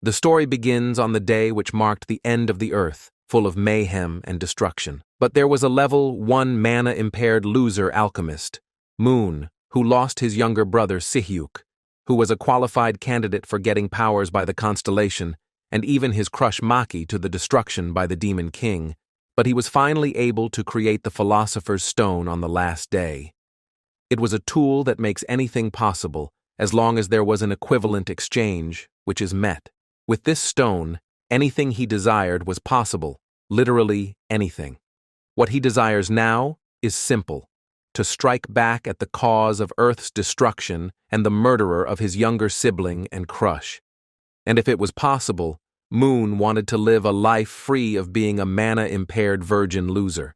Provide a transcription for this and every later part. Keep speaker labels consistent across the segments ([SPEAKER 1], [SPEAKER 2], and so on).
[SPEAKER 1] The story begins on the day which marked the end of the earth, full of mayhem and destruction. But there was a level 1 mana-impaired loser alchemist, Moon, who lost his younger brother Sihyuk, who was a qualified candidate for getting powers by the constellation, and even his crush Maki to the destruction by the Demon King, but he was finally able to create the Philosopher's Stone on the last day. It was a tool that makes anything possible, as long as there was an equivalent exchange, which is met. With this stone, anything he desired was possible, literally anything. What he desires now is simple: to strike back at the cause of Earth's destruction and the murderer of his younger sibling and crush. And if it was possible, Moon wanted to live a life free of being a mana-impaired virgin loser.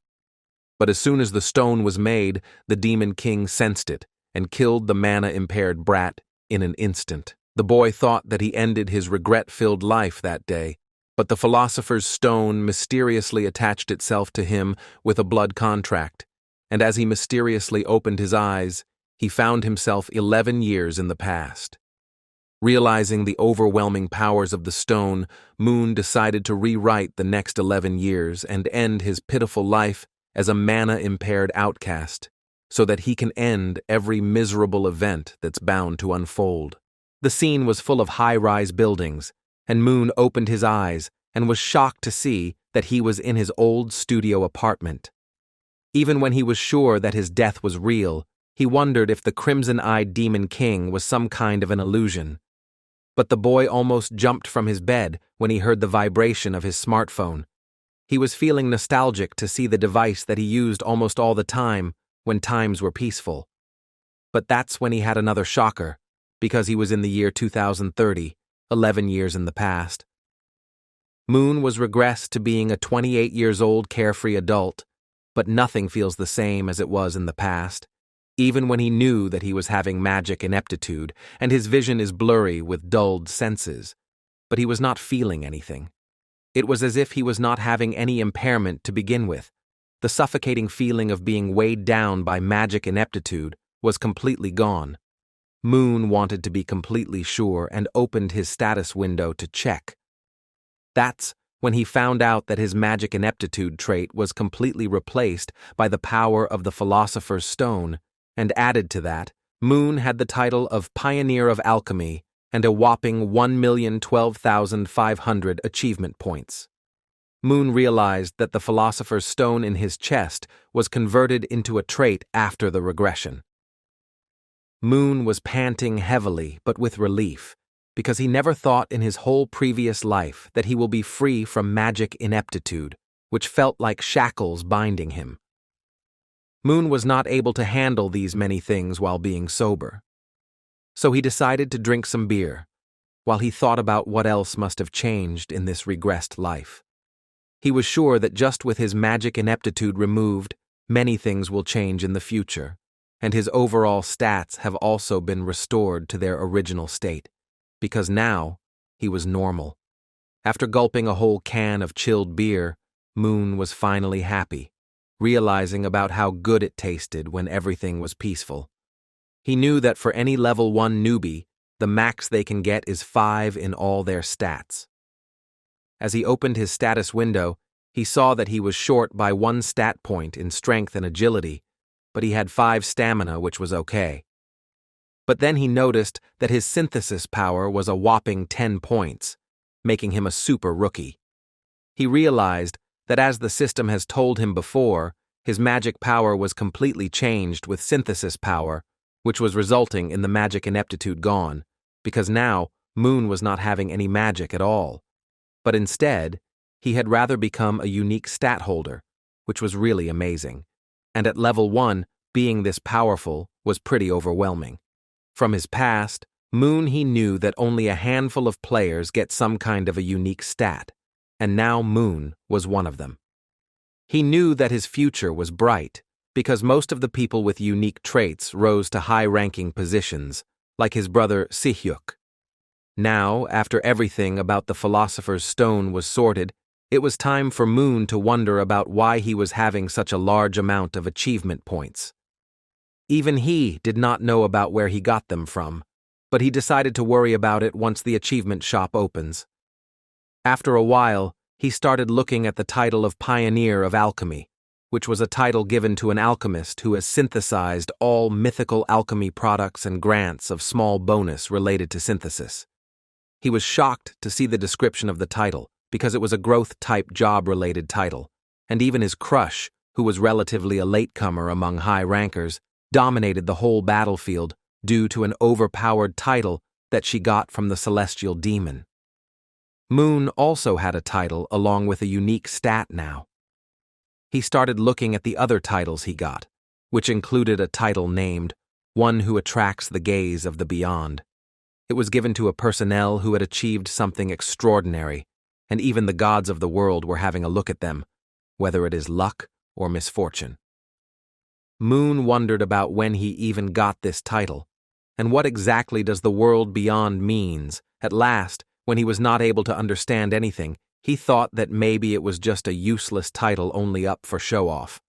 [SPEAKER 1] But as soon as the stone was made, the Demon King sensed it and killed the mana-impaired brat in an instant. The boy thought that he ended his regret-filled life that day, but the Philosopher's Stone mysteriously attached itself to him with a blood contract, and as he mysteriously opened his eyes, he found himself 11 years in the past. Realizing the overwhelming powers of the stone, Moon decided to rewrite the next 11 years and end his pitiful life as a mana-impaired outcast, so that he can end every miserable event that's bound to unfold. The scene was full of high-rise buildings, and Moon opened his eyes and was shocked to see that he was in his old studio apartment. Even when he was sure that his death was real, he wondered if the crimson-eyed Demon King was some kind of an illusion. But the boy almost jumped from his bed when he heard the vibration of his smartphone. He was feeling nostalgic to see the device that he used almost all the time when times were peaceful. But that's when he had another shocker, because he was in the year 2030, 11 years in the past. Moon was regressed to being a 28-years-old carefree adult, but nothing feels the same as it was in the past, even when he knew that he was having magic ineptitude, and his vision is blurry with dulled senses. But he was not feeling anything. It was as if he was not having any impairment to begin with. The suffocating feeling of being weighed down by magic ineptitude was completely gone. Moon wanted to be completely sure and opened his status window to check. That's when he found out that his magic ineptitude trait was completely replaced by the power of the Philosopher's Stone, and added to that, Moon had the title of Pioneer of Alchemy and a whopping 1,012,500 achievement points. Moon realized that the Philosopher's Stone in his chest was converted into a trait after the regression. Moon was panting heavily but with relief, because he never thought in his whole previous life that he will be free from magic ineptitude, which felt like shackles binding him. Moon was not able to handle these many things while being sober. So he decided to drink some beer, while he thought about what else must have changed in this regressed life. He was sure that just with his magic ineptitude removed, many things will change in the future, and his overall stats have also been restored to their original state, because now he was normal. After gulping a whole can of chilled beer, Moon was finally happy, realizing about how good it tasted when everything was peaceful. He knew that for any level 1 newbie, the max they can get is 5 in all their stats. As he opened his status window, he saw that he was short by 1 stat point in strength and agility, but he had 5 stamina, which was okay. But then he noticed that his synthesis power was a whopping 10 points, making him a super rookie. He realized that as the system has told him before, his magic power was completely changed with synthesis power, which was resulting in the magic ineptitude gone, because now Moon was not having any magic at all. But instead, he had rather become a unique stat holder, which was really amazing. And at level 1, being this powerful was pretty overwhelming. From his past, Moon he knew that only a handful of players get some kind of a unique stat, and now Moon was one of them. He knew that his future was bright, because most of the people with unique traits rose to high-ranking positions, like his brother Sihyuk. Now, after everything about the Philosopher's Stone was sorted, it was time for Moon to wonder about why he was having such a large amount of achievement points. Even he did not know about where he got them from, but he decided to worry about it once the achievement shop opens, After a while, he started looking at the title of Pioneer of Alchemy, which was a title given to an alchemist who has synthesized all mythical alchemy products and grants of small bonus related to synthesis. He was shocked to see the description of the title, because it was a growth-type job-related title, and even his crush, who was relatively a latecomer among high rankers, dominated the whole battlefield due to an overpowered title that she got from the celestial demon. Moon also had a title along with a unique stat now. He started looking at the other titles he got, which included a title named One Who Attracts the Gaze of the Beyond. It was given to a personnel who had achieved something extraordinary, and even the gods of the world were having a look at them, whether it is luck or misfortune. Moon wondered about when he even got this title, and what exactly does the world beyond means. At last, when he was not able to understand anything, he thought that maybe it was just a useless title only up for show-off.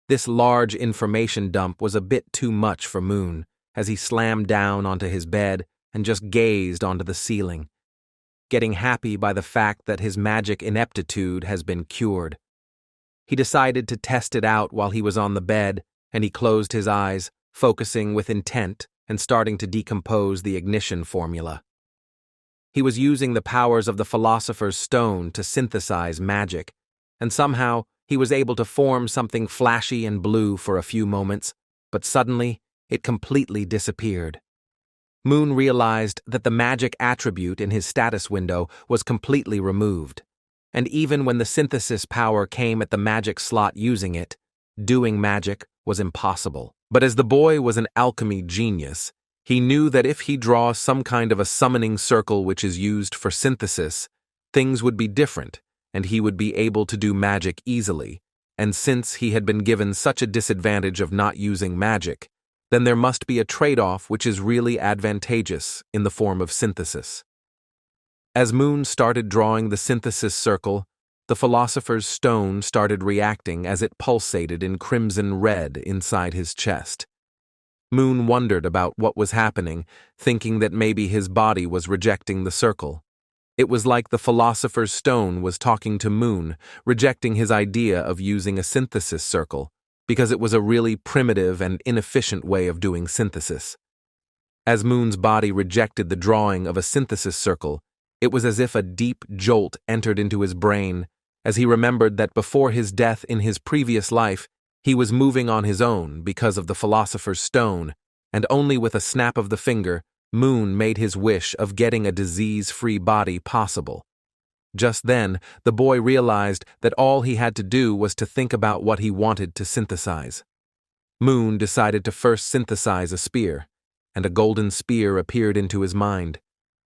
[SPEAKER 1] This large information dump was a bit too much for Moon, as he slammed down onto his bed and just gazed onto the ceiling, getting happy by the fact that his magic ineptitude has been cured. He decided to test it out while he was on the bed, and he closed his eyes, focusing with intent and starting to decompose the ignition formula. He was using the powers of the Philosopher's Stone to synthesize magic, and somehow he was able to form something flashy and blue for a few moments, but suddenly it completely disappeared. Moon realized that the magic attribute in his status window was completely removed, and even when the synthesis power came at the magic slot using it, doing magic was impossible. But as the boy was an alchemy genius, he knew that if he draws some kind of a summoning circle which is used for synthesis, things would be different, and he would be able to do magic easily, and since he had been given such a disadvantage of not using magic, then there must be a trade-off which is really advantageous in the form of synthesis. As Moon started drawing the synthesis circle, the Philosopher's Stone started reacting as it pulsated in crimson red inside his chest. Moon wondered about what was happening, thinking that maybe his body was rejecting the circle. It was like the Philosopher's Stone was talking to Moon, rejecting his idea of using a synthesis circle, because it was a really primitive and inefficient way of doing synthesis. As Moon's body rejected the drawing of a synthesis circle, it was as if a deep jolt entered into his brain, as he remembered that before his death in his previous life, he was moving on his own because of the Philosopher's Stone, and only with a snap of the finger, Moon made his wish of getting a disease-free body possible. Just then, the boy realized that all he had to do was to think about what he wanted to synthesize. Moon decided to first synthesize a spear, and a golden spear appeared into his mind.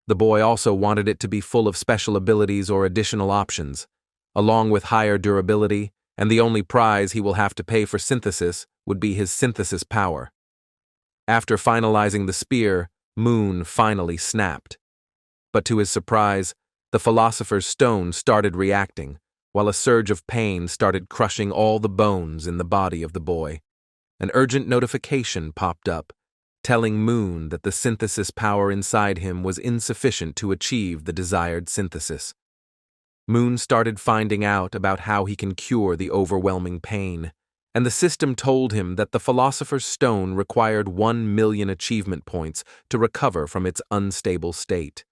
[SPEAKER 1] The boy also wanted it to be full of special abilities or additional options, along with higher durability, and the only prize he will have to pay for synthesis would be his synthesis power. After finalizing the spear, Moon finally snapped. But to his surprise, the Philosopher's Stone started reacting, while a surge of pain started crushing all the bones in the body of the boy. An urgent notification popped up, telling Moon that the synthesis power inside him was insufficient to achieve the desired synthesis. Moon started finding out about how he can cure the overwhelming pain, and the system told him that the Philosopher's Stone required 1 million achievement points to recover from its unstable state.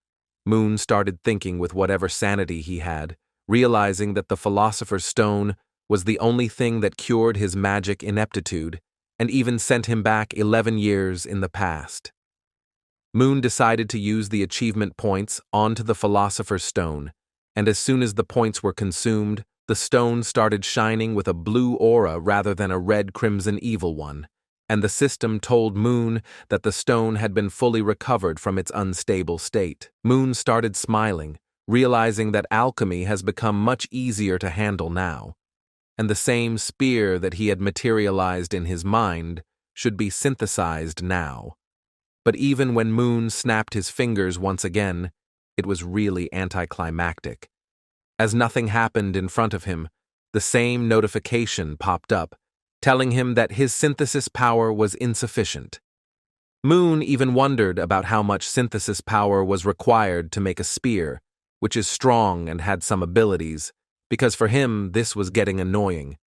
[SPEAKER 1] Moon started thinking with whatever sanity he had, realizing that the Philosopher's Stone was the only thing that cured his magic ineptitude, and even sent him back 11 years in the past. Moon decided to use the achievement points onto the Philosopher's Stone, and as soon as the points were consumed, the stone started shining with a blue aura rather than a red-crimson evil one, and the system told Moon that the stone had been fully recovered from its unstable state. Moon started smiling, realizing that alchemy has become much easier to handle now, and the same spear that he had materialized in his mind should be synthesized now. But even when Moon snapped his fingers once again, it was really anticlimactic. As nothing happened in front of him, the same notification popped up, telling him that his synthesis power was insufficient. Moon even wondered about how much synthesis power was required to make a spear, which is strong and had some abilities, because for him this was getting annoying.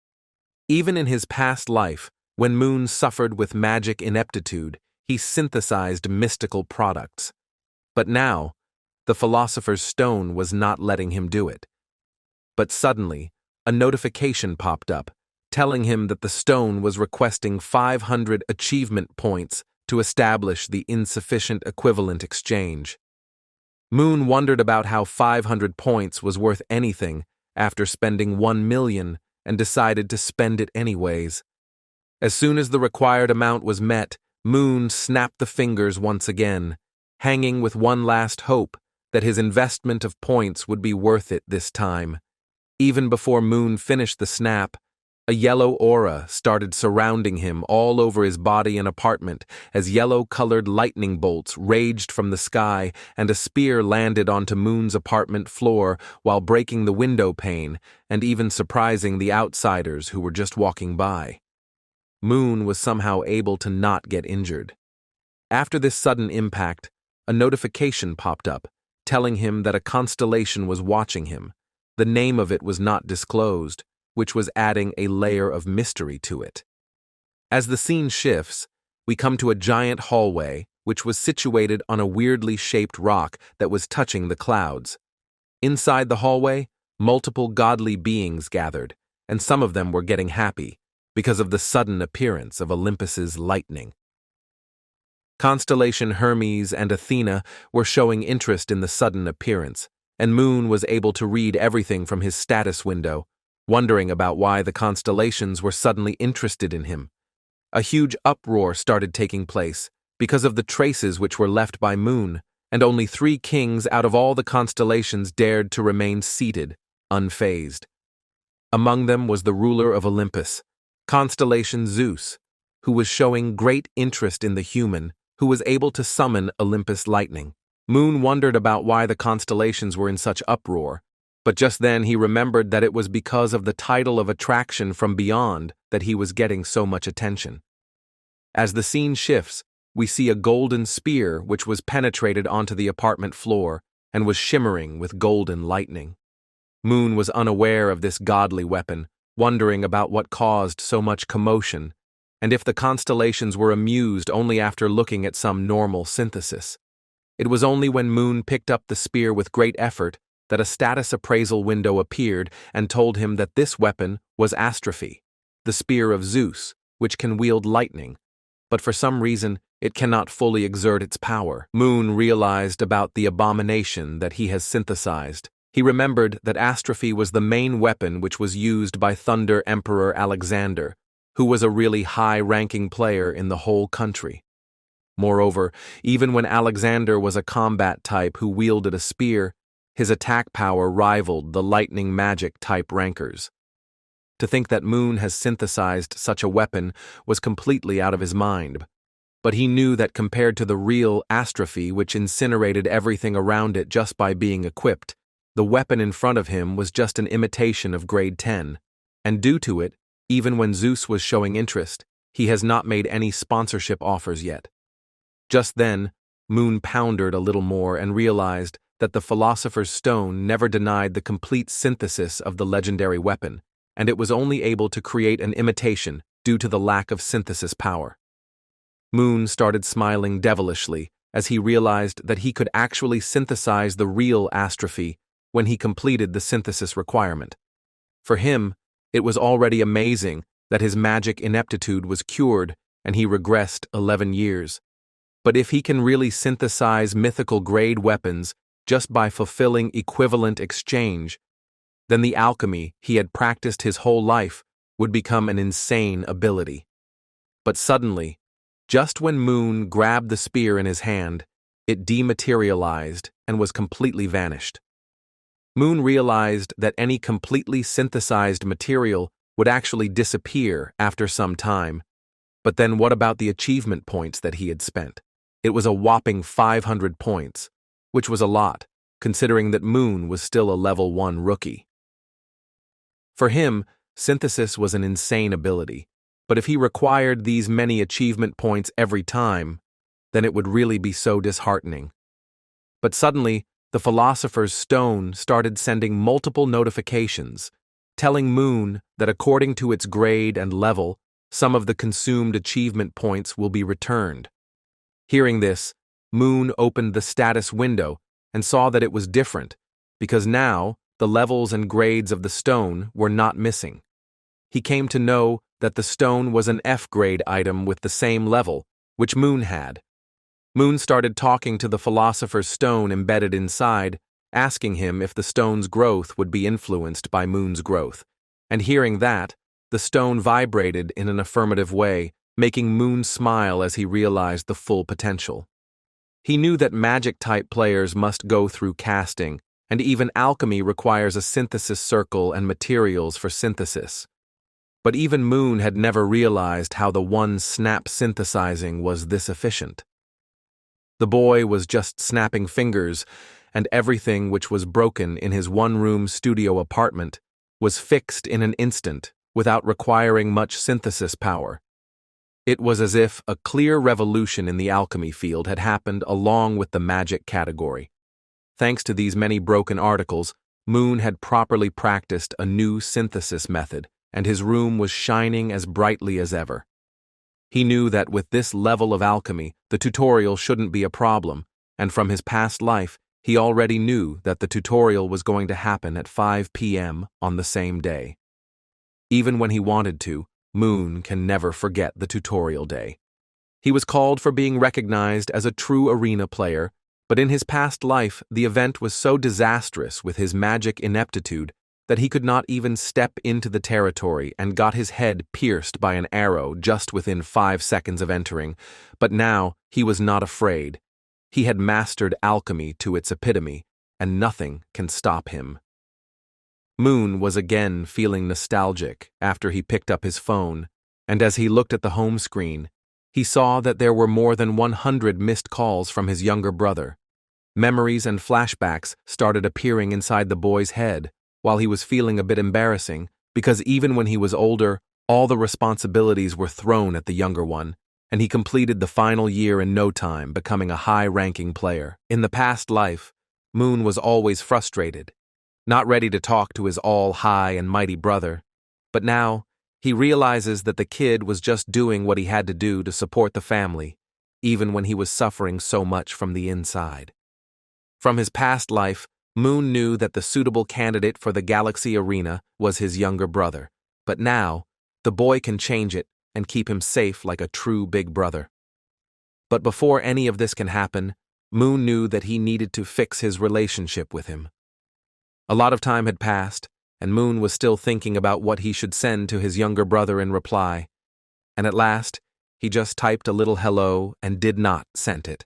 [SPEAKER 1] Even in his past life, when Moon suffered with magic ineptitude, he synthesized mystical products. But now, the philosopher's stone was not letting him do it. But suddenly, a notification popped up, telling him that the stone was requesting 500 achievement points to establish the insufficient equivalent exchange. Moon wondered about how 500 points was worth anything after spending 1 million and decided to spend it anyways. As soon as the required amount was met, Moon snapped the fingers once again, hanging with one last hope that his investment of points would be worth it this time. Even before Moon finished the snap, a yellow aura started surrounding him all over his body and apartment as yellow-colored lightning bolts raged from the sky and a spear landed onto Moon's apartment floor while breaking the window pane and even surprising the outsiders who were just walking by. Moon was somehow able to not get injured. After this sudden impact, a notification popped up, telling him that a constellation was watching him. The name of it was not disclosed, which was adding a layer of mystery to it. As the scene shifts, we come to a giant hallway, which was situated on a weirdly shaped rock that was touching the clouds. Inside the hallway, multiple godly beings gathered, and some of them were getting happy because of the sudden appearance of Olympus's lightning. Constellation Hermes and Athena were showing interest in the sudden appearance, and Moon was able to read everything from his status window, wondering about why the constellations were suddenly interested in him. A huge uproar started taking place because of the traces which were left by Moon, and only 3 kings out of all the constellations dared to remain seated, unfazed. Among them was the ruler of Olympus, constellation Zeus, who was showing great interest in the human who was able to summon Olympus lightning. Moon wondered about why the constellations were in such uproar, but just then he remembered that it was because of the title of attraction from beyond that he was getting so much attention. As the scene shifts, we see a golden spear which was penetrated onto the apartment floor and was shimmering with golden lightning. Moon was unaware of this godly weapon, wondering about what caused so much commotion, and if the constellations were amused only after looking at some normal synthesis. It was only when Moon picked up the spear with great effort that a status appraisal window appeared and told him that this weapon was astrophy, the spear of Zeus, which can wield lightning, but for some reason it cannot fully exert its power. Moon realized about the abomination that he has synthesized. He remembered that astrophy was the main weapon which was used by Thunder Emperor Alexander, who was a really high-ranking player in the whole country. Moreover, even when Alexander was a combat type who wielded a spear, his attack power rivaled the lightning magic type rankers. To think that Moon has synthesized such a weapon was completely out of his mind, but he knew that compared to the real astrophy which incinerated everything around it just by being equipped, the weapon in front of him was just an imitation of grade 10, and due to it, even when Zeus was showing interest, he has not made any sponsorship offers yet. Just then, Moon pondered a little more and realized that the Philosopher's Stone never denied the complete synthesis of the legendary weapon, and it was only able to create an imitation due to the lack of synthesis power. Moon started smiling devilishly as he realized that he could actually synthesize the real astrophy when he completed the synthesis requirement. For him, it was already amazing that his magic ineptitude was cured and he regressed 11 years. But if he can really synthesize mythical grade weapons just by fulfilling equivalent exchange, then the alchemy he had practiced his whole life would become an insane ability. But suddenly, just when Moon grabbed the spear in his hand, it dematerialized and was completely vanished. Moon realized that any completely synthesized material would actually disappear after some time. But then what about the achievement points that he had spent? It was a whopping 500 points, which was a lot, considering that Moon was still a level 1 rookie. For him, synthesis was an insane ability, but if he required these many achievement points every time, then it would really be so disheartening. But suddenly, the philosopher's stone started sending multiple notifications, telling Moon that according to its grade and level, some of the consumed achievement points will be returned. Hearing this, Moon opened the status window and saw that it was different, because now the levels and grades of the stone were not missing. He came to know that the stone was an F-grade item with the same level, which Moon had. Moon started talking to the philosopher's stone embedded inside, asking him if the stone's growth would be influenced by Moon's growth, and hearing that, the stone vibrated in an affirmative way, making Moon smile as he realized the full potential. He knew that magic-type players must go through casting, and even alchemy requires a synthesis circle and materials for synthesis. But even Moon had never realized how the one snap synthesizing was this efficient. The boy was just snapping fingers, and everything which was broken in his one-room studio apartment was fixed in an instant without requiring much synthesis power. It was as if a clear revolution in the alchemy field had happened along with the magic category. Thanks to these many broken articles, Moon had properly practiced a new synthesis method, and his room was shining as brightly as ever. He knew that with this level of alchemy, the tutorial shouldn't be a problem, and from his past life, he already knew that the tutorial was going to happen at 5 p.m. on the same day. Even when he wanted to, Moon can never forget the tutorial day. He was called for being recognized as a true arena player, but in his past life, the event was so disastrous with his magic ineptitude that he could not even step into the territory and got his head pierced by an arrow just within 5 seconds of entering, but now he was not afraid. He had mastered alchemy to its epitome, and nothing can stop him. Moon was again feeling nostalgic after he picked up his phone, and as he looked at the home screen, he saw that there were more than 100 missed calls from his younger brother. Memories and flashbacks started appearing inside the boy's head, while he was feeling a bit embarrassing, because even when he was older, all the responsibilities were thrown at the younger one, and he completed the final year in no time, becoming a high-ranking player. In the past life, Moon was always frustrated, not ready to talk to his all-high and mighty brother, but now he realizes that the kid was just doing what he had to do to support the family, even when he was suffering so much from the inside. From his past life, Moon knew that the suitable candidate for the Galaxy Arena was his younger brother, but now, the boy can change it and keep him safe like a true big brother. But before any of this can happen, Moon knew that he needed to fix his relationship with him. A lot of time had passed, and Moon was still thinking about what he should send to his younger brother in reply, and at last, he just typed a little hello and did not send it.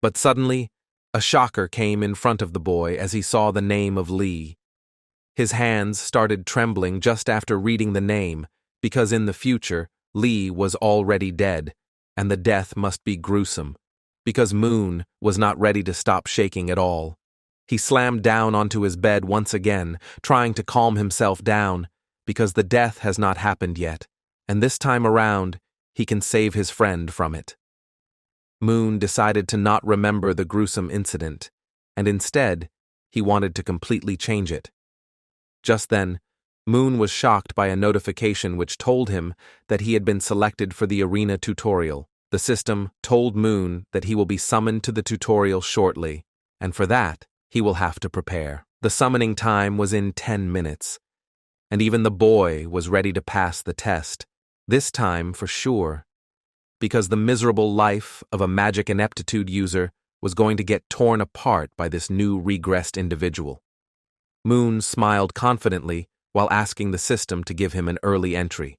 [SPEAKER 1] But suddenly, a shocker came in front of the boy as he saw the name of Lee. His hands started trembling just after reading the name, because in the future, Lee was already dead, and the death must be gruesome, because Moon was not ready to stop shaking at all. He slammed down onto his bed once again, trying to calm himself down, because the death has not happened yet, and this time around, he can save his friend from it. Moon decided to not remember the gruesome incident, and instead, he wanted to completely change it. Just then, Moon was shocked by a notification which told him that he had been selected for the arena tutorial. The system told Moon that he will be summoned to the tutorial shortly, and for that, he will have to prepare. The summoning time was in 10 minutes, and even the boy was ready to pass the test, this time for sure, because the miserable life of a magic ineptitude user was going to get torn apart by this new regressed individual. Moon smiled confidently while asking the system to give him an early entry.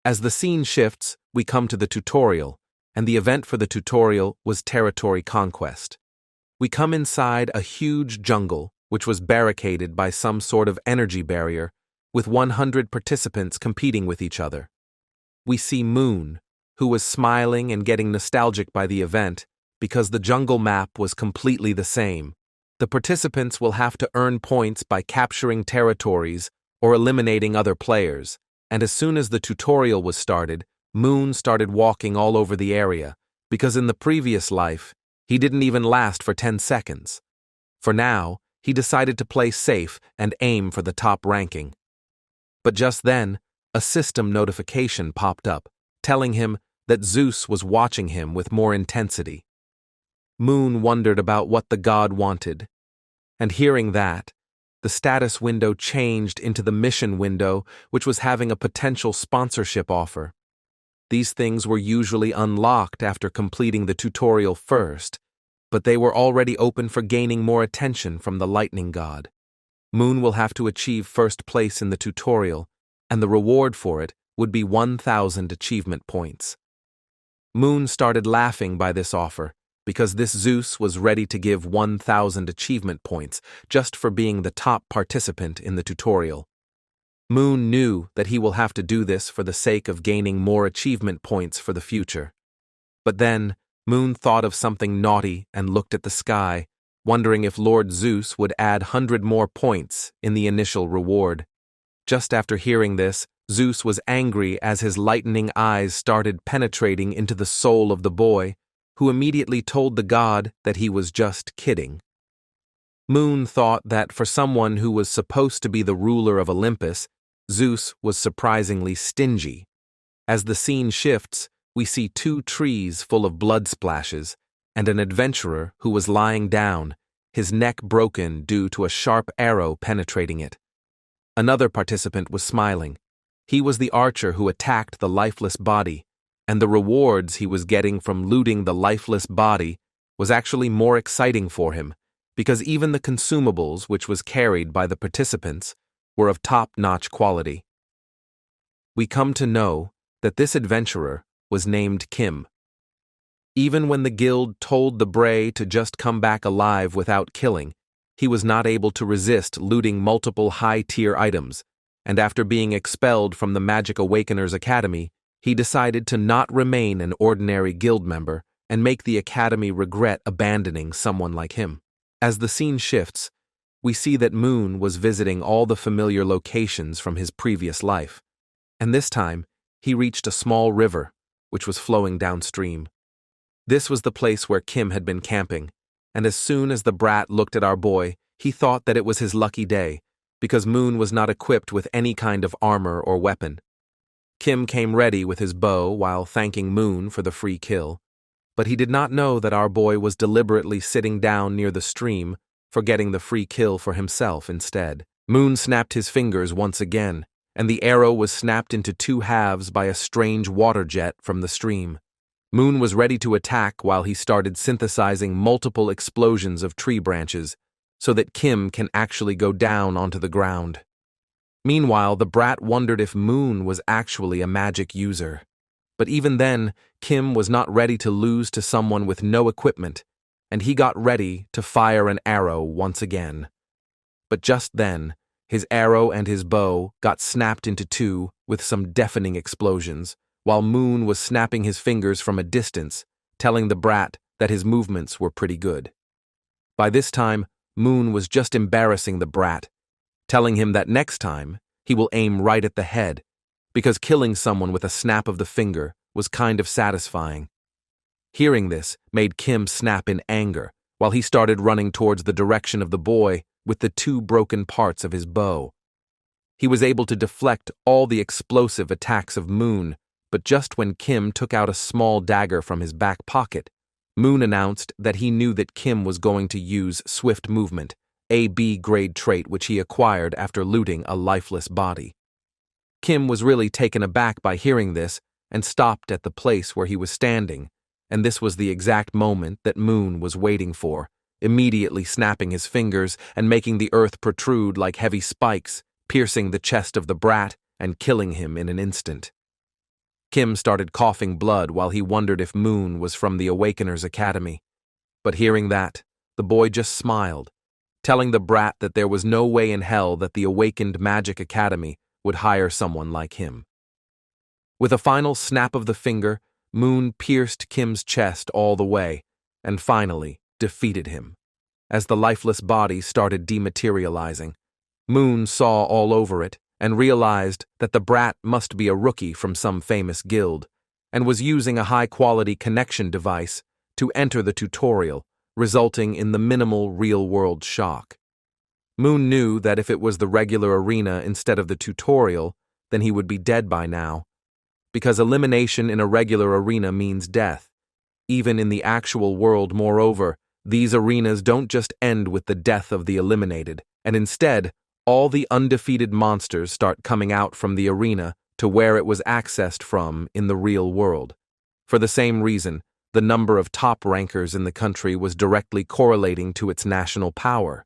[SPEAKER 1] As the scene shifts, we come to the tutorial, and the event for the tutorial was territory conquest. We come inside a huge jungle, which was barricaded by some sort of energy barrier, with 100 participants competing with each other. We see Moon, who was smiling and getting nostalgic by the event, because the jungle map was completely the same. The participants will have to earn points by capturing territories or eliminating other players, and as soon as the tutorial was started, Moon started walking all over the area, because in the previous life, he didn't even last for 10 seconds. For now, he decided to play safe and aim for the top ranking. But just then, a system notification popped up, telling him that Zeus was watching him with more intensity. Moon wondered about what the god wanted, and hearing that, the status window changed into the mission window, which was having a potential sponsorship offer. These things were usually unlocked after completing the tutorial first, but they were already open for gaining more attention from the lightning god. Moon will have to achieve first place in the tutorial, and the reward for it would be 1,000 achievement points. Moon started laughing by this offer, because this Zeus was ready to give 1,000 achievement points just for being the top participant in the tutorial. Moon knew that he will have to do this for the sake of gaining more achievement points for the future. But then, Moon thought of something naughty and looked at the sky, wondering if Lord Zeus would add 100 more points in the initial reward. Just after hearing this, Zeus was angry as his lightning eyes started penetrating into the soul of the boy, who immediately told the god that he was just kidding. Moon thought that for someone who was supposed to be the ruler of Olympus, Zeus was surprisingly stingy. As the scene shifts, we see 2 trees full of blood splashes, and an adventurer who was lying down, his neck broken due to a sharp arrow penetrating it. Another participant was smiling. He was the archer who attacked the lifeless body, and the rewards he was getting from looting the lifeless body was actually more exciting for him, because even the consumables which was carried by the participants were of top-notch quality. We come to know that this adventurer was named Kim. Even when the guild told the Bray to just come back alive without killing, he was not able to resist looting multiple high-tier items, and after being expelled from the Magic Awakeners Academy, he decided to not remain an ordinary guild member and make the Academy regret abandoning someone like him. As the scene shifts, we see that Moon was visiting all the familiar locations from his previous life, and this time he reached a small river, which was flowing downstream. This was the place where Kim had been camping, and as soon as the brat looked at our boy, he thought that it was his lucky day, because Moon was not equipped with any kind of armor or weapon. Kim came ready with his bow while thanking Moon for the free kill, but he did not know that our boy was deliberately sitting down near the stream, forgetting the free kill for himself instead. Moon snapped his fingers once again, and the arrow was snapped into 2 halves by a strange water jet from the stream. Moon was ready to attack while he started synthesizing multiple explosions of tree branches, so that Kim can actually go down onto the ground. Meanwhile, the brat wondered if Moon was actually a magic user. But even then, Kim was not ready to lose to someone with no equipment, and he got ready to fire an arrow once again. But just then, his arrow and his bow got snapped into 2 with some deafening explosions, while Moon was snapping his fingers from a distance, telling the brat that his movements were pretty good. By this time, Moon was just embarrassing the brat, telling him that next time he will aim right at the head, because killing someone with a snap of the finger was kind of satisfying. Hearing this made Kim snap in anger, while he started running towards the direction of the boy with the 2 broken parts of his bow. He was able to deflect all the explosive attacks of Moon, but just when Kim took out a small dagger from his back pocket, Moon announced that he knew that Kim was going to use swift movement, a B grade trait which he acquired after looting a lifeless body. Kim was really taken aback by hearing this and stopped at the place where he was standing, and this was the exact moment that Moon was waiting for, immediately snapping his fingers and making the earth protrude like heavy spikes, piercing the chest of the brat and killing him in an instant. Kim started coughing blood while he wondered if Moon was from the Awakeners Academy. But hearing that, the boy just smiled, telling the brat that there was no way in hell that the Awakened Magic Academy would hire someone like him. With a final snap of the finger, Moon pierced Kim's chest all the way, and finally defeated him. As the lifeless body started dematerializing, Moon saw all over it and realized that the brat must be a rookie from some famous guild, and was using a high-quality connection device to enter the tutorial resulting in the minimal real-world shock. Moon knew that if it was the regular arena instead of the tutorial, then he would be dead by now. Because elimination in a regular arena means death. Even in the actual world, moreover, these arenas don't just end with the death of the eliminated, and instead, all the undefeated monsters start coming out from the arena to where it was accessed from in the real world. For the same reason, the number of top rankers in the country was directly correlating to its national power.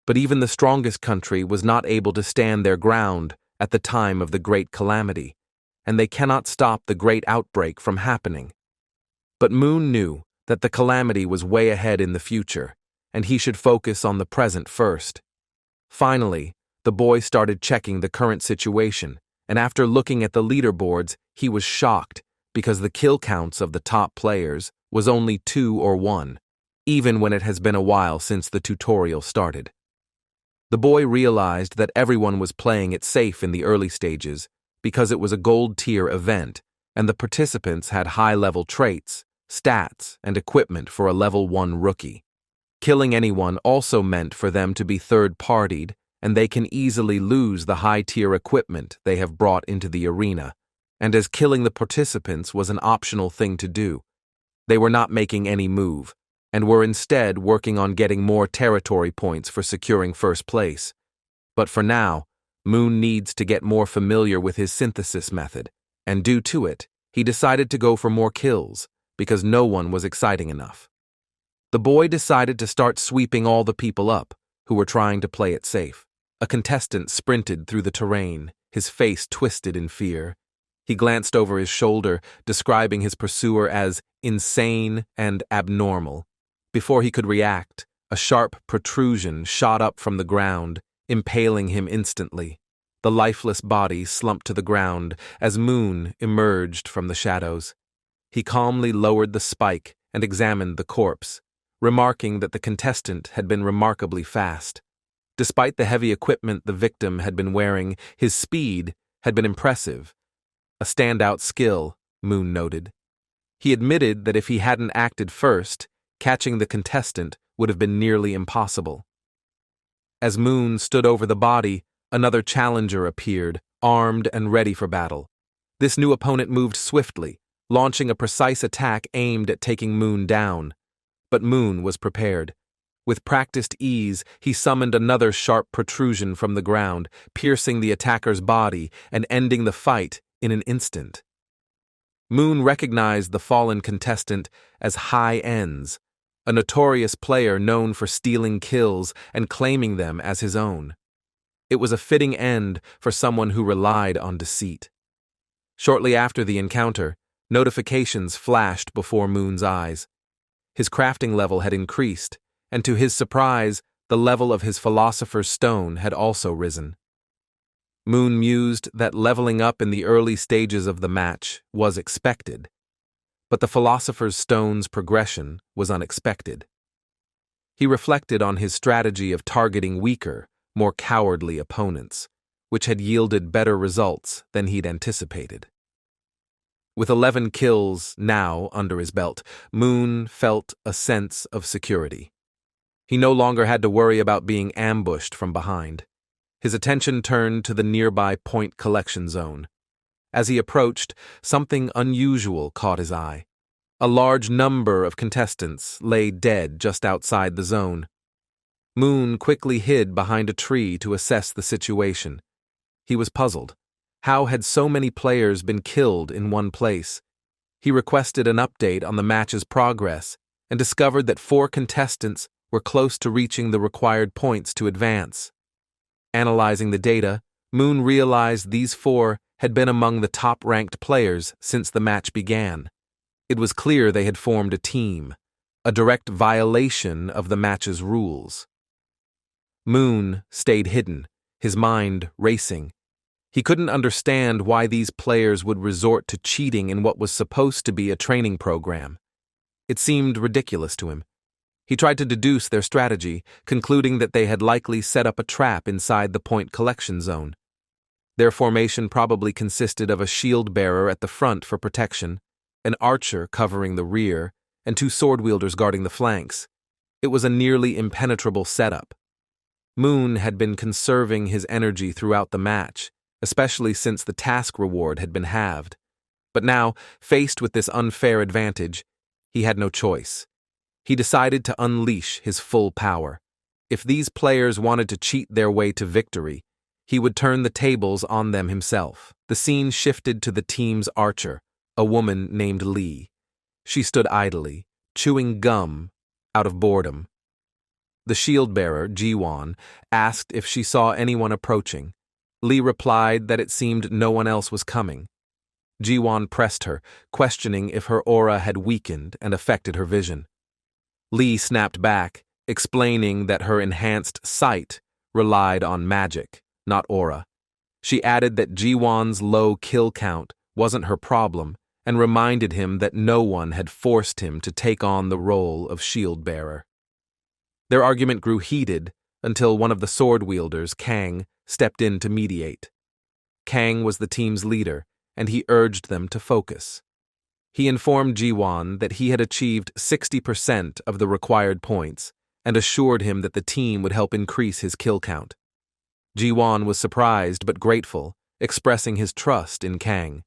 [SPEAKER 1] But even the strongest country was not able to stand their ground at the time of the Great Calamity, and they cannot stop the Great Outbreak from happening. But Moon knew that the calamity was way ahead in the future, and he should focus on the present first. Finally, the boy started checking the current situation, and after looking at the leaderboards, he was shocked because the kill counts of the top players was only 2 or 1, even when it has been a while since the tutorial started. The boy realized that everyone was playing it safe in the early stages because it was a gold-tier event, and the participants had high-level traits, stats, and equipment for a level 1 rookie. Killing anyone also meant for them to be third-partied, and they can easily lose the high-tier equipment they have brought into the arena, and as killing the participants was an optional thing to do, they were not making any move, and were instead working on getting more territory points for securing first place. But for now, Moon needs to get more familiar with his synthesis method, and due to it, he decided to go for more kills, because no one was exciting enough. The boy decided to start sweeping all the people up who were trying to play it safe. A contestant sprinted through the terrain, his face twisted in fear. He glanced over his shoulder, describing his pursuer as insane and abnormal. Before he could react, a sharp protrusion shot up from the ground, impaling him instantly. The lifeless body slumped to the ground as Moon emerged from the shadows. He calmly lowered the spike and examined the corpse, remarking that the contestant had been remarkably fast. Despite the heavy equipment the victim had been wearing, his speed had been impressive. A standout skill, Moon noted. He admitted that if he hadn't acted first, catching the contestant would have been nearly impossible. As Moon stood over the body, another challenger appeared, armed and ready for battle. This new opponent moved swiftly, launching a precise attack aimed at taking Moon down. But Moon was prepared. With practiced ease, he summoned another sharp protrusion from the ground, piercing the attacker's body and ending the fight in an instant. Moon recognized the fallen contestant as High Ends, a notorious player known for stealing kills and claiming them as his own. It was a fitting end for someone who relied on deceit. Shortly after the encounter, notifications flashed before Moon's eyes. His crafting level had increased, and to his surprise, the level of his Philosopher's Stone had also risen. Moon mused that leveling up in the early stages of the match was expected, but the Philosopher's Stone's progression was unexpected. He reflected on his strategy of targeting weaker, more cowardly opponents, which had yielded better results than he'd anticipated. With 11 kills now under his belt, Moon felt a sense of security. He no longer had to worry about being ambushed from behind. His attention turned to the nearby point collection zone. As he approached, something unusual caught his eye. A large number of contestants lay dead just outside the zone. Moon quickly hid behind a tree to assess the situation. He was puzzled. How had so many players been killed in one place? He requested an update on the match's progress and discovered that 4 contestants were close to reaching the required points to advance. Analyzing the data, Moon realized these 4 had been among the top-ranked players since the match began. It was clear they had formed a team, a direct violation of the match's rules. Moon stayed hidden, his mind racing. He couldn't understand why these players would resort to cheating in what was supposed to be a training program. It seemed ridiculous to him. He tried to deduce their strategy, concluding that they had likely set up a trap inside the point collection zone. Their formation probably consisted of a shield bearer at the front for protection, an archer covering the rear, and 2 sword wielders guarding the flanks. It was a nearly impenetrable setup. Moon had been conserving his energy throughout the match, especially since the task reward had been halved. But now, faced with this unfair advantage, he had no choice. He decided to unleash his full power. If these players wanted to cheat their way to victory, he would turn the tables on them himself. The scene shifted to the team's archer, a woman named Lee. She stood idly, chewing gum out of boredom. The shield-bearer, Ji-won, asked if she saw anyone approaching. Lee replied that it seemed no one else was coming. Ji-won pressed her, questioning if her aura had weakened and affected her vision. Lee snapped back, explaining that her enhanced sight relied on magic, not aura. She added that Ji-won's low kill count wasn't her problem and reminded him that no one had forced him to take on the role of shield-bearer. Their argument grew heated until one of the sword-wielders, Kang, stepped in to mediate. Kang was the team's leader, and he urged them to focus. He informed Ji-won that he had achieved 60% of the required points and assured him that the team would help increase his kill count. Ji-won was surprised but grateful, expressing his trust in Kang.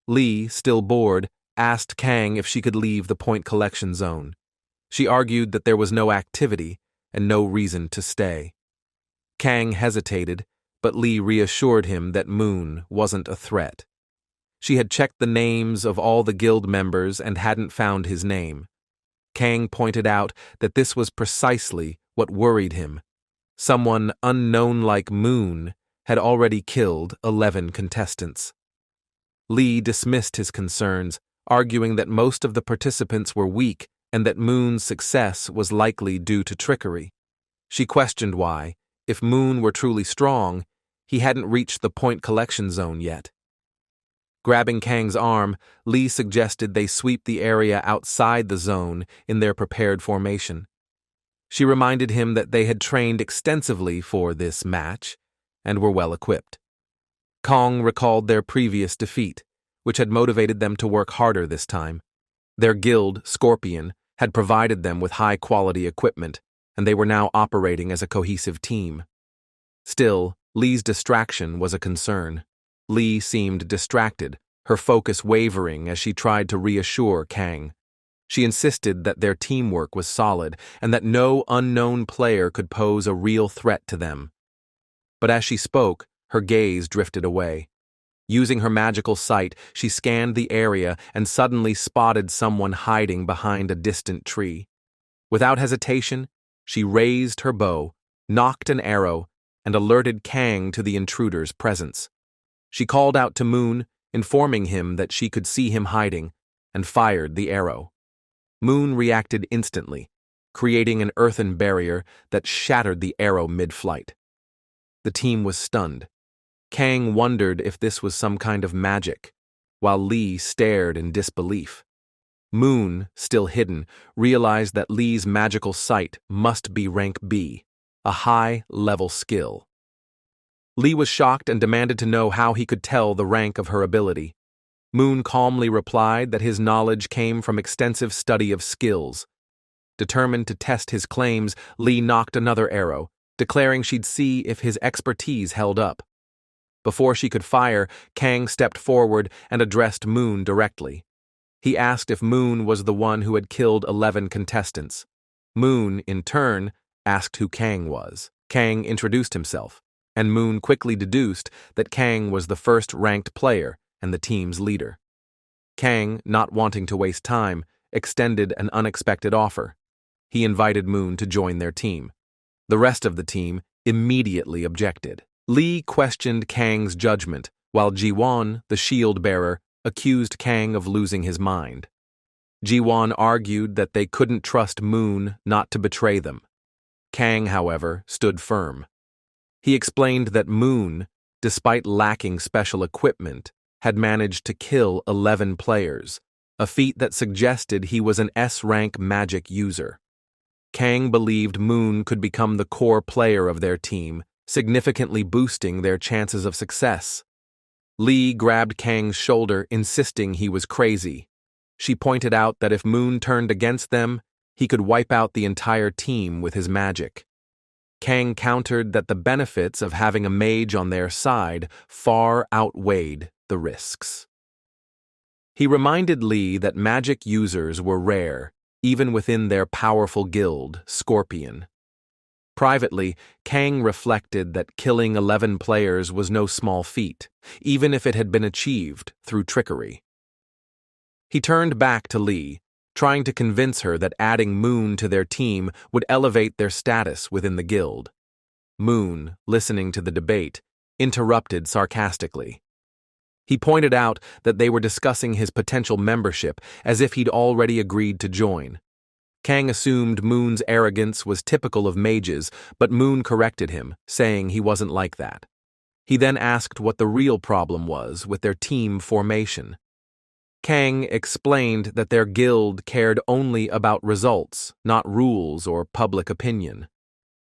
[SPEAKER 1] Lee, still bored, asked Kang if she could leave the point collection zone. She argued that there was no activity and no reason to stay. Kang hesitated, but Lee reassured him that Moon wasn't a threat. She had checked the names of all the guild members and hadn't found his name. Kang pointed out that this was precisely what worried him. Someone unknown like Moon had already killed 11 contestants. Lee dismissed his concerns, arguing that most of the participants were weak and that Moon's success was likely due to trickery. She questioned why, if Moon were truly strong, he hadn't reached the point collection zone yet. Grabbing Kang's arm, Lee suggested they sweep the area outside the zone in their prepared formation. She reminded him that they had trained extensively for this match and were well equipped. Kang recalled their previous defeat, which had motivated them to work harder this time. Their guild, Scorpion, had provided them with high-quality equipment, and they were now operating as a cohesive team. Still, Lee's distraction was a concern. Lee seemed distracted, her focus wavering as she tried to reassure Kang. She insisted that their teamwork was solid and that no unknown player could pose a real threat to them. But as she spoke, her gaze drifted away. Using her magical sight, she scanned the area and suddenly spotted someone hiding behind a distant tree. Without hesitation, she raised her bow, nocked an arrow, and alerted Kang to the intruder's presence. She called out to Moon, informing him that she could see him hiding, and fired the arrow. Moon reacted instantly, creating an earthen barrier that shattered the arrow mid-flight. The team was stunned. Kang wondered if this was some kind of magic, while Lee stared in disbelief. Moon, still hidden, realized that Lee's magical sight must be rank B, a high-level skill. Lee was shocked and demanded to know how he could tell the rank of her ability. Moon calmly replied that his knowledge came from extensive study of skills. Determined to test his claims, Lee nocked another arrow, declaring she'd see if his expertise held up. Before she could fire, Kang stepped forward and addressed Moon directly. He asked if Moon was the one who had killed 11 contestants. Moon, in turn, asked who Kang was. Kang introduced himself, and Moon quickly deduced that Kang was the first-ranked player and the team's leader. Kang, not wanting to waste time, extended an unexpected offer. He invited Moon to join their team. The rest of the team immediately objected. Lee questioned Kang's judgment, while Ji-won, the shield-bearer, accused Kang of losing his mind. Ji-won argued that they couldn't trust Moon not to betray them. Kang, however, stood firm. He explained that Moon, despite lacking special equipment, had managed to kill 11 players, a feat that suggested he was an S-rank magic user. Kang believed Moon could become the core player of their team, significantly boosting their chances of success. Lee grabbed Kang's shoulder, insisting he was crazy. She pointed out that if Moon turned against them, he could wipe out the entire team with his magic. Kang countered that the benefits of having a mage on their side far outweighed the risks. He reminded Lee that magic users were rare, even within their powerful guild, Scorpion. Privately, Kang reflected that killing 11 players was no small feat, even if it had been achieved through trickery. He turned back to Lee, trying to convince her that adding Moon to their team would elevate their status within the guild. Moon, listening to the debate, interrupted sarcastically. He pointed out that they were discussing his potential membership as if he'd already agreed to join. Kang assumed Moon's arrogance was typical of mages, but Moon corrected him, saying he wasn't like that. He then asked what the real problem was with their team formation. Kang explained that their guild cared only about results, not rules or public opinion.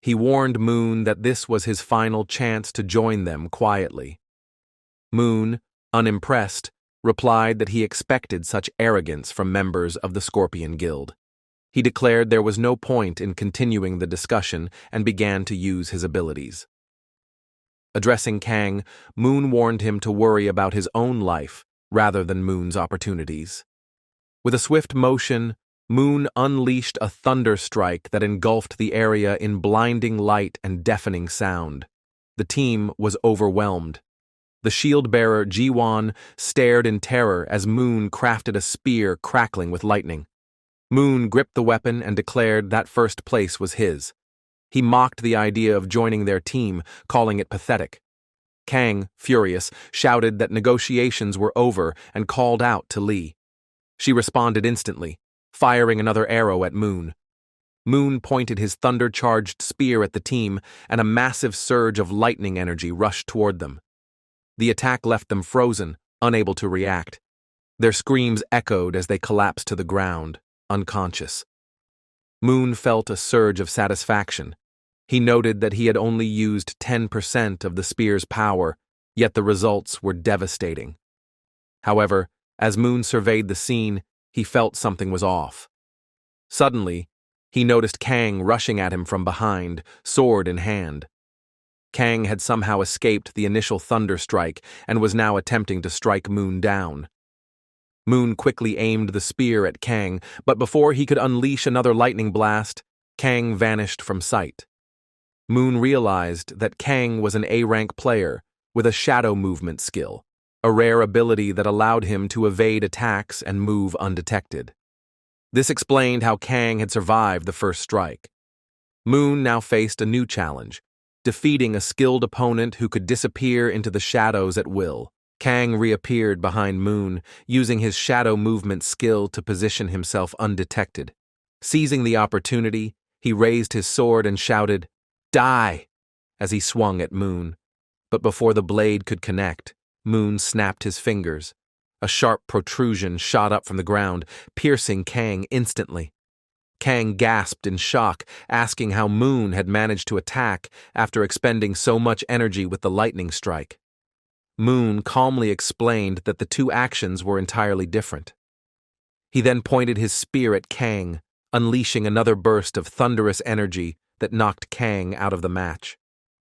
[SPEAKER 1] He warned Moon that this was his final chance to join them quietly. Moon, unimpressed, replied that he expected such arrogance from members of the Scorpion Guild. He declared there was no point in continuing the discussion and began to use his abilities. Addressing Kang, Moon warned him to worry about his own life rather than Moon's opportunities. With a swift motion, Moon unleashed a thunder strike that engulfed the area in blinding light and deafening sound. The team was overwhelmed. The shield-bearer Jiwon stared in terror as Moon crafted a spear crackling with lightning. Moon gripped the weapon and declared that first place was his. He mocked the idea of joining their team, calling it pathetic. Kang, furious, shouted that negotiations were over and called out to Lee. She responded instantly, firing another arrow at Moon. Moon pointed his thunder-charged spear at the team, and a massive surge of lightning energy rushed toward them. The attack left them frozen, unable to react. Their screams echoed as they collapsed to the ground, unconscious. Moon felt a surge of satisfaction. He noted that he had only used 10% of the spear's power, yet the results were devastating. However, as Moon surveyed the scene, he felt something was off. Suddenly, he noticed Kang rushing at him from behind, sword in hand. Kang had somehow escaped the initial thunder strike and was now attempting to strike Moon down. Moon quickly aimed the spear at Kang, but before he could unleash another lightning blast, Kang vanished from sight. Moon realized that Kang was an A-rank player with a shadow movement skill, a rare ability that allowed him to evade attacks and move undetected. This explained how Kang had survived the first strike. Moon now faced a new challenge, defeating a skilled opponent who could disappear into the shadows at will. Kang reappeared behind Moon, using his shadow movement skill to position himself undetected. Seizing the opportunity, he raised his sword and shouted, "Die!" as he swung at Moon. But before the blade could connect, Moon snapped his fingers. A sharp protrusion shot up from the ground, piercing Kang instantly. Kang gasped in shock, asking how Moon had managed to attack after expending so much energy with the lightning strike. Moon calmly explained that the two actions were entirely different. He then pointed his spear at Kang, unleashing another burst of thunderous energy that knocked Kang out of the match.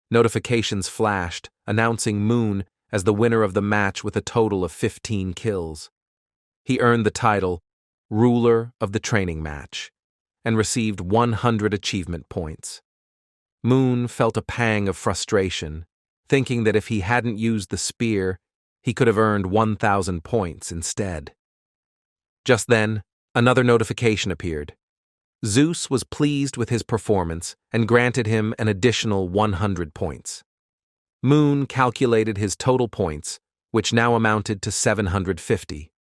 [SPEAKER 1] Notifications flashed, announcing Moon as the winner of the match with a total of 15 kills. He earned the title Ruler of the Training Match and received 100 achievement points. Moon felt a pang of frustration, thinking that if he hadn't used the spear, he could have earned 1,000 points instead. Just then, another notification appeared. Zeus was pleased with his performance and granted him an additional 100 points. Moon calculated his total points, which now amounted to 750.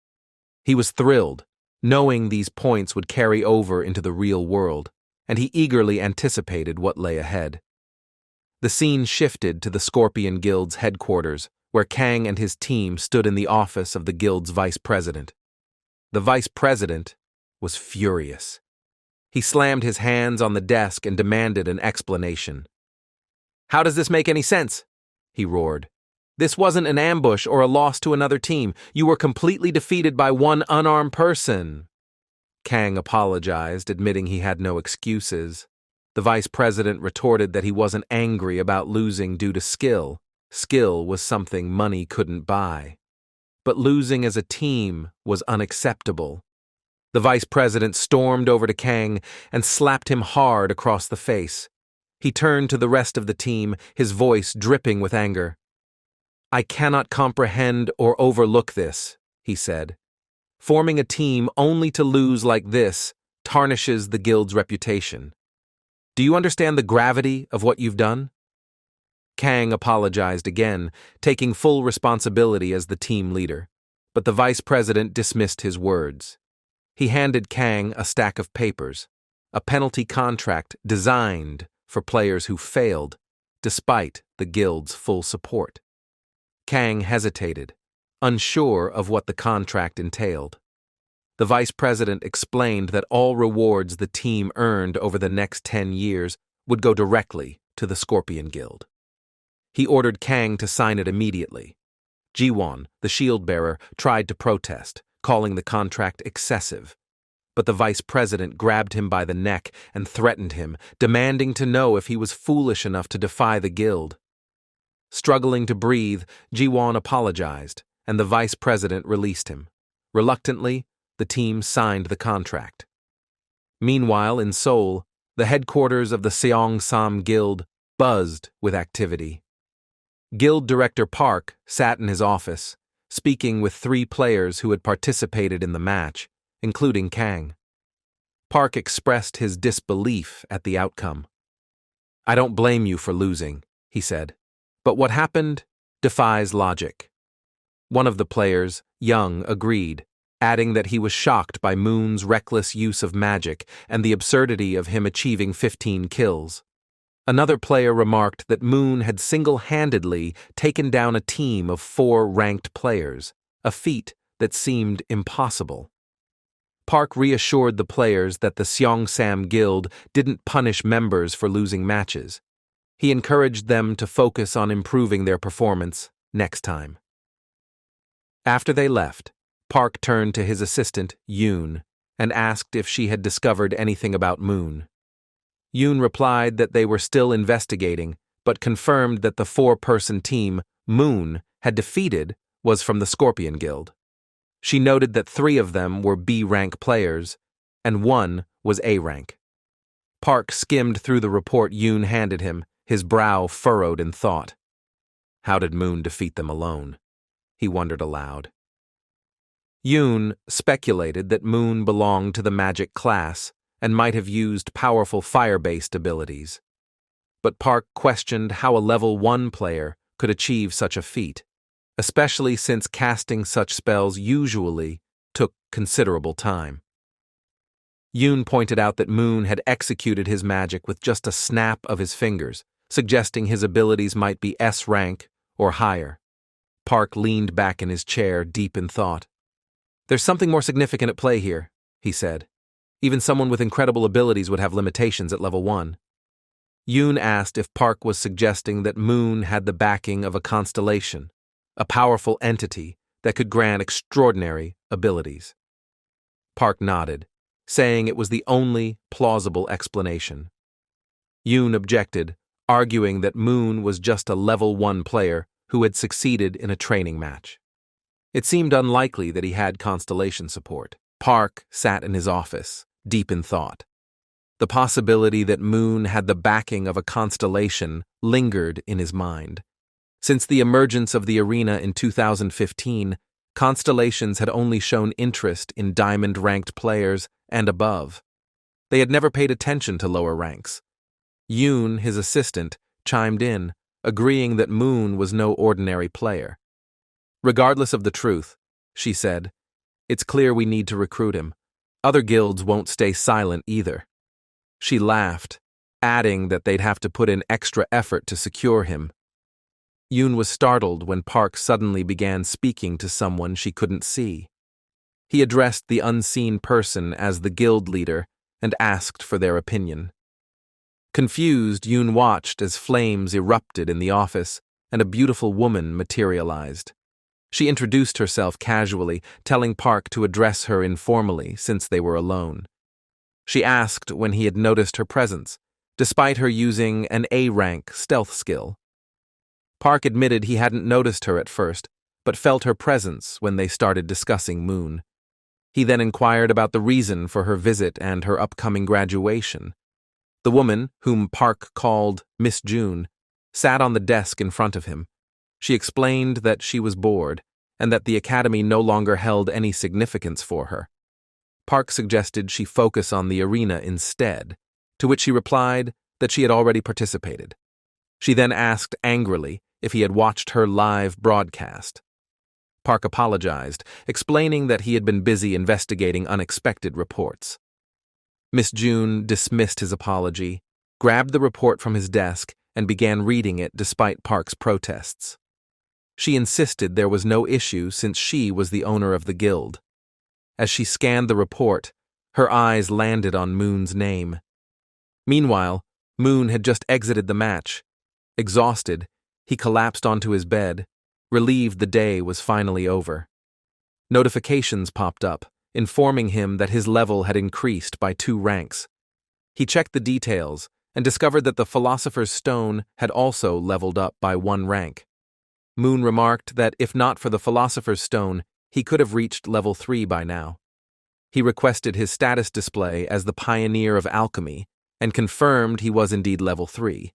[SPEAKER 1] He was thrilled, knowing these points would carry over into the real world, and he eagerly anticipated what lay ahead. The scene shifted to the Scorpion Guild's headquarters, where Kang and his team stood in the office of the guild's vice president. The vice president was furious. He slammed his hands on the desk and demanded an explanation. "How does this make any sense?" he roared. "This wasn't an ambush or a loss to another team. You were completely defeated by one unarmed person." Kang apologized, admitting he had no excuses. The vice president retorted that he wasn't angry about losing due to skill. Skill was something money couldn't buy. But losing as a team was unacceptable. The vice president stormed over to Kang and slapped him hard across the face. He turned to the rest of the team, his voice dripping with anger. "I cannot comprehend or overlook this," he said. "Forming a team only to lose like this tarnishes the guild's reputation. Do you understand the gravity of what you've done?" Kang apologized again, taking full responsibility as the team leader, but the vice president dismissed his words. He handed Kang a stack of papers, a penalty contract designed for players who failed, despite the guild's full support. Kang hesitated, unsure of what the contract entailed. The vice president explained that all rewards the team earned over the next 10 years would go directly to the Scorpion Guild. He ordered Kang to sign it immediately. Ji-won, the shield-bearer, tried to protest, calling the contract excessive. But the vice president grabbed him by the neck and threatened him, demanding to know if he was foolish enough to defy the guild. Struggling to breathe, Ji-won apologized, and the vice president released him. Reluctantly, the team signed the contract. Meanwhile, in Seoul, the headquarters of the Seong-sam Guild buzzed with activity. Guild Director Park sat in his office, speaking with 3 players who had participated in the match, including Kang. Park expressed his disbelief at the outcome. "I don't blame you for losing," he said, "but what happened defies logic." One of the players, Young, agreed, adding that he was shocked by Moon's reckless use of magic and the absurdity of him achieving 15 kills. Another player remarked that Moon had single-handedly taken down a team of 4 ranked players, a feat that seemed impossible. Park reassured the players that the Seong-sam Guild didn't punish members for losing matches. He encouraged them to focus on improving their performance next time. After they left, Park turned to his assistant, Yoon, and asked if she had discovered anything about Moon. Yoon replied that they were still investigating, but confirmed that the 4-person team Moon had defeated was from the Scorpion Guild. She noted that 3 of them were B-rank players, and 1 was A-rank. Park skimmed through the report Yoon handed him, his brow furrowed in thought. How did Moon defeat them alone? He wondered aloud. Yoon speculated that Moon belonged to the magic class and might have used powerful fire-based abilities. But Park questioned how a level 1 player could achieve such a feat, especially since casting such spells usually took considerable time. Yoon pointed out that Moon had executed his magic with just a snap of his fingers, suggesting his abilities might be S rank or higher. Park leaned back in his chair, deep in thought. "There's something more significant at play here," he said. "Even someone with incredible abilities would have limitations at level 1. Yoon asked if Park was suggesting that Moon had the backing of a constellation, a powerful entity that could grant extraordinary abilities. Park nodded, saying it was the only plausible explanation. Yoon objected, arguing that Moon was just a level 1 player who had succeeded in a training match. It seemed unlikely that he had constellation support. Park sat in his office, deep in thought. The possibility that Moon had the backing of a constellation lingered in his mind. Since the emergence of the arena in 2015, constellations had only shown interest in diamond-ranked players and above. They had never paid attention to lower ranks. Yoon, his assistant, chimed in, agreeing that Moon was no ordinary player. "Regardless of the truth," she said, "it's clear we need to recruit him. Other guilds won't stay silent either." She laughed, adding that they'd have to put in extra effort to secure him. Yoon was startled when Park suddenly began speaking to someone she couldn't see. He addressed the unseen person as the guild leader and asked for their opinion. Confused, Yoon watched as flames erupted in the office and a beautiful woman materialized. She introduced herself casually, telling Park to address her informally since they were alone. She asked when he had noticed her presence, despite her using an A-rank stealth skill. Park admitted he hadn't noticed her at first, but felt her presence when they started discussing Moon. He then inquired about the reason for her visit and her upcoming graduation. The woman, whom Park called Miss June, sat on the desk in front of him. She explained that she was bored, and that the academy no longer held any significance for her. Park suggested she focus on the arena instead, to which she replied that she had already participated. She then asked angrily if he had watched her live broadcast. Park apologized, explaining that he had been busy investigating unexpected reports. Miss June dismissed his apology, grabbed the report from his desk, and began reading it despite Park's protests. She insisted there was no issue since she was the owner of the guild. As she scanned the report, her eyes landed on Moon's name. Meanwhile, Moon had just exited the match. Exhausted, he collapsed onto his bed, relieved the day was finally over. Notifications popped up, informing him that his level had increased by 2 ranks. He checked the details and discovered that the Philosopher's Stone had also leveled up by 1 rank. Moon remarked that if not for the Philosopher's Stone, he could have reached level 3 by now. He requested his status display as the Pioneer of Alchemy and confirmed he was indeed level 3.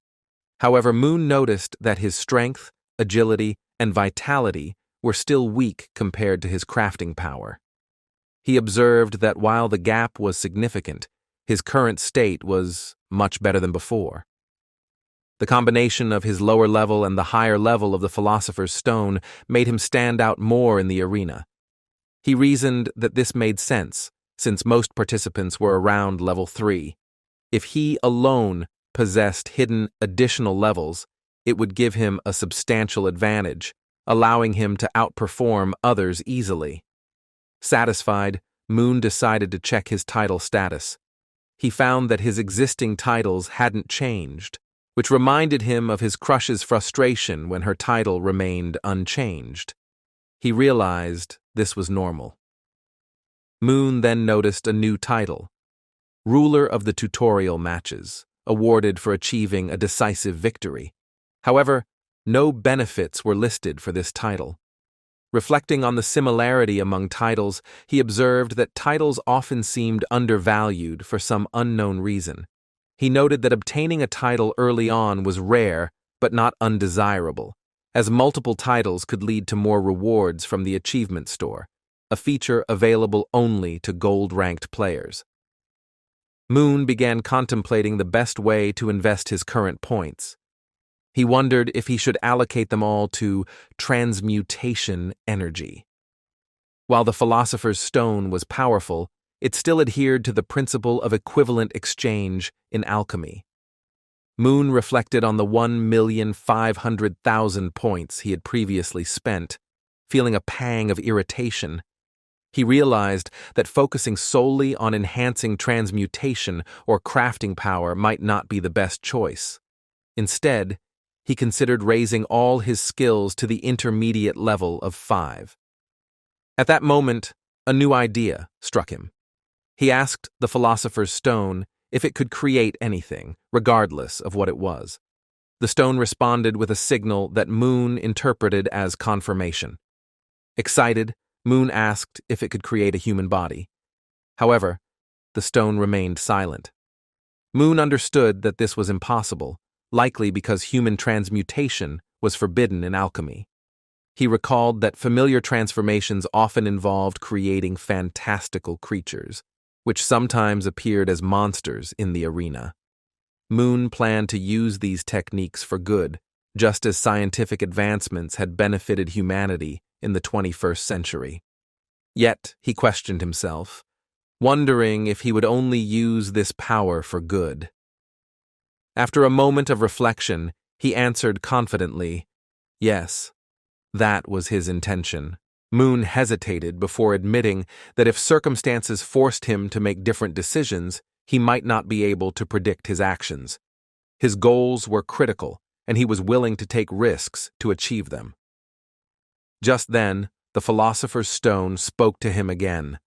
[SPEAKER 1] However, Moon noticed that his strength, agility, and vitality were still weak compared to his crafting power. He observed that while the gap was significant, his current state was much better than before. The combination of his lower level and the higher level of the Philosopher's Stone made him stand out more in the arena. He reasoned that this made sense, since most participants were around level 3. If he alone possessed hidden additional levels, it would give him a substantial advantage, allowing him to outperform others easily. Satisfied, Moon decided to check his title status. He found that his existing titles hadn't changed, which reminded him of his crush's frustration when her title remained unchanged. He realized this was normal. Moon then noticed a new title, Ruler of the Tutorial Matches, awarded for achieving a decisive victory. However, no benefits were listed for this title. Reflecting on the similarity among titles, he observed that titles often seemed undervalued for some unknown reason. He noted that obtaining a title early on was rare but not undesirable, as multiple titles could lead to more rewards from the achievement store, a feature available only to gold-ranked players. Moon began contemplating the best way to invest his current points. He wondered if he should allocate them all to transmutation energy. While the Philosopher's Stone was powerful, it still adhered to the principle of equivalent exchange in alchemy. Moon reflected on the 1,500,000 points he had previously spent, feeling a pang of irritation. He realized that focusing solely on enhancing transmutation or crafting power might not be the best choice. Instead, he considered raising all his skills to the intermediate level of 5. At that moment, a new idea struck him. He asked the Philosopher's Stone if it could create anything, regardless of what it was. The stone responded with a signal that Moon interpreted as confirmation. Excited, Moon asked if it could create a human body. However, the stone remained silent. Moon understood that this was impossible, likely because human transmutation was forbidden in alchemy. He recalled that familiar transformations often involved creating fantastical creatures, which sometimes appeared as monsters in the arena. Moon planned to use these techniques for good, just as scientific advancements had benefited humanity in the 21st century. Yet, he questioned himself, wondering if he would only use this power for good. After a moment of reflection, he answered confidently, yes, that was his intention. Moon hesitated before admitting that if circumstances forced him to make different decisions, he might not be able to predict his actions. His goals were critical, and he was willing to take risks to achieve them. Just then, the philosopher's stone spoke to him again.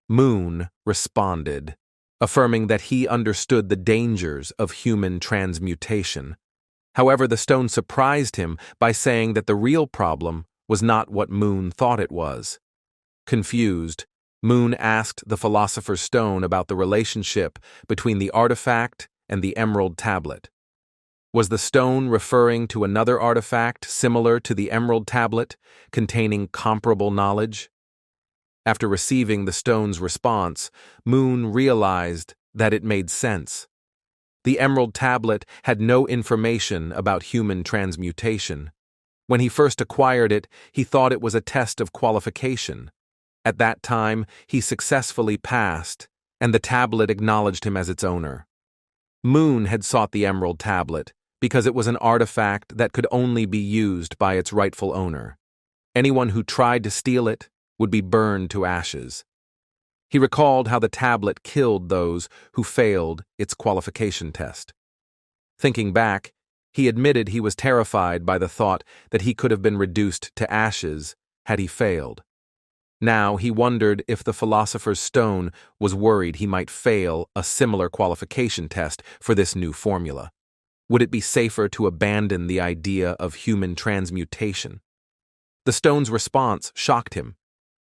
[SPEAKER 1] Moon responded, affirming that he understood the dangers of human transmutation. However, the stone surprised him by saying that the real problem was not what Moon thought it was. Confused, Moon asked the philosopher's stone about the relationship between the artifact and the emerald tablet. Was the stone referring to another artifact similar to the emerald tablet, containing comparable knowledge? After receiving the stone's response, Moon realized that it made sense. The emerald tablet had no information about human transmutation. When he first acquired it, he thought it was a test of qualification. At that time, he successfully passed, and the tablet acknowledged him as its owner. Moon had sought the emerald tablet because it was an artifact that could only be used by its rightful owner. Anyone who tried to steal it would be burned to ashes. He recalled how the tablet killed those who failed its qualification test. Thinking back, he admitted he was terrified by the thought that he could have been reduced to ashes had he failed. Now he wondered if the philosopher's stone was worried he might fail a similar qualification test for this new formula. Would it be safer to abandon the idea of human transmutation? The stone's response shocked him.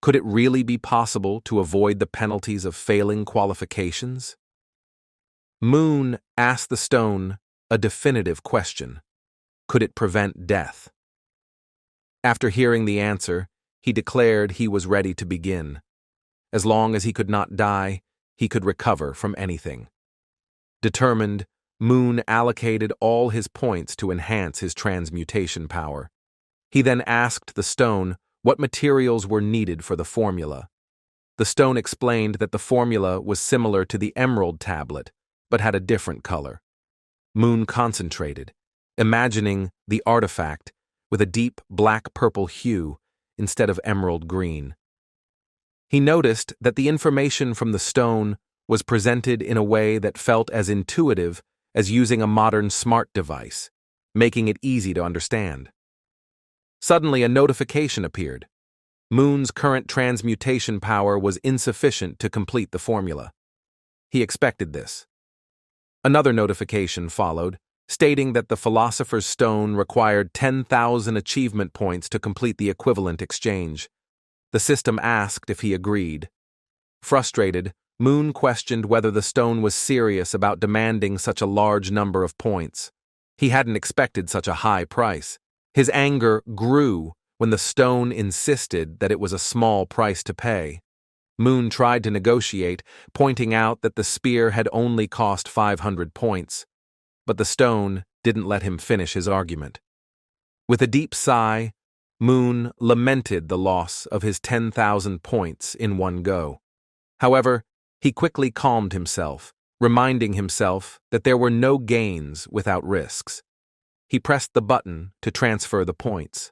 [SPEAKER 1] Could it really be possible to avoid the penalties of failing qualifications? Moon asked the stone a definitive question. Could it prevent death? After hearing the answer, he declared he was ready to begin. As long as he could not die, he could recover from anything. Determined, Moon allocated all his points to enhance his transmutation power. He then asked the stone what materials were needed for the formula. The stone explained that the formula was similar to the emerald tablet, but had a different color. Moon concentrated, imagining the artifact with a deep black-purple hue instead of emerald green. He noticed that the information from the stone was presented in a way that felt as intuitive as using a modern smart device, making it easy to understand. Suddenly, a notification appeared. Moon's current transmutation power was insufficient to complete the formula. He expected this. Another notification followed, stating that the philosopher's stone required 10,000 achievement points to complete the equivalent exchange. The system asked if he agreed. Frustrated, Moon questioned whether the stone was serious about demanding such a large number of points. He hadn't expected such a high price. His anger grew when the stone insisted that it was a small price to pay. Moon tried to negotiate, pointing out that the spear had only cost 500 points. But the stone didn't let him finish his argument. With a deep sigh, Moon lamented the loss of his 10,000 points in one go. However, he quickly calmed himself, reminding himself that there were no gains without risks. He pressed the button to transfer the points.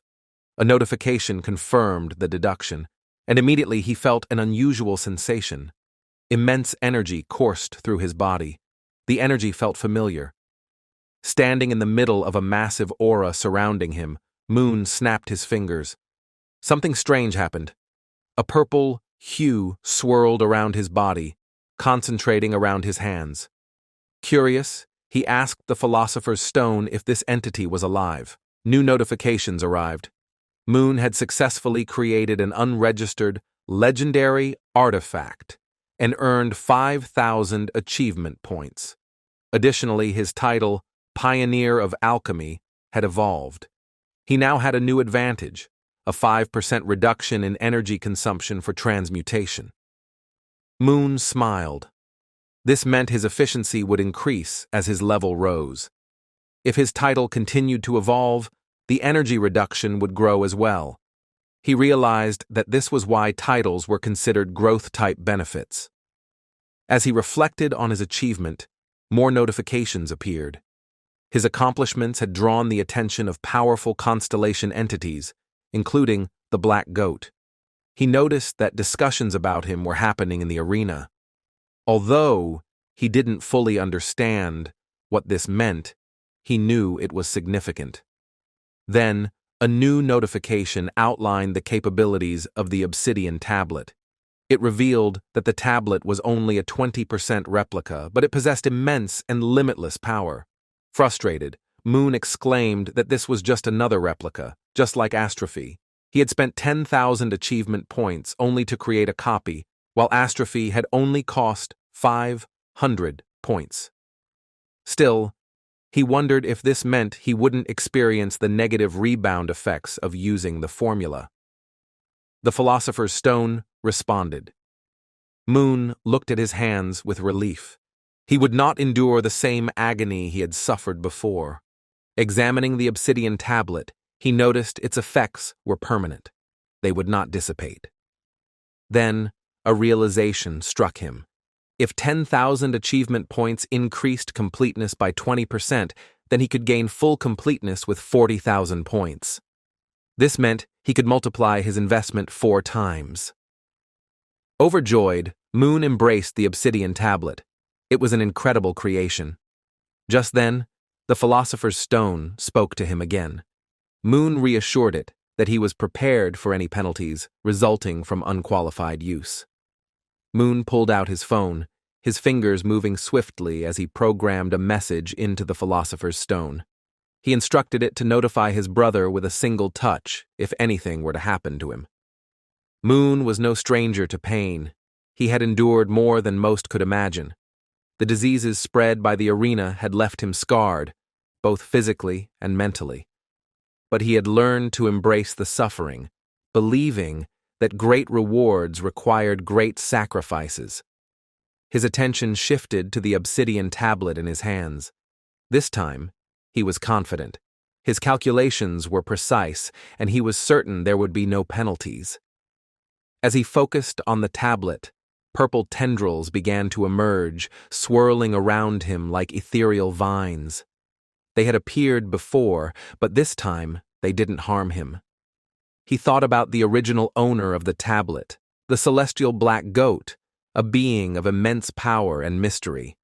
[SPEAKER 1] A notification confirmed the deduction, and immediately he felt an unusual sensation. Immense energy coursed through his body. The energy felt familiar. Standing in the middle of a massive aura surrounding him, Moon snapped his fingers. Something strange happened. A purple hue swirled around his body, concentrating around his hands. Curious, he asked the philosopher's stone if this entity was alive. New notifications arrived. Moon had successfully created an unregistered, legendary artifact and earned 5,000 achievement points. Additionally, his title, Pioneer of Alchemy, had evolved. He now had a new advantage, a 5% reduction in energy consumption for transmutation. Moon smiled. This meant his efficiency would increase as his level rose. If his title continued to evolve, the energy reduction would grow as well. He realized that this was why titles were considered growth-type benefits. As he reflected on his achievement, more notifications appeared. His accomplishments had drawn the attention of powerful constellation entities, including the Black Goat. He noticed that discussions about him were happening in the arena. Although he didn't fully understand what this meant, he knew it was significant. Then, A new notification outlined the capabilities of the obsidian tablet. It revealed that the tablet was only a 20% replica, but it possessed immense and limitless power. Frustrated, Moon exclaimed that this was just another replica, just like Astrophy. He had spent 10,000 achievement points only to create a copy, while Astrophy had only cost 500 points. Still, he wondered if this meant he wouldn't experience the negative rebound effects of using the formula. The Philosopher's Stone responded. Moon looked at his hands with relief. He would not endure the same agony he had suffered before. Examining the obsidian tablet, he noticed its effects were permanent. They would not dissipate. Then, a realization struck him. If 10,000 achievement points increased completeness by 20%, then he could gain full completeness with 40,000 points. This meant he could multiply his investment 4 times. Overjoyed, Moon embraced the obsidian tablet. It was an incredible creation. Just then, the Philosopher's Stone spoke to him again. Moon reassured it that he was prepared for any penalties resulting from unqualified use. Moon pulled out his phone, his fingers moving swiftly as he programmed a message into the Philosopher's Stone. He instructed it to notify his brother with a single touch if anything were to happen to him. Moon was no stranger to pain. He had endured more than most could imagine. The diseases spread by the arena had left him scarred, both physically and mentally. But he had learned to embrace the suffering, believing that great rewards required great sacrifices. His attention shifted to the obsidian tablet in his hands. This time, he was confident. His calculations were precise, and he was certain there would be no penalties. As he focused on the tablet, purple tendrils began to emerge, swirling around him like ethereal vines. They had appeared before, but this time they didn't harm him. He thought about the original owner of the tablet, the celestial black goat, a being of immense power and mystery.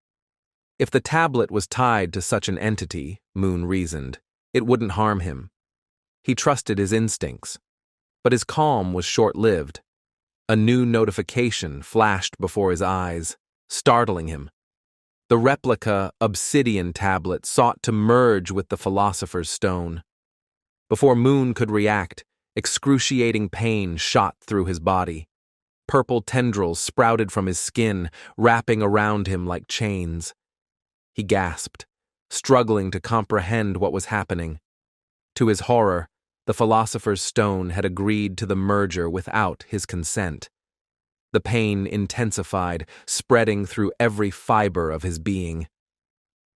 [SPEAKER 1] If the tablet was tied to such an entity, Moon reasoned, it wouldn't harm him. He trusted his instincts. But his calm was short-lived. A new notification flashed before his eyes, startling him. The replica obsidian tablet sought to merge with the Philosopher's Stone. Before Moon could react, excruciating pain shot through his body. Purple tendrils sprouted from his skin, wrapping around him like chains. He gasped, struggling to comprehend what was happening. To his horror, the Philosopher's Stone had agreed to the merger without his consent. The pain intensified, spreading through every fiber of his being.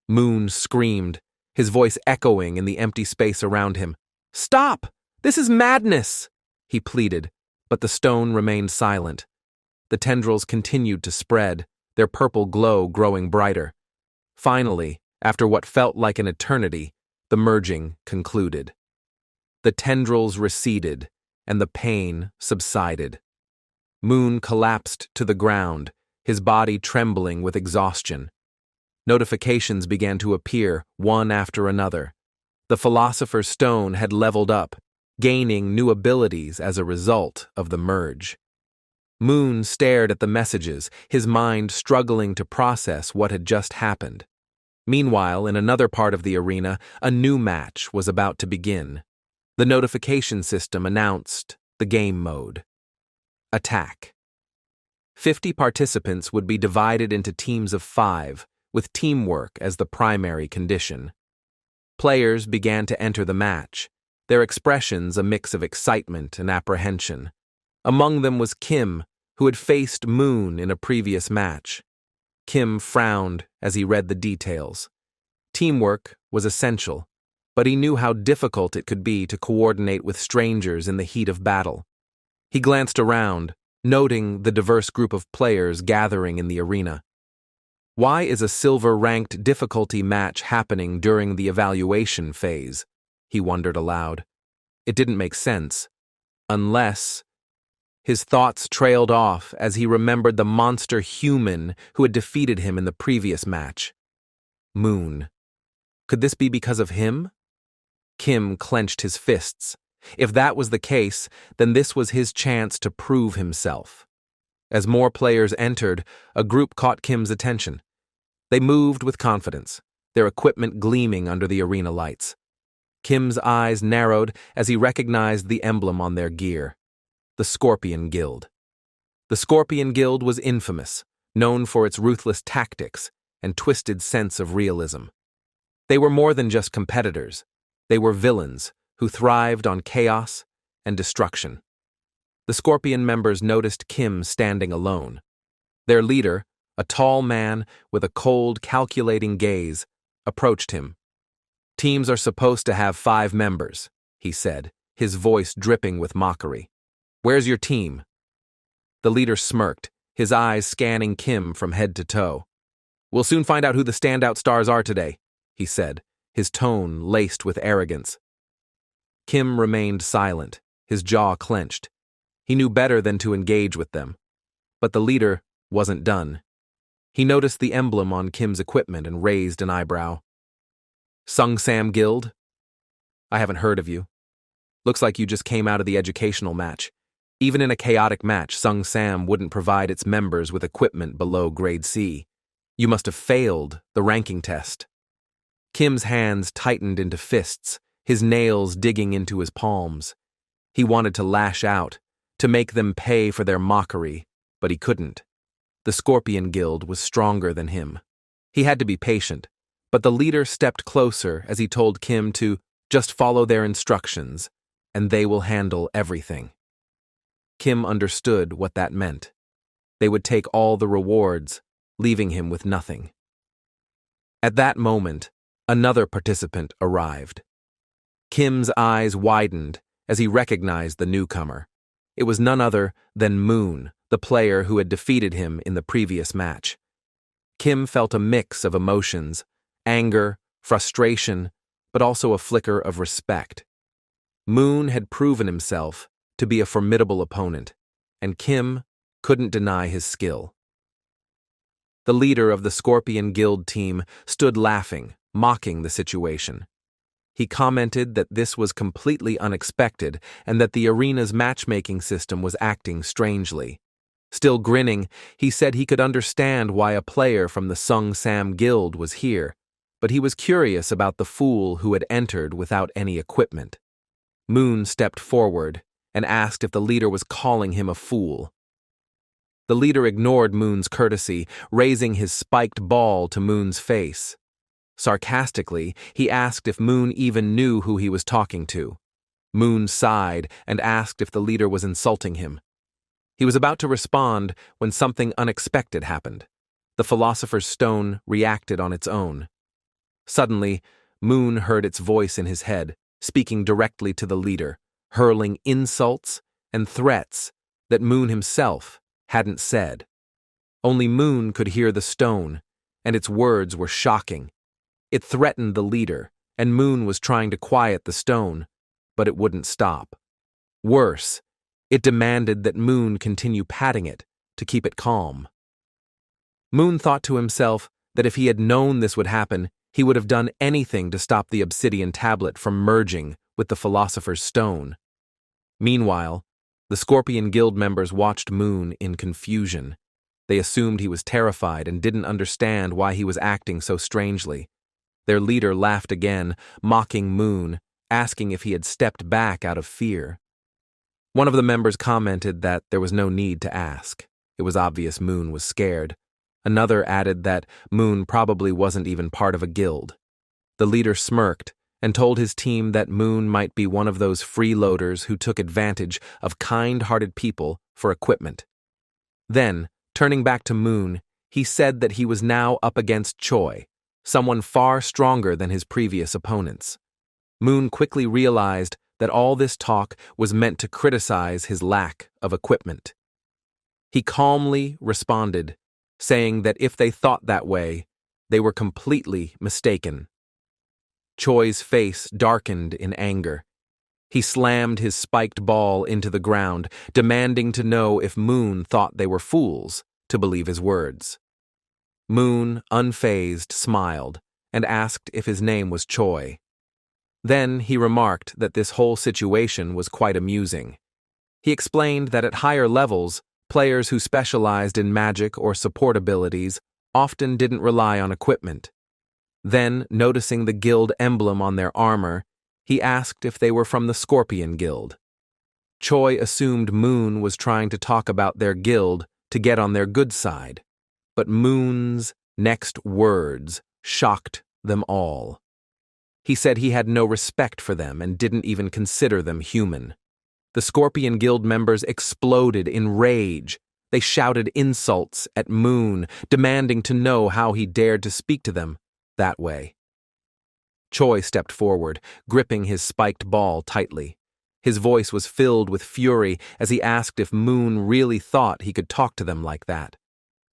[SPEAKER 1] Moon screamed, his voice echoing in the empty space around him. "Stop! This is madness!" he pleaded, but the stone remained silent. The tendrils continued to spread, their purple glow growing brighter. Finally, after what felt like an eternity, the merging concluded. The tendrils receded, and the pain subsided. Moon collapsed to the ground, his body trembling with exhaustion. Notifications began to appear, one after another. The Philosopher's Stone had leveled up, gaining new abilities as a result of the merge. Moon stared at the messages, his mind struggling to process what had just happened. Meanwhile, in another part of the arena, a new match was about to begin. The notification system announced the game mode. Attack. 50 participants would be divided into teams of 5, with teamwork as the primary condition. Players began to enter the match, their expressions a mix of excitement and apprehension. Among them was Kim, who had faced Moon in a previous match. Kim frowned as he read the details. Teamwork was essential, but he knew how difficult it could be to coordinate with strangers in the heat of battle. He glanced around, noting the diverse group of players gathering in the arena. Why is a silver-ranked difficulty match happening during the evaluation phase? He wondered aloud. It didn't make sense. Unless... His thoughts trailed off as he remembered the monster human who had defeated him in the previous match. Moon. Could this be because of him? Kim clenched his fists, If that was the case, then this was his chance to prove himself. As more players entered, a group caught Kim's attention. They moved with confidence, their equipment gleaming under the arena lights. Kim's eyes narrowed as he recognized the emblem on their gear: the Scorpion Guild. The Scorpion Guild was infamous, known for its ruthless tactics and twisted sense of realism. They were more than just competitors. They were villains who thrived on chaos and destruction. The Scorpion members noticed Kim standing alone. Their leader, a tall man with a cold, calculating gaze, approached him. "Teams are supposed to have 5 members," he said, his voice dripping with mockery. "Where's your team?" The leader smirked, his eyes scanning Kim from head to toe. "We'll soon find out who the standout stars are today," he said, his tone laced with arrogance. Kim remained silent, his jaw clenched. He knew better than to engage with them. But the leader wasn't done. He noticed the emblem on Kim's equipment and raised an eyebrow. "Sung Sam Guild? I haven't heard of you. Looks like you just came out of the educational match. Even in a chaotic match, Sung Sam wouldn't provide its members with equipment below grade C. You must have failed the ranking test." Kim's hands tightened into fists, his nails digging into his palms. He wanted to lash out, to make them pay for their mockery, but he couldn't. The Scorpion Guild was stronger than him. He had to be patient, but the leader stepped closer as he told Kim to just follow their instructions, and they will handle everything. Kim understood what that meant. They would take all the rewards, leaving him with nothing. At that moment, another participant arrived. Kim's eyes widened as he recognized the newcomer. It was none other than Moon, the player who had defeated him in the previous match. Kim felt a mix of emotions: anger, frustration, but also a flicker of respect. Moon had proven himself to be a formidable opponent, and Kim couldn't deny his skill. The leader of the Scorpion Guild team stood laughing, mocking the situation. He commented that this was completely unexpected and that the arena's matchmaking system was acting strangely. Still grinning, he said he could understand why a player from the Sung Sam Guild was here, but he was curious about the fool who had entered without any equipment. Moon stepped forward and asked if the leader was calling him a fool. The leader ignored Moon's courtesy, raising his spiked ball to Moon's face. Sarcastically, he asked if Moon even knew who he was talking to. Moon sighed and asked if the leader was insulting him. He was about to respond when something unexpected happened. The philosopher's stone reacted on its own. Suddenly, Moon heard its voice in his head, speaking directly to the leader, hurling insults and threats that Moon himself hadn't said. Only Moon could hear the stone, and its words were shocking. It threatened the leader, and Moon was trying to quiet the stone, but it wouldn't stop. Worse, it demanded that Moon continue patting it to keep it calm. Moon thought to himself that if he had known this would happen, he would have done anything to stop the obsidian tablet from merging with the philosopher's stone. Meanwhile, the Scorpion Guild members watched Moon in confusion. They assumed he was terrified and didn't understand why he was acting so strangely. Their leader laughed again, mocking Moon, asking if he had stepped back out of fear. One of the members commented that there was no need to ask. It was obvious Moon was scared. Another added that Moon probably wasn't even part of a guild. The leader smirked and told his team that Moon might be one of those freeloaders who took advantage of kind-hearted people for equipment. Then, turning back to Moon, he said that he was now up against Choi, someone far stronger than his previous opponents. Moon quickly realized that all this talk was meant to criticize his lack of equipment. He calmly responded, saying that if they thought that way, they were completely mistaken. Choi's face darkened in anger. He slammed his spiked ball into the ground, demanding to know if Moon thought they were fools to believe his words. Moon, unfazed, smiled and asked if his name was Choi. Then he remarked that this whole situation was quite amusing. He explained that at higher levels, players who specialized in magic or support abilities often didn't rely on equipment. Then, noticing the guild emblem on their armor, he asked if they were from the Scorpion Guild. Choi assumed Moon was trying to talk about their guild to get on their good side, but Moon's next words shocked them all. He said he had no respect for them and didn't even consider them human. The Scorpion Guild members exploded in rage. They shouted insults at Moon, demanding to know how he dared to speak to them that way. Choi stepped forward, gripping his spiked ball tightly. His voice was filled with fury as he asked if Moon really thought he could talk to them like that.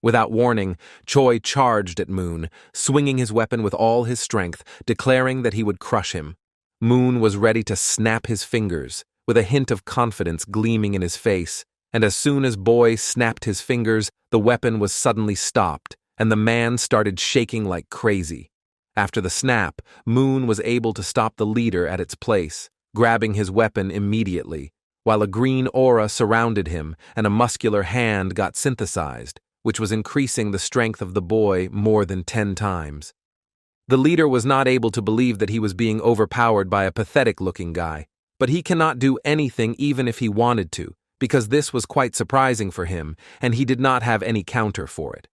[SPEAKER 1] Without warning, Choi charged at Moon, swinging his weapon with all his strength, declaring that he would crush him. Moon was ready to snap his fingers, with a hint of confidence gleaming in his face, and as soon as Boy snapped his fingers, the weapon was suddenly stopped, and the man started shaking like crazy. After the snap, Moon was able to stop the leader at its place, grabbing his weapon immediately, while a green aura surrounded him and a muscular hand got synthesized, which was increasing the strength of the boy more than 10 times. The leader was not able to believe that he was being overpowered by a pathetic-looking guy, but he cannot do anything even if he wanted to, because this was quite surprising for him, and he did not have any counter for it.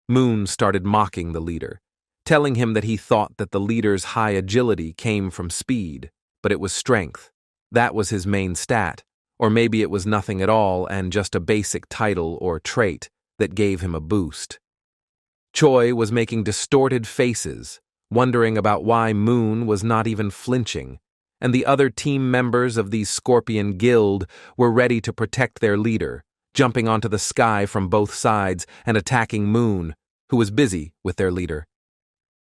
[SPEAKER 1] Moon started mocking the leader, telling him that he thought that the leader's high agility came from speed, but it was strength. That was his main stat, or maybe it was nothing at all and just a basic title or trait that gave him a boost. Choi was making distorted faces, wondering about why Moon was not even flinching, and the other team members of the Scorpion Guild were ready to protect their leader, jumping onto the sky from both sides and attacking Moon, who was busy with their leader.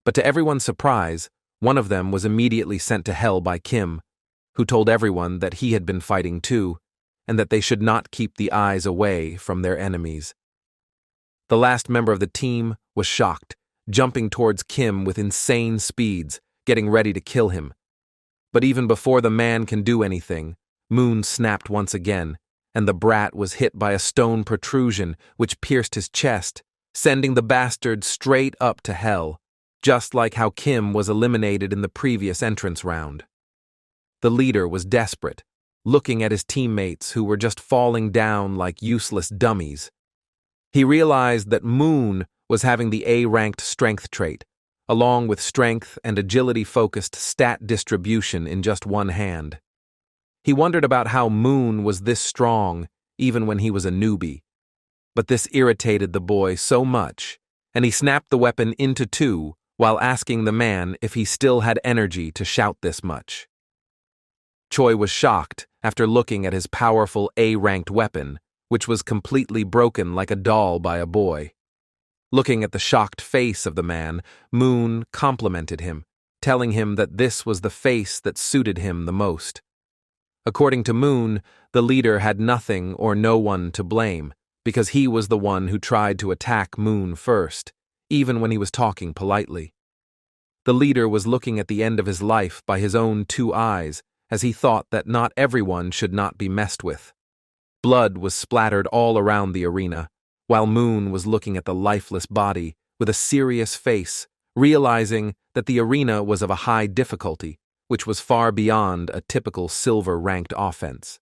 [SPEAKER 1] But to everyone's surprise, one of them was immediately sent to hell by Kim, who told everyone that he had been fighting too, and that they should not keep the eyes away from their enemies. The last member of the team was shocked, jumping towards Kim with insane speeds, getting ready to kill him. But even before the man can do anything, Moon snapped once again, and the brat was hit by a stone protrusion which pierced his chest, sending the bastard straight up to hell, just like how Kim was eliminated in the previous entrance round. The leader was desperate, looking at his teammates who were just falling down like useless dummies. He realized that Moon was having the A-ranked strength trait, along with strength and agility-focused stat distribution in just one hand. He wondered about how Moon was this strong, even when he was a newbie. But this irritated the boy so much, and he snapped the weapon into two while asking the man if he still had energy to shout this much. Choi was shocked after looking at his powerful A-ranked weapon, which was completely broken like a doll by a boy. Looking at the shocked face of the man, Moon complimented him, telling him that this was the face that suited him the most. According to Moon, the leader had nothing or no one to blame, because he was the one who tried to attack Moon first, even when he was talking politely. The leader was looking at the end of his life by his own two eyes, as he thought that not everyone should not be messed with. Blood was splattered all around the arena, while Moon was looking at the lifeless body with a serious face, realizing that the arena was of a high difficulty, which was far beyond a typical silver-ranked offense.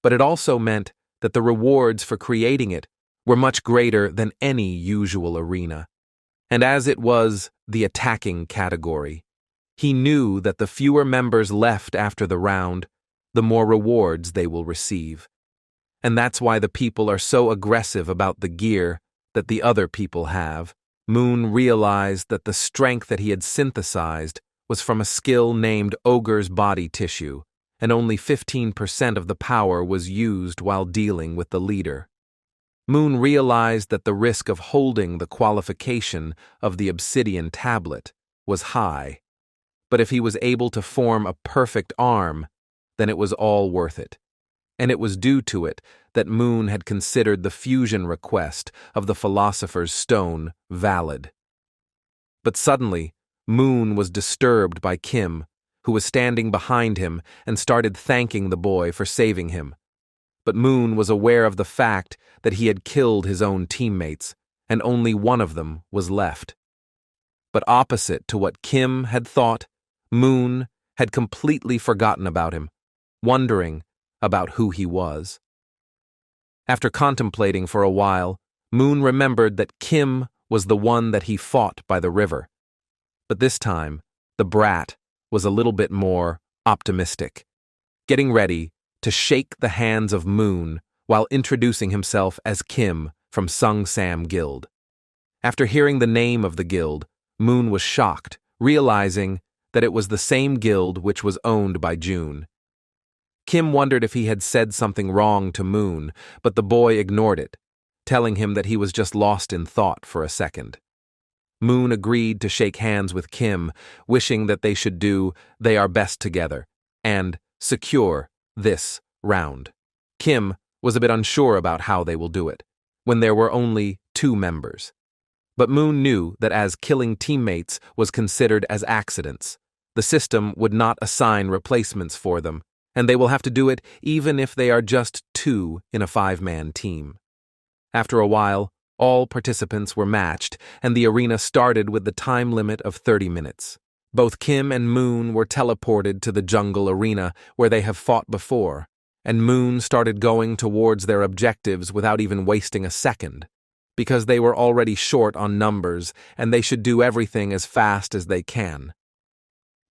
[SPEAKER 1] But it also meant that the rewards for creating it were much greater than any usual arena. And as it was the attacking category, he knew that the fewer members left after the round, the more rewards they will receive. And that's why the people are so aggressive about the gear that the other people have. Moon realized that the strength that he had synthesized was from a skill named Ogre's body tissue, and only 15% of the power was used while dealing with the leader. Moon realized that the risk of holding the qualification of the obsidian tablet was high, but if he was able to form a perfect arm, then it was all worth it. And it was due to it that Moon had considered the fusion request of the Philosopher's Stone valid. But suddenly, Moon was disturbed by Kim, who was standing behind him and started thanking the boy for saving him. But Moon was aware of the fact that he had killed his own teammates, and only one of them was left. But opposite to what Kim had thought, Moon had completely forgotten about him, wondering about who he was. After contemplating for a while, Moon remembered that Kim was the one that he fought by the river. But this time, the brat was a little bit more optimistic, getting ready to shake the hands of Moon while introducing himself as Kim from Sung Sam Guild. After hearing the name of the guild, Moon was shocked, realizing that it was the same guild which was owned by June. Kim wondered if he had said something wrong to Moon, but the boy ignored it, telling him that he was just lost in thought for a second. Moon agreed to shake hands with Kim, wishing that they should do their best together and secure this round. Kim was a bit unsure about how they will do it, when there were only 2 members. But Moon knew that as killing teammates was considered as accidents, the system would not assign replacements for them, and they will have to do it even if they are just 2 in a 5-man team. After a while, all participants were matched, and the arena started with the time limit of 30 minutes. Both Kim and Moon were teleported to the jungle arena where they have fought before, and Moon started going towards their objectives without even wasting a second, because they were already short on numbers and they should do everything as fast as they can.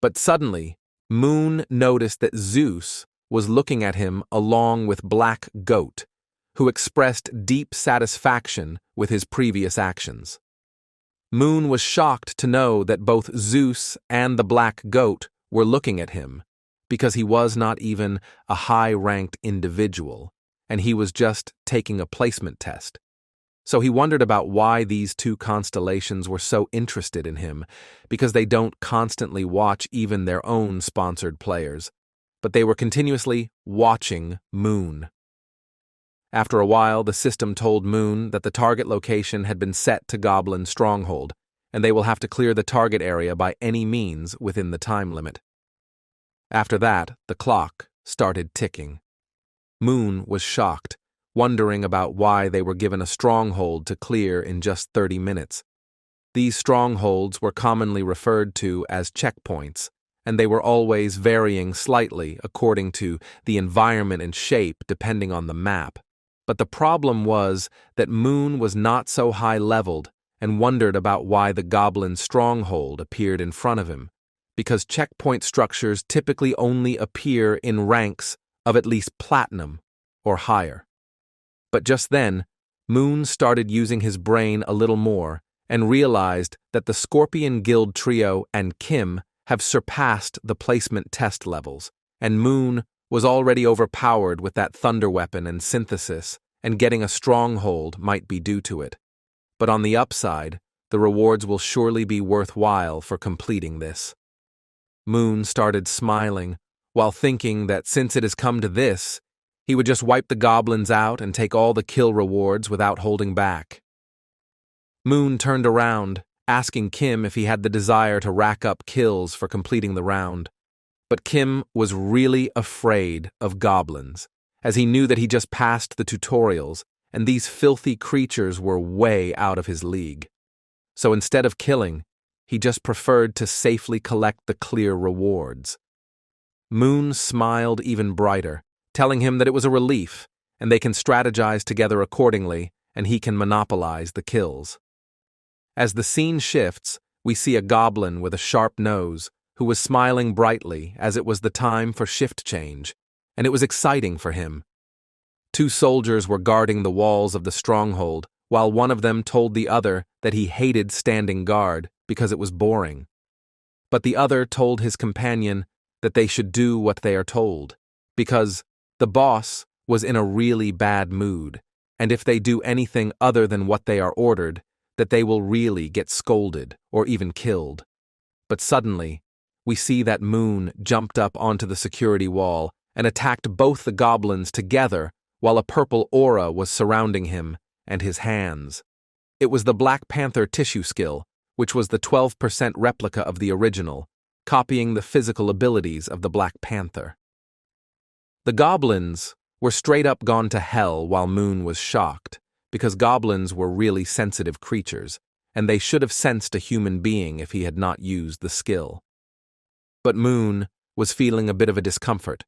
[SPEAKER 1] But suddenly, Moon noticed that Zeus was looking at him along with Black Goat, who expressed deep satisfaction with his previous actions. Moon was shocked to know that both Zeus and the Black Goat were looking at him, because he was not even a high-ranked individual, and he was just taking a placement test. So he wondered about why these 2 constellations were so interested in him, because they don't constantly watch even their own sponsored players, but they were continuously watching Moon. After a while, the system told Moon that the target location had been set to Goblin Stronghold, and they will have to clear the target area by any means within the time limit. After that, the clock started ticking. Moon was shocked, wondering about why they were given a stronghold to clear in just 30 minutes. These strongholds were commonly referred to as checkpoints, and they were always varying slightly according to the environment and shape depending on the map. But the problem was that Moon was not so high-leveled and wondered about why the Goblin Stronghold appeared in front of him, because checkpoint structures typically only appear in ranks of at least Platinum or higher. But just then, Moon started using his brain a little more and realized that the Scorpion Guild Trio and Kim have surpassed the placement test levels, and Moon was already overpowered with that thunder weapon and synthesis, and getting a stronghold might be due to it. But on the upside, the rewards will surely be worthwhile for completing this. Moon started smiling, while thinking that since it has come to this, he would just wipe the goblins out and take all the kill rewards without holding back. Moon turned around, asking Kim if he had the desire to rack up kills for completing the round. But Kim was really afraid of goblins, as he knew that he just passed the tutorials, and these filthy creatures were way out of his league. So instead of killing, he just preferred to safely collect the clear rewards. Moon smiled even brighter, telling him that it was a relief, and they can strategize together accordingly, and he can monopolize the kills. As the scene shifts, we see a goblin with a sharp nose, who was smiling brightly as it was the time for shift change, and it was exciting for him. 2 soldiers were guarding the walls of the stronghold, while one of them told the other that he hated standing guard because it was boring. But the other told his companion that they should do what they are told, because the boss was in a really bad mood, and if they do anything other than what they are ordered, that they will really get scolded or even killed. But suddenly, we see that Moon jumped up onto the security wall and attacked both the goblins together while a purple aura was surrounding him and his hands. It was the Black Panther tissue skill, which was the 12% replica of the original, copying the physical abilities of the Black Panther. The goblins were straight up gone to hell while Moon was shocked, because goblins were really sensitive creatures, and they should have sensed a human being if he had not used the skill. But Moon was feeling a bit of a discomfort,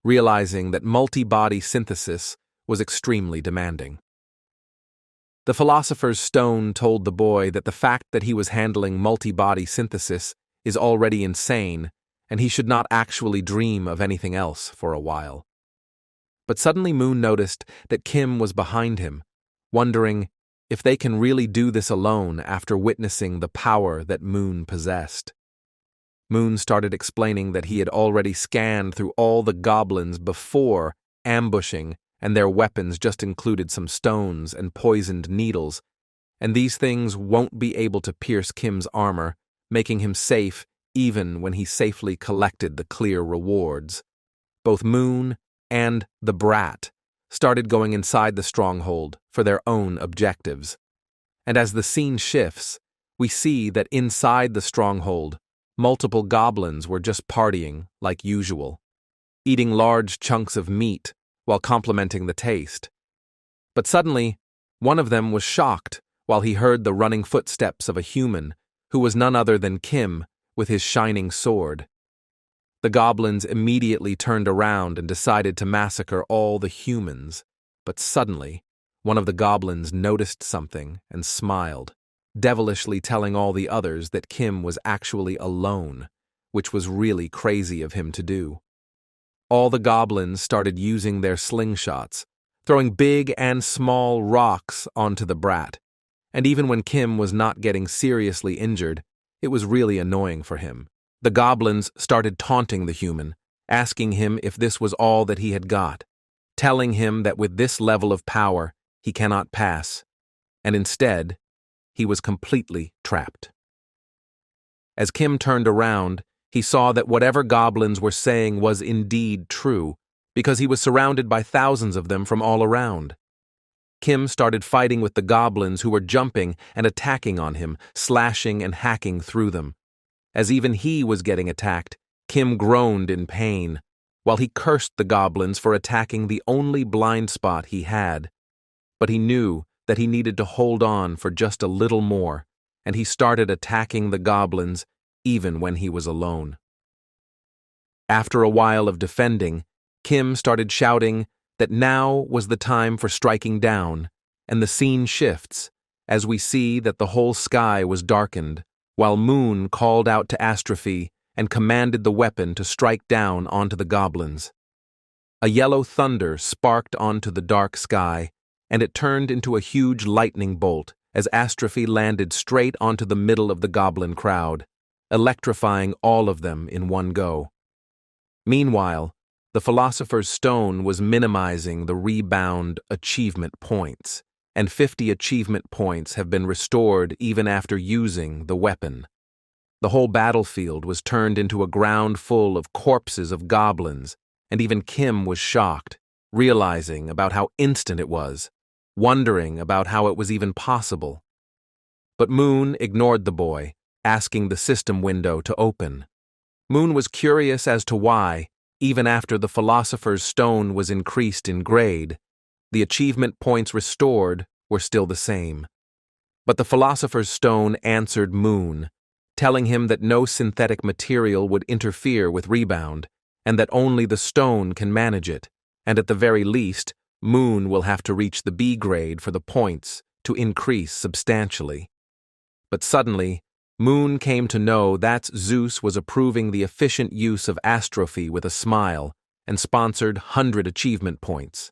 [SPEAKER 1] realizing that multi-body synthesis was extremely demanding. The philosopher's stone told the boy that the fact that he was handling multi-body synthesis is already insane, and he should not actually dream of anything else for a while. But suddenly Moon noticed that Kim was behind him, wondering if they can really do this alone after witnessing the power that Moon possessed. Moon started explaining that he had already scanned through all the goblins before ambushing, and their weapons just included some stones and poisoned needles, and these things won't be able to pierce Kim's armor, making him safe even when he safely collected the clear rewards. Both Moon and the brat started going inside the stronghold for their own objectives. And as the scene shifts, we see that inside the stronghold, multiple goblins were just partying like usual, eating large chunks of meat while complimenting the taste. But suddenly, one of them was shocked while he heard the running footsteps of a human who was none other than Kim with his shining sword. The goblins immediately turned around and decided to massacre all the humans, but suddenly, one of the goblins noticed something and smiled, devilishly telling all the others that Kim was actually alone, which was really crazy of him to do. All the goblins started using their slingshots, throwing big and small rocks onto the brat, and even when Kim was not getting seriously injured, it was really annoying for him. The goblins started taunting the human, asking him if this was all that he had got, telling him that with this level of power, he cannot pass, and instead, he was completely trapped. As Kim turned around, he saw that whatever goblins were saying was indeed true, because he was surrounded by thousands of them from all around. Kim started fighting with the goblins who were jumping and attacking on him, slashing and hacking through them. As even he was getting attacked, Kim groaned in pain, while he cursed the goblins for attacking the only blind spot he had. But he knew that he needed to hold on for just a little more, and he started attacking the goblins even when he was alone. After a while of defending, Kim started shouting that now was the time for striking down, and the scene shifts as we see that the whole sky was darkened, while Moon called out to Astrophy and commanded the weapon to strike down onto the goblins. A yellow thunder sparked onto the dark sky, and it turned into a huge lightning bolt as Astrophy landed straight onto the middle of the goblin crowd, electrifying all of them in one go. Meanwhile, the Philosopher's Stone was minimizing the rebound achievement points, and 50 achievement points have been restored even after using the weapon. The whole battlefield was turned into a ground full of corpses of goblins, and even Kim was shocked, realizing about how instant it was, wondering about how it was even possible. But Moon ignored the boy, asking the system window to open. Moon was curious as to why, even after the Philosopher's Stone was increased in grade, the achievement points restored were still the same. But the Philosopher's Stone answered Moon, telling him that no synthetic material would interfere with rebound, and that only the stone can manage it, and at the very least, Moon will have to reach the B grade for the points to increase substantially. But suddenly, Moon came to know that Zeus was approving the efficient use of Astrophy with a smile and sponsored 100 achievement points.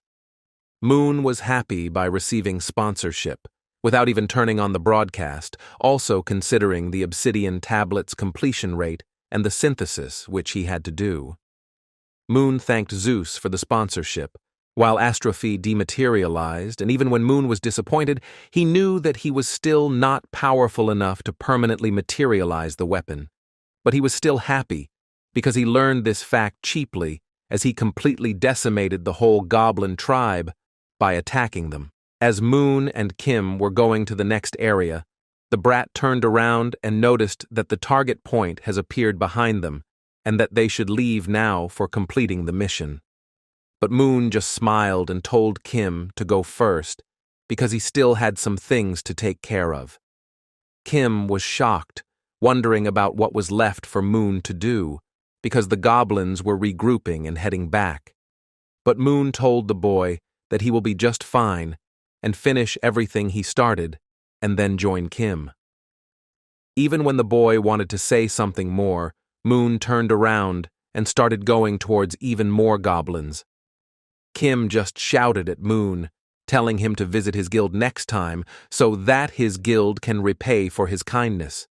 [SPEAKER 1] Moon was happy by receiving sponsorship, without even turning on the broadcast, also considering the obsidian tablet's completion rate and the synthesis which he had to do. Moon thanked Zeus for the sponsorship, while Astrophy dematerialized, and even when Moon was disappointed, he knew that he was still not powerful enough to permanently materialize the weapon. But he was still happy, because he learned this fact cheaply as he completely decimated the whole goblin tribe by attacking them. As Moon and Kim were going to the next area, The brat turned around and noticed that the target point has appeared behind them, and that they should leave now for completing the mission. But Moon just smiled and told Kim to go first, because he still had some things to take care of. Kim was shocked, wondering about what was left for Moon to do, because the goblins were regrouping and heading back. But Moon told the boy that he will be just fine and finish everything he started, and then join Kim. Even when the boy wanted to say something more, Moon turned around and started going towards even more goblins. Kim just shouted at Moon, telling him to visit his guild next time so that his guild can repay for his kindness.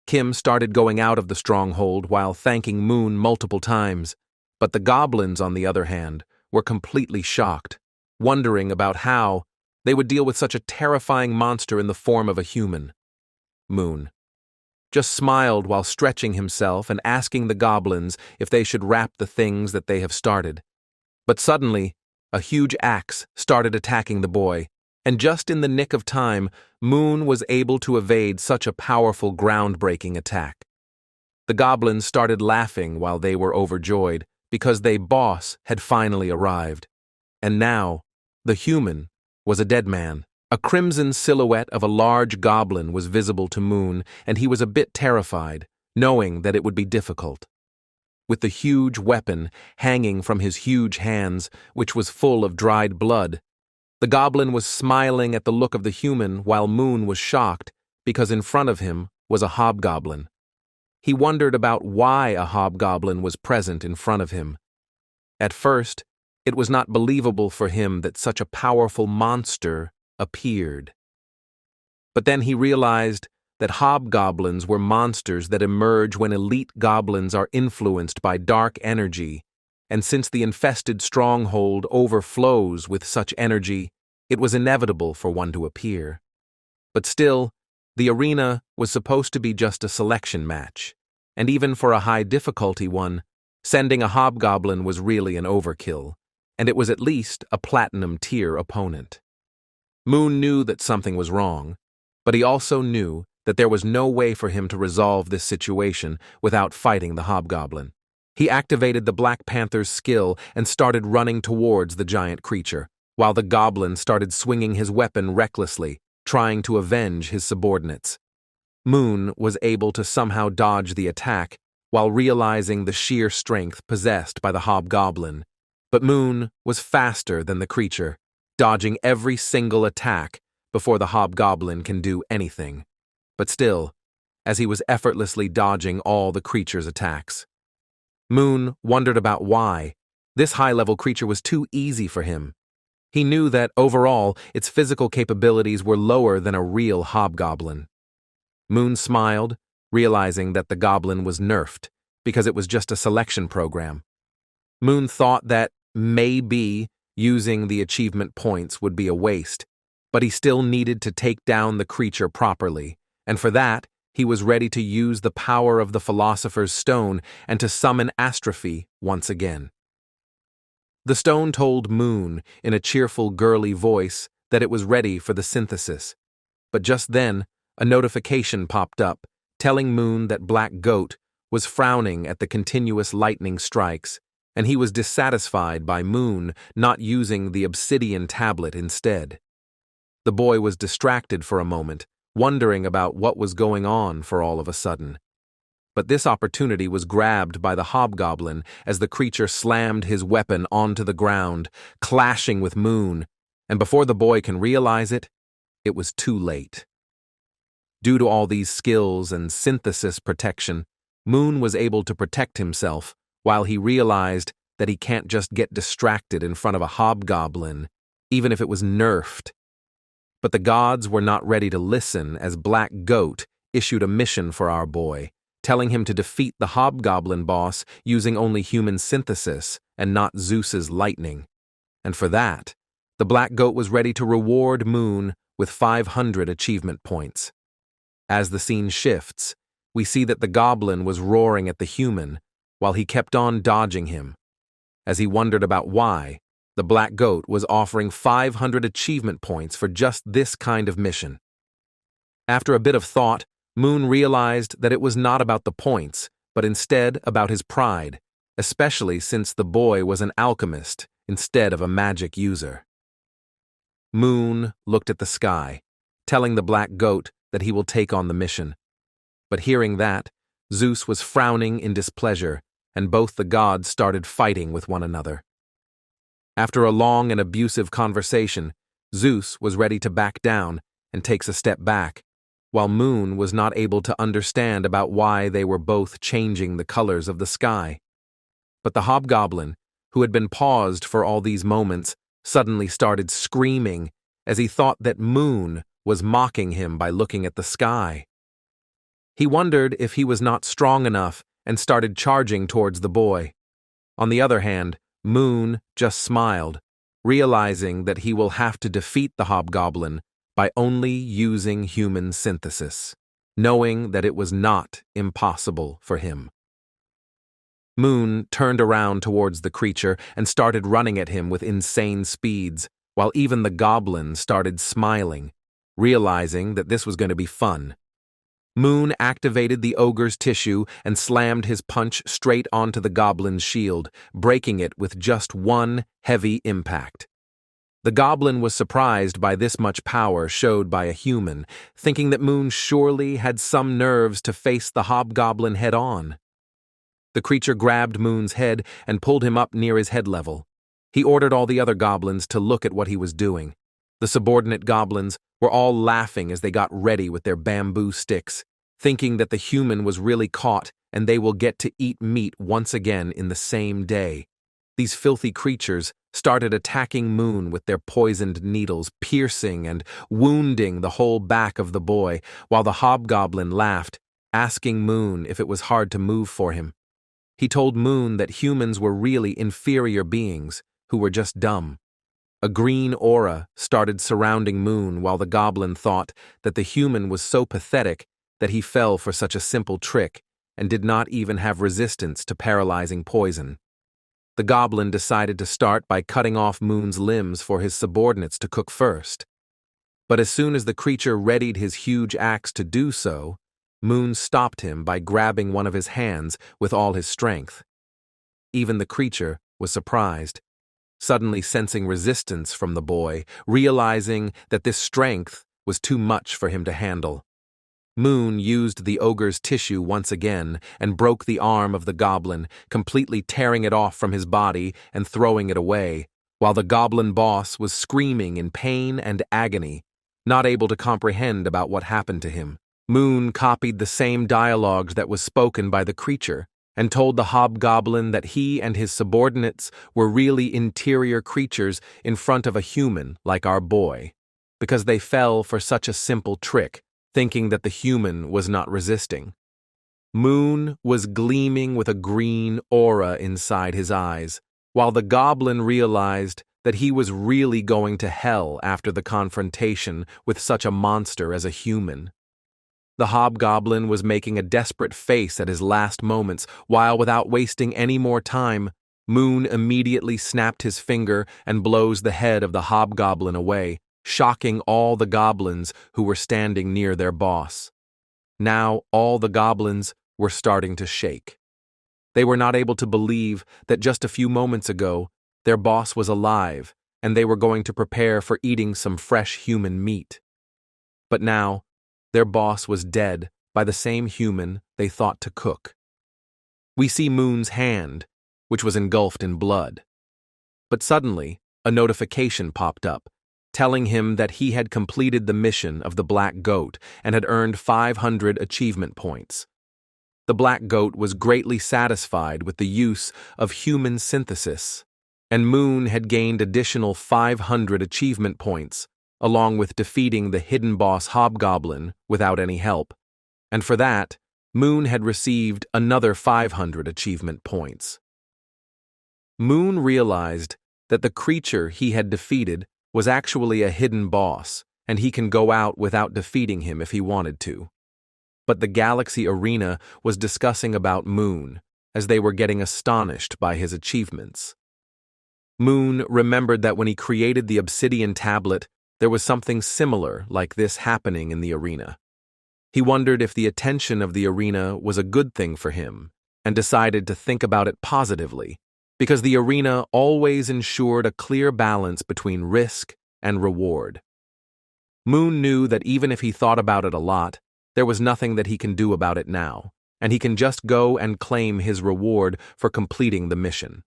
[SPEAKER 1] Kim started going out of the stronghold while thanking Moon multiple times, but the goblins, on the other hand, were completely shocked, wondering about how they would deal with such a terrifying monster in the form of a human. Moon just smiled while stretching himself and asking the goblins if they should wrap the things that they have started. But suddenly, a huge axe started attacking the boy, and just in the nick of time, Moon was able to evade such a powerful groundbreaking attack. The goblins started laughing while they were overjoyed because their boss had finally arrived. And now, the human was a dead man. A crimson silhouette of a large goblin was visible to Moon, and he was a bit terrified, knowing that it would be difficult. With the huge weapon hanging from his huge hands, which was full of dried blood, the goblin was smiling at the look of the human while Moon was shocked because in front of him was a hobgoblin. He wondered about why a hobgoblin was present in front of him. At first, it was not believable for him that such a powerful monster appeared. But then he realized that hobgoblins were monsters that emerge when elite goblins are influenced by dark energy, and since the infested stronghold overflows with such energy, it was inevitable for one to appear. But still, the arena was supposed to be just a selection match, and even for a high-difficulty one, sending a hobgoblin was really an overkill, and it was at least a platinum-tier opponent. Moon knew that something was wrong, but he also knew that there was no way for him to resolve this situation without fighting the hobgoblin. He activated the Black Panther's skill and started running towards the giant creature, while the goblin started swinging his weapon recklessly, trying to avenge his subordinates. Moon was able to somehow dodge the attack while realizing the sheer strength possessed by the hobgoblin. But Moon was faster than the creature, dodging every single attack before the hobgoblin can do anything. But still, as he was effortlessly dodging all the creature's attacks, Moon wondered about why this high-level creature was too easy for him. He knew that, overall, its physical capabilities were lower than a real hobgoblin. Moon smiled, realizing that the goblin was nerfed, because it was just a selection program. Moon thought that maybe using the achievement points would be a waste, but he still needed to take down the creature properly, and for that, he was ready to use the power of the Philosopher's Stone and to summon Astrophy once again. The stone told Moon, in a cheerful, girly voice, that it was ready for the synthesis. But just then, a notification popped up, telling Moon that Black Goat was frowning at the continuous lightning strikes, and he was dissatisfied by Moon not using the obsidian tablet instead. The boy was distracted for a moment, wondering about what was going on for all of a sudden. But this opportunity was grabbed by the hobgoblin as the creature slammed his weapon onto the ground, clashing with Moon, and before the boy can realize it, it was too late. Due to all these skills and synthesis protection, Moon was able to protect himself while he realized that he can't just get distracted in front of a hobgoblin, even if it was nerfed. But the gods were not ready to listen as Black Goat issued a mission for our boy, telling him to defeat the hobgoblin boss using only human synthesis and not Zeus's lightning. And for that, the Black Goat was ready to reward Moon with 500 achievement points. As the scene shifts, we see that the goblin was roaring at the human while he kept on dodging him. As he wondered about why, the Black Goat was offering 500 achievement points for just this kind of mission. After a bit of thought, Moon realized that it was not about the points, but instead about his pride, especially since the boy was an alchemist instead of a magic user. Moon looked at the sky, telling the black goat that he will take on the mission. But hearing that, Zeus was frowning in displeasure, and both the gods started fighting with one another. After a long and abusive conversation, Zeus was ready to back down and takes a step back, while Moon was not able to understand about why they were both changing the colors of the sky. But the hobgoblin, who had been paused for all these moments, suddenly started screaming as he thought that Moon was mocking him by looking at the sky. He wondered if he was not strong enough and started charging towards the boy. On the other hand, Moon just smiled, realizing that he will have to defeat the hobgoblin by only using human synthesis, knowing that it was not impossible for him. Moon turned around towards the creature and started running at him with insane speeds, while even the goblin started smiling, realizing that this was going to be fun. Moon activated the ogre's tissue and slammed his punch straight onto the goblin's shield, breaking it with just one heavy impact. The goblin was surprised by this much power showed by a human, thinking that Moon surely had some nerves to face the hobgoblin head-on. The creature grabbed Moon's head and pulled him up near his head level. He ordered all the other goblins to look at what he was doing. The subordinate goblins were all laughing as they got ready with their bamboo sticks, thinking that the human was really caught and they will get to eat meat once again in the same day. These filthy creatures started attacking Moon with their poisoned needles, piercing and wounding the whole back of the boy, while the hobgoblin laughed, asking Moon if it was hard to move for him. He told Moon that humans were really inferior beings who were just dumb. A green aura started surrounding Moon while the goblin thought that the human was so pathetic that he fell for such a simple trick and did not even have resistance to paralyzing poison. The goblin decided to start by cutting off Moon's limbs for his subordinates to cook first. But as soon as the creature readied his huge axe to do so, Moon stopped him by grabbing one of his hands with all his strength. Even the creature was surprised, suddenly sensing resistance from the boy, realizing that this strength was too much for him to handle. Moon used the ogre's tissue once again and broke the arm of the goblin, completely tearing it off from his body and throwing it away, while the goblin boss was screaming in pain and agony, not able to comprehend about what happened to him. Moon copied the same dialogue that was spoken by the creature and told the hobgoblin that he and his subordinates were really interior creatures in front of a human like our boy, because they fell for such a simple trick, thinking that the human was not resisting. Moon was gleaming with a green aura inside his eyes, while the goblin realized that he was really going to hell after the confrontation with such a monster as a human. The hobgoblin was making a desperate face at his last moments, while without wasting any more time, Moon immediately snapped his finger and blows the head of the hobgoblin away, shocking all the goblins who were standing near their boss. Now all the goblins were starting to shake. They were not able to believe that just a few moments ago, their boss was alive and they were going to prepare for eating some fresh human meat. But now, their boss was dead by the same human they thought to cook. We see Moon's hand, which was engulfed in blood. But suddenly, a notification popped up, telling him that he had completed the mission of the Black Goat and had earned 500 achievement points. The Black Goat was greatly satisfied with the use of human synthesis, and Moon had gained additional 500 achievement points, along with defeating the hidden boss Hobgoblin without any help. And for that, Moon had received another 500 achievement points. Moon realized that the creature he had defeated was actually a hidden boss, and he can go out without defeating him if he wanted to. But the Galaxy Arena was discussing about Moon, as they were getting astonished by his achievements. Moon remembered that when he created the obsidian tablet, there was something similar like this happening in the arena. He wondered if the attention of the arena was a good thing for him, and decided to think about it positively, because the arena always ensured a clear balance between risk and reward. Moon knew that even if he thought about it a lot, there was nothing that he can do about it now, and he can just go and claim his reward for completing the mission.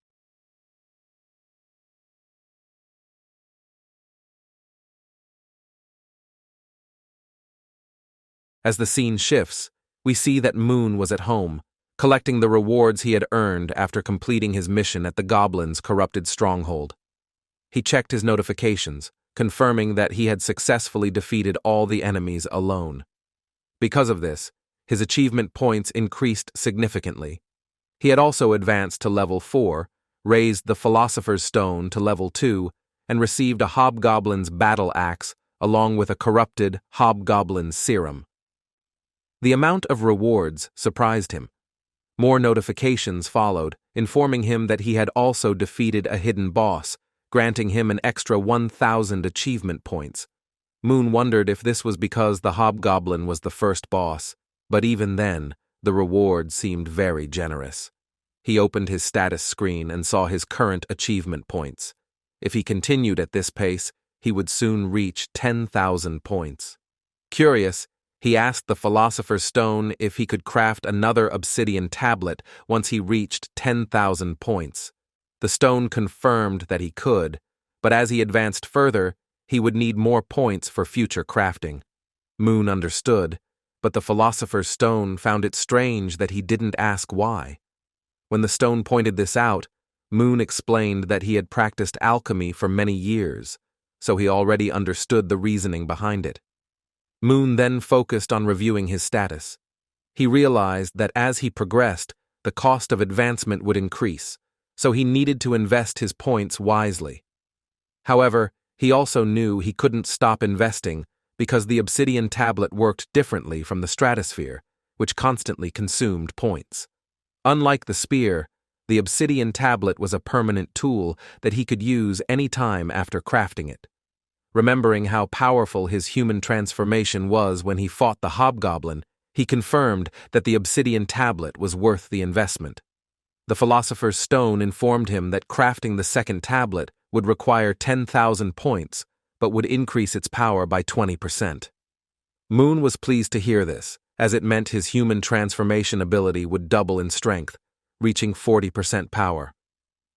[SPEAKER 1] As the scene shifts, we see that Moon was at home, collecting the rewards he had earned after completing his mission at the goblin's corrupted stronghold. He checked his notifications, confirming that he had successfully defeated all the enemies alone. Because of this, his achievement points increased significantly. He had also advanced to level 4, raised the Philosopher's Stone to level 2, and received a Hobgoblin's battle axe along with a corrupted Hobgoblin's serum. The amount of rewards surprised him. More notifications followed, informing him that he had also defeated a hidden boss, granting him an extra 1,000 achievement points. Moon wondered if this was because the Hobgoblin was the first boss, but even then, the reward seemed very generous. He opened his status screen and saw his current achievement points. If he continued at this pace, he would soon reach 10,000 points. Curious, he asked the Philosopher's Stone if he could craft another obsidian tablet once he reached 10,000 points. The stone confirmed that he could, but as he advanced further, he would need more points for future crafting. Moon understood, but the Philosopher's Stone found it strange that he didn't ask why. When the stone pointed this out, Moon explained that he had practiced alchemy for many years, so he already understood the reasoning behind it. Moon then focused on reviewing his status. He realized that as he progressed, the cost of advancement would increase, so he needed to invest his points wisely. However, he also knew he couldn't stop investing because the obsidian tablet worked differently from the stratosphere, which constantly consumed points. Unlike the spear, the obsidian tablet was a permanent tool that he could use any time after crafting it. Remembering how powerful his human transformation was when he fought the Hobgoblin, he confirmed that the obsidian tablet was worth the investment. The Philosopher's Stone informed him that crafting the second tablet would require 10,000 points, but would increase its power by 20%. Moon was pleased to hear this, as it meant his human transformation ability would double in strength, reaching 40% power.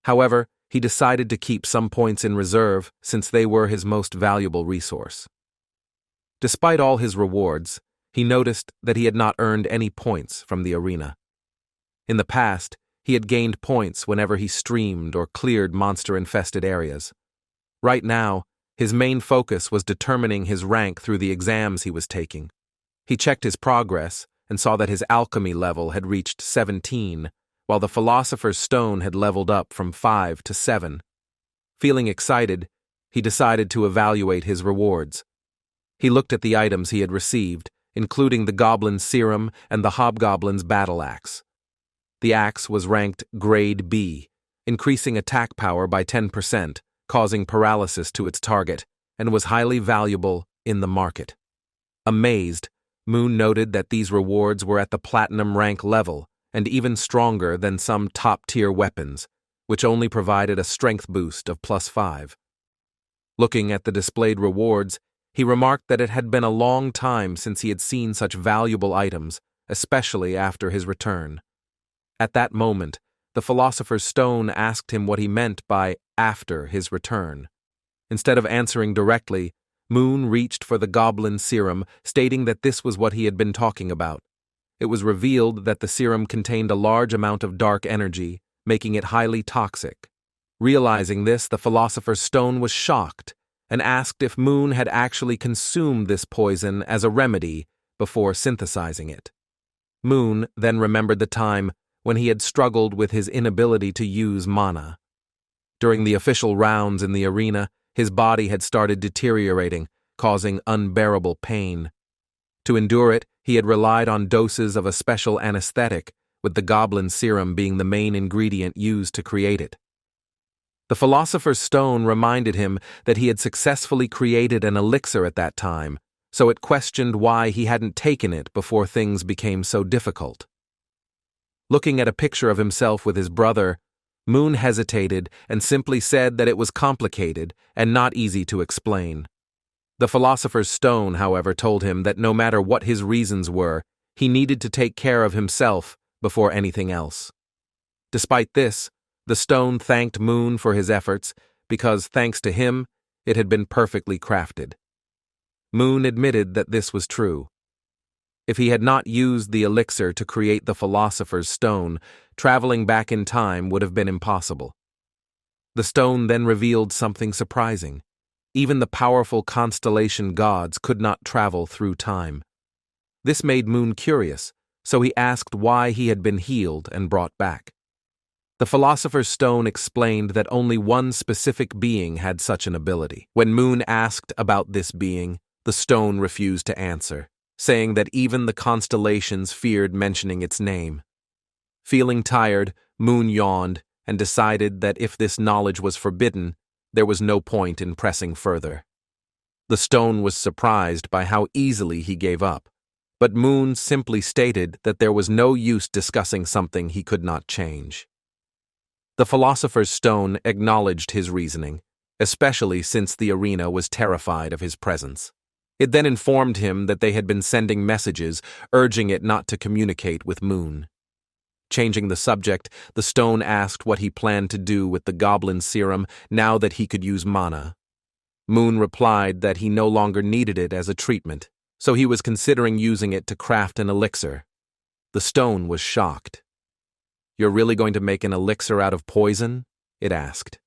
[SPEAKER 1] However, he decided to keep some points in reserve since they were his most valuable resource. Despite all his rewards, he noticed that he had not earned any points from the arena. In the past, he had gained points whenever he streamed or cleared monster-infested areas. Right now, his main focus was determining his rank through the exams he was taking. He checked his progress and saw that his alchemy level had reached 17, while the Philosopher's Stone had leveled up from 5 to 7. Feeling excited, he decided to evaluate his rewards. He looked at the items he had received, including the Goblin's Serum and the Hobgoblin's Battle Axe. The axe was ranked Grade B, increasing attack power by 10%, causing paralysis to its target, and was highly valuable in the market. Amazed, Moon noted that these rewards were at the Platinum rank level, and even stronger than some top-tier weapons, which only provided a strength boost of +5. Looking at the displayed rewards, he remarked that it had been a long time since he had seen such valuable items, especially after his return. At that moment, the Philosopher's Stone asked him what he meant by "after his return." Instead of answering directly, Moon reached for the Goblin Serum, stating that this was what he had been talking about. It was revealed that the serum contained a large amount of dark energy, making it highly toxic. Realizing this, the Philosopher's Stone was shocked and asked if Moon had actually consumed this poison as a remedy before synthesizing it. Moon then remembered the time when he had struggled with his inability to use mana. During the official rounds in the arena, his body had started deteriorating, causing unbearable pain. To endure it, he had relied on doses of a special anesthetic, with the Goblin Serum being the main ingredient used to create it. The Philosopher's Stone reminded him that he had successfully created an elixir at that time, so it questioned why he hadn't taken it before things became so difficult. Looking at a picture of himself with his brother, Moon hesitated and simply said that it was complicated and not easy to explain. The philosopher's stone, however, told him that no matter what his reasons were, he needed to take care of himself before anything else. Despite this, the stone thanked Moon for his efforts because, thanks to him, it had been perfectly crafted. Moon admitted that this was true. If he had not used the elixir to create the philosopher's stone, traveling back in time would have been impossible. The stone then revealed something surprising. Even the powerful constellation gods could not travel through time. This made Moon curious, so he asked why he had been healed and brought back. The philosopher's stone explained that only one specific being had such an ability. When Moon asked about this being, the stone refused to answer, saying that even the constellations feared mentioning its name. Feeling tired, Moon yawned and decided that if this knowledge was forbidden, there was no point in pressing further. The stone was surprised by how easily he gave up, but Moon simply stated that there was no use discussing something he could not change. The philosopher's stone acknowledged his reasoning, especially since the arena was terrified of his presence. It then informed him that they had been sending messages urging it not to communicate with Moon. Changing the subject, the stone asked what he planned to do with the goblin serum now that he could use mana. Moon replied that he no longer needed it as a treatment, so he was considering using it to craft an elixir. The stone was shocked. "You're really going to make an elixir out of poison?" it asked.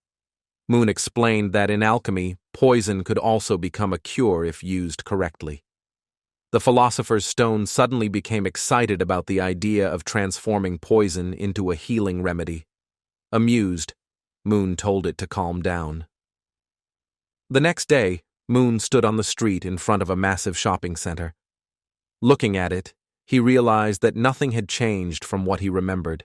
[SPEAKER 1] Moon explained that in alchemy, poison could also become a cure if used correctly. The philosopher's stone suddenly became excited about the idea of transforming poison into a healing remedy. Amused, Moon told it to calm down. The next day, Moon stood on the street in front of a massive shopping center. Looking at it, he realized that nothing had changed from what he remembered.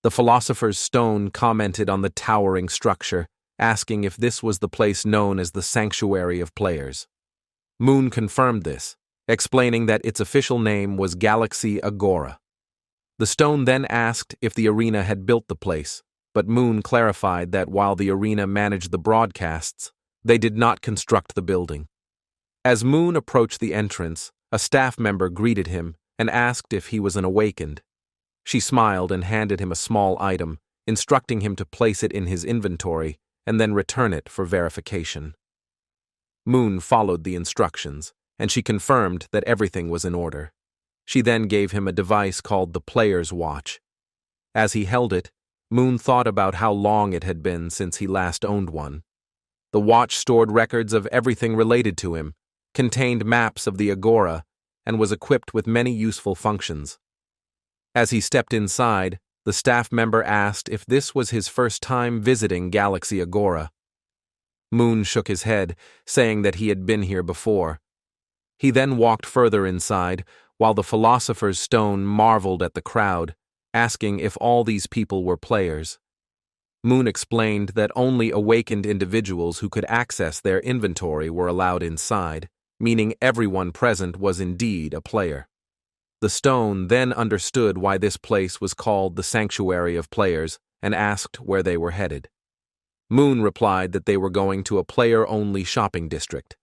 [SPEAKER 1] The philosopher's stone commented on the towering structure, asking if this was the place known as the Sanctuary of Players. Moon confirmed this, explaining that its official name was Galaxy Agora. The stone then asked if the arena had built the place, but Moon clarified that while the arena managed the broadcasts, they did not construct the building. As Moon approached the entrance, a staff member greeted him and asked if he was an awakened. She smiled and handed him a small item, instructing him to place it in his inventory and then return it for verification. Moon followed the instructions, and she confirmed that everything was in order. She then gave him a device called the Player's Watch. As he held it, Moon thought about how long it had been since he last owned one. The watch stored records of everything related to him, contained maps of the Agora, and was equipped with many useful functions. As he stepped inside, the staff member asked if this was his first time visiting Galaxy Agora. Moon shook his head, saying that he had been here before. He then walked further inside, while the philosopher's stone marveled at the crowd, asking if all these people were players. Moon explained that only awakened individuals who could access their inventory were allowed inside, meaning everyone present was indeed a player. The stone then understood why this place was called the Sanctuary of Players and asked where they were headed. Moon replied that they were going to a player-only shopping district.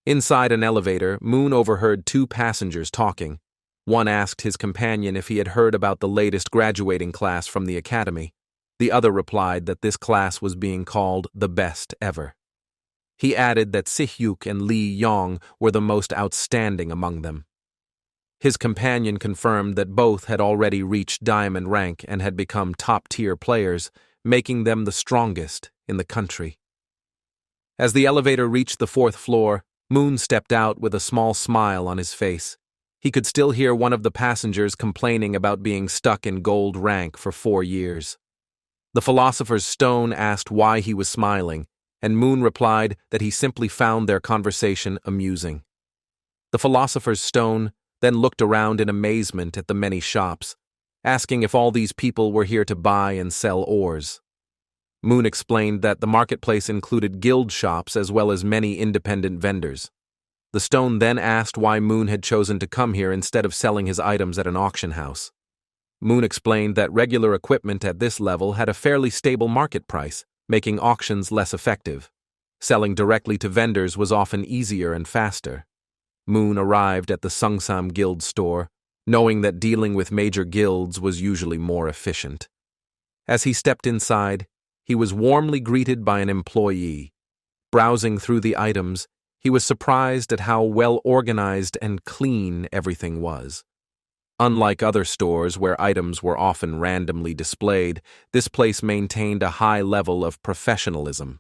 [SPEAKER 1] Inside an elevator, Moon overheard two passengers talking. One asked his companion if he had heard about the latest graduating class from the academy. The other replied that this class was being called the best ever. He added that Si-hyuk and Lee Yong were the most outstanding among them. His companion confirmed that both had already reached diamond rank and had become top-tier players, making them the strongest in the country. As the elevator reached the 4th floor, Moon stepped out with a small smile on his face. He could still hear one of the passengers complaining about being stuck in gold rank for 4 years. The philosopher's stone asked why he was smiling, and Moon replied that he simply found their conversation amusing. The philosopher's stone then looked around in amazement at the many shops, asking if all these people were here to buy and sell ores. Moon explained that the marketplace included guild shops as well as many independent vendors. The stone then asked why Moon had chosen to come here instead of selling his items at an auction house. Moon explained that regular equipment at this level had a fairly stable market price, making auctions less effective. Selling directly to vendors was often easier and faster. Moon arrived at the Sungsam Guild store, knowing that dealing with major guilds was usually more efficient. As he stepped inside, he was warmly greeted by an employee. Browsing through the items, he was surprised at how well organized and clean everything was. Unlike other stores where items were often randomly displayed, this place maintained a high level of professionalism.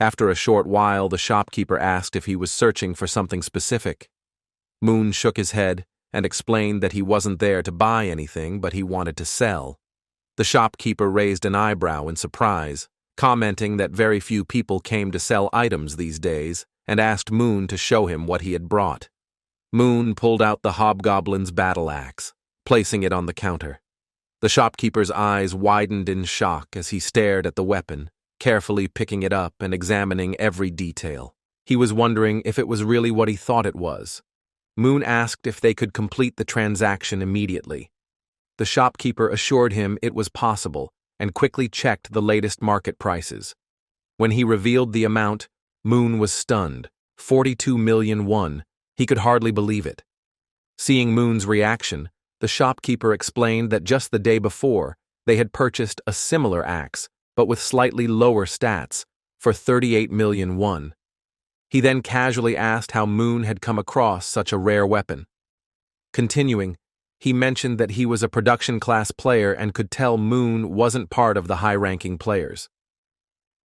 [SPEAKER 1] After a short while, the shopkeeper asked if he was searching for something specific. Moon shook his head and explained that he wasn't there to buy anything, but he wanted to sell. The shopkeeper raised an eyebrow in surprise, commenting that very few people came to sell items these days, and asked Moon to show him what he had brought. Moon pulled out the hobgoblin's battle axe, placing it on the counter. The shopkeeper's eyes widened in shock as he stared at the weapon, carefully picking it up and examining every detail. He was wondering if it was really what he thought it was. Moon asked if they could complete the transaction immediately. The shopkeeper assured him it was possible and quickly checked the latest market prices. When he revealed the amount, Moon was stunned. 42 million won. He could hardly believe it. Seeing Moon's reaction, the shopkeeper explained that just the day before, they had purchased a similar axe, but with slightly lower stats, for 38 million won. He then casually asked how Moon had come across such a rare weapon. Continuing, he mentioned that he was a production-class player and could tell Moon wasn't part of the high-ranking players.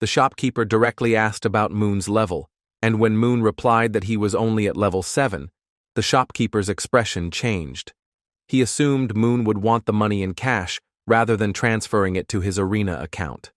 [SPEAKER 1] The shopkeeper directly asked about Moon's level, and when Moon replied that he was only at level 7, the shopkeeper's expression changed. He assumed Moon would want the money in cash rather than transferring it to his arena account.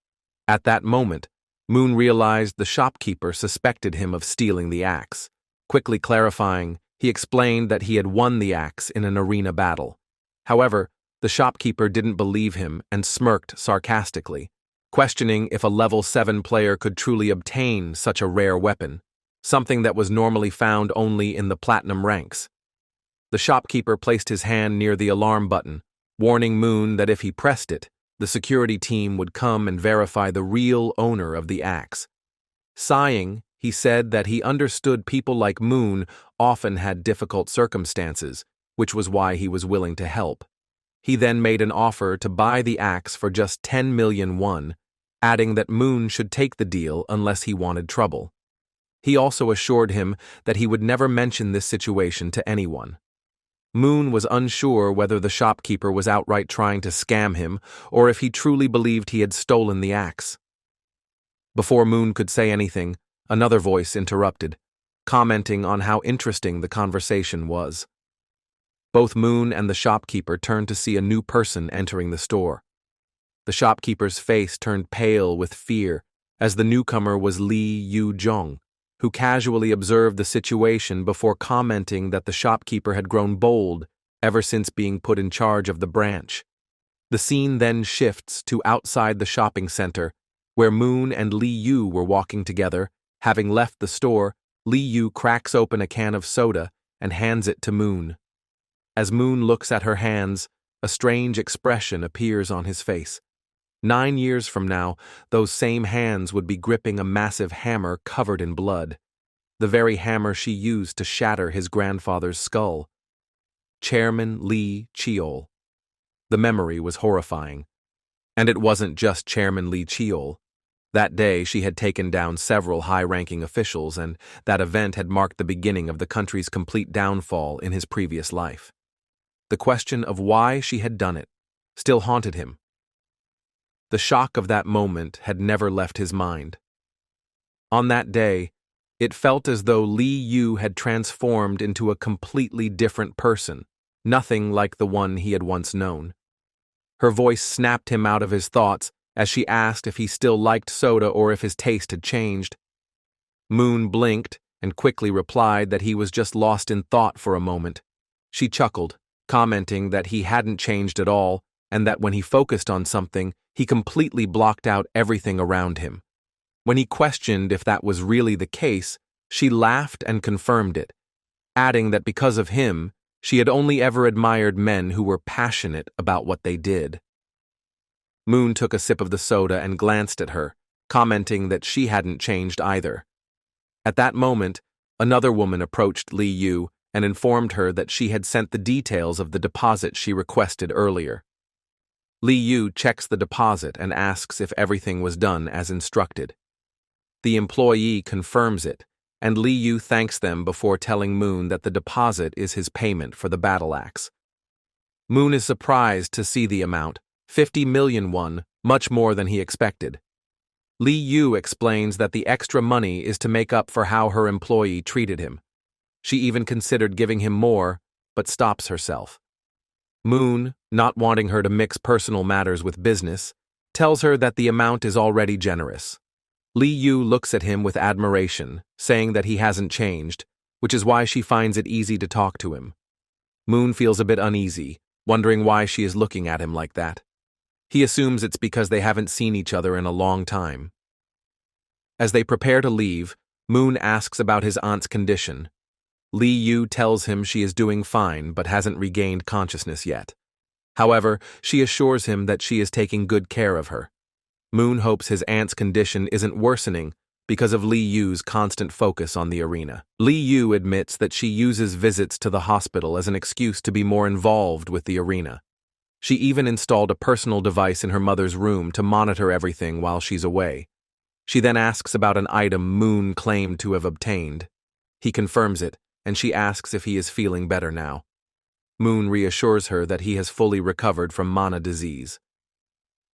[SPEAKER 1] At that moment, Moon realized the shopkeeper suspected him of stealing the axe. Quickly clarifying, he explained that he had won the axe in an arena battle. However, the shopkeeper didn't believe him and smirked sarcastically, questioning if a level 7 player could truly obtain such a rare weapon, something that was normally found only in the platinum ranks. The shopkeeper placed his hand near the alarm button, warning Moon that if he pressed it, the security team would come and verify the real owner of the axe. Sighing, he said that he understood people like Moon often had difficult circumstances, which was why he was willing to help. He then made an offer to buy the axe for just 10 million won, adding that Moon should take the deal unless he wanted trouble. He also assured him that he would never mention this situation to anyone. Moon was unsure whether the shopkeeper was outright trying to scam him or if he truly believed he had stolen the axe. Before Moon could say anything, another voice interrupted, commenting on how interesting the conversation was. Both Moon and the shopkeeper turned to see a new person entering the store. The shopkeeper's face turned pale with fear as the newcomer was Lee Yu-jong, who casually observed the situation before commenting that the shopkeeper had grown bold ever since being put in charge of the branch. The scene then shifts to outside the shopping center, where Moon and Lee Yu were walking together. Having left the store, Lee Yu cracks open a can of soda and hands it to Moon. As Moon looks at her hands, a strange expression appears on his face. 9 years from now, those same hands would be gripping a massive hammer covered in blood, the very hammer she used to shatter his grandfather's skull. Chairman Lee Cheol. The memory was horrifying. And it wasn't just Chairman Lee Cheol. That day, she had taken down several high-ranking officials, and that event had marked the beginning of the country's complete downfall in his previous life. The question of why she had done it still haunted him. The shock of that moment had never left his mind. On that day, it felt as though Lee Yu had transformed into a completely different person, nothing like the one he had once known. Her voice snapped him out of his thoughts as she asked if he still liked soda or if his taste had changed. Moon blinked and quickly replied that he was just lost in thought for a moment. She chuckled, commenting that he hadn't changed at all and that when he focused on something, he completely blocked out everything around him. When he questioned if that was really the case, she laughed and confirmed it, adding that because of him, she had only ever admired men who were passionate about what they did. Moon took a sip of the soda and glanced at her, commenting that she hadn't changed either. At that moment, another woman approached Li Yu and informed her that she had sent the details of the deposit she requested earlier. Li Yu checks the deposit and asks if everything was done as instructed. The employee confirms it, and Li Yu thanks them before telling Moon that the deposit is his payment for the battle axe. Moon is surprised to see the amount, 50 million won, much more than he expected. Li Yu explains that the extra money is to make up for how her employee treated him. She even considered giving him more, but stops herself. Moon, not wanting her to mix personal matters with business, tells her that the amount is already generous. Li Yu looks at him with admiration, saying that he hasn't changed, which is why she finds it easy to talk to him. Moon feels a bit uneasy, wondering why she is looking at him like that. He assumes it's because they haven't seen each other in a long time. As they prepare to leave, Moon asks about his aunt's condition. Li Yu tells him she is doing fine but hasn't regained consciousness yet. However, she assures him that she is taking good care of her. Moon hopes his aunt's condition isn't worsening because of Li Yu's constant focus on the arena. Li Yu admits that she uses visits to the hospital as an excuse to be more involved with the arena. She even installed a personal device in her mother's room to monitor everything while she's away. She then asks about an item Moon claimed to have obtained. He confirms it, and she asks if he is feeling better now. Moon reassures her that he has fully recovered from mana disease.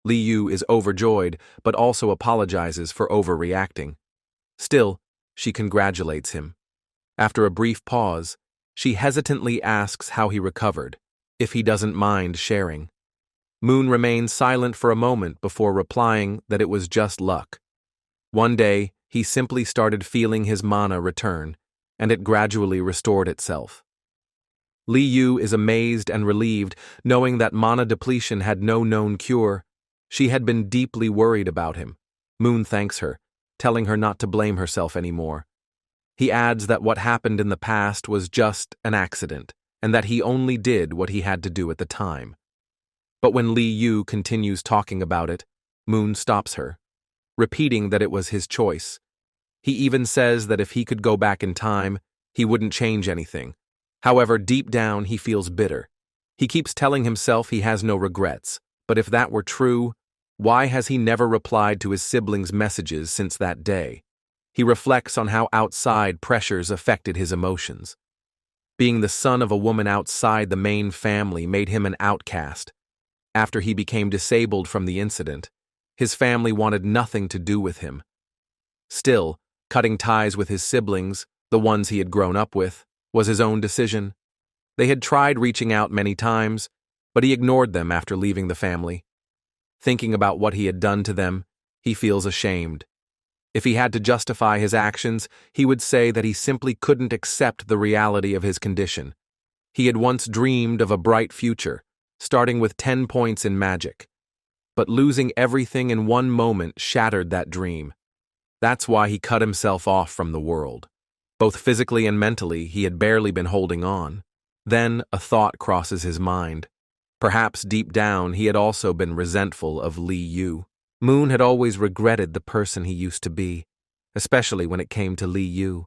[SPEAKER 1] Li Yu is overjoyed, but also apologizes for overreacting. Still, she congratulates him. After a brief pause, she hesitantly asks how he recovered, if he doesn't mind sharing. Moon remains silent for a moment before replying that it was just luck. One day, he simply started feeling his mana return, and it gradually restored itself. Li Yu is amazed and relieved, knowing that mana depletion had no known cure. She had been deeply worried about him. Moon thanks her, telling her not to blame herself anymore. He adds that what happened in the past was just an accident, and that he only did what he had to do at the time. But when Li Yu continues talking about it, Moon stops her, repeating that it was his choice. He even says that if he could go back in time, he wouldn't change anything. However, deep down he feels bitter. He keeps telling himself he has no regrets, but if that were true, why has he never replied to his siblings' messages since that day? He reflects on how outside pressures affected his emotions. Being the son of a woman outside the main family made him an outcast. After he became disabled from the incident, his family wanted nothing to do with him. Still, cutting ties with his siblings, the ones he had grown up with, was his own decision. They had tried reaching out many times, but he ignored them after leaving the family. Thinking about what he had done to them, he feels ashamed. If he had to justify his actions, he would say that he simply couldn't accept the reality of his condition. He had once dreamed of a bright future, starting with 10 points in magic. But losing everything in one moment shattered that dream. That's why he cut himself off from the world. Both physically and mentally, he had barely been holding on. Then a thought crosses his mind. Perhaps deep down he had also been resentful of Li Yu. Moon had always regretted the person he used to be, especially when it came to Li Yu.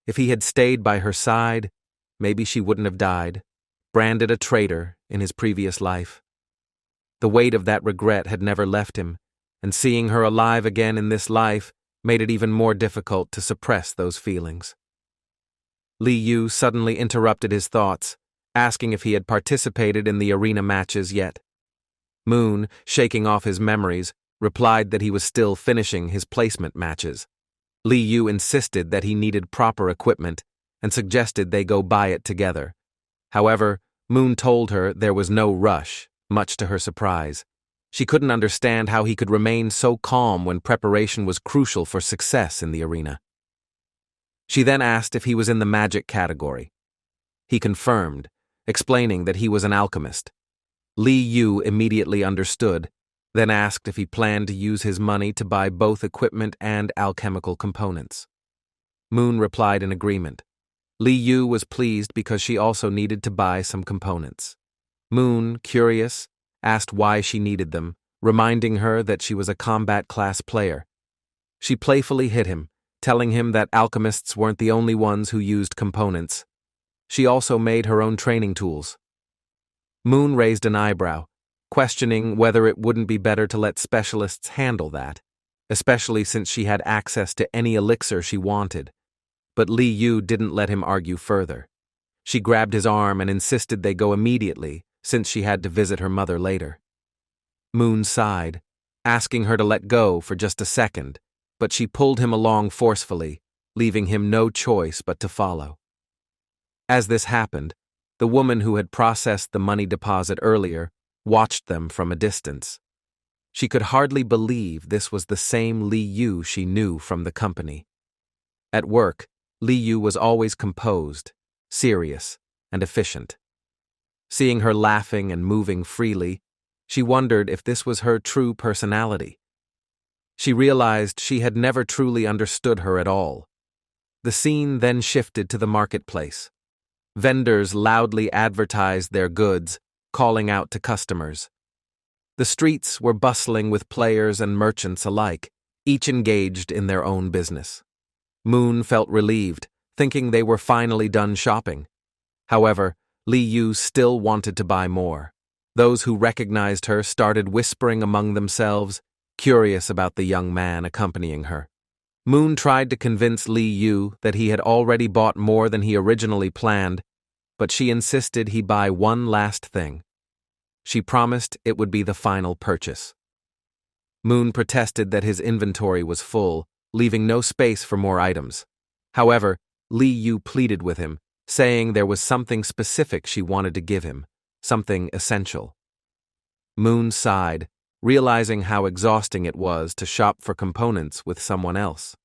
[SPEAKER 1] If he had stayed by her side, maybe she wouldn't have died, branded a traitor in his previous life. The weight of that regret had never left him, and seeing her alive again in this life made it even more difficult to suppress those feelings. Li Yu suddenly interrupted his thoughts, asking if he had participated in the arena matches yet. Moon, shaking off his memories, replied that he was still finishing his placement matches. Li Yu insisted that he needed proper equipment and suggested they go buy it together. However, Moon told her there was no rush, much to her surprise. She couldn't understand how he could remain so calm when preparation was crucial for success in the arena. She then asked if he was in the magic category. He confirmed, explaining that he was an alchemist. Li Yu immediately understood, then asked if he planned to use his money to buy both equipment and alchemical components. Moon replied in agreement. Li Yu was pleased because she also needed to buy some components. Moon, curious, asked why she needed them, reminding her that she was a combat class player. She playfully hit him, telling him that alchemists weren't the only ones who used components. She also made her own training tools. Moon raised an eyebrow, questioning whether it wouldn't be better to let specialists handle that, especially since she had access to any elixir she wanted. But Li Yu didn't let him argue further. She grabbed his arm and insisted they go immediately, since she had to visit her mother later. Moon sighed, asking her to let go for just a second, but she pulled him along forcefully, leaving him no choice but to follow. As this happened, the woman who had processed the money deposit earlier watched them from a distance. She could hardly believe this was the same Li Yu she knew from the company. At work, Li Yu was always composed, serious, and efficient. Seeing her laughing and moving freely, she wondered if this was her true personality. She realized she had never truly understood her at all. The scene then shifted to the marketplace. Vendors loudly advertised their goods, calling out to customers. The streets were bustling with players and merchants alike, each engaged in their own business. Moon felt relieved, thinking they were finally done shopping. However, Li Yu still wanted to buy more. Those who recognized her started whispering among themselves, curious about the young man accompanying her. Moon tried to convince Li Yu that he had already bought more than he originally planned, but she insisted he buy one last thing. She promised it would be the final purchase. Moon protested that his inventory was full, leaving no space for more items. However, Li Yu pleaded with him, saying there was something specific she wanted to give him, something essential. Moon sighed, realizing how exhausting it was to shop for components with someone else.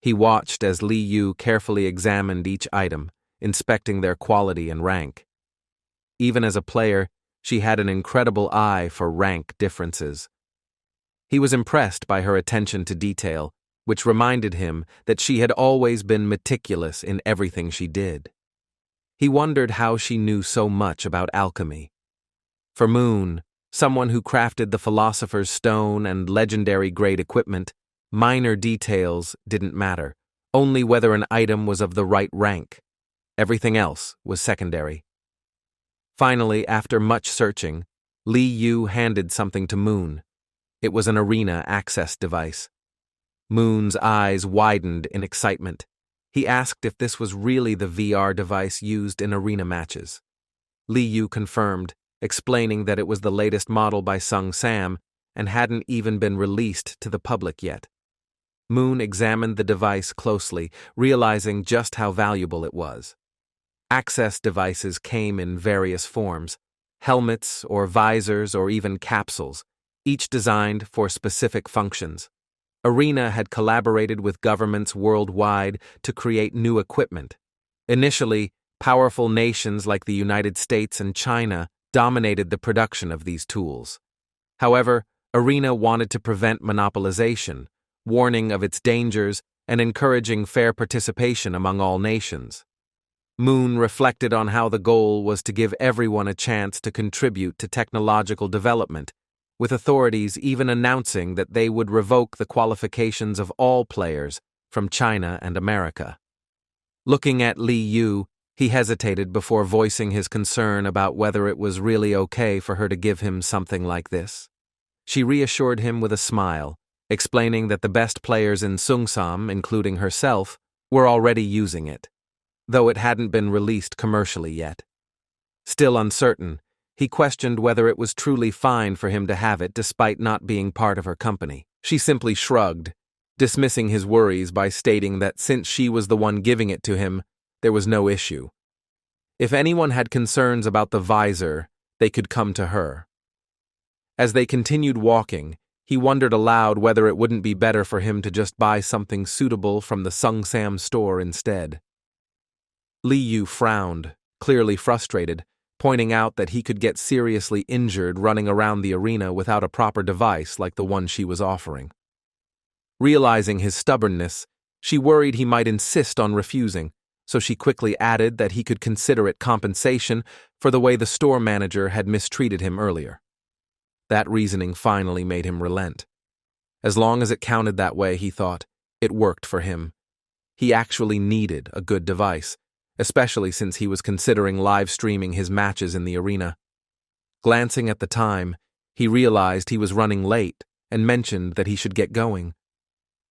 [SPEAKER 1] He watched as Li Yu carefully examined each item, inspecting their quality and rank. Even as a player, she had an incredible eye for rank differences. He was impressed by her attention to detail, which reminded him that she had always been meticulous in everything she did. He wondered how she knew so much about alchemy. For Moon, someone who crafted the Philosopher's Stone and legendary-grade equipment, minor details didn't matter, only whether an item was of the right rank. Everything else was secondary. Finally, after much searching, Li Yu handed something to Moon. It was an arena access device. Moon's eyes widened in excitement. He asked if this was really the VR device used in arena matches. Li Yu confirmed, explaining that it was the latest model by Sung Sam and hadn't even been released to the public yet. Moon examined the device closely, realizing just how valuable it was. Access devices came in various forms, helmets or visors or even capsules, each designed for specific functions. Arena had collaborated with governments worldwide to create new equipment. Initially, powerful nations like the United States and China dominated the production of these tools. However, Arena wanted to prevent monopolization, warning of its dangers and encouraging fair participation among all nations. Moon reflected on how the goal was to give everyone a chance to contribute to technological development, with authorities even announcing that they would revoke the qualifications of all players from China and America. Looking at Li Yu, he hesitated before voicing his concern about whether it was really okay for her to give him something like this. She reassured him with a smile, explaining that the best players in Sungsam, including herself, were already using it, though it hadn't been released commercially yet. Still uncertain, he questioned whether it was truly fine for him to have it despite not being part of her company. She simply shrugged, dismissing his worries by stating that since she was the one giving it to him, there was no issue. If anyone had concerns about the visor, they could come to her. As they continued walking, he wondered aloud whether it wouldn't be better for him to just buy something suitable from the Sung Sam store instead. Li Yu frowned, clearly frustrated, pointing out that he could get seriously injured running around the arena without a proper device like the one she was offering. Realizing his stubbornness, she worried he might insist on refusing, so she quickly added that he could consider it compensation for the way the store manager had mistreated him earlier. That reasoning finally made him relent. As long as it counted that way, he thought, it worked for him. He actually needed a good device, especially since he was considering live streaming his matches in the arena. Glancing at the time, he realized he was running late and mentioned that he should get going.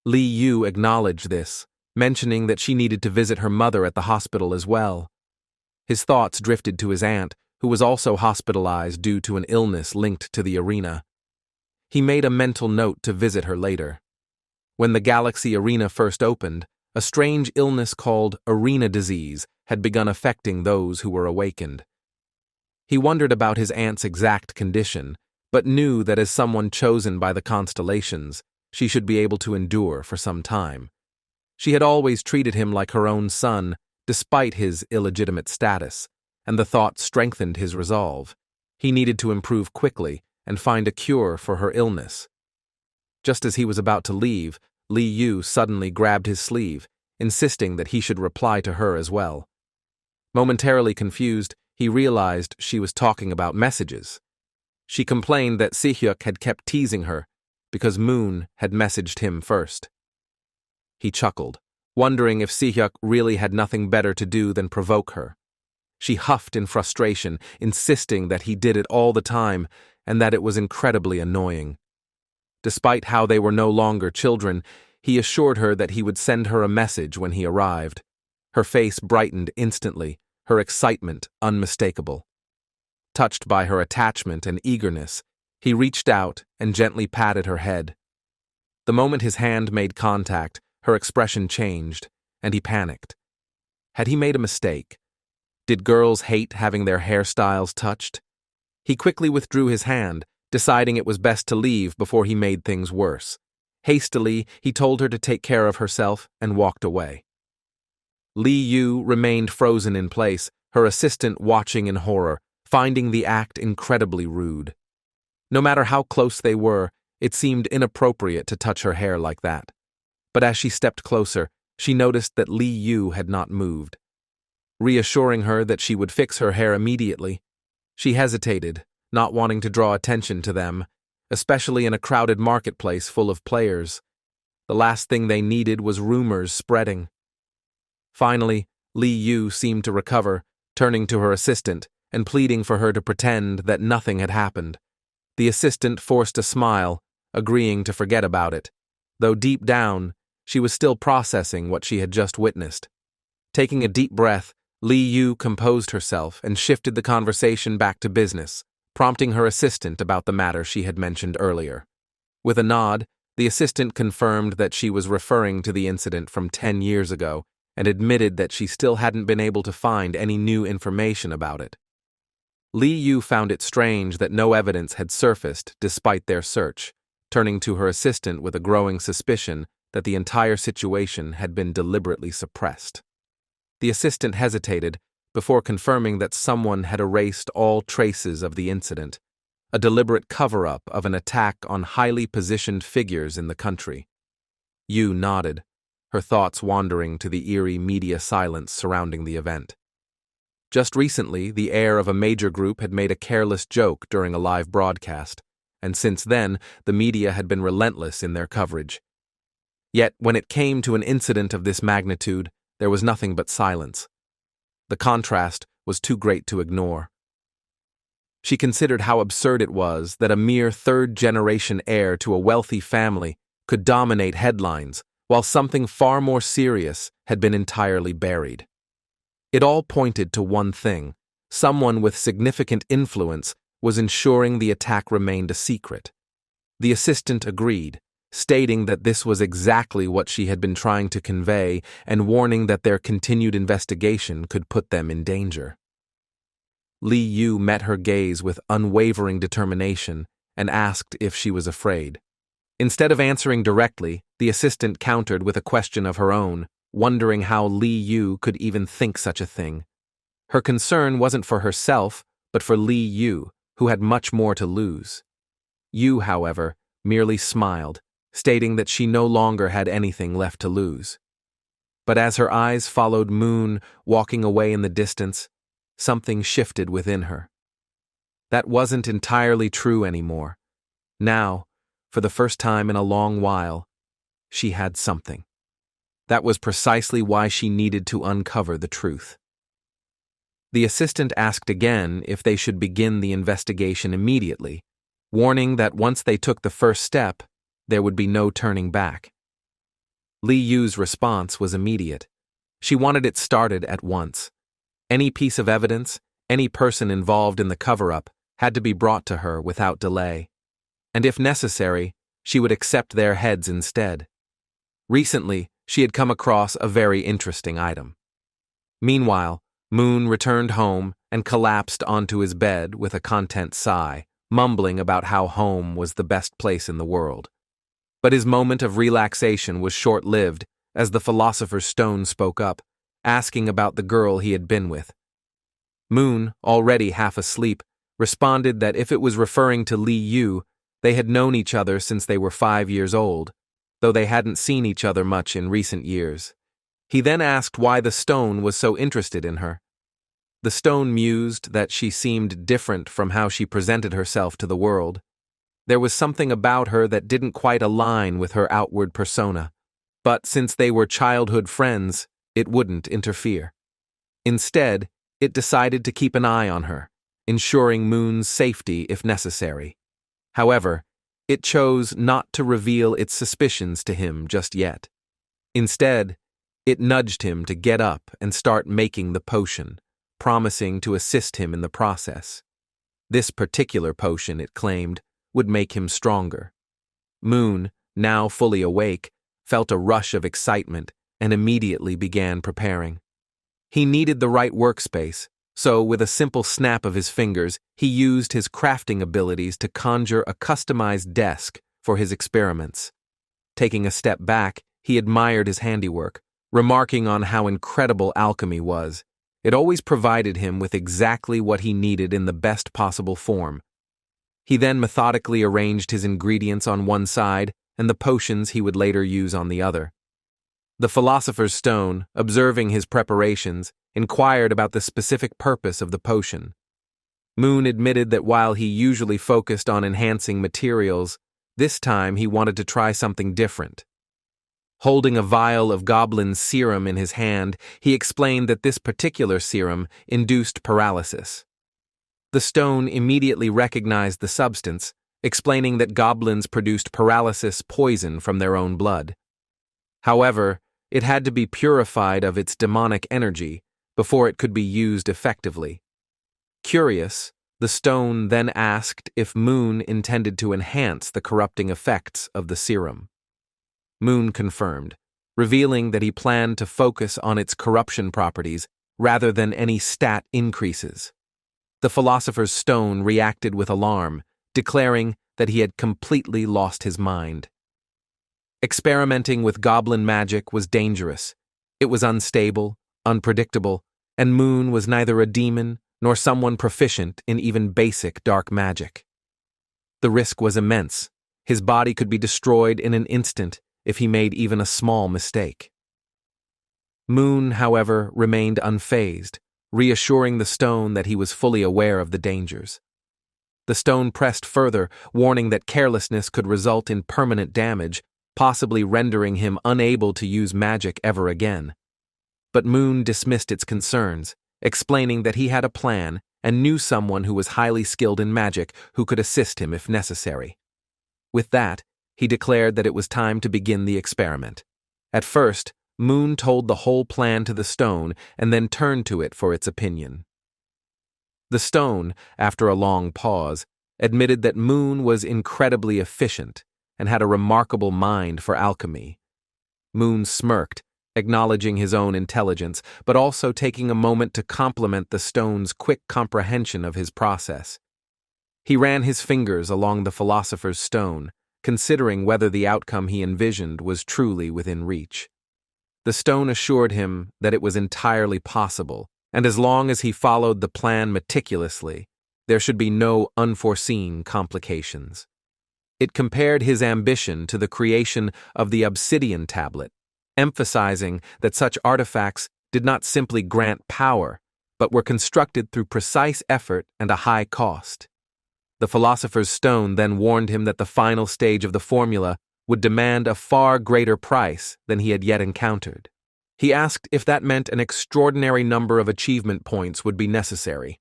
[SPEAKER 1] Li Yu acknowledged this, mentioning that she needed to visit her mother at the hospital as well. His thoughts drifted to his aunt, who was also hospitalized due to an illness linked to the arena. He made a mental note to visit her later. When the Galaxy Arena first opened, a strange illness called arena disease had begun affecting those who were awakened. He wondered about his aunt's exact condition, but knew that as someone chosen by the constellations, she should be able to endure for some time. She had always treated him like her own son, despite his illegitimate status, and the thought strengthened his resolve. He needed to improve quickly and find a cure for her illness. Just as he was about to leave, Li Yu suddenly grabbed his sleeve, insisting that he should reply to her as well. Momentarily confused, he realized she was talking about messages. She complained that Si-hyuk had kept teasing her because Moon had messaged him first. He chuckled, wondering if Si-hyuk really had nothing better to do than provoke her. She huffed in frustration, insisting that he did it all the time and that it was incredibly annoying. Despite how they were no longer children, he assured her that he would send her a message when he arrived. Her face brightened instantly, her excitement unmistakable. Touched by her attachment and eagerness, he reached out and gently patted her head. The moment his hand made contact, her expression changed, and he panicked. Had he made a mistake? Did girls hate having their hairstyles touched? He quickly withdrew his hand, deciding it was best to leave before he made things worse. Hastily, he told her to take care of herself and walked away. Li Yu remained frozen in place, her assistant watching in horror, finding the act incredibly rude. No matter how close they were, it seemed inappropriate to touch her hair like that. But as she stepped closer, she noticed that Li Yu had not moved. Reassuring her that she would fix her hair immediately, she hesitated, not wanting to draw attention to them, especially in a crowded marketplace full of players. The last thing they needed was rumors spreading. Finally, Li Yu seemed to recover, turning to her assistant and pleading for her to pretend that nothing had happened. The assistant forced a smile, agreeing to forget about it, though deep down, she was still processing what she had just witnessed. Taking a deep breath, Li Yu composed herself and shifted the conversation back to business, prompting her assistant about the matter she had mentioned earlier. With a nod, the assistant confirmed that she was referring to the incident from 10 years ago and admitted that she still hadn't been able to find any new information about it. Li Yu found it strange that no evidence had surfaced despite their search, turning to her assistant with a growing suspicion that the entire situation had been deliberately suppressed. The assistant hesitated before confirming that someone had erased all traces of the incident, a deliberate cover-up of an attack on highly positioned figures in the country. Yu nodded, her thoughts wandering to the eerie media silence surrounding the event. Just recently, the heir of a major group had made a careless joke during a live broadcast, and since then, the media had been relentless in their coverage. Yet, when it came to an incident of this magnitude, there was nothing but silence. The contrast was too great to ignore. She considered how absurd it was that a mere third-generation heir to a wealthy family could dominate headlines, while something far more serious had been entirely buried. It all pointed to one thing: someone with significant influence was ensuring the attack remained a secret. The assistant agreed, stating that this was exactly what she had been trying to convey and warning that their continued investigation could put them in danger. Li Yu met her gaze with unwavering determination and asked if she was afraid. Instead of answering directly, the assistant countered with a question of her own, wondering how Li Yu could even think such a thing. Her concern wasn't for herself, but for Li Yu, who had much more to lose. Yu, however, merely smiled, stating that she no longer had anything left to lose. But as her eyes followed Moon walking away in the distance, something shifted within her. That wasn't entirely true anymore. Now, for the first time in a long while, she had something. That was precisely why she needed to uncover the truth. The assistant asked again if they should begin the investigation immediately, warning that once they took the first step, there would be no turning back. Li Yu's response was immediate. She wanted it started at once. Any piece of evidence, any person involved in the cover-up, had to be brought to her without delay. And if necessary, she would accept their heads instead. Recently, she had come across a very interesting item. Meanwhile, Moon returned home and collapsed onto his bed with a content sigh, mumbling about how home was the best place in the world. But his moment of relaxation was short-lived as the philosopher's stone spoke up, asking about the girl he had been with. Moon, already half asleep, responded that if it was referring to Li Yu, they had known each other since they were 5 years old, though they hadn't seen each other much in recent years. He then asked why the stone was so interested in her. The stone mused that she seemed different from how she presented herself to the world. There was something about her that didn't quite align with her outward persona, but since they were childhood friends, it wouldn't interfere. Instead, it decided to keep an eye on her, ensuring Moon's safety if necessary. However, it chose not to reveal its suspicions to him just yet. Instead, it nudged him to get up and start making the potion, promising to assist him in the process. This particular potion, it claimed, would make him stronger. Moon, now fully awake, felt a rush of excitement and immediately began preparing. He needed the right workspace, so with a simple snap of his fingers, he used his crafting abilities to conjure a customized desk for his experiments. Taking a step back, he admired his handiwork, remarking on how incredible alchemy was. It always provided him with exactly what he needed in the best possible form. He then methodically arranged his ingredients on one side and the potions he would later use on the other. The philosopher's stone, observing his preparations, inquired about the specific purpose of the potion. Moon admitted that while he usually focused on enhancing materials, this time he wanted to try something different. Holding a vial of goblin serum in his hand, he explained that this particular serum induced paralysis. The stone immediately recognized the substance, explaining that goblins produced paralysis poison from their own blood. However, it had to be purified of its demonic energy before it could be used effectively. Curious, the stone then asked if Moon intended to enhance the corrupting effects of the serum. Moon confirmed, revealing that he planned to focus on its corruption properties rather than any stat increases. The philosopher's stone reacted with alarm, declaring that he had completely lost his mind. Experimenting with goblin magic was dangerous. It was unstable, unpredictable, and Moon was neither a demon nor someone proficient in even basic dark magic. The risk was immense. His body could be destroyed in an instant if he made even a small mistake. Moon, however, remained unfazed, reassuring the stone that he was fully aware of the dangers. The stone pressed further, warning that carelessness could result in permanent damage, possibly rendering him unable to use magic ever again. But Moon dismissed its concerns, explaining that he had a plan and knew someone who was highly skilled in magic who could assist him if necessary. With that, he declared that it was time to begin the experiment. At first, Moon told the whole plan to the stone and then turned to it for its opinion. The stone, after a long pause, admitted that Moon was incredibly efficient and had a remarkable mind for alchemy. Moon smirked, acknowledging his own intelligence, but also taking a moment to compliment the stone's quick comprehension of his process. He ran his fingers along the philosopher's stone, considering whether the outcome he envisioned was truly within reach. The stone assured him that it was entirely possible, and as long as he followed the plan meticulously, there should be no unforeseen complications. It compared his ambition to the creation of the obsidian tablet, emphasizing that such artifacts did not simply grant power, but were constructed through precise effort and a high cost. The philosopher's stone then warned him that the final stage of the formula would demand a far greater price than he had yet encountered. He asked if that meant an extraordinary number of achievement points would be necessary.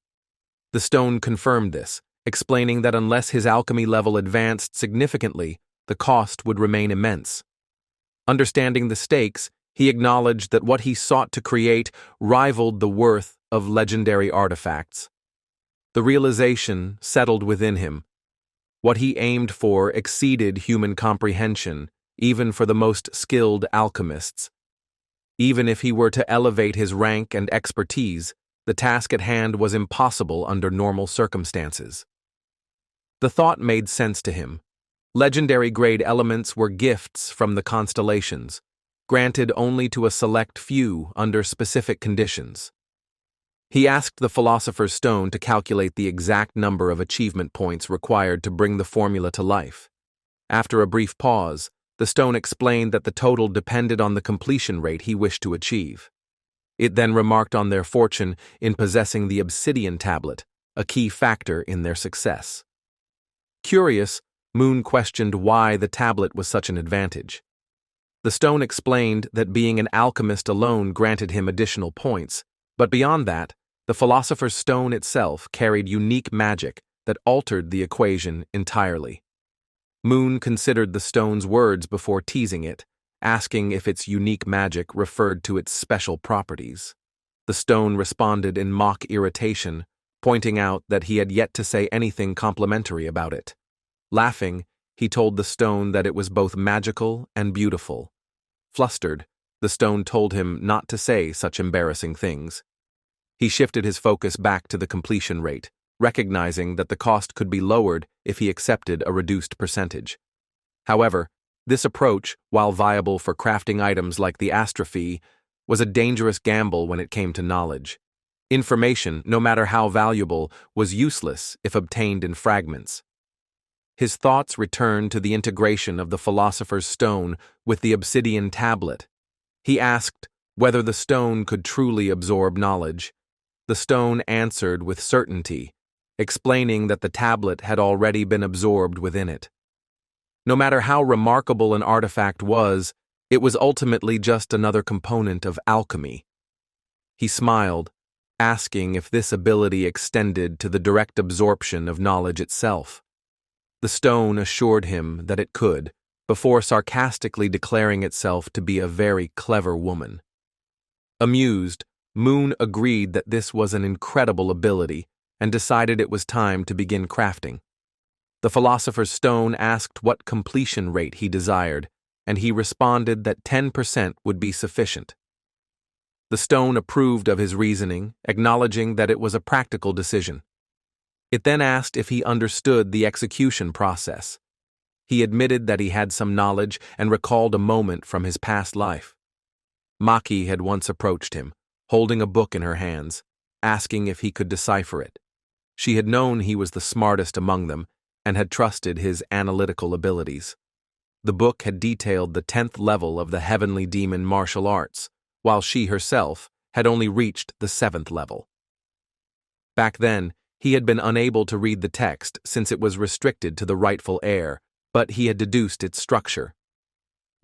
[SPEAKER 1] The stone confirmed this, explaining that unless his alchemy level advanced significantly, the cost would remain immense. Understanding the stakes, he acknowledged that what he sought to create rivaled the worth of legendary artifacts. The realization settled within him. What he aimed for exceeded human comprehension, even for the most skilled alchemists. Even if he were to elevate his rank and expertise, the task at hand was impossible under normal circumstances. The thought made sense to him. Legendary-grade elements were gifts from the constellations, granted only to a select few under specific conditions. He asked the philosopher's stone to calculate the exact number of achievement points required to bring the formula to life. After a brief pause, the stone explained that the total depended on the completion rate he wished to achieve. It then remarked on their fortune in possessing the obsidian tablet, a key factor in their success. Curious, Moon questioned why the tablet was such an advantage. The stone explained that being an alchemist alone granted him additional points, but beyond that, the philosopher's stone itself carried unique magic that altered the equation entirely. Moon considered the stone's words before teasing it, asking if its unique magic referred to its special properties. The stone responded in mock irritation, pointing out that he had yet to say anything complimentary about it. Laughing, he told the stone that it was both magical and beautiful. Flustered, the stone told him not to say such embarrassing things. He shifted his focus back to the completion rate, recognizing that the cost could be lowered if he accepted a reduced percentage. However, this approach, while viable for crafting items like the astrophy, was a dangerous gamble when it came to knowledge. Information, no matter how valuable, was useless if obtained in fragments. His thoughts returned to the integration of the philosopher's stone with the obsidian tablet. He asked whether the stone could truly absorb knowledge. The stone answered with certainty, explaining that the tablet had already been absorbed within it. No matter how remarkable an artifact was, it was ultimately just another component of alchemy. He smiled, asking if this ability extended to the direct absorption of knowledge itself. The stone assured him that it could, before sarcastically declaring itself to be a very clever woman. Amused, Moon agreed that this was an incredible ability and decided it was time to begin crafting. The philosopher's stone asked what completion rate he desired, and he responded that 10% would be sufficient. The stone approved of his reasoning, acknowledging that it was a practical decision. It then asked if he understood the execution process. He admitted that he had some knowledge and recalled a moment from his past life. Maki had once approached him, holding a book in her hands, asking if he could decipher it. She had known he was the smartest among them and had trusted his analytical abilities. The book had detailed the 10th level of the heavenly demon martial arts, while she herself had only reached the 7th level. Back then, he had been unable to read the text since it was restricted to the rightful heir, but he had deduced its structure.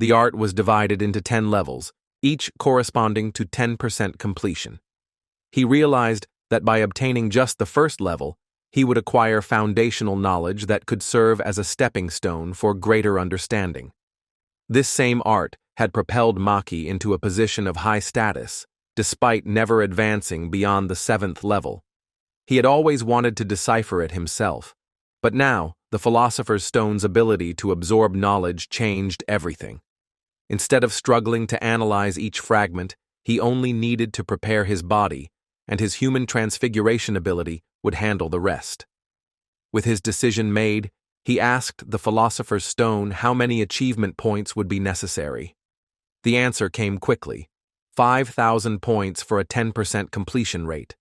[SPEAKER 1] The art was divided into 10 levels, each corresponding to 10% completion. He realized that by obtaining just the first level, he would acquire foundational knowledge that could serve as a stepping stone for greater understanding. This same art had propelled Maki into a position of high status, despite never advancing beyond the 7th level. He had always wanted to decipher it himself, but now the philosopher's stone's ability to absorb knowledge changed everything. Instead of struggling to analyze each fragment, he only needed to prepare his body, and his human transfiguration ability would handle the rest. With his decision made, he asked the philosopher's stone how many achievement points would be necessary. The answer came quickly: 5,000 points for a 10% completion rate.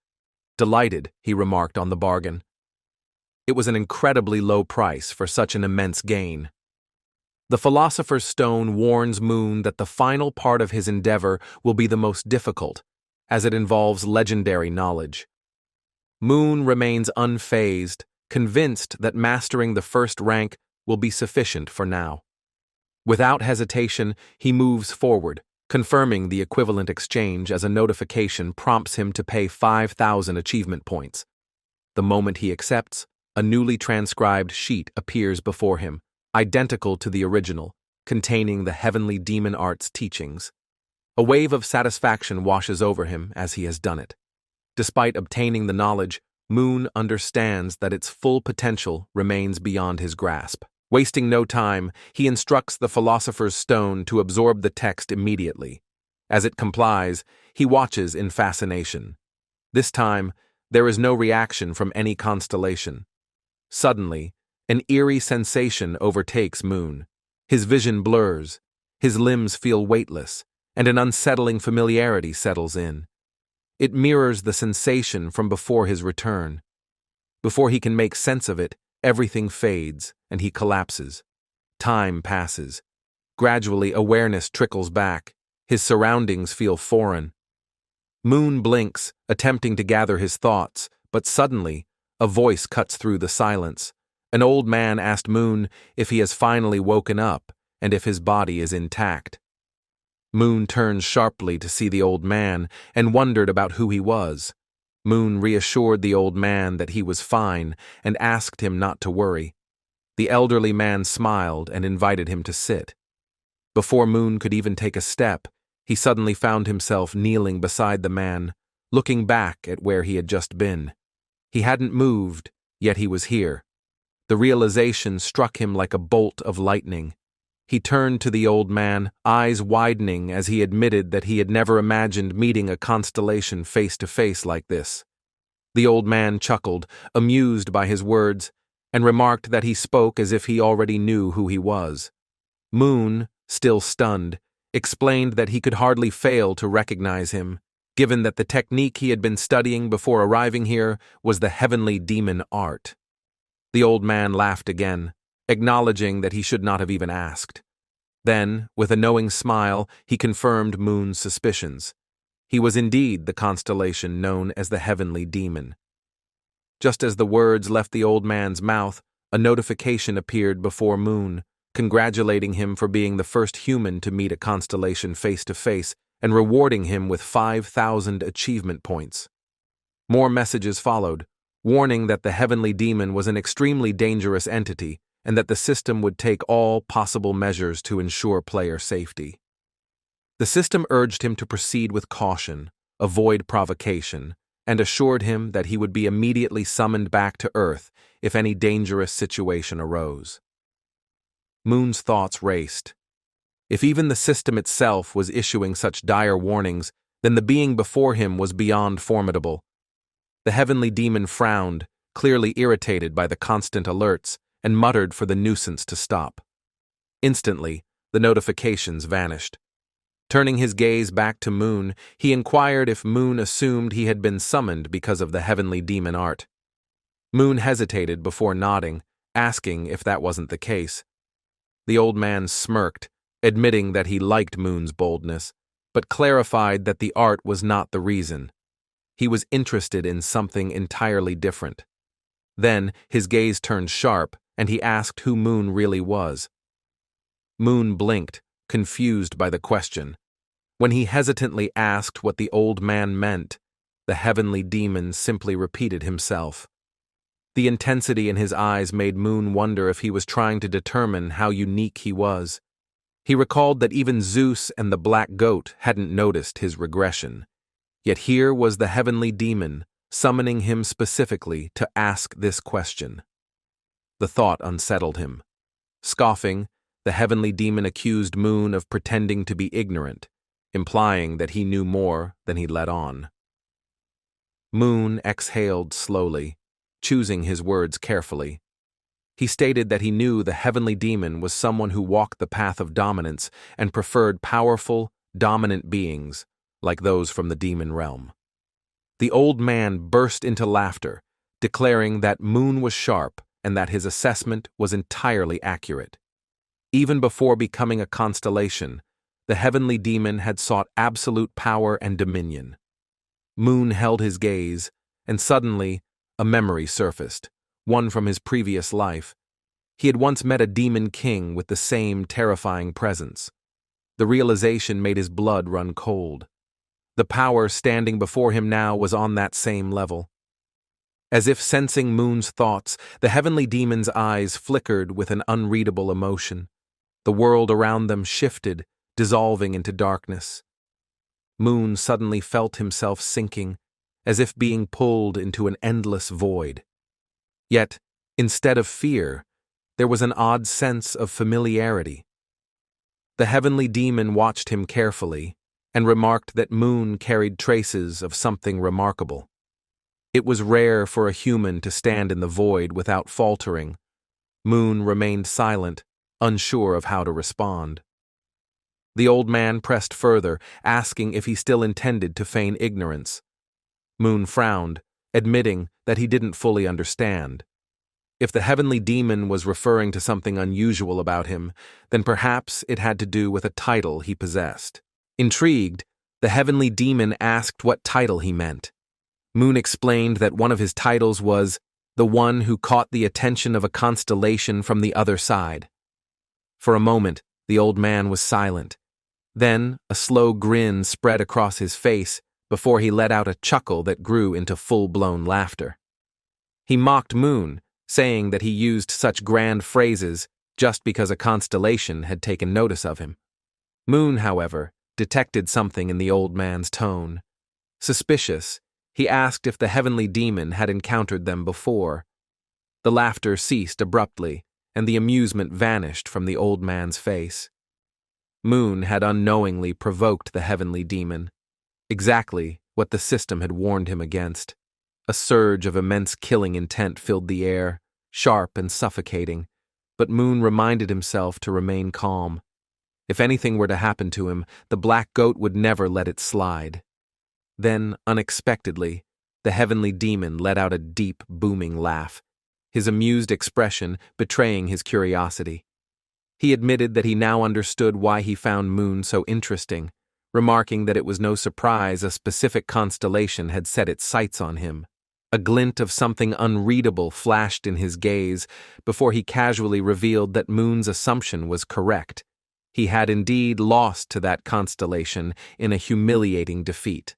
[SPEAKER 1] Delighted, he remarked on the bargain. It was an incredibly low price for such an immense gain. The philosopher's stone warns Moon that the final part of his endeavor will be the most difficult, as it involves legendary knowledge. Moon remains unfazed, convinced that mastering the first rank will be sufficient for now. Without hesitation, he moves forward, confirming the equivalent exchange as a notification prompts him to pay 5,000 achievement points. The moment he accepts, a newly transcribed sheet appears before him, identical to the original, containing the heavenly demon art's teachings. A wave of satisfaction washes over him as he has done it. Despite obtaining the knowledge, Moon understands that its full potential remains beyond his grasp. Wasting no time, he instructs the philosopher's stone to absorb the text immediately. As it complies, he watches in fascination. This time, there is no reaction from any constellation. Suddenly, an eerie sensation overtakes Moon. His vision blurs, his limbs feel weightless, and an unsettling familiarity settles in. It mirrors the sensation from before his return. Before he can make sense of it, everything fades, and he collapses. Time passes. Gradually, awareness trickles back. His surroundings feel foreign. Moon blinks, attempting to gather his thoughts, but suddenly, a voice cuts through the silence. An old man asked Moon if he has finally woken up and if his body is intact. Moon turned sharply to see the old man and wondered about who he was. Moon reassured the old man that he was fine and asked him not to worry. The elderly man smiled and invited him to sit. Before Moon could even take a step, he suddenly found himself kneeling beside the man, looking back at where he had just been. He hadn't moved, yet he was here. The realization struck him like a bolt of lightning. He turned to the old man, eyes widening as he admitted that he had never imagined meeting a constellation face to face like this. The old man chuckled, amused by his words, and remarked that he spoke as if he already knew who he was. Moon, still stunned, explained that he could hardly fail to recognize him, given that the technique he had been studying before arriving here was the heavenly demon art. The old man laughed again, acknowledging that he should not have even asked. Then, with a knowing smile, he confirmed Moon's suspicions. He was indeed the constellation known as the heavenly demon. Just as the words left the old man's mouth, a notification appeared before Moon, congratulating him for being the first human to meet a constellation face to face and rewarding him with 5,000 achievement points. More messages followed, warning that the heavenly demon was an extremely dangerous entity and that the system would take all possible measures to ensure player safety. The system urged him to proceed with caution, avoid provocation, and assured him that he would be immediately summoned back to Earth if any dangerous situation arose. Moon's thoughts raced. If even the system itself was issuing such dire warnings, then the being before him was beyond formidable. The heavenly demon frowned, clearly irritated by the constant alerts, and muttered for the nuisance to stop. Instantly, the notifications vanished. Turning his gaze back to Moon, he inquired if Moon assumed he had been summoned because of the heavenly demon art. Moon hesitated before nodding, asking if that wasn't the case. The old man smirked, admitting that he liked Moon's boldness, but clarified that the art was not the reason. He was interested in something entirely different. Then, his gaze turned sharp, and he asked who Moon really was. Moon blinked, confused by the question. When he hesitantly asked what the old man meant, the heavenly demon simply repeated himself. The intensity in his eyes made Moon wonder if he was trying to determine how unique he was. He recalled that even Zeus and the black goat hadn't noticed his regression. Yet here was the heavenly demon, summoning him specifically to ask this question. The thought unsettled him. Scoffing, the heavenly demon accused Moon of pretending to be ignorant, implying that he knew more than he let on. Moon exhaled slowly, choosing his words carefully. He stated that he knew the heavenly demon was someone who walked the path of dominance and preferred powerful, dominant beings, like those from the demon realm. The old man burst into laughter, declaring that Moon was sharp and that his assessment was entirely accurate. Even before becoming a constellation, the heavenly demon had sought absolute power and dominion. Moon held his gaze, and suddenly, a memory surfaced, one from his previous life. He had once met a demon king with the same terrifying presence. The realization made his blood run cold. The power standing before him now was on that same level. As if sensing Moon's thoughts, the heavenly demon's eyes flickered with an unreadable emotion. The world around them shifted, dissolving into darkness. Moon suddenly felt himself sinking, as if being pulled into an endless void. Yet, instead of fear, there was an odd sense of familiarity. The heavenly demon watched him carefully and remarked that Moon carried traces of something remarkable. It was rare for a human to stand in the void without faltering. Moon remained silent, unsure of how to respond. The old man pressed further, asking if he still intended to feign ignorance. Moon frowned, admitting that he didn't fully understand. If the heavenly demon was referring to something unusual about him, then perhaps it had to do with a title he possessed. Intrigued, the heavenly demon asked what title he meant. Moon explained that one of his titles was the one who caught the attention of a constellation from the other side. For a moment, the old man was silent. Then, a slow grin spread across his face before he let out a chuckle that grew into full-blown laughter. He mocked Moon, saying that he used such grand phrases just because a constellation had taken notice of him. Moon, however, detected something in the old man's tone. Suspicious, he asked if the heavenly demon had encountered them before. The laughter ceased abruptly, and the amusement vanished from the old man's face. Moon had unknowingly provoked the heavenly demon, exactly what the system had warned him against. A surge of immense killing intent filled the air, sharp and suffocating, but Moon reminded himself to remain calm. If anything were to happen to him, the black goat would never let it slide. Then, unexpectedly, the heavenly demon let out a deep, booming laugh, his amused expression betraying his curiosity. He admitted that he now understood why he found Moon so interesting, remarking that it was no surprise a specific constellation had set its sights on him. A glint of something unreadable flashed in his gaze before he casually revealed that Moon's assumption was correct. He had indeed lost to that constellation in a humiliating defeat.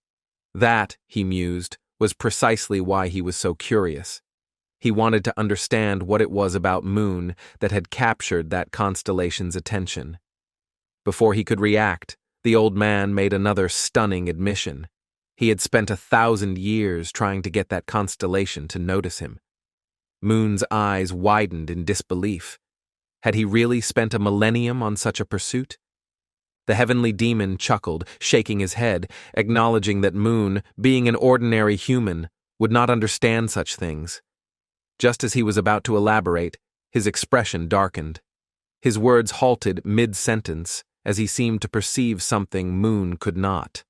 [SPEAKER 1] That, he mused, was precisely why he was so curious. He wanted to understand what it was about Moon that had captured that constellation's attention. Before he could react, the old man made another stunning admission. He had spent 1,000 years trying to get that constellation to notice him. Moon's eyes widened in disbelief. Had he really spent a millennium on such a pursuit? The heavenly demon chuckled, shaking his head, acknowledging that Moon, being an ordinary human, would not understand such things. Just as he was about to elaborate, his expression darkened. His words halted mid-sentence as he seemed to perceive something Moon could not.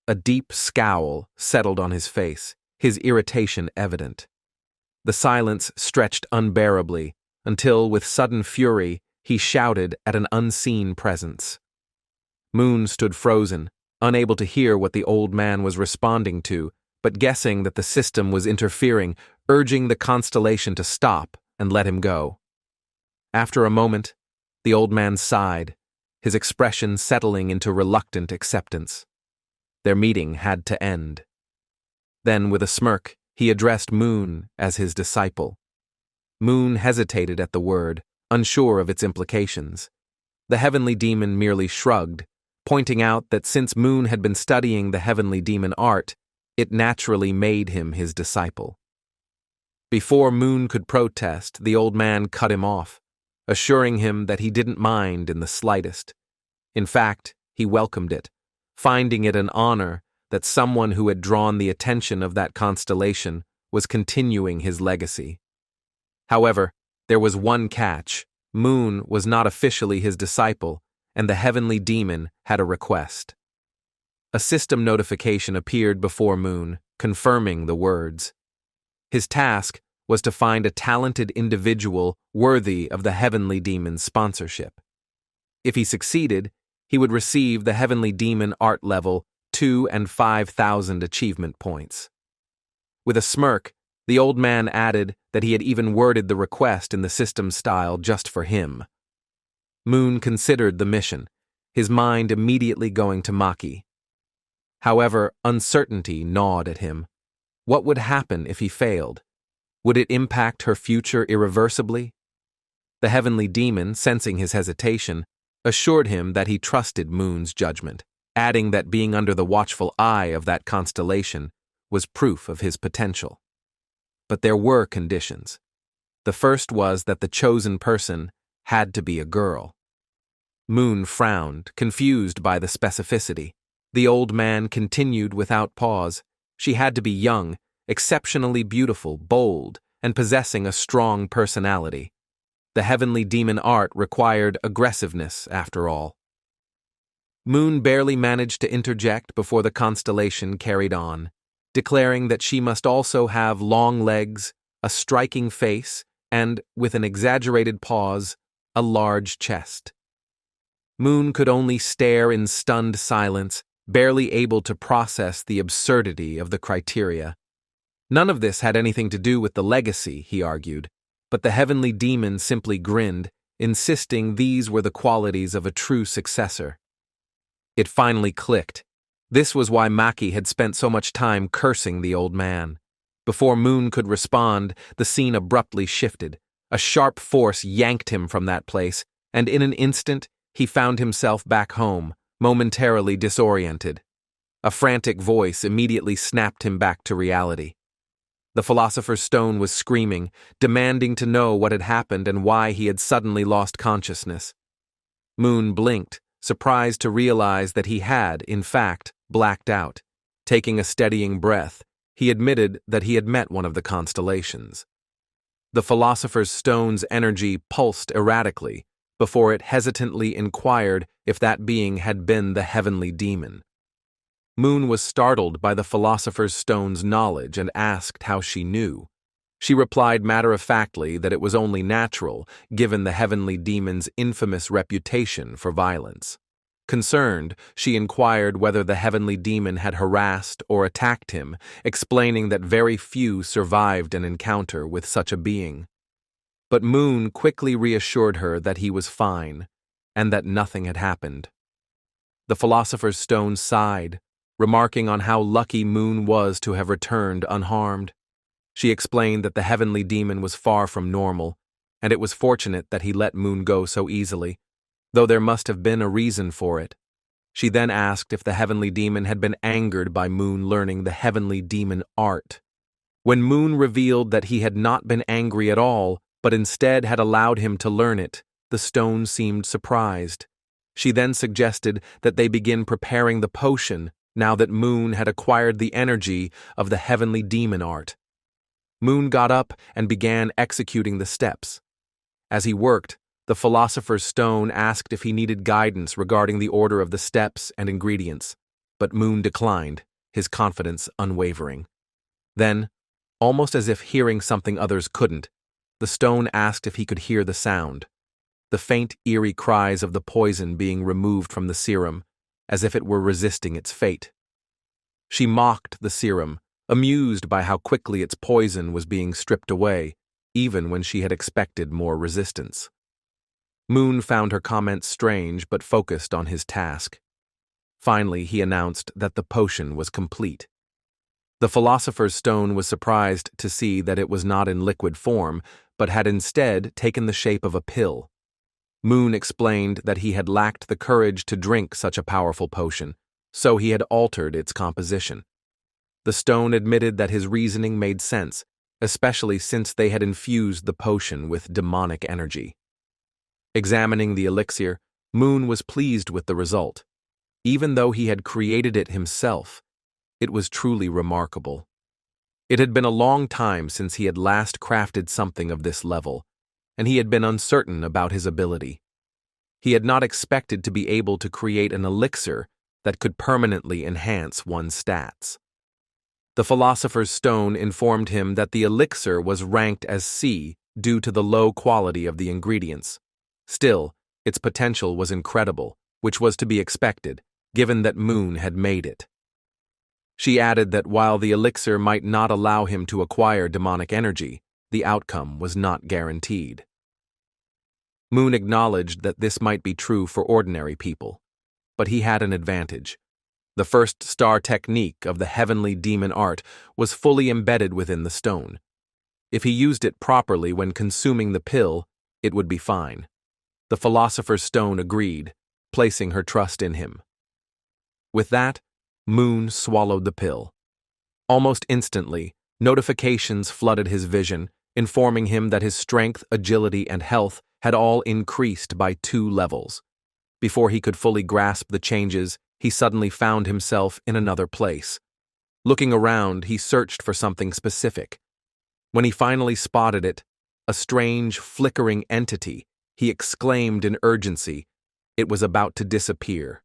[SPEAKER 1] A deep scowl settled on his face, his irritation evident. The silence stretched unbearably until, with sudden fury, he shouted at an unseen presence. Moon stood frozen, unable to hear what the old man was responding to, but guessing that the system was interfering, urging the constellation to stop and let him go. After a moment, the old man sighed, his expression settling into reluctant acceptance. Their meeting had to end. Then, with a smirk, he addressed Moon as his disciple. Moon hesitated at the word, unsure of its implications. The heavenly demon merely shrugged, pointing out that since Moon had been studying the heavenly demon art, it naturally made him his disciple. Before Moon could protest, the old man cut him off, assuring him that he didn't mind in the slightest. In fact, he welcomed it, finding it an honor that someone who had drawn the attention of that constellation was continuing his legacy. However, there was one catch. Moon was not officially his disciple, and the heavenly demon had a request. A system notification appeared before Moon, confirming the words. His task was to find a talented individual worthy of the heavenly demon's sponsorship. If he succeeded, he would receive the heavenly demon art level 2 and 5,000 achievement points. With a smirk, the old man added that he had even worded the request in the system style just for him. Moon considered the mission, his mind immediately going to Maki. However, uncertainty gnawed at him. What would happen if he failed? Would it impact her future irreversibly? The heavenly demon, sensing his hesitation, assured him that he trusted Moon's judgment, adding that being under the watchful eye of that constellation was proof of his potential. But there were conditions. The first was that the chosen person had to be a girl. Moon frowned, confused by the specificity. The old man continued without pause. She had to be young, exceptionally beautiful, bold, and possessing a strong personality. The heavenly demon art required aggressiveness, after all. Moon barely managed to interject before the constellation carried on, declaring that she must also have long legs, a striking face, and, with an exaggerated pause, a large chest. Moon could only stare in stunned silence, barely able to process the absurdity of the criteria. None of this had anything to do with the legacy, he argued, but the heavenly demon simply grinned, insisting these were the qualities of a true successor. It finally clicked. This was why Maki had spent so much time cursing the old man. Before Moon could respond, the scene abruptly shifted. A sharp force yanked him from that place, and in an instant, he found himself back home, momentarily disoriented. A frantic voice immediately snapped him back to reality. The Philosopher's Stone was screaming, demanding to know what had happened and why he had suddenly lost consciousness. Moon blinked, surprised to realize that he had, in fact, blacked out. Taking a steadying breath, he admitted that he had met one of the constellations. The Philosopher's Stone's energy pulsed erratically before it hesitantly inquired if that being had been the heavenly demon. Moon was startled by the Philosopher's Stone's knowledge and asked how she knew. She replied matter-of-factly that it was only natural, given the heavenly demon's infamous reputation for violence. Concerned, she inquired whether the heavenly demon had harassed or attacked him, explaining that very few survived an encounter with such a being. But Moon quickly reassured her that he was fine, and that nothing had happened. The Philosopher's Stone sighed, remarking on how lucky Moon was to have returned unharmed. She explained that the heavenly demon was far from normal, and it was fortunate that he let Moon go so easily, though there must have been a reason for it. She then asked if the heavenly demon had been angered by Moon learning the heavenly demon art. When Moon revealed that he had not been angry at all, but instead had allowed him to learn it, the stone seemed surprised. She then suggested that they begin preparing the potion now that Moon had acquired the energy of the heavenly demon art. Moon got up and began executing the steps. As he worked, the Philosopher's Stone asked if he needed guidance regarding the order of the steps and ingredients, but Moon declined, his confidence unwavering. Then, almost as if hearing something others couldn't, the stone asked if he could hear the sound, the faint, eerie cries of the poison being removed from the serum, as if it were resisting its fate. She mocked the serum, amused by how quickly its poison was being stripped away, even when she had expected more resistance. Moon found her comments strange but focused on his task. Finally, he announced that the potion was complete. The Philosopher's Stone was surprised to see that it was not in liquid form, but had instead taken the shape of a pill. Moon explained that he had lacked the courage to drink such a powerful potion, so he had altered its composition. The stone admitted that his reasoning made sense, especially since they had infused the potion with demonic energy. Examining the elixir, Moon was pleased with the result. Even though he had created it himself, it was truly remarkable. It had been a long time since he had last crafted something of this level, and he had been uncertain about his ability. He had not expected to be able to create an elixir that could permanently enhance one's stats. The Philosopher's Stone informed him that the elixir was ranked as C due to the low quality of the ingredients. Still, Its potential was incredible, which was to be expected, given that Moon had made it. She added that while the elixir might not allow him to acquire demonic energy, the outcome was not guaranteed. Moon acknowledged that this might be true for ordinary people, but he had an advantage. The first star technique of the heavenly demon art was fully embedded within the stone. If he used it properly when consuming the pill, it would be fine. The philosopher's stone agreed, placing her trust in him. With that, Moon swallowed the pill. Almost instantly, notifications flooded his vision, informing him that his strength, agility, and health had all increased by 2 levels. Before he could fully grasp the changes, he suddenly found himself in another place. Looking around, he searched for something specific. When he finally spotted it, a strange, flickering entity, he exclaimed in urgency. It was about to disappear.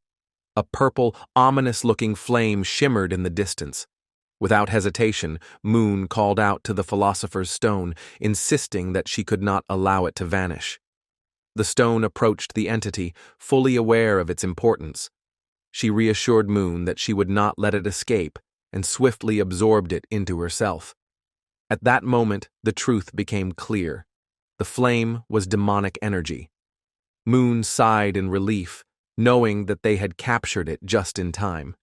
[SPEAKER 1] A purple, ominous-looking flame shimmered in the distance. Without hesitation, Moon called out to the philosopher's stone, insisting that she could not allow it to vanish. The stone approached the entity, fully aware of its importance. She reassured Moon that she would not let it escape, and swiftly absorbed it into herself. At that moment, the truth became clear. The flame was demonic energy. Moon sighed in relief, knowing that they had captured it just in time.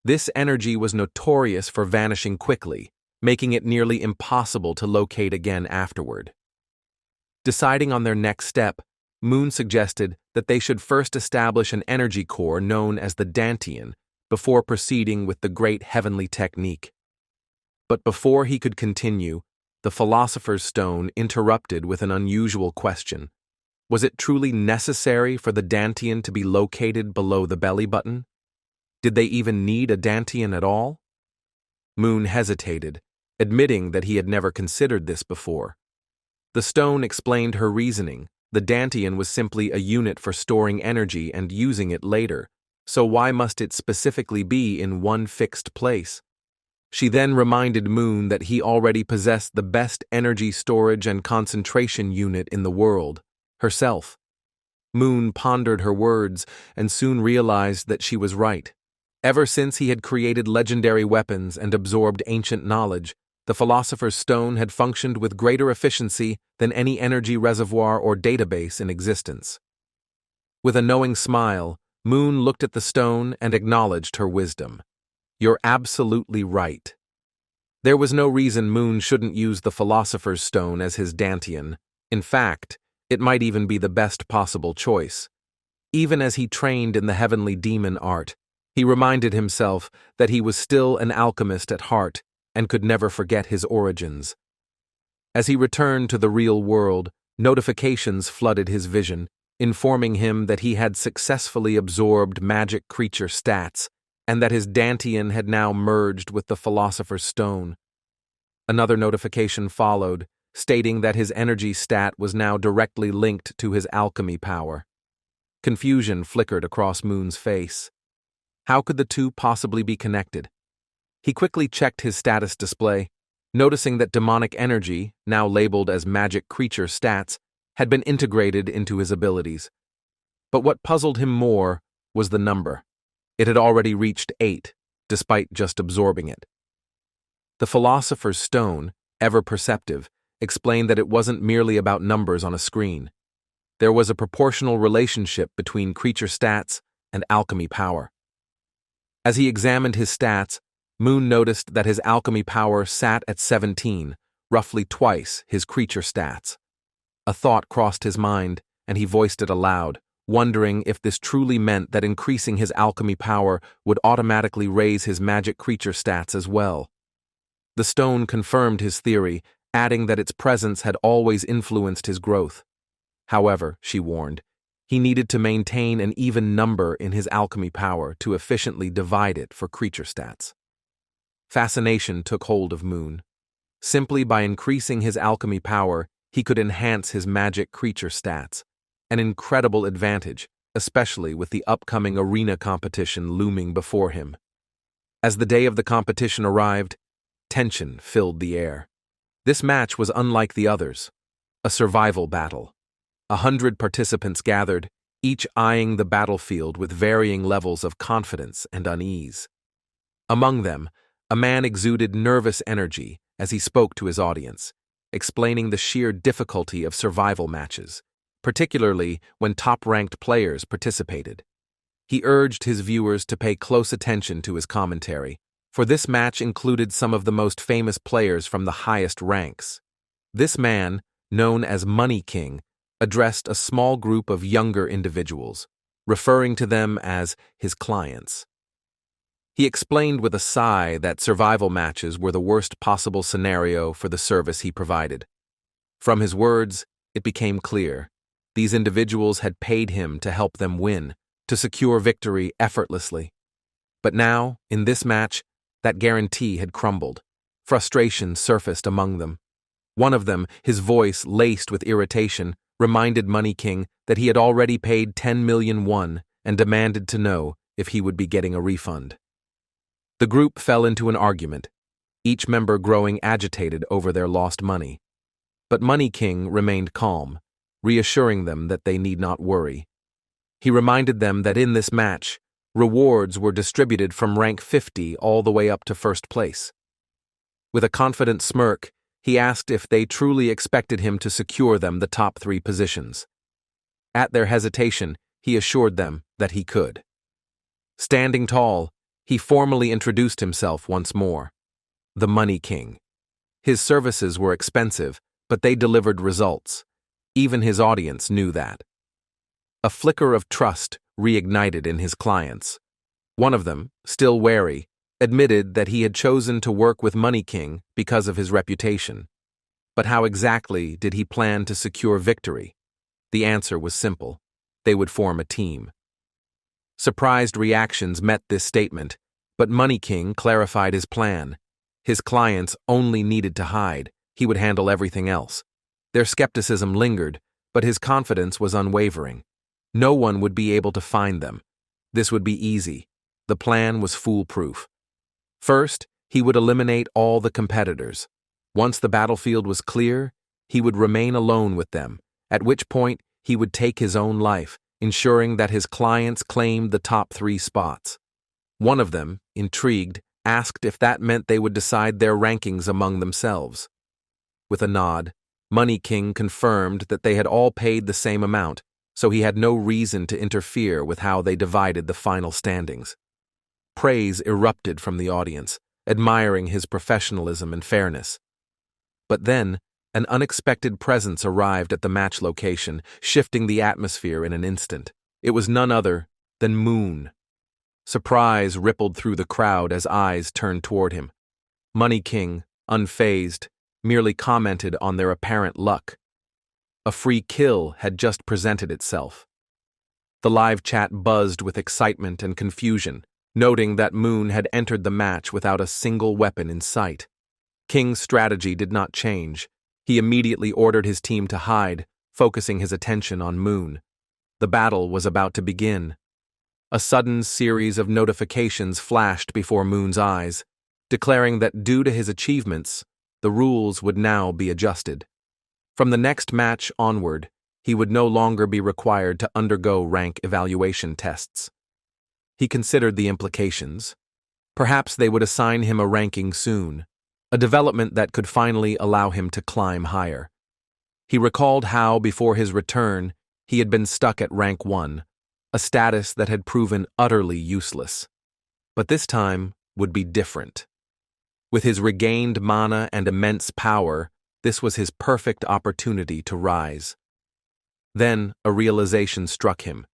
[SPEAKER 1] This energy was notorious for vanishing quickly, making it nearly impossible to locate again afterward. Deciding on their next step, Moon suggested that they should first establish an energy core known as the Dantian before proceeding with the great heavenly technique. But before he could continue, the philosopher's stone interrupted with an unusual question. Was it truly necessary for the Dantian to be located below the belly button? Did they even need a Dantian at all? Moon hesitated, admitting that he had never considered this before. The stone explained her reasoning. The Dantian was simply a unit for storing energy and using it later, so why must it specifically be in one fixed place? She then reminded Moon that he already possessed the best energy storage and concentration unit in the world, herself. Moon pondered her words and soon realized that she was right. Ever since he had created legendary weapons and absorbed ancient knowledge, the philosopher's stone had functioned with greater efficiency than any energy reservoir or database in existence. With a knowing smile, Moon looked at the stone and acknowledged her wisdom. You're absolutely right. There was no reason Moon shouldn't use the philosopher's stone as his Dantian. In fact, it might even be the best possible choice. Even as he trained in the heavenly demon art, he reminded himself that he was still an alchemist at heart and could never forget his origins. As he returned to the real world, notifications flooded his vision, informing him that he had successfully absorbed magic creature stats and that his Dantian had now merged with the philosopher's stone. Another notification followed, stating that his energy stat was now directly linked to his alchemy power. Confusion flickered across Moon's face. How could the two possibly be connected? He quickly checked his status display, noticing that demonic energy, now labeled as magic creature stats, had been integrated into his abilities. But what puzzled him more was the number. It had already reached 8, despite just absorbing it. The philosopher's stone, ever perceptive, explained that it wasn't merely about numbers on a screen. There was a proportional relationship between creature stats and alchemy power. As he examined his stats, Moon noticed that his alchemy power sat at 17, roughly twice his creature stats. A thought crossed his mind, and he voiced it aloud, wondering if this truly meant that increasing his alchemy power would automatically raise his magic creature stats as well. The stone confirmed his theory, adding that its presence had always influenced his growth. However, she warned, he needed to maintain an even number in his alchemy power to efficiently divide it for creature stats. Fascination took hold of Moon. Simply by increasing his alchemy power, he could enhance his magic creature stats. An incredible advantage, especially with the upcoming arena competition looming before him. As the day of the competition arrived, tension filled the air. This match was unlike the others, a survival battle. 100 participants gathered, each eyeing the battlefield with varying levels of confidence and unease. Among them, a man exuded nervous energy as he spoke to his audience, explaining the sheer difficulty of survival matches, particularly when top-ranked players participated. He urged his viewers to pay close attention to his commentary, for this match included some of the most famous players from the highest ranks. This man, known as Money King, addressed a small group of younger individuals, referring to them as his clients. He explained with a sigh that survival matches were the worst possible scenario for the service he provided. From his words, it became clear. These individuals had paid him to help them win, to secure victory effortlessly. But now, in this match, that guarantee had crumbled. Frustration surfaced among them. One of them, his voice laced with irritation, reminded Money King that he had already paid 10 million won and demanded to know if he would be getting a refund. The group fell into an argument, each member growing agitated over their lost money. But Money King remained calm, reassuring them that they need not worry. He reminded them that in this match, rewards were distributed from rank 50 all the way up to first place. With a confident smirk, he asked if they truly expected him to secure them the top 3 positions. At their hesitation, he assured them that he could. Standing tall, he formally introduced himself once more. The Money King. His services were expensive, but they delivered results. Even his audience knew that. A flicker of trust reignited in his clients. One of them, still wary, admitted that he had chosen to work with Money King because of his reputation. But how exactly did he plan to secure victory? The answer was simple. They would form a team. Surprised reactions met this statement, but Money King clarified his plan. His clients only needed to hide. He would handle everything else. Their skepticism lingered, but his confidence was unwavering. No one would be able to find them. This would be easy. The plan was foolproof. First, he would eliminate all the competitors. Once the battlefield was clear, he would remain alone with them, at which point he would take his own life, ensuring that his clients claimed the top 3 spots. One of them, intrigued, asked if that meant they would decide their rankings among themselves. With a nod, Money King confirmed that they had all paid the same amount, so he had no reason to interfere with how they divided the final standings. Praise erupted from the audience, admiring his professionalism and fairness. But then, an unexpected presence arrived at the match location, shifting the atmosphere in an instant. It was none other than Moon. Surprise rippled through the crowd as eyes turned toward him. Money King, unfazed, merely commented on their apparent luck. A free kill had just presented itself. The live chat buzzed with excitement and confusion, noting that Moon had entered the match without a single weapon in sight. King's strategy did not change. He immediately ordered his team to hide, focusing his attention on Moon. The battle was about to begin. A sudden series of notifications flashed before Moon's eyes, declaring that due to his achievements, the rules would now be adjusted. From the next match onward, he would no longer be required to undergo rank evaluation tests. He considered the implications. Perhaps they would assign him a ranking soon, a development that could finally allow him to climb higher. He recalled how, before his return, he had been stuck at rank 1, a status that had proven utterly useless. But this time would be different. With his regained mana and immense power, this was his perfect opportunity to rise. Then a realization struck him.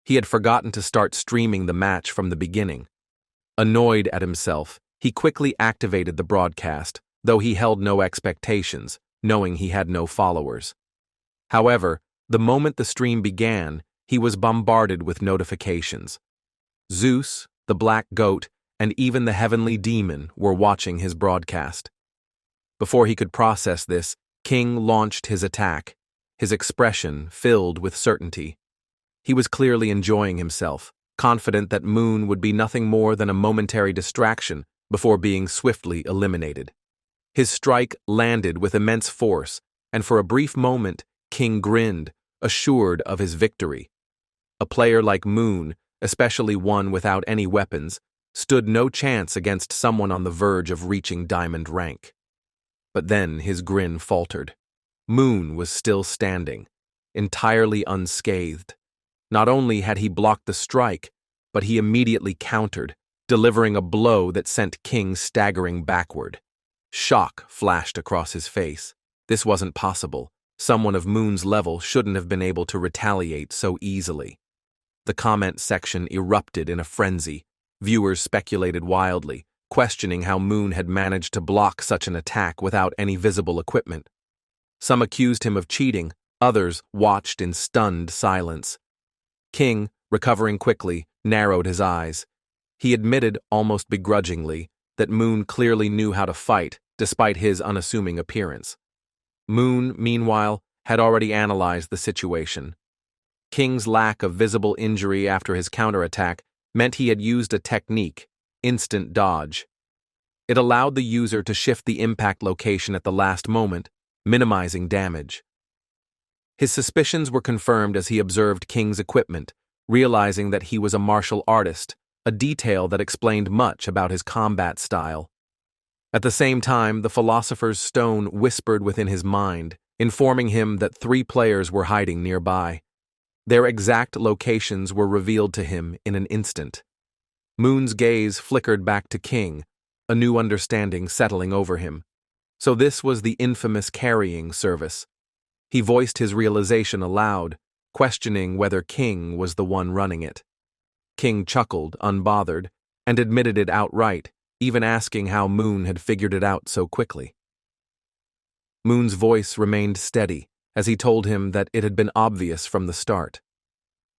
[SPEAKER 1] He had forgotten to start streaming the match from the beginning. Annoyed at himself, he quickly activated the broadcast, though he held no expectations, knowing he had no followers. However, the moment the stream began, he was bombarded with notifications. Zeus, the black goat, and even the heavenly demon were watching his broadcast. Before he could process this, King launched his attack, his expression filled with certainty. He was clearly enjoying himself, confident that Moon would be nothing more than a momentary distraction before being swiftly eliminated. His strike landed with immense force, and for a brief moment, King grinned, assured of his victory. A player like Moon, especially one without any weapons, stood no chance against someone on the verge of reaching diamond rank. But then his grin faltered. Moon was still standing, entirely unscathed. Not only had he blocked the strike, but he immediately countered, delivering a blow that sent King staggering backward. Shock flashed across his face. This wasn't possible. Someone of Moon's level shouldn't have been able to retaliate so easily. The comment section erupted in a frenzy. Viewers speculated wildly, questioning how Moon had managed to block such an attack without any visible equipment. Some accused him of cheating, others watched in stunned silence. King, recovering quickly, narrowed his eyes. He admitted, almost begrudgingly, that Moon clearly knew how to fight, despite his unassuming appearance. Moon, meanwhile, had already analyzed the situation. King's lack of visible injury after his counterattack meant he had used a technique, instant dodge. It allowed the user to shift the impact location at the last moment, minimizing damage. His suspicions were confirmed as he observed King's equipment, realizing that he was a martial artist, a detail that explained much about his combat style. At the same time, the philosopher's stone whispered within his mind, informing him that 3 players were hiding nearby. Their exact locations were revealed to him in an instant. Moon's gaze flickered back to King, a new understanding settling over him. So this was the infamous carrying service. He voiced his realization aloud, questioning whether King was the one running it. King chuckled, unbothered, and admitted it outright, even asking how Moon had figured it out so quickly. Moon's voice remained steady as he told him that it had been obvious from the start.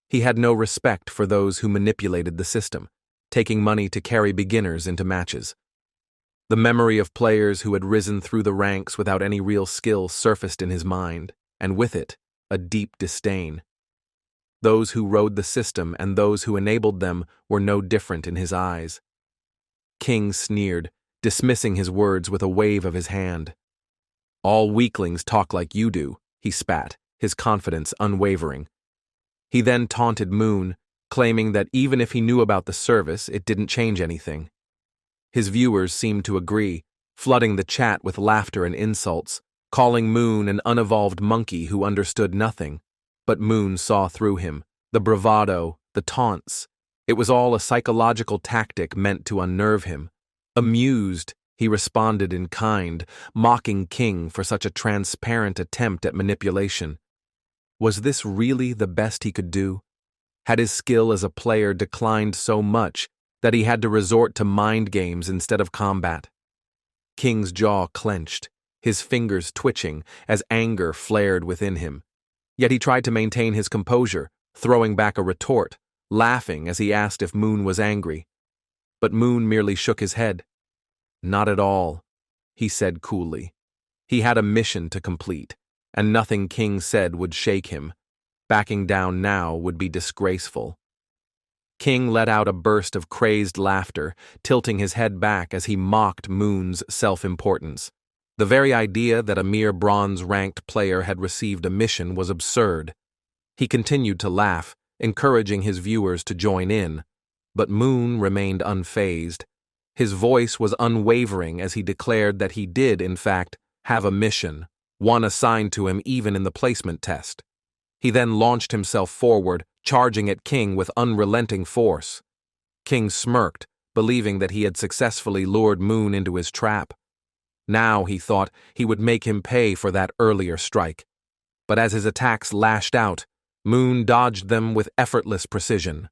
[SPEAKER 1] He had no respect for those who manipulated the system, taking money to carry beginners into matches. The memory of players who had risen through the ranks without any real skill surfaced in his mind, and with it, a deep disdain. Those who rode the system and those who enabled them were no different in his eyes. King sneered, dismissing his words with a wave of his hand. "All weaklings talk like you do," he spat, his confidence unwavering. He then taunted Moon, claiming that even if he knew about the service, it didn't change anything. His viewers seemed to agree, flooding the chat with laughter and insults, calling Moon an unevolved monkey who understood nothing. But Moon saw through him, the bravado, the taunts. It was all a psychological tactic meant to unnerve him. Amused, he responded in kind, mocking King for such a transparent attempt at manipulation. Was this really the best he could do? Had his skill as a player declined so much that he had to resort to mind games instead of combat? King's jaw clenched, his fingers twitching as anger flared within him. Yet he tried to maintain his composure, throwing back a retort, laughing as he asked if Moon was angry. But Moon merely shook his head. "Not at all," he said coolly. He had a mission to complete, and nothing King said would shake him. Backing down now would be disgraceful. King let out a burst of crazed laughter, tilting his head back as he mocked Moon's self-importance. The very idea that a mere bronze-ranked player had received a mission was absurd. He continued to laugh, encouraging his viewers to join in, but Moon remained unfazed. His voice was unwavering as he declared that he did, in fact, have a mission, one assigned to him even in the placement test. He then launched himself forward, charging at King with unrelenting force. King smirked, believing that he had successfully lured Moon into his trap. Now, he thought, he would make him pay for that earlier strike. But as his attacks lashed out, Moon dodged them with effortless precision.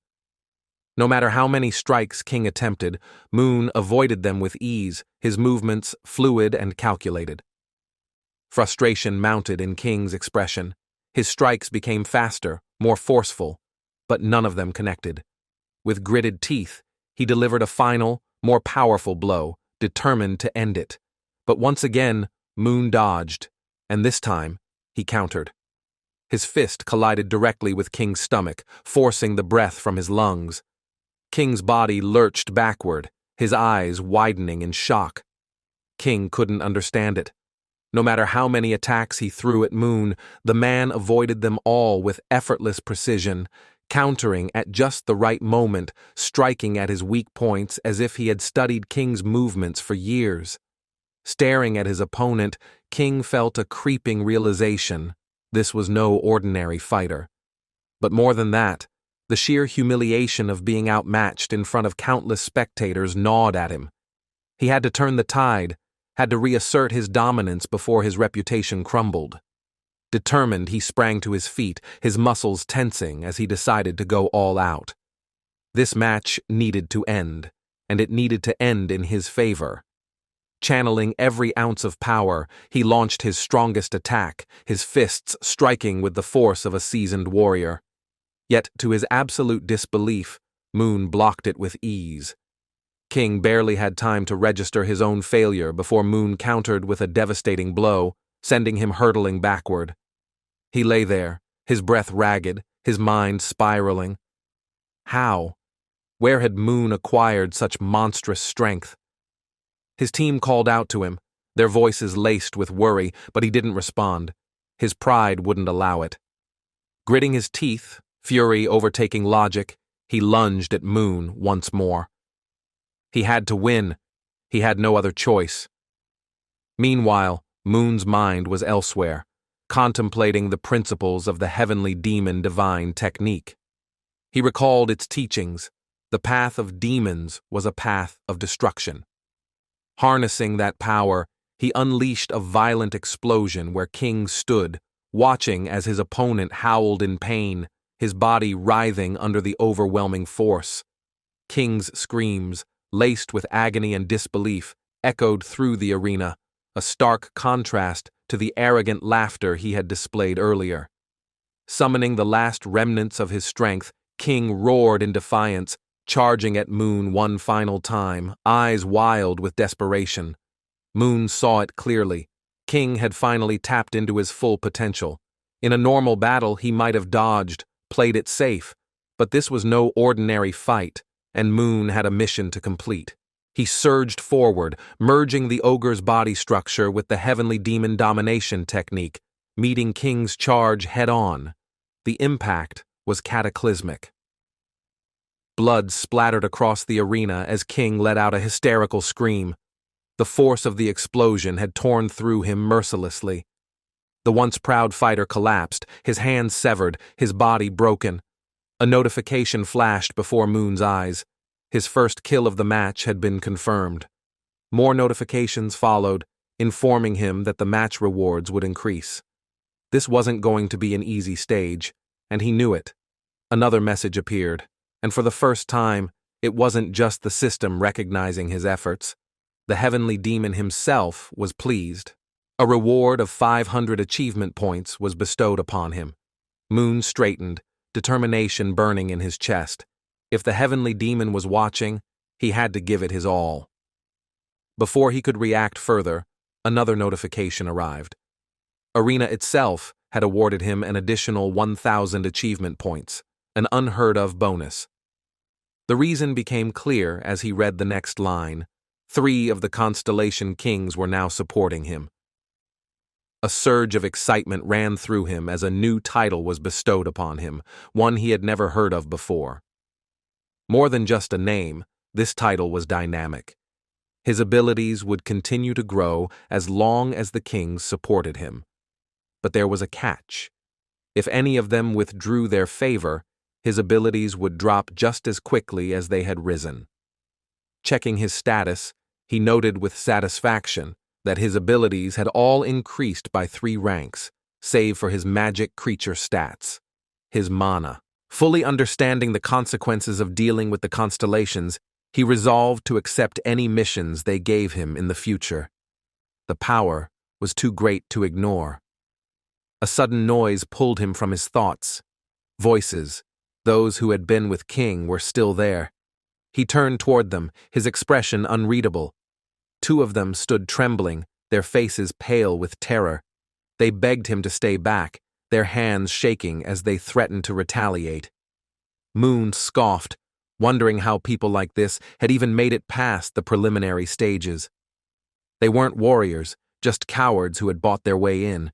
[SPEAKER 1] No matter how many strikes King attempted, Moon avoided them with ease, his movements fluid and calculated. Frustration mounted in King's expression. His strikes became faster, more forceful, but none of them connected. With gritted teeth, he delivered a final, more powerful blow, determined to end it. But once again, Moon dodged, and this time, he countered. His fist collided directly with King's stomach, forcing the breath from his lungs. King's body lurched backward, his eyes widening in shock. King couldn't understand it. No matter how many attacks he threw at Moon, the man avoided them all with effortless precision, countering at just the right moment, striking at his weak points as if he had studied King's movements for years. Staring at his opponent, King felt a creeping realization: this was no ordinary fighter. But more than that, the sheer humiliation of being outmatched in front of countless spectators gnawed at him. He had to turn the tide, had to reassert his dominance before his reputation crumbled. Determined, he sprang to his feet, his muscles tensing as he decided to go all out. This match needed to end, and it needed to end in his favor. Channeling every ounce of power, he launched his strongest attack, his fists striking with the force of a seasoned warrior. Yet, to his absolute disbelief, Moon blocked it with ease. King barely had time to register his own failure before Moon countered with a devastating blow, sending him hurtling backward. He lay there, his breath ragged, his mind spiraling. How? Where had Moon acquired such monstrous strength? His team called out to him, their voices laced with worry, but he didn't respond. His pride wouldn't allow it. Gritting his teeth, fury overtaking logic, he lunged at Moon once more. He had to win. He had no other choice. Meanwhile, Moon's mind was elsewhere, contemplating the principles of the heavenly demon divine technique. He recalled its teachings. The path of demons was a path of destruction. Harnessing that power, he unleashed a violent explosion where King stood, watching as his opponent howled in pain, his body writhing under the overwhelming force. King's screams, laced with agony and disbelief, echoed through the arena, a stark contrast to the arrogant laughter he had displayed earlier. Summoning the last remnants of his strength, King roared in defiance, charging at Moon one final time, eyes wild with desperation. Moon saw it clearly. King had finally tapped into his full potential. In a normal battle, he might have dodged, played it safe, but this was no ordinary fight, and Moon had a mission to complete. He surged forward, merging the ogre's body structure with the heavenly demon domination technique, meeting King's charge head-on. The impact was cataclysmic. Blood splattered across the arena as King let out a hysterical scream. The force of the explosion had torn through him mercilessly. The once proud fighter collapsed, his hands severed, his body broken. A notification flashed before Moon's eyes. His first kill of the match had been confirmed. More notifications followed, informing him that the match rewards would increase. This wasn't going to be an easy stage, and he knew it. Another message appeared, and for the first time, it wasn't just the system recognizing his efforts. The heavenly demon himself was pleased. A reward of 500 achievement points was bestowed upon him. Moon straightened, determination burning in his chest. If the heavenly demon was watching, he had to give it his all. Before he could react further, another notification arrived. Arena itself had awarded him an additional 1,000 achievement points, an unheard-of bonus. The reason became clear as he read the next line. 3 of the Constellation Kings were now supporting him. A surge of excitement ran through him as a new title was bestowed upon him, one he had never heard of before. More than just a name, this title was dynamic. His abilities would continue to grow as long as the kings supported him. But there was a catch. If any of them withdrew their favor, his abilities would drop just as quickly as they had risen. Checking his status, he noted with satisfaction that his abilities had all increased by 3 ranks, save for his magic creature stats. His mana. Fully understanding the consequences of dealing with the constellations, he resolved to accept any missions they gave him in the future. The power was too great to ignore. A sudden noise pulled him from his thoughts. Voices. Those who had been with King were still there. He turned toward them, his expression unreadable. 2 of them stood trembling, their faces pale with terror. They begged him to stay back, their hands shaking as they threatened to retaliate. Moon scoffed, wondering how people like this had even made it past the preliminary stages. They weren't warriors, just cowards who had bought their way in.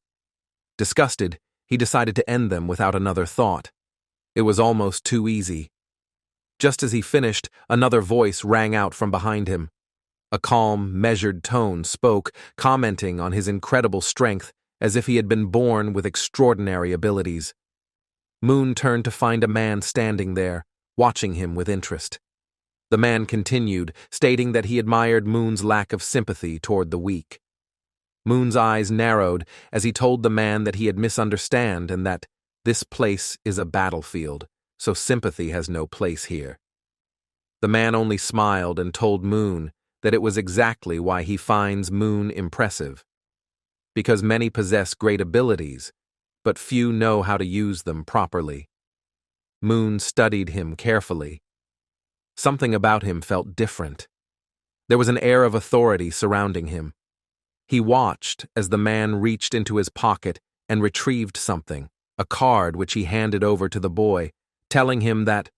[SPEAKER 1] Disgusted, he decided to end them without another thought. It was almost too easy. Just as he finished, another voice rang out from behind him. A calm, measured tone spoke, commenting on his incredible strength as if he had been born with extraordinary abilities. Moon turned to find a man standing there, watching him with interest. The man continued, stating that he admired Moon's lack of sympathy toward the weak. Moon's eyes narrowed as he told the man that he had misunderstood and that this place is a battlefield, so sympathy has no place here. The man only smiled and told Moon that it was exactly why he finds Moon impressive. Because many possess great abilities, but few know how to use them properly. Moon studied him carefully. Something about him felt different. There was an air of authority surrounding him. He watched as the man reached into his pocket and retrieved something, a card which he handed over to the boy, telling him that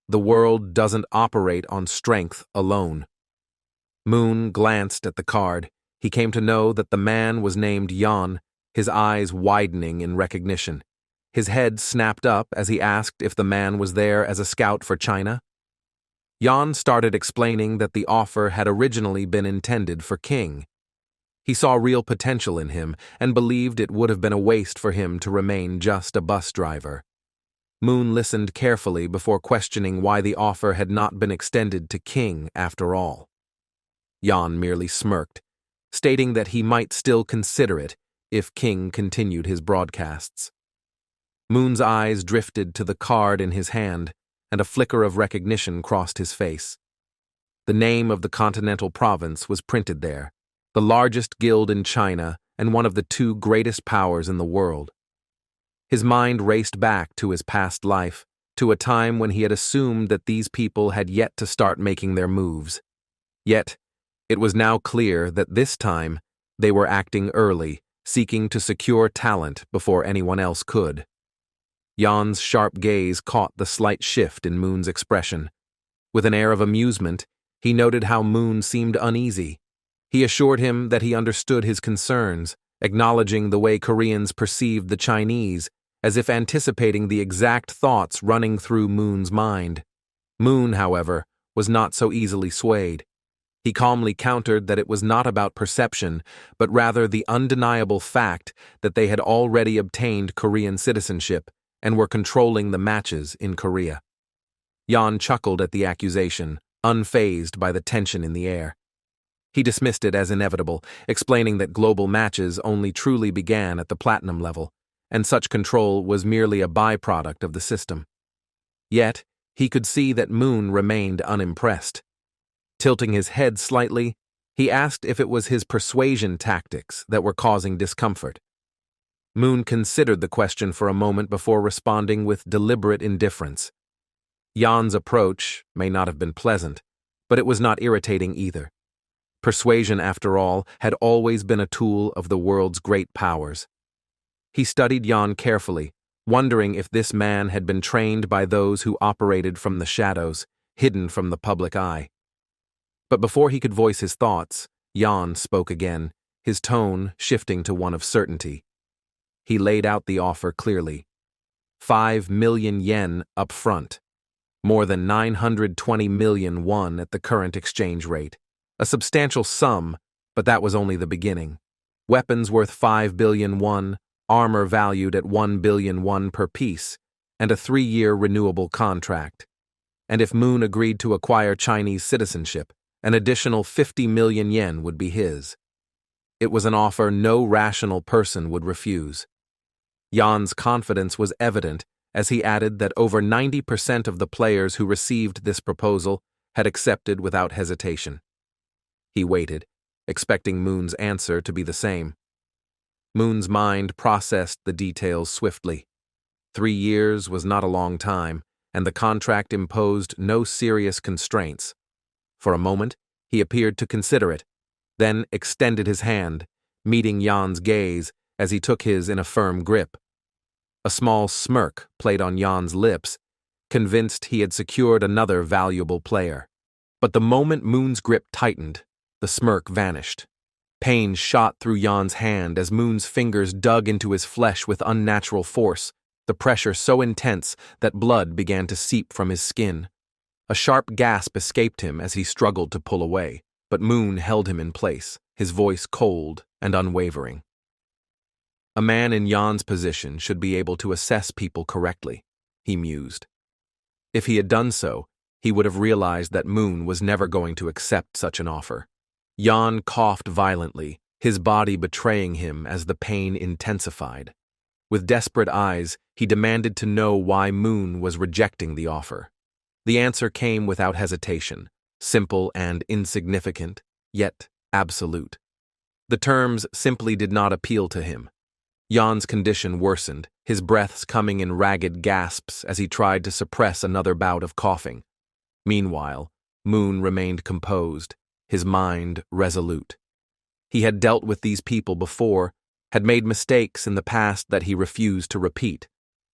[SPEAKER 1] the world doesn't operate on strength alone. Moon glanced at the card. He came to know that the man was named Yan, his eyes widening in recognition. His head snapped up as he asked if the man was there as a scout for China. Yan started explaining that the offer had originally been intended for King. He saw real potential in him and believed it would have been a waste for him to remain just a bus driver. Moon listened carefully before questioning why the offer had not been extended to King after all. Yan merely smirked, stating that he might still consider it if King continued his broadcasts. Moon's eyes drifted to the card in his hand, and a flicker of recognition crossed his face. The name of the continental province was printed there, the largest guild in China and one of the two greatest powers in the world. His mind raced back to his past life, to a time when he had assumed that these people had yet to start making their moves. Yet, it was now clear that this time they were acting early, seeking to secure talent before anyone else could. Yan's sharp gaze caught the slight shift in Moon's expression. With an air of amusement, he noted how Moon seemed uneasy. He assured him that he understood his concerns, acknowledging the way Koreans perceived the Chinese, as if anticipating the exact thoughts running through Moon's mind. Moon, however, was not so easily swayed. He calmly countered that it was not about perception, but rather the undeniable fact that they had already obtained Korean citizenship and were controlling the matches in Korea. Yan chuckled at the accusation, unfazed by the tension in the air. He dismissed it as inevitable, explaining that global matches only truly began at the platinum level, and such control was merely a byproduct of the system. Yet, he could see that Moon remained unimpressed. Tilting his head slightly, he asked if it was his persuasion tactics that were causing discomfort. Moon considered the question for a moment before responding with deliberate indifference. Yan's approach may not have been pleasant, but it was not irritating either. Persuasion, after all, had always been a tool of the world's great powers. He studied Yan carefully, wondering if this man had been trained by those who operated from the shadows, hidden from the public eye. But before he could voice his thoughts, Yan spoke again, his tone shifting to one of certainty. He laid out the offer clearly. 5 million yen up front, more than 920 million won at the current exchange rate. A substantial sum, but that was only the beginning. Weapons worth 5 billion won, armor valued at 1 billion won per piece, and a 3-year renewable contract. And if Moon agreed to acquire Chinese citizenship, an additional 50 million yen would be his. It was an offer no rational person would refuse. Yan's confidence was evident as he added that over 90% of the players who received this proposal had accepted without hesitation. He waited, expecting Moon's answer to be the same. Moon's mind processed the details swiftly. 3 years was not a long time, and the contract imposed no serious constraints. For a moment, he appeared to consider it, then extended his hand, meeting Yan's gaze as he took his in a firm grip. A small smirk played on Yan's lips, convinced he had secured another valuable player. But the moment Moon's grip tightened, the smirk vanished. Pain shot through Yan's hand as Moon's fingers dug into his flesh with unnatural force, the pressure so intense that blood began to seep from his skin. A sharp gasp escaped him as he struggled to pull away, but Moon held him in place, his voice cold and unwavering. A man in Jan's position should be able to assess people correctly, he mused. If he had done so, he would have realized that Moon was never going to accept such an offer. Jan coughed violently, his body betraying him as the pain intensified. With desperate eyes, he demanded to know why Moon was rejecting the offer. The answer came without hesitation, simple and insignificant, yet absolute. The terms simply did not appeal to him. Jan's condition worsened, his breaths coming in ragged gasps as he tried to suppress another bout of coughing. Meanwhile, Moon remained composed, his mind resolute. He had dealt with these people before, had made mistakes in the past that he refused to repeat.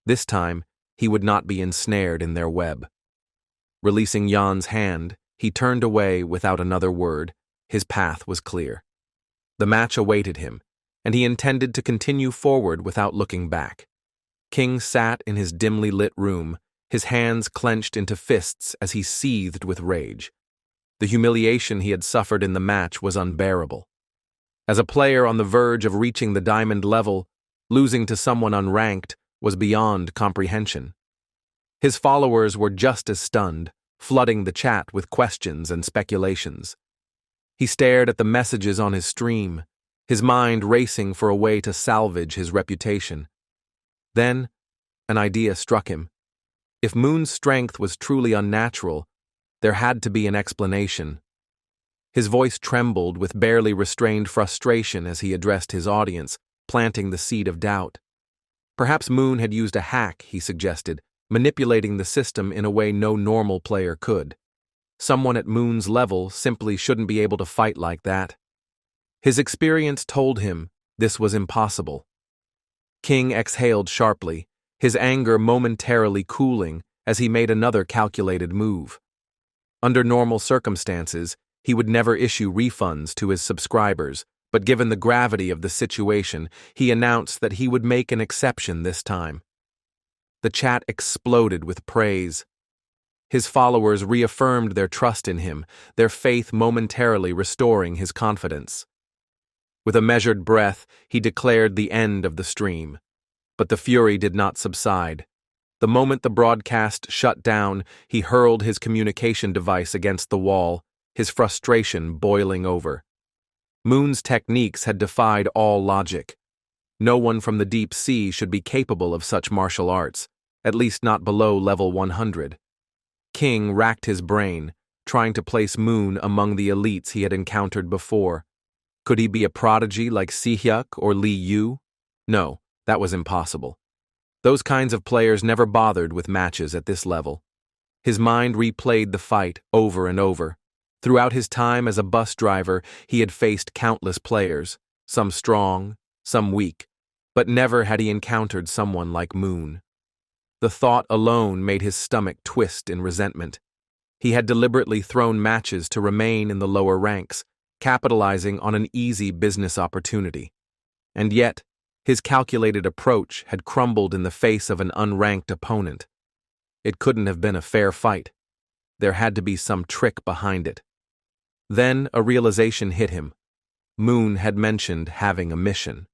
[SPEAKER 1] This time, he would not be ensnared in their web. Releasing Jan's hand, he turned away without another word. His path was clear. The match awaited him, and he intended to continue forward without looking back. King sat in his dimly lit room, his hands clenched into fists as he seethed with rage. The humiliation he had suffered in the match was unbearable. As a player on the verge of reaching the diamond level, losing to someone unranked was beyond comprehension. His followers were just as stunned, flooding the chat with questions and speculations. He stared at the messages on his stream, his mind racing for a way to salvage his reputation. Then, an idea struck him. If Moon's strength was truly unnatural, there had to be an explanation. His voice trembled with barely restrained frustration as he addressed his audience, planting the seed of doubt. Perhaps Moon had used a hack, he suggested, manipulating the system in a way no normal player could. Someone at Moon's level simply shouldn't be able to fight like that. His experience told him this was impossible. King exhaled sharply, his anger momentarily cooling as he made another calculated move. Under normal circumstances, he would never issue refunds to his subscribers, but given the gravity of the situation, he announced that he would make an exception this time. The chat exploded with praise. His followers reaffirmed their trust in him, their faith momentarily restoring his confidence. With a measured breath, he declared the end of the stream. But the fury did not subside. The moment the broadcast shut down, he hurled his communication device against the wall, his frustration boiling over. Moon's techniques had defied all logic. No one from the deep sea should be capable of such martial arts, at least not below level 100. King racked his brain, trying to place Moon among the elites he had encountered before. Could he be a prodigy like Si-hyuk or Lee Yu? No, that was impossible. Those kinds of players never bothered with matches at this level. His mind replayed the fight over and over. Throughout his time as a bus driver, he had faced countless players, some strong, some weak, but never had he encountered someone like Moon. The thought alone made his stomach twist in resentment. He had deliberately thrown matches to remain in the lower ranks, capitalizing on an easy business opportunity. And yet, his calculated approach had crumbled in the face of an unranked opponent. It couldn't have been a fair fight. There had to be some trick behind it. Then a realization hit him. Moon had mentioned having a mission.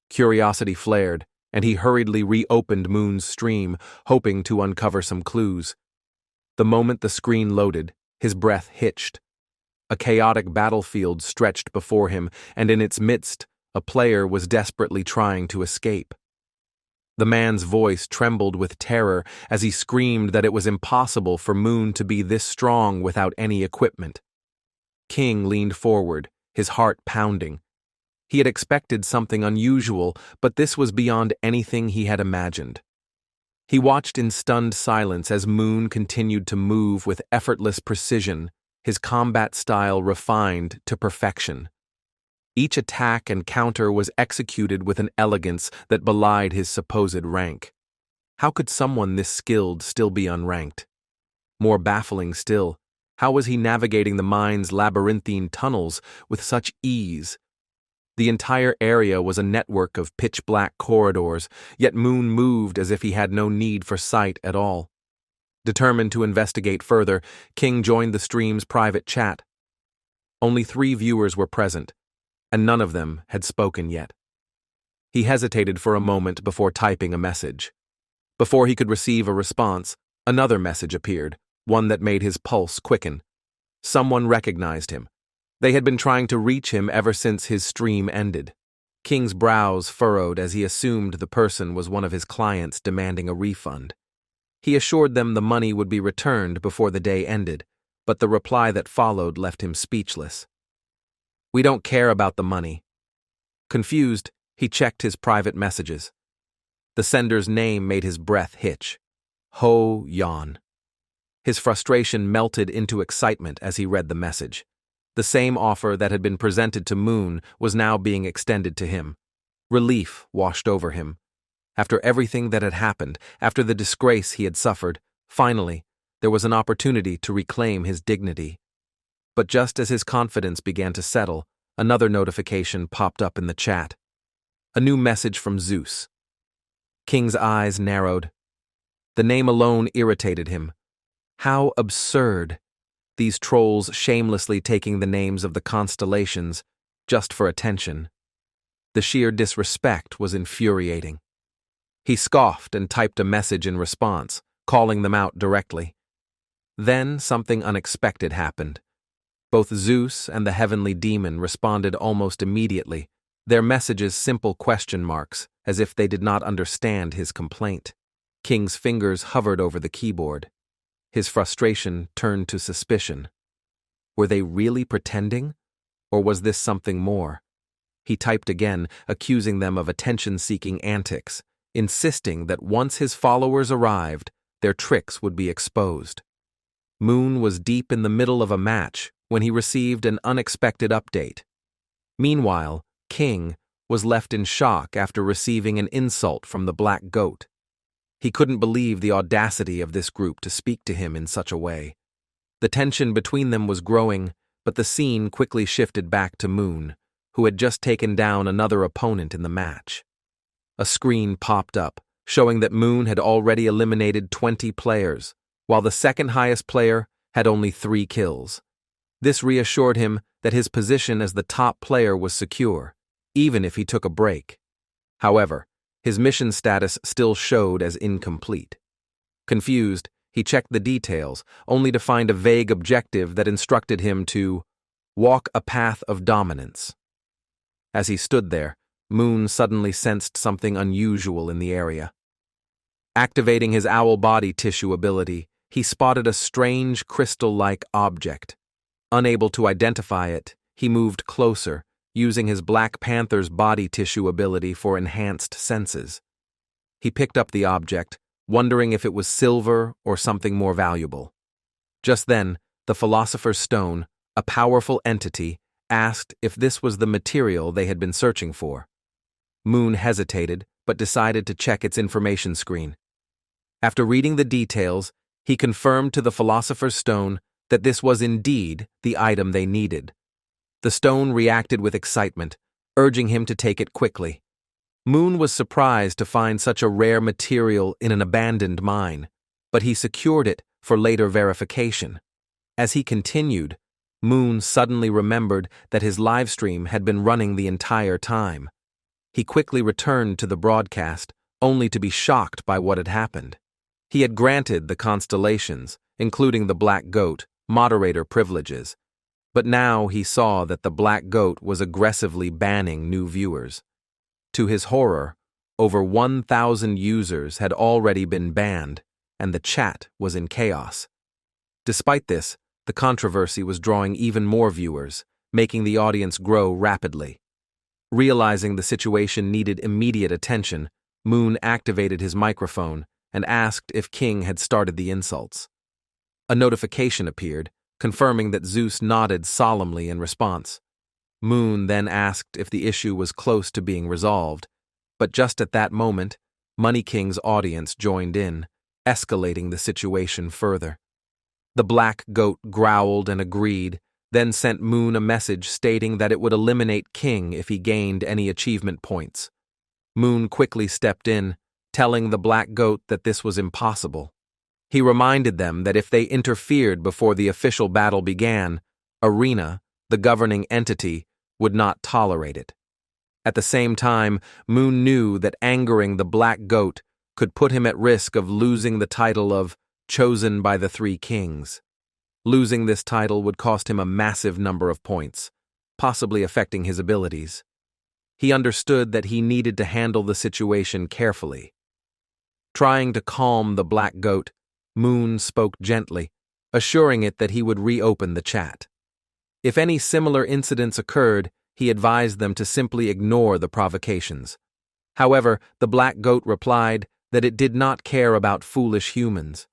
[SPEAKER 1] Curiosity flared, and he hurriedly reopened Moon's stream, hoping to uncover some clues. The moment the screen loaded, his breath hitched. A chaotic battlefield stretched before him, and in its midst, a player was desperately trying to escape. The man's voice trembled with terror as he screamed that it was impossible for Moon to be this strong without any equipment. King leaned forward, his heart pounding. He had expected something unusual, but this was beyond anything he had imagined. He watched in stunned silence as Moon continued to move with effortless precision, his combat style refined to perfection. Each attack and counter was executed with an elegance that belied his supposed rank. How could someone this skilled still be unranked? More baffling still, how was he navigating the mind's labyrinthine tunnels with such ease? The entire area was a network of pitch-black corridors, yet Moon moved as if he had no need for sight at all. Determined to investigate further, King joined the stream's private chat. Only 3 viewers were present, and none of them had spoken yet. He hesitated for a moment before typing a message. Before he could receive a response, another message appeared, one that made his pulse quicken. Someone recognized him. They had been trying to reach him ever since his stream ended. King's brows furrowed as he assumed the person was one of his clients demanding a refund. He assured them the money would be returned before the day ended, but the reply that followed left him speechless. "We don't care about the money." Confused, he checked his private messages. The sender's name made his breath hitch. Ho Yan. His frustration melted into excitement as he read the message. The same offer that had been presented to Moon was now being extended to him. Relief washed over him. After everything that had happened, after the disgrace he had suffered, finally, there was an opportunity to reclaim his dignity. But just as his confidence began to settle, another notification popped up in the chat. A new message from Zeus. King's eyes narrowed. The name alone irritated him. How absurd. These trolls shamelessly taking the names of the constellations just for attention. The sheer disrespect was infuriating. He scoffed and typed a message in response, calling them out directly. Then something unexpected happened. Both Zeus and the heavenly demon responded almost immediately, their messages simple question marks, as if they did not understand his complaint. King's fingers hovered over the keyboard. His frustration turned to suspicion. Were they really pretending? Or was this something more? He typed again, accusing them of attention-seeking antics, insisting that once his followers arrived, their tricks would be exposed. Moon was deep in the middle of a match when he received an unexpected update. Meanwhile, King was left in shock after receiving an insult from the Black Goat. He couldn't believe the audacity of this group to speak to him in such a way. The tension between them was growing, but the scene quickly shifted back to Moon, who had just taken down another opponent in the match. A screen popped up, showing that Moon had already eliminated 20 players, while the second highest player had only 3 kills. This reassured him that his position as the top player was secure, even if he took a break. However, his mission status still showed as incomplete. Confused, he checked the details, only to find a vague objective that instructed him to walk a path of dominance. As he stood there, Moon suddenly sensed something unusual in the area. Activating his owl body tissue ability, he spotted a strange crystal-like object. Unable to identify it, he moved closer, using his Black Panther's body tissue ability for enhanced senses. He picked up the object, wondering if it was silver or something more valuable. Just then, the Philosopher's Stone, a powerful entity, asked if this was the material they had been searching for. Moon hesitated, but decided to check its information screen. After reading the details, he confirmed to the Philosopher's Stone that this was indeed the item they needed. The stone reacted with excitement, urging him to take it quickly. Moon was surprised to find such a rare material in an abandoned mine, but he secured it for later verification. As he continued, Moon suddenly remembered that his livestream had been running the entire time. He quickly returned to the broadcast, only to be shocked by what had happened. He had granted the constellations, including the Black Goat, moderator privileges, but now he saw that the Black Goat was aggressively banning new viewers. To his horror, over 1,000 users had already been banned, and the chat was in chaos. Despite this, the controversy was drawing even more viewers, making the audience grow rapidly. Realizing the situation needed immediate attention, Moon activated his microphone and asked if King had started the insults. A notification appeared, confirming that Zeus nodded solemnly in response. Moon then asked if the issue was close to being resolved, but just at that moment, Money King's audience joined in, escalating the situation further. The Black Goat growled and agreed, then sent Moon a message stating that it would eliminate King if he gained any achievement points. Moon quickly stepped in, telling the black goat that this was impossible. He reminded them that if they interfered before the official battle began, Arena, the governing entity, would not tolerate it. At the same time, Moon knew that angering the black goat could put him at risk of losing the title of Chosen by the Three Kings. Losing this title would cost him a massive number of points, possibly affecting his abilities. He understood that he needed to handle the situation carefully. Trying to calm the black goat, Moon spoke gently, assuring it that he would reopen the chat. If any similar incidents occurred, he advised them to simply ignore the provocations. However, the black goat replied that it did not care about foolish humans.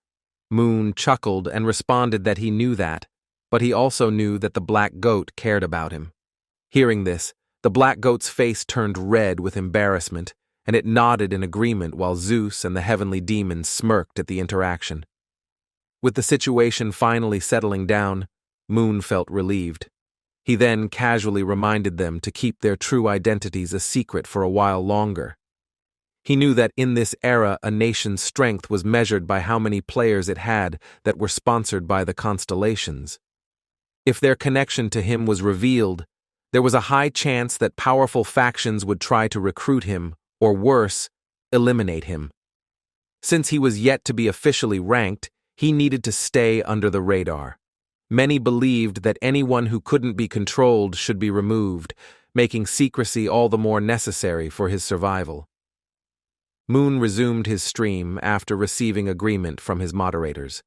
[SPEAKER 1] Moon chuckled and responded that he knew that, but he also knew that the black goat cared about him. Hearing this, the black goat's face turned red with embarrassment, and it nodded in agreement while Zeus and the heavenly demons smirked at the interaction. With the situation finally settling down, Moon felt relieved. He then casually reminded them to keep their true identities a secret for a while longer. He knew that in this era a nation's strength was measured by how many players it had that were sponsored by the constellations. If their connection to him was revealed, there was a high chance that powerful factions would try to recruit him, or worse, eliminate him. Since he was yet to be officially ranked, he needed to stay under the radar. Many believed that anyone who couldn't be controlled should be removed, making secrecy all the more necessary for his survival. Moon resumed his stream after receiving agreement from his moderators.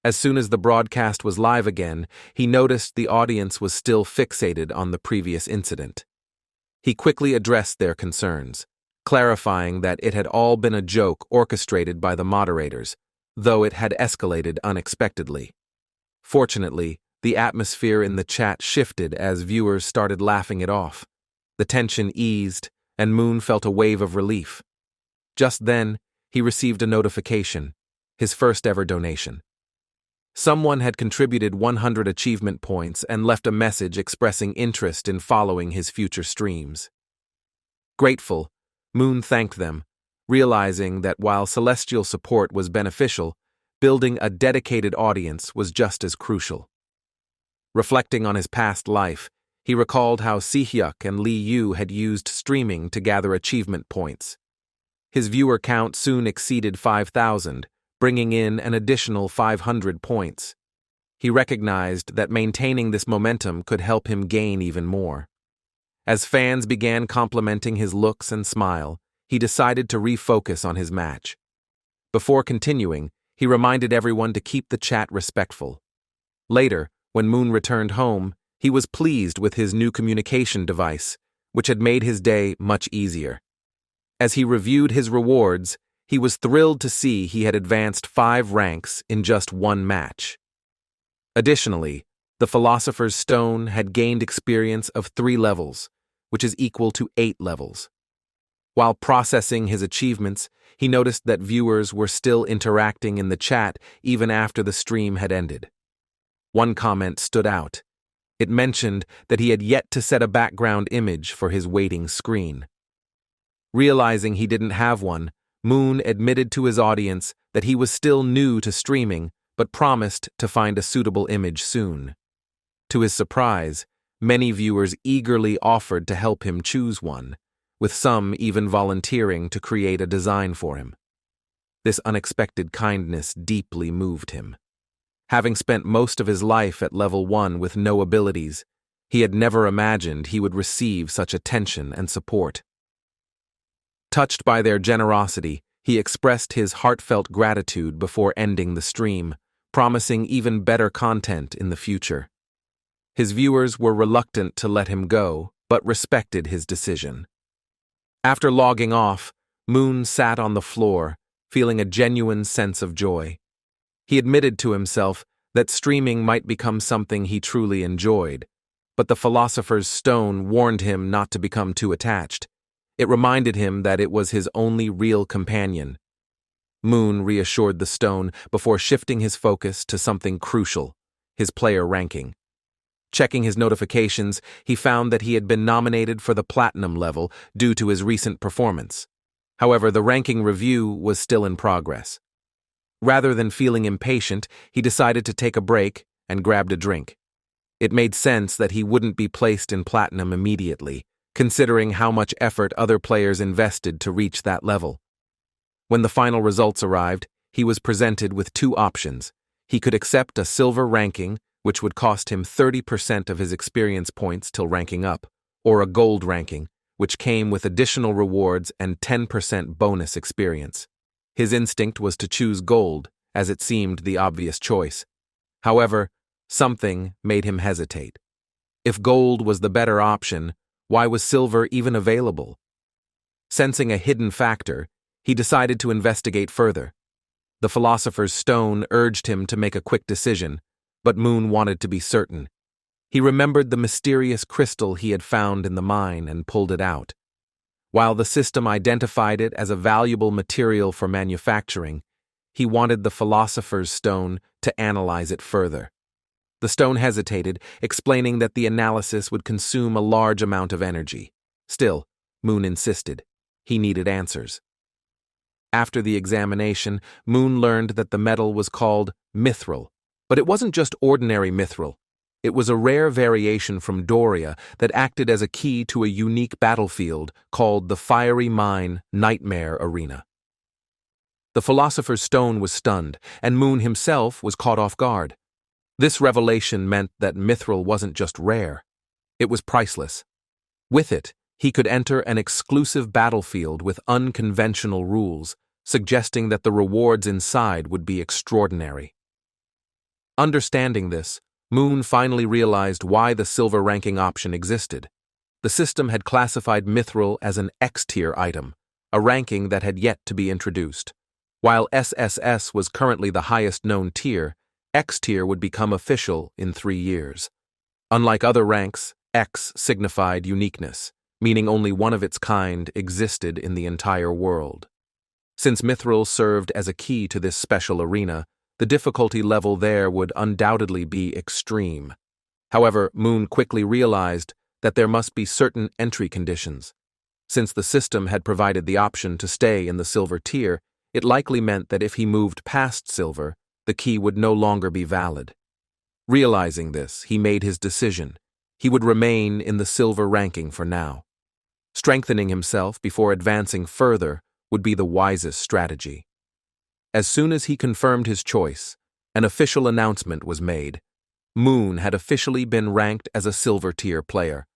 [SPEAKER 1] As soon as the broadcast was live again, he noticed the audience was still fixated on the previous incident. He quickly addressed their concerns, clarifying that it had all been a joke orchestrated by the moderators, though it had escalated unexpectedly. Fortunately, the atmosphere in the chat shifted as viewers started laughing it off. The tension eased, and Moon felt a wave of relief. Just then, he received a notification, his first-ever donation. Someone had contributed 100 achievement points and left a message expressing interest in following his future streams. Grateful, Moon thanked them, realizing that while celestial support was beneficial, building a dedicated audience was just as crucial. Reflecting on his past life, he recalled how Si-hyuk and Lee Yu had used streaming to gather achievement points. His viewer count soon exceeded 5,000, bringing in an additional 500 points. He recognized that maintaining this momentum could help him gain even more. As fans began complimenting his looks and smile, he decided to refocus on his match. Before continuing, he reminded everyone to keep the chat respectful. Later, when Moon returned home, he was pleased with his new communication device, which had made his day much easier. As he reviewed his rewards, he was thrilled to see he had advanced 5 ranks in just one match. Additionally, the Philosopher's Stone had gained experience of 3 levels, which is equal to 8 levels. While processing his achievements, he noticed that viewers were still interacting in the chat even after the stream had ended. One comment stood out. It mentioned that he had yet to set a background image for his waiting screen. Realizing he didn't have one, Moon admitted to his audience that he was still new to streaming, but promised to find a suitable image soon. To his surprise, many viewers eagerly offered to help him choose one, with some even volunteering to create a design for him. This unexpected kindness deeply moved him. Having spent most of his life at level 1 with no abilities, he had never imagined he would receive such attention and support. Touched by their generosity, he expressed his heartfelt gratitude before ending the stream, promising even better content in the future. His viewers were reluctant to let him go, but respected his decision. After logging off, Moon sat on the floor, feeling a genuine sense of joy. He admitted to himself that streaming might become something he truly enjoyed, but the Philosopher's Stone warned him not to become too attached. It reminded him that it was his only real companion. Moon reassured the stone before shifting his focus to something crucial, his player ranking. Checking his notifications, he found that he had been nominated for the platinum level due to his recent performance. However, the ranking review was still in progress. Rather than feeling impatient, he decided to take a break and grabbed a drink. It made sense that he wouldn't be placed in platinum immediately, considering how much effort other players invested to reach that level. When the final results arrived, he was presented with two options. He could accept a silver ranking, which would cost him 30% of his experience points till ranking up, or a gold ranking, which came with additional rewards and 10% bonus experience. His instinct was to choose gold, as it seemed the obvious choice. However, something made him hesitate. If gold was the better option, why was silver even available? Sensing a hidden factor, he decided to investigate further. The philosopher's stone urged him to make a quick decision, but Moon wanted to be certain. He remembered the mysterious crystal he had found in the mine and pulled it out. While the system identified it as a valuable material for manufacturing, he wanted the philosopher's stone to analyze it further. The stone hesitated, explaining that the analysis would consume a large amount of energy. Still, Moon insisted. He needed answers. After the examination, Moon learned that the metal was called mithril. But it wasn't just ordinary mithril. It was a rare variation from Doria that acted as a key to a unique battlefield called the Fiery Mine Nightmare Arena. The Philosopher's Stone was stunned, and Moon himself was caught off guard. This revelation meant that mithril wasn't just rare. It was priceless. With it, he could enter an exclusive battlefield with unconventional rules, suggesting that the rewards inside would be extraordinary. Understanding this, Moon finally realized why the silver ranking option existed. The system had classified mithril as an X-tier item, a ranking that had yet to be introduced. While SSS was currently the highest known tier, X-tier would become official in 3 years. Unlike other ranks, X signified uniqueness, meaning only one of its kind existed in the entire world. Since mithril served as a key to this special arena, the difficulty level there would undoubtedly be extreme. However, Moon quickly realized that there must be certain entry conditions. Since the system had provided the option to stay in the silver tier, it likely meant that if he moved past silver, the key would no longer be valid. Realizing this, he made his decision. He would remain in the silver ranking for now. Strengthening himself before advancing further would be the wisest strategy. As soon as he confirmed his choice, an official announcement was made. Moon had officially been ranked as a silver tier player.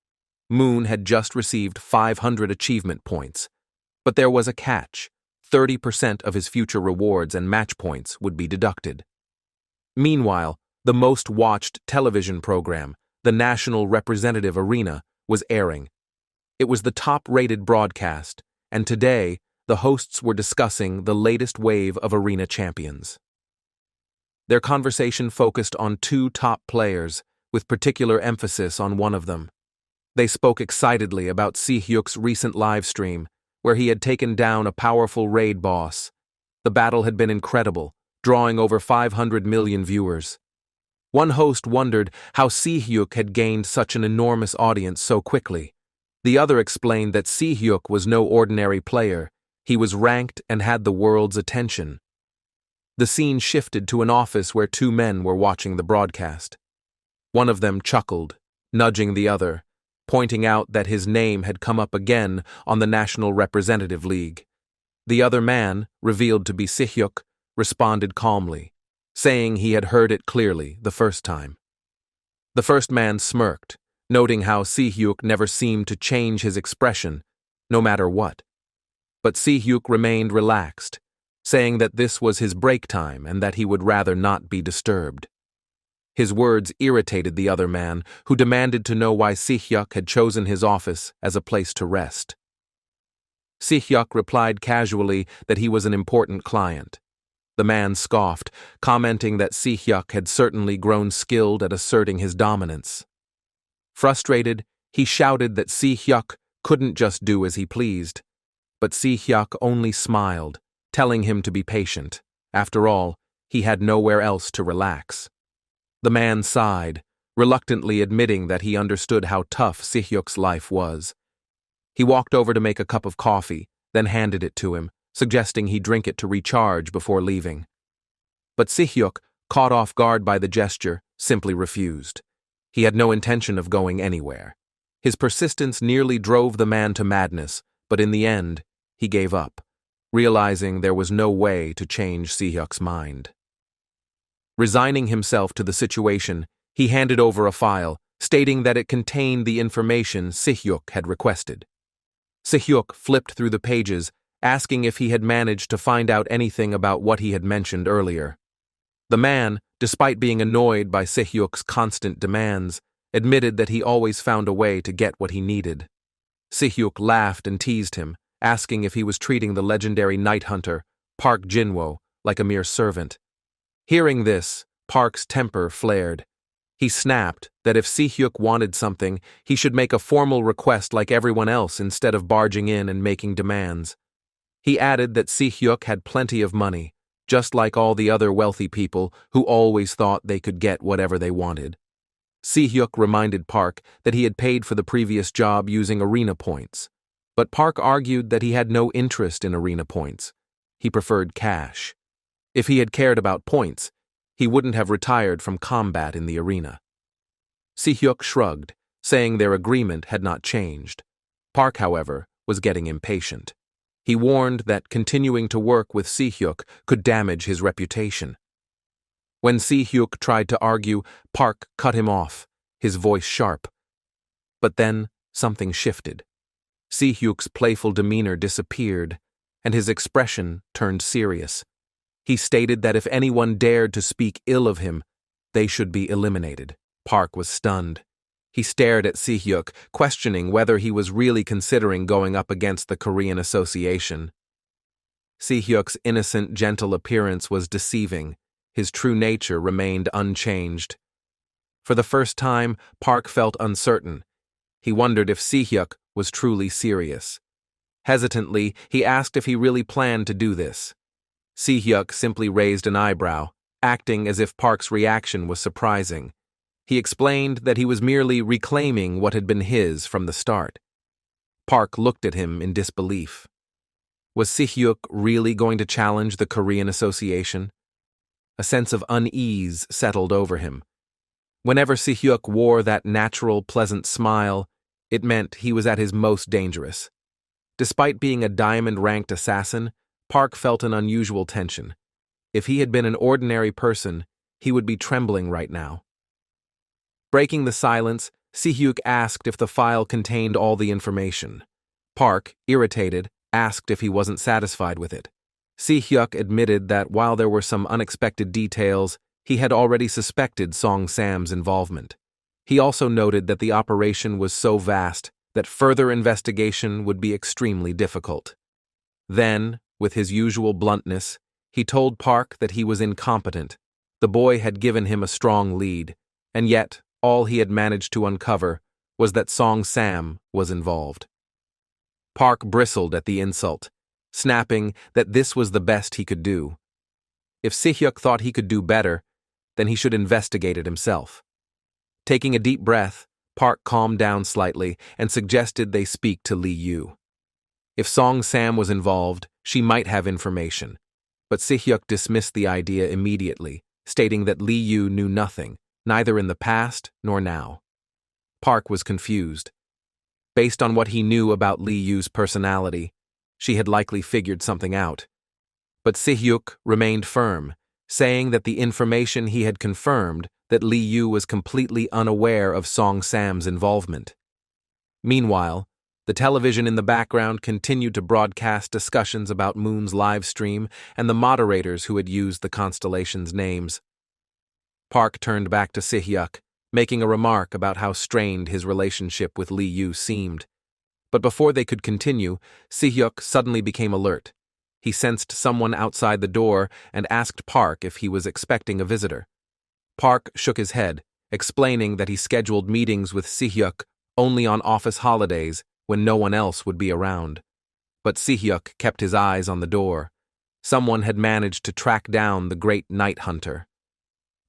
[SPEAKER 1] Moon had just received 500 achievement points. But there was a catch. 30% of his future rewards and match points would be deducted. Meanwhile, the most watched television program, the National Representative Arena, was airing. It was the top-rated broadcast, and today, the hosts were discussing the latest wave of arena champions. Their conversation focused on 2 top players, with particular emphasis on one of them. They spoke excitedly about Si-hyuk's recent livestream, where he had taken down a powerful raid boss. The battle had been incredible, drawing over 500 million viewers. One host wondered how Si-hyuk had gained such an enormous audience so quickly. The other explained that Si-hyuk was no ordinary player. He was ranked and had the world's attention. The scene shifted to an office where 2 men were watching the broadcast. One of them chuckled, nudging the other, pointing out that his name had come up again on the National Representative League. The other man, revealed to be Si-hyuk, responded calmly, saying he had heard it clearly the first time. The first man smirked, noting how Si-hyuk never seemed to change his expression, no matter what. But Si-hyuk remained relaxed, saying that this was his break time and that he would rather not be disturbed. His words irritated the other man, who demanded to know why Si-hyuk had chosen his office as a place to rest. Si-hyuk replied casually that he was an important client. The man scoffed, commenting that Si-hyuk had certainly grown skilled at asserting his dominance. Frustrated, he shouted that Si-hyuk couldn't just do as he pleased. But Si-hyuk only smiled, telling him to be patient. After all, he had nowhere else to relax. The man sighed, reluctantly admitting that he understood how tough Si-hyuk's life was. He walked over to make a cup of coffee, then handed it to him, suggesting he drink it to recharge before leaving. But Si-hyuk, caught off guard by the gesture, simply refused. He had no intention of going anywhere. His persistence nearly drove the man to madness, but in the end, he gave up, realizing there was no way to change Si-hyuk's mind. Resigning himself to the situation, he handed over a file, stating that it contained the information Si-hyuk had requested. Si-hyuk flipped through the pages, asking if he had managed to find out anything about what he had mentioned earlier. The man, despite being annoyed by Si-hyuk's constant demands, admitted that he always found a way to get what he needed. Si-hyuk laughed and teased him, asking if he was treating the legendary night hunter, Park Jinwo, like a mere servant. Hearing this, Park's temper flared. He snapped that if Si-hyuk wanted something, he should make a formal request like everyone else instead of barging in and making demands. He added that Si-hyuk had plenty of money, just like all the other wealthy people who always thought they could get whatever they wanted. Si-hyuk reminded Park that he had paid for the previous job using arena points, but Park argued that he had no interest in arena points. He preferred cash. If he had cared about points, he wouldn't have retired from combat in the arena. Si-hyuk shrugged, saying their agreement had not changed. Park, however, was getting impatient. He warned that continuing to work with Si-hyuk could damage his reputation. When Si-hyuk tried to argue, Park cut him off, his voice sharp. But then something shifted. Si-hyuk's playful demeanor disappeared, and his expression turned serious. He stated that if anyone dared to speak ill of him, they should be eliminated. Park was stunned. He stared at Si-hyuk, questioning whether he was really considering going up against the Korean Association. Si-hyuk's innocent, gentle appearance was deceiving. His true nature remained unchanged. For the first time, Park felt uncertain. He wondered if Si-hyuk was truly serious. Hesitantly, he asked if he really planned to do this. Si-hyuk simply raised an eyebrow, acting as if Park's reaction was surprising. He explained that he was merely reclaiming what had been his from the start. Park looked at him in disbelief. Was Si-hyuk really going to challenge the Korean Association? A sense of unease settled over him. Whenever Si-hyuk wore that natural, pleasant smile, it meant he was at his most dangerous. Despite being a diamond-ranked assassin, Park felt an unusual tension. If he had been an ordinary person, he would be trembling right now. Breaking the silence, Si-hyuk asked if the file contained all the information. Park, irritated, asked if he wasn't satisfied with it. Si-hyuk admitted that while there were some unexpected details, he had already suspected Song Sam's involvement. He also noted that the operation was so vast that further investigation would be extremely difficult. Then, with his usual bluntness, he told Park that he was incompetent. The boy had given him a strong lead, and yet all he had managed to uncover was that Song Sam was involved. Park bristled at the insult, snapping that this was the best he could do. If Si-hyuk thought he could do better, then he should investigate it himself. Taking a deep breath, Park calmed down slightly and suggested they speak to Lee Yu. If Song Sam was involved, she might have information, but Si-hyuk dismissed the idea immediately, stating that Lee Yu knew nothing, neither in the past nor now. Park was confused. Based on what he knew about Lee Yu's personality, she had likely figured something out. But Si-hyuk remained firm, saying that the information he had confirmed that Lee Yu was completely unaware of Song Sam's involvement. Meanwhile, the television in the background continued to broadcast discussions about Moon's live stream and the moderators who had used the constellation's names. Park turned back to Si-hyuk, making a remark about how strained his relationship with Lee Yu seemed. But before they could continue, Si-hyuk suddenly became alert. He sensed someone outside the door and asked Park if he was expecting a visitor. Park shook his head, explaining that he scheduled meetings with Si-hyuk only on office holidays when no one else would be around. But Si-hyuk kept his eyes on the door. Someone had managed to track down the great night hunter.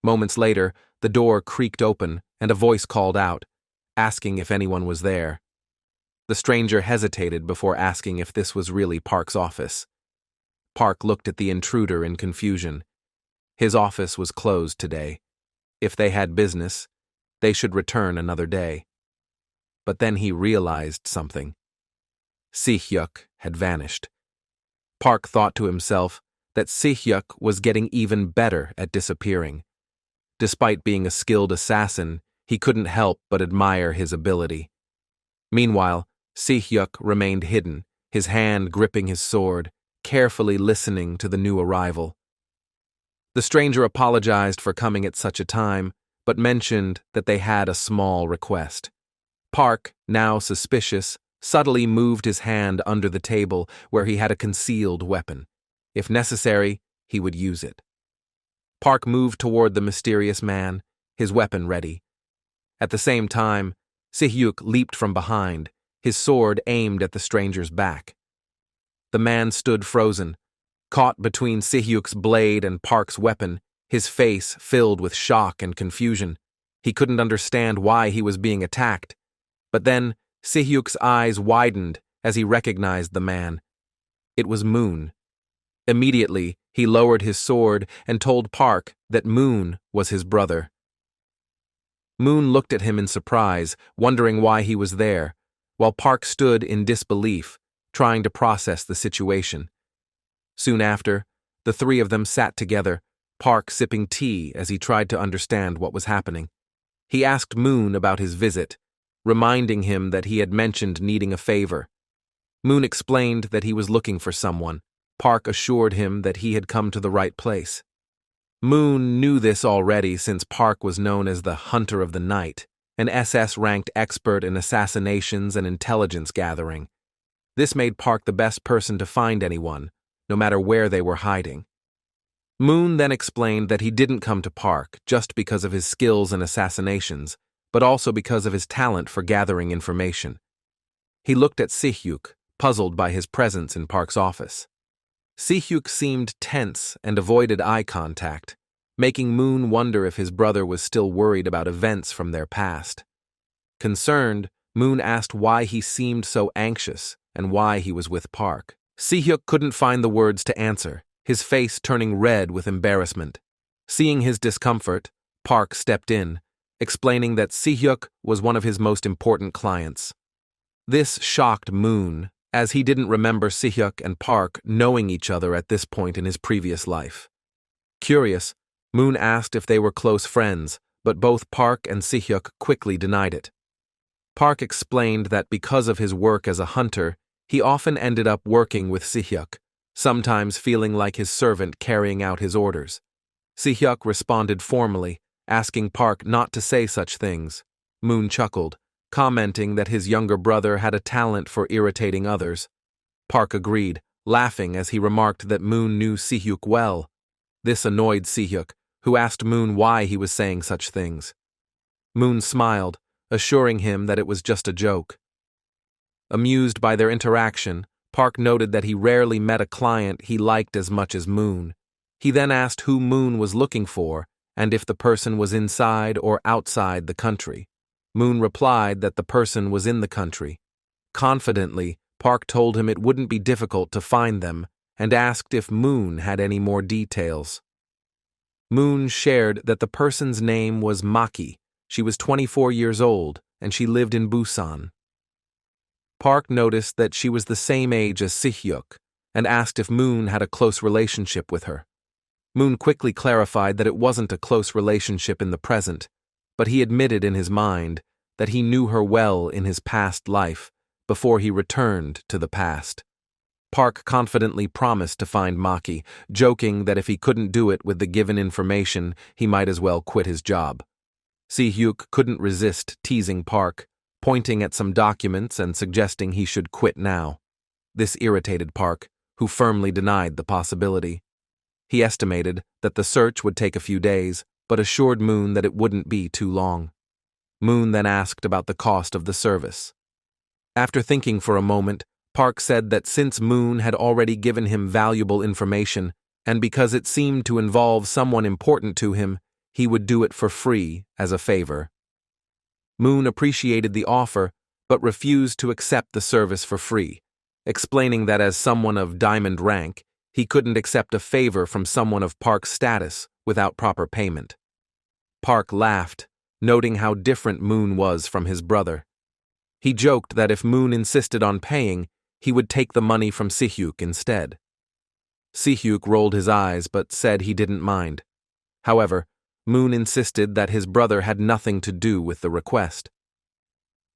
[SPEAKER 1] Moments later, the door creaked open and a voice called out, asking if anyone was there. The stranger hesitated before asking if this was really Park's office. Park looked at the intruder in confusion. His office was closed today. If they had business, they should return another day. But then he realized something. Si-hyuk had vanished. Park thought to himself that Si-hyuk was getting even better at disappearing. Despite being a skilled assassin, he couldn't help but admire his ability. Meanwhile, Si-hyuk remained hidden, his hand gripping his sword, carefully listening to the new arrival. The stranger apologized for coming at such a time, but mentioned that they had a small request. Park, now suspicious, subtly moved his hand under the table where he had a concealed weapon. If necessary, he would use it. Park moved toward the mysterious man, his weapon ready. At the same time, Si-hyuk leaped from behind, his sword aimed at the stranger's back. The man stood frozen, caught between Si-hyuk's blade and Park's weapon, his face filled with shock and confusion. He couldn't understand why he was being attacked. But then, Si-hyuk's eyes widened as he recognized the man. It was Moon. Immediately, he lowered his sword and told Park that Moon was his brother. Moon looked at him in surprise, wondering why he was there, while Park stood in disbelief, trying to process the situation. Soon after, the three of them sat together, Park sipping tea as he tried to understand what was happening. He asked Moon about his visit, reminding him that he had mentioned needing a favor. Moon explained that he was looking for someone. Park assured him that he had come to the right place. Moon knew this already since Park was known as the Hunter of the Night, an SS-ranked expert in assassinations and intelligence gathering. This made Park the best person to find anyone, no matter where they were hiding. Moon then explained that he didn't come to Park just because of his skills in assassinations, but also because of his talent for gathering information. He looked at Si-hyuk, puzzled by his presence in Park's office. Si-hyuk seemed tense and avoided eye contact, making Moon wonder if his brother was still worried about events from their past. Concerned, Moon asked why he seemed so anxious and why he was with Park. Si-hyuk couldn't find the words to answer, his face turning red with embarrassment. Seeing his discomfort, Park stepped in, explaining that Si-hyuk was one of his most important clients. This shocked Moon, as he didn't remember Si-hyuk and Park knowing each other at this point in his previous life. Curious, Moon asked if they were close friends, but both Park and Si-hyuk quickly denied it. Park explained that because of his work as a hunter, he often ended up working with Si-hyuk, sometimes feeling like his servant carrying out his orders. Si-hyuk responded formally, asking Park not to say such things. Moon chuckled, commenting that his younger brother had a talent for irritating others. Park agreed, laughing as he remarked that Moon knew Si-hyuk well. This annoyed Si-hyuk, who asked Moon why he was saying such things. Moon smiled, assuring him that it was just a joke. Amused by their interaction, Park noted that he rarely met a client he liked as much as Moon. He then asked who Moon was looking for and if the person was inside or outside the country. Moon replied that the person was in the country. Confidently, Park told him it wouldn't be difficult to find them and asked if Moon had any more details. Moon shared that the person's name was Maki. She was 24 years old and she lived in Busan. Park noticed that she was the same age as Si-hyuk and asked if Moon had a close relationship with her. Moon quickly clarified that it wasn't a close relationship in the present, but he admitted in his mind that he knew her well in his past life before he returned to the past. Park confidently promised to find Maki, joking that if he couldn't do it with the given information, he might as well quit his job. Si-hyuk couldn't resist teasing Park, pointing at some documents and suggesting he should quit now. This irritated Park, who firmly denied the possibility. He estimated that the search would take a few days, but assured Moon that it wouldn't be too long. Moon then asked about the cost of the service. After thinking for a moment, Park said that since Moon had already given him valuable information, and because it seemed to involve someone important to him, he would do it for free as a favor. Moon appreciated the offer, but refused to accept the service for free, explaining that as someone of diamond rank, he couldn't accept a favor from someone of Park's status without proper payment. Park laughed, noting how different Moon was from his brother. He joked that if Moon insisted on paying, he would take the money from Si-hyuk instead. Si-hyuk rolled his eyes but said he didn't mind. However, Moon insisted that his brother had nothing to do with the request.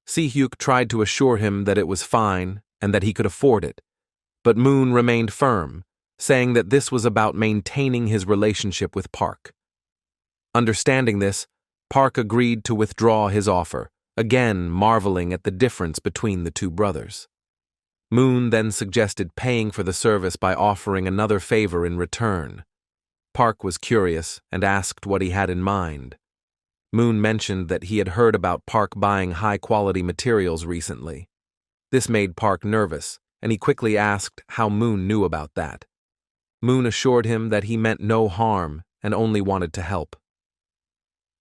[SPEAKER 1] Si-hyuk tried to assure him that it was fine and that he could afford it, but Moon remained firm, saying that this was about maintaining his relationship with Park. Understanding this, Park agreed to withdraw his offer, again marveling at the difference between the two brothers. Moon then suggested paying for the service by offering another favor in return. Park was curious and asked what he had in mind. Moon mentioned that he had heard about Park buying high-quality materials recently. This made Park nervous, and he quickly asked how Moon knew about that. Moon assured him that he meant no harm and only wanted to help.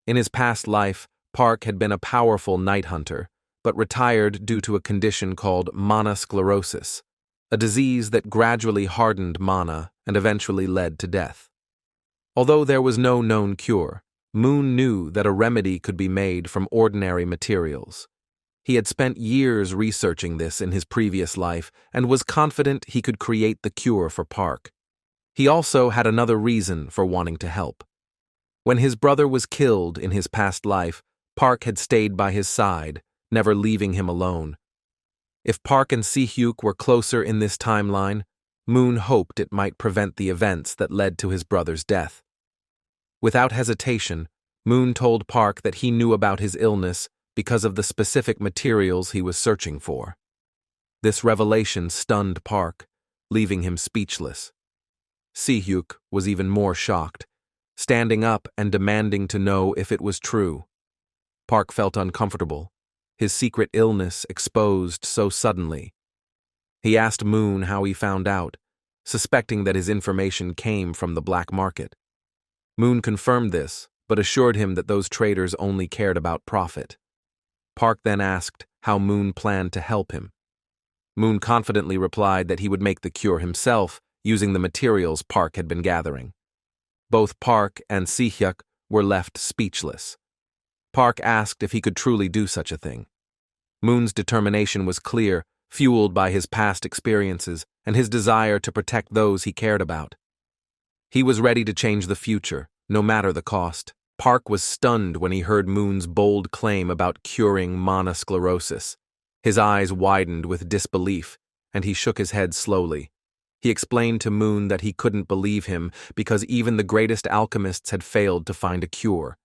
[SPEAKER 1] In his past life, Park had been a powerful night hunter, but retired due to a condition called mana sclerosis, a disease that gradually hardened mana and eventually led to death. Although there was no known cure, Moon knew that a remedy could be made from ordinary materials. He had spent years researching this in his previous life and was confident he could create the cure for Park. He also had another reason for wanting to help. When his brother was killed in his past life, Park had stayed by his side, never leaving him alone. If Park and Si-hyuk were closer in this timeline, Moon hoped it might prevent the events that led to his brother's death. Without hesitation, Moon told Park that he knew about his illness because of the specific materials he was searching for. This revelation stunned Park, leaving him speechless. Si-hyuk was even more shocked, standing up and demanding to know if it was true. Park felt uncomfortable, his secret illness exposed so suddenly. He asked Moon how he found out, suspecting that his information came from the black market. Moon confirmed this, but assured him that those traders only cared about profit. Park then asked how Moon planned to help him. Moon confidently replied that he would make the cure himself using the materials Park had been gathering. Both Park and Si-hyuk were left speechless. Park asked if he could truly do such a thing. Moon's determination was clear, fueled by his past experiences and his desire to protect those he cared about. He was ready to change the future, no matter the cost. Park was stunned when he heard Moon's bold claim about curing mana sclerosis. His eyes widened with disbelief, and he shook his head slowly. He explained to Moon that he couldn't believe him because even the greatest alchemists had failed to find a cure.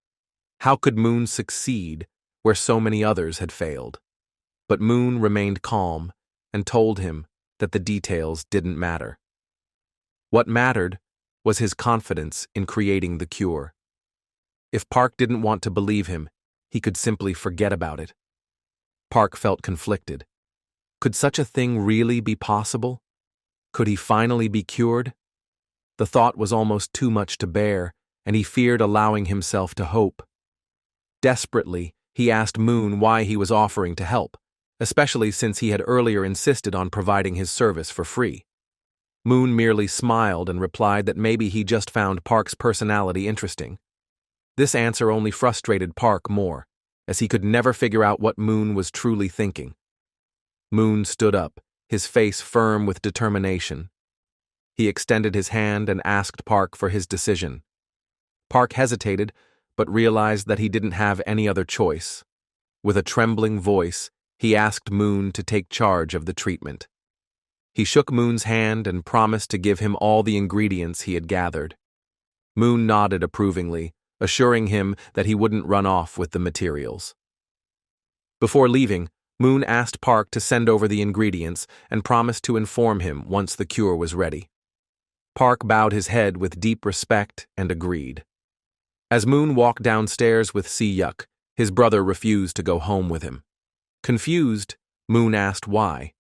[SPEAKER 1] How could Moon succeed where so many others had failed? But Moon remained calm and told him that the details didn't matter. What mattered was his confidence in creating the cure. If Park didn't want to believe him, he could simply forget about it. Park felt conflicted. Could such a thing really be possible? Could he finally be cured? The thought was almost too much to bear, and he feared allowing himself to hope. Desperately, he asked Moon why he was offering to help, especially since he had earlier insisted on providing his service for free. Moon merely smiled and replied that maybe he just found Park's personality interesting. This answer only frustrated Park more, as he could never figure out what Moon was truly thinking. Moon stood up, his face firm with determination. He extended his hand and asked Park for his decision. Park hesitated, but realized that he didn't have any other choice. With a trembling voice, he asked Moon to take charge of the treatment. He shook Moon's hand and promised to give him all the ingredients he had gathered. Moon nodded approvingly, assuring him that he wouldn't run off with the materials. Before leaving, Moon asked Park to send over the ingredients and promised to inform him once the cure was ready. Park bowed his head with deep respect and agreed. As Moon walked downstairs with Si-hyuk, his brother refused to go home with him. Confused, Moon asked why.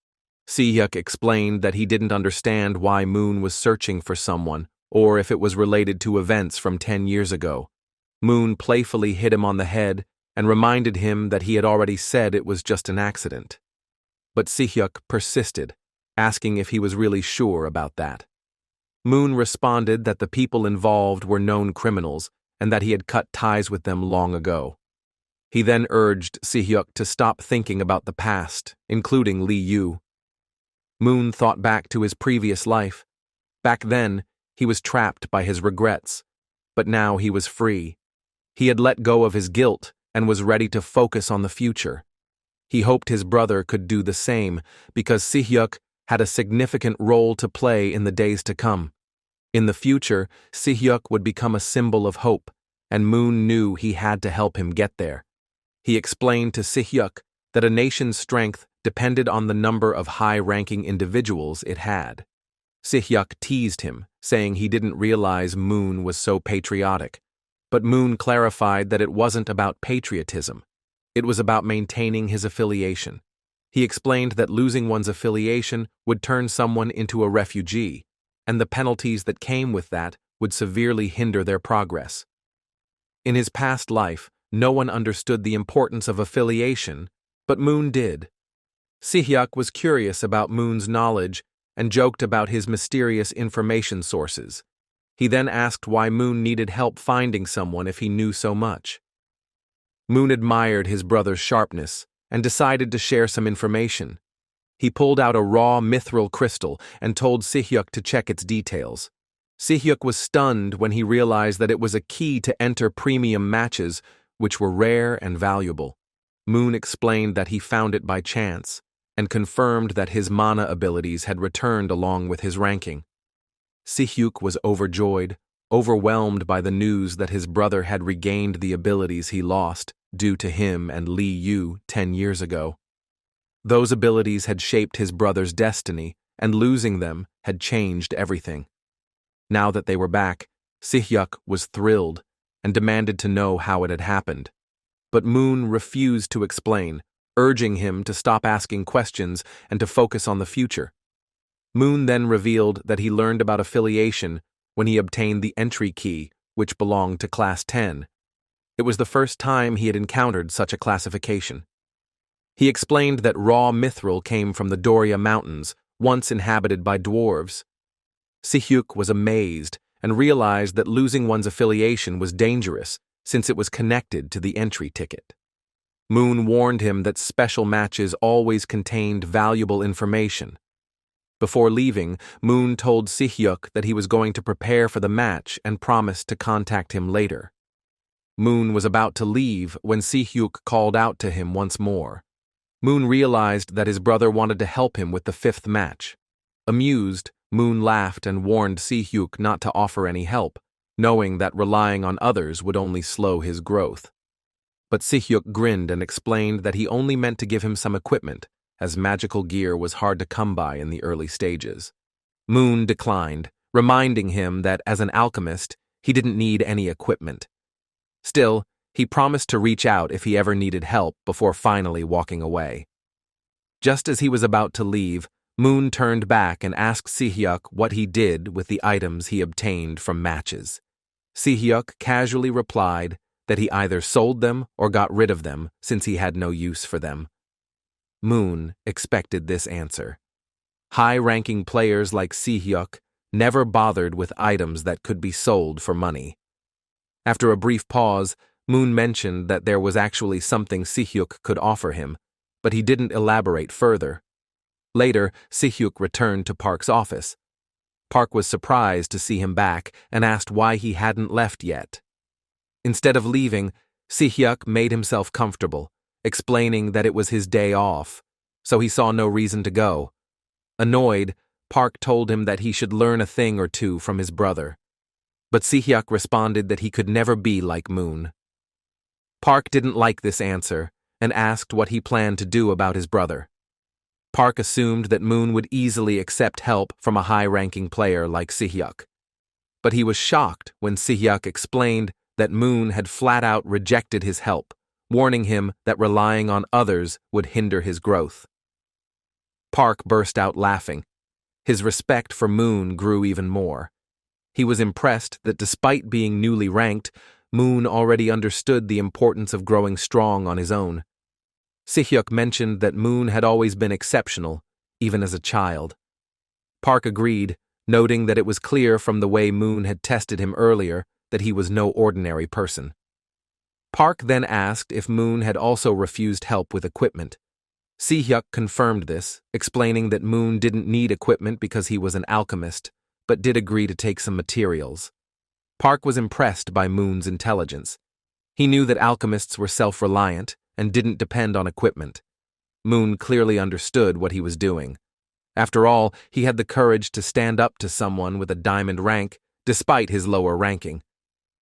[SPEAKER 1] Si-hyuk explained that he didn't understand why Moon was searching for someone, or if it was related to events from 10 years ago. Moon playfully hit him on the head and reminded him that he had already said it was just an accident. But Si-hyuk persisted, asking if he was really sure about that. Moon responded that the people involved were known criminals and that he had cut ties with them long ago. He then urged Si-hyuk to stop thinking about the past, including Lee Yu. Moon thought back to his previous life. Back then, he was trapped by his regrets, but now he was free. He had let go of his guilt and was ready to focus on the future. He hoped his brother could do the same because Si-hyuk had a significant role to play in the days to come. In the future, Si-hyuk would become a symbol of hope, and Moon knew he had to help him get there. He explained to Si-hyuk that a nation's strength depended on the number of high-ranking individuals it had. Si-hyuk teased him, saying he didn't realize Moon was so patriotic. But Moon clarified that it wasn't about patriotism. It was about maintaining his affiliation. He explained that losing one's affiliation would turn someone into a refugee, and the penalties that came with that would severely hinder their progress. In his past life, no one understood the importance of affiliation, but Moon did. Si-hyuk was curious about Moon's knowledge and joked about his mysterious information sources. He then asked why Moon needed help finding someone if he knew so much. Moon admired his brother's sharpness and decided to share some information. He pulled out a raw mithril crystal and told Si-hyuk to check its details. Si-hyuk was stunned when he realized that it was a key to enter premium matches, which were rare and valuable. Moon explained that he found it by chance and confirmed that his mana abilities had returned along with his ranking. Si-hyuk was overjoyed, overwhelmed by the news that his brother had regained the abilities he lost due to him and Lee Yu 10 years ago. Those abilities had shaped his brother's destiny, and losing them had changed everything. Now that they were back, Si-hyuk was thrilled and demanded to know how it had happened. But Moon refused to explain, urging him to stop asking questions and to focus on the future. Moon then revealed that he learned about affiliation when he obtained the entry key, which belonged to Class 10. It was the first time he had encountered such a classification. He explained that raw mithril came from the Doria Mountains, once inhabited by dwarves. Si-hyuk was amazed and realized that losing one's affiliation was dangerous since it was connected to the entry ticket. Moon warned him that special matches always contained valuable information. Before leaving, Moon told Si-hyuk that he was going to prepare for the match and promised to contact him later. Moon was about to leave when Si-hyuk called out to him once more. Moon realized that his brother wanted to help him with the 5th match. Amused, Moon laughed and warned Si-hyuk not to offer any help, knowing that relying on others would only slow his growth. But Si-hyuk grinned and explained that he only meant to give him some equipment, as magical gear was hard to come by in the early stages. Moon declined, reminding him that as an alchemist, he didn't need any equipment. Still, he promised to reach out if he ever needed help before finally walking away. Just as he was about to leave, Moon turned back and asked Si-hyuk what he did with the items he obtained from matches. Si-hyuk casually replied that he either sold them or got rid of them since he had no use for them. Moon expected this answer. High-ranking players like Si-hyuk never bothered with items that could be sold for money. After a brief pause, Moon mentioned that there was actually something Si-hyuk could offer him, but he didn't elaborate further. Later, Si-hyuk returned to Park's office. Park was surprised to see him back and asked why he hadn't left yet. Instead of leaving, Si-hyuk made himself comfortable, explaining that it was his day off, so he saw no reason to go. Annoyed, Park told him that he should learn a thing or two from his brother. But Si-hyuk responded that he could never be like Moon. Park didn't like this answer and asked what he planned to do about his brother. Park assumed that Moon would easily accept help from a high-ranking player like Si-hyuk. But he was shocked when Si-hyuk explained that Moon had flat-out rejected his help, warning him that relying on others would hinder his growth. Park burst out laughing. His respect for Moon grew even more. He was impressed that despite being newly ranked, Moon already understood the importance of growing strong on his own. Si-hyuk mentioned that Moon had always been exceptional, even as a child. Park agreed, noting that it was clear from the way Moon had tested him earlier that he was no ordinary person. Park then asked if Moon had also refused help with equipment. Si-hyuk confirmed this, explaining that Moon didn't need equipment because he was an alchemist, but did agree to take some materials. Park was impressed by Moon's intelligence. He knew that alchemists were self-reliant and didn't depend on equipment. Moon clearly understood what he was doing. After all, he had the courage to stand up to someone with a diamond rank, despite his lower ranking.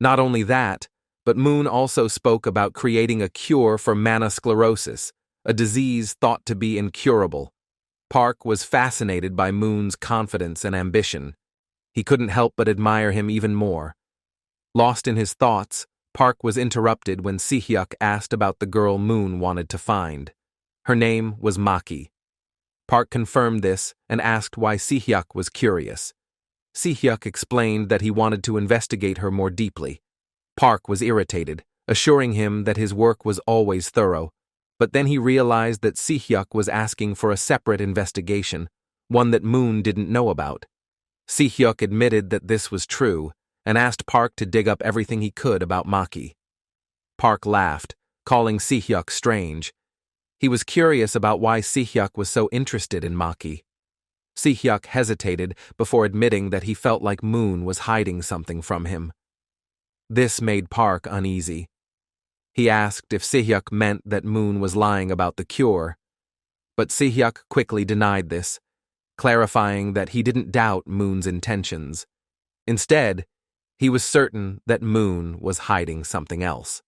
[SPEAKER 1] Not only that, but Moon also spoke about creating a cure for mana sclerosis, a disease thought to be incurable. Park was fascinated by Moon's confidence and ambition. He couldn't help but admire him even more. Lost in his thoughts, Park was interrupted when Si-hyuk asked about the girl Moon wanted to find. Her name was Maki. Park confirmed this and asked why Si-hyuk was curious. Si-hyuk explained that he wanted to investigate her more deeply. Park was irritated, assuring him that his work was always thorough, but then he realized that Si-hyuk was asking for a separate investigation, one that Moon didn't know about. Si-hyuk admitted that this was true and asked Park to dig up everything he could about Maki. Park laughed, calling Si-hyuk strange. He was curious about why Si-hyuk was so interested in Maki. Si-hyuk hesitated before admitting that he felt like Moon was hiding something from him. This made Park uneasy. He asked if Si-hyuk meant that Moon was lying about the cure, but Si-hyuk quickly denied this, clarifying that he didn't doubt Moon's intentions. Instead, he was certain that Moon was hiding something else.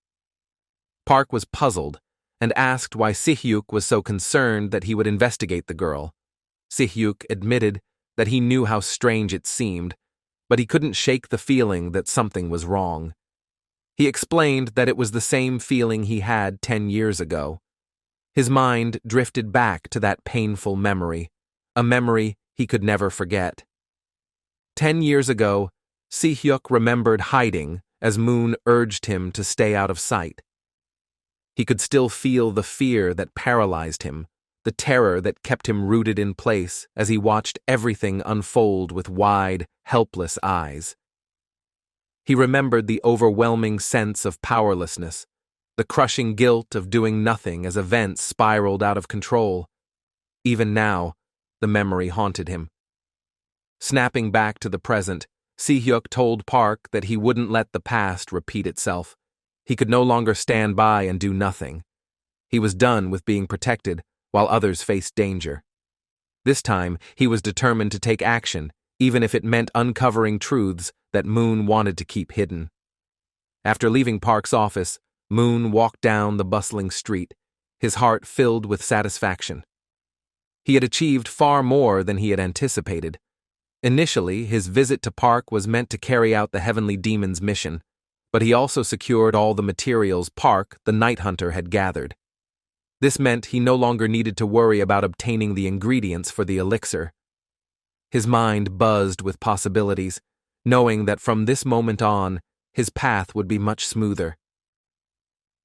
[SPEAKER 1] Park was puzzled and asked why Si-hyuk was so concerned that he would investigate the girl. Si-hyuk admitted that he knew how strange it seemed, but he couldn't shake the feeling that something was wrong. He explained that it was the same feeling he had 10 years ago. His mind drifted back to that painful memory, a memory he could never forget. 10 years ago, Si-hyuk remembered hiding as Moon urged him to stay out of sight. He could still feel the fear that paralyzed him, the terror that kept him rooted in place as he watched everything unfold with wide, helpless eyes. He remembered the overwhelming sense of powerlessness, the crushing guilt of doing nothing as events spiraled out of control. Even now, the memory haunted him. Snapping back to the present, Si-hyuk told Park that he wouldn't let the past repeat itself. He could no longer stand by and do nothing. He was done with being protected while others faced danger. This time, he was determined to take action, even if it meant uncovering truths that Moon wanted to keep hidden. After leaving Park's office, Moon walked down the bustling street, his heart filled with satisfaction. He had achieved far more than he had anticipated. Initially, his visit to Park was meant to carry out the Heavenly Demon's mission, but he also secured all the materials Park, the Night Hunter, had gathered. This meant he no longer needed to worry about obtaining the ingredients for the elixir. His mind buzzed with possibilities, knowing that from this moment on, his path would be much smoother.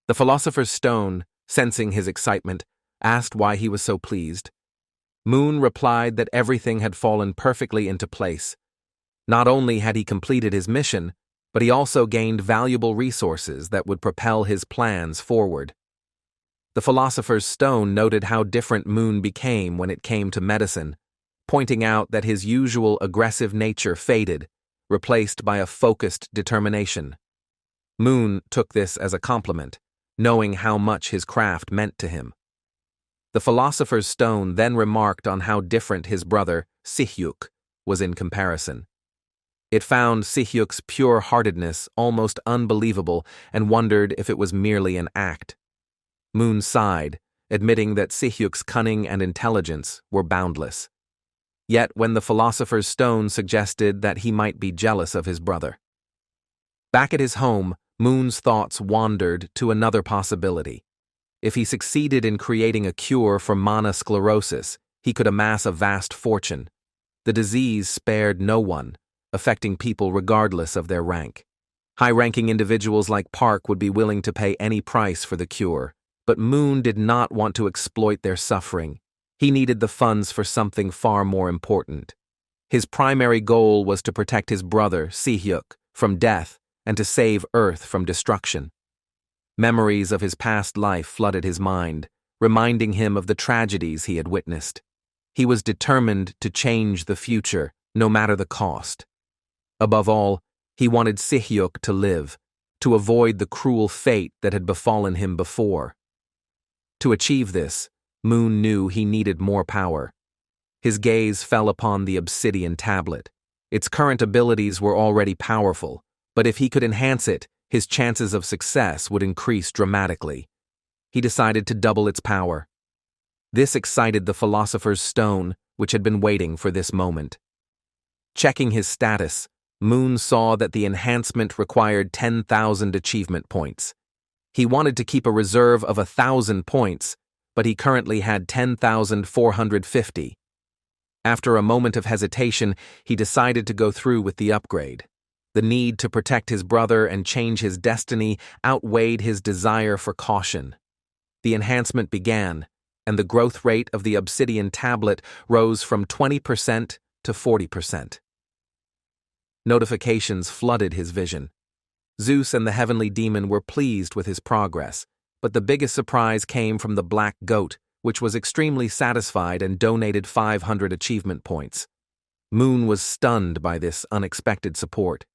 [SPEAKER 1] The Philosopher's Stone, sensing his excitement, asked why he was so pleased. Moon replied that everything had fallen perfectly into place. Not only had he completed his mission, but he also gained valuable resources that would propel his plans forward. The Philosopher's Stone noted how different Moon became when it came to medicine, pointing out that his usual aggressive nature faded, replaced by a focused determination. Moon took this as a compliment, knowing how much his craft meant to him. The Philosopher's Stone then remarked on how different his brother, Si-hyuk, was in comparison. It found Si-hyuk's pure-heartedness almost unbelievable and wondered if it was merely an act. Moon sighed, admitting that Si-hyuk's cunning and intelligence were boundless. Yet when the Philosopher's Stone suggested that he might be jealous of his brother. Back at his home, Moon's thoughts wandered to another possibility. If he succeeded in creating a cure for mana sclerosis, he could amass a vast fortune. The disease spared no one, affecting people regardless of their rank. High-ranking individuals like Park would be willing to pay any price for the cure, but Moon did not want to exploit their suffering. He needed the funds for something far more important. His primary goal was to protect his brother, Si-hyuk, from death and to save Earth from destruction. Memories of his past life flooded his mind, reminding him of the tragedies he had witnessed. He was determined to change the future, no matter the cost. Above all, he wanted Si-hyuk to live, to avoid the cruel fate that had befallen him before. To achieve this, Moon knew he needed more power. His gaze fell upon the obsidian tablet. Its current abilities were already powerful, but if he could enhance it, his chances of success would increase dramatically. He decided to double its power. This excited the Philosopher's Stone, which had been waiting for this moment. Checking his status, Moon saw that the enhancement required 10,000 achievement points. He wanted to keep a reserve of 1,000 points, but he currently had 10,450. After a moment of hesitation, he decided to go through with the upgrade. The need to protect his brother and change his destiny outweighed his desire for caution. The enhancement began, and the growth rate of the obsidian tablet rose from 20% to 40%. Notifications flooded his vision. Zeus and the heavenly demon were pleased with his progress, but the biggest surprise came from the black goat, which was extremely satisfied and donated 500 achievement points. Moon was stunned by this unexpected support.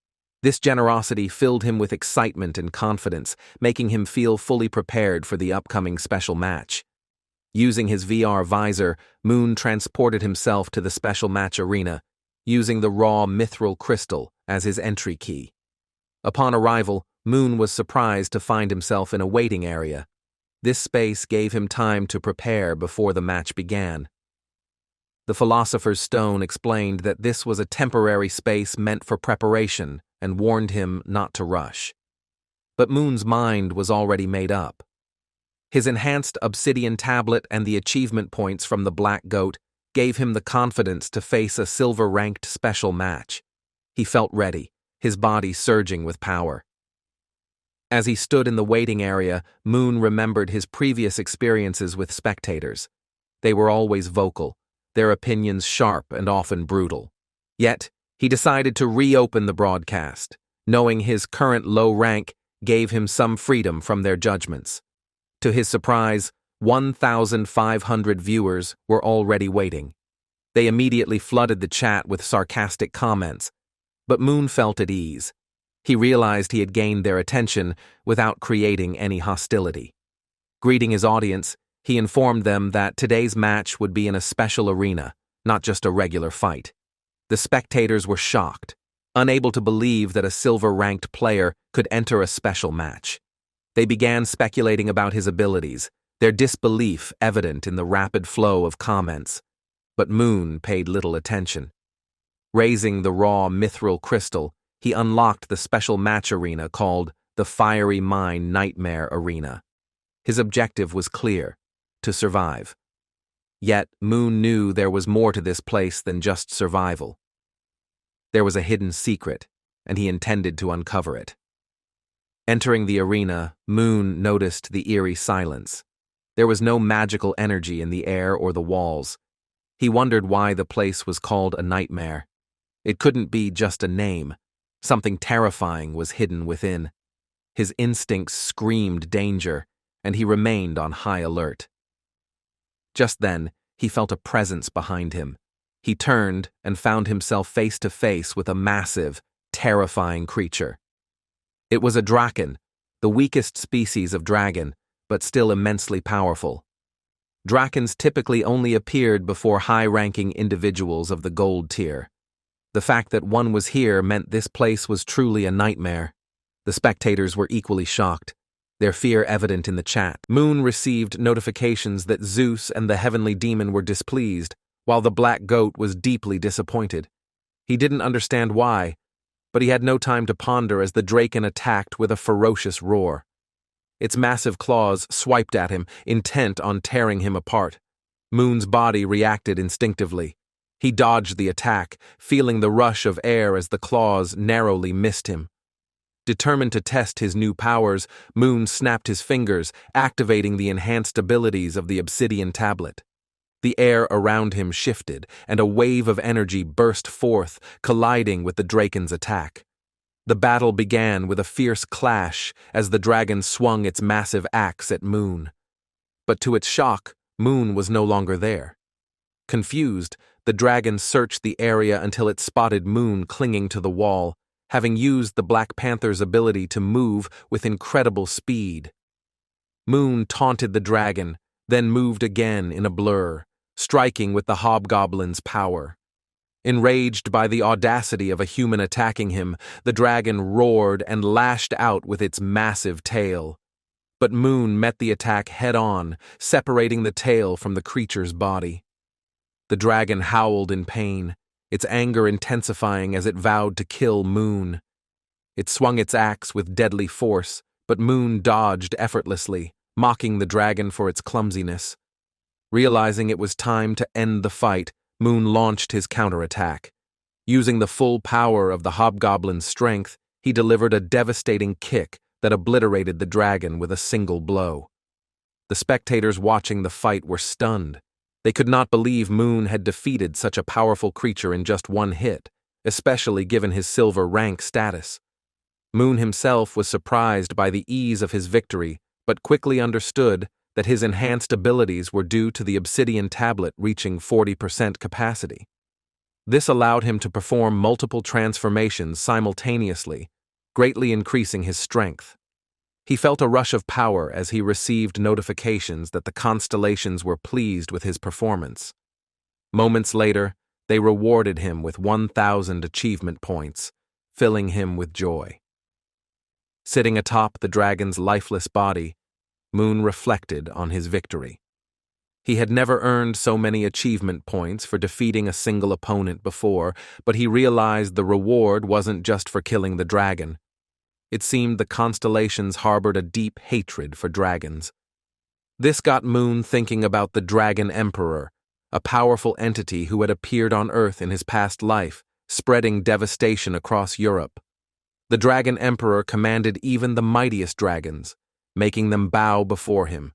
[SPEAKER 1] This generosity filled him with excitement and confidence, making him feel fully prepared for the upcoming special match. Using his VR visor, Moon transported himself to the special match arena, using the raw mithril crystal as his entry key. Upon arrival, Moon was surprised to find himself in a waiting area. This space gave him time to prepare before the match began. The Philosopher's Stone explained that this was a temporary space meant for preparation and warned him not to rush. But Moon's mind was already made up. His enhanced obsidian tablet and the achievement points from the black goat gave him the confidence to face a silver-ranked special match. He felt ready, his body surging with power. As he stood in the waiting area, Moon remembered his previous experiences with spectators. They were always vocal, their opinions sharp and often brutal. Yet, he decided to reopen the broadcast, knowing his current low rank gave him some freedom from their judgments. To his surprise, 1,500 viewers were already waiting. They immediately flooded the chat with sarcastic comments, but Moon felt at ease. He realized he had gained their attention without creating any hostility. Greeting his audience, he informed them that today's match would be in a special arena, not just a regular fight. The spectators were shocked, unable to believe that a silver-ranked player could enter a special match. They began speculating about his abilities, their disbelief evident in the rapid flow of comments. But Moon paid little attention. Raising the raw mithril crystal, he unlocked the special match arena called the Fiery Mine Nightmare Arena. His objective was clear: to survive. Yet, Moon knew there was more to this place than just survival. There was a hidden secret, and he intended to uncover it. Entering the arena, Moon noticed the eerie silence. There was no magical energy in the air or the walls. He wondered why the place was called a nightmare. It couldn't be just a name. Something terrifying was hidden within. His instincts screamed danger, and he remained on high alert. Just then, he felt a presence behind him. He turned and found himself face to face with a massive, terrifying creature. It was a draken, the weakest species of dragon, but still immensely powerful. Drakens typically only appeared before high-ranking individuals of the gold tier. The fact that one was here meant this place was truly a nightmare. The spectators were equally shocked, their fear evident in the chat. Moon received notifications that Zeus and the heavenly demon were displeased, while the black goat was deeply disappointed. He didn't understand why, but he had no time to ponder as the draken attacked with a ferocious roar. Its massive claws swiped at him, intent on tearing him apart. Moon's body reacted instinctively. He dodged the attack, feeling the rush of air as the claws narrowly missed him. Determined to test his new powers, Moon snapped his fingers, activating the enhanced abilities of the obsidian tablet. The air around him shifted, and a wave of energy burst forth, colliding with the dragon's attack. The battle began with a fierce clash as the dragon swung its massive axe at Moon. But to its shock, Moon was no longer there. Confused, the dragon searched the area until it spotted Moon clinging to the wall, having used the Black Panther's ability to move with incredible speed. Moon taunted the dragon, then moved again in a blur, striking with the hobgoblin's power. Enraged by the audacity of a human attacking him, the dragon roared and lashed out with its massive tail. But Moon met the attack head-on, separating the tail from the creature's body. The dragon howled in pain, its anger intensifying as it vowed to kill Moon. It swung its axe with deadly force, but Moon dodged effortlessly, mocking the dragon for its clumsiness. Realizing it was time to end the fight, Moon launched his counterattack. Using the full power of the hobgoblin's strength, he delivered a devastating kick that obliterated the dragon with a single blow. The spectators watching the fight were stunned. They could not believe Moon had defeated such a powerful creature in just one hit, especially given his silver rank status. Moon himself was surprised by the ease of his victory, but quickly understood that his enhanced abilities were due to the obsidian tablet reaching 40% capacity. This allowed him to perform multiple transformations simultaneously, greatly increasing his strength. He felt a rush of power as he received notifications that the constellations were pleased with his performance. Moments later, they rewarded him with 1,000 achievement points, filling him with joy. Sitting atop the dragon's lifeless body, Moon reflected on his victory. He had never earned so many achievement points for defeating a single opponent before, but he realized the reward wasn't just for killing the dragon. It seemed the constellations harbored a deep hatred for dragons. This got Moon thinking about the Dragon Emperor, a powerful entity who had appeared on Earth in his past life, spreading devastation across Europe. The Dragon Emperor commanded even the mightiest dragons, making them bow before him.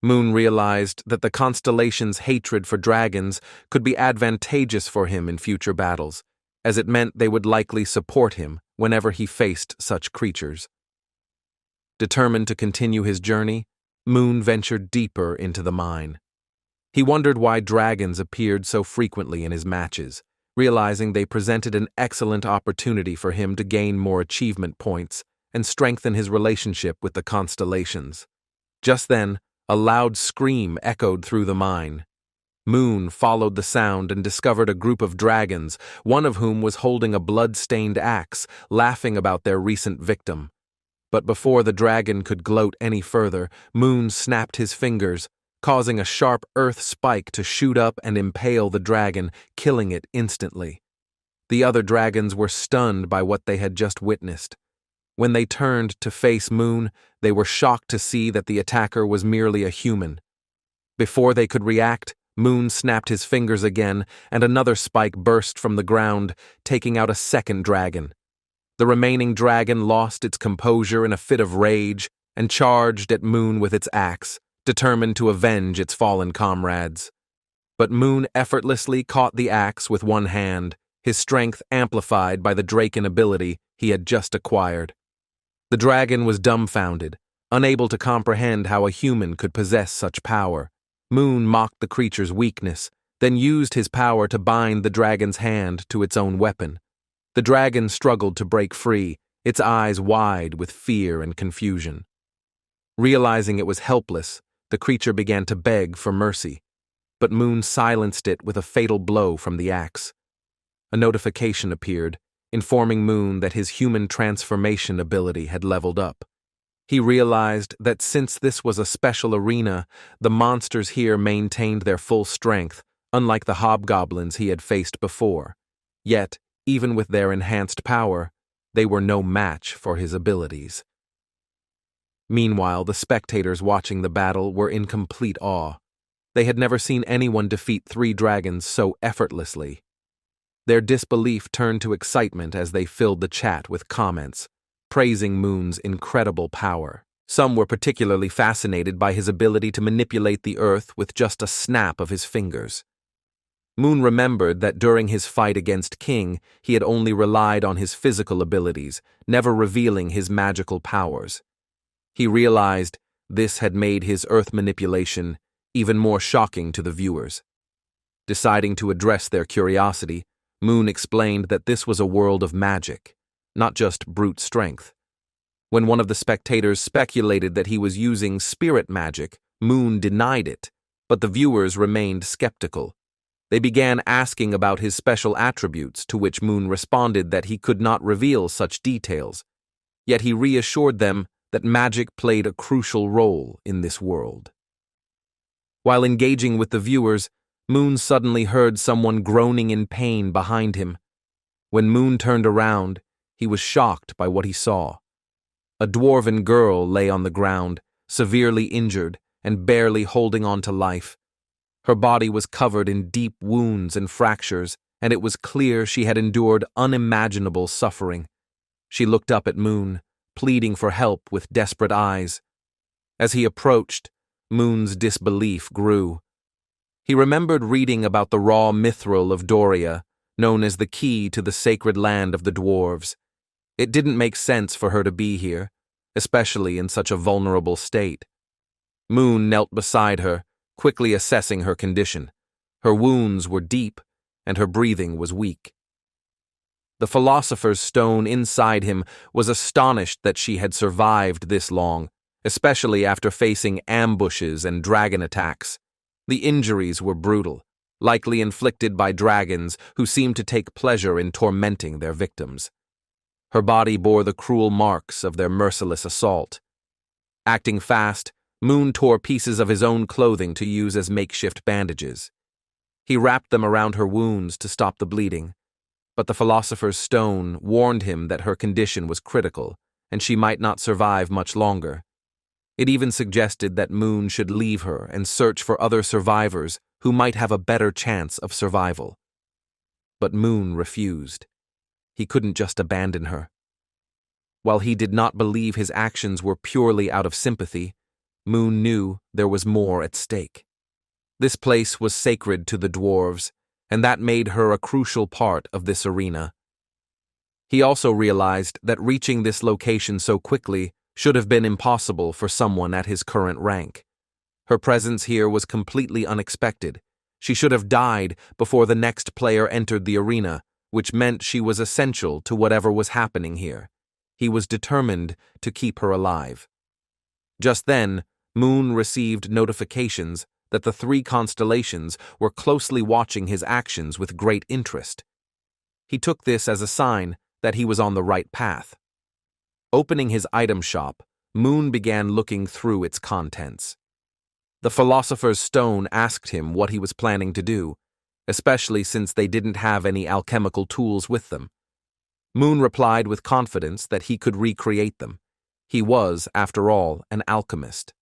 [SPEAKER 1] Moon realized that the constellation's hatred for dragons could be advantageous for him in future battles, as it meant they would likely support him whenever he faced such creatures. Determined to continue his journey, Moon ventured deeper into the mine. He wondered why dragons appeared so frequently in his matches, realizing they presented an excellent opportunity for him to gain more achievement points and strengthen his relationship with the constellations. Just then, a loud scream echoed through the mine. Moon followed the sound and discovered a group of dragons, one of whom was holding a blood-stained axe, laughing about their recent victim. But before the dragon could gloat any further, Moon snapped his fingers, causing a sharp earth spike to shoot up and impale the dragon, killing it instantly. The other dragons were stunned by what they had just witnessed. When they turned to face Moon, they were shocked to see that the attacker was merely a human. Before they could react, Moon snapped his fingers again, and another spike burst from the ground, taking out a second dragon. The remaining dragon lost its composure in a fit of rage and charged at Moon with its axe, determined to avenge its fallen comrades. But Moon effortlessly caught the axe with one hand, his strength amplified by the Draken ability he had just acquired. The dragon was dumbfounded, unable to comprehend how a human could possess such power. Moon mocked the creature's weakness, then used his power to bind the dragon's hand to its own weapon. The dragon struggled to break free, its eyes wide with fear and confusion. Realizing it was helpless, the creature began to beg for mercy, but Moon silenced it with a fatal blow from the axe. A notification appeared, informing Moon that his human transformation ability had leveled up. He realized that since this was a special arena, the monsters here maintained their full strength, unlike the hobgoblins he had faced before. Yet, even with their enhanced power, they were no match for his abilities. Meanwhile, the spectators watching the battle were in complete awe. They had never seen anyone defeat 3 dragons so effortlessly. Their disbelief turned to excitement as they filled the chat with comments, praising Moon's incredible power. Some were particularly fascinated by his ability to manipulate the earth with just a snap of his fingers. Moon remembered that during his fight against King, he had only relied on his physical abilities, never revealing his magical powers. He realized this had made his earth manipulation even more shocking to the viewers. Deciding to address their curiosity, Moon explained that this was a world of magic, not just brute strength. When one of the spectators speculated that he was using spirit magic, Moon denied it, but the viewers remained skeptical. They began asking about his special attributes, to which Moon responded that he could not reveal such details. Yet he reassured them that magic played a crucial role in this world. While engaging with the viewers, Moon suddenly heard someone groaning in pain behind him. When Moon turned around, he was shocked by what he saw. A dwarven girl lay on the ground, severely injured and barely holding on to life. Her body was covered in deep wounds and fractures, and it was clear she had endured unimaginable suffering. She looked up at Moon, pleading for help with desperate eyes. As he approached, Moon's disbelief grew. He remembered reading about the raw mithril of Doria, known as the key to the sacred land of the dwarves. It didn't make sense for her to be here, especially in such a vulnerable state. Moon knelt beside her, quickly assessing her condition. Her wounds were deep, and her breathing was weak. The philosopher's stone inside him was astonished that she had survived this long, especially after facing ambushes and dragon attacks. The injuries were brutal, likely inflicted by dragons who seemed to take pleasure in tormenting their victims. Her body bore the cruel marks of their merciless assault. Acting fast, Moon tore pieces of his own clothing to use as makeshift bandages. He wrapped them around her wounds to stop the bleeding, but the philosopher's stone warned him that her condition was critical, and she might not survive much longer. It even suggested that Moon should leave her and search for other survivors who might have a better chance of survival. But Moon refused. He couldn't just abandon her. While he did not believe his actions were purely out of sympathy, Moon knew there was more at stake. This place was sacred to the dwarves, and that made her a crucial part of this arena. He also realized that reaching this location so quickly should have been impossible for someone at his current rank. Her presence here was completely unexpected. She should have died before the next player entered the arena, which meant she was essential to whatever was happening here. He was determined to keep her alive. Just then, Moon received notifications that the 3 constellations were closely watching his actions with great interest. He took this as a sign that he was on the right path. Opening his item shop, Moon began looking through its contents. The philosopher's stone asked him what he was planning to do, especially since they didn't have any alchemical tools with them. Moon replied with confidence that he could recreate them. He was, after all, an alchemist.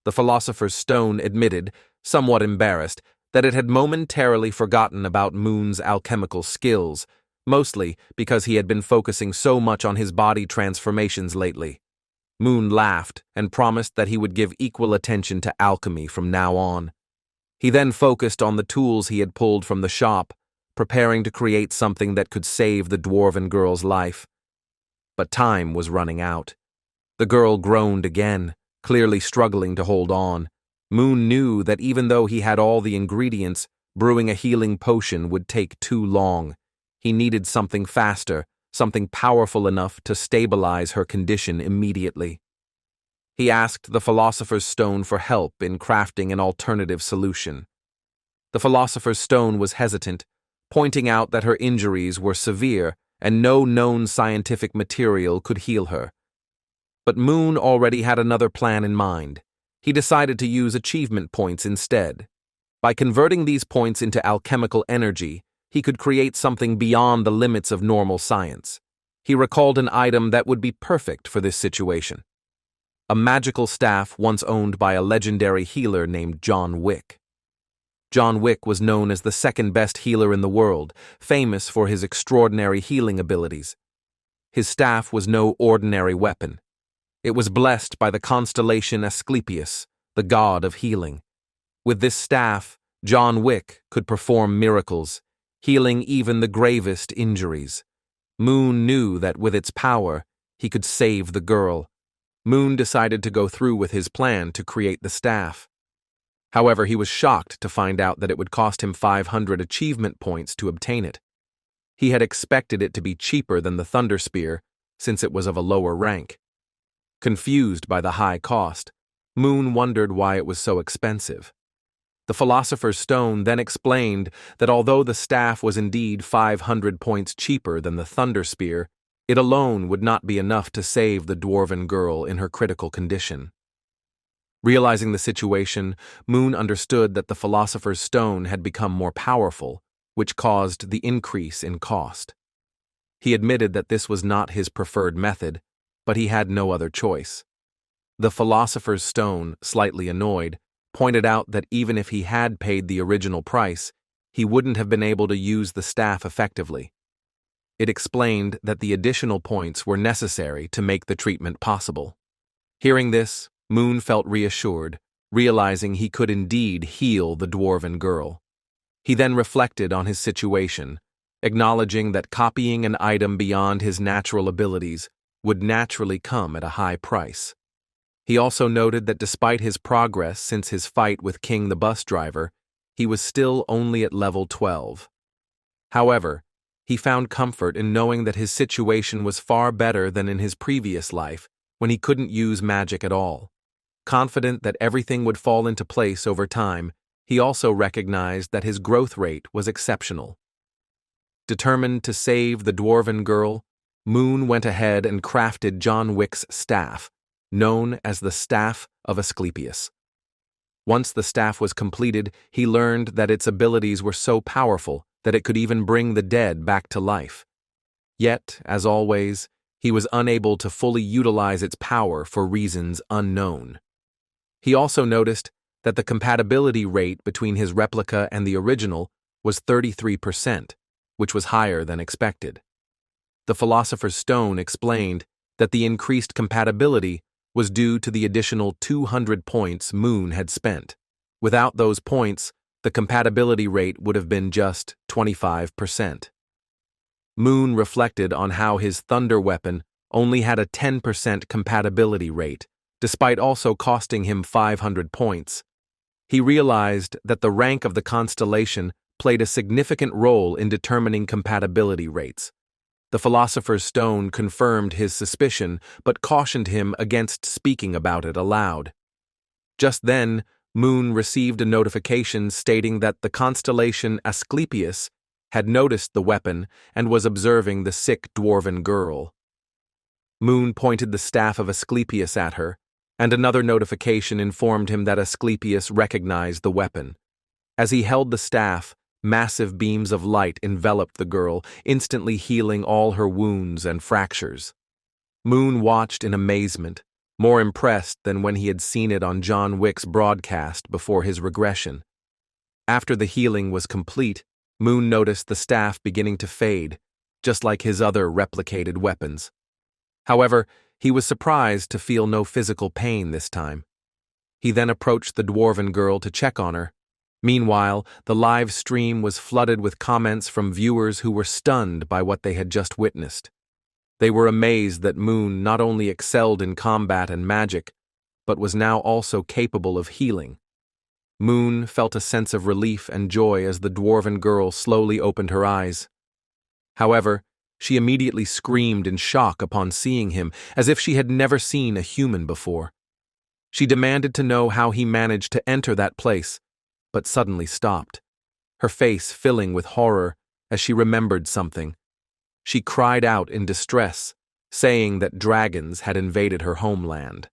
[SPEAKER 1] The philosopher's stone admitted, somewhat embarrassed, that it had momentarily forgotten about Moon's alchemical skills, mostly because he had been focusing so much on his body transformations lately. Moon laughed and promised that he would give equal attention to alchemy from now on. He then focused on the tools he had pulled from the shop, preparing to create something that could save the dwarven girl's life. But time was running out. The girl groaned again, clearly struggling to hold on. Moon knew that even though he had all the ingredients, brewing a healing potion would take too long. He needed something faster, something powerful enough to stabilize her condition immediately. He asked the philosopher's stone for help in crafting an alternative solution. The philosopher's stone was hesitant, pointing out that her injuries were severe and no known scientific material could heal her. But Moon already had another plan in mind. He decided to use achievement points instead. By converting these points into alchemical energy, he could create something beyond the limits of normal science. He recalled an item that would be perfect for this situation: a magical staff once owned by a legendary healer named John Wick. John Wick was known as the second best healer in the world, famous for his extraordinary healing abilities. his staff was no ordinary weapon. It was blessed by the constellation Asclepius, the god of healing. With this staff, John Wick could perform miracles, healing even the gravest injuries. Moon knew that with its power, he could save the girl. Moon decided to go through with his plan to create the staff. However, he was shocked to find out that it would cost him 500 achievement points to obtain it. He had expected it to be cheaper than the Thunder Spear, since it was of a lower rank. Confused by the high cost, Moon wondered why it was so expensive. The Philosopher's Stone then explained that although the staff was indeed 500 points cheaper than the Thunder Spear, it alone would not be enough to save the dwarven girl in her critical condition. Realizing the situation, Moon understood that the Philosopher's Stone had become more powerful, which caused the increase in cost. He admitted that this was not his preferred method, but he had no other choice. The Philosopher's Stone, slightly annoyed, pointed out that even if he had paid the original price, he wouldn't have been able to use the staff effectively. It explained that the additional points were necessary to make the treatment possible. Hearing this, Moon felt reassured, realizing he could indeed heal the dwarven girl. He then reflected on his situation, acknowledging that copying an item beyond his natural abilities would naturally come at a high price. He also noted that despite his progress since his fight with King the bus driver, he was still only at level 12. However, he found comfort in knowing that his situation was far better than in his previous life, when he couldn't use magic at all. Confident that everything would fall into place over time, he also recognized that his growth rate was exceptional. Determined to save the dwarven girl, Moon went ahead and crafted John Wick's staff, known as the Staff of Asclepius. Once the staff was completed, he learned that its abilities were so powerful that it could even bring the dead back to life. Yet, as always, he was unable to fully utilize its power for reasons unknown. He also noticed that the compatibility rate between his replica and the original was 33%, which was higher than expected. The Philosopher's Stone explained that the increased compatibility was due to the additional 200 points Moon had spent. Without those points, the compatibility rate would have been just 25%. Moon reflected on how his thunder weapon only had a 10% compatibility rate, despite also costing him 500 points. He realized that the rank of the constellation played a significant role in determining compatibility rates. The Philosopher's Stone confirmed his suspicion, but cautioned him against speaking about it aloud. Just then, Moon received a notification stating that the constellation Asclepius had noticed the weapon and was observing the sick dwarven girl. Moon pointed the staff of Asclepius at her, and another notification informed him that Asclepius recognized the weapon. As he held the staff, massive beams of light enveloped the girl, instantly healing all her wounds and fractures. Moon watched in amazement, more impressed than when he had seen it on John Wick's broadcast before his regression. After the healing was complete, Moon noticed the staff beginning to fade, just like his other replicated weapons. However, he was surprised to feel no physical pain this time. He then approached the dwarven girl to check on her. Meanwhile, the live stream was flooded with comments from viewers who were stunned by what they had just witnessed. They were amazed that Moon not only excelled in combat and magic, but was now also capable of healing. Moon felt a sense of relief and joy as the dwarven girl slowly opened her eyes. However, she immediately screamed in shock upon seeing him, as if she had never seen a human before. She demanded to know how he managed to enter that place, but suddenly stopped, her face filling with horror as she remembered something. She cried out in distress, saying that dragons had invaded her homeland.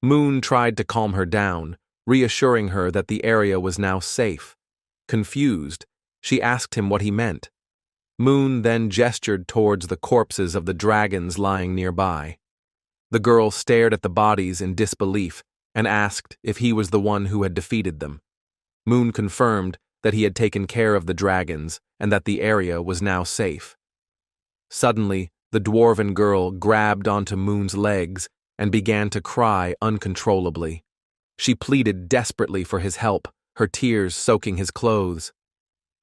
[SPEAKER 1] Moon tried to calm her down, reassuring her that the area was now safe. Confused, she asked him what he meant. Moon then gestured towards the corpses of the dragons lying nearby. The girl stared at the bodies in disbelief and asked if he was the one who had defeated them. Moon confirmed that he had taken care of the dragons and that the area was now safe. Suddenly, the dwarven girl grabbed onto Moon's legs and began to cry uncontrollably. She pleaded desperately for his help, her tears soaking his clothes.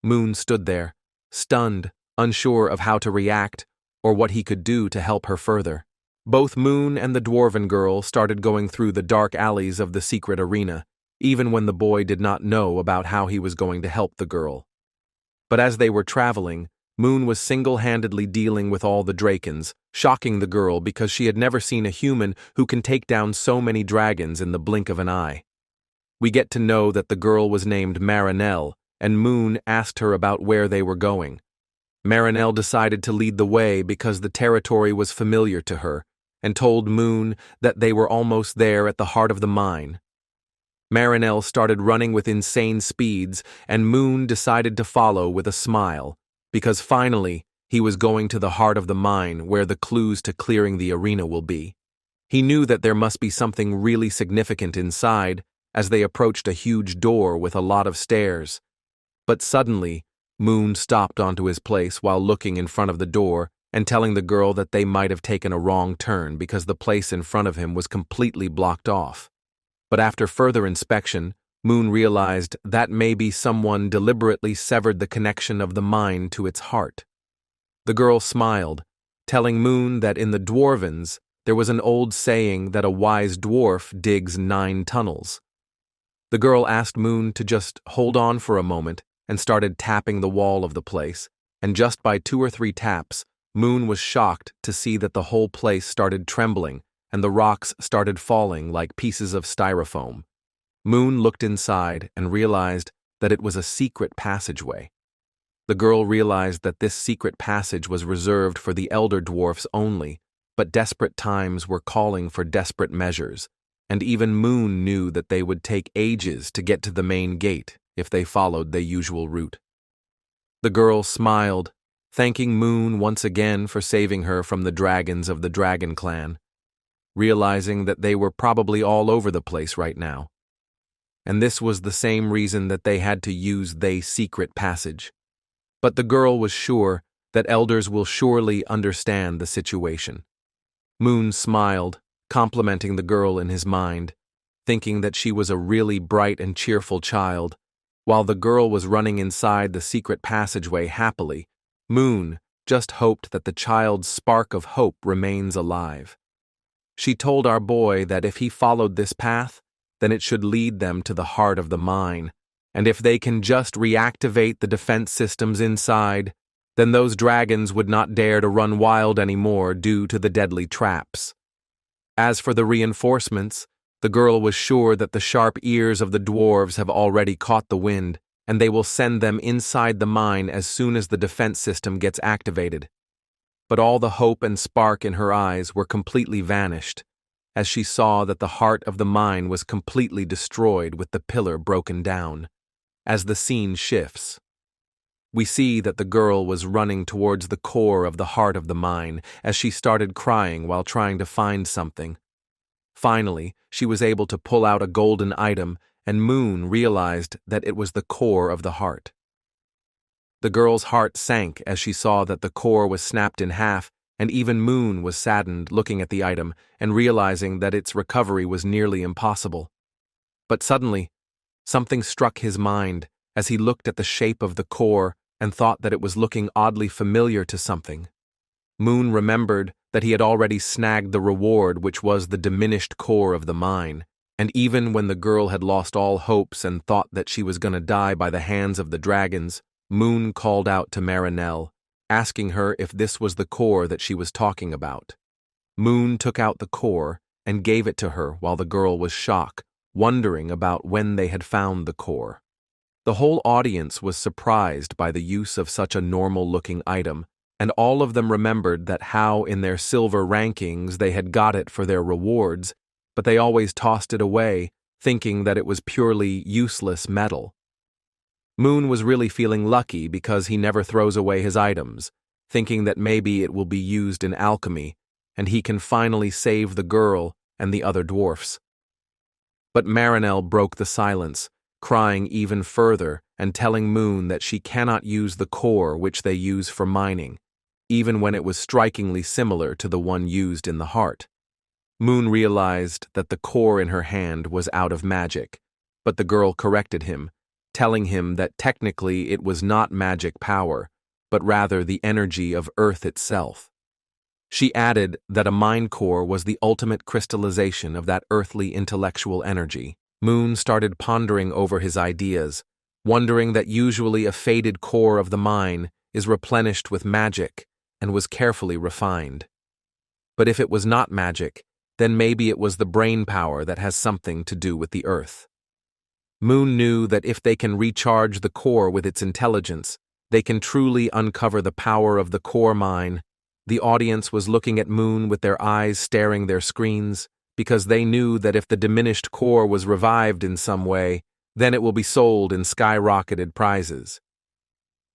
[SPEAKER 1] Moon stood there, stunned, unsure of how to react or what he could do to help her further. Both Moon and the dwarven girl started going through the dark alleys of the secret arena, even when the boy did not know about how he was going to help the girl. But as they were traveling, Moon was single-handedly dealing with all the drakens, shocking the girl because she had never seen a human who can take down so many dragons in the blink of an eye. We get to know that the girl was named Marinelle, and Moon asked her about where they were going. Marinelle decided to lead the way because the territory was familiar to her, and told Moon that they were almost there at the heart of the mine. Marinelle started running with insane speeds, and Moon decided to follow with a smile, because finally he was going to the heart of the mine where the clues to clearing the arena will be. He knew that there must be something really significant inside as they approached a huge door with a lot of stairs. But suddenly, Moon stopped onto his place while looking in front of the door and telling the girl that they might have taken a wrong turn because the place in front of him was completely blocked off. But after further inspection, Moon realized that maybe someone deliberately severed the connection of the mine to its heart. The girl smiled, telling Moon that in the Dwarvens there was an old saying that a wise dwarf digs 9 tunnels. The girl asked Moon to just hold on for a moment and started tapping the wall of the place, and just by 2 or 3 taps, Moon was shocked to see that the whole place started trembling and the rocks started falling like pieces of styrofoam. Moon looked inside and realized that it was a secret passageway. The girl realized that this secret passage was reserved for the elder dwarfs only, but desperate times were calling for desperate measures, and even Moon knew that they would take ages to get to the main gate if they followed their usual route. The girl smiled, thanking Moon once again for saving her from the dragons of the Dragon Clan, realizing that they were probably all over the place right now. And this was the same reason that they had to use the secret passage. But the girl was sure that elders will surely understand the situation. Moon smiled, complimenting the girl in his mind, thinking that she was a really bright and cheerful child. While the girl was running inside the secret passageway happily, Moon just hoped that the child's spark of hope remains alive. She told our boy that if he followed this path, then it should lead them to the heart of the mine, and if they can just reactivate the defense systems inside, then those dragons would not dare to run wild anymore due to the deadly traps. As for the reinforcements, the girl was sure that the sharp ears of the dwarves have already caught the wind, and they will send them inside the mine as soon as the defense system gets activated. But all the hope and spark in her eyes were completely vanished, as she saw that the heart of the mine was completely destroyed with the pillar broken down. As the scene shifts, we see that the girl was running towards the core of the heart of the mine as she started crying while trying to find something. Finally, she was able to pull out a golden item, and Moon realized that it was the core of the heart. The girl's heart sank as she saw that the core was snapped in half, and even Moon was saddened looking at the item and realizing that its recovery was nearly impossible. But suddenly, something struck his mind as he looked at the shape of the core and thought that it was looking oddly familiar to something. Moon remembered that he had already snagged the reward, which was the diminished core of the mine, and even when the girl had lost all hopes and thought that she was going to die by the hands of the dragons, Moon called out to Marinelle, asking her if this was the core that she was talking about. Moon took out the core and gave it to her while the girl was shocked, wondering about when they had found the core. The whole audience was surprised by the use of such a normal-looking item, and all of them remembered that how in their silver rankings they had got it for their rewards, but they always tossed it away, thinking that it was purely useless metal. Moon was really feeling lucky because he never throws away his items, thinking that maybe it will be used in alchemy, and he can finally save the girl and the other dwarfs. But Marinelle broke the silence, crying even further and telling Moon that she cannot use the core which they use for mining, even when it was strikingly similar to the one used in the heart. Moon realized that the core in her hand was out of magic, but the girl corrected him, telling him that technically it was not magic power, but rather the energy of Earth itself. She added that a mind core was the ultimate crystallization of that earthly intellectual energy. Moon started pondering over his ideas, wondering that usually a faded core of the mind is replenished with magic and was carefully refined. But if it was not magic, then maybe it was the brain power that has something to do with the Earth. Moon knew that if they can recharge the core with its intelligence, they can truly uncover the power of the core mind. The audience was looking at Moon with their eyes staring their screens, because they knew that if the diminished core was revived in some way, then it will be sold in skyrocketed prizes.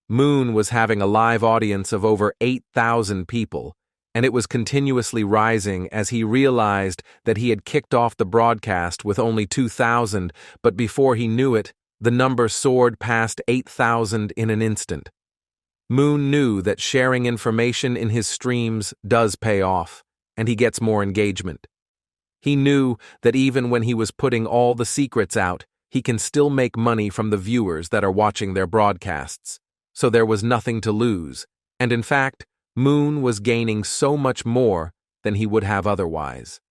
[SPEAKER 1] Moon was having a live audience of over 8,000 people, and it was continuously rising as he realized that he had kicked off the broadcast with only 2,000, but before he knew it, the number soared past 8,000 in an instant. Moon knew that sharing information in his streams does pay off, and he gets more engagement. He knew that even when he was putting all the secrets out, he can still make money from the viewers that are watching their broadcasts, so there was nothing to lose, and in fact, Moon was gaining so much more than he would have otherwise.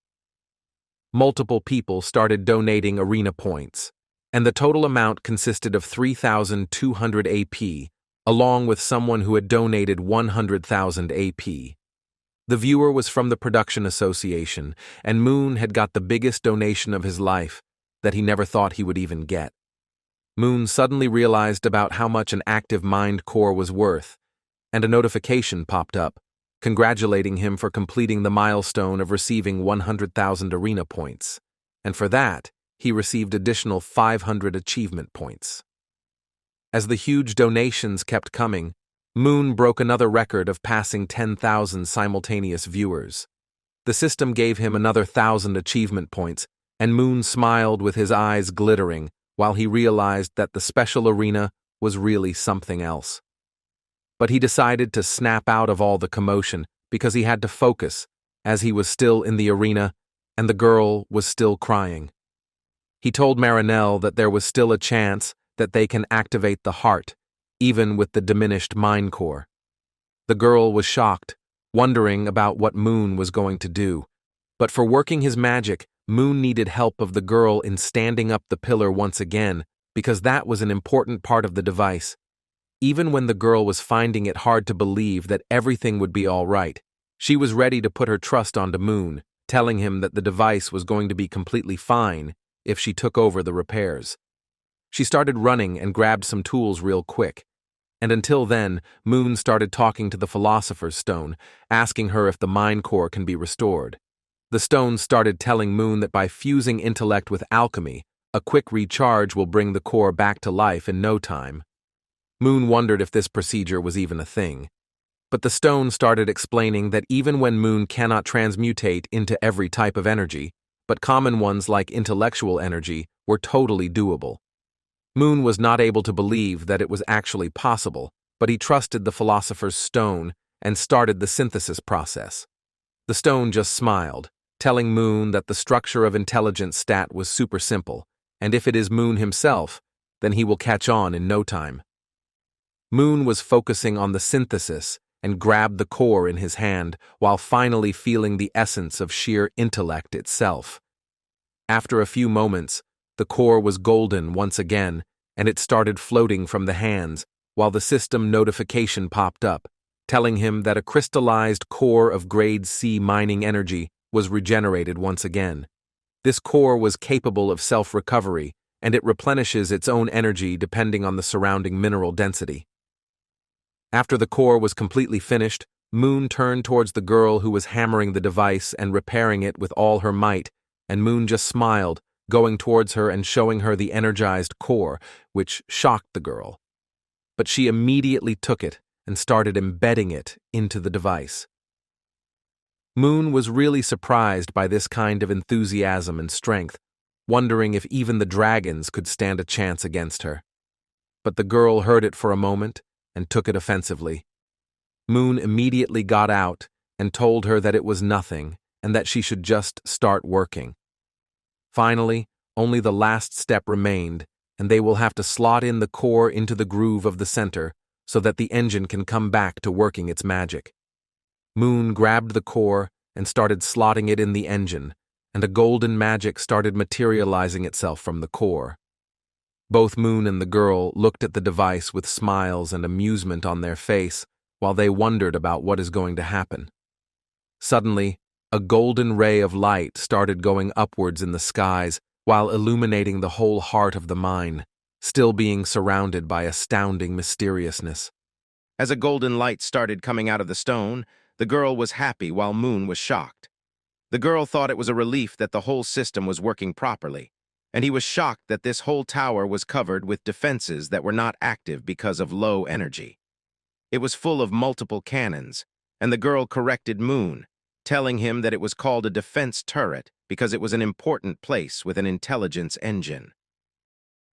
[SPEAKER 1] Multiple people started donating arena points, and the total amount consisted of 3,200 AP, along with someone who had donated 100,000 AP. The viewer was from the Production Association, and Moon had got the biggest donation of his life that he never thought he would even get. Moon suddenly realized about how much an active mind core was worth, and a notification popped up, congratulating him for completing the milestone of receiving 100,000 arena points, and for that, he received additional 500 achievement points. As the huge donations kept coming, Moon broke another record of passing 10,000 simultaneous viewers. The system gave him another 1,000 achievement points, and Moon smiled with his eyes glittering while he realized that the special arena was really something else. But he decided to snap out of all the commotion because he had to focus, as he was still in the arena and the girl was still crying. He told Marinelle that there was still a chance that they can activate the heart, even with the diminished mind core. The girl was shocked, wondering about what Moon was going to do. But for working his magic, Moon needed help of the girl in standing up the pillar once again, because that was an important part of the device. Even when the girl was finding it hard to believe that everything would be all right, she was ready to put her trust onto Moon, telling him that the device was going to be completely fine if she took over the repairs. She started running and grabbed some tools real quick. And until then, Moon started talking to the Philosopher's Stone, asking her if the mind core can be restored. The stone started telling Moon that by fusing intellect with alchemy, a quick recharge will bring the core back to life in no time. Moon wondered if this procedure was even a thing. But the stone started explaining that even when Moon cannot transmutate into every type of energy, but common ones like intellectual energy were totally doable. Moon was not able to believe that it was actually possible, but he trusted the Philosopher's Stone and started the synthesis process. The stone just smiled, telling Moon that the structure of intelligence stat was super simple, and if it is Moon himself, then he will catch on in no time. Moon was focusing on the synthesis and grabbed the core in his hand while finally feeling the essence of sheer intellect itself. After a few moments, the core was golden once again, and it started floating from the hands while the system notification popped up, telling him that a crystallized core of grade C mining energy was regenerated once again. This core was capable of self-recovery, and it replenishes its own energy depending on the surrounding mineral density. After the core was completely finished, Moon turned towards the girl who was hammering the device and repairing it with all her might, and Moon just smiled, going towards her and showing her the energized core, which shocked the girl. But she immediately took it and started embedding it into the device. Moon was really surprised by this kind of enthusiasm and strength, wondering if even the dragons could stand a chance against her. But the girl heard it for a moment and took it offensively. Moon immediately got out and told her that it was nothing and that she should just start working. Finally, only the last step remained, and they will have to slot in the core into the groove of the center so that the engine can come back to working its magic. Moon grabbed the core and started slotting it in the engine, and a golden magic started materializing itself from the core. Both Moon and the girl looked at the device with smiles and amusement on their face while they wondered about what is going to happen. Suddenly, a golden ray of light started going upwards in the skies while illuminating the whole heart of the mine, still being surrounded by astounding mysteriousness.
[SPEAKER 2] As a golden light started coming out of the stone, the girl was happy while Moon was shocked. The girl thought it was a relief that the whole system was working properly, and he was shocked that this whole tower was covered with defenses that were not active because of low energy. It was full of multiple cannons, and the girl corrected Moon, telling him that it was called a defense turret because it was an important place with an intelligence engine.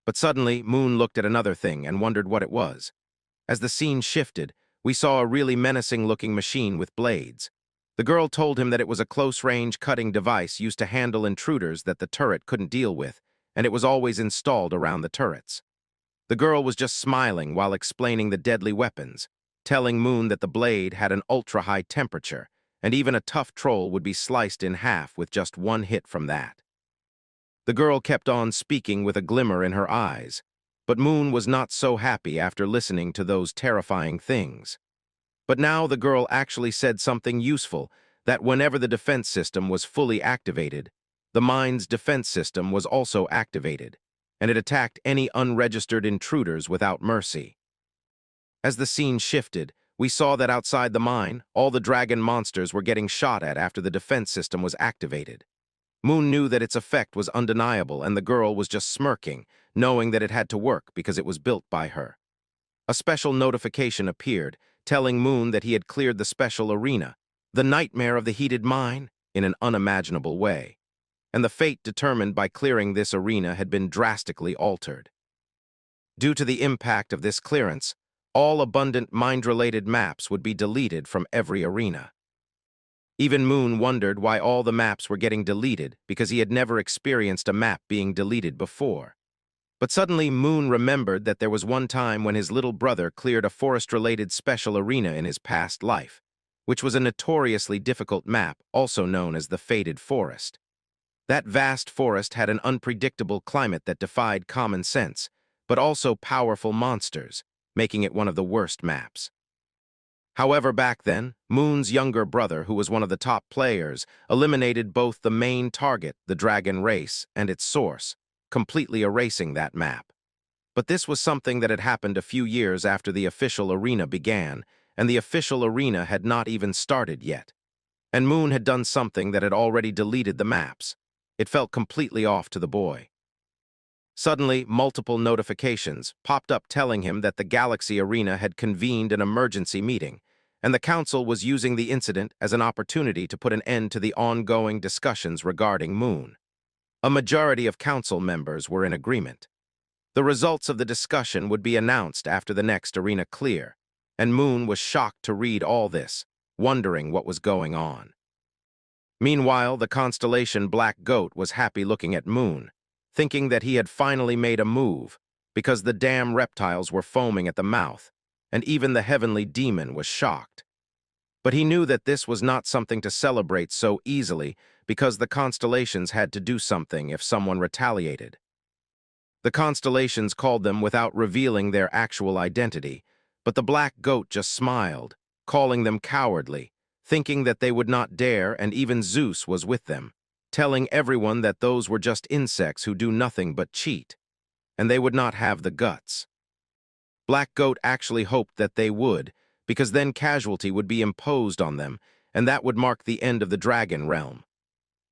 [SPEAKER 2] But suddenly, Moon looked at another thing and wondered what it was. As the scene shifted, we saw a really menacing-looking machine with blades. The girl told him that it was a close-range cutting device used to handle intruders that the turret couldn't deal with, and it was always installed around the turrets. The girl was just smiling while explaining the deadly weapons, telling Moon that the blade had an ultra-high temperature, and even a tough troll would be sliced in half with just one hit from that. The girl kept on speaking with a glimmer in her eyes, but Moon was not so happy after listening to those terrifying things. But now the girl actually said something useful, that whenever the defense system was fully activated, the mine's defense system was also activated, and it attacked any unregistered intruders without mercy. As the scene shifted, we saw that outside the mine, all the dragon monsters were getting shot at after the defense system was activated. Moon knew that its effect was undeniable, and the girl was just smirking, knowing that it had to work because it was built by her. A special notification appeared, telling Moon that he had cleared the special arena, the nightmare of the heated mine, in an unimaginable way. And the fate determined by clearing this arena had been drastically altered. Due to the impact of this clearance, all abundant mind-related maps would be deleted from every arena. Even Moon wondered why all the maps were getting deleted because he had never experienced a map being deleted before. But suddenly Moon remembered that there was one time when his little brother cleared a forest-related special arena in his past life, which was a notoriously difficult map, also known as the Fated Forest. That vast forest had an unpredictable climate that defied common sense, but also powerful monsters, making it one of the worst maps. However, back then, Moon's younger brother, who was one of the top players, eliminated both the main target, the dragon race, and its source, completely erasing that map. But this was something that had happened a few years after the official arena began, and the official arena had not even started yet. And Moon had done something that had already deleted the maps. It felt completely off to the boy. Suddenly, multiple notifications popped up telling him that the Galaxy Arena had convened an emergency meeting, and the council was using the incident as an opportunity to put an end to the ongoing discussions regarding Moon. A majority of council members were in agreement. The results of the discussion would be announced after the next arena clear, and Moon was shocked to read all this, wondering what was going on. Meanwhile, the constellation Black Goat was happy looking at Moon, thinking that he had finally made a move, because the damn reptiles were foaming at the mouth, and even the heavenly demon was shocked. But he knew that this was not something to celebrate so easily, because the constellations had to do something if someone retaliated. The constellations called them without revealing their actual identity, but the Black Goat just smiled, calling them cowardly, thinking that they would not dare, and even Zeus was with them, telling everyone that those were just insects who do nothing but cheat, and they would not have the guts. Black Goat actually hoped that they would, because then casualty would be imposed on them, and that would mark the end of the dragon realm.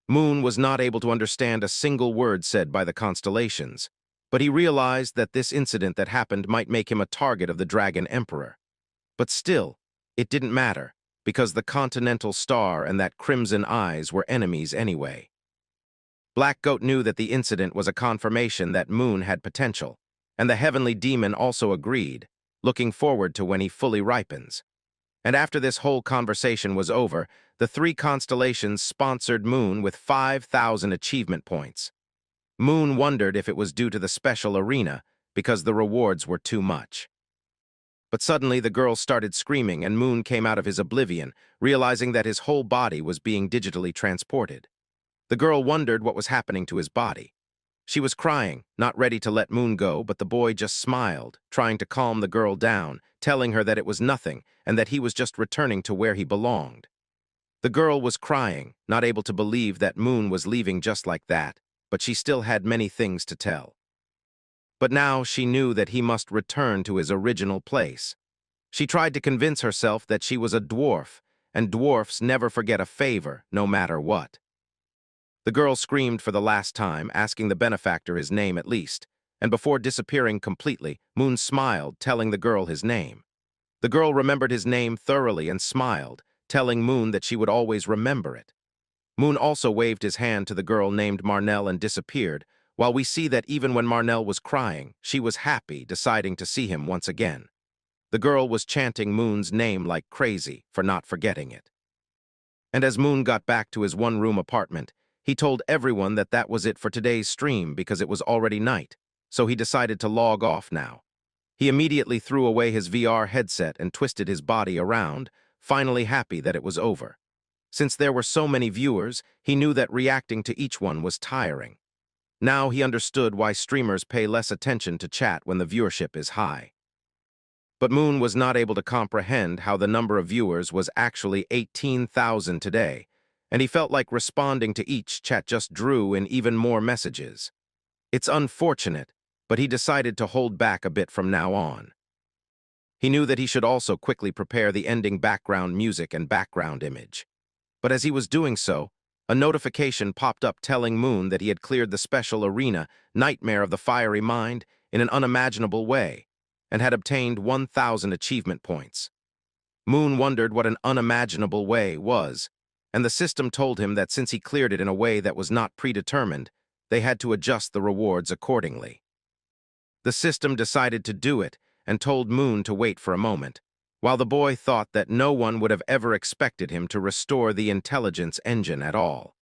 [SPEAKER 2] Moon was not able to understand a single word said by the constellations, but he realized that this incident that happened might make him a target of the Dragon Emperor. But still, it didn't matter, because the Continental Star and that Crimson Eyes were enemies anyway. Black Goat knew that the incident was a confirmation that Moon had potential, and the Heavenly Demon also agreed, looking forward to when he fully ripens. And after this whole conversation was over, the three constellations sponsored Moon with 5,000 achievement points. Moon wondered if it was due to the special arena, because the rewards were too much. But suddenly the girl started screaming and Moon came out of his oblivion, realizing that his whole body was being digitally transported. The girl wondered what was happening to his body. She was crying, not ready to let Moon go, but the boy just smiled, trying to calm the girl down, telling her that it was nothing and that he was just returning to where he belonged. The girl was crying, not able to believe that Moon was leaving just like that, but she still had many things to tell. But now she knew that he must return to his original place. She tried to convince herself that she was a dwarf, and dwarfs never forget a favor, no matter what. The girl screamed for the last time, asking the benefactor his name at least, and before disappearing completely, Moon smiled, telling the girl his name. The girl remembered his name thoroughly and smiled, telling Moon that she would always remember it. Moon also waved his hand to the girl named Marnell and disappeared, while we see that even when Marnell was crying, she was happy, deciding to see him once again. The girl was chanting Moon's name like crazy for not forgetting it. And as Moon got back to his one-room apartment, he told everyone that that was it for today's stream because it was already night, so he decided to log off now. He immediately threw away his VR headset and twisted his body around, finally happy that it was over. Since there were so many viewers, he knew that reacting to each one was tiring. Now he understood why streamers pay less attention to chat when the viewership is high. But Moon was not able to comprehend how the number of viewers was actually 18,000 today, and he felt like responding to each chat just drew in even more messages. It's unfortunate, but he decided to hold back a bit from now on. He knew that he should also quickly prepare the ending background music and background image. But as he was doing so, a notification popped up telling Moon that he had cleared the special arena, Nightmare of the Fiery Mind, in an unimaginable way, and had obtained 1,000 achievement points. Moon wondered what an unimaginable way was, and the system told him that since he cleared it in a way that was not predetermined, they had to adjust the rewards accordingly. The system decided to do it and told Moon to wait for a moment, while the boy thought that no one would have ever expected him to restore the intelligence engine at all.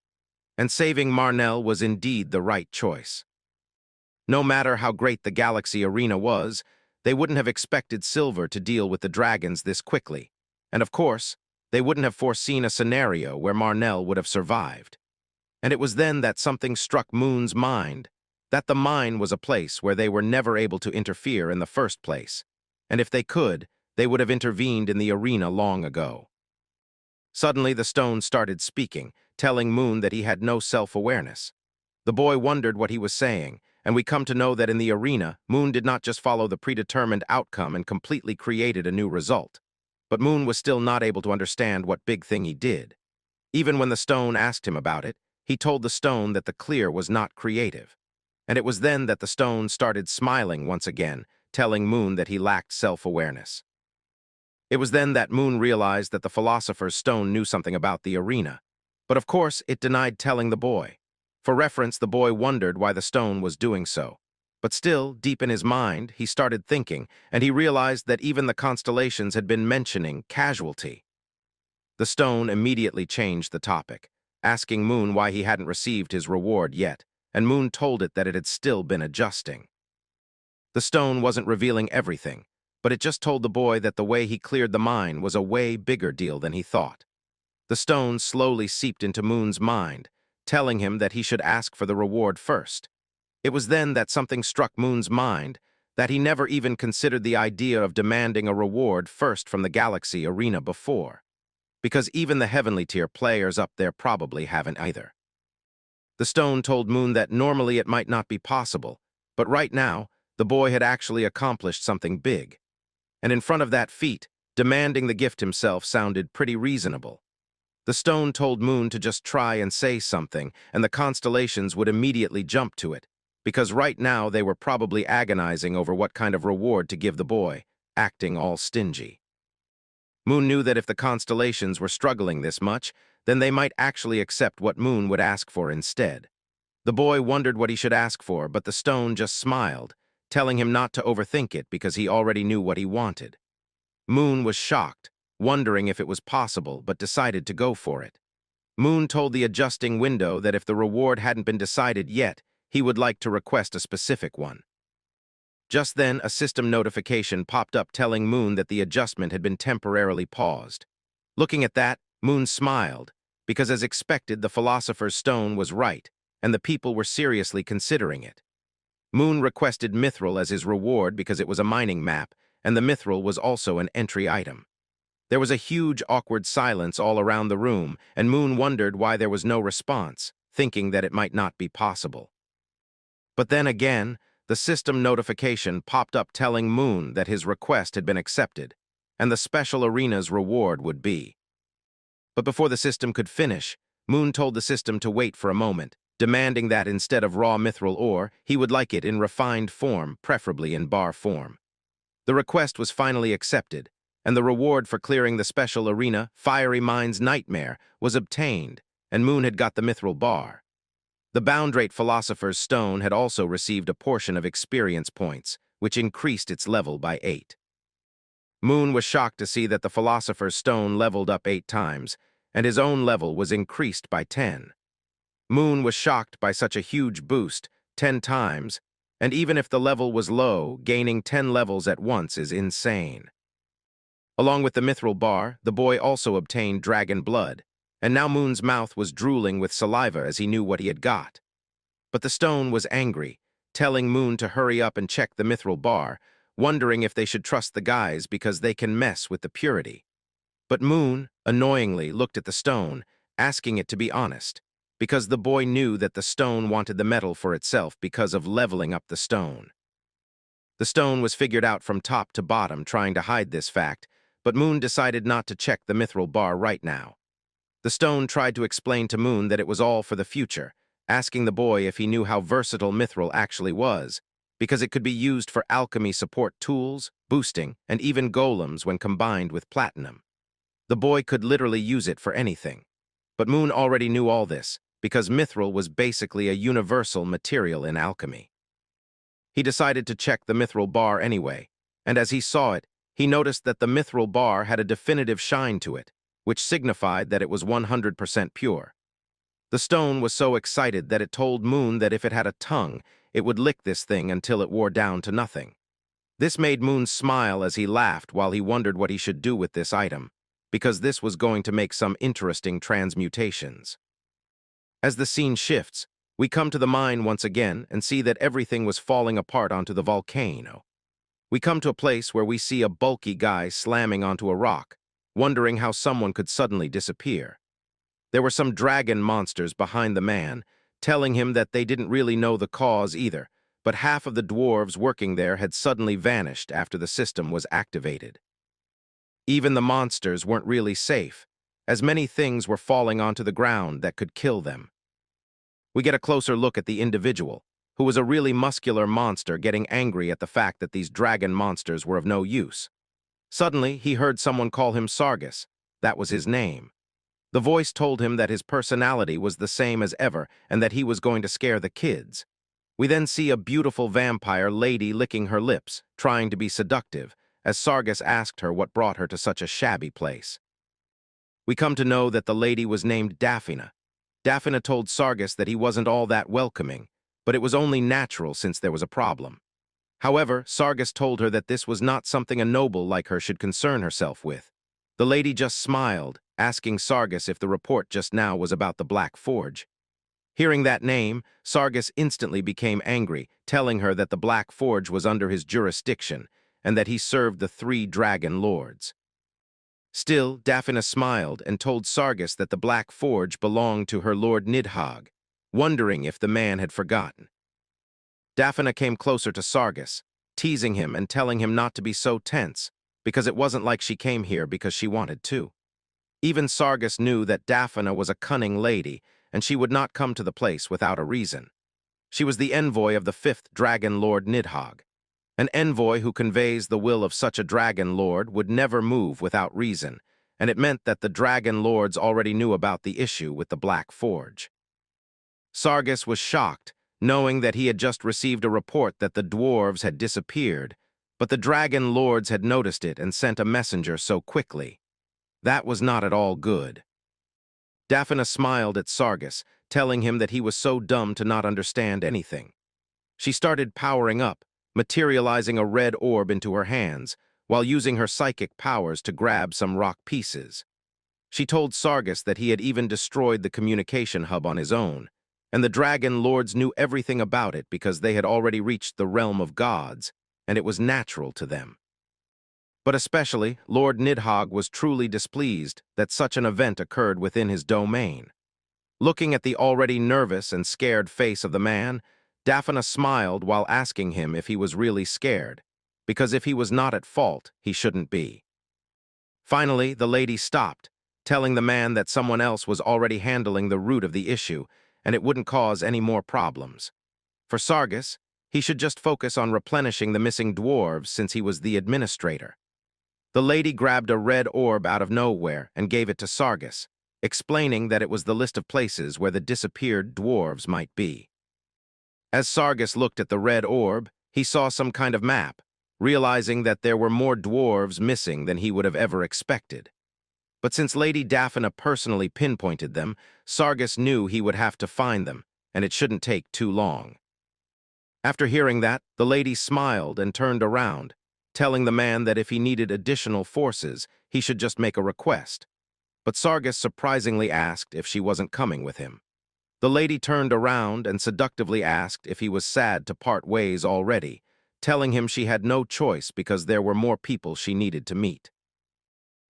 [SPEAKER 2] And saving Marnell was indeed the right choice. No matter how great the Galaxy Arena was, they wouldn't have expected Silver to deal with the dragons this quickly, and of course, they wouldn't have foreseen a scenario where Marnell would have survived. And it was then that something struck Moon's mind, that the mine was a place where they were never able to interfere in the first place, and if they could, they would have intervened in the arena long ago. Suddenly the stone started speaking, telling Moon that he had no self-awareness. The boy wondered what he was saying, and we come to know that in the arena, Moon did not just follow the predetermined outcome and completely created a new result. But Moon was still not able to understand what big thing he did. Even when the stone asked him about it, he told the stone that the clear was not creative. And it was then that the stone started smiling once again, telling Moon that he lacked self-awareness. It was then that Moon realized that the philosopher's stone knew something about the arena. But of course, it denied telling the boy. For reference, the boy wondered why the stone was doing so. But still, deep in his mind, he started thinking, and he realized that even the constellations had been mentioning casualty. The stone immediately changed the topic, asking Moon why he hadn't received his reward yet, and Moon told it that it had still been adjusting. The stone wasn't revealing everything, but it just told the boy that the way he cleared the mine was a way bigger deal than he thought. The stone slowly seeped into Moon's mind, telling him that he should ask for the reward first. It was then that something struck Moon's mind, that he never even considered the idea of demanding a reward first from the Galaxy Arena before, because even the heavenly tier players up there probably haven't either. The stone told Moon that normally it might not be possible, but right now, the boy had actually accomplished something big. And in front of that feat, demanding the gift himself sounded pretty reasonable. The stone told Moon to just try and say something, and the constellations would immediately jump to it, because right now they were probably agonizing over what kind of reward to give the boy, acting all stingy. Moon knew that if the constellations were struggling this much, then they might actually accept what Moon would ask for instead. The boy wondered what he should ask for, but the stone just smiled, telling him not to overthink it because he already knew what he wanted. Moon was shocked, wondering if it was possible, but decided to go for it. Moon told the adjusting window that if the reward hadn't been decided yet, he would like to request a specific one. Just then, a system notification popped up telling Moon that the adjustment had been temporarily paused. Looking at that, Moon smiled, because as expected, the philosopher's stone was right, and the people were seriously considering it. Moon requested mithril as his reward because it was a mining map, and the mithril was also an entry item. There was a huge, awkward silence all around the room, and Moon wondered why there was no response, thinking that it might not be possible. But then again, the system notification popped up telling Moon that his request had been accepted, and the special arena's reward would be. But before the system could finish, Moon told the system to wait for a moment, demanding that instead of raw mithril ore, he would like it in refined form, preferably in bar form. The request was finally accepted, and the reward for clearing the special arena, Fiery Mind's Nightmare, was obtained, and Moon had got the mithril bar. The Boundrate Philosopher's Stone had also received a portion of experience points, which increased its level by 8. Moon was shocked to see that the Philosopher's Stone leveled up 8 times, and his own level was increased by 10. Moon was shocked by such a huge boost, 10 times, and even if the level was low, gaining 10 levels at once is insane. Along with the mithril bar, the boy also obtained dragon blood, and now Moon's mouth was drooling with saliva as he knew what he had got. But the stone was angry, telling Moon to hurry up and check the mithril bar, wondering if they should trust the guys because they can mess with the purity. But Moon, annoyingly, looked at the stone, asking it to be honest, because the boy knew that the stone wanted the metal for itself because of leveling up the stone. The stone was figured out from top to bottom, trying to hide this fact, but Moon decided not to check the mithril bar right now. The stone tried to explain to Moon that it was all for the future, asking the boy if he knew how versatile mithril actually was, because it could be used for alchemy support tools, boosting, and even golems when combined with platinum. The boy could literally use it for anything. But Moon already knew all this, because mithril was basically a universal material in alchemy. He decided to check the mithril bar anyway, and as he saw it, he noticed that the mithril bar had a definitive shine to it, which signified that it was 100% pure. The stone was so excited that it told Moon that if it had a tongue, it would lick this thing until it wore down to nothing. This made Moon smile as he laughed while he wondered what he should do with this item, because this was going to make some interesting transmutations. As the scene shifts, we come to the mine once again and see that everything was falling apart onto the volcano. We come to a place where we see a bulky guy slamming onto a rock, wondering how someone could suddenly disappear. There were some dragon monsters behind the man, telling him that they didn't really know the cause either, but half of the dwarves working there had suddenly vanished after the system was activated. Even the monsters weren't really safe, as many things were falling onto the ground that could kill them. We get a closer look at the individual, who was a really muscular monster getting angry at the fact that these dragon monsters were of no use. Suddenly, he heard someone call him Sargus. That was his name. The voice told him that his personality was the same as ever and that he was going to scare the kids. We then see a beautiful vampire lady licking her lips, trying to be seductive, as Sargus asked her what brought her to such a shabby place. We come to know that the lady was named Daphne. Daphne told Sargus that he wasn't all that welcoming, but it was only natural since there was a problem. However, Sargus told her that this was not something a noble like her should concern herself with. The lady just smiled, asking Sargus if the report just now was about the Black Forge. Hearing that name, Sargus instantly became angry, telling her that the Black Forge was under his jurisdiction and that he served the 3 dragon lords. Still, Daphne smiled and told Sargus that the Black Forge belonged to her Lord Nidhogg, wondering if the man had forgotten. Daphne came closer to Sargus, teasing him and telling him not to be so tense, because it wasn't like she came here because she wanted to. Even Sargus knew that Daphne was a cunning lady, and she would not come to the place without a reason. She was the envoy of the 5th Dragon Lord Nidhogg. An envoy who conveys the will of such a dragon lord would never move without reason, and it meant that the dragon lords already knew about the issue with the Black Forge. Sargus was shocked, knowing that he had just received a report that the dwarves had disappeared, but the dragon lords had noticed it and sent a messenger so quickly. That was not at all good. Daphne smiled at Sargus, telling him that he was so dumb to not understand anything. She started powering up, materializing a red orb into her hands, while using her psychic powers to grab some rock pieces. She told Sargus that he had even destroyed the communication hub on his own, and the dragon lords knew everything about it because they had already reached the realm of gods, and it was natural to them. But especially, Lord Nidhogg was truly displeased that such an event occurred within his domain. Looking at the already nervous and scared face of the man, Daphne smiled while asking him if he was really scared, because if he was not at fault, he shouldn't be. Finally, the lady stopped, telling the man that someone else was already handling the root of the issue, and it wouldn't cause any more problems. For Sargus, he should just focus on replenishing the missing dwarves since he was the administrator. The lady grabbed a red orb out of nowhere and gave it to Sargus, explaining that it was the list of places where the disappeared dwarves might be. As Sargus looked at the red orb, he saw some kind of map, realizing that there were more dwarves missing than he would have ever expected. But since Lady Daphne personally pinpointed them, Sargus knew he would have to find them, and it shouldn't take too long. After hearing that, the lady smiled and turned around, telling the man that if he needed additional forces, he should just make a request. But Sargus surprisingly asked if she wasn't coming with him. The lady turned around and seductively asked if he was sad to part ways already, telling him she had no choice because there were more people she needed to meet.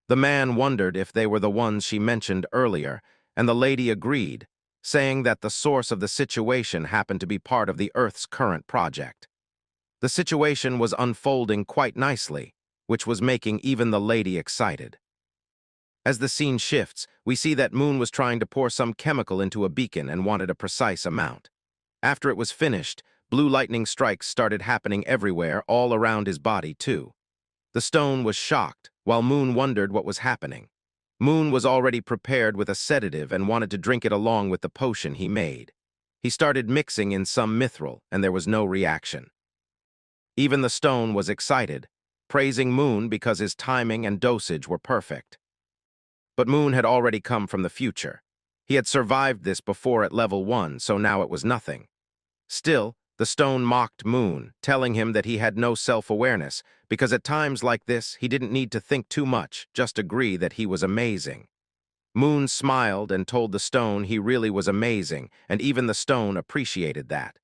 [SPEAKER 2] The man wondered if they were the ones she mentioned earlier, and the lady agreed, saying that the source of the situation happened to be part of the Earth's current project. The situation was unfolding quite nicely, which was making even the lady excited. As the scene shifts, we see that Moon was trying to pour some chemical into a beacon and wanted a precise amount. After it was finished, blue lightning strikes started happening everywhere, all around his body too. The stone was shocked, while Moon wondered what was happening. Moon was already prepared with a sedative and wanted to drink it along with the potion he made. He started mixing in some mithril, and there was no reaction. Even the stone was excited, praising Moon because his timing and dosage were perfect. But Moon had already come from the future. He had survived this before at level 1, so now it was nothing. Still, the stone mocked Moon, telling him that he had no self-awareness, because at times like this, he didn't need to think too much, just agree that he was amazing. Moon smiled and told the stone he really was amazing, and even the stone appreciated that.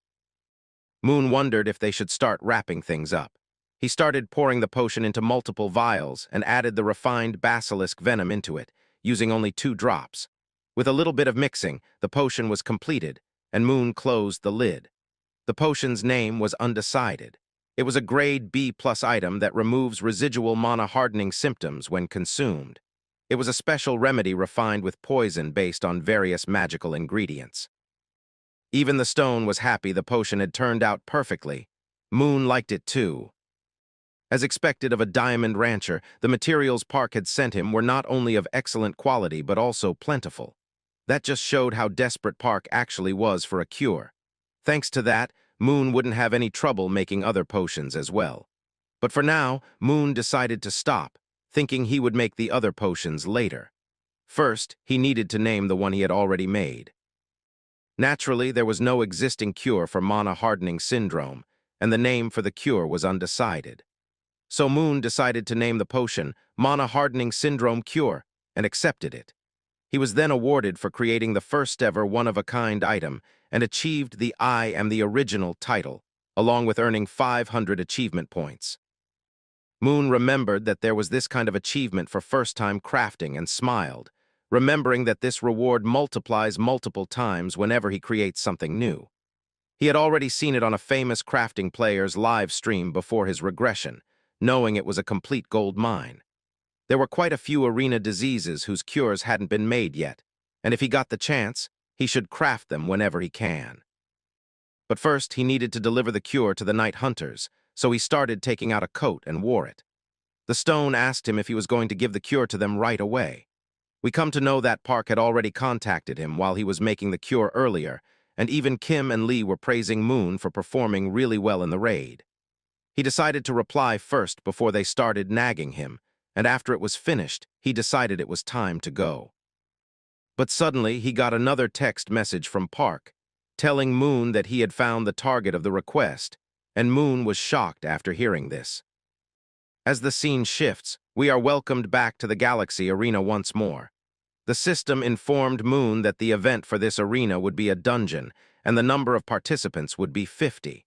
[SPEAKER 2] Moon wondered if they should start wrapping things up. He started pouring the potion into multiple vials and added the refined basilisk venom into it, using only 2 drops. With a little bit of mixing, the potion was completed, and Moon closed the lid. The potion's name was undecided. It was a grade B+ item that removes residual mana-hardening symptoms when consumed. It was a special remedy refined with poison based on various magical ingredients. Even the stone was happy the potion had turned out perfectly. Moon liked it too. As expected of a diamond rancher, the materials Park had sent him were not only of excellent quality but also plentiful. That just showed how desperate Park actually was for a cure. Thanks to that, Moon wouldn't have any trouble making other potions as well. But for now, Moon decided to stop, thinking he would make the other potions later. First, he needed to name the one he had already made. Naturally, there was no existing cure for mana-hardening syndrome, and the name for the cure was undecided. So Moon decided to name the potion Mana-Hardening Syndrome Cure and accepted it. He was then awarded for creating the first-ever one-of-a-kind item and achieved the I Am the Original title, along with earning 500 achievement points. Moon remembered that there was this kind of achievement for first-time crafting and smiled, remembering that this reward multiplies multiple times whenever he creates something new. He had already seen it on a famous crafting player's live stream before his regression, knowing it was a complete gold mine. There were quite a few arena diseases whose cures hadn't been made yet, and if he got the chance, he should craft them whenever he can. But first, he needed to deliver the cure to the night hunters, so he started taking out a coat and wore it. The stone asked him if he was going to give the cure to them right away. We come to know that Park had already contacted him while he was making the cure earlier, and even Kim and Lee were praising Moon for performing really well in the raid. He decided to reply first before they started nagging him, and after it was finished, he decided it was time to go. But suddenly, he got another text message from Park, telling Moon that he had found the target of the request, and Moon was shocked after hearing this. As the scene shifts, we are welcomed back to the Galaxy Arena once more. The system informed Moon that the event for this arena would be a dungeon, and the number of participants would be 50.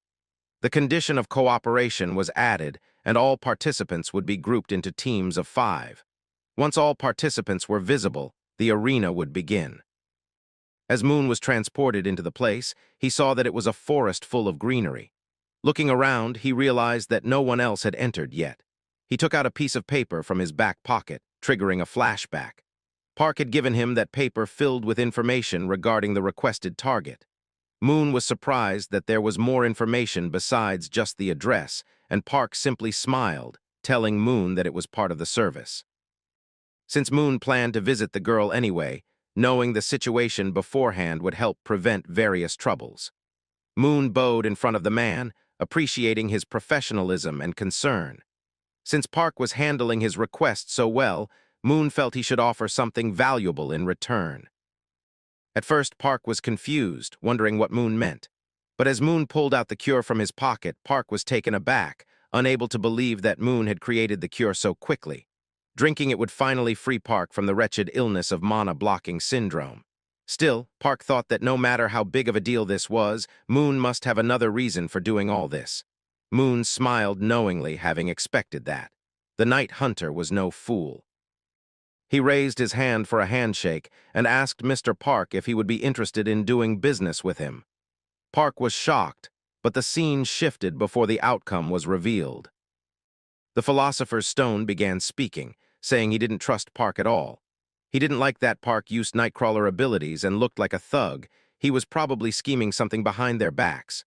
[SPEAKER 2] The condition of cooperation was added, and all participants would be grouped into teams of 5. Once all participants were visible, the arena would begin. As Moon was transported into the place, he saw that it was a forest full of greenery. Looking around, he realized that no one else had entered yet. He took out a piece of paper from his back pocket, triggering a flashback. Park had given him that paper filled with information regarding the requested target. Moon was surprised that there was more information besides just the address, and Park simply smiled, telling Moon that it was part of the service. Since Moon planned to visit the girl anyway, knowing the situation beforehand would help prevent various troubles. Moon bowed in front of the man, appreciating his professionalism and concern. Since Park was handling his request so well, Moon felt he should offer something valuable in return. At first, Park was confused, wondering what Moon meant. But as Moon pulled out the cure from his pocket, Park was taken aback, unable to believe that Moon had created the cure so quickly. Drinking it would finally free Park from the wretched illness of mana-blocking syndrome. Still, Park thought that no matter how big of a deal this was, Moon must have another reason for doing all this. Moon smiled knowingly, having expected that. The Night Hunter was no fool. He raised his hand for a handshake and asked Mr. Park if he would be interested in doing business with him. Park was shocked, but the scene shifted before the outcome was revealed. The Philosopher's Stone began speaking, saying he didn't trust Park at all. He didn't like that Park used Nightcrawler abilities and looked like a thug. He was probably scheming something behind their backs.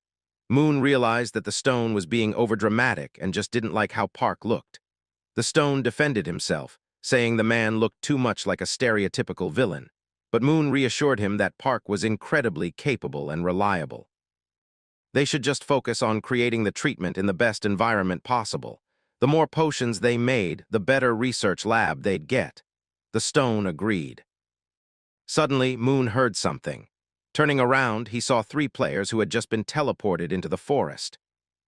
[SPEAKER 2] Moon realized that the stone was being overdramatic and just didn't like how Park looked. The stone defended himself, saying the man looked too much like a stereotypical villain, but Moon reassured him that Park was incredibly capable and reliable. They should just focus on creating the treatment in the best environment possible. The more potions they made, the better research lab they'd get. The stone agreed. Suddenly, Moon heard something. Turning around, he saw 3 players who had just been teleported into the forest.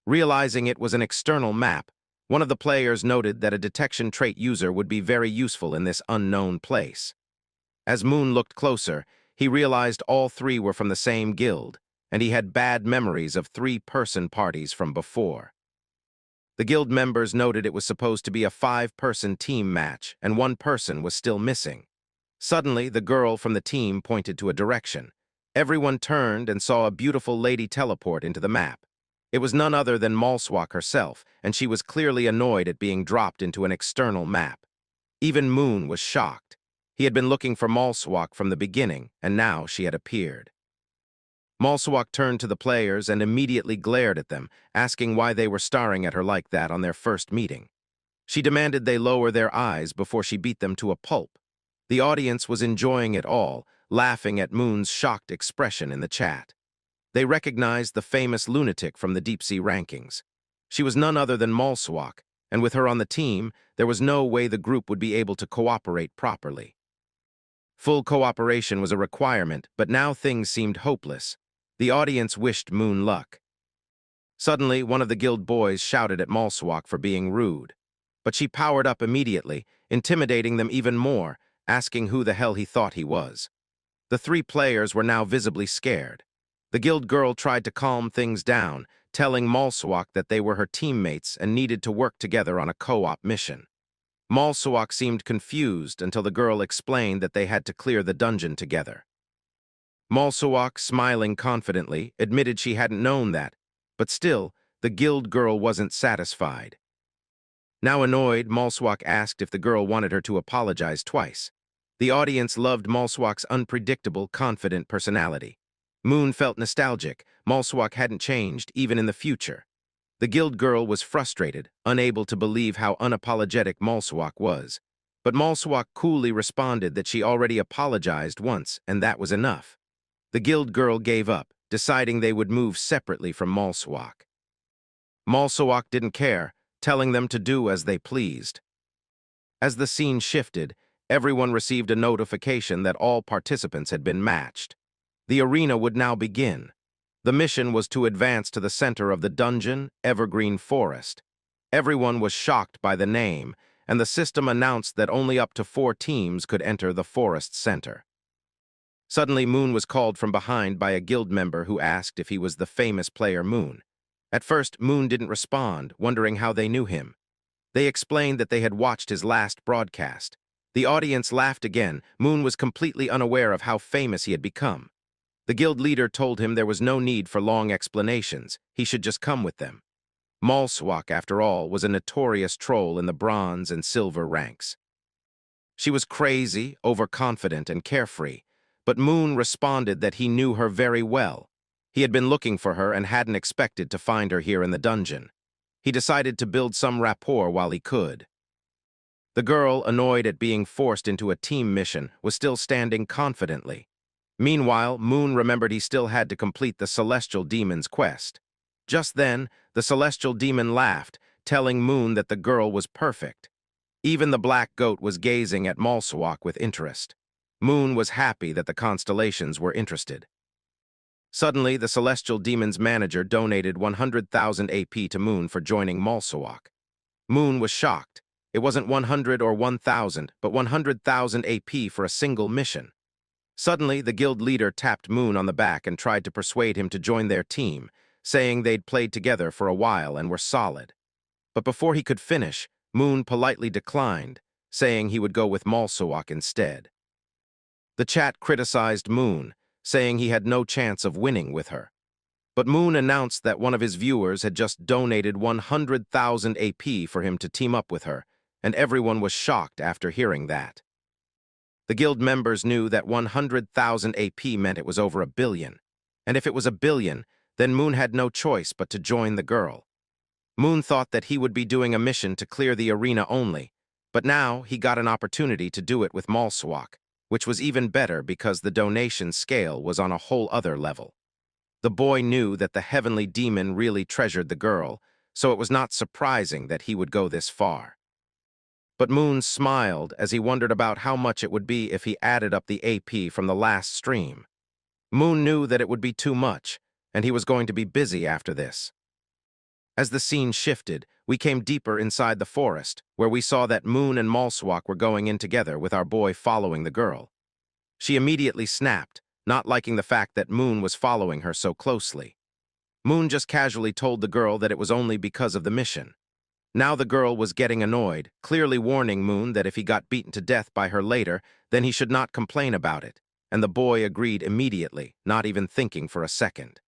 [SPEAKER 2] Realizing it was an external map, one of the players noted that a detection trait user would be very useful in this unknown place. As Moon looked closer, he realized all 3 were from the same guild, and he had bad memories of 3-person parties from before. The guild members noted it was supposed to be a 5-person team match, and 1 person was still missing. Suddenly, the girl from the team pointed to a direction. Everyone turned and saw a beautiful lady teleport into the map. It was none other than Malswak herself, and she was clearly annoyed at being dropped into an external map. Even Moon was shocked. He had been looking for Malswak from the beginning, and now she had appeared. Malswak turned to the players and immediately glared at them, asking why they were staring at her like that on their first meeting. She demanded they lower their eyes before she beat them to a pulp. The audience was enjoying it all, laughing at Moon's shocked expression in the chat. They recognized the famous lunatic from the deep-sea rankings. She was none other than Malswak, and with her on the team, there was no way the group would be able to cooperate properly. Full cooperation was a requirement, but now things seemed hopeless. The audience wished Moon luck. Suddenly, one of the guild boys shouted at Malswak for being rude. But she powered up immediately, intimidating them even more, asking who the hell he thought he was. The 3 players were now visibly scared. The guild girl tried to calm things down, telling Malswak that they were her teammates and needed to work together on a co-op mission. Malswak seemed confused until the girl explained that they had to clear the dungeon together. Malswak, smiling confidently, admitted she hadn't known that, but still, the guild girl wasn't satisfied. Now annoyed, Malswak asked if the girl wanted her to apologize twice. The audience loved Malswak's unpredictable, confident personality. Moon felt nostalgic. Malswak hadn't changed, even in the future. The guild girl was frustrated, unable to believe how unapologetic Malswak was. But Malswak coolly responded that she already apologized once, and that was enough. The guild girl gave up, deciding they would move separately from Malswak. Malswak didn't care, telling them to do as they pleased. As the scene shifted, everyone received a notification that all participants had been matched. The arena would now begin. The mission was to advance to the center of the dungeon, Evergreen Forest. Everyone was shocked by the name, and the system announced that only up to 4 teams could enter the forest's center. Suddenly, Moon was called from behind by a guild member who asked if he was the famous player Moon. At first, Moon didn't respond, wondering how they knew him. They explained that they had watched his last broadcast. The audience laughed again. Moon was completely unaware of how famous he had become. The guild leader told him there was no need for long explanations. He should just come with them. Malswak, after all, was a notorious troll in the bronze and silver ranks. She was crazy, overconfident, and carefree, but Moon responded that he knew her very well. He had been looking for her and hadn't expected to find her here in the dungeon. He decided to build some rapport while he could. The girl, annoyed at being forced into a team mission, was still standing confidently. Meanwhile, Moon remembered he still had to complete the Celestial Demon's quest. Just then, the Celestial Demon laughed, telling Moon that the girl was perfect. Even the black goat was gazing at Malswak with interest. Moon was happy that the constellations were interested. Suddenly, the Celestial Demon's manager donated 100,000 AP to Moon for joining Malswak. Moon was shocked. It wasn't 100 or 1,000, but 100,000 AP for a single mission. Suddenly, the guild leader tapped Moon on the back and tried to persuade him to join their team, saying they'd played together for a while and were solid. But before he could finish, Moon politely declined, saying he would go with Malswak instead. The chat criticized Moon, saying he had no chance of winning with her. But Moon announced that one of his viewers had just donated 100,000 AP for him to team up with her, and everyone was shocked after hearing that. The guild members knew that 100,000 AP meant it was over 1 billion. And if it was 1 billion, then Moon had no choice but to join the girl. Moon thought that he would be doing a mission to clear the arena only, but now he got an opportunity to do it with Malswak, which was even better because the donation scale was on a whole other level. The boy knew that the heavenly demon really treasured the girl, so it was not surprising that he would go this far. But Moon smiled as he wondered about how much it would be if he added up the AP from the last stream. Moon knew that it would be too much, and he was going to be busy after this. As the scene shifted, we came deeper inside the forest, where we saw that Moon and Malswak were going in together with our boy following the girl. She immediately snapped, not liking the fact that Moon was following her so closely. Moon just casually told the girl that it was only because of the mission. Now the girl was getting annoyed, clearly warning Moon that if he got beaten to death by her later, then he should not complain about it, and the boy agreed immediately, not even thinking for a second.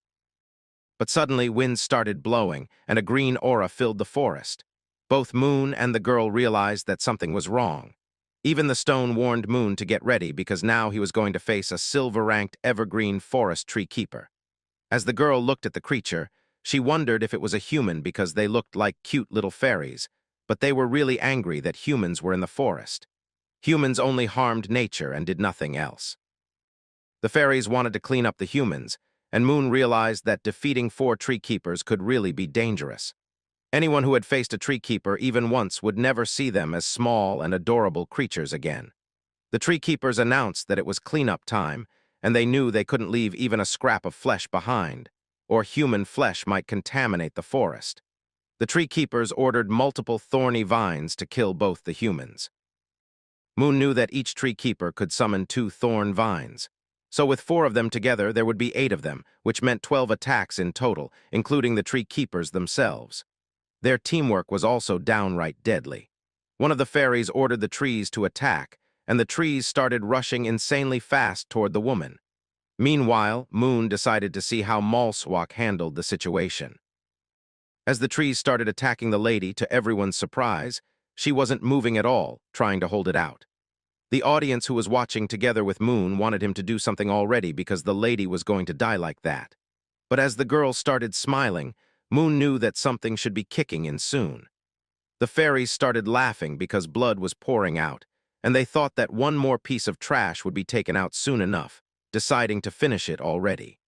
[SPEAKER 2] But suddenly winds started blowing, and a green aura filled the forest. Both Moon and the girl realized that something was wrong. Even the stone warned Moon to get ready because now he was going to face a silver-ranked evergreen forest tree keeper. As the girl looked at the creature, she wondered if it was a human because they looked like cute little fairies, but they were really angry that humans were in the forest. Humans only harmed nature and did nothing else. The fairies wanted to clean up the humans, and Moon realized that defeating 4 tree keepers could really be dangerous. Anyone who had faced a tree keeper even once would never see them as small and adorable creatures again. The tree keepers announced that it was cleanup time, and they knew they couldn't leave even a scrap of flesh behind, or human flesh might contaminate the forest. The tree keepers ordered multiple thorny vines to kill both the humans. Moon knew that each tree keeper could summon 2 thorn vines. So with 4 of them together, there would be 8 of them, which meant 12 attacks in total, including the tree keepers themselves. Their teamwork was also downright deadly. One of the fairies ordered the trees to attack, and the trees started rushing insanely fast toward the woman. Meanwhile, Moon decided to see how Malswak handled the situation. As the trees started attacking the lady, to everyone's surprise, she wasn't moving at all, trying to hold it out. The audience who was watching together with Moon wanted him to do something already because the lady was going to die like that. But as the girl started smiling, Moon knew that something should be kicking in soon. The fairies started laughing because blood was pouring out, and they thought that one more piece of trash would be taken out soon enough, deciding to finish it already.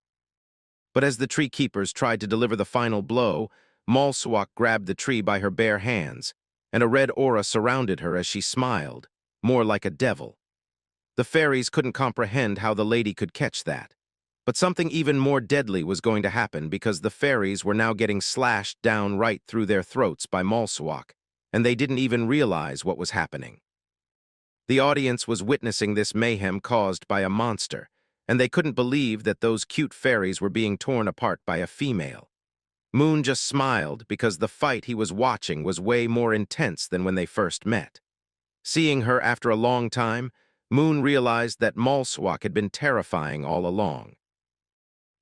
[SPEAKER 2] But as the tree keepers tried to deliver the final blow, Malswak grabbed the tree by her bare hands. and a red aura surrounded her as she smiled, more like a devil. The fairies couldn't comprehend how the lady could catch that. But something even more deadly was going to happen because the fairies were now getting slashed down right through their throats by Malswak, and they didn't even realize what was happening. The audience was witnessing this mayhem caused by a monster, and they couldn't believe that those cute fairies were being torn apart by a female. Moon just smiled because the fight he was watching was way more intense than when they first met. Seeing her after a long time, Moon realized that Malswak had been terrifying all along.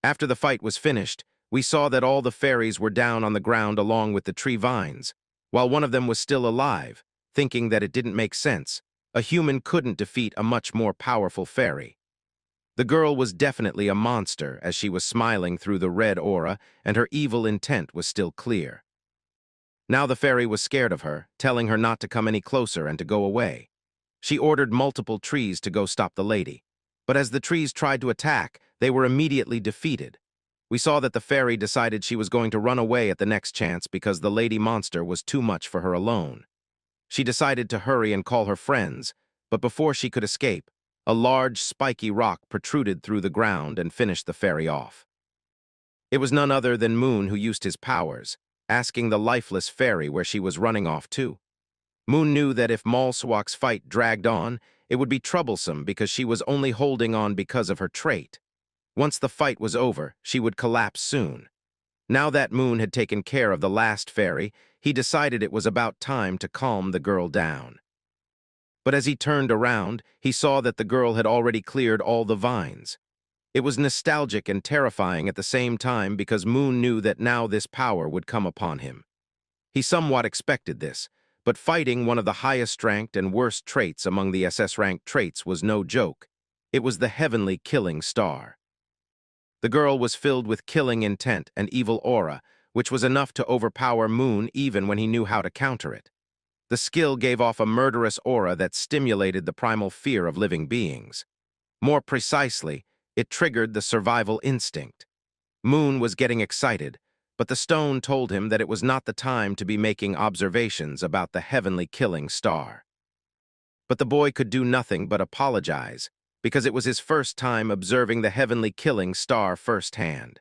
[SPEAKER 2] After the fight was finished, we saw that all the fairies were down on the ground along with the tree vines, while one of them was still alive, thinking that it didn't make sense. A human couldn't defeat a much more powerful fairy. The girl was definitely a monster as she was smiling through the red aura, and her evil intent was still clear. Now the fairy was scared of her, telling her not to come any closer and to go away. She ordered multiple trees to go stop the lady. But as the trees tried to attack, they were immediately defeated. We saw that the fairy decided she was going to run away at the next chance because the lady monster was too much for her alone. She decided to hurry and call her friends, but before she could escape, a large, spiky rock protruded through the ground and finished the fairy off. It was none other than Moon who used his powers, asking the lifeless fairy where she was running off to. Moon knew that if Malswak's fight dragged on, it would be troublesome because she was only holding on because of her trait. Once the fight was over, she would collapse soon. Now that Moon had taken care of the last fairy, he decided it was about time to calm the girl down. But as he turned around, he saw that the girl had already cleared all the vines. It was nostalgic and terrifying at the same time because Moon knew that now this power would come upon him. He somewhat expected this, but fighting one of the highest-ranked and worst traits among the SS-ranked traits was no joke. It was the heavenly killing star. The girl was filled with killing intent and evil aura, which was enough to overpower Moon even when he knew how to counter it. The skill gave off a murderous aura that stimulated the primal fear of living beings. More precisely, it triggered the survival instinct. Moon was getting excited, but the stone told him that it was not the time to be making observations about the heavenly killing star. But the boy could do nothing but apologize, because it was his first time observing the heavenly killing star firsthand.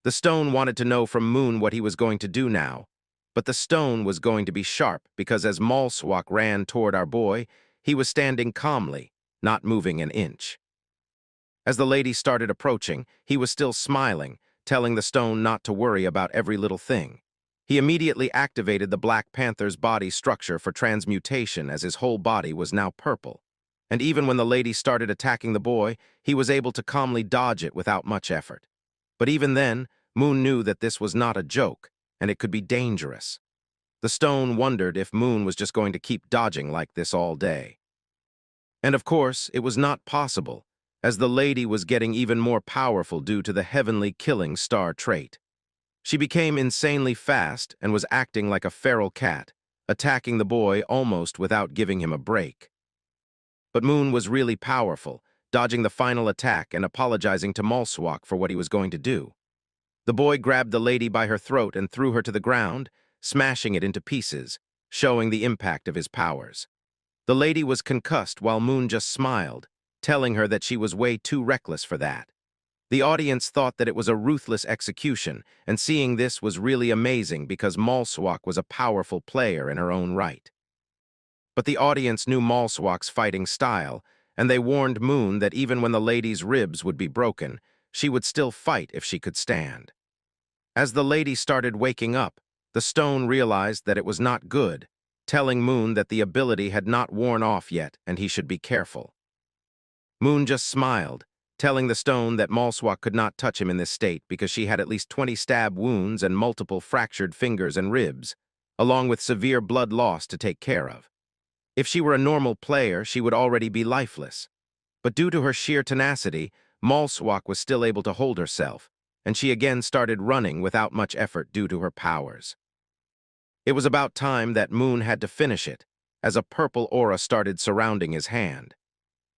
[SPEAKER 2] The stone wanted to know from Moon what he was going to do now, but the stone was going to be sharp because as Malswak ran toward our boy, he was standing calmly, not moving an inch. As the lady started approaching, he was still smiling, telling the stone not to worry about every little thing. He immediately activated the Black Panther's body structure for transmutation as his whole body was now purple. And even when the lady started attacking the boy, he was able to calmly dodge it without much effort. But even then, Moon knew that this was not a joke, and it could be dangerous. The stone wondered if Moon was just going to keep dodging like this all day. And of course, it was not possible, as the lady was getting even more powerful due to the heavenly killing star trait. She became insanely fast and was acting like a feral cat, attacking the boy almost without giving him a break. But Moon was really powerful, dodging the final attack and apologizing to Malswak for what he was going to do. The boy grabbed the lady by her throat and threw her to the ground, smashing it into pieces, showing the impact of his powers. The lady was concussed while Moon just smiled, telling her that she was way too reckless for that. The audience thought that it was a ruthless execution, and seeing this was really amazing because Malswak was a powerful player in her own right. But the audience knew Malswak's fighting style, and they warned Moon that even when the lady's ribs would be broken, she would still fight if she could stand. As the lady started waking up, the stone realized that it was not good, telling Moon that the ability had not worn off yet and he should be careful. Moon just smiled, telling the stone that Malswak could not touch him in this state because she had at least 20 stab wounds and multiple fractured fingers and ribs, along with severe blood loss to take care of. If she were a normal player, she would already be lifeless. But due to her sheer tenacity, Malswak was still able to hold herself, and she again started running without much effort due to her powers. It was about time that Moon had to finish it, as a purple aura started surrounding his hand.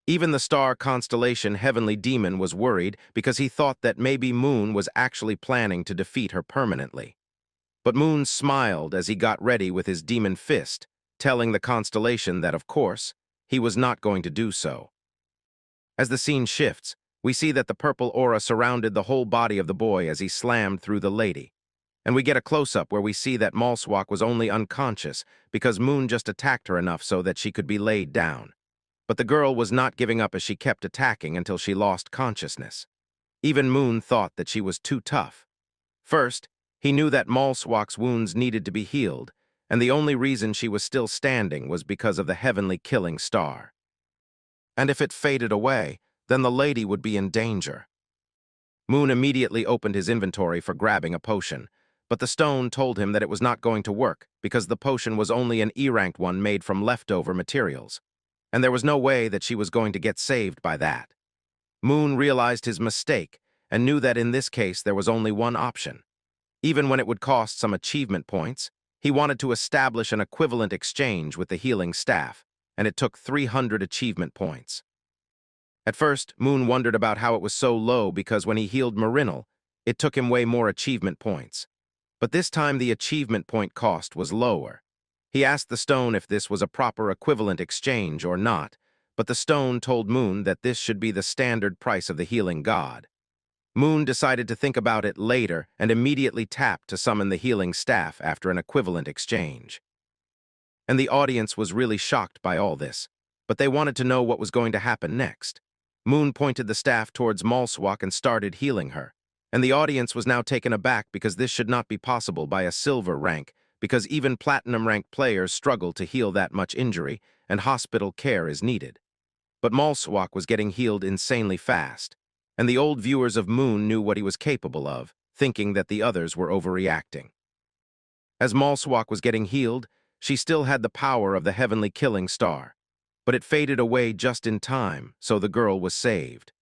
[SPEAKER 2] Even the star constellation Heavenly Demon was worried because he thought that maybe Moon was actually planning to defeat her permanently. But Moon smiled as he got ready with his demon fist, telling the constellation that, of course, he was not going to do so. As the scene shifts, we see that the purple aura surrounded the whole body of the boy as he slammed through the lady. And we get a close-up where we see that Malswak was only unconscious because Moon just attacked her enough so that she could be laid down. But the girl was not giving up as she kept attacking until she lost consciousness. Even Moon thought that she was too tough. First, he knew that Malswak's wounds needed to be healed, and the only reason she was still standing was because of the heavenly killing star. And if it faded away, then the lady would be in danger. Moon immediately opened his inventory for grabbing a potion, but the stone told him that it was not going to work because the potion was only an E-ranked one made from leftover materials, and there was no way that she was going to get saved by that. Moon realized his mistake and knew that in this case there was only one option. Even when it would cost some achievement points, he wanted to establish an equivalent exchange with the healing staff, and it took 300 achievement points. At first, Moon wondered about how it was so low because when he healed Marinal, it took him way more achievement points. But this time the achievement point cost was lower. He asked the stone if this was a proper equivalent exchange or not, but the stone told Moon that this should be the standard price of the healing god. Moon decided to think about it later and immediately tapped to summon the healing staff after an equivalent exchange. And the audience was really shocked by all this, but they wanted to know what was going to happen next. Moon pointed the staff towards Malswak and started healing her, and the audience was now taken aback because this should not be possible by a silver rank, because even platinum-ranked players struggle to heal that much injury, and hospital care is needed. But Malswak was getting healed insanely fast, and the old viewers of Moon knew what he was capable of, thinking that the others were overreacting. As Malswak was getting healed, she still had the power of the heavenly killing star, but it faded away just in time, so the girl was saved.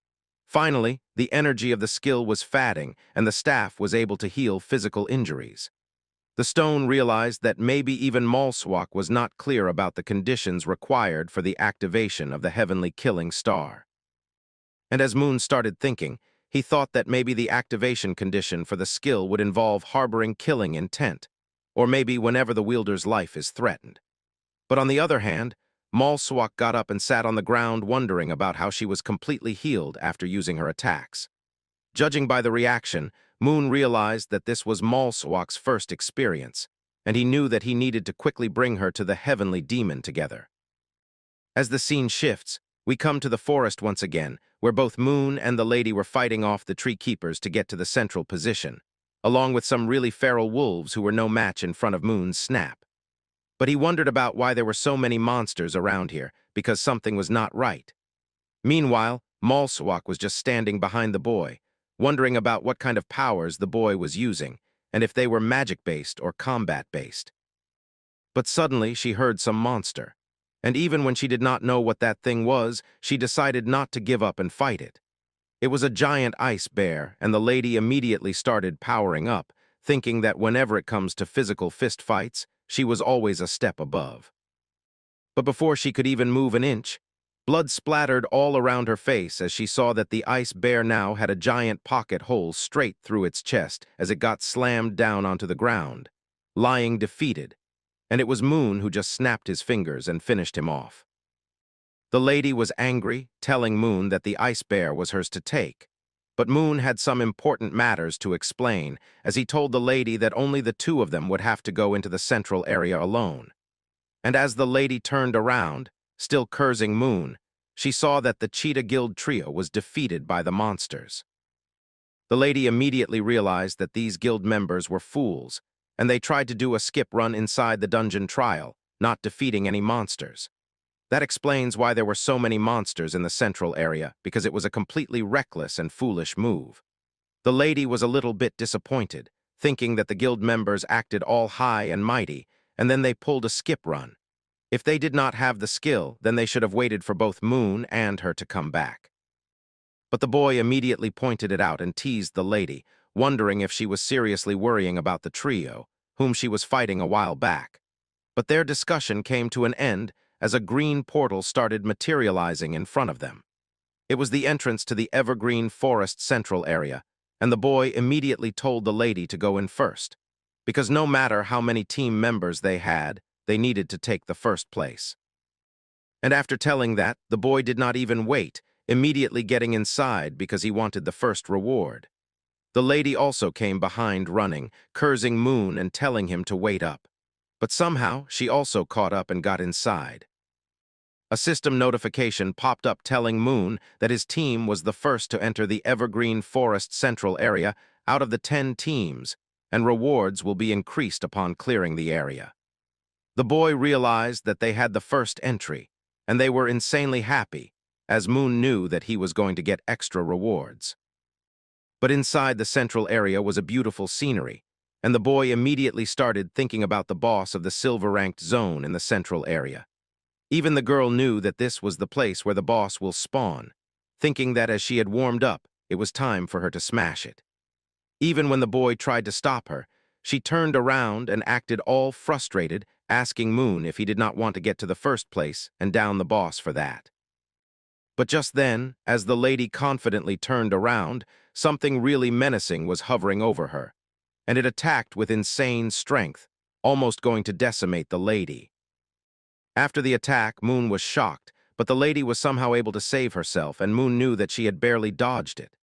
[SPEAKER 2] Finally, the energy of the skill was fading, and the staff was able to heal physical injuries. The stone realized that maybe even Malswak was not clear about the conditions required for the activation of the heavenly killing star. And as Moon started thinking, he thought that maybe the activation condition for the skill would involve harboring killing intent, or maybe whenever the wielder's life is threatened. But on the other hand, Malswak got up and sat on the ground wondering about how she was completely healed after using her attacks. Judging by the reaction, Moon realized that this was Malswak's first experience, and he knew that he needed to quickly bring her to the heavenly demon together. As the scene shifts, we come to the forest once again, where both Moon and the lady were fighting off the tree keepers to get to the central position, along with some really feral wolves who were no match in front of Moon's snap. But he wondered about why there were so many monsters around here, because something was not right. Meanwhile, Malswak was just standing behind the boy, wondering about what kind of powers the boy was using, and if they were magic-based or combat-based. But suddenly she heard some monster, and even when she did not know what that thing was, she decided not to give up and fight it. It was a giant ice bear, and the lady immediately started powering up, thinking that whenever it comes to physical fist fights, she was always a step above. But before she could even move an inch, blood splattered all around her face as she saw that the ice bear now had a giant pocket hole straight through its chest as it got slammed down onto the ground, lying defeated, and it was Moon who just snapped his fingers and finished him off. The lady was angry, telling Moon that the ice bear was hers to take, but Moon had some important matters to explain, as he told the lady that only the two of them would have to go into the central area alone. And as the lady turned around, still cursing Moon, she saw that the Cheetah Guild trio was defeated by the monsters. The lady immediately realized that these guild members were fools, and they tried to do a skip run inside the dungeon trial, not defeating any monsters. That explains why there were so many monsters in the central area, because it was a completely reckless and foolish move. The lady was a little bit disappointed, thinking that the guild members acted all high and mighty, and then they pulled a skip run. If they did not have the skill, then they should have waited for both Moon and her to come back. But the boy immediately pointed it out and teased the lady, wondering if she was seriously worrying about the trio, whom she was fighting a while back. But their discussion came to an end as a green portal started materializing in front of them. It was the entrance to the evergreen forest central area, and the boy immediately told the lady to go in first, because no matter how many team members they had, they needed to take the first place. And after telling that, the boy did not even wait, immediately getting inside because he wanted the first reward. The lady also came behind running, cursing Moon and telling him to wait up. But somehow, she also caught up and got inside. A system notification popped up telling Moon that his team was the first to enter the Evergreen Forest Central area out of the 10 teams, and rewards will be increased upon clearing the area. The boy realized that they had the first entry, and they were insanely happy, as Moon knew that he was going to get extra rewards. But inside the central area was a beautiful scenery, and the boy immediately started thinking about the boss of the silver-ranked zone in the central area. Even the girl knew that this was the place where the boss will spawn, thinking that as she had warmed up, it was time for her to smash it. Even when the boy tried to stop her, she turned around and acted all frustrated, asking Moon if he did not want to get to the first place and down the boss for that. But just then, as the lady confidently turned around, something really menacing was hovering over her, and it attacked with insane strength, almost going to decimate the lady. After the attack, Moon was shocked, but the lady was somehow able to save herself, and Moon knew that she had barely dodged it.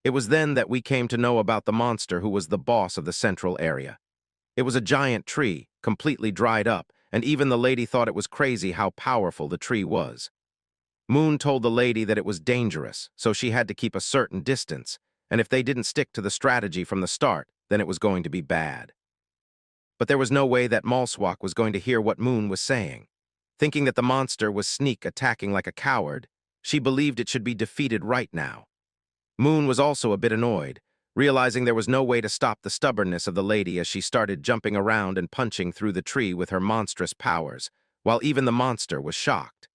[SPEAKER 2] It was then that we came to know about the monster who was the boss of the central area. It was a giant tree, completely dried up, and even the lady thought it was crazy how powerful the tree was. Moon told the lady that it was dangerous, so she had to keep a certain distance, and if they didn't stick to the strategy from the start, then it was going to be bad. But there was no way that Malswak was going to hear what Moon was saying. Thinking that the monster was sneak attacking like a coward, she believed it should be defeated right now. Moon was also a bit annoyed, realizing there was no way to stop the stubbornness of the lady as she started jumping around and punching through the tree with her monstrous powers, while even the monster was shocked.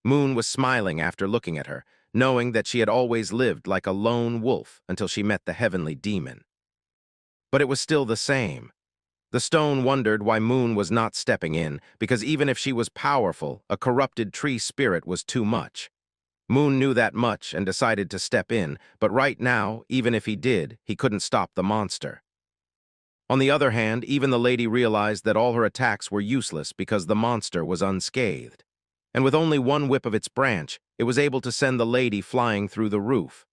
[SPEAKER 2] Moon was smiling after looking at her, knowing that she had always lived like a lone wolf until she met the heavenly demon. But it was still the same. The stone wondered why Moon was not stepping in, because even if she was powerful, a corrupted tree spirit was too much. Moon knew that much and decided to step in, but right now, even if he did, he couldn't stop the monster. On the other hand, even the lady realized that all her attacks were useless because the monster was unscathed. And with only one whip of its branch, it was able to send the lady flying through the roof.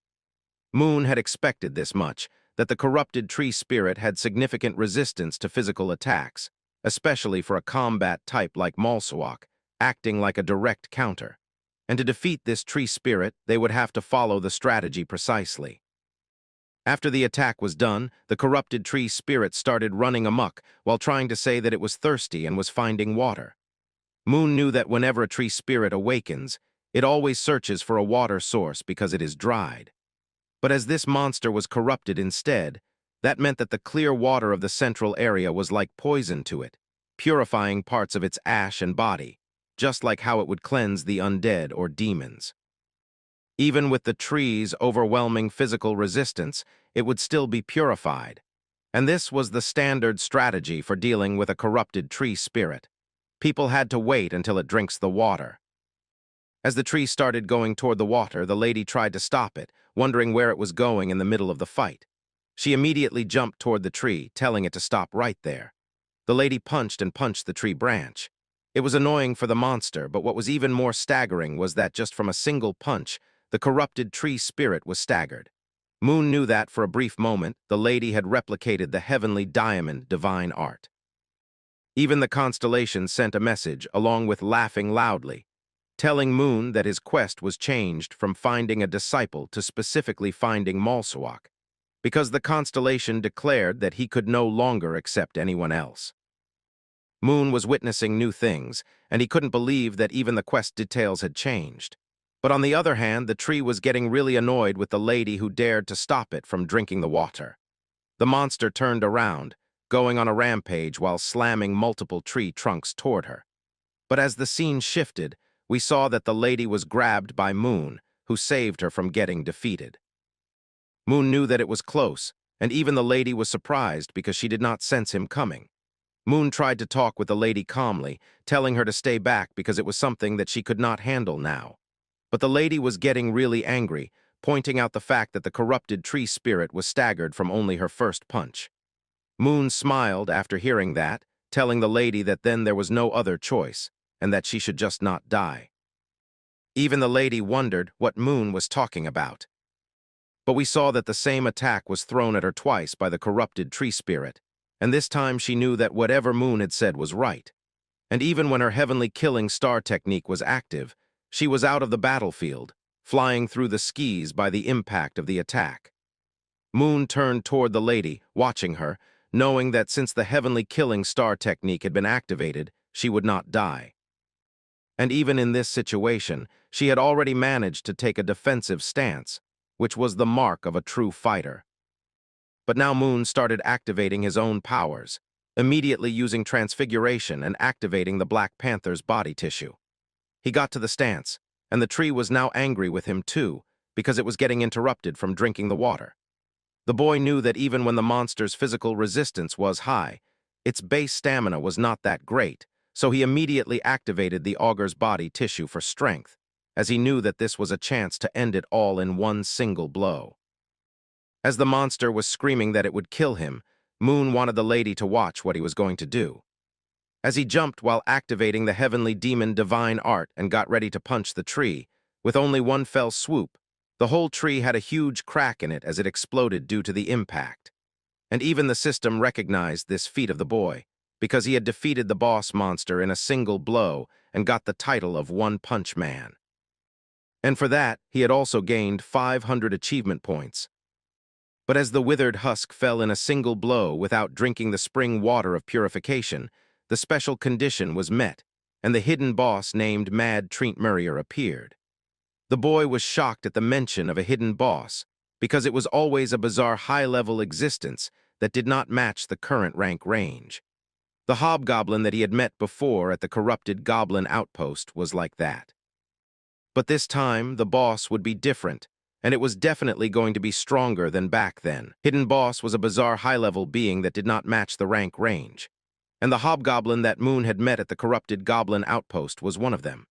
[SPEAKER 2] Moon had expected this much, that the corrupted tree spirit had significant resistance to physical attacks, especially for a combat type like Malswak, acting like a direct counter. And to defeat this tree spirit, they would have to follow the strategy precisely. After the attack was done, the corrupted tree spirit started running amok while trying to say that it was thirsty and was finding water. Moon knew that whenever a tree spirit awakens, it always searches for a water source because it is dried. But as this monster was corrupted instead, that meant that the clear water of the central area was like poison to it, purifying parts of its ash and body, just like how it would cleanse the undead or demons. Even with the tree's overwhelming physical resistance, it would still be purified. And this was the standard strategy for dealing with a corrupted tree spirit. People had to wait until it drinks the water. As the tree started going toward the water, the lady tried to stop it, wondering where it was going in the middle of the fight. She immediately jumped toward the tree, telling it to stop right there. The lady punched and punched the tree branch. It was annoying for the monster, but what was even more staggering was that just from a single punch, the corrupted tree spirit was staggered. Moon knew that for a brief moment, the lady had replicated the heavenly diamond divine art. Even the constellation sent a message, along with laughing loudly, telling Moon that his quest was changed from finding a disciple to specifically finding Malswak, because the constellation declared that he could no longer accept anyone else. Moon was witnessing new things, and he couldn't believe that even the quest details had changed. But on the other hand, the tree was getting really annoyed with the lady who dared to stop it from drinking the water. The monster turned around, going on a rampage while slamming multiple tree trunks toward her. But as the scene shifted, we saw that the lady was grabbed by Moon, who saved her from getting defeated. Moon knew that it was close, and even the lady was surprised because she did not sense him coming. Moon tried to talk with the lady calmly, telling her to stay back because it was something that she could not handle now. But the lady was getting really angry, pointing out the fact that the corrupted tree spirit was staggered from only her first punch. Moon smiled after hearing that, telling the lady that then there was no other choice, and that she should just not die. Even the lady wondered what Moon was talking about. But we saw that the same attack was thrown at her twice by the corrupted tree spirit, and this time she knew that whatever Moon had said was right. And even when her heavenly killing star technique was active, she was out of the battlefield, flying through the skis by the impact of the attack. Moon turned toward the lady, watching her, knowing that since the heavenly killing star technique had been activated, she would not die. And even in this situation, she had already managed to take a defensive stance, which was the mark of a true fighter. But now Moon started activating his own powers, immediately using transfiguration and activating the Black Panther's body tissue. He got to the stance, and the tree was now angry with him too, because it was getting interrupted from drinking the water. The boy knew that even when the monster's physical resistance was high, its base stamina was not that great, so he immediately activated the augur's body tissue for strength, as he knew that this was a chance to end it all in one single blow. As the monster was screaming that it would kill him, Moon wanted the lady to watch what he was going to do. As he jumped while activating the heavenly demon divine art and got ready to punch the tree, with only one fell swoop, the whole tree had a huge crack in it as it exploded due to the impact. And even the system recognized this feat of the boy, because he had defeated the boss monster in a single blow and got the title of One Punch Man. And for that, he had also gained 500 achievement points. But as the withered husk fell in a single blow without drinking the spring water of purification, the special condition was met, and the hidden boss named Mad Treat Murrier appeared. The boy was shocked at the mention of a hidden boss, because it was always a bizarre high-level existence that did not match the current rank range. The hobgoblin that he had met before at the corrupted goblin outpost was like that. But this time, the boss would be different, and it was definitely going to be stronger than back then. Hidden boss was a bizarre high-level being that did not match the rank range, and the hobgoblin that Moon had met at the corrupted goblin outpost was one of them.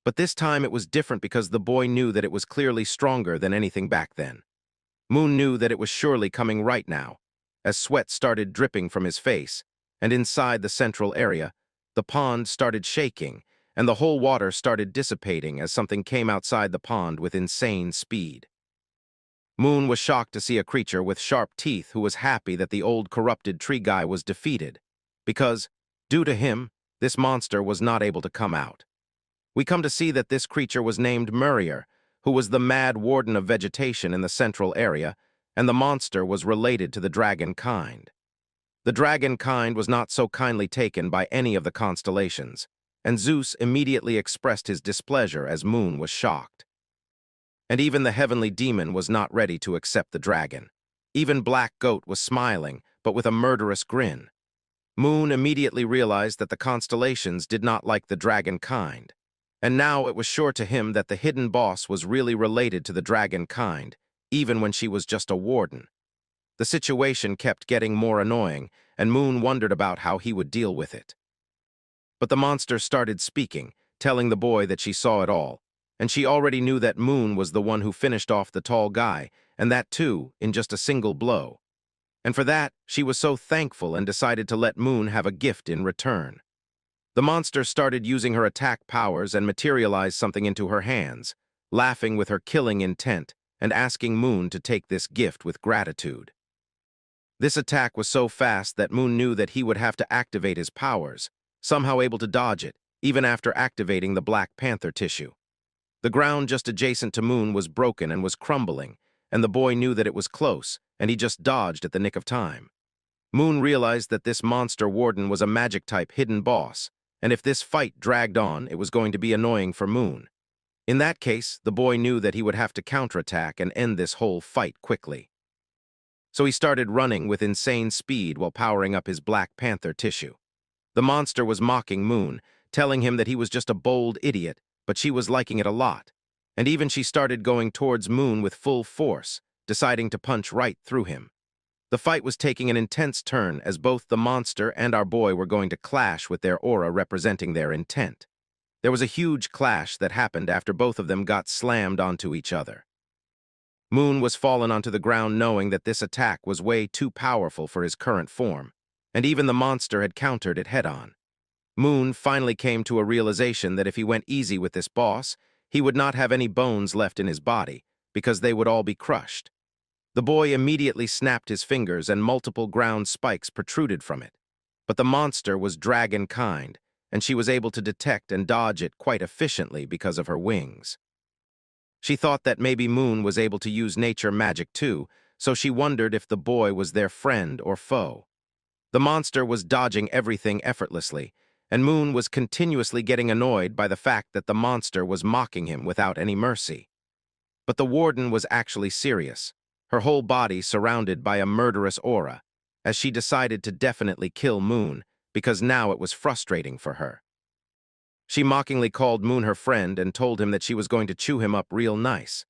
[SPEAKER 2] But this time it was different because the boy knew that it was clearly stronger than anything back then. Moon knew that it was surely coming right now, as sweat started dripping from his face, and inside the central area, the pond started shaking, and the whole water started dissipating as something came outside the pond with insane speed. Moon was shocked to see a creature with sharp teeth who was happy that the old corrupted tree guy was defeated, because, due to him, this monster was not able to come out. We come to see that this creature was named Murrier, who was the mad warden of vegetation in the central area, and the monster was related to the dragon kind. The dragon kind was not so kindly taken by any of the constellations, and Zeus immediately expressed his displeasure as Moon was shocked. And even the heavenly demon was not ready to accept the dragon. Even Black Goat was smiling, but with a murderous grin. Moon immediately realized that the constellations did not like the dragon kind, and now it was sure to him that the hidden boss was really related to the dragon kind, even when she was just a warden. The situation kept getting more annoying, and Moon wondered about how he would deal with it. But the monster started speaking, telling the boy that she saw it all, and she already knew that Moon was the one who finished off the tall guy, and that too, in just a single blow. And for that, she was so thankful and decided to let Moon have a gift in return. The monster started using her attack powers and materialized something into her hands, laughing with her killing intent and asking Moon to take this gift with gratitude. This attack was so fast that Moon knew that he would have to activate his powers, somehow able to dodge it, even after activating the Black Panther tissue. The ground just adjacent to Moon was broken and was crumbling, and the boy knew that it was close, and he just dodged at the nick of time. Moon realized that this monster warden was a magic-type hidden boss, and if this fight dragged on, it was going to be annoying for Moon. In that case, the boy knew that he would have to counterattack and end this whole fight quickly. So he started running with insane speed while powering up his Black Panther tissue. The monster was mocking Moon, telling him that he was just a bold idiot, but she was liking it a lot. And even she started going towards Moon with full force, deciding to punch right through him. The fight was taking an intense turn as both the monster and our boy were going to clash with their aura representing their intent. There was a huge clash that happened after both of them got slammed onto each other. Moon was fallen onto the ground knowing that this attack was way too powerful for his current form, and even the monster had countered it head-on. Moon finally came to a realization that if he went easy with this boss, he would not have any bones left in his body, because they would all be crushed. The boy immediately snapped his fingers and multiple ground spikes protruded from it. But the monster was dragon-kind, and she was able to detect and dodge it quite efficiently because of her wings. She thought that maybe Moon was able to use nature magic too, so she wondered if the boy was their friend or foe. The monster was dodging everything effortlessly, and Moon was continuously getting annoyed by the fact that the monster was mocking him without any mercy. But the warden was actually serious, her whole body surrounded by a murderous aura, as she decided to definitely kill Moon, because now it was frustrating for her. She mockingly called Moon her friend and told him that she was going to chew him up real nice.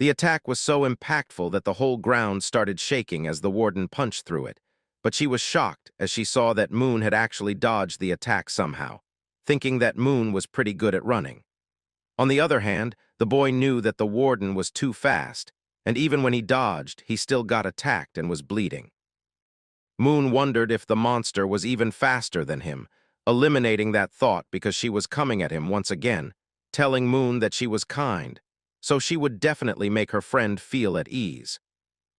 [SPEAKER 2] The attack was so impactful that the whole ground started shaking as the warden punched through it, but she was shocked as she saw that Moon had actually dodged the attack somehow, thinking that Moon was pretty good at running. On the other hand, the boy knew that the warden was too fast, and even when he dodged, he still got attacked and was bleeding. Moon wondered if the monster was even faster than him, eliminating that thought because she was coming at him once again, telling Moon that she was kind, so she would definitely make her friend feel at ease.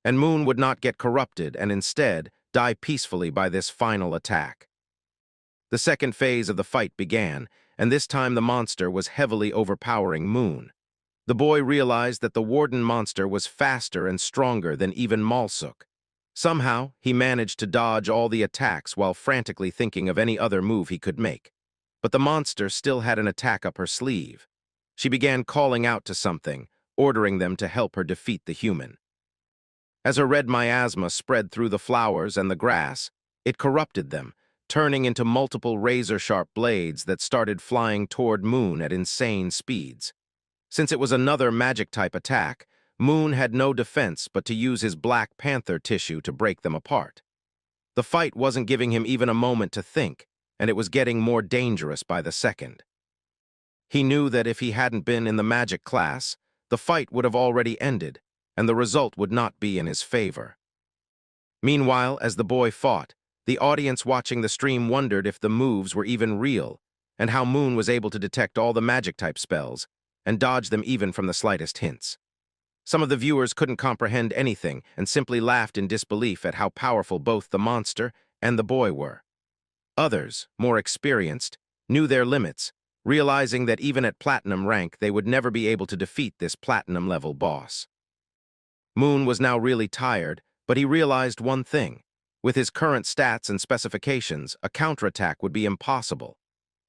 [SPEAKER 2] And Moon would not get corrupted and instead die peacefully by this final attack. The second phase of the fight began, and this time the monster was heavily overpowering Moon. The boy realized that the warden monster was faster and stronger than even Malsuk. Somehow, he managed to dodge all the attacks while frantically thinking of any other move he could make. But the monster still had an attack up her sleeve. She began calling out to something, ordering them to help her defeat the human. As her red miasma spread through the flowers and the grass, it corrupted them, turning into multiple razor-sharp blades that started flying toward Moon at insane speeds. Since it was another magic-type attack, Moon had no defense but to use his Black Panther tissue to break them apart. The fight wasn't giving him even a moment to think, and it was getting more dangerous by the second. He knew that if he hadn't been in the magic class, the fight would have already ended, and the result would not be in his favor. Meanwhile, as the boy fought, the audience watching the stream wondered if the moves were even real, and how Moon was able to detect all the magic-type spells, and dodge them even from the slightest hints. Some of the viewers couldn't comprehend anything and simply laughed in disbelief at how powerful both the monster and the boy were. Others, more experienced, knew their limits, realizing that even at platinum rank they would never be able to defeat this platinum-level boss. Moon was now really tired, but he realized one thing. With his current stats and specifications, a counterattack would be impossible.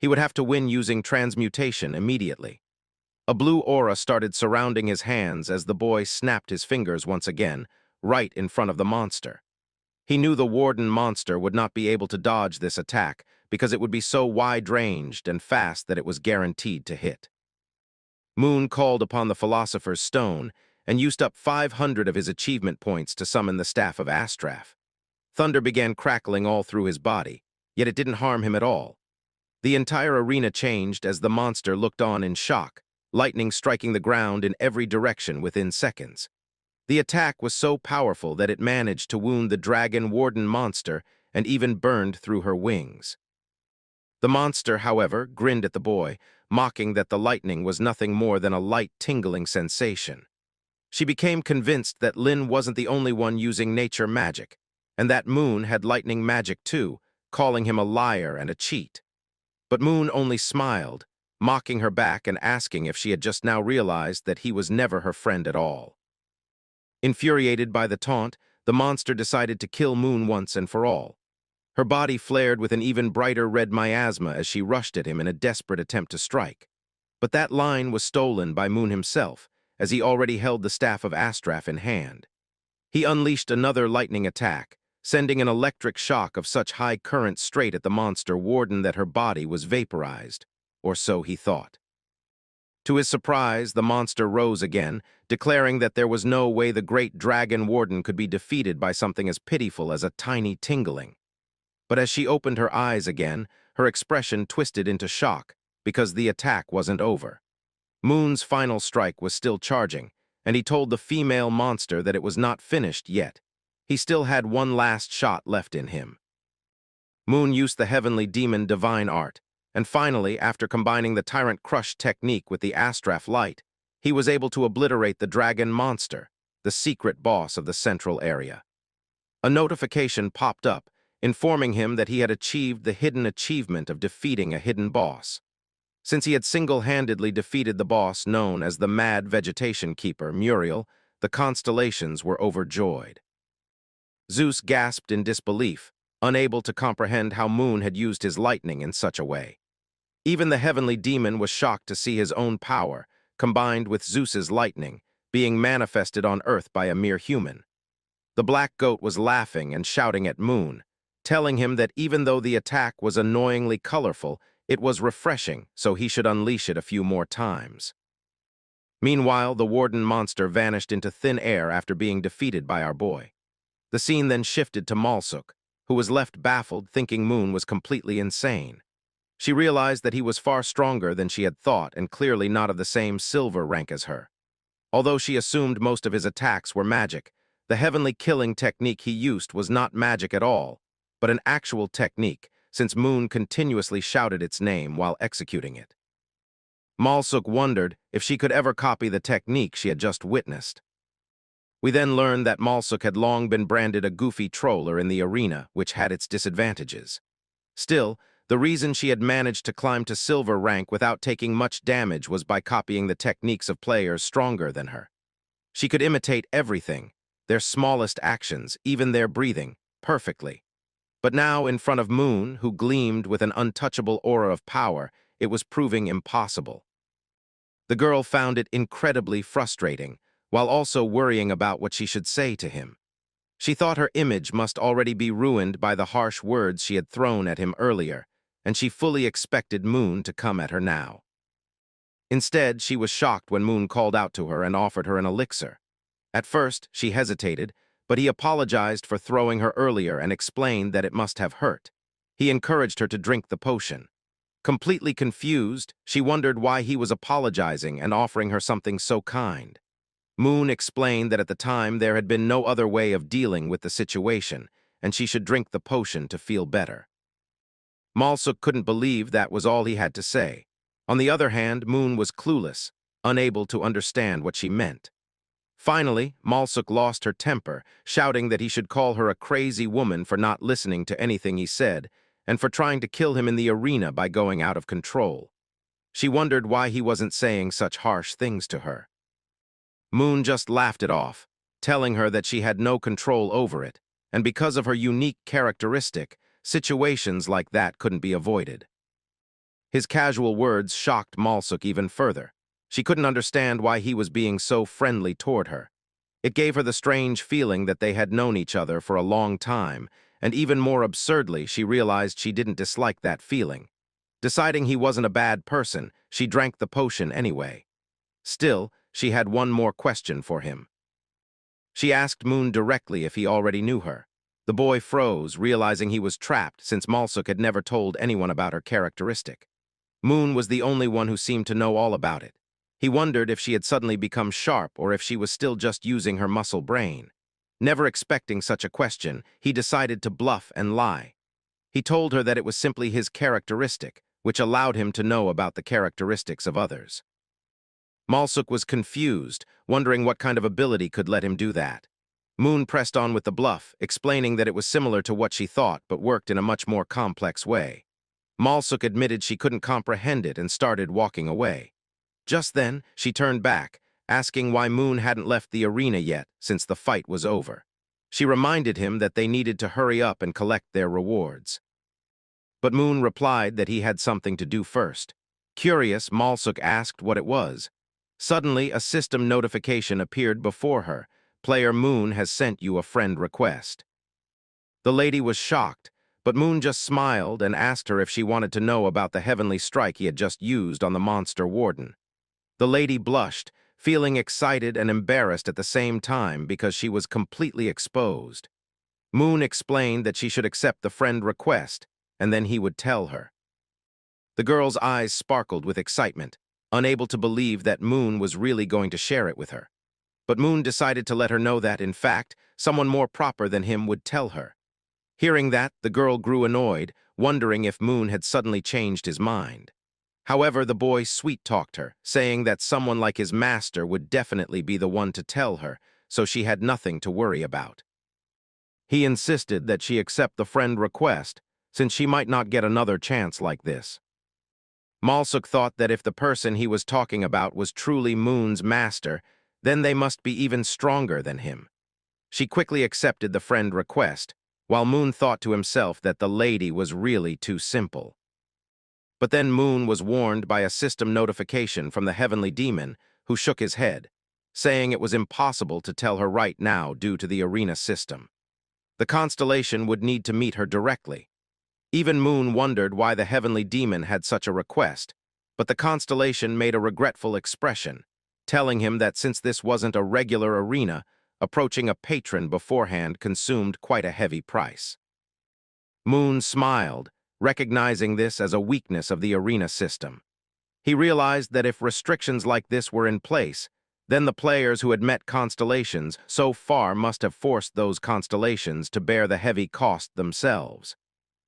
[SPEAKER 2] He would have to win using transmutation immediately. A blue aura started surrounding his hands as the boy snapped his fingers once again, right in front of the monster. He knew the warden monster would not be able to dodge this attack because it would be so wide-ranged and fast that it was guaranteed to hit. Moon called upon the Philosopher's Stone and used up 500 of his achievement points to summon the Staff of Astraph. Thunder began crackling all through his body, yet it didn't harm him at all. The entire arena changed as the monster looked on in shock, lightning striking the ground in every direction within seconds. The attack was so powerful that it managed to wound the dragon warden monster and even burned through her wings. The monster, however, grinned at the boy, mocking that the lightning was nothing more than a light tingling sensation. She became convinced that Lin wasn't the only one using nature magic, and that Moon had lightning magic too, calling him a liar and a cheat. But Moon only smiled, mocking her back and asking if she had just now realized that he was never her friend at all. Infuriated by the taunt, the monster decided to kill Moon once and for all. Her body flared with an even brighter red miasma as she rushed at him in a desperate attempt to strike. But that line was stolen by Moon himself, as he already held the Staff of Astraph in hand. He unleashed another lightning attack, sending an electric shock of such high current straight at the monster warden that her body was vaporized, or so he thought. To his surprise, the monster rose again, declaring that there was no way the great dragon warden could be defeated by something as pitiful as a tiny tingling. But as she opened her eyes again, her expression twisted into shock, because the attack wasn't over. Moon's final strike was still charging, and he told the female monster that it was not finished yet. He still had one last shot left in him. Moon used the heavenly demon divine art, and finally, after combining the tyrant crush technique with the Astraph light, he was able to obliterate the dragon monster, the secret boss of the central area. A notification popped up, informing him that he had achieved the hidden achievement of defeating a hidden boss. Since he had single-handedly defeated the boss known as the Mad Vegetation Keeper, Muriel, the constellations were overjoyed. Zeus gasped in disbelief, unable to comprehend how Moon had used his lightning in such a way. Even the heavenly demon was shocked to see his own power, combined with Zeus's lightning, being manifested on Earth by a mere human. The black goat was laughing and shouting at Moon, telling him that even though the attack was annoyingly colorful, it was refreshing, so he should unleash it a few more times. Meanwhile, the warden monster vanished into thin air after being defeated by our boy. The scene then shifted to Malsuk, who was left baffled, thinking Moon was completely insane. She realized that he was far stronger than she had thought and clearly not of the same silver rank as her. Although she assumed most of his attacks were magic, the heavenly killing technique he used was not magic at all, but an actual technique, since Moon continuously shouted its name while executing it. Malsuk wondered if she could ever copy the technique she had just witnessed. We then learned that Malsuk had long been branded a goofy troller in the arena, which had its disadvantages. Still, the reason she had managed to climb to silver rank without taking much damage was by copying the techniques of players stronger than her. She could imitate everything, their smallest actions, even their breathing, perfectly. But now, in front of Moon, who gleamed with an untouchable aura of power, it was proving impossible. The girl found it incredibly frustrating, while also worrying about what she should say to him. She thought her image must already be ruined by the harsh words she had thrown at him earlier, and she fully expected Moon to come at her now. Instead, she was shocked when Moon called out to her and offered her an elixir. At first, she hesitated, but he apologized for throwing her earlier and explained that it must have hurt. He encouraged her to drink the potion. Completely confused, she wondered why he was apologizing and offering her something so kind. Moon explained that at the time there had been no other way of dealing with the situation, and she should drink the potion to feel better. Malsuk couldn't believe that was all he had to say. On the other hand, Moon was clueless, unable to understand what she meant. Finally, Malsuk lost her temper, shouting that he should call her a crazy woman for not listening to anything he said, and for trying to kill him in the arena by going out of control. She wondered why he wasn't saying such harsh things to her. Moon just laughed it off, telling her that she had no control over it, and because of her unique characteristic, situations like that couldn't be avoided. His casual words shocked Malsuk even further. She couldn't understand why he was being so friendly toward her. It gave her the strange feeling that they had known each other for a long time, and even more absurdly, she realized she didn't dislike that feeling. Deciding he wasn't a bad person, she drank the potion anyway. Still, she had one more question for him. She asked Moon directly if he already knew her. The boy froze, realizing he was trapped since Malsuk had never told anyone about her characteristic. Moon was the only one who seemed to know all about it. He wondered if she had suddenly become sharp or if she was still just using her muscle brain. Never expecting such a question, he decided to bluff and lie. He told her that it was simply his characteristic, which allowed him to know about the characteristics of others. Malsuk was confused, wondering what kind of ability could let him do that. Moon pressed on with the bluff, explaining that it was similar to what she thought but worked in a much more complex way. Malsuk admitted she couldn't comprehend it and started walking away. Just then, she turned back, asking why Moon hadn't left the arena yet since the fight was over. She reminded him that they needed to hurry up and collect their rewards. But Moon replied that he had something to do first. Curious, Malsuk asked what it was. Suddenly, a system notification appeared before her. Player Moon has sent you a friend request. The lady was shocked, but Moon just smiled and asked her if she wanted to know about the heavenly strike he had just used on the monster warden. The lady blushed, feeling excited and embarrassed at the same time because she was completely exposed. Moon explained that she should accept the friend request, and then he would tell her. The girl's eyes sparkled with excitement, unable to believe that Moon was really going to share it with her. But Moon decided to let her know that, in fact, someone more proper than him would tell her. Hearing that, the girl grew annoyed, wondering if Moon had suddenly changed his mind. However, the boy sweet-talked her, saying that someone like his master would definitely be the one to tell her, so she had nothing to worry about. He insisted that she accept the friend request, since she might not get another chance like this. Malsuk thought that if the person he was talking about was truly Moon's master, then they must be even stronger than him. She quickly accepted the friend request, while Moon thought to himself that the lady was really too simple. But then Moon was warned by a system notification from the heavenly demon, who shook his head, saying it was impossible to tell her right now due to the arena system. The constellation would need to meet her directly. Even Moon wondered why the heavenly demon had such a request, but the constellation made a regretful expression, telling him that since this wasn't a regular arena, approaching a patron beforehand consumed quite a heavy price. Moon smiled, recognizing this as a weakness of the arena system. He realized that if restrictions like this were in place, then the players who had met constellations so far must have forced those constellations to bear the heavy cost themselves.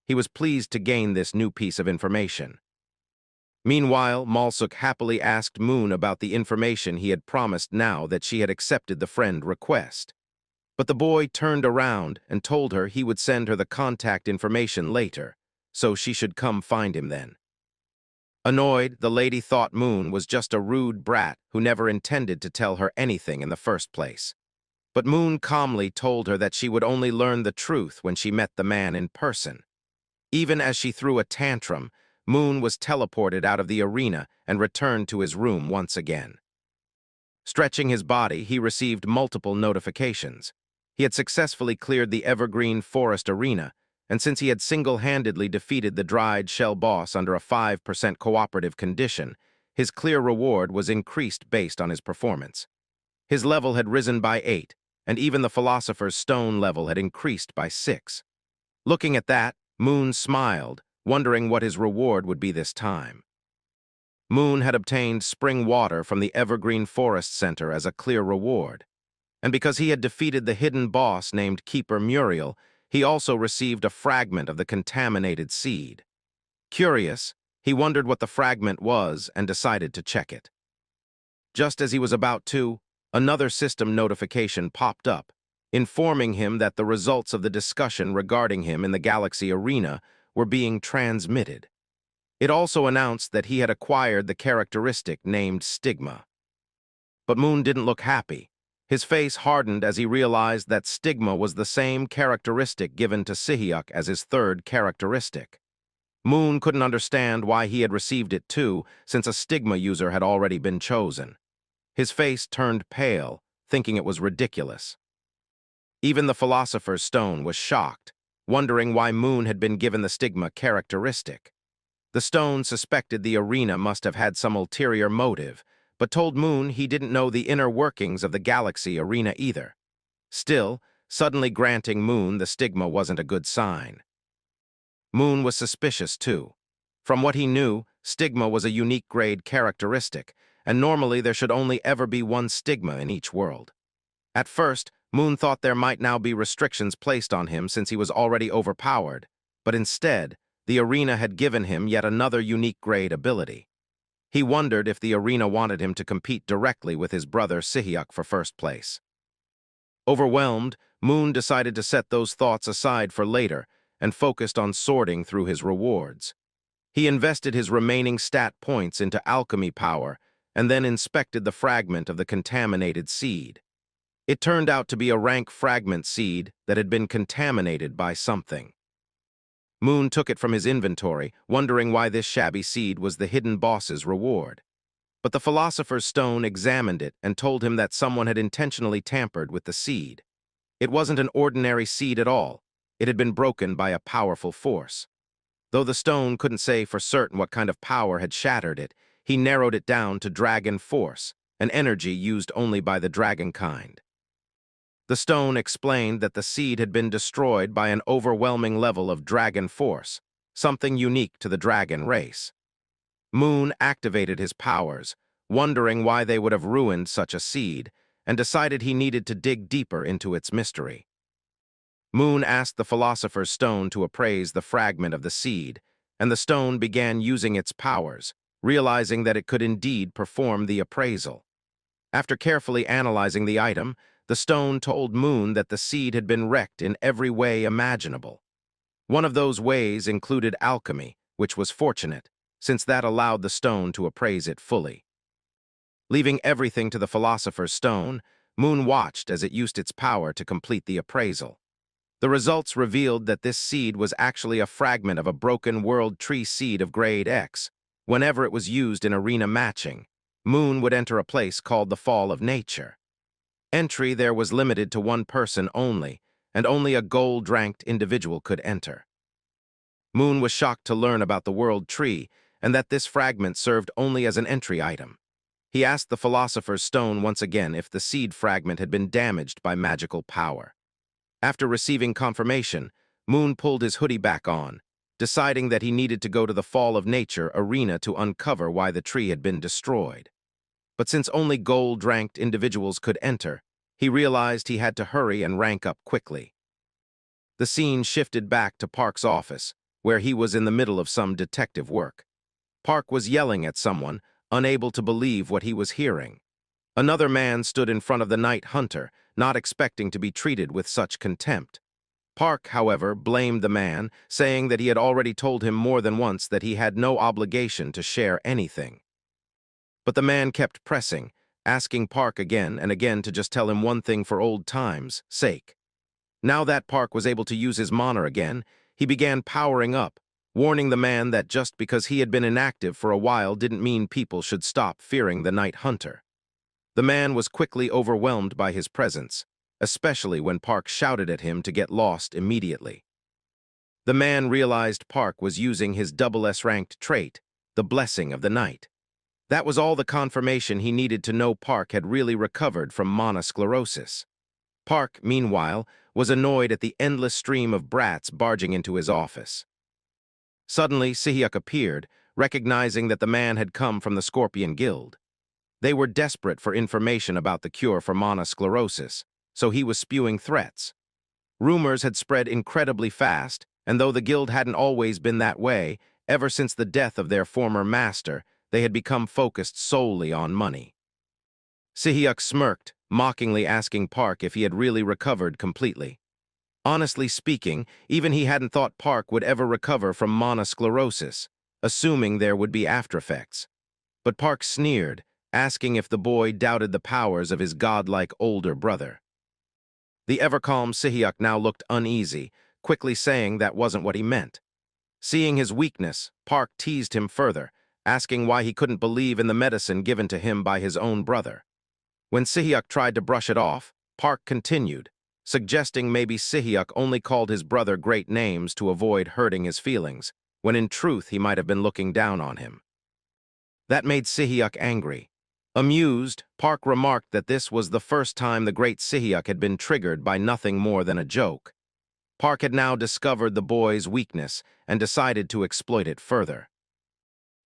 [SPEAKER 2] He was pleased to gain this new piece of information. Meanwhile, Malsuk happily asked Moon about the information he had promised now that she had accepted the friend request. But the boy turned around and told her he would send her the contact information later, so she should come find him then. Annoyed, the lady thought Moon was just a rude brat who never intended to tell her anything in the first place. But Moon calmly told her that she would only learn the truth when she met the man in person. Even as she threw a tantrum, Moon was teleported out of the arena and returned to his room once again. Stretching his body, he received multiple notifications. He had successfully cleared the Evergreen Forest arena, and since he had single-handedly defeated the Dried Shell boss under a 5% cooperative condition, his clear reward was increased based on his performance. His level had risen by 8, and even the Philosopher's Stone level had increased by 6. Looking at that, Moon smiled, wondering what his reward would be this time. Moon had obtained spring water from the Evergreen Forest Center as a clear reward, and because he had defeated the hidden boss named Keeper Muriel, he also received a fragment of the contaminated seed. Curious, he wondered what the fragment was and decided to check it. Just as he was about to, another system notification popped up, informing him that the results of the discussion regarding him in the Galaxy Arena were being transmitted. It also announced that he had acquired the characteristic named Stigma. But Moon didn't look happy. His face hardened as he realized that Stigma was the same characteristic given to Sihyuk as his third characteristic. Moon couldn't understand why he had received it too, since a Stigma user had already been chosen. His face turned pale, thinking it was ridiculous. Even the Philosopher's Stone was shocked, wondering why Moon had been given the Stigma characteristic. The stone suspected the arena must have had some ulterior motive, but told Moon he didn't know the inner workings of the Galaxy Arena either. Still, suddenly granting Moon the Stigma wasn't a good sign. Moon was suspicious too. From what he knew, Stigma was a unique grade characteristic, and normally there should only ever be one Stigma in each world. At first, Moon thought there might now be restrictions placed on him since he was already overpowered, but instead, the arena had given him yet another unique grade ability. He wondered if the arena wanted him to compete directly with his brother Sihyuk for first place. Overwhelmed, Moon decided to set those thoughts aside for later and focused on sorting through his rewards. He invested his remaining stat points into alchemy power and then inspected the fragment of the contaminated seed. It turned out to be a rank fragment seed that had been contaminated by something. Moon took it from his inventory, wondering why this shabby seed was the hidden boss's reward. But the Philosopher's Stone examined it and told him that someone had intentionally tampered with the seed. It wasn't an ordinary seed at all. It had been broken by a powerful force. Though the stone couldn't say for certain what kind of power had shattered it, he narrowed it down to dragon force, an energy used only by the dragon kind. The stone explained that the seed had been destroyed by an overwhelming level of dragon force, something unique to the dragon race. Moon activated his powers, wondering why they would have ruined such a seed, and decided he needed to dig deeper into its mystery. Moon asked the philosopher's stone to appraise the fragment of the seed, and the stone began using its powers, realizing that it could indeed perform the appraisal. After carefully analyzing the item, the stone told Moon that the seed had been wrecked in every way imaginable. One of those ways included alchemy, which was fortunate, since that allowed the stone to appraise it fully. Leaving everything to the philosopher's stone, Moon watched as it used its power to complete the appraisal. The results revealed that this seed was actually a fragment of a broken world tree seed of grade X. Whenever it was used in arena matching, Moon would enter a place called the Fall of Nature. Entry there was limited to one person only, and only a gold-ranked individual could enter. Moon was shocked to learn about the world tree and that this fragment served only as an entry item. He asked the philosopher's stone once again if the seed fragment had been damaged by magical power. After receiving confirmation, Moon pulled his hoodie back on, deciding that he needed to go to the Fall of Nature arena to uncover why the tree had been destroyed. But since only gold-ranked individuals could enter, he realized he had to hurry and rank up quickly. The scene shifted back to Park's office, where he was in the middle of some detective work. Park was yelling at someone, unable to believe what he was hearing. Another man stood in front of the night hunter, not expecting to be treated with such contempt. Park, however, blamed the man, saying that he had already told him more than once that he had no obligation to share anything. But the man kept pressing, asking Park again and again to just tell him one thing for old times' sake. Now that Park was able to use his mana again, he began powering up, warning the man that just because he had been inactive for a while didn't mean people should stop fearing the night hunter. The man was quickly overwhelmed by his presence, especially when Park shouted at him to get lost immediately. The man realized Park was using his SS-ranked trait, the blessing of the night. That was all the confirmation he needed to know Park had really recovered from monosclerosis. Park, meanwhile, was annoyed at the endless stream of brats barging into his office. Suddenly, Sihyuk appeared, recognizing that the man had come from the Scorpion Guild. They were desperate for information about the cure for monosclerosis, so he was spewing threats. Rumors had spread incredibly fast, and though the guild hadn't always been that way, ever since the death of their former master, they had become focused solely on money. Sihyuk smirked, mockingly asking Park if he had really recovered completely. Honestly speaking, even he hadn't thought Park would ever recover from monosclerosis, assuming there would be aftereffects. But Park sneered, asking if the boy doubted the powers of his godlike older brother. The ever-calm Sihyuk now looked uneasy, quickly saying that wasn't what he meant. Seeing his weakness, Park teased him further, asking why he couldn't believe in the medicine given to him by his own brother. When Sihyuk tried to brush it off, Park continued, suggesting maybe Sihyuk only called his brother great names to avoid hurting his feelings, when in truth he might have been looking down on him. That made Sihyuk angry. Amused, Park remarked that this was the first time the great Sihyuk had been triggered by nothing more than a joke. Park had now discovered the boy's weakness and decided to exploit it further.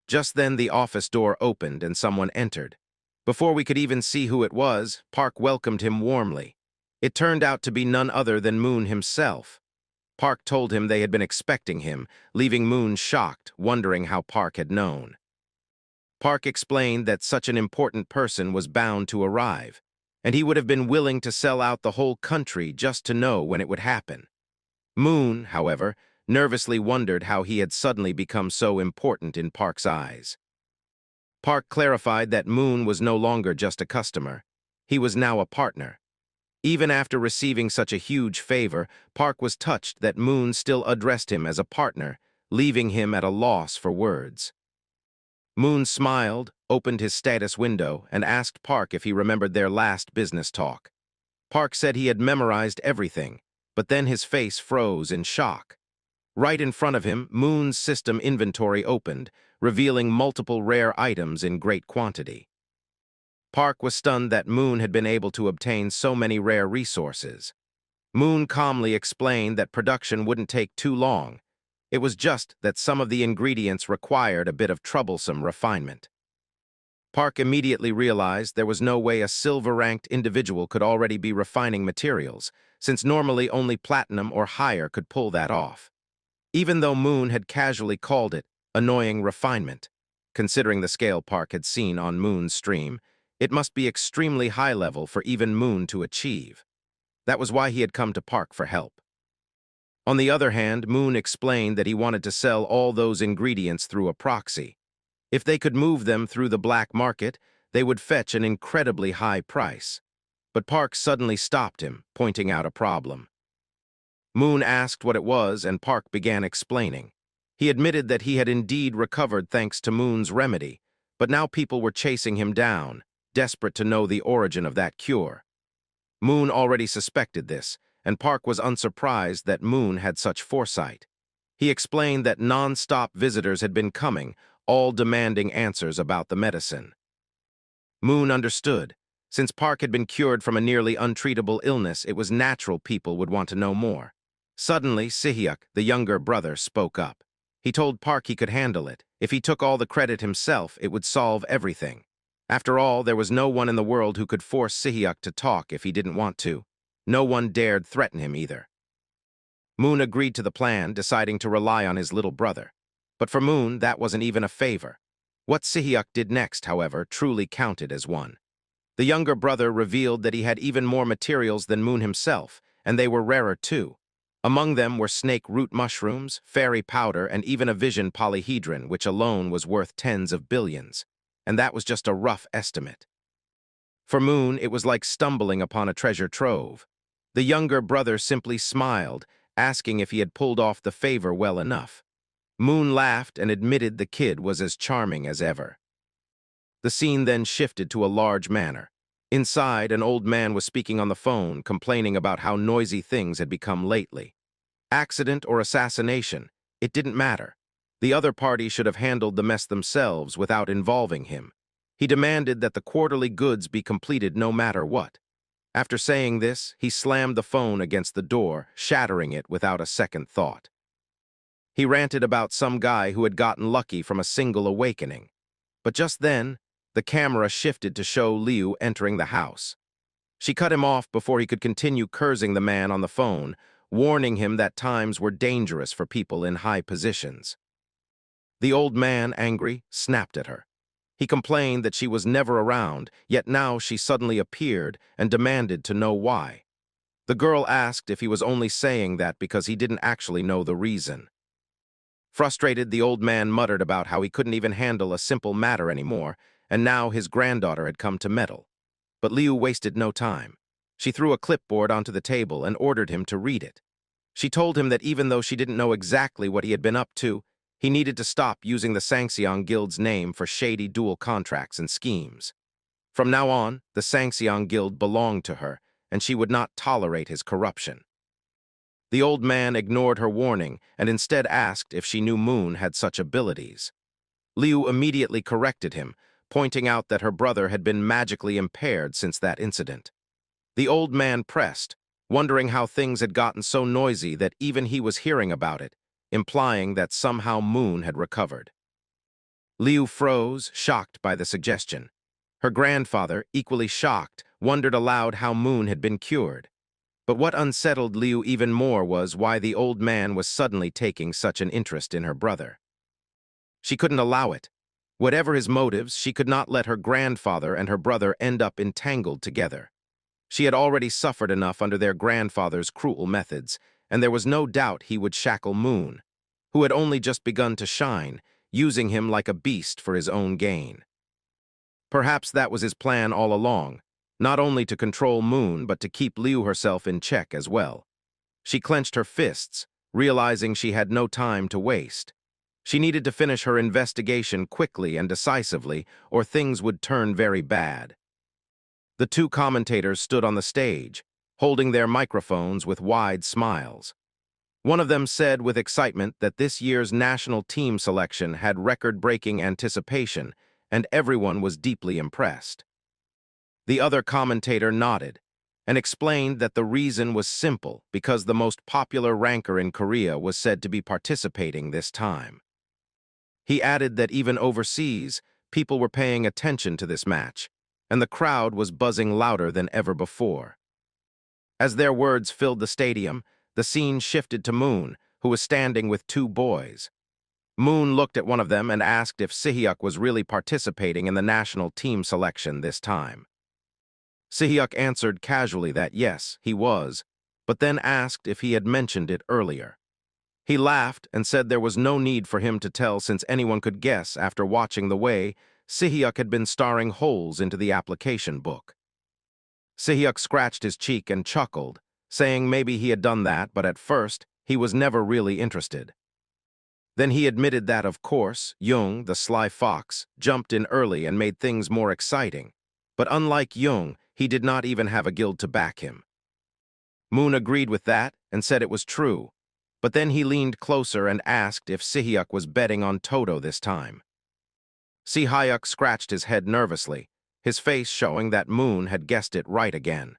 [SPEAKER 2] Just then the office door opened and someone entered. Before we could even see who it was, Park welcomed him warmly. It turned out to be none other than Moon himself. Park told him they had been expecting him, leaving Moon shocked, wondering how Park had known. Park explained that such an important person was bound to arrive, and he would have been willing to sell out the whole country just to know when it would happen. Moon, however, nervously wondered how he had suddenly become so important in Park's eyes. Park clarified that Moon was no longer just a customer. He was now a partner. Even after receiving such a huge favor, Park was touched that Moon still addressed him as a partner, leaving him at a loss for words. Moon smiled, opened his status window, and asked Park if he remembered their last business talk. Park said he had memorized everything, but then his face froze in shock. Right in front of him, Moon's system inventory opened, revealing multiple rare items in great quantity. Park was stunned that Moon had been able to obtain so many rare resources. Moon calmly explained that production wouldn't take too long. It was just that some of the ingredients required a bit of troublesome refinement. Park immediately realized there was no way a silver-ranked individual could already be refining materials, since normally only platinum or higher could pull that off. Even though Moon had casually called it annoying refinement, considering the scale Park had seen on Moon's stream, it must be extremely high level for even Moon to achieve. That was why he had come to Park for help. On the other hand, Moon explained that he wanted to sell all those ingredients through a proxy. If they could move them through the black market, they would fetch an incredibly high price. But Park suddenly stopped him, pointing out a problem. Moon asked what it was, and Park began explaining. He admitted that he had indeed recovered thanks to Moon's remedy, but now people were chasing him down, desperate to know the origin of that cure. Moon already suspected this, and Park was unsurprised that Moon had such foresight. He explained that non-stop visitors had been coming, all demanding answers about the medicine. Moon understood. Since Park had been cured from a nearly untreatable illness, it was natural people would want to know more. Suddenly, Sihyuk, the younger brother, spoke up. He told Park he could handle it. If he took all the credit himself, it would solve everything. After all, there was no one in the world who could force Sihyuk to talk if he didn't want to. No one dared threaten him either. Moon agreed to the plan, deciding to rely on his little brother. But for Moon, that wasn't even a favor. What Sihyuk did next, however, truly counted as one. The younger brother revealed that he had even more materials than Moon himself, and they were rarer too. Among them were snake root mushrooms, fairy powder, and even a vision polyhedron, which alone was worth tens of billions. And that was just a rough estimate. For Moon, it was like stumbling upon a treasure trove. The younger brother simply smiled, asking if he had pulled off the favor well enough. Moon laughed and admitted the kid was as charming as ever. The scene then shifted to a large manor. Inside, an old man was speaking on the phone, complaining about how noisy things had become lately. Accident or assassination, it didn't matter. The other party should have handled the mess themselves without involving him. He demanded that the quarterly goods be completed no matter what. After saying this, he slammed the phone against the door, shattering it without a second thought. He ranted about some guy who had gotten lucky from a single awakening. But just then, the camera shifted to show Liu entering the house. She cut him off before he could continue cursing the man on the phone, warning him that times were dangerous for people in high positions. The old man, angry, snapped at her. He complained that she was never around, yet now she suddenly appeared and demanded to know why. The girl asked if he was only saying that because he didn't actually know the reason. Frustrated, the old man muttered about how he couldn't even handle a simple matter anymore, and now his granddaughter had come to meddle. But Liu wasted no time. She threw a clipboard onto the table and ordered him to read it. She told him that even though she didn't know exactly what he had been up to, he needed to stop using the Sangxiang Guild's name for shady dual contracts and schemes. From now on, the Sangxiang Guild belonged to her, and she would not tolerate his corruption. The old man ignored her warning and instead asked if she knew Moon had such abilities. Liu immediately corrected him, pointing out that her brother had been magically impaired since that incident. The old man pressed, wondering how things had gotten so noisy that even he was hearing about it, implying that somehow Moon had recovered. Liu froze, shocked by the suggestion. Her grandfather, equally shocked, wondered aloud how Moon had been cured. But what unsettled Liu even more was why the old man was suddenly taking such an interest in her brother. She couldn't allow it. Whatever his motives, she could not let her grandfather and her brother end up entangled together. She had already suffered enough under their grandfather's cruel methods, and there was no doubt he would shackle Moon, who had only just begun to shine, using him like a beast for his own gain. Perhaps that was his plan all along, not only to control Moon, but to keep Liu herself in check as well. She clenched her fists, realizing she had no time to waste. She needed to finish her investigation quickly and decisively, or things would turn very bad. The two commentators stood on the stage, holding their microphones with wide smiles. One of them said with excitement that this year's national team selection had record-breaking anticipation, and everyone was deeply impressed. The other commentator nodded and explained that the reason was simple because the most popular ranker in Korea was said to be participating this time. He added that even overseas, people were paying attention to this match, and the crowd was buzzing louder than ever before. As their words filled the stadium, the scene shifted to Moon, who was standing with two boys. Moon looked at one of them and asked if Si-hyuk was really participating in the national team selection this time. Si-hyuk answered casually that yes, he was, but then asked if he had mentioned it earlier. He laughed and said there was no need for him to tell since anyone could guess after watching the way Si-hyuk had been starring holes into the application book. Si-hyuk scratched his cheek and chuckled, saying maybe he had done that, but at first, he was never really interested. Then he admitted that, of course, Jung, the sly fox, jumped in early and made things more exciting. But unlike Jung, he did not even have a guild to back him. Moon agreed with that and said it was true, but then he leaned closer and asked if Si-hyuk was betting on Toto this time. Si-hyuk scratched his head nervously, his face showing that Moon had guessed it right again.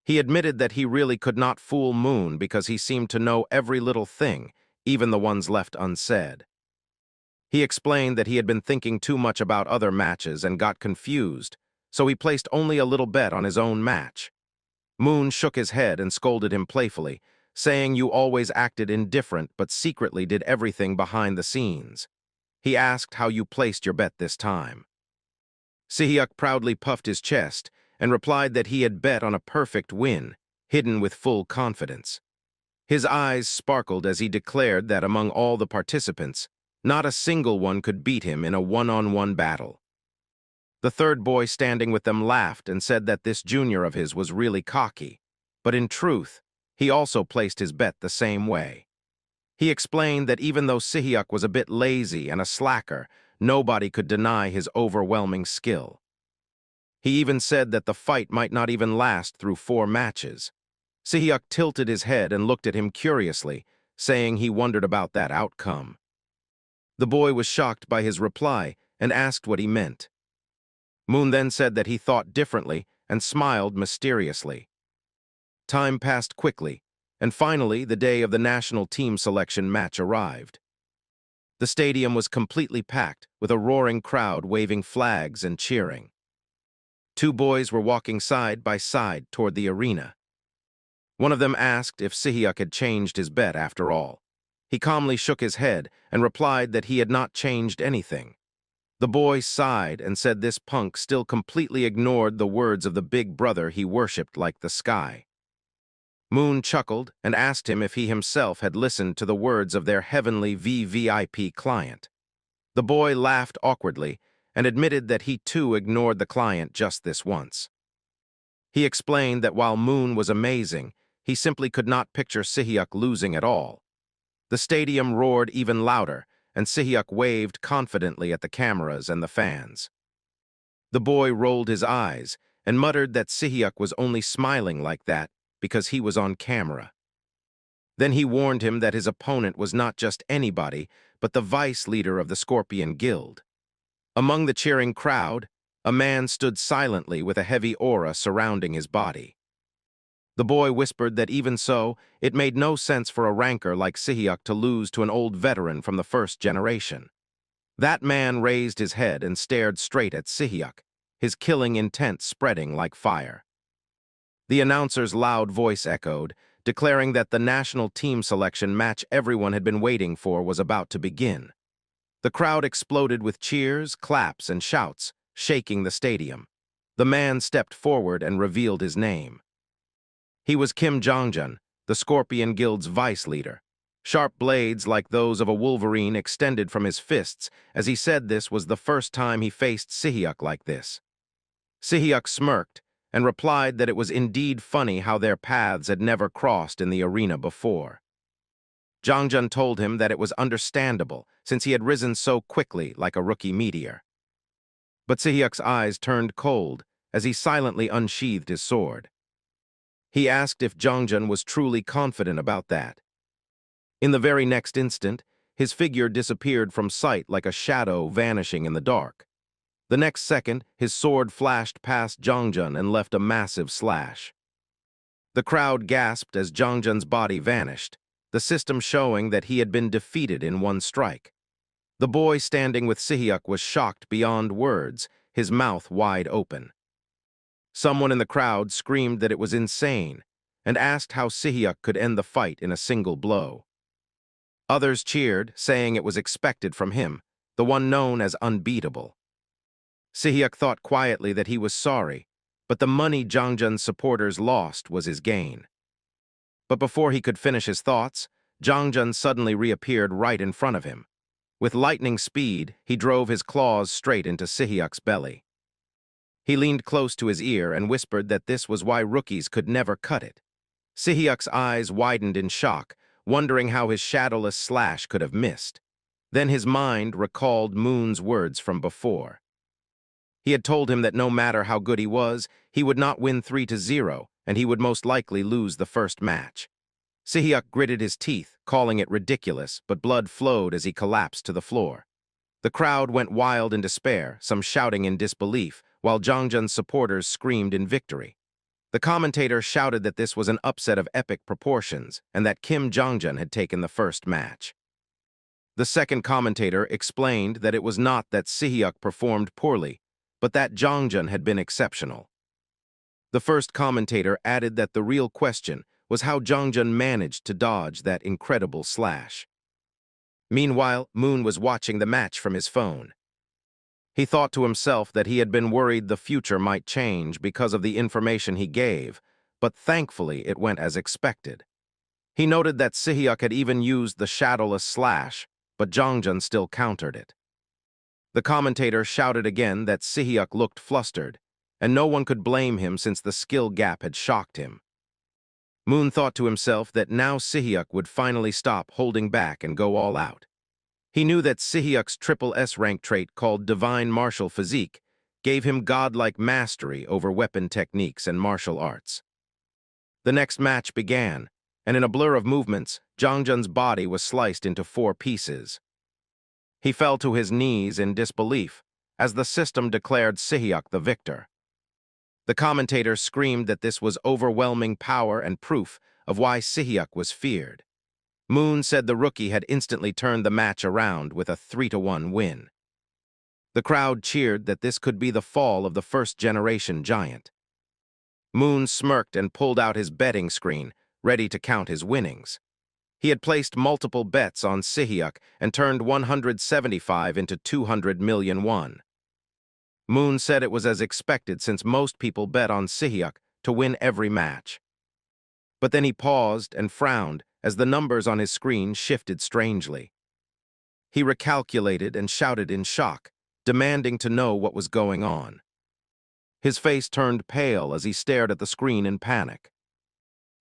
[SPEAKER 2] He admitted that he really could not fool Moon because he seemed to know every little thing, even the ones left unsaid. He explained that he had been thinking too much about other matches and got confused, so he placed only a little bet on his own match. Moon shook his head and scolded him playfully, saying you always acted indifferent but secretly did everything behind the scenes. He asked how you placed your bet this time. Si-hyuk proudly puffed his chest and replied that he had bet on a perfect win, hidden with full confidence. His eyes sparkled as he declared that among all the participants, not a single one could beat him in a one-on-one battle. The third boy standing with them laughed and said that this junior of his was really cocky, but in truth, he also placed his bet the same way. He explained that even though Si-hyuk was a bit lazy and a slacker, nobody could deny his overwhelming skill. He even said that the fight might not even last through 4 matches. Si-hyuk tilted his head and looked at him curiously, saying he wondered about that outcome. The boy was shocked by his reply and asked what he meant. Moon then said that he thought differently and smiled mysteriously. Time passed quickly, and finally the day of the national team selection match arrived. The stadium was completely packed, with a roaring crowd waving flags and cheering. 2 boys were walking side by side toward the arena. One of them asked if Si-hyuk had changed his bet after all. He calmly shook his head and replied that he had not changed anything. The boy sighed and said this punk still completely ignored the words of the big brother he worshipped like the sky. Moon chuckled and asked him if he himself had listened to the words of their heavenly VVIP client. The boy laughed awkwardly and admitted that he too ignored the client just this once. He explained that while Moon was amazing, he simply could not picture Si-hyuk losing at all. The stadium roared even louder, and Si-hyuk waved confidently at the cameras and the fans. The boy rolled his eyes and muttered that Si-hyuk was only smiling like that because he was on camera. Then he warned him that his opponent was not just anybody, but the vice leader of the Scorpion Guild. Among the cheering crowd, a man stood silently with a heavy aura surrounding his body. The boy whispered that even so, it made no sense for a ranker like Si-hyuk to lose to an old veteran from the first generation. That man raised his head and stared straight at Si-hyuk, his killing intent spreading like fire. The announcer's loud voice echoed, declaring that the national team selection match everyone had been waiting for was about to begin. The crowd exploded with cheers, claps, and shouts, shaking the stadium. The man stepped forward and revealed his name. He was Kim Jong-jun, the Scorpion Guild's vice leader. Sharp blades like those of a wolverine extended from his fists as he said this was the first time he faced Si-hyuk like this. Si-hyuk smirked and replied that it was indeed funny how their paths had never crossed in the arena before. Jong-jun told him that it was understandable since he had risen so quickly like a rookie meteor. But Si-hyuk's eyes turned cold as he silently unsheathed his sword. He asked if Jong-jun was truly confident about that. In the very next instant, his figure disappeared from sight like a shadow vanishing in the dark. The next second, his sword flashed past Jong-jun and left a massive slash. The crowd gasped as Jong-jun's body vanished, the system showing that he had been defeated in one strike. The boy standing with Sihyuk was shocked beyond words, his mouth wide open. Someone in the crowd screamed that it was insane and asked how Sihyuk could end the fight in a single blow. Others cheered, saying it was expected from him, the one known as unbeatable. Sihyuk thought quietly that he was sorry, but the money Jangjun's supporters lost was his gain. But before he could finish his thoughts, Jangjun suddenly reappeared right in front of him. With lightning speed, he drove his claws straight into Sihyuk's belly. He leaned close to his ear and whispered that this was why rookies could never cut it. Sihyuk's eyes widened in shock, wondering how his shadowless slash could have missed. Then his mind recalled Moon's words from before. He had told him that no matter how good he was, he would not win 3-0, and he would most likely lose the first match. Sihyuk gritted his teeth, calling it ridiculous, but blood flowed as he collapsed to the floor. The crowd went wild in despair, some shouting in disbelief, while Jangjun's supporters screamed in victory. The commentator shouted that this was an upset of epic proportions and that Kim Jangjun had taken the first match. The second commentator explained that it was not that Sihyuk performed poorly, but that Jangjun had been exceptional. The first commentator added that the real question was how Jangjun managed to dodge that incredible slash. Meanwhile, Moon was watching the match from his phone. He thought to himself that he had been worried the future might change because of the information he gave, but thankfully it went as expected. He noted that Sihyuk had even used the shadowless slash, but Jangjun still countered it. The commentator shouted again that Sihyuk looked flustered, and no one could blame him since the skill gap had shocked him. Moon thought to himself that now Sihyuk would finally stop holding back and go all out. He knew that Sihyuk's triple S rank trait called Divine Martial Physique gave him godlike mastery over weapon techniques and martial arts. The next match began, and in a blur of movements, Jangjun's body was sliced into 4 pieces. He fell to his knees in disbelief as the system declared Sihyuk the victor. The commentator screamed that this was overwhelming power and proof of why Sihyuk was feared. Moon said the rookie had instantly turned the match around with a 3-1 win. The crowd cheered that this could be the fall of the first-generation giant. Moon smirked and pulled out his betting screen, ready to count his winnings. He had placed multiple bets on Sihyuk and turned 175 into 200 million won. Moon said it was as expected since most people bet on Sihyuk to win every match. But then he paused and frowned as the numbers on his screen shifted strangely. He recalculated and shouted in shock, demanding to know what was going on. His face turned pale as he stared at the screen in panic.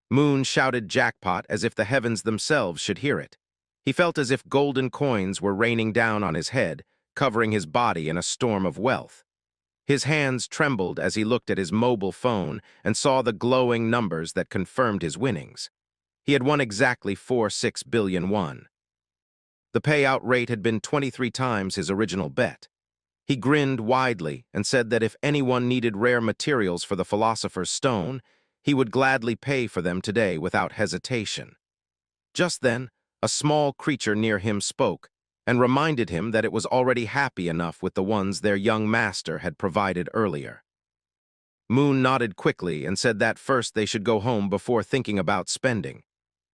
[SPEAKER 2] Moon shouted jackpot as if the heavens themselves should hear it. He felt as if golden coins were raining down on his head, covering his body in a storm of wealth. His hands trembled as he looked at his mobile phone and saw the glowing numbers that confirmed his winnings. He had won exactly 46 billion won. The payout rate had been 23 times his original bet. He grinned widely and said that if anyone needed rare materials for the Philosopher's Stone, he would gladly pay for them today without hesitation. Just then, a small creature near him spoke and reminded him that it was already happy enough with the ones their young master had provided earlier. Moon nodded quickly and said that first they should go home before thinking about spending.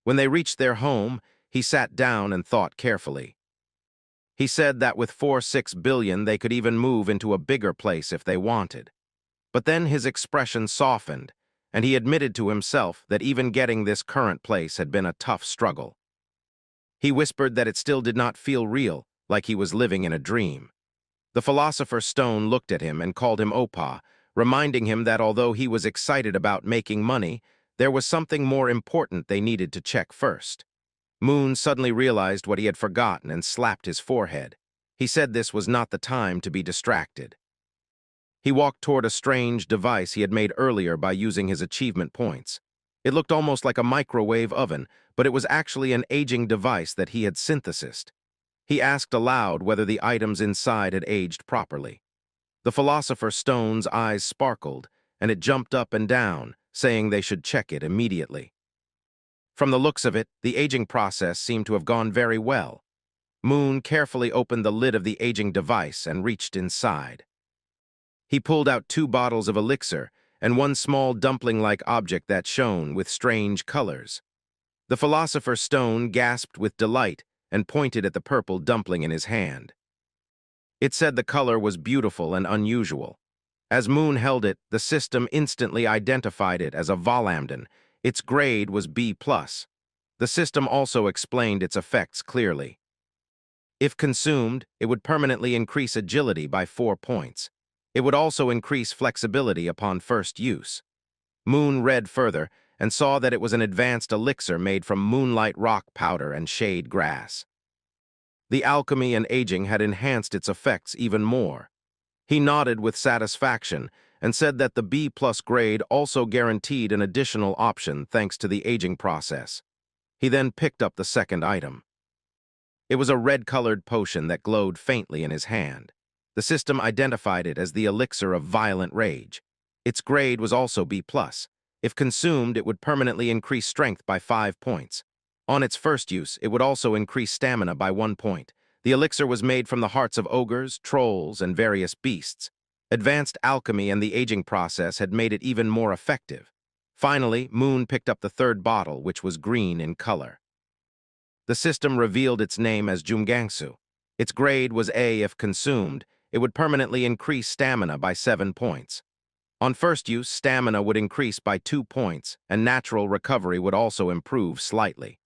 [SPEAKER 2] When they reached their home, he sat down and thought carefully. He said that with 46 billion they could even move into a bigger place if they wanted. But then his expression softened, and he admitted to himself that even getting this current place had been a tough struggle. He whispered that it still did not feel real, like he was living in a dream. The Philosopher's Stone looked at him and called him Opa, reminding him that although he was excited about making money, there was something more important they needed to check first. Moon suddenly realized what he had forgotten and slapped his forehead. He said this was not the time to be distracted. He walked toward a strange device he had made earlier by using his achievement points. It looked almost like a microwave oven, but it was actually an aging device that he had synthesized. He asked aloud whether the items inside had aged properly. The Philosopher's Stone's eyes sparkled, and it jumped up and down, saying they should check it immediately. From the looks of it, the aging process seemed to have gone very well. Moon carefully opened the lid of the aging device and reached inside. He pulled out 2 bottles of elixir and one small dumpling-like object that shone with strange colors. The Philosopher's Stone gasped with delight and pointed at the purple dumpling in his hand. It said the color was beautiful and unusual. As Moon held it, the system instantly identified it as a Volamden. Its grade was B+. The system also explained its effects clearly. If consumed, it would permanently increase agility by 4 points. It would also increase flexibility upon first use. Moon read further and saw that it was an advanced elixir made from moonlight rock powder and shade grass. The alchemy and aging had enhanced its effects even more. He nodded with satisfaction and said that the B+ grade also guaranteed an additional option thanks to the aging process. He then picked up the second item. It was a red-colored potion that glowed faintly in his hand. The system identified it as the elixir of violent rage. Its grade was also B+. If consumed, it would permanently increase strength by 5 points. On its first use, it would also increase stamina by 1 point. The elixir was made from the hearts of ogres, trolls, and various beasts. Advanced alchemy and the aging process had made it even more effective. Finally, Moon picked up the third bottle, which was green in color. The system revealed its name as Jumgangsu. Its grade was A. If consumed, it would permanently increase stamina by 7 points. On first use, stamina would increase by 2 points, and natural recovery would also improve slightly.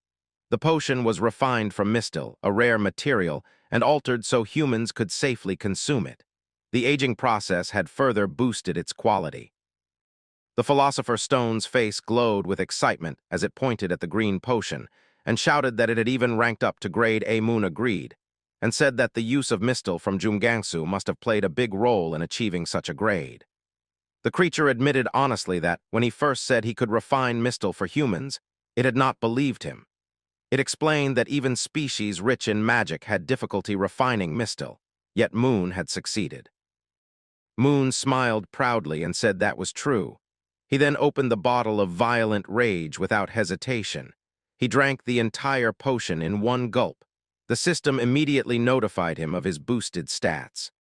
[SPEAKER 2] The potion was refined from mistil, a rare material, and altered so humans could safely consume it. The aging process had further boosted its quality. The Philosopher's Stone's face glowed with excitement as it pointed at the green potion, and shouted that it had even ranked up to grade A. Moon agreed, and said that the use of mistil from Jumgangsu must have played a big role in achieving such a grade. The creature admitted honestly that, when he first said he could refine mistil for humans, it had not believed him. It explained that even species rich in magic had difficulty refining mistil, yet Moon had succeeded. Moon smiled proudly and said that was true. He then opened the bottle of violent rage without hesitation. He drank the entire potion in one gulp. The system immediately notified him of his boosted stats.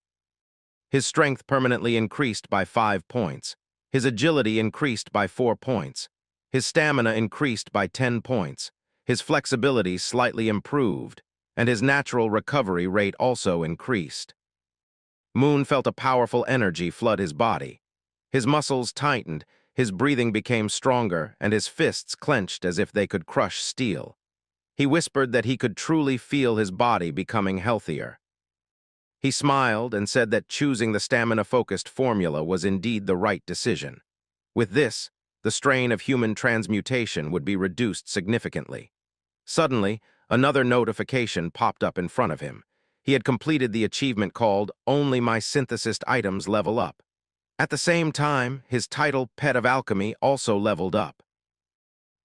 [SPEAKER 2] His strength permanently increased by 5 points. His agility increased by 4 points. His stamina increased by 10 points. His flexibility slightly improved, and his natural recovery rate also increased. Moon felt a powerful energy flood his body. His muscles tightened, his breathing became stronger, and his fists clenched as if they could crush steel. He whispered that he could truly feel his body becoming healthier. He smiled and said that choosing the stamina-focused formula was indeed the right decision. With this, the strain of human transmutation would be reduced significantly. Suddenly, another notification popped up in front of him. He had completed the achievement called "Only My Synthesist Items Level Up." At the same time, his title, Pet of Alchemy, also leveled up.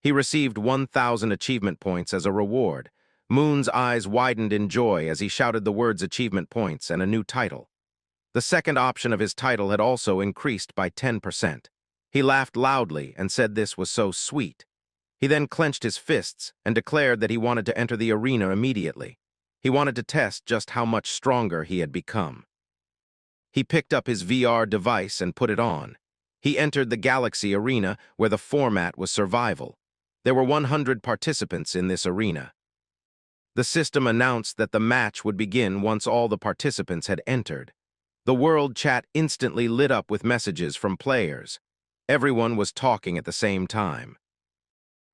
[SPEAKER 2] He received 1,000 achievement points as a reward. Moon's eyes widened in joy as he shouted the words achievement points and a new title. The second option of his title had also increased by 10%. He laughed loudly and said this was so sweet. He then clenched his fists and declared that he wanted to enter the arena immediately. He wanted to test just how much stronger he had become. He picked up his VR device and put it on. He entered the Galaxy Arena, where the format was survival. There were 100 participants in this arena. The system announced that the match would begin once all the participants had entered. The world chat instantly lit up with messages from players. Everyone was talking at the same time.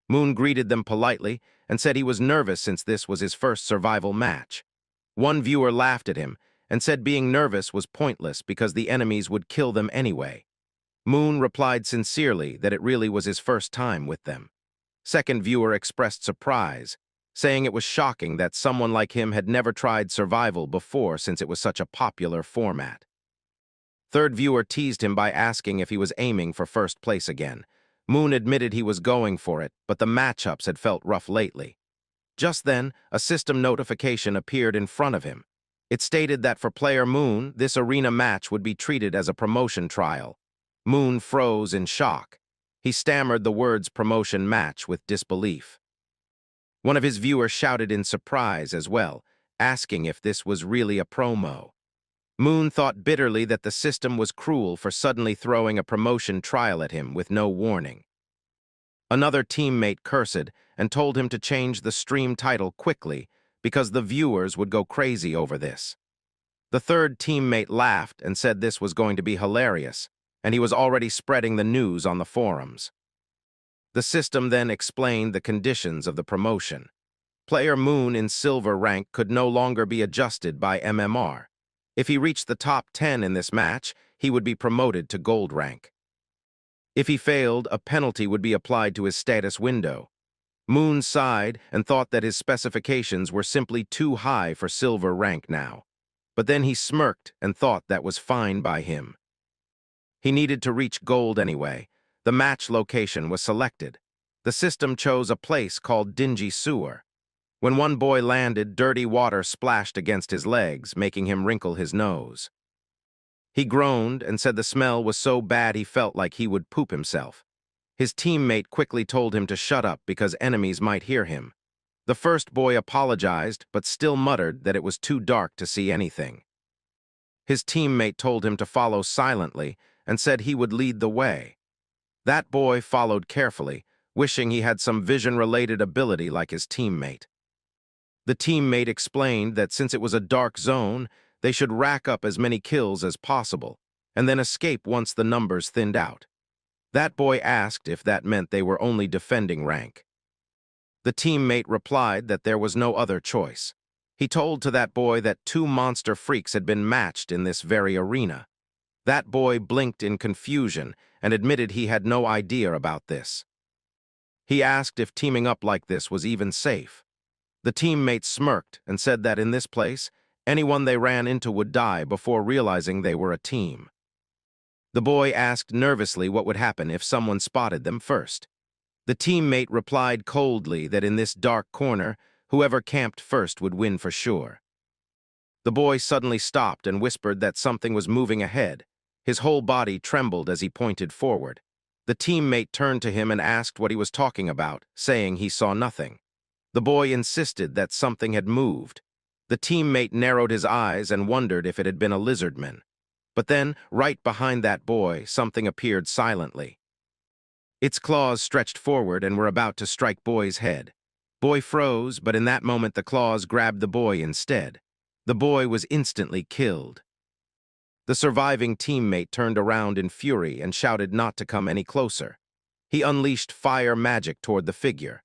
[SPEAKER 2] Moon greeted them politely and said he was nervous since this was his first survival match. One viewer laughed at him and said being nervous was pointless because the enemies would kill them anyway. Moon replied sincerely that it really was his first time with them. Second viewer expressed surprise, saying it was shocking that someone like him had never tried survival before since it was such a popular format. Third viewer teased him by asking if he was aiming for first place again. Moon admitted he was going for it, but the matchups had felt rough lately. Just then, a system notification appeared in front of him. It stated that for player Moon, this arena match would be treated as a promotion trial. Moon froze in shock. He stammered the words promotion match with disbelief. One of his viewers shouted in surprise as well, asking if this was really a promo. Moon thought bitterly that the system was cruel for suddenly throwing a promotion trial at him with no warning. Another teammate cursed and told him to change the stream title quickly because the viewers would go crazy over this. The third teammate laughed and said this was going to be hilarious, and he was already spreading the news on the forums. The system then explained the conditions of the promotion. Player Moon in silver rank could no longer be adjusted by MMR. If he reached the top 10 in this match, he would be promoted to gold rank. If he failed, a penalty would be applied to his status window. Moon sighed and thought that his specifications were simply too high for silver rank now. But then he smirked and thought that was fine by him. He needed to reach gold anyway. The match location was selected. The system chose a place called Dingy Sewer. When one boy landed, dirty water splashed against his legs, making him wrinkle his nose. He groaned and said the smell was so bad he felt like he would poop himself. His teammate quickly told him to shut up because enemies might hear him. The first boy apologized, but still muttered that it was too dark to see anything. His teammate told him to follow silently and said he would lead the way. That boy followed carefully, wishing he had some vision-related ability like his teammate. The teammate explained that since it was a dark zone, they should rack up as many kills as possible, and then escape once the numbers thinned out. That boy asked if that meant they were only defending rank. The teammate replied that there was no other choice. He told to that boy that 2 monster freaks had been matched in this very arena. That boy blinked in confusion and admitted he had no idea about this. He asked if teaming up like this was even safe. The teammate smirked and said that in this place, anyone they ran into would die before realizing they were a team. The boy asked nervously what would happen if someone spotted them first. The teammate replied coldly that in this dark corner, whoever camped first would win for sure. The boy suddenly stopped and whispered that something was moving ahead. His whole body trembled as he pointed forward. The teammate turned to him and asked what he was talking about, saying he saw nothing. The boy insisted that something had moved. The teammate narrowed his eyes and wondered if it had been a lizardman. But then, right behind that boy, something appeared silently. Its claws stretched forward and were about to strike Boy's head. Boy froze, but in that moment the claws grabbed the boy instead. The boy was instantly killed. The surviving teammate turned around in fury and shouted not to come any closer. He unleashed fire magic toward the figure.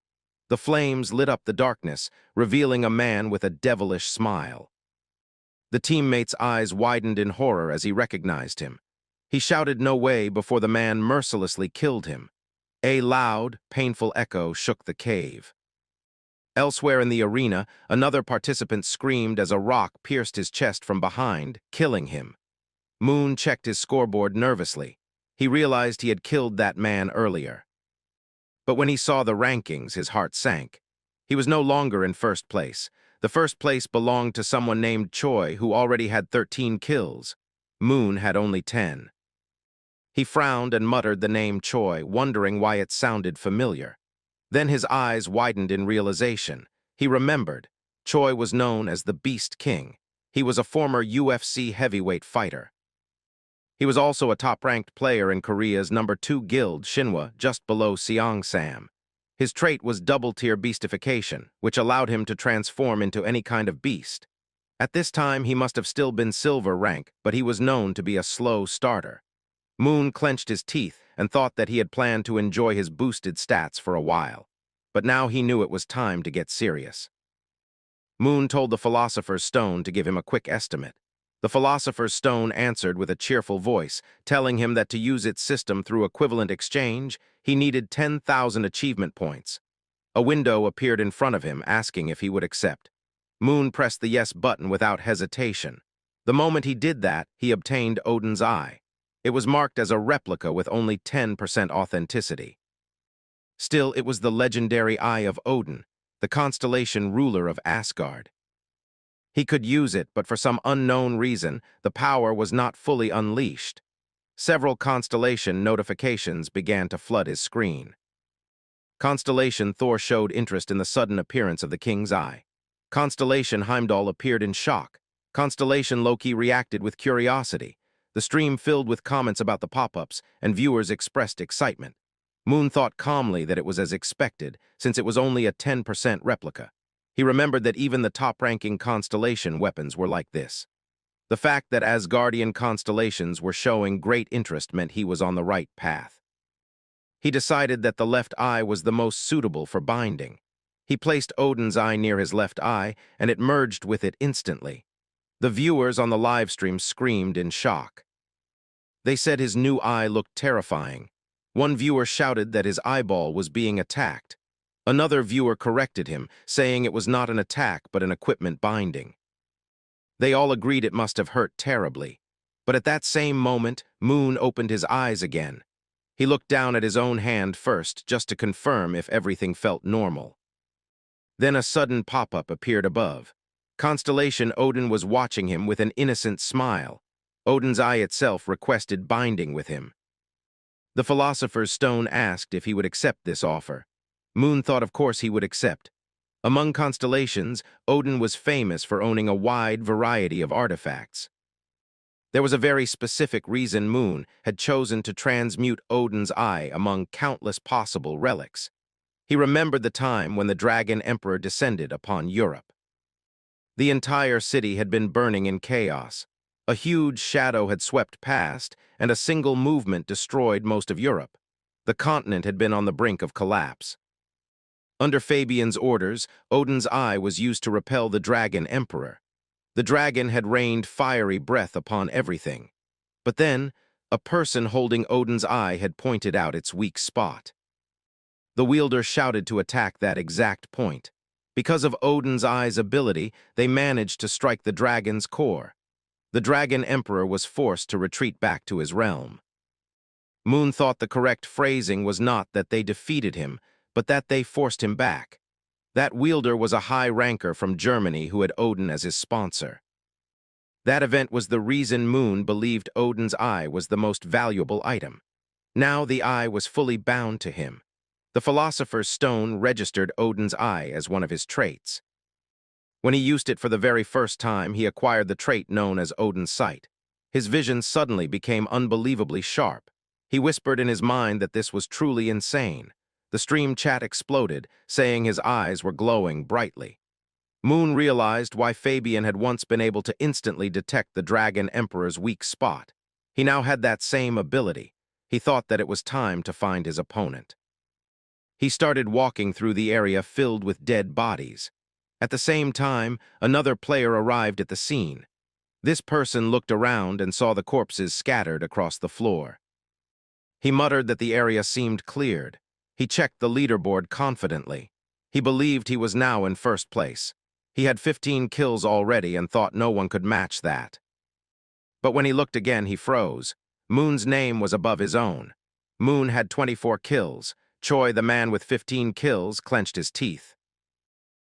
[SPEAKER 2] The flames lit up the darkness, revealing a man with a devilish smile. The teammate's eyes widened in horror as he recognized him. He shouted no way before the man mercilessly killed him. A loud, painful echo shook the cave. Elsewhere in the arena, another participant screamed as a rock pierced his chest from behind, killing him. Moon checked his scoreboard nervously. He realized he had killed that man earlier. But when he saw the rankings, his heart sank. He was no longer in first place. The first place belonged to someone named Choi, who already had 13 kills. Moon had only 10. He frowned and muttered the name Choi, wondering why it sounded familiar. Then his eyes widened in realization. He remembered. Choi was known as the Beast King. He was a former UFC heavyweight fighter. He was also a top-ranked player in Korea's number 2 guild, Shinhwa, just below Seong-sam. His trait was double-tier beastification, which allowed him to transform into any kind of beast. At this time, he must have still been silver rank, but he was known to be a slow starter. Moon clenched his teeth and thought that he had planned to enjoy his boosted stats for a while. But now he knew it was time to get serious. Moon told the Philosopher's Stone to give him a quick estimate. The Philosopher's Stone answered with a cheerful voice, telling him that to use its system through equivalent exchange, he needed 10,000 achievement points. A window appeared in front of him, asking if he would accept. Moon pressed the yes button without hesitation. The moment he did that, he obtained Odin's Eye. It was marked as a replica with only 10% authenticity. Still, it was the legendary Eye of Odin, the constellation ruler of Asgard. He could use it, but for some unknown reason, the power was not fully unleashed. Several constellation notifications began to flood his screen. Constellation Thor showed interest in the sudden appearance of the King's Eye. Constellation Heimdall appeared in shock. Constellation Loki reacted with curiosity. The stream filled with comments about the pop-ups, and viewers expressed excitement. Moon thought calmly that it was as expected, since it was only a 10% replica. He remembered that even the top-ranking constellation weapons were like this. The fact that Asgardian constellations were showing great interest meant he was on the right path. He decided that the left eye was the most suitable for binding. He placed Odin's eye near his left eye, and it merged with it instantly. The viewers on the live stream screamed in shock. They said his new eye looked terrifying. One viewer shouted that his eyeball was being attacked. Another viewer corrected him, saying it was not an attack but an equipment binding. They all agreed it must have hurt terribly. But at that same moment, Moon opened his eyes again. He looked down at his own hand first, just to confirm if everything felt normal. Then a sudden pop-up appeared above. Constellation Odin was watching him with an innocent smile. Odin's eye itself requested binding with him. The Philosopher's Stone asked if he would accept this offer. Moon thought of course he would accept. Among constellations, Odin was famous for owning a wide variety of artifacts. There was a very specific reason Moon had chosen to transmute Odin's eye among countless possible relics. He remembered the time when the Dragon Emperor descended upon Europe. The entire city had been burning in chaos. A huge shadow had swept past, and a single movement destroyed most of Europe. The continent had been on the brink of collapse. Under Fabian's orders, Odin's eye was used to repel the Dragon Emperor. The dragon had rained fiery breath upon everything. But then, a person holding Odin's eye had pointed out its weak spot. The wielder shouted to attack that exact point. Because of Odin's eye's ability, they managed to strike the dragon's core. The Dragon Emperor was forced to retreat back to his realm. Moon thought the correct phrasing was not that they defeated him, but that they forced him back. That wielder was a high ranker from Germany who had Odin as his sponsor. That event was the reason Moon believed Odin's eye was the most valuable item. Now the eye was fully bound to him. The Philosopher's Stone registered Odin's eye as one of his traits. When he used it for the very first time, he acquired the trait known as Odin's sight. His vision suddenly became unbelievably sharp. He whispered in his mind that this was truly insane. The stream chat exploded, saying his eyes were glowing brightly. Moon realized why Fabian had once been able to instantly detect the Dragon Emperor's weak spot. He now had that same ability. He thought that it was time to find his opponent. He started walking through the area filled with dead bodies. At the same time, another player arrived at the scene. This person looked around and saw the corpses scattered across the floor. He muttered that the area seemed cleared. He checked the leaderboard confidently. He believed he was now in first place. He had 15 kills already and thought no one could match that. But when he looked again, he froze. Moon's name was above his own. Moon had 24 kills. Choi, the man with 15 kills, clenched his teeth.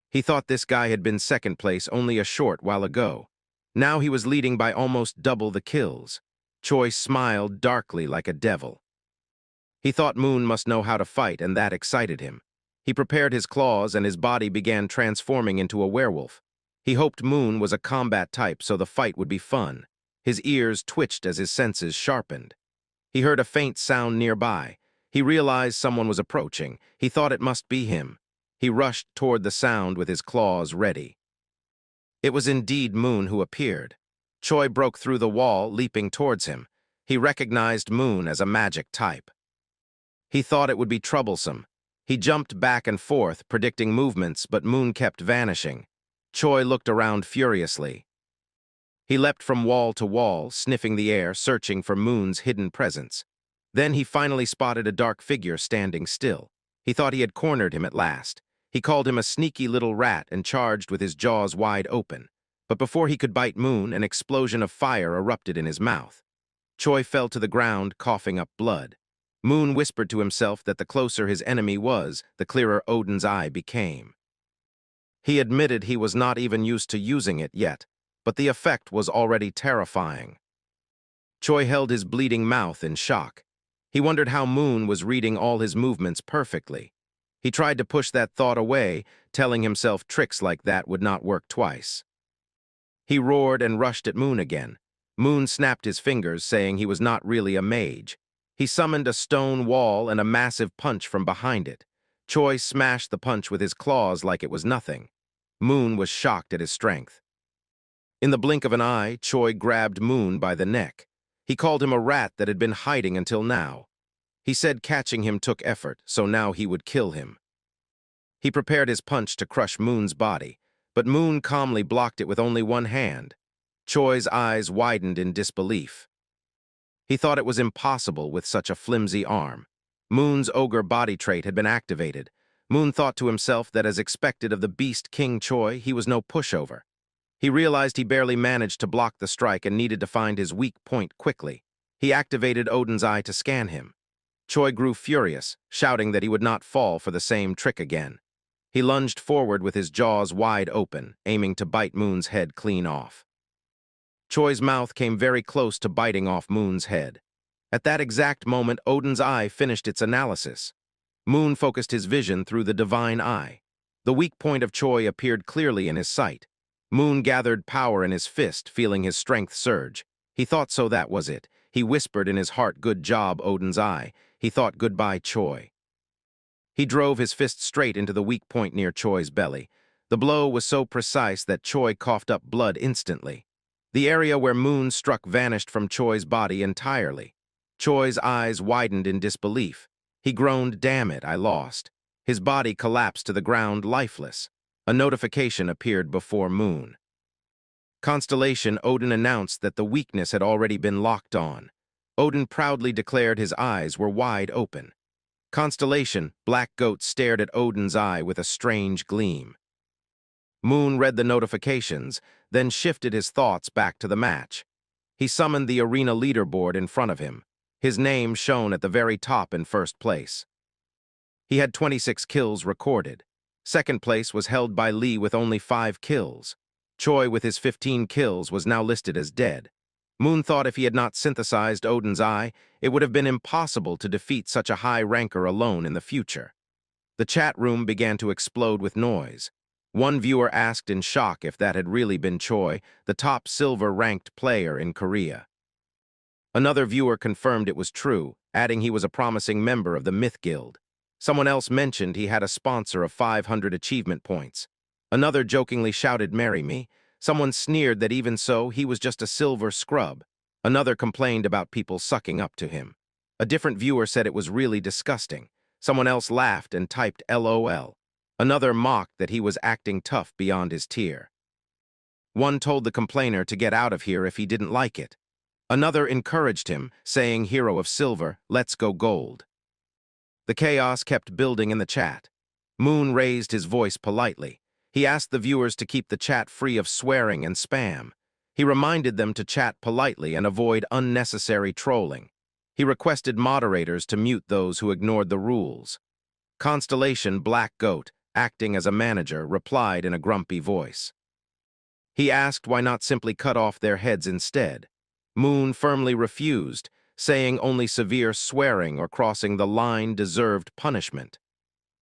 [SPEAKER 2] He thought this guy had been second place only a short while ago. Now he was leading by almost double the kills. Choi smiled darkly like a devil. He thought Moon must know how to fight, and that excited him. He prepared his claws, and his body began transforming into a werewolf. He hoped Moon was a combat type so the fight would be fun. His ears twitched as his senses sharpened. He heard a faint sound nearby. He realized someone was approaching. He thought it must be him. He rushed toward the sound with his claws ready. It was indeed Moon who appeared. Choi broke through the wall, leaping towards him. He recognized Moon as a magic type. He thought it would be troublesome. He jumped back and forth, predicting movements, but Moon kept vanishing. Choi looked around furiously. He leapt from wall to wall, sniffing the air, searching for Moon's hidden presence. Then he finally spotted a dark figure standing still. He thought he had cornered him at last. He called him a sneaky little rat and charged with his jaws wide open. But before he could bite Moon, an explosion of fire erupted in his mouth. Choi fell to the ground, coughing up blood. Moon whispered to himself that the closer his enemy was, the clearer Odin's eye became. He admitted he was not even used to using it yet, but the effect was already terrifying. Choi held his bleeding mouth in shock. He wondered how Moon was reading all his movements perfectly. He tried to push that thought away, telling himself tricks like that would not work twice. He roared and rushed at Moon again. Moon snapped his fingers, saying he was not really a mage. He summoned a stone wall and a massive punch from behind it. Choi smashed the punch with his claws like it was nothing. Moon was shocked at his strength. In the blink of an eye, Choi grabbed Moon by the neck. He called him a rat that had been hiding until now. He said catching him took effort, so now he would kill him. He prepared his punch to crush Moon's body, but Moon calmly blocked it with only one hand. Choi's eyes widened in disbelief. He thought it was impossible with such a flimsy arm. Moon's ogre body trait had been activated. Moon thought to himself that as expected of the beast King Choi, he was no pushover. He realized he barely managed to block the strike and needed to find his weak point quickly. He activated Odin's eye to scan him. Choi grew furious, shouting that he would not fall for the same trick again. He lunged forward with his jaws wide open, aiming to bite Moon's head clean off. Choi's mouth came very close to biting off Moon's head. At that exact moment, Odin's eye finished its analysis. Moon focused his vision through the divine eye. The weak point of Choi appeared clearly in his sight. Moon gathered power in his fist, feeling his strength surge. He thought so that was it. He whispered in his heart, "Good job, Odin's eye." He thought, "Goodbye, Choi." He drove his fist straight into the weak point near Choi's belly. The blow was so precise that Choi coughed up blood instantly. The area where Moon struck vanished from Choi's body entirely. Choi's eyes widened in disbelief. He groaned, "Damn it, I lost." His body collapsed to the ground lifeless. A notification appeared before Moon. Constellation, Odin announced that the weakness had already been locked on. Odin proudly declared his eyes were wide open. Constellation, Black Goat stared at Odin's eye with a strange gleam. Moon read the notifications, then shifted his thoughts back to the match. He summoned the arena leaderboard in front of him. His name shone at the very top in first place. He had 26 kills recorded. Second place was held by Lee with only 5 kills. Choi, with his 15 kills, was now listed as dead. Moon thought if he had not synthesized Odin's eye, it would have been impossible to defeat such a high ranker alone in the future. The chat room began to explode with noise. One viewer asked in shock if that had really been Choi, the top silver-ranked player in Korea. Another viewer confirmed it was true, adding he was a promising member of the Myth Guild. Someone else mentioned he had a sponsor of 500 achievement points. Another jokingly shouted, "Marry me." Someone sneered that even so, he was just a silver scrub. Another complained about people sucking up to him. A different viewer said it was really disgusting. Someone else laughed and typed LOL. Another mocked that he was acting tough beyond his tier. One told the complainer to get out of here if he didn't like it. Another encouraged him, saying, "Hero of silver, let's go gold." The chaos kept building in the chat. Moon raised his voice politely. He asked the viewers to keep the chat free of swearing and spam. He reminded them to chat politely and avoid unnecessary trolling. He requested moderators to mute those who ignored the rules. Constellation, Black Goat, acting as a manager, replied in a grumpy voice. He asked why not simply cut off their heads instead. Moon firmly refused, saying only severe swearing or crossing the line deserved punishment.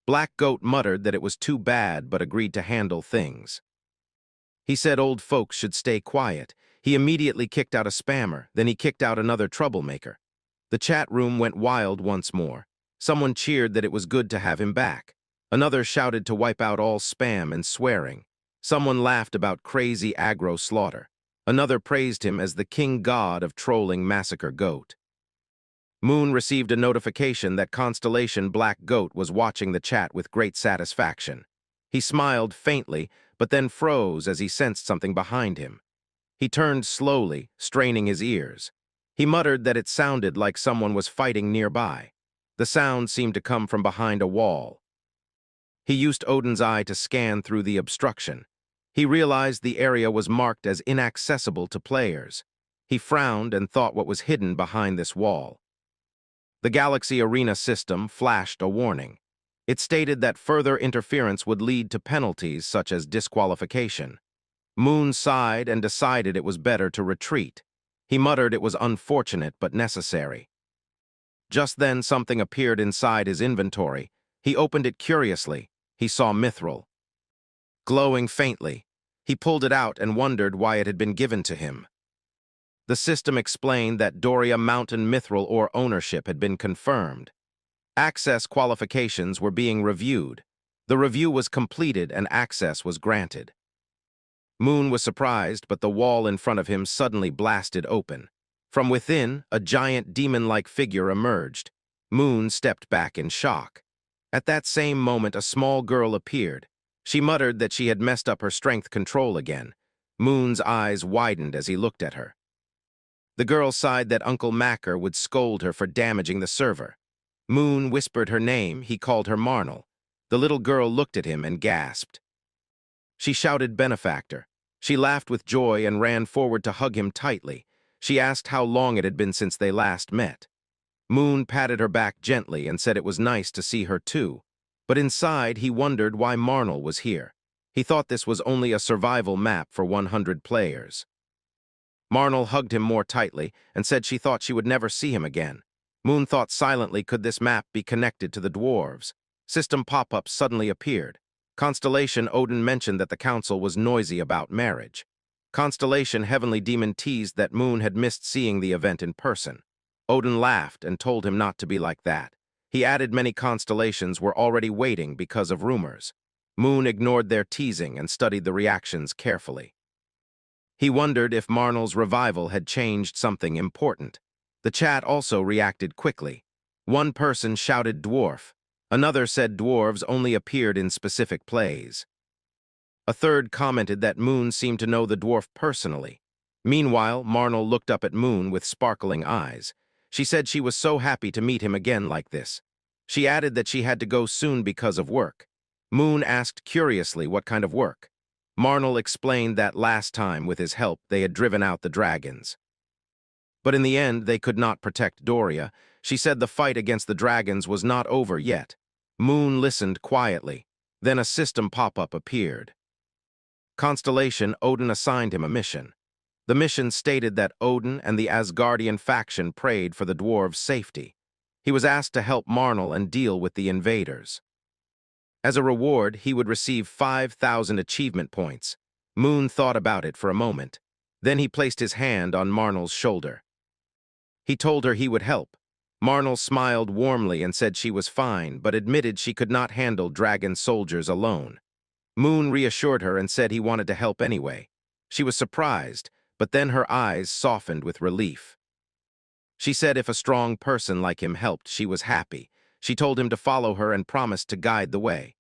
[SPEAKER 2] Black Goat muttered that it was too bad but agreed to handle things. He said old folks should stay quiet. He immediately kicked out a spammer, then he kicked out another troublemaker. The chat room went wild once more. Someone cheered that it was good to have him back. Another shouted to wipe out all spam and swearing. Someone laughed about crazy aggro slaughter. Another praised him as the king god of trolling massacre goat. Moon received a notification that Constellation Black Goat was watching the chat with great satisfaction. He smiled faintly, but then froze as he sensed something behind him. He turned slowly, straining his ears. He muttered that it sounded like someone was fighting nearby. The sound seemed to come from behind a wall. He used Odin's eye to scan through the obstruction. He realized the area was marked as inaccessible to players. He frowned and thought what was hidden behind this wall. The Galaxy Arena system flashed a warning. It stated that further interference would lead to penalties such as disqualification. Moon sighed and decided it was better to retreat. He muttered it was unfortunate but necessary. Just then something appeared inside his inventory. He opened it curiously. He saw mithril, glowing faintly. He pulled it out and wondered why it had been given to him. The system explained that Doria Mountain mithril ore ownership had been confirmed. Access qualifications were being reviewed. The review was completed and access was granted. Moon was surprised, but the wall in front of him suddenly blasted open. From within, a giant demon-like figure emerged. Moon stepped back in shock. At that same moment, a small girl appeared. She muttered that she had messed up her strength control again. Moon's eyes widened as he looked at her. The girl sighed that Uncle Macker would scold her for damaging the server. Moon whispered her name. He called her Marnel. The little girl looked at him and gasped. She shouted benefactor. She laughed with joy and ran forward to hug him tightly. She asked how long it had been since they last met. Moon patted her back gently and said it was nice to see her too. But inside, he wondered why Marnel was here. He thought this was only a survival map for 100 players. Marnel hugged him more tightly and said she thought she would never see him again. Moon thought silently, could this map be connected to the dwarves? System pop-ups suddenly appeared. Constellation Odin mentioned that the council was noisy about marriage. Constellation Heavenly Demon teased that Moon had missed seeing the event in person. Odin laughed and told him not to be like that. He added many constellations were already waiting because of rumors. Moon ignored their teasing and studied the reactions carefully. He wondered if Marnel's revival had changed something important. The chat also reacted quickly. One person shouted dwarf. Another said dwarves only appeared in specific plays. A third commented that Moon seemed to know the dwarf personally. Meanwhile, Marnel looked up at Moon with sparkling eyes. She said she was so happy to meet him again like this. She added that she had to go soon because of work. Moon asked curiously what kind of work. Marnel explained that last time, with his help, they had driven out the dragons. But in the end, they could not protect Doria. She said the fight against the dragons was not over yet. Moon listened quietly. Then a system pop-up appeared. Constellation Odin assigned him a mission. The mission stated that Odin and the Asgardian faction prayed for the dwarves' safety. He was asked to help Marnel and deal with the invaders. As a reward, he would receive 5,000 achievement points. Moon thought about it for a moment. Then he placed his hand on Marnel's shoulder. He told her he would help. Marnel smiled warmly and said she was fine, but admitted she could not handle dragon soldiers alone. Moon reassured her and said he wanted to help anyway. She was surprised, but then her eyes softened with relief. She said if a strong person like him helped, she was happy. She told him to follow her and promised to guide the way.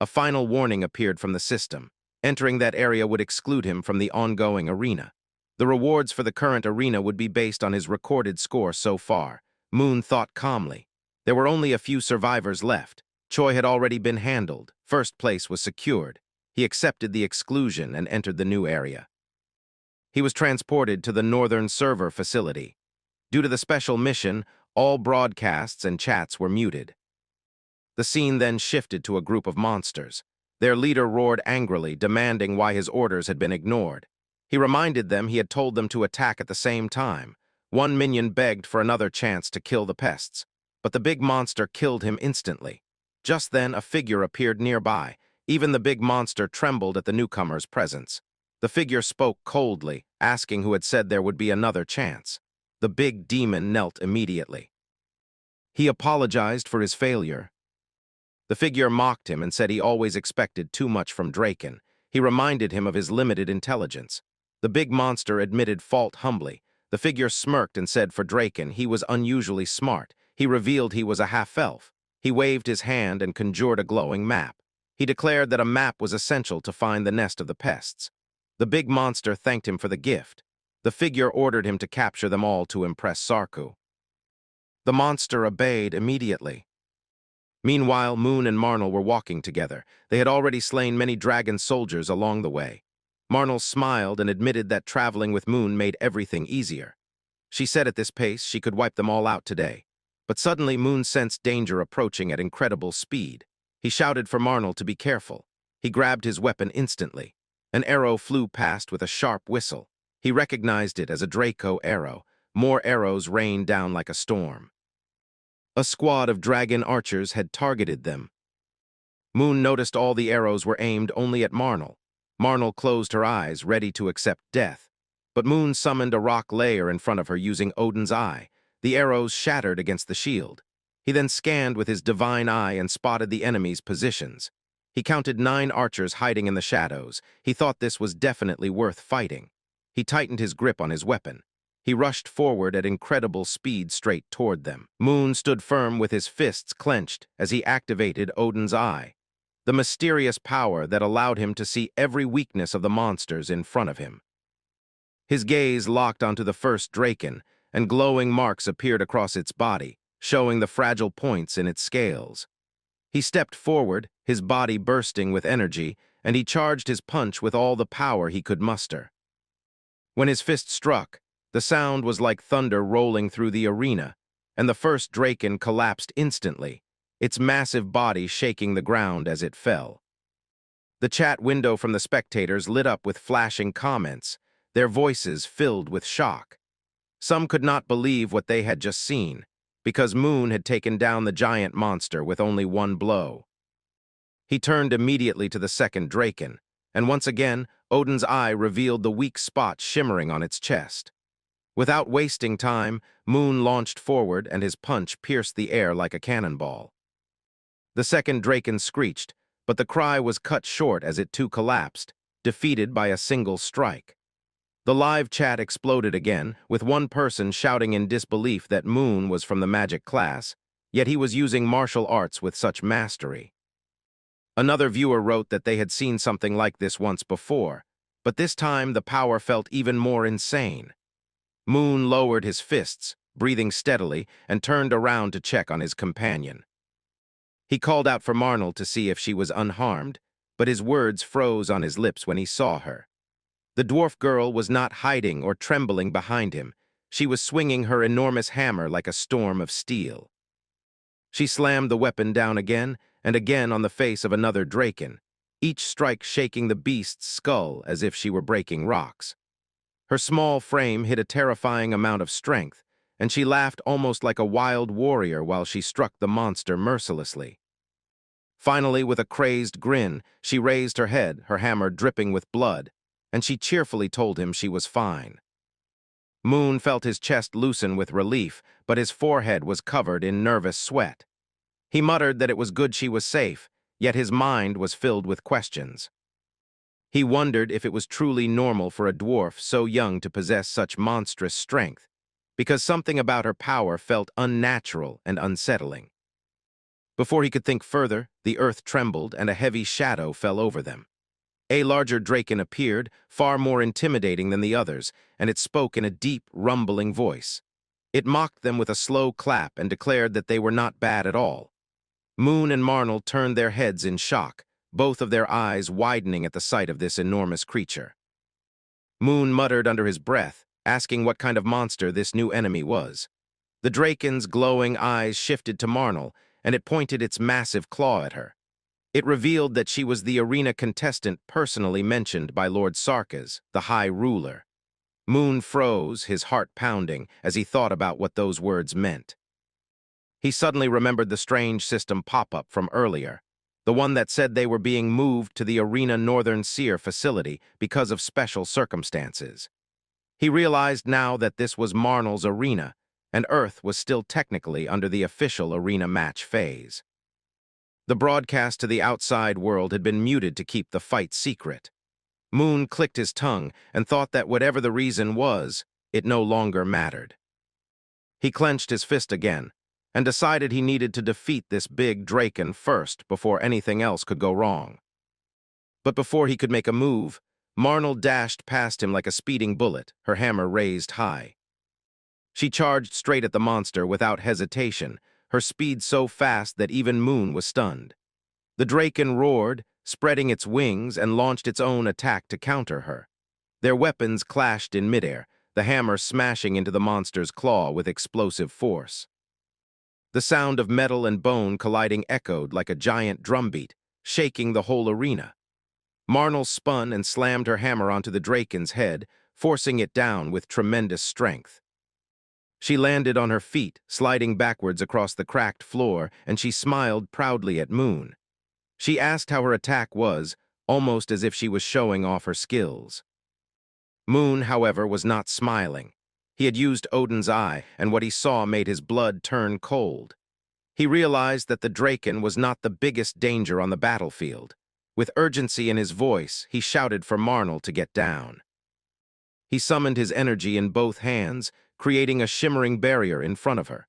[SPEAKER 2] A final warning appeared from the system. Entering that area would exclude him from the ongoing arena. The rewards for the current arena would be based on his recorded score so far. Moon thought calmly. There were only a few survivors left. Choi had already been handled. First place was secured. He accepted the exclusion and entered the new area. He was transported to the northern server facility. Due to the special mission, all broadcasts and chats were muted. The scene then shifted to a group of monsters. Their leader roared angrily, demanding why his orders had been ignored. He reminded them he had told them to attack at the same time. One minion begged for another chance to kill the pests, but the big monster killed him instantly. Just then, a figure appeared nearby. Even the big monster trembled at the newcomer's presence. The figure spoke coldly, asking who had said there would be another chance. The big demon knelt immediately. He apologized for his failure. The figure mocked him and said he always expected too much from Draken. He reminded him of his limited intelligence. The big monster admitted fault humbly. The figure smirked and said for Draken he was unusually smart. He revealed he was a half-elf. He waved his hand and conjured a glowing map. He declared that a map was essential to find the nest of the pests. The big monster thanked him for the gift. The figure ordered him to capture them all to impress Sarku. The monster obeyed immediately. Meanwhile, Moon and Marnel were walking together. They had already slain many dragon soldiers along the way. Marnel smiled and admitted that traveling with Moon made everything easier. She said at this pace she could wipe them all out today. But suddenly Moon sensed danger approaching at incredible speed. He shouted for Marnel to be careful. He grabbed his weapon instantly. An arrow flew past with a sharp whistle. He recognized it as a Draco arrow. More arrows rained down like a storm. A squad of dragon archers had targeted them. Moon noticed all the arrows were aimed only at Marnell. Marnell closed her eyes, ready to accept death. But Moon summoned a rock layer in front of her using Odin's eye. The arrows shattered against the shield. He then scanned with his divine eye and spotted the enemy's positions. He counted 9 archers hiding in the shadows. He thought this was definitely worth fighting. He tightened his grip on his weapon. He rushed forward at incredible speed straight toward them. Moon stood firm with his fists clenched as he activated Odin's eye, the mysterious power that allowed him to see every weakness of the monsters in front of him. His gaze locked onto the first Draken, and glowing marks appeared across its body, showing the fragile points in its scales. He stepped forward, his body bursting with energy, and he charged his punch with all the power he could muster. When his fist struck, the sound was like thunder rolling through the arena, and the first Draken collapsed instantly, its massive body shaking the ground as it fell. The chat window from the spectators lit up with flashing comments, their voices filled with shock. Some could not believe what they had just seen, because Moon had taken down the giant monster with only one blow. He turned immediately to the second Draken, and once again, Odin's eye revealed the weak spot shimmering on its chest. Without wasting time, Moon launched forward and his punch pierced the air like a cannonball. The second Draken screeched, but the cry was cut short as it too collapsed, defeated by a single strike. The live chat exploded again, with one person shouting in disbelief that Moon was from the magic class, yet he was using martial arts with such mastery. Another viewer wrote that they had seen something like this once before, but this time the power felt even more insane. Moon lowered his fists, breathing steadily, and turned around to check on his companion. He called out for Marnell to see if she was unharmed, but his words froze on his lips when he saw her. The dwarf girl was not hiding or trembling behind him. She was swinging her enormous hammer like a storm of steel. She slammed the weapon down again and again on the face of another Draken, each strike shaking the beast's skull as if she were breaking rocks. Her small frame hid a terrifying amount of strength, and she laughed almost like a wild warrior while she struck the monster mercilessly. Finally, with a crazed grin, she raised her head, her hammer dripping with blood, and she cheerfully told him she was fine. Moon felt his chest loosen with relief, but his forehead was covered in nervous sweat. He muttered that it was good she was safe, yet his mind was filled with questions. He wondered if it was truly normal for a dwarf so young to possess such monstrous strength, because something about her power felt unnatural and unsettling. Before he could think further, the earth trembled and a heavy shadow fell over them. A larger Draken appeared, far more intimidating than the others, and it spoke in a deep, rumbling voice. It mocked them with a slow clap and declared that they were not bad at all. Moon and Marnell turned their heads in shock, both of their eyes widening at the sight of this enormous creature. Moon muttered under his breath, asking what kind of monster this new enemy was. The Draken's glowing eyes shifted to Marnell, and it pointed its massive claw at her. It revealed that she was the arena contestant personally mentioned by Lord Sarkis, the High Ruler. Moon froze, his heart pounding, as he thought about what those words meant. He suddenly remembered the strange system pop-up from earlier, the one that said they were being moved to the Arena Northern Seer facility because of special circumstances. He realized now that this was Marnell's arena, and Earth was still technically under the official arena match phase. The broadcast to the outside world had been muted to keep the fight secret. Moon clicked his tongue and thought that whatever the reason was, it no longer mattered. He clenched his fist again, and decided he needed to defeat this big Draken first before anything else could go wrong. But before he could make a move, Marnell dashed past him like a speeding bullet, her hammer raised high. She charged straight at the monster without hesitation, her speed so fast that even Moon was stunned. The Draken roared, spreading its wings, and launched its own attack to counter her. Their weapons clashed in midair, the hammer smashing into the monster's claw with explosive force. The sound of metal and bone colliding echoed like a giant drumbeat, shaking the whole arena. Marnell spun and slammed her hammer onto the Draken's head, forcing it down with tremendous strength. She landed on her feet, sliding backwards across the cracked floor, and she smiled proudly at Moon. She asked how her attack was, almost as if she was showing off her skills. Moon, however, was not smiling. He had used Odin's eye, and what he saw made his blood turn cold. He realized that the Draken was not the biggest danger on the battlefield. With urgency in his voice, he shouted for Marnell to get down. He summoned his energy in both hands, creating a shimmering barrier in front of her.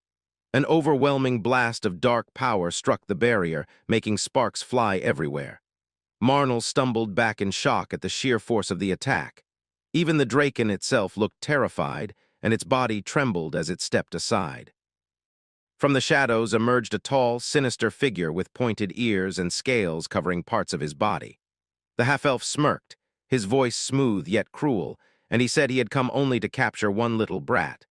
[SPEAKER 2] An overwhelming blast of dark power struck the barrier, making sparks fly everywhere. Marnell stumbled back in shock at the sheer force of the attack. Even the Draken itself looked terrified, and its body trembled as it stepped aside. From the shadows emerged a tall, sinister figure with pointed ears and scales covering parts of his body. The half-elf smirked, his voice smooth yet cruel, and he said he had come only to capture one little brat.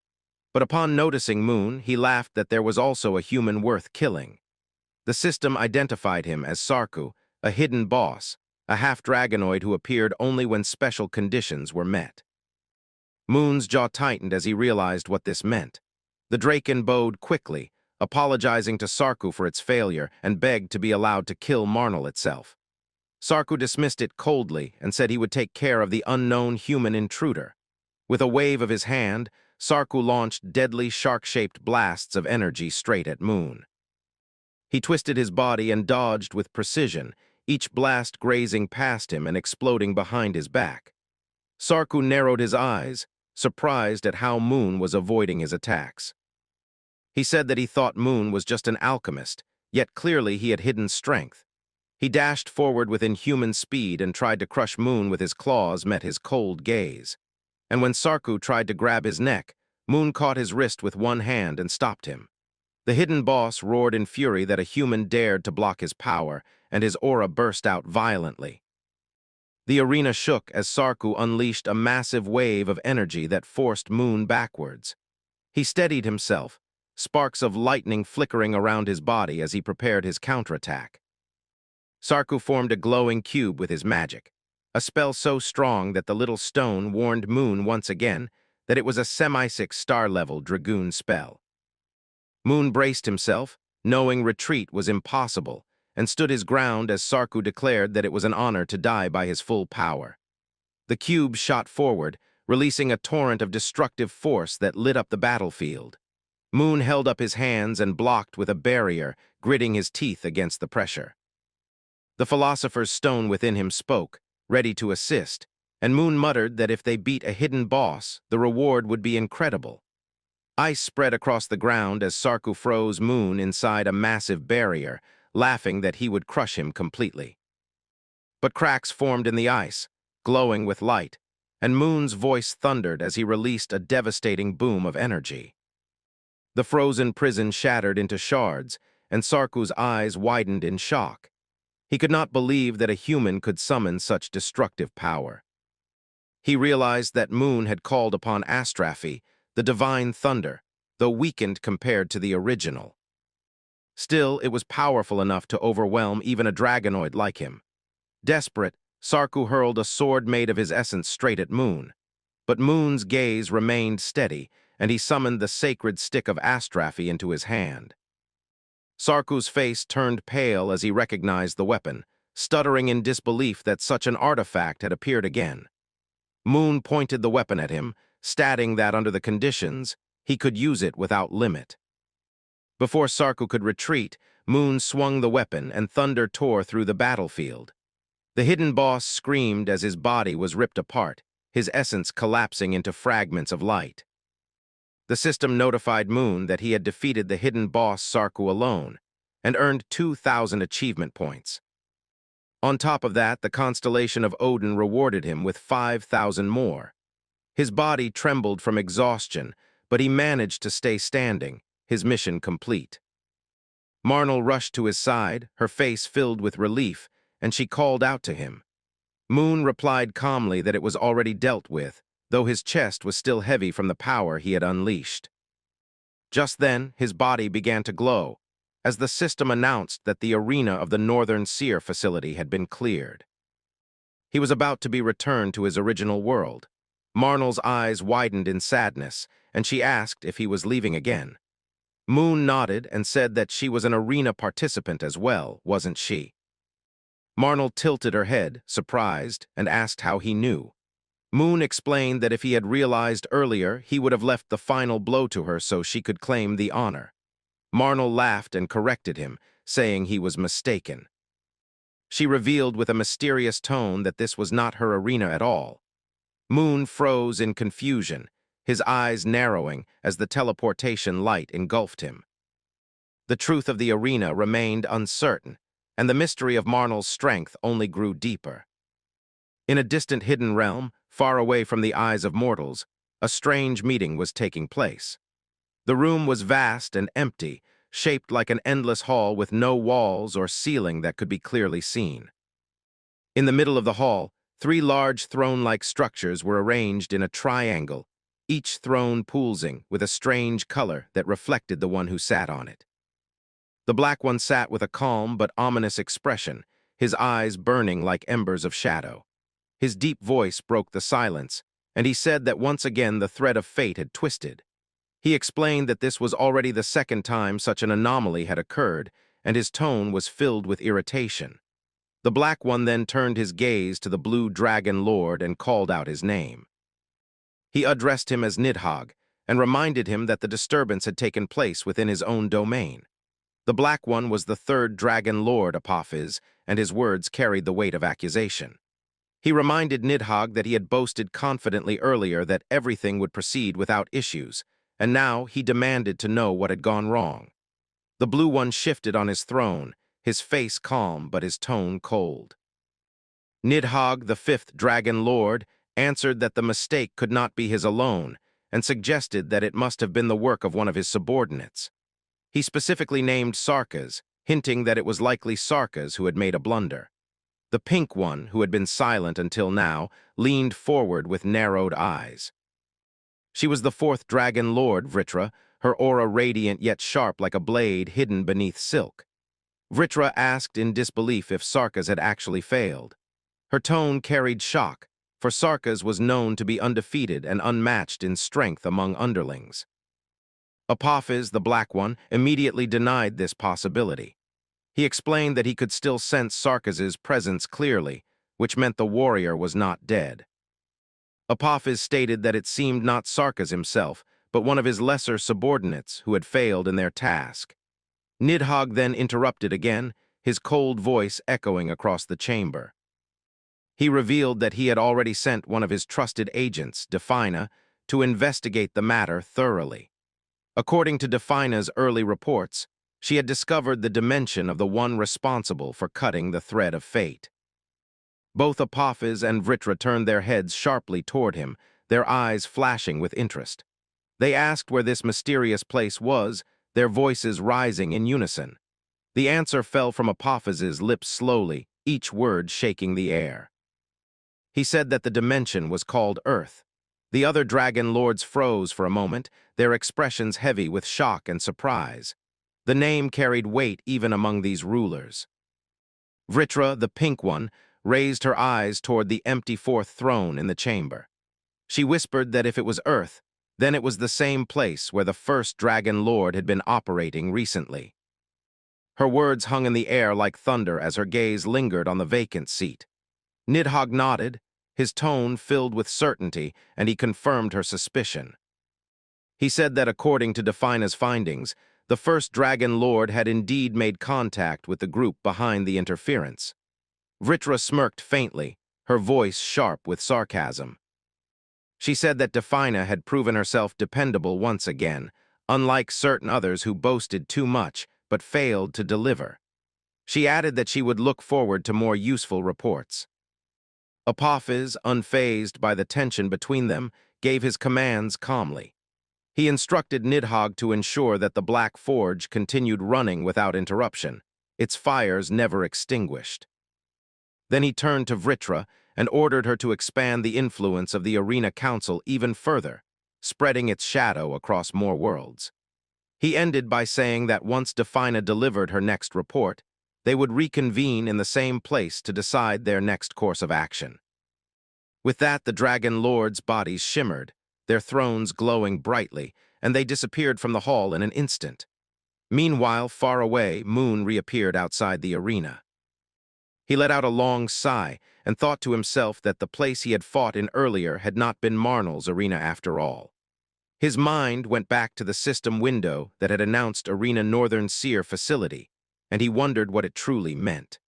[SPEAKER 2] But upon noticing Moon, he laughed that there was also a human worth killing. The system identified him as Sarku, a hidden boss, a half-dragonoid who appeared only when special conditions were met. Moon's jaw tightened as he realized what this meant. The Draken bowed quickly, apologizing to Sarku for its failure and begged to be allowed to kill Marnell itself. Sarku dismissed it coldly and said he would take care of the unknown human intruder. With a wave of his hand, Sarku launched deadly shark-shaped blasts of energy straight at Moon. He twisted his body and dodged with precision, each blast grazing past him and exploding behind his back. Sarku narrowed his eyes, surprised at how Moon was avoiding his attacks. He said that he thought Moon was just an alchemist, yet clearly he had hidden strength. He dashed forward with inhuman speed and tried to crush Moon with his claws met his cold gaze. And when Sarku tried to grab his neck, Moon caught his wrist with one hand and stopped him. The hidden boss roared in fury that a human dared to block his power, and his aura burst out violently. The arena shook as Sarku unleashed a massive wave of energy that forced Moon backwards. He steadied himself, sparks of lightning flickering around his body as he prepared his counterattack. Sarku formed a glowing cube with his magic, a spell so strong that the little stone warned Moon once again that it was a semi-six star-level dragoon spell. Moon braced himself, knowing retreat was impossible, and stood his ground as Sarku declared that it was an honor to die by his full power. The cube shot forward, releasing a torrent of destructive force that lit up the battlefield. Moon held up his hands and blocked with a barrier, gritting his teeth against the pressure. The philosopher's stone within him spoke, ready to assist, and Moon muttered that if they beat a hidden boss, the reward would be incredible. Ice spread across the ground as Sarku froze Moon inside a massive barrier, laughing that he would crush him completely. But cracks formed in the ice, glowing with light, and Moon's voice thundered as he released a devastating boom of energy. The frozen prison shattered into shards, and Sarku's eyes widened in shock. He could not believe that a human could summon such destructive power. He realized that Moon had called upon Astraphi, the divine thunder, though weakened compared to the original. Still, it was powerful enough to overwhelm even a dragonoid like him. Desperate, Sarku hurled a sword made of his essence straight at Moon. But Moon's gaze remained steady, and he summoned the sacred stick of Astraphi into his hand. Sarku's face turned pale as he recognized the weapon, stuttering in disbelief that such an artifact had appeared again. Moon pointed the weapon at him, stating that under the conditions, he could use it without limit. Before Sarku could retreat, Moon swung the weapon and thunder tore through the battlefield. The hidden boss screamed as his body was ripped apart, his essence collapsing into fragments of light. The system notified Moon that he had defeated the hidden boss Sarku alone, and earned 2,000 achievement points. On top of that, the constellation of Odin rewarded him with 5,000 more. His body trembled from exhaustion, but he managed to stay standing, his mission complete. Marnell rushed to his side, her face filled with relief, and she called out to him. Moon replied calmly that it was already dealt with, though his chest was still heavy from the power he had unleashed. Just then, his body began to glow, as the system announced that the arena of the Northern Seer facility had been cleared. He was about to be returned to his original world. Marnell's eyes widened in sadness, and she asked if he was leaving again. Moon nodded and said that she was an arena participant as well, wasn't she? Marnell tilted her head, surprised, and asked how he knew. Moon explained that if he had realized earlier, he would have left the final blow to her so she could claim the honor. Marnell laughed and corrected him, saying he was mistaken. She revealed with a mysterious tone that this was not her arena at all. Moon froze in confusion, his eyes narrowing as the teleportation light engulfed him. The truth of the arena remained uncertain, and the mystery of Marnell's strength only grew deeper. In a distant hidden realm, far away from the eyes of mortals, a strange meeting was taking place. The room was vast and empty, shaped like an endless hall with no walls or ceiling that could be clearly seen. In the middle of the hall, 3 large throne-like structures were arranged in a triangle, each throne pulsing with a strange color that reflected the one who sat on it. The black one sat with a calm but ominous expression, his eyes burning like embers of shadow. His deep voice broke the silence, and he said that once again the thread of fate had twisted. He explained that this was already the second time such an anomaly had occurred, and his tone was filled with irritation. The black one then turned his gaze to the blue dragon lord and called out his name. He addressed him as Nidhogg, and reminded him that the disturbance had taken place within his own domain. The black one was the 3rd dragon lord Apophis, and his words carried the weight of accusation. He reminded Nidhogg that he had boasted confidently earlier that everything would proceed without issues, and now he demanded to know what had gone wrong. The blue one shifted on his throne, his face calm but his tone cold. Nidhogg, the 5th dragon lord, answered that the mistake could not be his alone, and suggested that it must have been the work of one of his subordinates. He specifically named Sarkaz, hinting that it was likely Sarkaz who had made a blunder. The pink one, who had been silent until now, leaned forward with narrowed eyes. She was the 4th dragon lord, Vritra, her aura radiant yet sharp like a blade hidden beneath silk. Vritra asked in disbelief if Sarkaz had actually failed. Her tone carried shock, for Sarkaz was known to be undefeated and unmatched in strength among underlings. Apophis, the black one, immediately denied this possibility. He explained that he could still sense Sarkaz's presence clearly, which meant the warrior was not dead. Apophis stated that it seemed not Sarkaz himself, but one of his lesser subordinates who had failed in their task. Nidhogg then interrupted again, his cold voice echoing across the chamber. He revealed that he had already sent one of his trusted agents, Defina, to investigate the matter thoroughly. According to Defina's early reports, she had discovered the dimension of the one responsible for cutting the thread of fate. Both Apophis and Vritra turned their heads sharply toward him, their eyes flashing with interest. They asked where this mysterious place was, their voices rising in unison. The answer fell from Apophis's lips slowly, each word shaking the air. He said that the dimension was called Earth. The other dragon lords froze for a moment, their expressions heavy with shock and surprise. The name carried weight even among these rulers. Vritra, the pink one, raised her eyes toward the empty 4th throne in the chamber. She whispered that if it was Earth, then it was the same place where the 1st dragon lord had been operating recently. Her words hung in the air like thunder as her gaze lingered on the vacant seat. Nidhogg nodded, his tone filled with certainty, and he confirmed her suspicion. He said that according to Defina's findings, the 1st dragon lord had indeed made contact with the group behind the interference. Vritra smirked faintly, her voice sharp with sarcasm. She said that Defina had proven herself dependable once again, unlike certain others who boasted too much but failed to deliver. She added that she would look forward to more useful reports. Apophis, unfazed by the tension between them, gave his commands calmly. He instructed Nidhogg to ensure that the Black Forge continued running without interruption, its fires never extinguished. Then he turned to Vritra and ordered her to expand the influence of the Arena Council even further, spreading its shadow across more worlds. He ended by saying that once Defina delivered her next report, they would reconvene in the same place to decide their next course of action. With that, the Dragon Lords' bodies shimmered, their thrones glowing brightly, and they disappeared from the hall in an instant. Meanwhile, far away, Moon reappeared outside the arena. He let out a long sigh and thought to himself that the place he had fought in earlier had not been Marnell's arena after all. His mind went back to the system window that had announced Arena Northern Seer facility, and he wondered what it truly meant.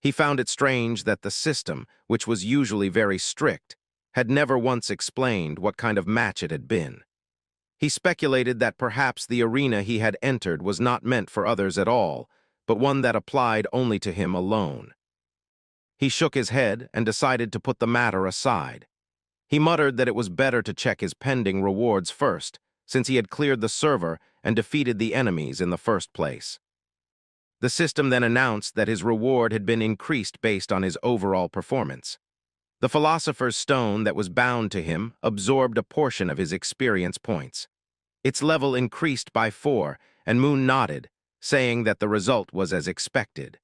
[SPEAKER 2] He found it strange that the system, which was usually very strict, had never once explained what kind of match it had been. He speculated that perhaps the arena he had entered was not meant for others at all, but one that applied only to him alone. He shook his head and decided to put the matter aside. He muttered that it was better to check his pending rewards first, since he had cleared the server and defeated the enemies in the first place. The system then announced that his reward had been increased based on his overall performance. The Philosopher's Stone that was bound to him absorbed a portion of his experience points. Its level increased by 4, and Moon nodded, saying that the result was as expected.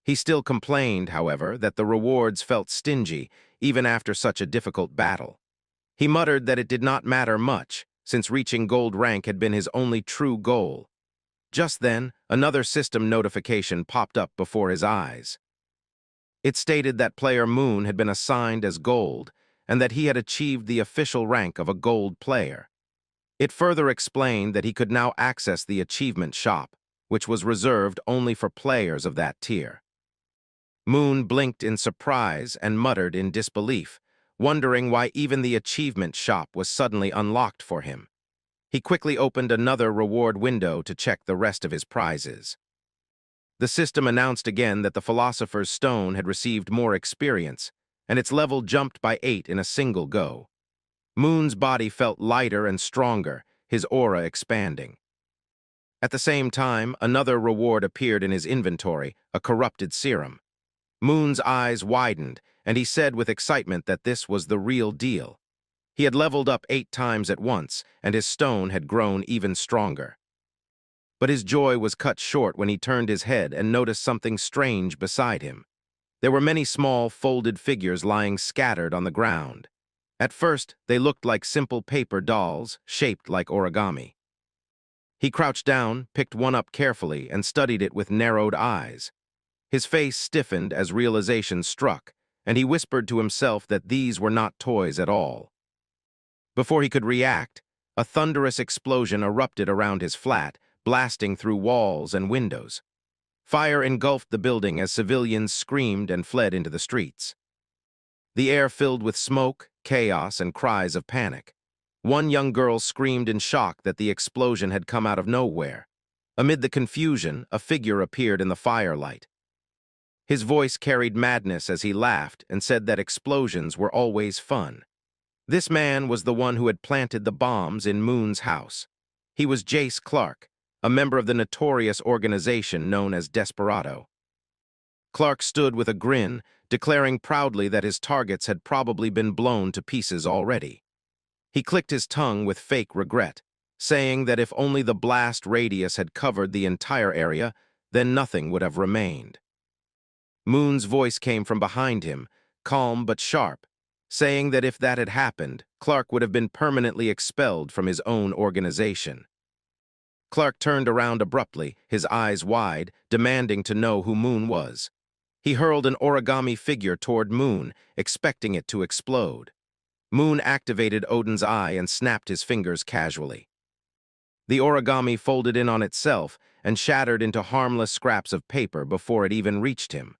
[SPEAKER 2] He still complained, however, that the rewards felt stingy, even after such a difficult battle. He muttered that it did not matter much, since reaching gold rank had been his only true goal. Just then, another system notification popped up before his eyes. It stated that player Moon had been assigned as gold, and that he had achieved the official rank of a gold player. It further explained that he could now access the achievement shop, which was reserved only for players of that tier. Moon blinked in surprise and muttered in disbelief, wondering why even the achievement shop was suddenly unlocked for him. He quickly opened another reward window to check the rest of his prizes. The system announced again that the Philosopher's Stone had received more experience, and its level jumped by 8 in a single go. Moon's body felt lighter and stronger, his aura expanding. At the same time, another reward appeared in his inventory, a corrupted serum. Moon's eyes widened, and he said with excitement that this was the real deal. He had leveled up 8 times at once, and his stone had grown even stronger. But his joy was cut short when he turned his head and noticed something strange beside him. There were many small, folded figures lying scattered on the ground. At first, they looked like simple paper dolls, shaped like origami. He crouched down, picked one up carefully, and studied it with narrowed eyes. His face stiffened as realization struck, and he whispered to himself that these were not toys at all. Before he could react, a thunderous explosion erupted around his flat, blasting through walls and windows. Fire engulfed the building as civilians screamed and fled into the streets. The air filled with smoke, chaos, and cries of panic. One young girl screamed in shock that the explosion had come out of nowhere. Amid the confusion, a figure appeared in the firelight. His voice carried madness as he laughed and said that explosions were always fun. This man was the one who had planted the bombs in Moon's house. He was Jace Clark, a member of the notorious organization known as Desperado. Clark stood with a grin, declaring proudly that his targets had probably been blown to pieces already. He clicked his tongue with fake regret, saying that if only the blast radius had covered the entire area, then nothing would have remained. Moon's voice came from behind him, calm but sharp, saying that if that had happened, Clark would have been permanently expelled from his own organization. Clark turned around abruptly, his eyes wide, demanding to know who Moon was. He hurled an origami figure toward Moon, expecting it to explode. Moon activated Odin's eye and snapped his fingers casually. The origami folded in on itself and shattered into harmless scraps of paper before it even reached him.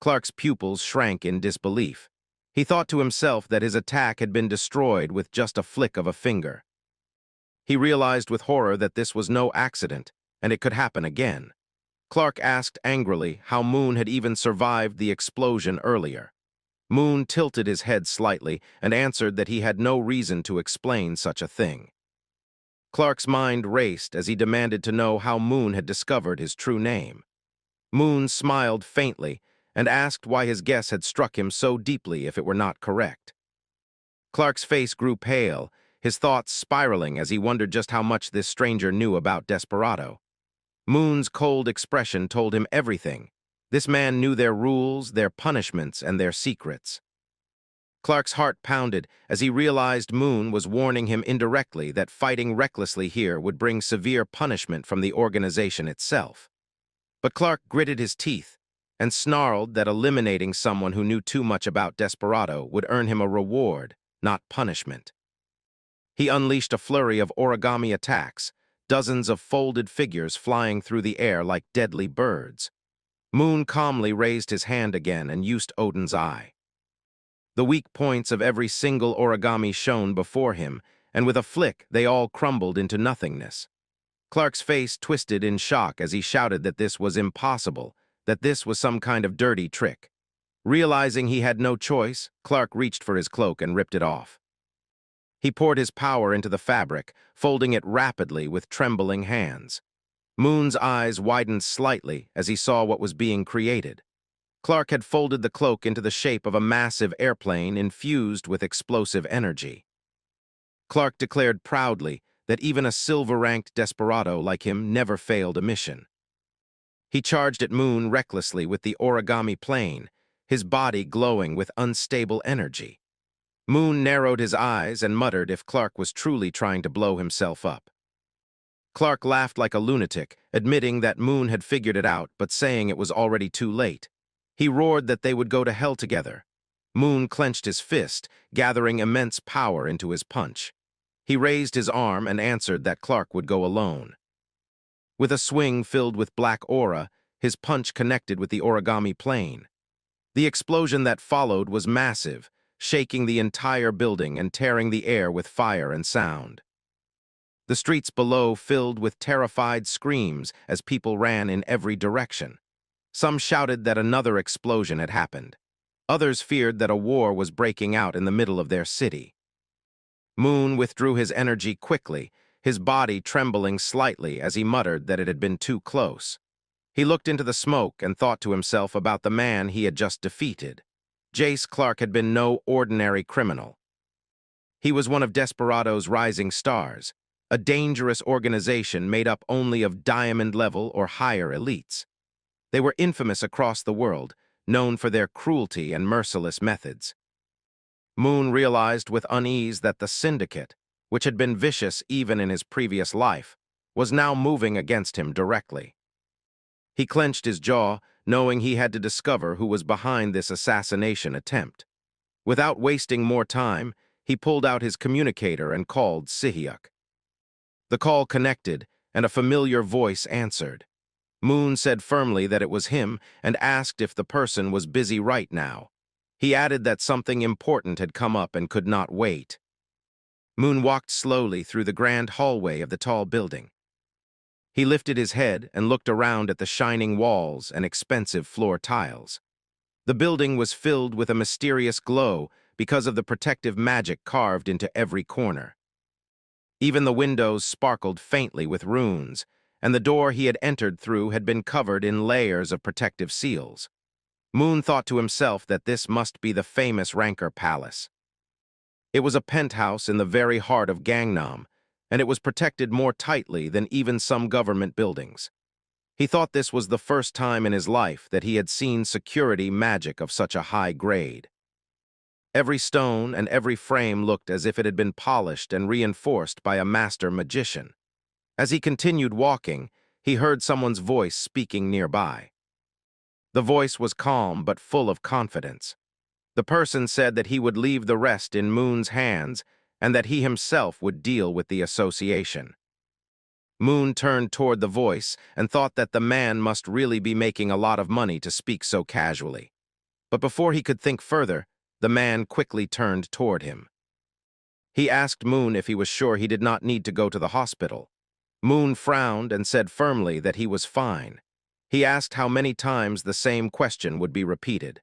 [SPEAKER 2] Clark's pupils shrank in disbelief. He thought to himself that his attack had been destroyed with just a flick of a finger. He realized with horror that this was no accident, and it could happen again. Clark asked angrily how Moon had even survived the explosion earlier. Moon tilted his head slightly and answered that he had no reason to explain such a thing. Clark's mind raced as he demanded to know how Moon had discovered his true name. Moon smiled faintly and asked why his guess had struck him so deeply if it were not correct. Clark's face grew pale, his thoughts spiraling as he wondered just how much this stranger knew about Desperado. Moon's cold expression told him everything. This man knew their rules, their punishments, and their secrets. Clark's heart pounded as he realized Moon was warning him indirectly that fighting recklessly here would bring severe punishment from the organization itself. But Clark gritted his teeth. and snarled that eliminating someone who knew too much about Desperado would earn him a reward, not punishment. He unleashed a flurry of origami attacks, dozens of folded figures flying through the air like deadly birds. Moon calmly raised his hand again and used Odin's eye. The weak points of every single origami shone before him, and with a flick they all crumbled into nothingness. Clark's face twisted in shock as he shouted that this was impossible, that this was some kind of dirty trick. Realizing he had no choice, Clark reached for his cloak and ripped it off. He poured his power into the fabric, folding it rapidly with trembling hands. Moon's eyes widened slightly as he saw what was being created. Clark had folded the cloak into the shape of a massive airplane infused with explosive energy. Clark declared proudly that even a silver-ranked desperado like him never failed a mission. He charged at Moon recklessly with the origami plane, his body glowing with unstable energy. Moon narrowed his eyes and muttered if Clark was truly trying to blow himself up. Clark laughed like a lunatic, admitting that Moon had figured it out but saying it was already too late. He roared that they would go to hell together. Moon clenched his fist, gathering immense power into his punch. He raised his arm and answered that Clark would go alone. With a swing filled with black aura, his punch connected with the origami plane. The explosion that followed was massive, shaking the entire building and tearing the air with fire and sound. The streets below filled with terrified screams as people ran in every direction. Some shouted that another explosion had happened. Others feared that a war was breaking out in the middle of their city. Moon withdrew his energy quickly, his body trembling slightly as he muttered that it had been too close. He looked into the smoke and thought to himself about the man he had just defeated. Jace Clark had been no ordinary criminal. He was one of Desperado's rising stars, a dangerous organization made up only of diamond-level or higher elites. They were infamous across the world, known for their cruelty and merciless methods. Moon realized with unease that the syndicate, which had been vicious even in his previous life, was now moving against him directly. He clenched his jaw, knowing he had to discover who was behind this assassination attempt. Without wasting more time, he pulled out his communicator and called Sihyuk. The call connected, and a familiar voice answered. Moon said firmly that it was him and asked if the person was busy right now. He added that something important had come up and could not wait. Moon walked slowly through the grand hallway of the tall building. He lifted his head and looked around at the shining walls and expensive floor tiles. The building was filled with a mysterious glow because of the protective magic carved into every corner. Even the windows sparkled faintly with runes, and the door he had entered through had been covered in layers of protective seals. Moon thought to himself that this must be the famous Rancor Palace. It was a penthouse in the very heart of Gangnam, and it was protected more tightly than even some government buildings. He thought this was the first time in his life that he had seen security magic of such a high grade. Every stone and every frame looked as if it had been polished and reinforced by a master magician. As he continued walking, he heard someone's voice speaking nearby. The voice was calm but full of confidence. The person said that he would leave the rest in Moon's hands and that he himself would deal with the association. Moon turned toward the voice and thought that the man must really be making a lot of money to speak so casually. But before he could think further, the man quickly turned toward him. He asked Moon if he was sure he did not need to go to the hospital. Moon frowned and said firmly that he was fine. He asked how many times the same question would be repeated.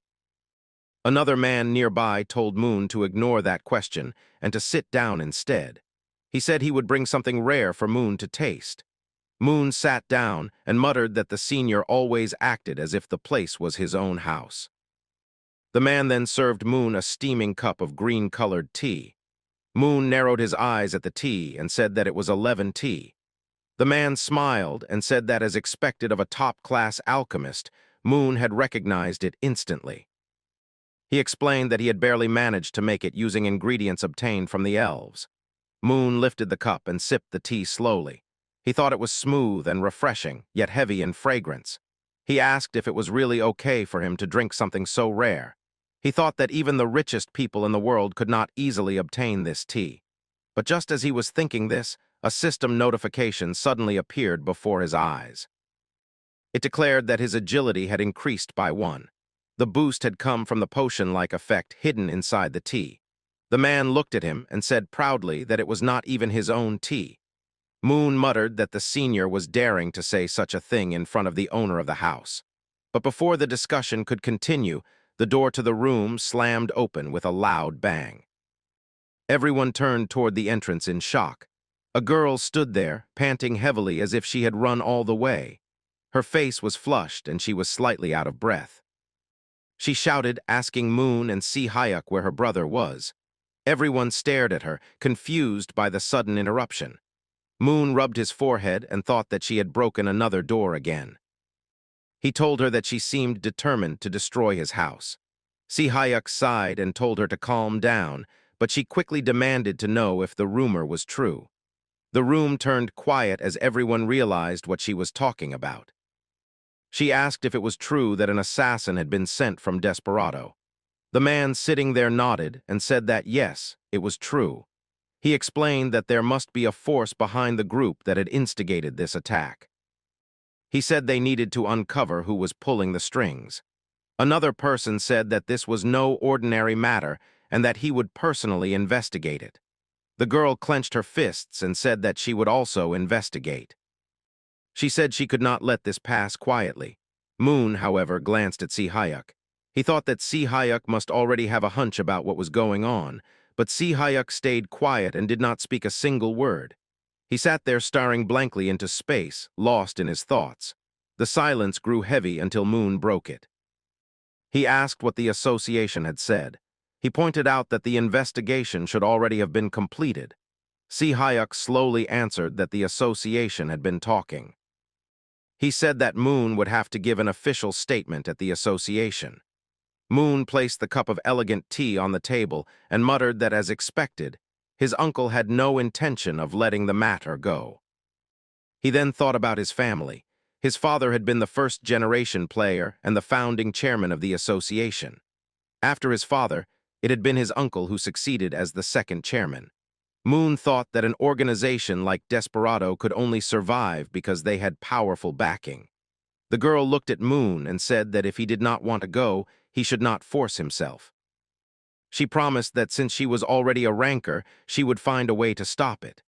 [SPEAKER 2] Another man nearby told Moon to ignore that question and to sit down instead. He said he would bring something rare for Moon to taste. Moon sat down and muttered that the senior always acted as if the place was his own house. The man then served Moon a steaming cup of green-colored tea. Moon narrowed his eyes at the tea and said that it was 11 tea. The man smiled and said that, as expected of a top-class alchemist, Moon had recognized it instantly. He explained that he had barely managed to make it using ingredients obtained from the elves. Moon lifted the cup and sipped the tea slowly. He thought it was smooth and refreshing, yet heavy in fragrance. He asked if it was really okay for him to drink something so rare. He thought that even the richest people in the world could not easily obtain this tea. But just as he was thinking this, a system notification suddenly appeared before his eyes. It declared that his agility had increased by 1. The boost had come from the potion-like effect hidden inside the tea. The man looked at him and said proudly that it was not even his own tea. Moon muttered that the senior was daring to say such a thing in front of the owner of the house. But before the discussion could continue, the door to the room slammed open with a loud bang. Everyone turned toward the entrance in shock. A girl stood there, panting heavily as if she had run all the way. Her face was flushed and she was slightly out of breath. She shouted, asking Moon and Si-hyuk where her brother was. Everyone stared at her, confused by the sudden interruption. Moon rubbed his forehead and thought that she had broken another door again. He told her that she seemed determined to destroy his house. Si-hyuk sighed and told her to calm down, but she quickly demanded to know if the rumor was true. The room turned quiet as everyone realized what she was talking about. She asked if it was true that an assassin had been sent from Desperado. The man sitting there nodded and said that yes, it was true. He explained that there must be a force behind the group that had instigated this attack. He said they needed to uncover who was pulling the strings. Another person said that this was no ordinary matter and that he would personally investigate it. The girl clenched her fists and said that she would also investigate. She said she could not let this pass quietly. Moon, however, glanced at Si-hyuk. He thought that Si-hyuk must already have a hunch about what was going on, but Si-hyuk stayed quiet and did not speak a single word. He sat there staring blankly into space, lost in his thoughts. The silence grew heavy until Moon broke it. He asked what the association had said. He pointed out that the investigation should already have been completed. Si-hyuk slowly answered that the association had been talking. He said that Moon would have to give an official statement at the association. Moon placed the cup of elegant tea on the table and muttered that, as expected, his uncle had no intention of letting the matter go. He then thought about his family. His father had been the first-generation player and the founding chairman of the association. After his father, it had been his uncle who succeeded as the second chairman. Moon thought that an organization like Desperado could only survive because they had powerful backing. The girl looked at Moon and said that if he did not want to go, he should not force himself. She promised that since she was already a ranker, she would find a way to stop it.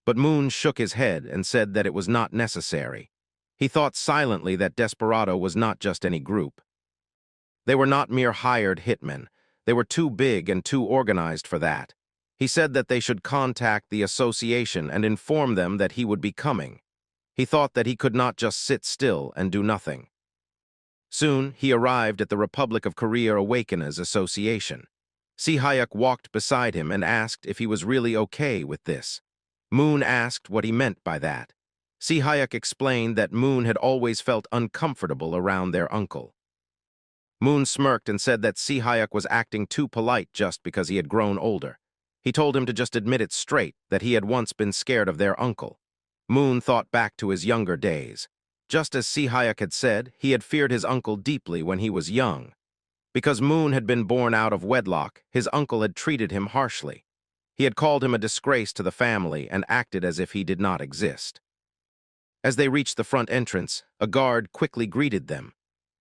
[SPEAKER 2] But Moon shook his head and said that it was not necessary. He thought silently that Desperado was not just any group. They were not mere hired hitmen. They were too big and too organized for that. He said that they should contact the association and inform them that he would be coming. He thought that he could not just sit still and do nothing. Soon, he arrived at the Republic of Korea Awakeners Association. Si-hyuk walked beside him and asked if he was really okay with this. Moon asked what he meant by that. Si-hyuk explained that Moon had always felt uncomfortable around their uncle. Moon smirked and said that Si-hyuk was acting too polite just because he had grown older. He told him to just admit it straight that he had once been scared of their uncle. Moon thought back to his younger days. Just as Si-hyuk had said, he had feared his uncle deeply when he was young. Because Moon had been born out of wedlock, his uncle had treated him harshly. He had called him a disgrace to the family and acted as if he did not exist. As they reached the front entrance, a guard quickly greeted them.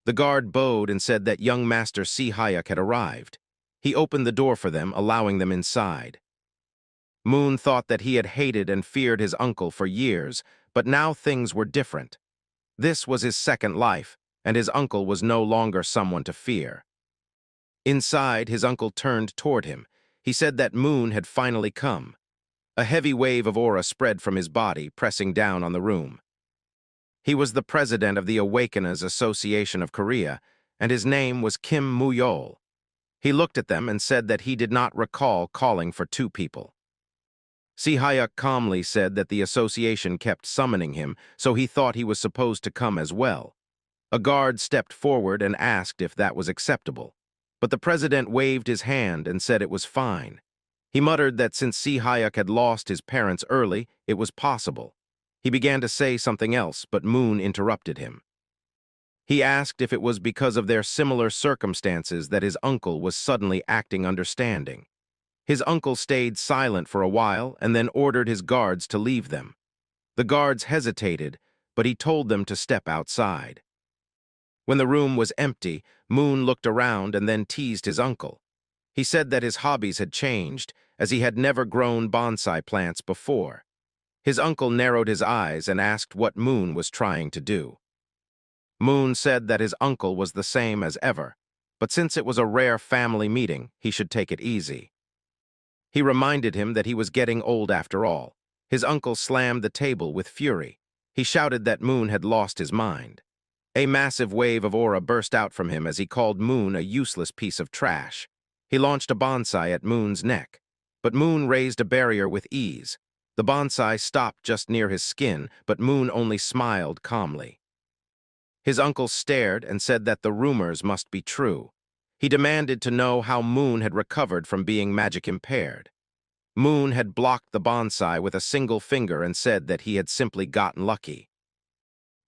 [SPEAKER 2] The guard bowed and said that young Master Si-hyuk had arrived. He opened the door for them, allowing them inside. Moon thought that he had hated and feared his uncle for years, but now things were different. This was his second life, and his uncle was no longer someone to fear. Inside, his uncle turned toward him. He said that Moon had finally come. A heavy wave of aura spread from his body, pressing down on the room. He was the president of the Awakeners Association of Korea, and his name was Kim Muyol. He looked at them and said that he did not recall calling for 2 people. Si-hyuk calmly said that the association kept summoning him, so he thought he was supposed to come as well. A guard stepped forward and asked if that was acceptable, but the president waved his hand and said it was fine. He muttered that since Si-hyuk had lost his parents early, it was possible. He began to say something else, but Moon interrupted him. He asked if it was because of their similar circumstances that his uncle was suddenly acting understanding. His uncle stayed silent for a while and then ordered his guards to leave them. The guards hesitated, but he told them to step outside. When the room was empty, Moon looked around and then teased his uncle. He said that his hobbies had changed, as he had never grown bonsai plants before. His uncle narrowed his eyes and asked what Moon was trying to do. Moon said that his uncle was the same as ever, but since it was a rare family meeting, he should take it easy. He reminded him that he was getting old after all. His uncle slammed the table with fury. He shouted that Moon had lost his mind. A massive wave of aura burst out from him as he called Moon a useless piece of trash. He launched a bonsai at Moon's neck, but Moon raised a barrier with ease. The bonsai stopped just near his skin, but Moon only smiled calmly. His uncle stared and said that the rumors must be true. He demanded to know how Moon had recovered from being magic impaired. Moon had blocked the bonsai with a single finger and said that he had simply gotten lucky.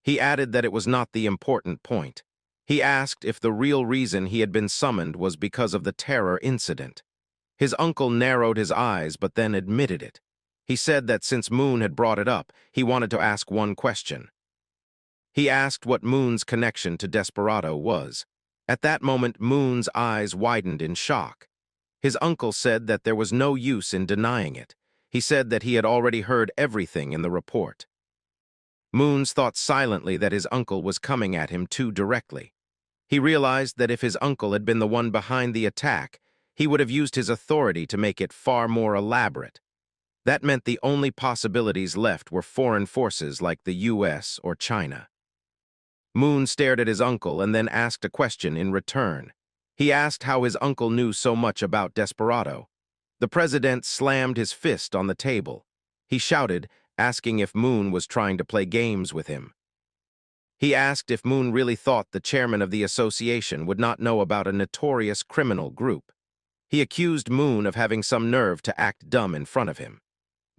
[SPEAKER 2] He added that it was not the important point. He asked if the real reason he had been summoned was because of the terror incident. His uncle narrowed his eyes but then admitted it. He said that since Moon had brought it up, he wanted to ask one question. He asked what Moon's connection to Desperado was. At that moment, Moon's eyes widened in shock. His uncle said that there was no use in denying it. He said that he had already heard everything in the report. Moon thought silently that his uncle was coming at him too directly. He realized that if his uncle had been the one behind the attack, he would have used his authority to make it far more elaborate. That meant the only possibilities left were foreign forces like the US or China. Moon stared at his uncle and then asked a question in return. He asked how his uncle knew so much about Desperado. The president slammed his fist on the table. He shouted, asking if Moon was trying to play games with him. He asked if Moon really thought the chairman of the association would not know about a notorious criminal group. He accused Moon of having some nerve to act dumb in front of him.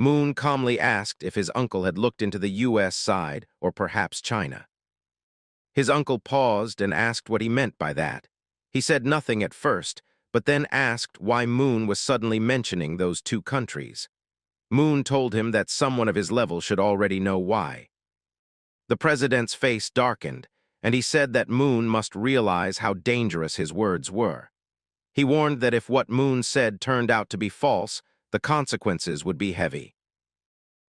[SPEAKER 2] Moon calmly asked if his uncle had looked into the US side or perhaps China. His uncle paused and asked what he meant by that. He said nothing at first, but then asked why Moon was suddenly mentioning those two countries. Moon told him that someone of his level should already know why. The president's face darkened, and he said that Moon must realize how dangerous his words were. He warned that if what Moon said turned out to be false, the consequences would be heavy.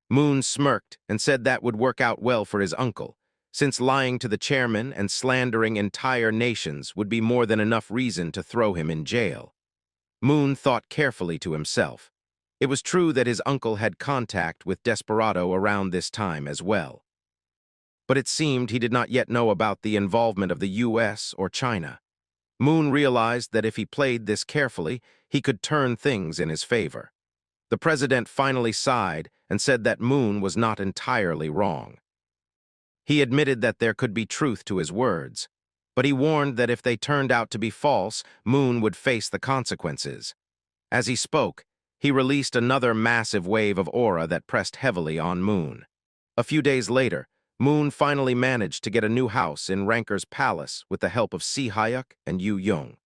[SPEAKER 2] Moon smirked and said that would work out well for his uncle, since lying to the chairman and slandering entire nations would be more than enough reason to throw him in jail. Moon thought carefully to himself. It was true that his uncle had contact with Desperado around this time as well. But it seemed he did not yet know about the involvement of the US or China. Moon realized that if he played this carefully, he could turn things in his favor. The president finally sighed and said that Moon was not entirely wrong. He admitted that there could be truth to his words, but he warned that if they turned out to be false, Moon would face the consequences. As he spoke, he released another massive wave of aura that pressed heavily on Moon. A few days later, Moon finally managed to get a new house in Ranker's palace with the help of Si Hyuk and Yu Young.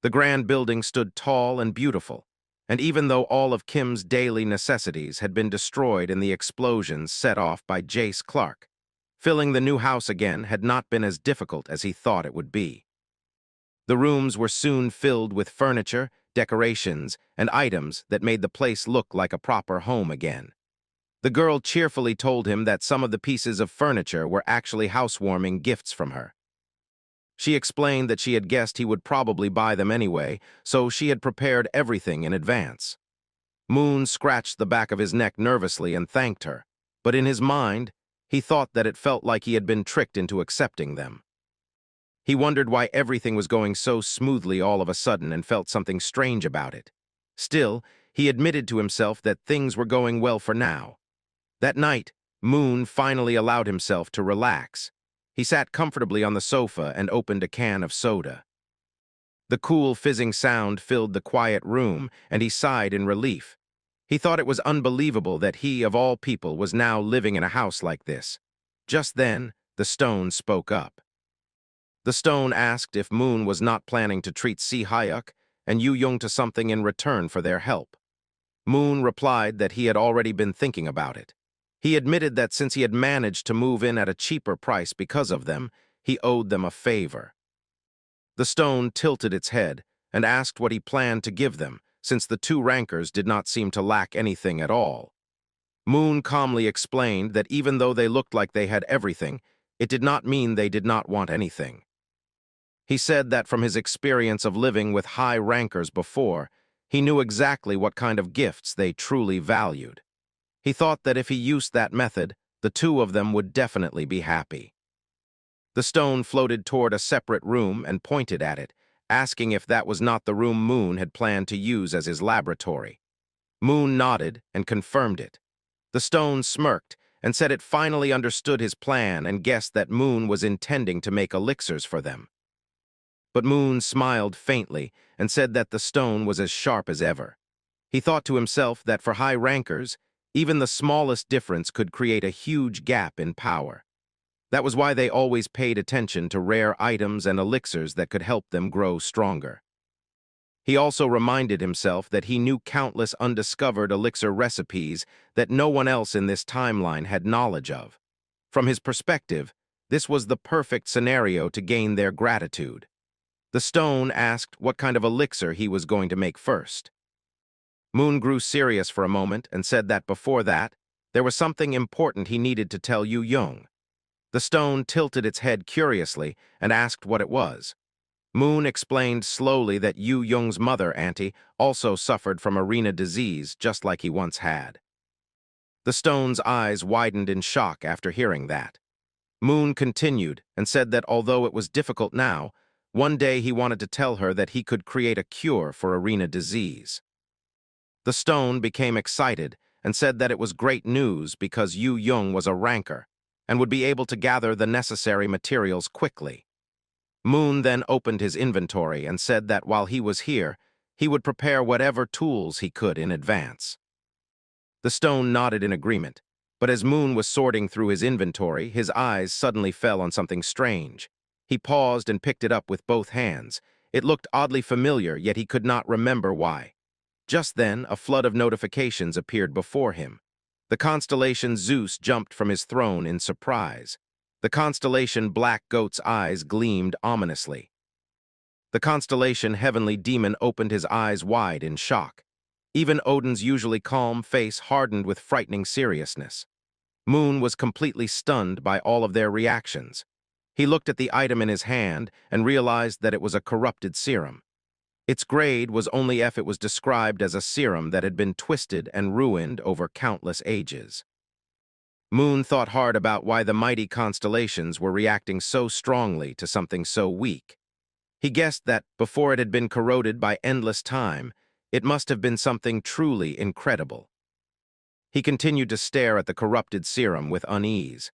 [SPEAKER 2] The grand building stood tall and beautiful, and even though all of Kim's daily necessities had been destroyed in the explosions set off by Jace Clark, filling the new house again had not been as difficult as he thought it would be. The rooms were soon filled with furniture, decorations, and items that made the place look like a proper home again. The girl cheerfully told him that some of the pieces of furniture were actually housewarming gifts from her. She explained that she had guessed he would probably buy them anyway, so she had prepared everything in advance. Moon scratched the back of his neck nervously and thanked her, but in his mind, he thought that it felt like he had been tricked into accepting them. He wondered why everything was going so smoothly all of a sudden and felt something strange about it. Still, he admitted to himself that things were going well for now. That night, Moon finally allowed himself to relax. He sat comfortably on the sofa and opened a can of soda. The cool, fizzing sound filled the quiet room, and he sighed in relief. He thought it was unbelievable that he, of all people, was now living in a house like this. Just then, the stone spoke up. The stone asked if Moon was not planning to treat Si Hyuk and Yu Young to something in return for their help. Moon replied that he had already been thinking about it. He admitted that since he had managed to move in at a cheaper price because of them, he owed them a favor. The stone tilted its head and asked what he planned to give them, since the two rankers did not seem to lack anything at all. Moon calmly explained that even though they looked like they had everything, it did not mean they did not want anything. He said that from his experience of living with high rankers before, he knew exactly what kind of gifts they truly valued. He thought that if he used that method, the two of them would definitely be happy. The stone floated toward a separate room and pointed at it, asking if that was not the room Moon had planned to use as his laboratory. Moon nodded and confirmed it. The stone smirked and said it finally understood his plan and guessed that Moon was intending to make elixirs for them. But Moon smiled faintly and said that the stone was as sharp as ever. He thought to himself that for high rankers, even the smallest difference could create a huge gap in power. That was why they always paid attention to rare items and elixirs that could help them grow stronger. He also reminded himself that he knew countless undiscovered elixir recipes that no one else in this timeline had knowledge of. From his perspective, this was the perfect scenario to gain their gratitude. The stone asked what kind of elixir he was going to make first. Moon grew serious for a moment and said that before that, there was something important he needed to tell Yu Young. The stone tilted its head curiously and asked what it was. Moon explained slowly that Yu Young's mother, Auntie, also suffered from arena disease just like he once had. The stone's eyes widened in shock after hearing that. Moon continued and said that although it was difficult now, one day he wanted to tell her that he could create a cure for arena disease. The stone became excited and said that it was great news because Yu Young was a ranker and would be able to gather the necessary materials quickly. Moon then opened his inventory and said that while he was here, he would prepare whatever tools he could in advance. The stone nodded in agreement, but as Moon was sorting through his inventory, his eyes suddenly fell on something strange. He paused and picked it up with both hands. It looked oddly familiar, yet he could not remember why. Just then, a flood of notifications appeared before him. The constellation Zeus jumped from his throne in surprise. The constellation Black Goat's eyes gleamed ominously. The constellation Heavenly Demon opened his eyes wide in shock. Even Odin's usually calm face hardened with frightening seriousness. Moon was completely stunned by all of their reactions. He looked at the item in his hand and realized that it was a corrupted serum. Its grade was only if it was described as a serum that had been twisted and ruined over countless ages. Moon thought hard about why the mighty constellations were reacting so strongly to something so weak. He guessed that, before it had been corroded by endless time, it must have been something truly incredible. He continued to stare at the corrupted serum with unease.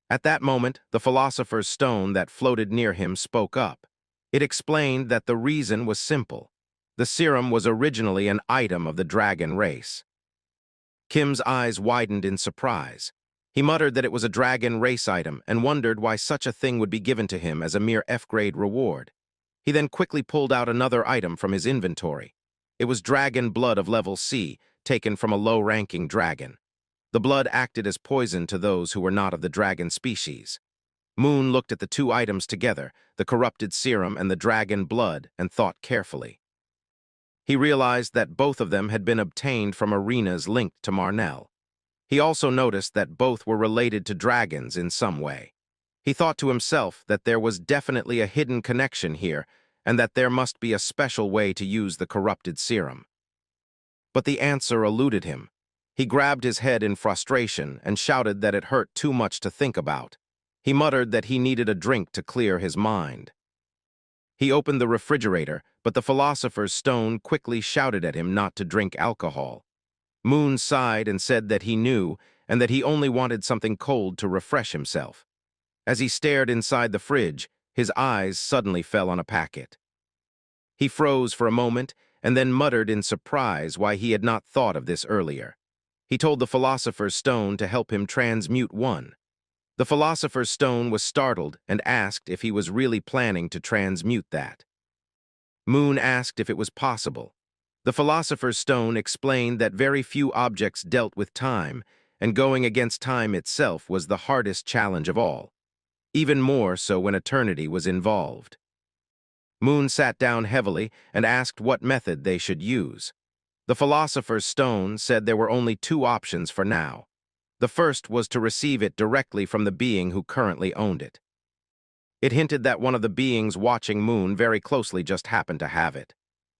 [SPEAKER 2] At that moment, the philosopher's stone that floated near him spoke up. It explained that the reason was simple. The serum was originally an item of the dragon race. Kim's eyes widened in surprise. He muttered that it was a dragon race item and wondered why such a thing would be given to him as a mere F-grade reward. He then quickly pulled out another item from his inventory. It was dragon blood of level C, taken from a low-ranking dragon. The blood acted as poison to those who were not of the dragon species. Moon looked at the two items together, the corrupted serum and the dragon blood, and thought carefully. He realized that both of them had been obtained from arenas linked to Marnell. He also noticed that both were related to dragons in some way. He thought to himself that there was definitely a hidden connection here and that there must be a special way to use the corrupted serum. But the answer eluded him. He grabbed his head in frustration and shouted that it hurt too much to think about. He muttered that he needed a drink to clear his mind. He opened the refrigerator, but the philosopher's stone quickly shouted at him not to drink alcohol. Moon sighed and said that he knew and that he only wanted something cold to refresh himself. As he stared inside the fridge, his eyes suddenly fell on a packet. He froze for a moment and then muttered in surprise why he had not thought of this earlier. He told the philosopher's stone to help him transmute one. The philosopher's stone was startled and asked if he was really planning to transmute that. Moon asked if it was possible. The philosopher's stone explained that very few objects dealt with time, and going against time itself was the hardest challenge of all, even more so when eternity was involved. Moon sat down heavily and asked what method they should use. The philosopher's stone said there were only two options for now. The first was to receive it directly from the being who currently owned it. It hinted that one of the beings watching Moon very closely just happened to have it.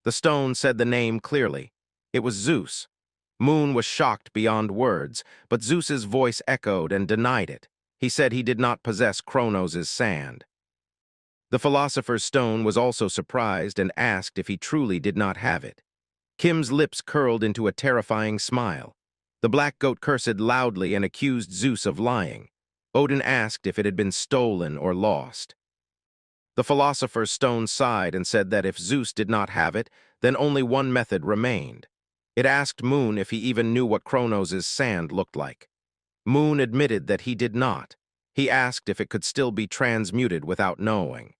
[SPEAKER 2] The stone said the name clearly. It was Zeus. Moon was shocked beyond words, but Zeus's voice echoed and denied it. He said he did not possess Kronos' sand. The philosopher's stone was also surprised and asked if he truly did not have it. Kim's lips curled into a terrifying smile. The black goat cursed loudly and accused Zeus of lying. Odin asked if it had been stolen or lost. The philosopher's stone sighed and said that if Zeus did not have it, then only one method remained. It asked Moon if he even knew what Kronos' sand looked like. Moon admitted that he did not. He asked if it could still be transmuted without knowing.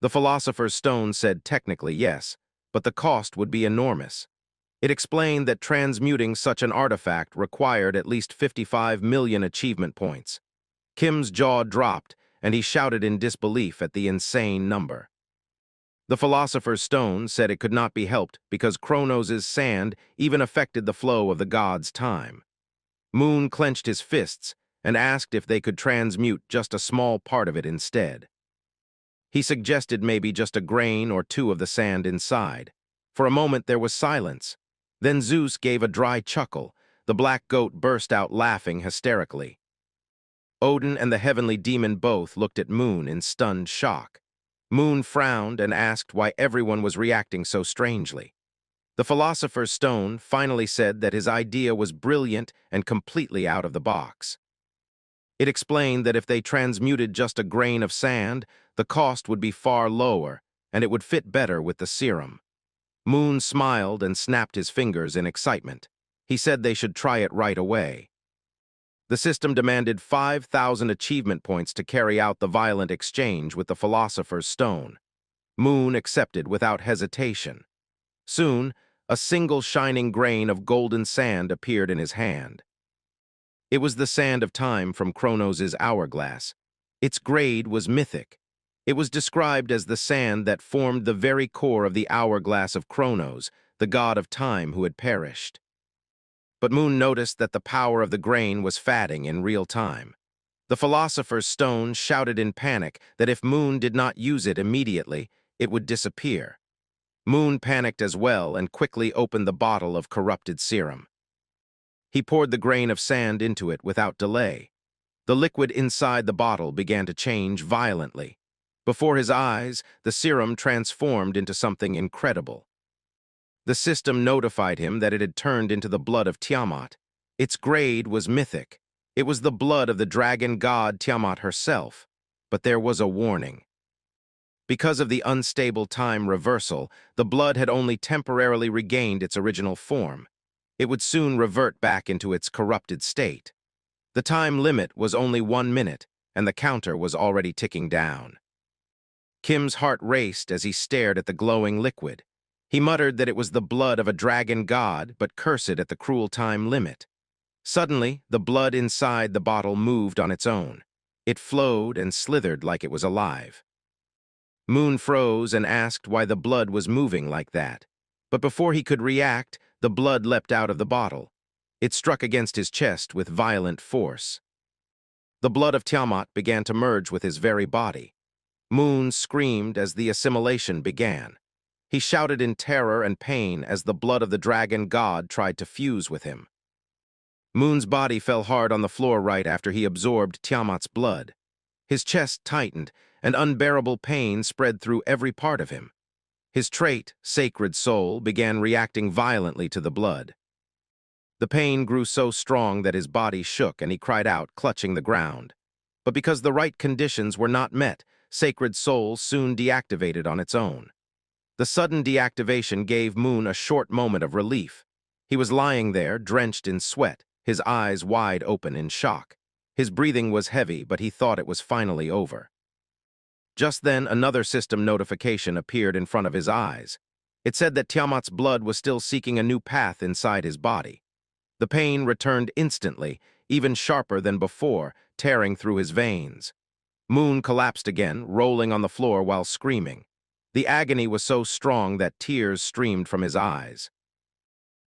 [SPEAKER 2] The philosopher's stone said technically yes, but the cost would be enormous. It explained that transmuting such an artifact required at least 55 million achievement points. Kim's jaw dropped, and he shouted in disbelief at the insane number. The philosopher's stone said it could not be helped because Kronos' sand even affected the flow of the god's time. Moon clenched his fists and asked if they could transmute just a small part of it instead. He suggested maybe just a grain or two of the sand inside. For a moment there was silence. Then Zeus gave a dry chuckle. The black goat burst out laughing hysterically. Odin and the heavenly demon both looked at Moon in stunned shock. Moon frowned and asked why everyone was reacting so strangely. The philosopher's stone finally said that his idea was brilliant and completely out of the box. It explained that if they transmuted just a grain of sand, the cost would be far lower, and it would fit better with the serum. Moon smiled and snapped his fingers in excitement. He said they should try it right away. The system demanded 5,000 achievement points to carry out the violent exchange with the philosopher's stone. Moon accepted without hesitation. Soon, a single shining grain of golden sand appeared in his hand. It was the sand of time from Kronos' hourglass. Its grade was mythic. It was described as the sand that formed the very core of the hourglass of Kronos, the god of time who had perished. But Moon noticed that the power of the grain was fading in real time. The philosopher's stone shouted in panic that if Moon did not use it immediately, it would disappear. Moon panicked as well and quickly opened the bottle of corrupted serum. He poured the grain of sand into it without delay. The liquid inside the bottle began to change violently. Before his eyes, the serum transformed into something incredible. The system notified him that it had turned into the blood of Tiamat. Its grade was mythic. It was the blood of the dragon god Tiamat herself. But there was a warning. Because of the unstable time reversal, the blood had only temporarily regained its original form. It would soon revert back into its corrupted state. The time limit was only 1 minute, and the counter was already ticking down. Kim's heart raced as he stared at the glowing liquid. He muttered that it was the blood of a dragon god, but cursed at the cruel time limit. Suddenly, the blood inside the bottle moved on its own. It flowed and slithered like it was alive. Moon froze and asked why the blood was moving like that. But before he could react, the blood leapt out of the bottle. It struck against his chest with violent force. The blood of Tiamat began to merge with his very body. Moon screamed as the assimilation began. He shouted in terror and pain as the blood of the dragon god tried to fuse with him. Moon's body fell hard on the floor right after he absorbed Tiamat's blood. His chest tightened, and unbearable pain spread through every part of him. His trait, sacred soul, began reacting violently to the blood. The pain grew so strong that his body shook and he cried out, clutching the ground. But because the right conditions were not met, sacred soul soon deactivated on its own. The sudden deactivation gave Moon a short moment of relief. He was lying there, drenched in sweat, his eyes wide open in shock. His breathing was heavy, but he thought it was finally over. Just then, another system notification appeared in front of his eyes. It said that Tiamat's blood was still seeking a new path inside his body. The pain returned instantly, even sharper than before, tearing through his veins. Moon collapsed again, rolling on the floor while screaming. The agony was so strong that tears streamed from his eyes.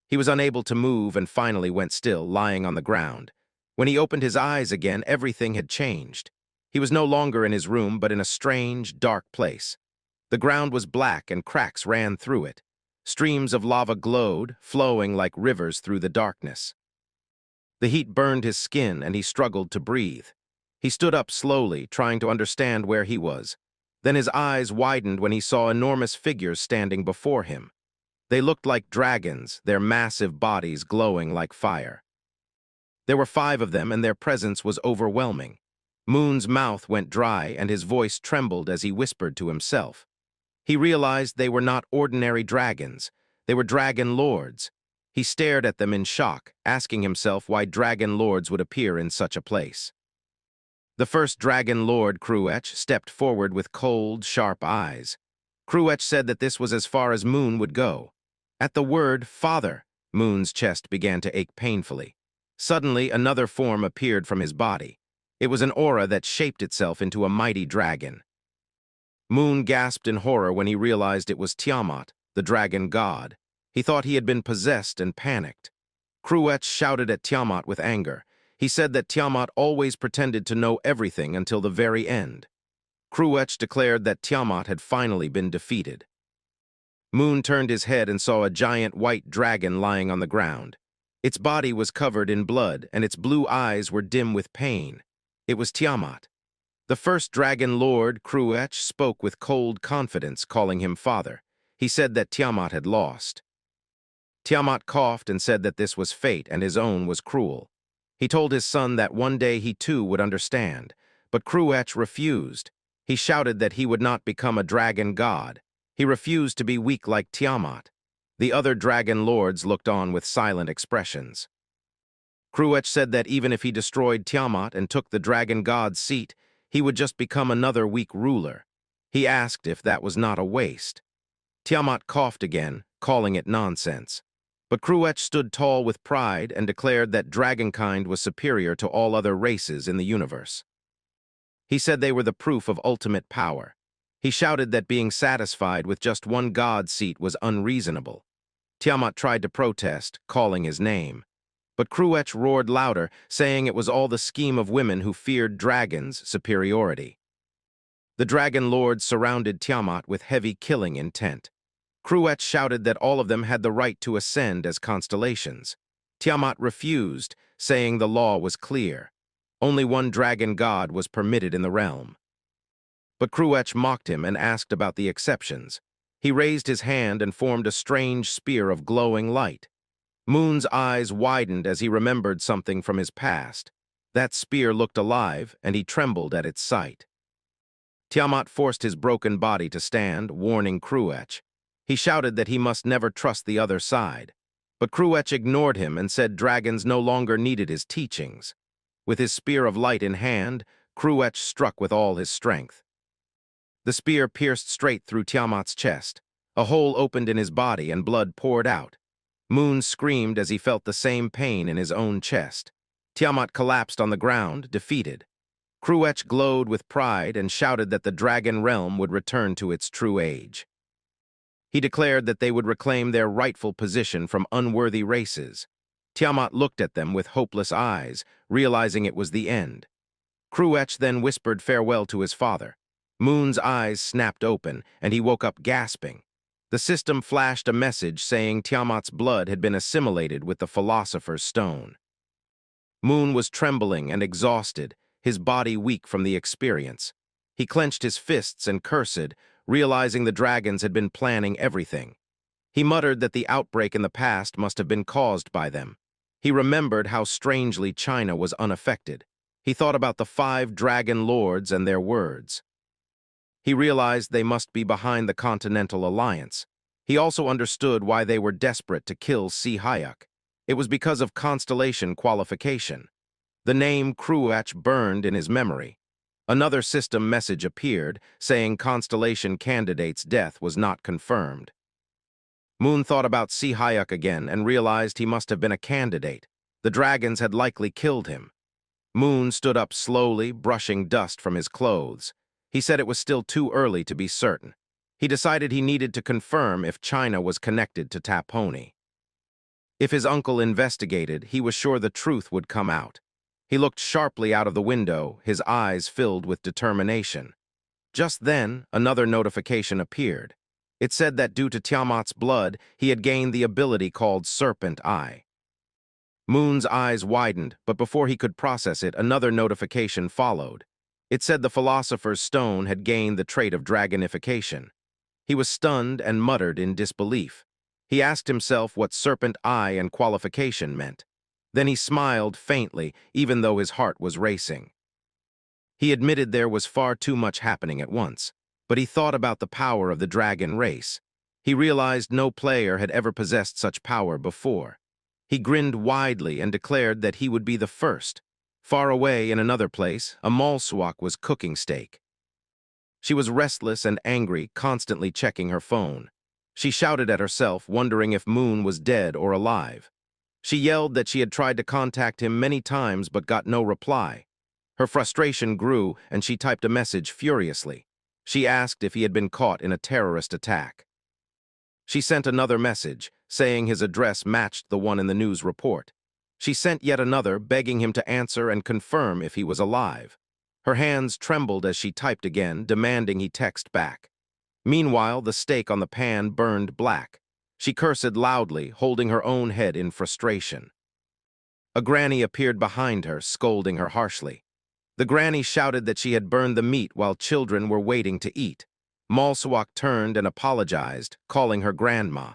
[SPEAKER 2] He was unable to move and finally went still, lying on the ground. When he opened his eyes again, everything had changed. He was no longer in his room, but in a strange, dark place. The ground was black and cracks ran through it. Streams of lava glowed, flowing like rivers through the darkness. The heat burned his skin and he struggled to breathe. He stood up slowly, trying to understand where he was. Then his eyes widened when he saw enormous figures standing before him. They looked like dragons, their massive bodies glowing like fire. There were 5 of them, and their presence was overwhelming. Moon's mouth went dry and his voice trembled as he whispered to himself. He realized they were not ordinary dragons. They were dragon lords. He stared at them in shock, asking himself why dragon lords would appear in such a place. The first dragon lord, Cruech, stepped forward with cold, sharp eyes. Cruech said that this was as far as Moon would go. At the word, "Father," Moon's chest began to ache painfully. Suddenly, another form appeared from his body. It was an aura that shaped itself into a mighty dragon. Moon gasped in horror when he realized it was Tiamat, the dragon god. He thought he had been possessed and panicked. Cruech shouted at Tiamat with anger. He said that Tiamat always pretended to know everything until the very end. Cruech declared that Tiamat had finally been defeated. Moon turned his head and saw a giant white dragon lying on the ground. Its body was covered in blood, and its blue eyes were dim with pain. It was Tiamat. The first dragon lord, Cruech, spoke with cold confidence, calling him father. He said that Tiamat had lost. Tiamat coughed and said that this was fate and his own was cruel. He told his son that one day he too would understand, but Cruech refused. He shouted that he would not become a dragon god. He refused to be weak like Tiamat. The other dragon lords looked on with silent expressions. Cruech said that even if he destroyed Tiamat and took the dragon god's seat, he would just become another weak ruler. He asked if that was not a waste. Tiamat coughed again, calling it nonsense. But Cruech stood tall with pride and declared that dragonkind was superior to all other races in the universe. He said they were the proof of ultimate power. He shouted that being satisfied with just one god's seat was unreasonable. Tiamat tried to protest, calling his name. But Cruech roared louder, saying it was all the scheme of women who feared dragons' superiority. The dragon lords surrounded Tiamat with heavy killing intent. Cruech shouted that all of them had the right to ascend as constellations. Tiamat refused, saying the law was clear. Only one dragon god was permitted in the realm. But Cruech mocked him and asked about the exceptions. He raised his hand and formed a strange spear of glowing light. Moon's eyes widened as he remembered something from his past. That spear looked alive, and he trembled at its sight. Tiamat forced his broken body to stand, warning Cruech. He shouted that he must never trust the other side. But Cruech ignored him and said dragons no longer needed his teachings. With his spear of light in hand, Cruech struck with all his strength. The spear pierced straight through Tiamat's chest. A hole opened in his body and blood poured out. Moon screamed as he felt the same pain in his own chest. Tiamat collapsed on the ground, defeated. Cruech glowed with pride and shouted that the dragon realm would return to its true age. He declared that they would reclaim their rightful position from unworthy races. Tiamat looked at them with hopeless eyes, realizing it was the end. Cruech then whispered farewell to his father. Moon's eyes snapped open, and he woke up gasping. The system flashed a message saying Tiamat's blood had been assimilated with the Philosopher's Stone. Moon was trembling and exhausted, his body weak from the experience. He clenched his fists and cursed, realizing the dragons had been planning everything. He muttered that the outbreak in the past must have been caused by them. He remembered how strangely China was unaffected. He thought about the 5 dragon lords and their words. He realized they must be behind the Continental Alliance. He also understood why they were desperate to kill Si Hayek. It was because of constellation qualification. The name Cruach burned in his memory. Another system message appeared, saying Constellation candidate's death was not confirmed. Moon thought about Si Hyuk again and realized he must have been a candidate. The dragons had likely killed him. Moon stood up slowly, brushing dust from his clothes. He said it was still too early to be certain. He decided he needed to confirm if China was connected to Taponi. If his uncle investigated, he was sure the truth would come out. He looked sharply out of the window, his eyes filled with determination. Just then, another notification appeared. It said that due to Tiamat's blood, he had gained the ability called Serpent Eye. Moon's eyes widened, but before he could process it, another notification followed. It said the Philosopher's Stone had gained the trait of dragonification. He was stunned and muttered in disbelief. He asked himself what Serpent Eye and qualification meant. Then he smiled faintly, even though his heart was racing. He admitted there was far too much happening at once, but he thought about the power of the dragon race. He realized no player had ever possessed such power before. He grinned widely and declared that he would be the first. Far away in another place, a Malsuak was cooking steak. She was restless and angry, constantly checking her phone. She shouted at herself, wondering if Moon was dead or alive. She yelled that she had tried to contact him many times but got no reply. Her frustration grew, and she typed a message furiously. She asked if he had been caught in a terrorist attack. She sent another message, saying his address matched the one in the news report. She sent yet another, begging him to answer and confirm if he was alive. Her hands trembled as she typed again, demanding he text back. Meanwhile, the steak on the pan burned black. She cursed loudly, holding her own head in frustration. A granny appeared behind her, scolding her harshly. The granny shouted that she had burned the meat while children were waiting to eat. Malsuak turned and apologized, calling her grandma.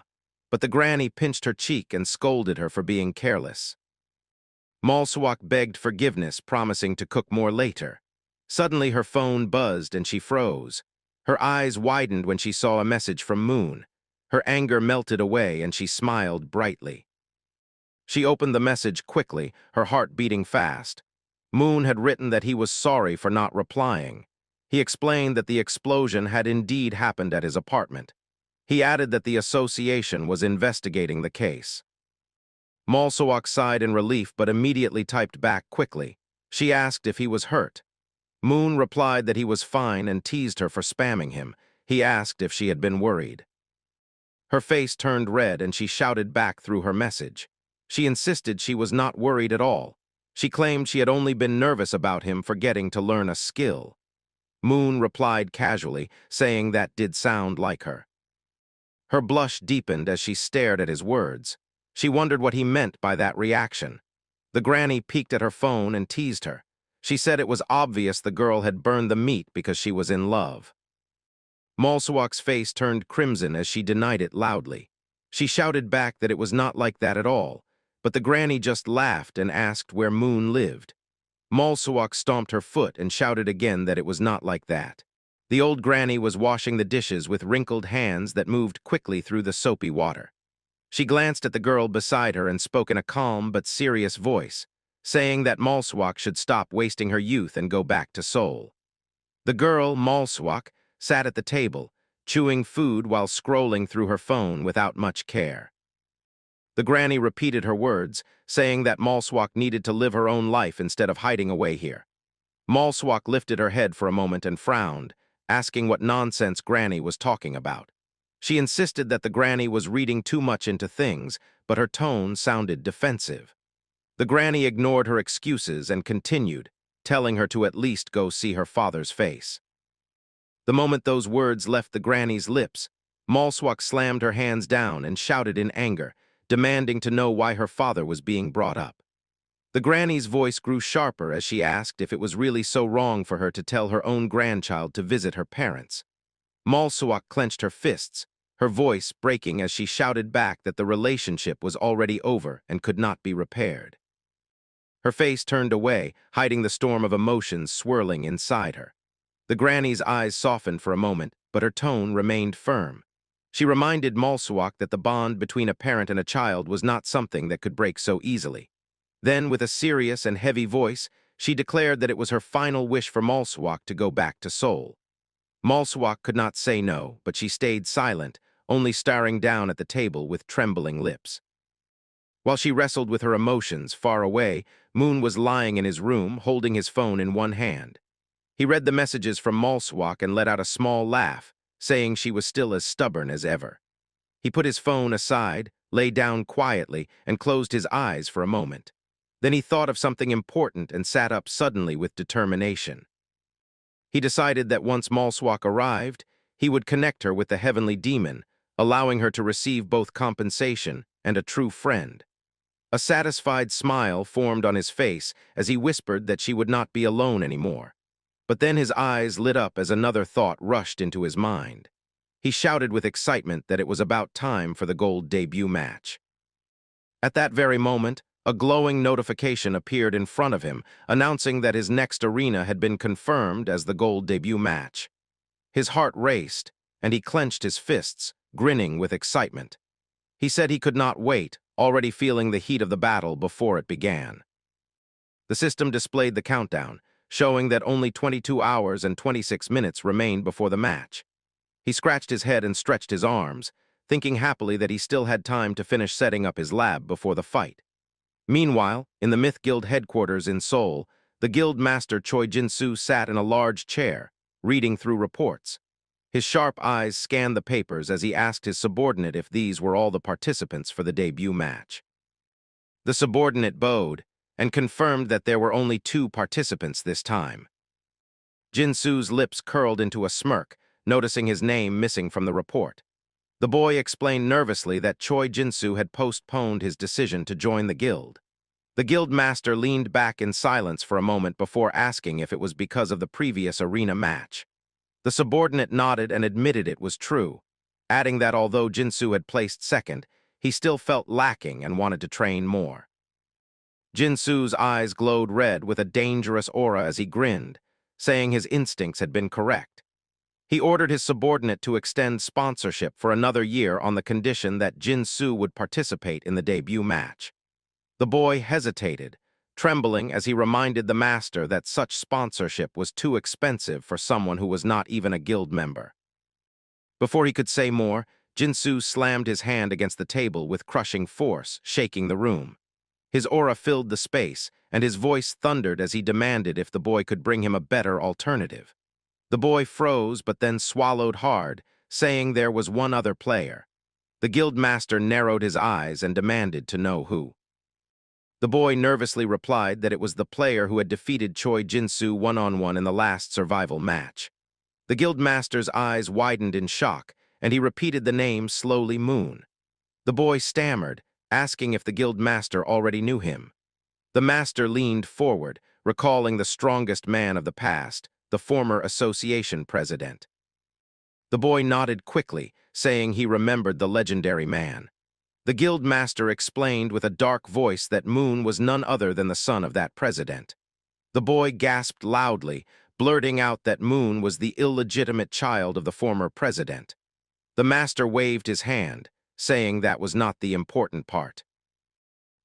[SPEAKER 2] But the granny pinched her cheek and scolded her for being careless. Malsuak begged forgiveness, promising to cook more later. Suddenly her phone buzzed and she froze. Her eyes widened when she saw a message from Moon. Her anger melted away and she smiled brightly. She opened the message quickly, her heart beating fast. Moon had written that he was sorry for not replying. He explained that the explosion had indeed happened at his apartment. He added that the association was investigating the case. Malsuak sighed in relief but immediately typed back quickly. She asked if he was hurt. Moon replied that he was fine and teased her for spamming him. He asked if she had been worried. Her face turned red and she shouted back through her message. She insisted she was not worried at all. She claimed she had only been nervous about him forgetting to learn a skill. Moon replied casually, saying that did sound like her. Her blush deepened as she stared at his words. She wondered what he meant by that reaction. The granny peeked at her phone and teased her. She said it was obvious the girl had burned the meat because she was in love. Malsuak's face turned crimson as she denied it loudly. She shouted back that it was not like that at all, but the granny just laughed and asked where Moon lived. Malsuak stomped her foot and shouted again that it was not like that. The old granny was washing the dishes with wrinkled hands that moved quickly through the soapy water. She glanced at the girl beside her and spoke in a calm but serious voice, saying that Malsuak should stop wasting her youth and go back to Seoul. The girl, Malsuak, sat at the table, chewing food while scrolling through her phone without much care. The granny repeated her words, saying that Malsuak needed to live her own life instead of hiding away here. Malsuak lifted her head for a moment and frowned, asking what nonsense Granny was talking about. She insisted that the granny was reading too much into things, but her tone sounded defensive. The granny ignored her excuses and continued, telling her to at least go see her father's face. The moment those words left the granny's lips, Malsuak slammed her hands down and shouted in anger, demanding to know why her father was being brought up. The granny's voice grew sharper as she asked if it was really so wrong for her to tell her own grandchild to visit her parents. Malsuak clenched her fists, her voice breaking as she shouted back that the relationship was already over and could not be repaired. Her face turned away, hiding the storm of emotions swirling inside her. The granny's eyes softened for a moment, but her tone remained firm. She reminded Malsuak that the bond between a parent and a child was not something that could break so easily. Then, with a serious and heavy voice, she declared that it was her final wish for Malswak to go back to Seoul. Malswak could not say no, but she stayed silent, only staring down at the table with trembling lips. While she wrestled with her emotions far away, Moon was lying in his room, holding his phone in one hand. He read the messages from Malswak and let out a small laugh, saying she was still as stubborn as ever. He put his phone aside, lay down quietly, and closed his eyes for a moment. Then he thought of something important and sat up suddenly with determination. He decided that once Malswak arrived, he would connect her with the heavenly demon, allowing her to receive both compensation and a true friend. A satisfied smile formed on his face as he whispered that she would not be alone anymore. But then his eyes lit up as another thought rushed into his mind. He shouted with excitement that it was about time for the gold debut match. At that very moment, a glowing notification appeared in front of him, announcing that his next arena had been confirmed as the gold debut match. His heart raced, and he clenched his fists, grinning with excitement. He said he could not wait, already feeling the heat of the battle before it began. The system displayed the countdown, showing that only 22 hours and 26 minutes remained before the match. He scratched his head and stretched his arms, thinking happily that he still had time to finish setting up his lab before the fight. Meanwhile, in the Myth Guild headquarters in Seoul, the guild master Choi Jin-soo sat in a large chair, reading through reports. His sharp eyes scanned the papers as he asked his subordinate if these were all the participants for the debut match. The subordinate bowed and confirmed that there were only 2 participants this time. Jin-soo's lips curled into a smirk, noticing his name missing from the report. The boy explained nervously that Choi Jin-soo had postponed his decision to join the guild. The guild master leaned back in silence for a moment before asking if it was because of the previous arena match. The subordinate nodded and admitted it was true, adding that although Jin-soo had placed second, he still felt lacking and wanted to train more. Jin-soo's eyes glowed red with a dangerous aura as he grinned, saying his instincts had been correct. He ordered his subordinate to extend sponsorship for another year on the condition that Jin-soo would participate in the debut match. The boy hesitated, trembling as he reminded the master that such sponsorship was too expensive for someone who was not even a guild member. Before he could say more, Jin-soo slammed his hand against the table with crushing force, shaking the room. His aura filled the space, and his voice thundered as he demanded if the boy could bring him a better alternative. The boy froze but then swallowed hard, saying there was one other player. The guild master narrowed his eyes and demanded to know who. The boy nervously replied that it was the player who had defeated Choi Jin-soo one-on-one in the last survival match. The guild master's eyes widened in shock, and he repeated the name slowly Moon. The boy stammered, asking if the guild master already knew him. The master leaned forward, recalling the strongest man of the past, the former association president. The boy nodded quickly, saying he remembered the legendary man. The guild master explained with a dark voice that Moon was none other than the son of that president. The boy gasped loudly, blurting out that Moon was the illegitimate child of the former president. The master waved his hand, saying that was not the important part.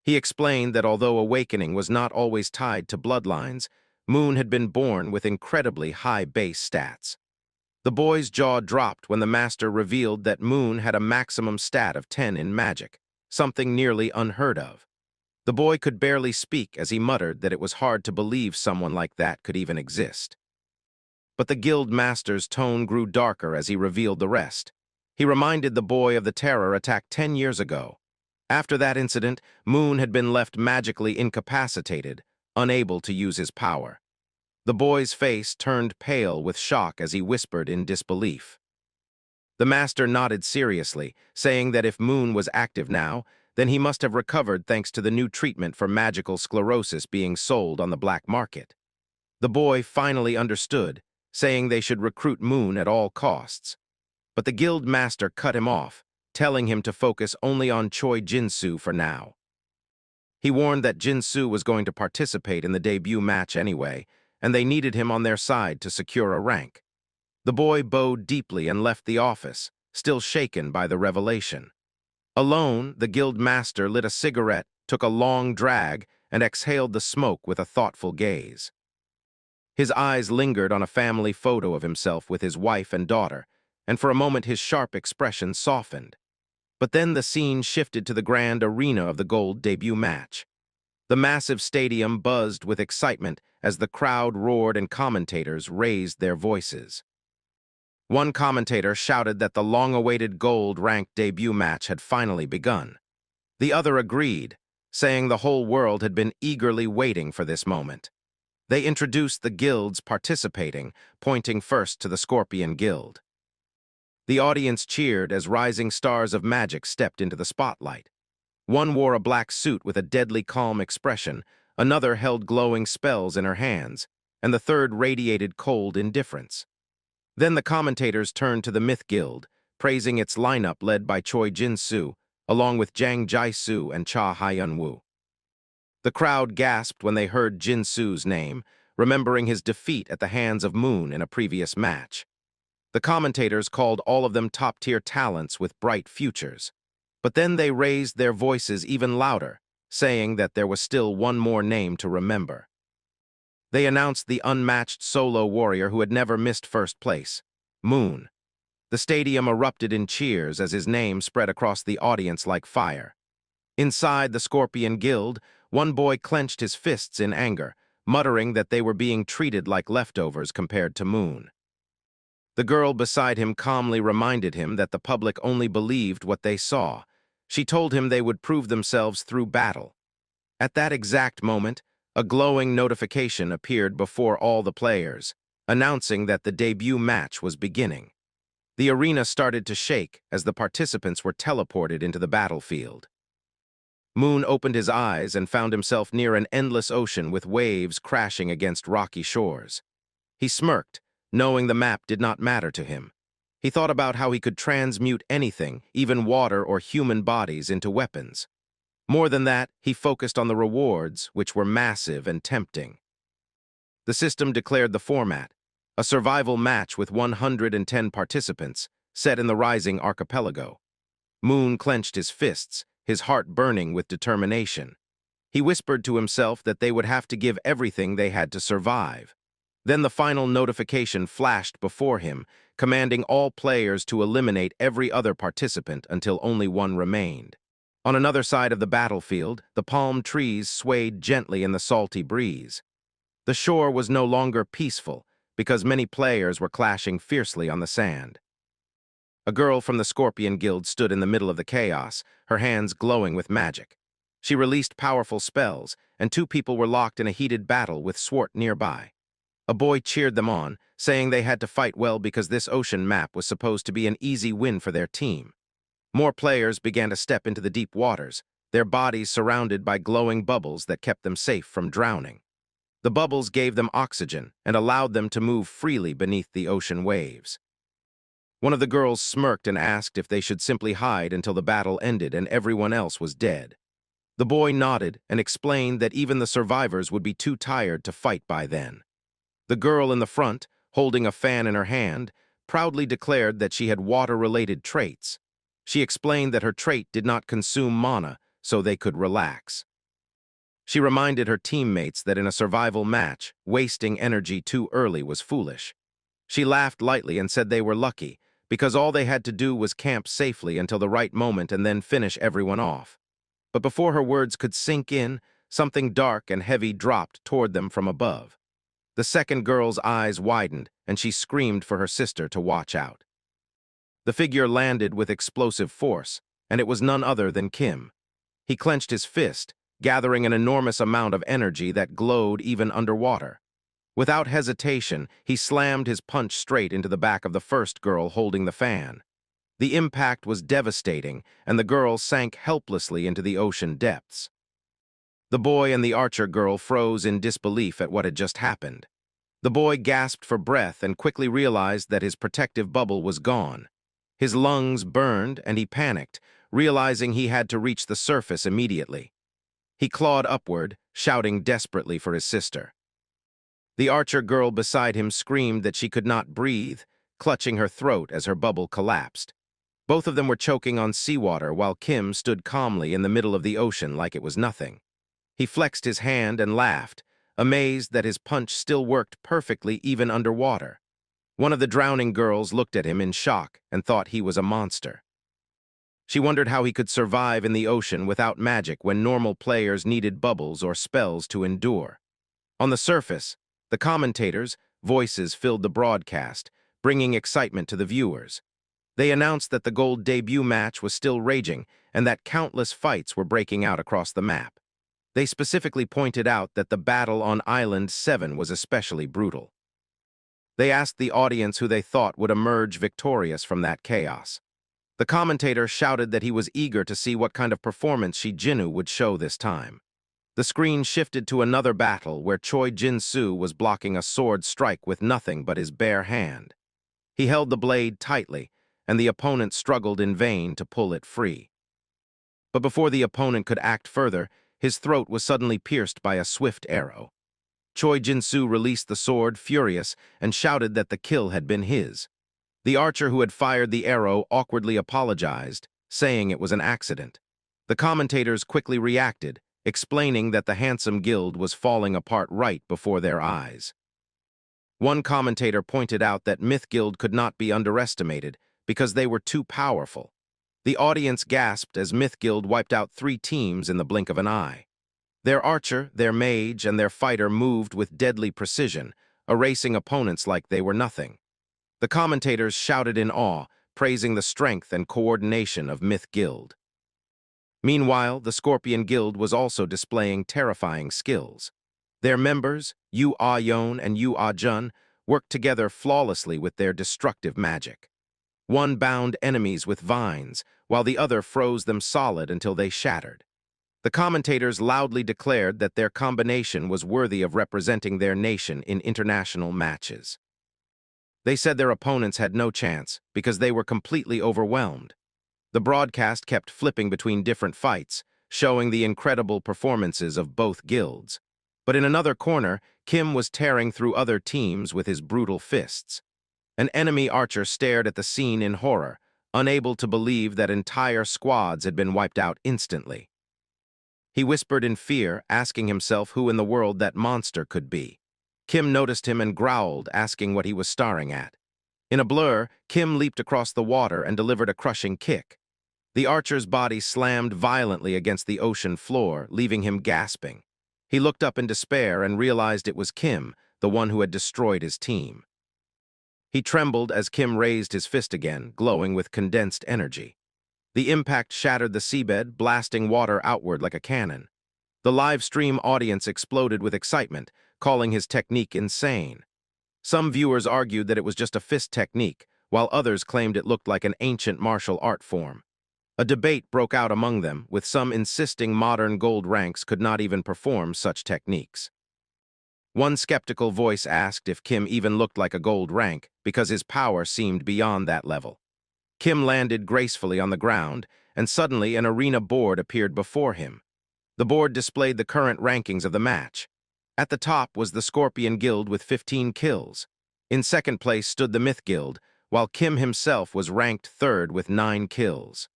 [SPEAKER 2] He explained that although awakening was not always tied to bloodlines, Moon had been born with incredibly high base stats. The boy's jaw dropped when the master revealed that Moon had a maximum stat of 10 in magic, something nearly unheard of. The boy could barely speak as he muttered that it was hard to believe someone like that could even exist. But the guild master's tone grew darker as he revealed the rest. He reminded the boy of the terror attack 10 years ago. After that incident, Moon had been left magically incapacitated, unable to use his power. The boy's face turned pale with shock as he whispered in disbelief. The master nodded seriously, saying that if Moon was active now, then he must have recovered thanks to the new treatment for magical sclerosis being sold on the black market. The boy finally understood, saying they should recruit Moon at all costs. But the guild master cut him off, telling him to focus only on Choi Jin-soo for now. He warned that Jin-soo was going to participate in the debut match anyway, and they needed him on their side to secure a rank. The boy bowed deeply and left the office, still shaken by the revelation. Alone, the guild master lit a cigarette, took a long drag, and exhaled the smoke with a thoughtful gaze. His eyes lingered on a family photo of himself with his wife and daughter, and for a moment his sharp expression softened. But then the scene shifted to the grand arena of the gold debut match. The massive stadium buzzed with excitement as the crowd roared and commentators raised their voices. One commentator shouted that the long-awaited gold-ranked debut match had finally begun. The other agreed, saying the whole world had been eagerly waiting for this moment. They introduced the guilds participating, pointing first to the Scorpion Guild. The audience cheered as rising stars of magic stepped into the spotlight. One wore a black suit with a deadly calm expression, another held glowing spells in her hands, and the third radiated cold indifference. Then the commentators turned to the Myth Guild, praising its lineup led by Choi Jin-soo, along with Jang Jae-soo and Cha Hyun-woo. The crowd gasped when they heard Jin-soo's name, remembering his defeat at the hands of Moon in a previous match. The commentators called all of them top-tier talents with bright futures. But then they raised their voices even louder, saying that there was still one more name to remember. They announced the unmatched solo warrior who had never missed first place, Moon. The stadium erupted in cheers as his name spread across the audience like fire. Inside the Scorpion Guild, one boy clenched his fists in anger, muttering that they were being treated like leftovers compared to Moon. The girl beside him calmly reminded him that the public only believed what they saw. She told him they would prove themselves through battle. At that exact moment, a glowing notification appeared before all the players, announcing that the debut match was beginning. The arena started to shake as the participants were teleported into the battlefield. Moon opened his eyes and found himself near an endless ocean with waves crashing against rocky shores. He smirked, knowing the map did not matter to him. He thought about how he could transmute anything, even water or human bodies, into weapons. More than that, he focused on the rewards, which were massive and tempting. The system declared the format, a survival match with 110 participants, set in the rising archipelago. Moon clenched his fists, his heart burning with determination. He whispered to himself that they would have to give everything they had to survive. Then the final notification flashed before him, commanding all players to eliminate every other participant until only one remained. On another side of the battlefield, the palm trees swayed gently in the salty breeze. The shore was no longer peaceful, because many players were clashing fiercely on the sand. A girl from the Scorpion Guild stood in the middle of the chaos, her hands glowing with magic. She released powerful spells, and two people were locked in a heated battle with Swart nearby. A boy cheered them on, saying they had to fight well because this ocean map was supposed to be an easy win for their team. More players began to step into the deep waters, their bodies surrounded by glowing bubbles that kept them safe from drowning. The bubbles gave them oxygen and allowed them to move freely beneath the ocean waves. One of the girls smirked and asked if they should simply hide until the battle ended and everyone else was dead. The boy nodded and explained that even the survivors would be too tired to fight by then. The girl in the front, holding a fan in her hand, proudly declared that she had water-related traits. She explained that her trait did not consume mana, so they could relax. She reminded her teammates that in a survival match, wasting energy too early was foolish. She laughed lightly and said they were lucky, because all they had to do was camp safely until the right moment and then finish everyone off. But before her words could sink in, something dark and heavy dropped toward them from above. The second girl's eyes widened, and she screamed for her sister to watch out. The figure landed with explosive force, and it was none other than Kim. He clenched his fist, gathering an enormous amount of energy that glowed even underwater. Without hesitation, he slammed his punch straight into the back of the first girl holding the fan. The impact was devastating, and the girl sank helplessly into the ocean depths. The boy and the archer girl froze in disbelief at what had just happened. The boy gasped for breath and quickly realized that his protective bubble was gone. His lungs burned, and he panicked, realizing he had to reach the surface immediately. He clawed upward, shouting desperately for his sister. The archer girl beside him screamed that she could not breathe, clutching her throat as her bubble collapsed. Both of them were choking on seawater while Kim stood calmly in the middle of the ocean like it was nothing. He flexed his hand and laughed, amazed that his punch still worked perfectly even underwater. One of the drowning girls looked at him in shock and thought he was a monster. She wondered how he could survive in the ocean without magic when normal players needed bubbles or spells to endure. On the surface, the commentators' voices filled the broadcast, bringing excitement to the viewers. They announced that the gold debut match was still raging and that countless fights were breaking out across the map. They specifically pointed out that the battle on Island 7 was especially brutal. They asked the audience who they thought would emerge victorious from that chaos. The commentator shouted that he was eager to see what kind of performance Shi Jinwoo would show this time. The screen shifted to another battle where Choi Jin-soo was blocking a sword strike with nothing but his bare hand. He held the blade tightly, and the opponent struggled in vain to pull it free. But before the opponent could act further, his throat was suddenly pierced by a swift arrow. Choi Jin-soo released the sword, furious, and shouted that the kill had been his. The archer who had fired the arrow awkwardly apologized, saying it was an accident. The commentators quickly reacted, explaining that the handsome guild was falling apart right before their eyes. One commentator pointed out that Myth Guild could not be underestimated because they were too powerful. The audience gasped as Myth Guild wiped out 3 teams in the blink of an eye. Their archer, their mage, and their fighter moved with deadly precision, erasing opponents like they were nothing. The commentators shouted in awe, praising the strength and coordination of Myth Guild. Meanwhile, the Scorpion Guild was also displaying terrifying skills. Their members, Yu Ah-yeon and Yu Ah-jun, worked together flawlessly with their destructive magic. One bound enemies with vines, while the other froze them solid until they shattered. The commentators loudly declared that their combination was worthy of representing their nation in international matches. They said their opponents had no chance because they were completely overwhelmed. The broadcast kept flipping between different fights, showing the incredible performances of both guilds. But in another corner, Kim was tearing through other teams with his brutal fists. An enemy archer stared at the scene in horror, unable to believe that entire squads had been wiped out instantly. He whispered in fear, asking himself who in the world that monster could be. Kim noticed him and growled, asking what he was staring at. In a blur, Kim leaped across the water and delivered a crushing kick. The archer's body slammed violently against the ocean floor, leaving him gasping. He looked up in despair and realized it was Kim, the one who had destroyed his team. He trembled as Kim raised his fist again, glowing with condensed energy. The impact shattered the seabed, blasting water outward like a cannon. The live stream audience exploded with excitement, calling his technique insane. Some viewers argued that it was just a fist technique, while others claimed it looked like an ancient martial art form. A debate broke out among them, with some insisting modern gold ranks could not even perform such techniques. One skeptical voice asked if Kim even looked like a gold rank because his power seemed beyond that level. Kim landed gracefully on the ground, and suddenly an arena board appeared before him. The board displayed the current rankings of the match. At the top was the Scorpion Guild with 15 kills. In second place stood the Myth Guild, while Kim himself was ranked third with 9 kills.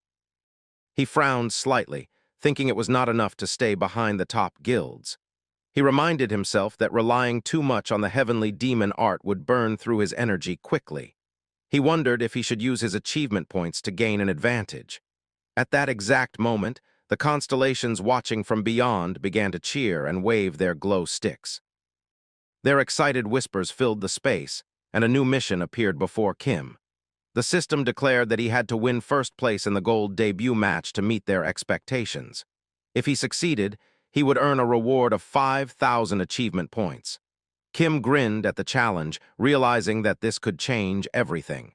[SPEAKER 2] He frowned slightly, thinking it was not enough to stay behind the top guilds. He reminded himself that relying too much on the heavenly demon art would burn through his energy quickly. He wondered if he should use his achievement points to gain an advantage. At that exact moment, the constellations watching from beyond began to cheer and wave their glow sticks. Their excited whispers filled the space, and a new mission appeared before Kim. The system declared that he had to win first place in the gold debut match to meet their expectations. If he succeeded, he would earn a reward of 5,000 achievement points. Kim grinned at the challenge, realizing that this could change everything.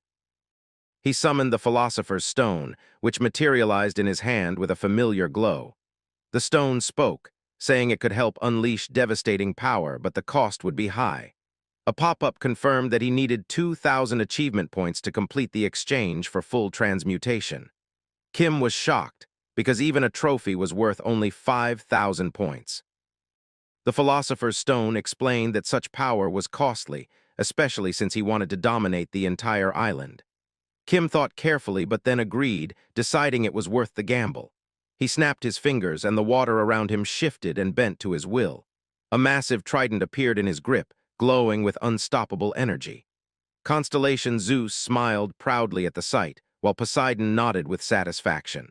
[SPEAKER 2] He summoned the Philosopher's Stone, which materialized in his hand with a familiar glow. The stone spoke, saying it could help unleash devastating power, but the cost would be high. A pop-up confirmed that he needed 2,000 achievement points to complete the exchange for full transmutation. Kim was shocked, because even a trophy was worth only 5,000 points. The Philosopher's Stone explained that such power was costly, especially since he wanted to dominate the entire island. Kim thought carefully but then agreed, deciding it was worth the gamble. He snapped his fingers, and the water around him shifted and bent to his will. A massive trident appeared in his grip, glowing with unstoppable energy. Constellation Zeus smiled proudly at the sight, while Poseidon nodded with satisfaction.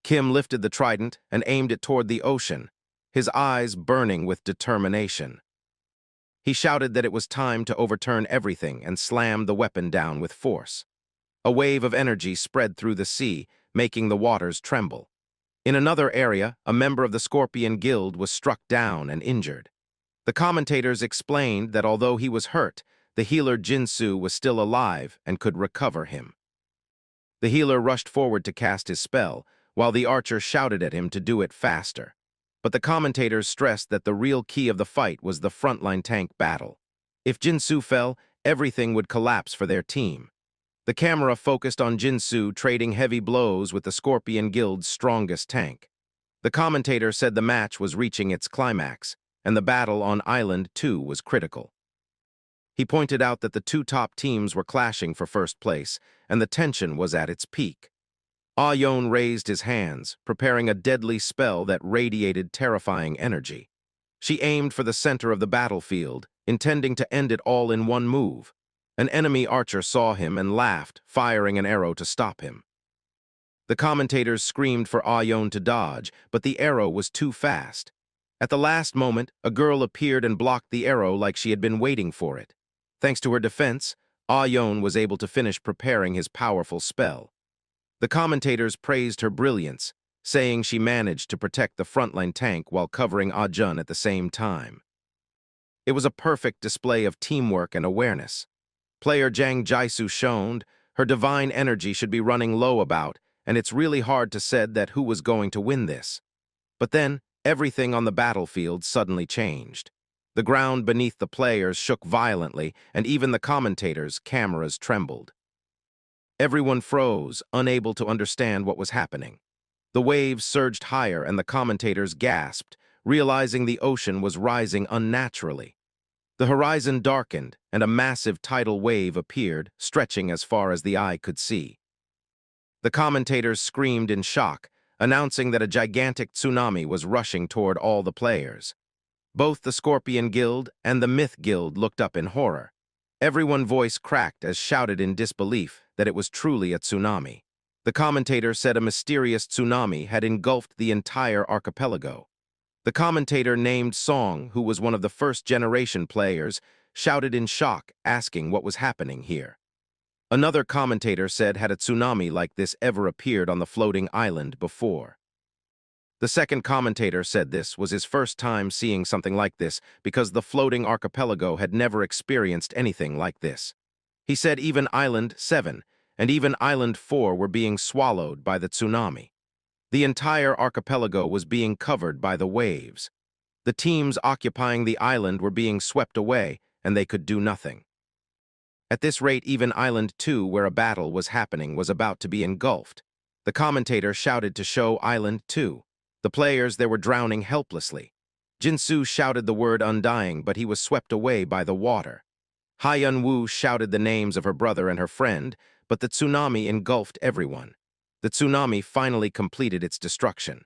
[SPEAKER 2] Kim lifted the trident and aimed it toward the ocean, his eyes burning with determination. He shouted that it was time to overturn everything and slammed the weapon down with force. A wave of energy spread through the sea, making the waters tremble. In another area, a member of the Scorpion Guild was struck down and injured. The commentators explained that although he was hurt, the healer Jinsu was still alive and could recover him. The healer rushed forward to cast his spell, while the archer shouted at him to do it faster. But the commentators stressed that the real key of the fight was the frontline tank battle. If Jinsu fell, everything would collapse for their team. The camera focused on Jinsu trading heavy blows with the Scorpion Guild's strongest tank. The commentator said the match was reaching its climax, and the battle on Island 2 was critical. He pointed out that the two top teams were clashing for first place, and the tension was at its peak. Ah-Yon raised his hands, preparing a deadly spell that radiated terrifying energy. She aimed for the center of the battlefield, intending to end it all in one move. An enemy archer saw him and laughed, firing an arrow to stop him. The commentators screamed for Ah-Yon to dodge, but the arrow was too fast. At the last moment, a girl appeared and blocked the arrow like she had been waiting for it. Thanks to her defense, Ah-Yon was able to finish preparing his powerful spell. The commentators praised her brilliance, saying she managed to protect the frontline tank while covering Ah-Jun at the same time. It was a perfect display of teamwork and awareness. Player Jang Jaisu showed her divine energy should be running low about, and it's really hard to say that who was going to win this. But then, everything on the battlefield suddenly changed. The ground beneath the players shook violently, and even the commentators' cameras trembled. Everyone froze, unable to understand what was happening. The waves surged higher, and the commentators gasped, realizing the ocean was rising unnaturally. The horizon darkened, and a massive tidal wave appeared, stretching as far as the eye could see. The commentators screamed in shock, announcing that a gigantic tsunami was rushing toward all the players. Both the Scorpion Guild and the Myth Guild looked up in horror. Everyone's voice cracked as shouted in disbelief that it was truly a tsunami. The commentator said a mysterious tsunami had engulfed the entire archipelago. The commentator named Song, who was one of the first-generation players, shouted in shock, asking what was happening here. Another commentator said had a tsunami like this ever appeared on the floating island before. The second commentator said this was his first time seeing something like this because the floating archipelago had never experienced anything like this. He said even Island 7 and even Island 4 were being swallowed by the tsunami. The entire archipelago was being covered by the waves. The teams occupying the island were being swept away, and they could do nothing. At this rate, even Island 2, where a battle was happening, was about to be engulfed. The commentator shouted to show Island 2. The players there were drowning helplessly. Jinsu shouted the word undying, but he was swept away by the water. Hyun-woo shouted the names of her brother and her friend, but the tsunami engulfed everyone. The tsunami finally completed its destruction.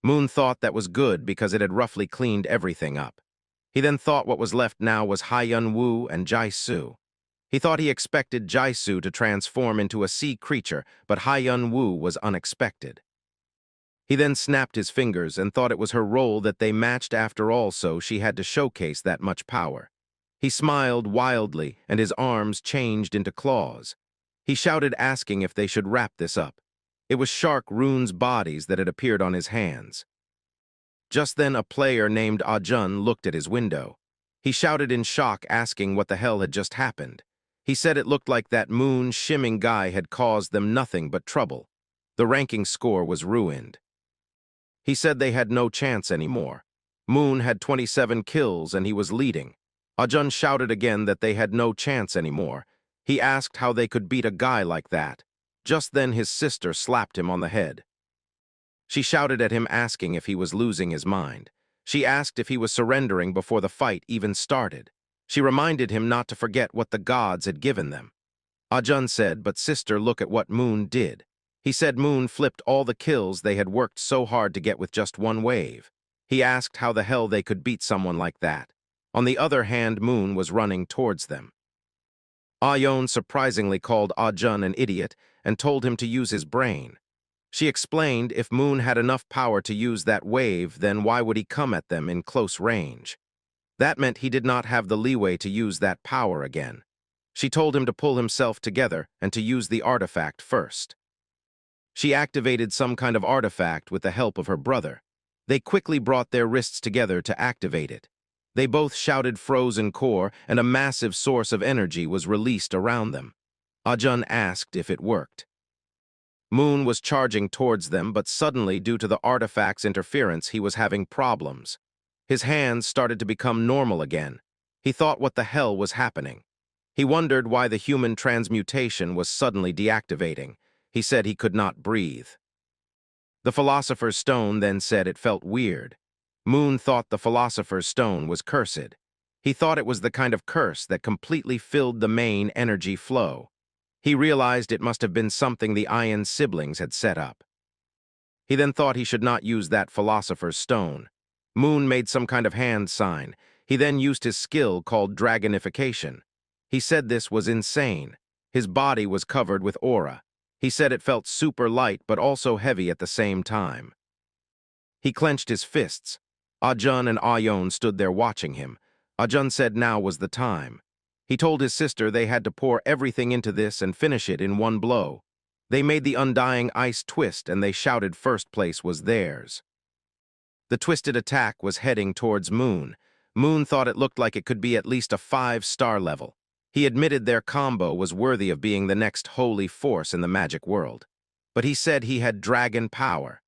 [SPEAKER 2] Moon thought that was good because it had roughly cleaned everything up. He then thought what was left now was Hyun-woo and Jaisu. He thought he expected Jaisu to transform into a sea creature, but Hyun-woo was unexpected. He then snapped his fingers and thought it was her role that they matched after all, so she had to showcase that much power. He smiled wildly, and his arms changed into claws. He shouted, asking if they should wrap this up. It was Shark Rune's bodies that had appeared on his hands. Just then, a player named Ah-Jun looked at his window. He shouted in shock, asking what the hell had just happened. He said it looked like that moon shimming guy had caused them nothing but trouble. The ranking score was ruined. He said they had no chance anymore. Moon had 27 kills and he was leading. Ah-Jun shouted again that they had no chance anymore. He asked how they could beat a guy like that. Just then his sister slapped him on the head. She shouted at him, asking if he was losing his mind. She asked if he was surrendering before the fight even started. She reminded him not to forget what the gods had given them. Ah-Jun said, but sister, look at what Moon did. He said Moon flipped all the kills they had worked so hard to get with just one wave. He asked how the hell they could beat someone like that. On the other hand, Moon was running towards them. Ayeon surprisingly called Ah-jun an idiot and told him to use his brain. She explained if Moon had enough power to use that wave, then why would he come at them in close range? That meant he did not have the leeway to use that power again. She told him to pull himself together and to use the artifact first. She activated some kind of artifact with the help of her brother. They quickly brought their wrists together to activate it. They both shouted frozen core, and a massive source of energy was released around them. Ah-jun asked if it worked. Moon was charging towards them, but suddenly, due to the artifact's interference, he was having problems. His hands started to become normal again. He thought what the hell was happening. He wondered why the human transmutation was suddenly deactivating. He said he could not breathe. The Philosopher's Stone then said it felt weird. Moon thought the Philosopher's Stone was cursed. He thought it was the kind of curse that completely filled the main energy flow. He realized it must have been something the Iron siblings had set up. He then thought he should not use that Philosopher's Stone. Moon made some kind of hand sign. He then used his skill called dragonification. He said this was insane. His body was covered with aura. He said it felt super light but also heavy at the same time. He clenched his fists. Ah-jun and Ayeon stood there watching him. Ah-jun said now was the time. He told his sister they had to pour everything into this and finish it in one blow. They made the undying ice twist and they shouted first place was theirs. The twisted attack was heading towards Moon. Moon thought it looked like it could be at least a 5-star level. He admitted their combo was worthy of being the next holy force in the magic world. But he said he had dragon power.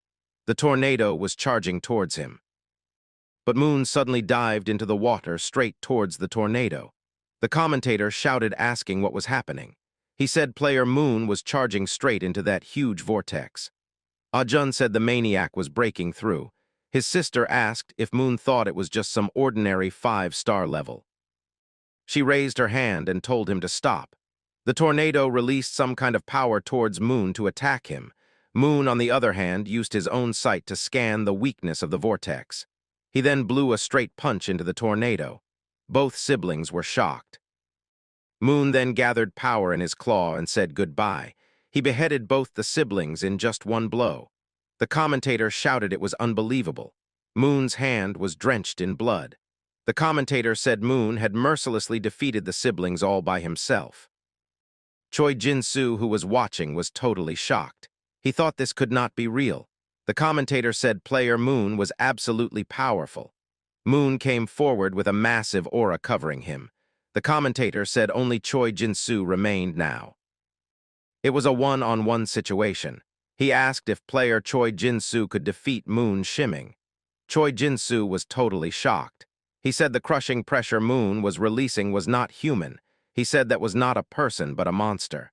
[SPEAKER 2] The tornado was charging towards him. But Moon suddenly dived into the water straight towards the tornado. The commentator shouted asking what was happening. He said player Moon was charging straight into that huge vortex. Ah-jun said the maniac was breaking through. His sister asked if Moon thought it was just some ordinary 5-star level. She raised her hand and told him to stop. The tornado released some kind of power towards Moon to attack him. Moon, on the other hand, used his own sight to scan the weakness of the vortex. He then blew a straight punch into the tornado. Both siblings were shocked. Moon then gathered power in his claw and said goodbye. He beheaded both the siblings in just one blow. The commentator shouted it was unbelievable. Moon's hand was drenched in blood. The commentator said Moon had mercilessly defeated the siblings all by himself. Choi Jin-soo, who was watching, was totally shocked. He thought this could not be real. The commentator said player Moon was absolutely powerful. Moon came forward with a massive aura covering him. The commentator said only Choi Jin-soo remained now. It was a one-on-one situation. He asked if player Choi Jin-soo could defeat Moon shimming. Choi Jin-soo was totally shocked. He said the crushing pressure Moon was releasing was not human. He said that was not a person but a monster.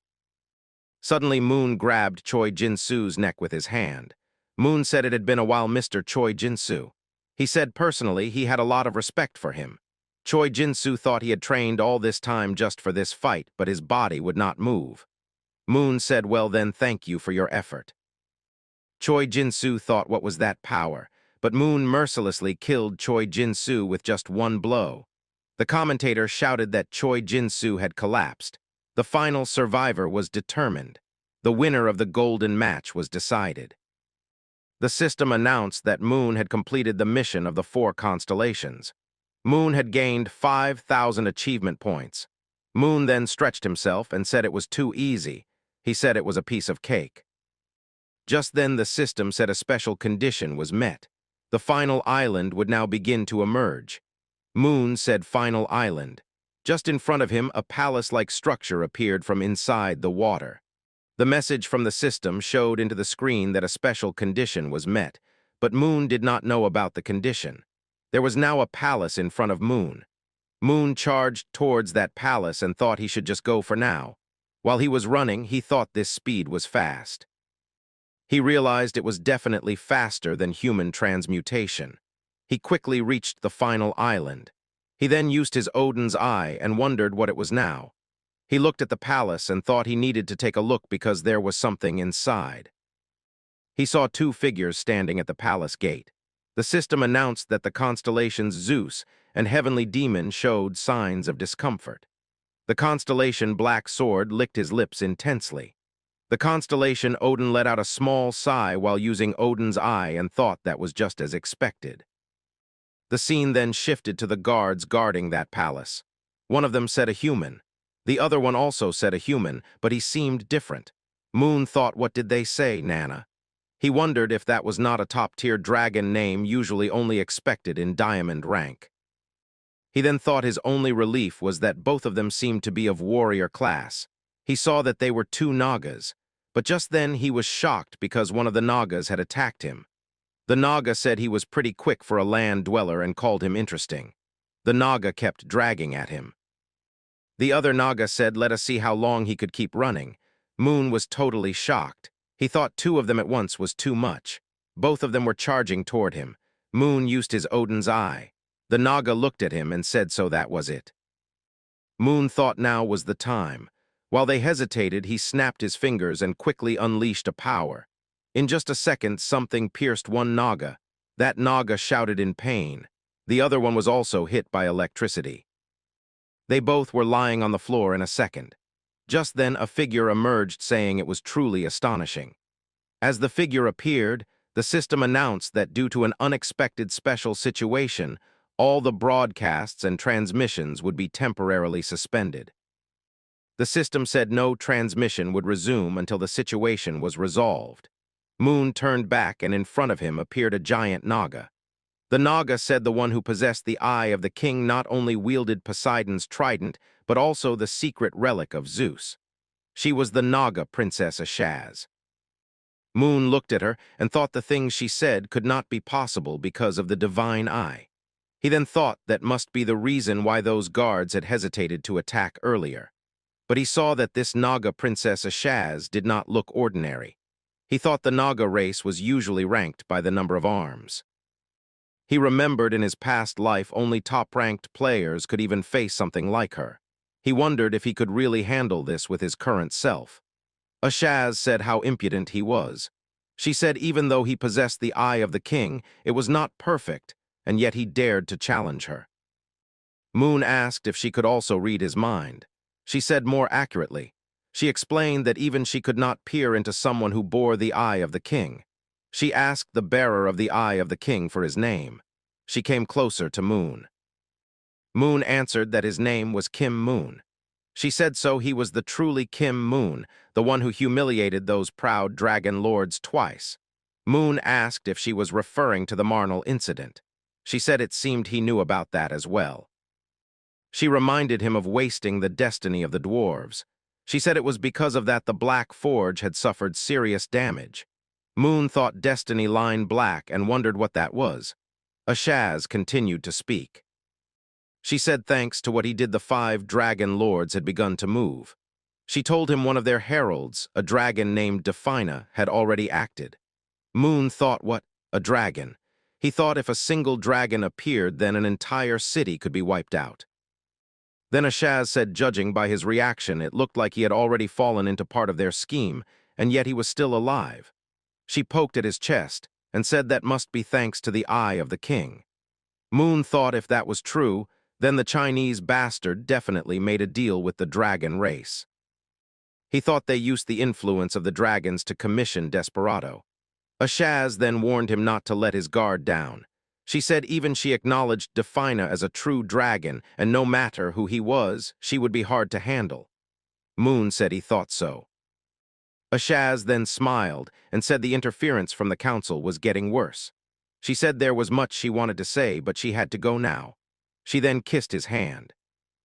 [SPEAKER 2] Suddenly Moon grabbed Choi Jin-soo's neck with his hand. Moon said it had been a while Mr. Choi Jin-soo. He said personally he had a lot of respect for him. Choi Jin-soo thought he had trained all this time just for this fight, but his body would not move. Moon said, well then, thank you for your effort. Choi Jin-soo thought what was that power, but Moon mercilessly killed Choi Jin-soo with just one blow. The commentator shouted that Choi Jin-soo had collapsed. The final survivor was determined. The winner of the golden match was decided. The system announced that Moon had completed the mission of the 4 constellations. Moon had gained 5,000 achievement points. Moon then stretched himself and said it was too easy. He said it was a piece of cake. Just then the system said a special condition was met. The final island would now begin to emerge. Moon said final island. Just in front of him, a palace-like structure appeared from inside the water. The message from the system showed into the screen that a special condition was met, but Moon did not know about the condition. There was now a palace in front of Moon. Moon charged towards that palace and thought he should just go for now. While he was running, he thought this speed was fast. He realized it was definitely faster than human transmutation. He quickly reached the final island. He then used his Odin's eye and wondered what it was now. He looked at the palace and thought he needed to take a look because there was something inside. He saw two figures standing at the palace gate. The system announced that the constellations Zeus and heavenly demon showed signs of discomfort. The constellation Black Sword licked his lips intensely. The constellation Odin let out a small sigh while using Odin's eye and thought that was just as expected. The scene then shifted to the guards guarding that palace. One of them said a human. The other one also said a human, but he seemed different. Moon thought, what did they say, Nana? He wondered if that was not a top-tier dragon name usually only expected in diamond rank. He then thought his only relief was that both of them seemed to be of warrior class. He saw that they were two Nagas, but just then he was shocked because one of the Nagas had attacked him. The Naga said he was pretty quick for a land dweller and called him interesting. The Naga kept dragging at him. The other Naga said, let us see how long he could keep running. Moon was totally shocked. He thought two of them at once was too much. Both of them were charging toward him. Moon used his Odin's eye. The Naga looked at him and said so that was it. Moon thought now was the time. While they hesitated, he snapped his fingers and quickly unleashed a power. In just a second, something pierced one Naga. That Naga shouted in pain. The other one was also hit by electricity. They both were lying on the floor in a second. Just then, a figure emerged saying it was truly astonishing. As the figure appeared, the system announced that due to an unexpected special situation, all the broadcasts and transmissions would be temporarily suspended. The system said no transmission would resume until the situation was resolved. Moon turned back, and in front of him appeared a giant Naga. The Naga said the one who possessed the eye of the king not only wielded Poseidon's trident, but also the secret relic of Zeus. She was the Naga Princess Ashaz. Moon looked at her and thought the things she said could not be possible because of the divine eye. He then thought that must be the reason why those guards had hesitated to attack earlier. But he saw that this Naga Princess Ashaz did not look ordinary. He thought the Naga race was usually ranked by the number of arms. He remembered in his past life only top-ranked players could even face something like her. He wondered if he could really handle this with his current self. Ashaz said how impudent he was. She said even though he possessed the eye of the king, it was not perfect, and yet he dared to challenge her. Moon asked if she could also read his mind. She said more accurately. She explained that even she could not peer into someone who bore the eye of the king. She asked the bearer of the eye of the king for his name. She came closer to Moon. Moon answered that his name was Kim Moon. She said so he was the truly Kim Moon, the one who humiliated those proud dragon lords twice. Moon asked if she was referring to the Marnell incident. She said it seemed he knew about that as well. She reminded him of wasting the destiny of the dwarves. She said it was because of that the Black Forge had suffered serious damage. Moon thought destiny lined black and wondered what that was. Ashaz continued to speak. She said thanks to what he did the 5 dragon lords had begun to move. She told him one of their heralds, a dragon named Defina, had already acted. Moon thought, what? A dragon? He thought if a single dragon appeared, then an entire city could be wiped out. Then Ashaz said, judging by his reaction, it looked like he had already fallen into part of their scheme, and yet he was still alive. She poked at his chest and said that must be thanks to the eye of the king. Moon thought if that was true, then the Chinese bastard definitely made a deal with the dragon race. He thought they used the influence of the dragons to commission Desperado. Ashaz then warned him not to let his guard down. She said even she acknowledged Defina as a true dragon, and no matter who he was, she would be hard to handle. Moon said he thought so. Ashaz then smiled and said the interference from the council was getting worse. She said there was much she wanted to say, but she had to go now. She then kissed his hand.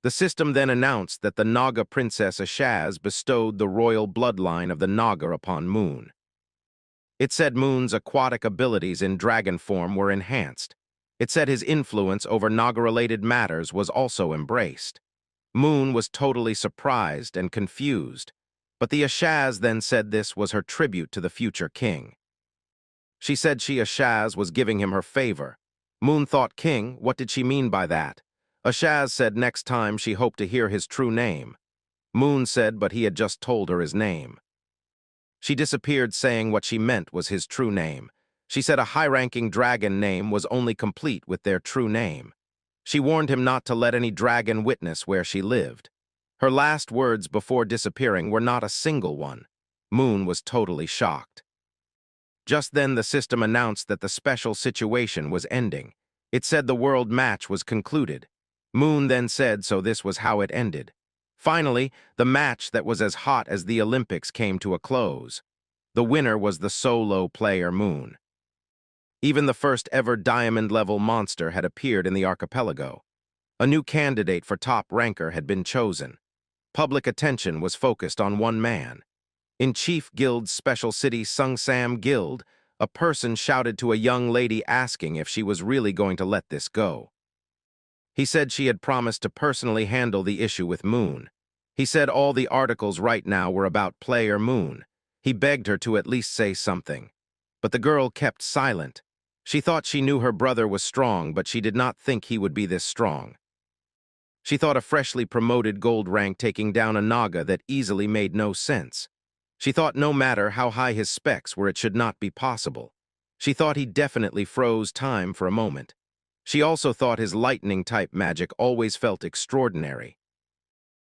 [SPEAKER 2] The system then announced that the Naga Princess Ashaz bestowed the royal bloodline of the Naga upon Moon. It said Moon's aquatic abilities in dragon form were enhanced. It said his influence over Naga-related matters was also embraced. Moon was totally surprised and confused, but the Ashaz then said this was her tribute to the future king. She said Ashaz was giving him her favor. Moon thought, king, what did she mean by that? Ashaz said next time she hoped to hear his true name. Moon said but he had just told her his name. She disappeared saying what she meant was his true name. She said a high-ranking dragon name was only complete with their true name. She warned him not to let any dragon witness where she lived. Her last words before disappearing were not a single one. Moon was totally shocked. Just then the system announced that the special situation was ending. It said the world match was concluded. Moon then said so this was how it ended. Finally, the match that was as hot as the Olympics came to a close. The winner was the solo player Moon. Even the first ever diamond-level monster had appeared in the archipelago. A new candidate for top ranker had been chosen. Public attention was focused on one man. In Chief Guild's special city Sungsam Guild, a person shouted to a young lady asking if she was really going to let this go. He said she had promised to personally handle the issue with Moon. He said all the articles right now were about player Moon. He begged her to at least say something. But the girl kept silent. She thought she knew her brother was strong, but she did not think he would be this strong. She thought a freshly promoted gold rank taking down a Naga that easily made no sense. She thought no matter how high his specs were, it should not be possible. She thought he definitely froze time for a moment. She also thought his lightning-type magic always felt extraordinary.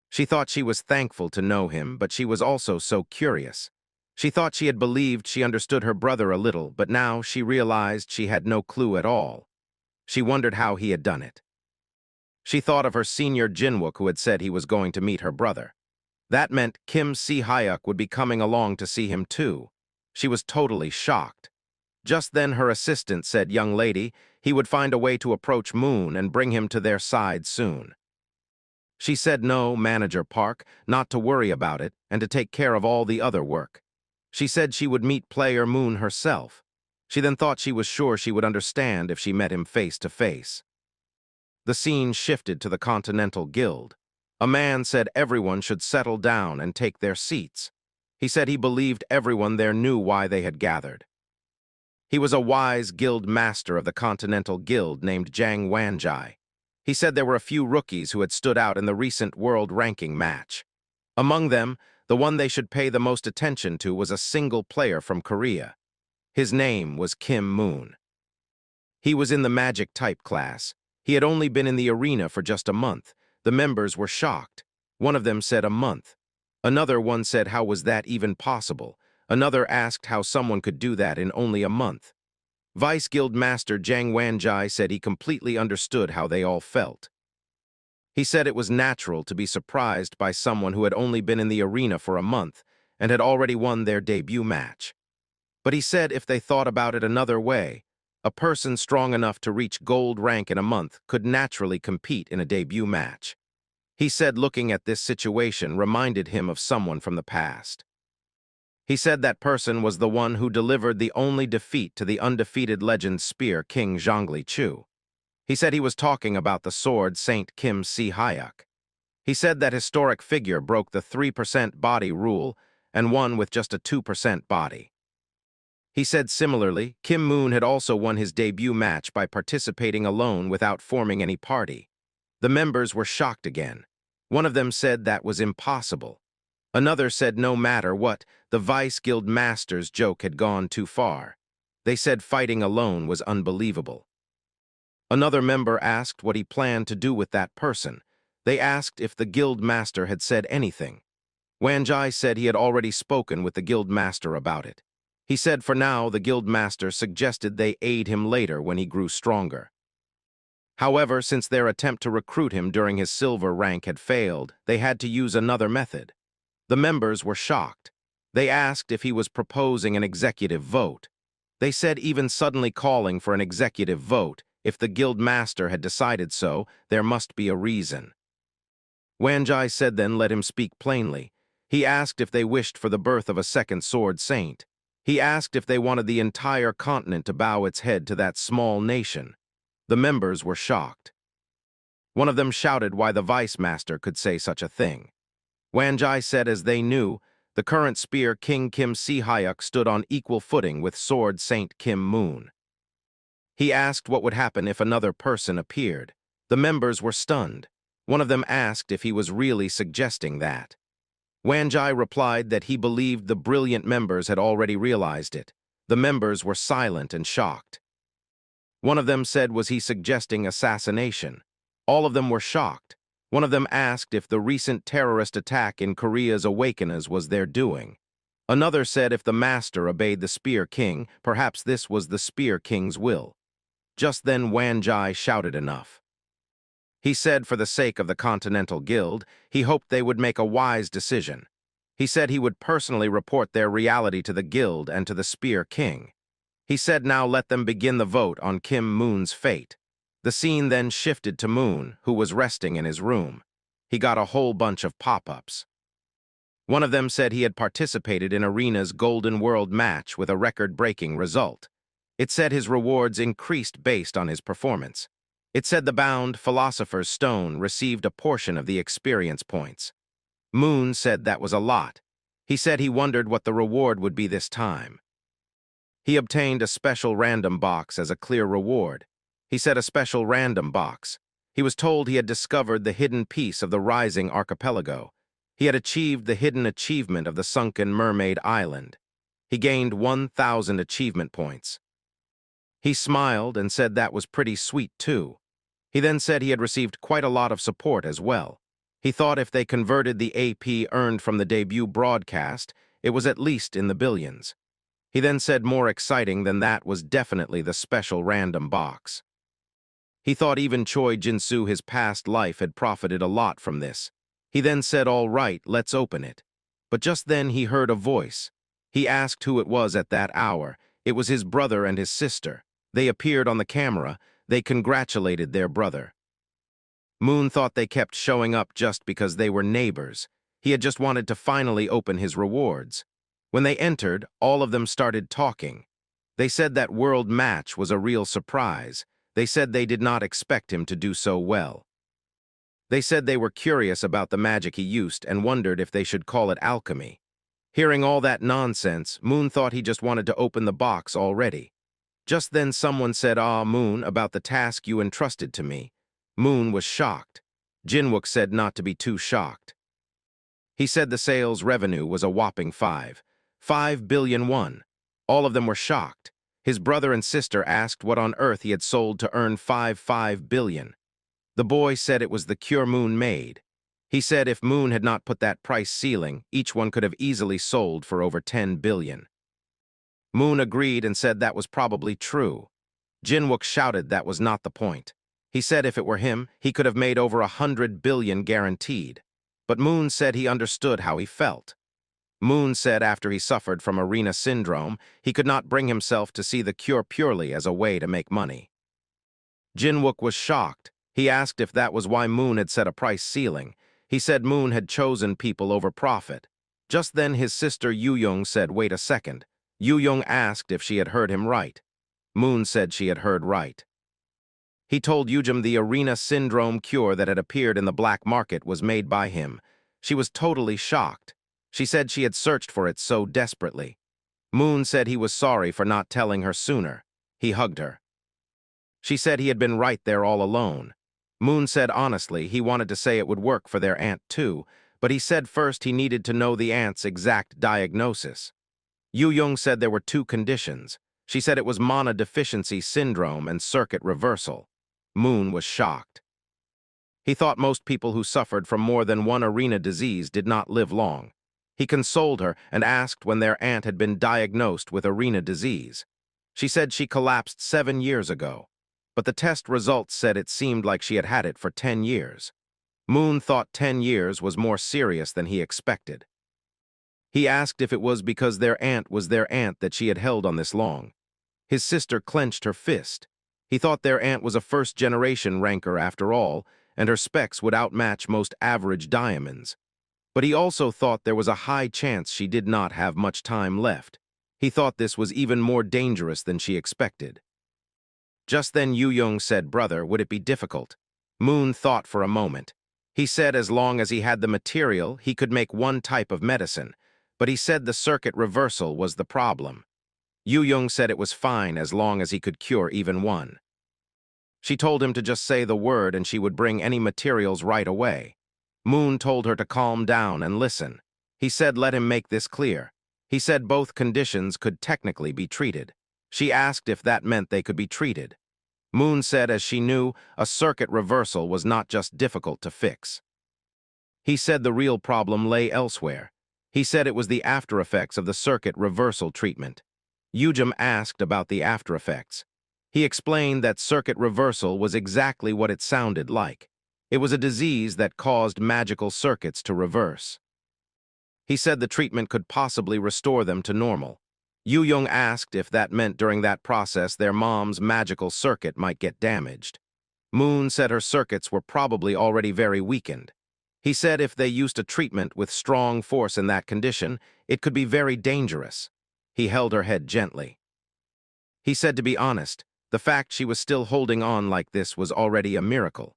[SPEAKER 2] She thought she was thankful to know him, but she was also so curious. She thought she had believed she understood her brother a little, but now she realized she had no clue at all. She wondered how he had done it. She thought of her senior Jinwook who had said he was going to meet her brother. That meant Kim Si-hyuk would be coming along to see him too. She was totally shocked. Just then her assistant said, "Young lady, he would find a way to approach Moon and bring him to their side soon." She said no, Manager Park, not to worry about it and to take care of all the other work. She said she would meet player Moon herself. She then thought she was sure she would understand if she met him face to face. The scene shifted to the Continental Guild. A man said everyone should settle down and take their seats. He said he believed everyone there knew why they had gathered. He was a wise guild master of the Continental Guild named Jang Wanjai. He said there were a few rookies who had stood out in the recent world ranking match. Among them, the one they should pay the most attention to was a single player from Korea. His name was Kim Moon. He was in the magic type class. He had only been in the arena for just a month. The members were shocked. One of them said a month. Another one said how was that even possible? Another asked how someone could do that in only a month. Vice Guild Master Jang Wanjai said he completely understood how they all felt. He said it was natural to be surprised by someone who had only been in the arena for a month and had already won their debut match. But he said if they thought about it another way, a person strong enough to reach gold rank in a month could naturally compete in a debut match. He said looking at this situation reminded him of someone from the past. He said that person was the one who delivered the only defeat to the undefeated legend spear King Zhongli Chu. He said he was talking about the sword Saint Kim Si-hyuk. He said that historic figure broke the 3% body rule and won with just a 2% body. He said similarly, Kim Moon had also won his debut match by participating alone without forming any party. The members were shocked again. One of them said that was impossible. Another said no matter what, the Vice Guild Master's joke had gone too far. They said fighting alone was unbelievable. Another member asked what he planned to do with that person. They asked if the Guild Master had said anything. Wanjai said he had already spoken with the Guild Master about it. He said for now the Guild Master suggested they aid him later when he grew stronger. However, since their attempt to recruit him during his silver rank had failed, they had to use another method. The members were shocked. They asked if he was proposing an executive vote. They said even suddenly calling for an executive vote, if the Guild Master had decided so, there must be a reason. Wanjai said then let him speak plainly. He asked if they wished for the birth of a second sword saint. He asked if they wanted the entire continent to bow its head to that small nation. The members were shocked. One of them shouted why the Vice Master could say such a thing. Wanjai said as they knew, the current spear King Kim Si-hyuk stood on equal footing with sword Saint Kim Moon. He asked what would happen if another person appeared. The members were stunned. One of them asked if he was really suggesting that. Wanjai replied that he believed the brilliant members had already realized it. The members were silent and shocked. One of them said, was he suggesting assassination? All of them were shocked. One of them asked if the recent terrorist attack in Korea's Awakeners was their doing. Another said if the master obeyed the Spear King, perhaps this was the Spear King's will. Just then Wanjai shouted enough. He said for the sake of the Continental Guild, he hoped they would make a wise decision. He said he would personally report their reality to the Guild and to the Spear King. He said now let them begin the vote on Kim Moon's fate. The scene then shifted to Moon, who was resting in his room. He got a whole bunch of pop-ups. One of them said he had participated in Arena's Golden World match with a record-breaking result. It said his rewards increased based on his performance. It said the bound Philosopher's Stone received a portion of the experience points. Moon said that was a lot. He said he wondered what the reward would be this time. He obtained a special random box as a clear reward. He said a special random box. He was told he had discovered the hidden piece of the Rising Archipelago. He had achieved the hidden achievement of the Sunken Mermaid Island. He gained 1,000 achievement points. He smiled and said that was pretty sweet too. He then said he had received quite a lot of support as well. He thought if they converted the AP earned from the debut broadcast, it was at least in the billions. He then said more exciting than that was definitely the special random box. He thought even Choi Jin-soo, his past life, had profited a lot from this. He then said, all right, let's open it. But just then he heard a voice. He asked who it was at that hour. It was his brother and his sister. They appeared on the camera. They congratulated their brother. Moon thought they kept showing up just because they were neighbors. He had just wanted to finally open his rewards. When they entered, all of them started talking. They said that world match was a real surprise. They said they did not expect him to do so well. They said they were curious about the magic he used and wondered if they should call it alchemy. Hearing all that nonsense, Moon thought he just wanted to open the box already. Just then someone said, "Ah, Moon, about the task you entrusted to me." Moon was shocked. Jinwook said not to be too shocked. He said the sales revenue was a whopping 5 billion won. All of them were shocked. His brother and sister asked what on earth he had sold to earn 5 billion. The boy said it was the cure Moon made. He said if Moon had not put that price ceiling, each one could have easily sold for over 10 billion. Moon agreed and said that was probably true. Jinwook shouted that was not the point. He said if it were him, he could have made over 100 billion guaranteed. But Moon said he understood how he felt. Moon said after he suffered from arena syndrome, he could not bring himself to see the cure purely as a way to make money. Jinwook was shocked. He asked if that was why Moon had set a price ceiling. He said Moon had chosen people over profit. Just then his sister Yu-young said, "Wait a second." Yu-young asked if she had heard him right. Moon said she had heard right. He told Yujum the arena syndrome cure that had appeared in the black market was made by him. She was totally shocked. She said she had searched for it so desperately. Moon said he was sorry for not telling her sooner. He hugged her. She said he had been right there all alone. Moon said honestly he wanted to say it would work for their aunt too, but he said first he needed to know the aunt's exact diagnosis. Yu-young said there were two conditions. She said it was mana deficiency syndrome and circuit reversal. Moon was shocked. He thought most people who suffered from more than one arena disease did not live long. He consoled her and asked when their aunt had been diagnosed with arena disease. She said she collapsed 7 years ago, but the test results said it seemed like she had had it for 10 years. Moon thought 10 years was more serious than he expected. He asked if it was because their aunt was their aunt that she had held on this long. His sister clenched her fist. He thought their aunt was a first-generation ranker after all, and her specs would outmatch most average diamonds. But he also thought there was a high chance she did not have much time left. He thought this was even more dangerous than she expected. Just then Yu-young said, "Brother, would it be difficult?" Moon thought for a moment. He said as long as he had the material, he could make one type of medicine, but he said the circuit reversal was the problem. Yu-young said it was fine as long as he could cure even one. She told him to just say the word and she would bring any materials right away. Moon told her to calm down and listen. He said let him make this clear. He said both conditions could technically be treated. She asked if that meant they could be treated. Moon said as she knew, a circuit reversal was not just difficult to fix. He said the real problem lay elsewhere. He said it was the after effects of the circuit reversal treatment. Yujum asked about the after effects. He explained that circuit reversal was exactly what it sounded like. It was a disease that caused magical circuits to reverse. He said the treatment could possibly restore them to normal. Yu-young asked if that meant during that process their mom's magical circuit might get damaged. Moon said her circuits were probably already very weakened. He said if they used a treatment with strong force in that condition, it could be very dangerous. He held her head gently. He said to be honest, the fact she was still holding on like this was already a miracle.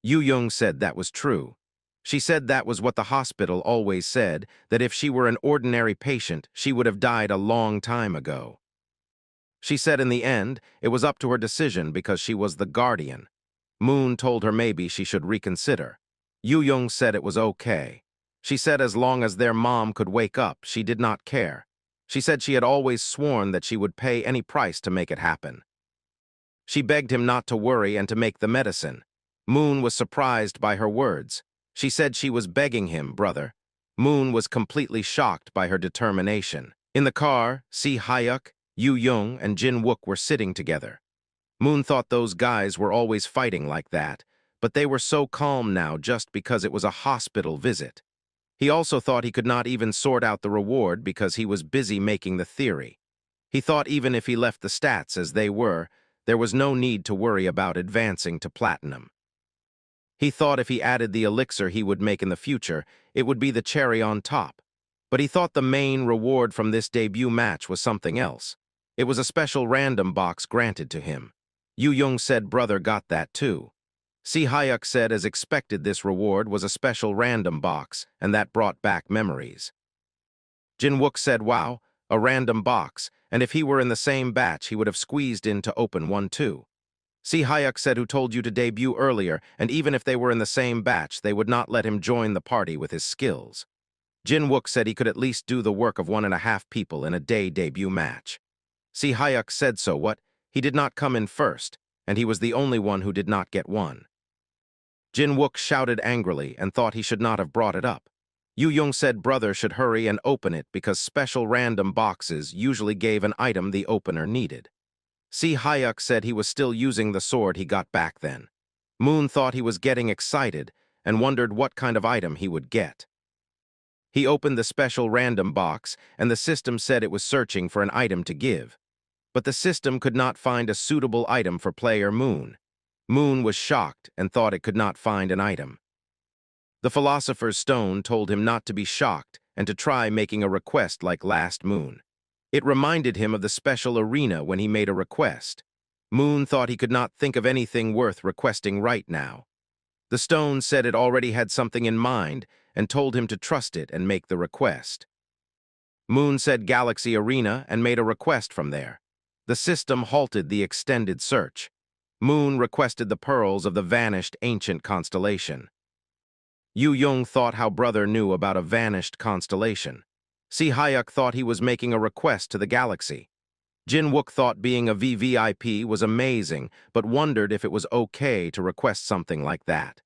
[SPEAKER 2] Yu-young said that was true. She said that was what the hospital always said, that if she were an ordinary patient, she would have died a long time ago. She said in the end, it was up to her decision because she was the guardian. Moon told her maybe she should reconsider. Yu-young said it was okay. She said as long as their mom could wake up, she did not care. She said she had always sworn that she would pay any price to make it happen. She begged him not to worry and to make the medicine. Moon was surprised by her words. She said she was begging him, brother. Moon was completely shocked by her determination. In the car, Si Hyuk, Yu-young, and Jin-wook were sitting together. Moon thought those guys were always fighting like that, but they were so calm now just because it was a hospital visit. He also thought he could not even sort out the reward because he was busy making the theory. He thought even if he left the stats as they were, there was no need to worry about advancing to platinum. He thought if he added the elixir he would make in the future, it would be the cherry on top. But he thought the main reward from this debut match was something else. It was a special random box granted to him. Yu-young said brother got that too. Si Hyuk said as expected this reward was a special random box, and that brought back memories. Jin-wook said wow, a random box, and if he were in the same batch he would have squeezed in to open one too. Si Hyuk said who told you to debut earlier, and even if they were in the same batch, they would not let him join the party with his skills. Jin-wook said he could at least do the work of 1.5 people in a day debut match. Si Hyuk said so what? He did not come in first, and he was the only one who did not get one. Jin-wook shouted angrily and thought he should not have brought it up. Yu-young said brother should hurry and open it because special random boxes usually gave an item the opener needed. Si Hyuk said he was still using the sword he got back then. Moon thought he was getting excited and wondered what kind of item he would get. He opened the special random box and the system said it was searching for an item to give. But the system could not find a suitable item for player Moon. Moon was shocked and thought it could not find an item. The Philosopher's Stone told him not to be shocked and to try making a request like last Moon. It reminded him of the special arena when he made a request. Moon thought he could not think of anything worth requesting right now. The stone said it already had something in mind and told him to trust it and make the request. Moon said Galaxy Arena and made a request from there. The system halted the extended search. Moon requested the pearls of the vanished ancient constellation. Yu-young thought how brother knew about a vanished constellation. Si Hyuk thought he was making a request to the galaxy. Jin-wook thought being a VVIP was amazing, but wondered if it was okay to request something like that.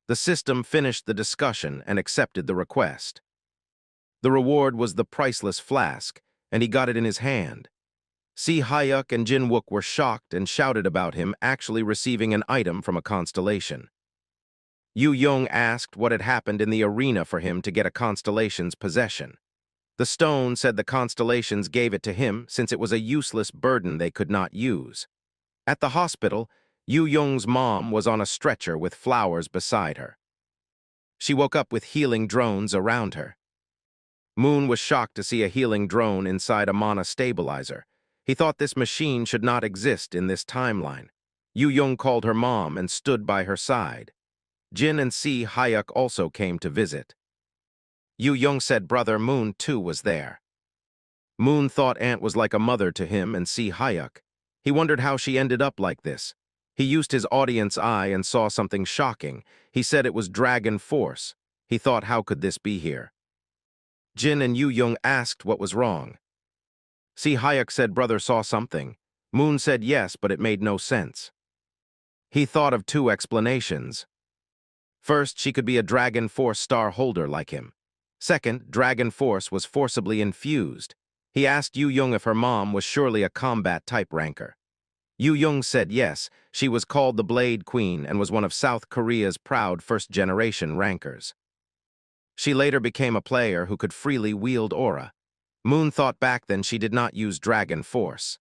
[SPEAKER 2] The system finished the discussion and accepted the request. The reward was the priceless flask, and he got it in his hand. Si Hyuk and Jin-wook were shocked and shouted about him actually receiving an item from a constellation. Yu-young asked what had happened in the arena for him to get a constellation's possession. The stone said the constellations gave it to him since it was a useless burden they could not use. At the hospital, Yu-young's mom was on a stretcher with flowers beside her. She woke up with healing drones around her. Moon was shocked to see a healing drone inside a mana stabilizer. He thought this machine should not exist in this timeline. Yu-young called her mom and stood by her side. Jin and Si Hyuk also came to visit. Yu-young said brother Moon too was there. Moon thought Aunt was like a mother to him and Si Hyuk. He wondered how she ended up like this. He used his audience eye and saw something shocking. He said it was Dragon Force. He thought how could this be here? Jin and Yu Young asked what was wrong. Si Hayek said brother saw something. Moon said yes, but it made no sense. He thought of two explanations. First, she could be a Dragon Force star holder like him. Second, Dragon Force was forcibly infused. He asked Yu Young if her mom was surely a combat-type ranker. Yu Young said yes, she was called the Blade Queen and was one of South Korea's proud first-generation rankers. She later became a player who could freely wield aura. Moon thought back then she did not use Dragon Force.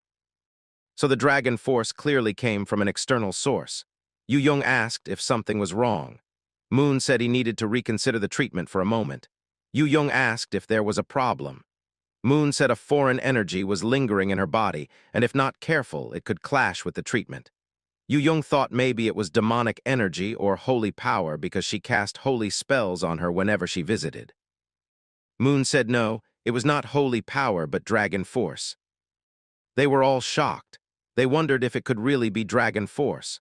[SPEAKER 2] So the Dragon Force clearly came from an external source. Yu Young asked if something was wrong. Moon said he needed to reconsider the treatment for a moment. Yu Young asked if there was a problem. Moon said a foreign energy was lingering in her body, and if not careful, it could clash with the treatment. Yu Young thought maybe it was demonic energy or holy power because she cast holy spells on her whenever she visited. Moon said no, it was not holy power but Dragon Force. They were all shocked. They wondered if it could really be Dragon Force.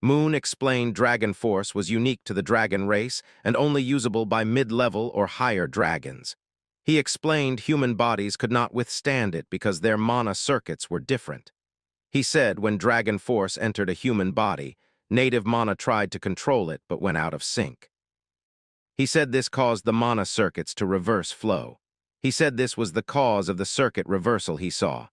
[SPEAKER 2] Moon explained Dragon Force was unique to the dragon race and only usable by mid-level or higher dragons. He explained human bodies could not withstand it because their mana circuits were different. He said when Dragon Force entered a human body, native mana tried to control it but went out of sync. He said this caused the mana circuits to reverse flow. He said this was the cause of the circuit reversal he saw.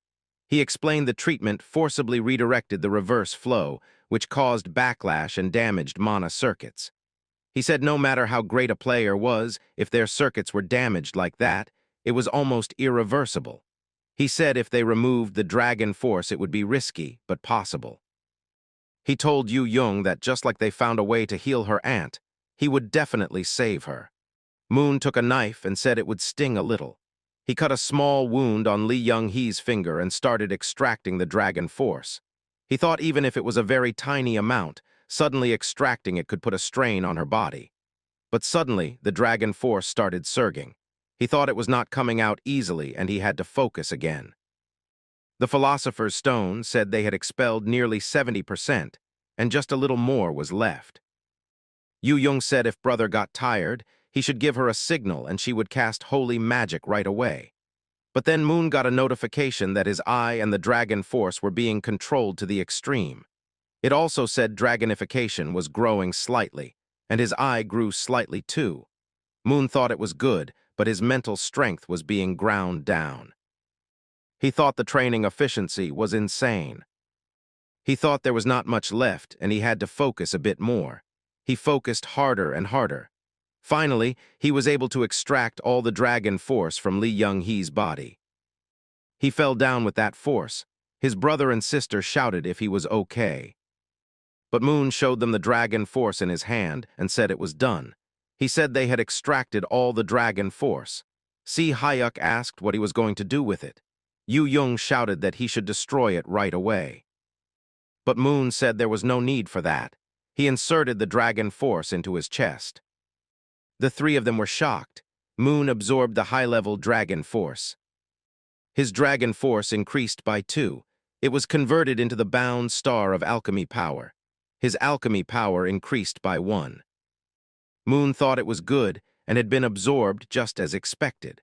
[SPEAKER 2] He explained the treatment forcibly redirected the reverse flow, which caused backlash and damaged mana circuits. He said no matter how great a player was, if their circuits were damaged like that, it was almost irreversible. He said if they removed the Dragon Force it would be risky, but possible. He told Yu Young that just like they found a way to heal her aunt, he would definitely save her. Moon took a knife and said it would sting a little. He cut a small wound on Lee Young-hee's finger and started extracting the Dragon Force. He thought even if it was a very tiny amount, suddenly extracting it could put a strain on her body. But suddenly, the Dragon Force started surging. He thought it was not coming out easily and he had to focus again. The Philosopher's Stone said they had expelled nearly 70%, and just a little more was left. Yu Young said if brother got tired, he should give her a signal and she would cast holy magic right away. But then Moon got a notification that his eye and the Dragon Force were being controlled to the extreme. It also said dragonification was growing slightly, and his eye grew slightly too. Moon thought it was good, but his mental strength was being ground down. He thought the training efficiency was insane. He thought there was not much left and he had to focus a bit more. He focused harder and harder. Finally, he was able to extract all the Dragon Force from Lee Young-hee's body. He fell down with that force. His brother and sister shouted if he was okay. But Moon showed them the Dragon Force in his hand and said it was done. He said they had extracted all the Dragon Force. Si Hayek asked what he was going to do with it. Yu Young shouted that he should destroy it right away. But Moon said there was no need for that. He inserted the Dragon Force into his chest. The three of them were shocked. Moon absorbed the high-level Dragon Force. His Dragon Force increased by 2. It was converted into the bound star of alchemy power. His alchemy power increased by 1. Moon thought it was good and had been absorbed just as expected.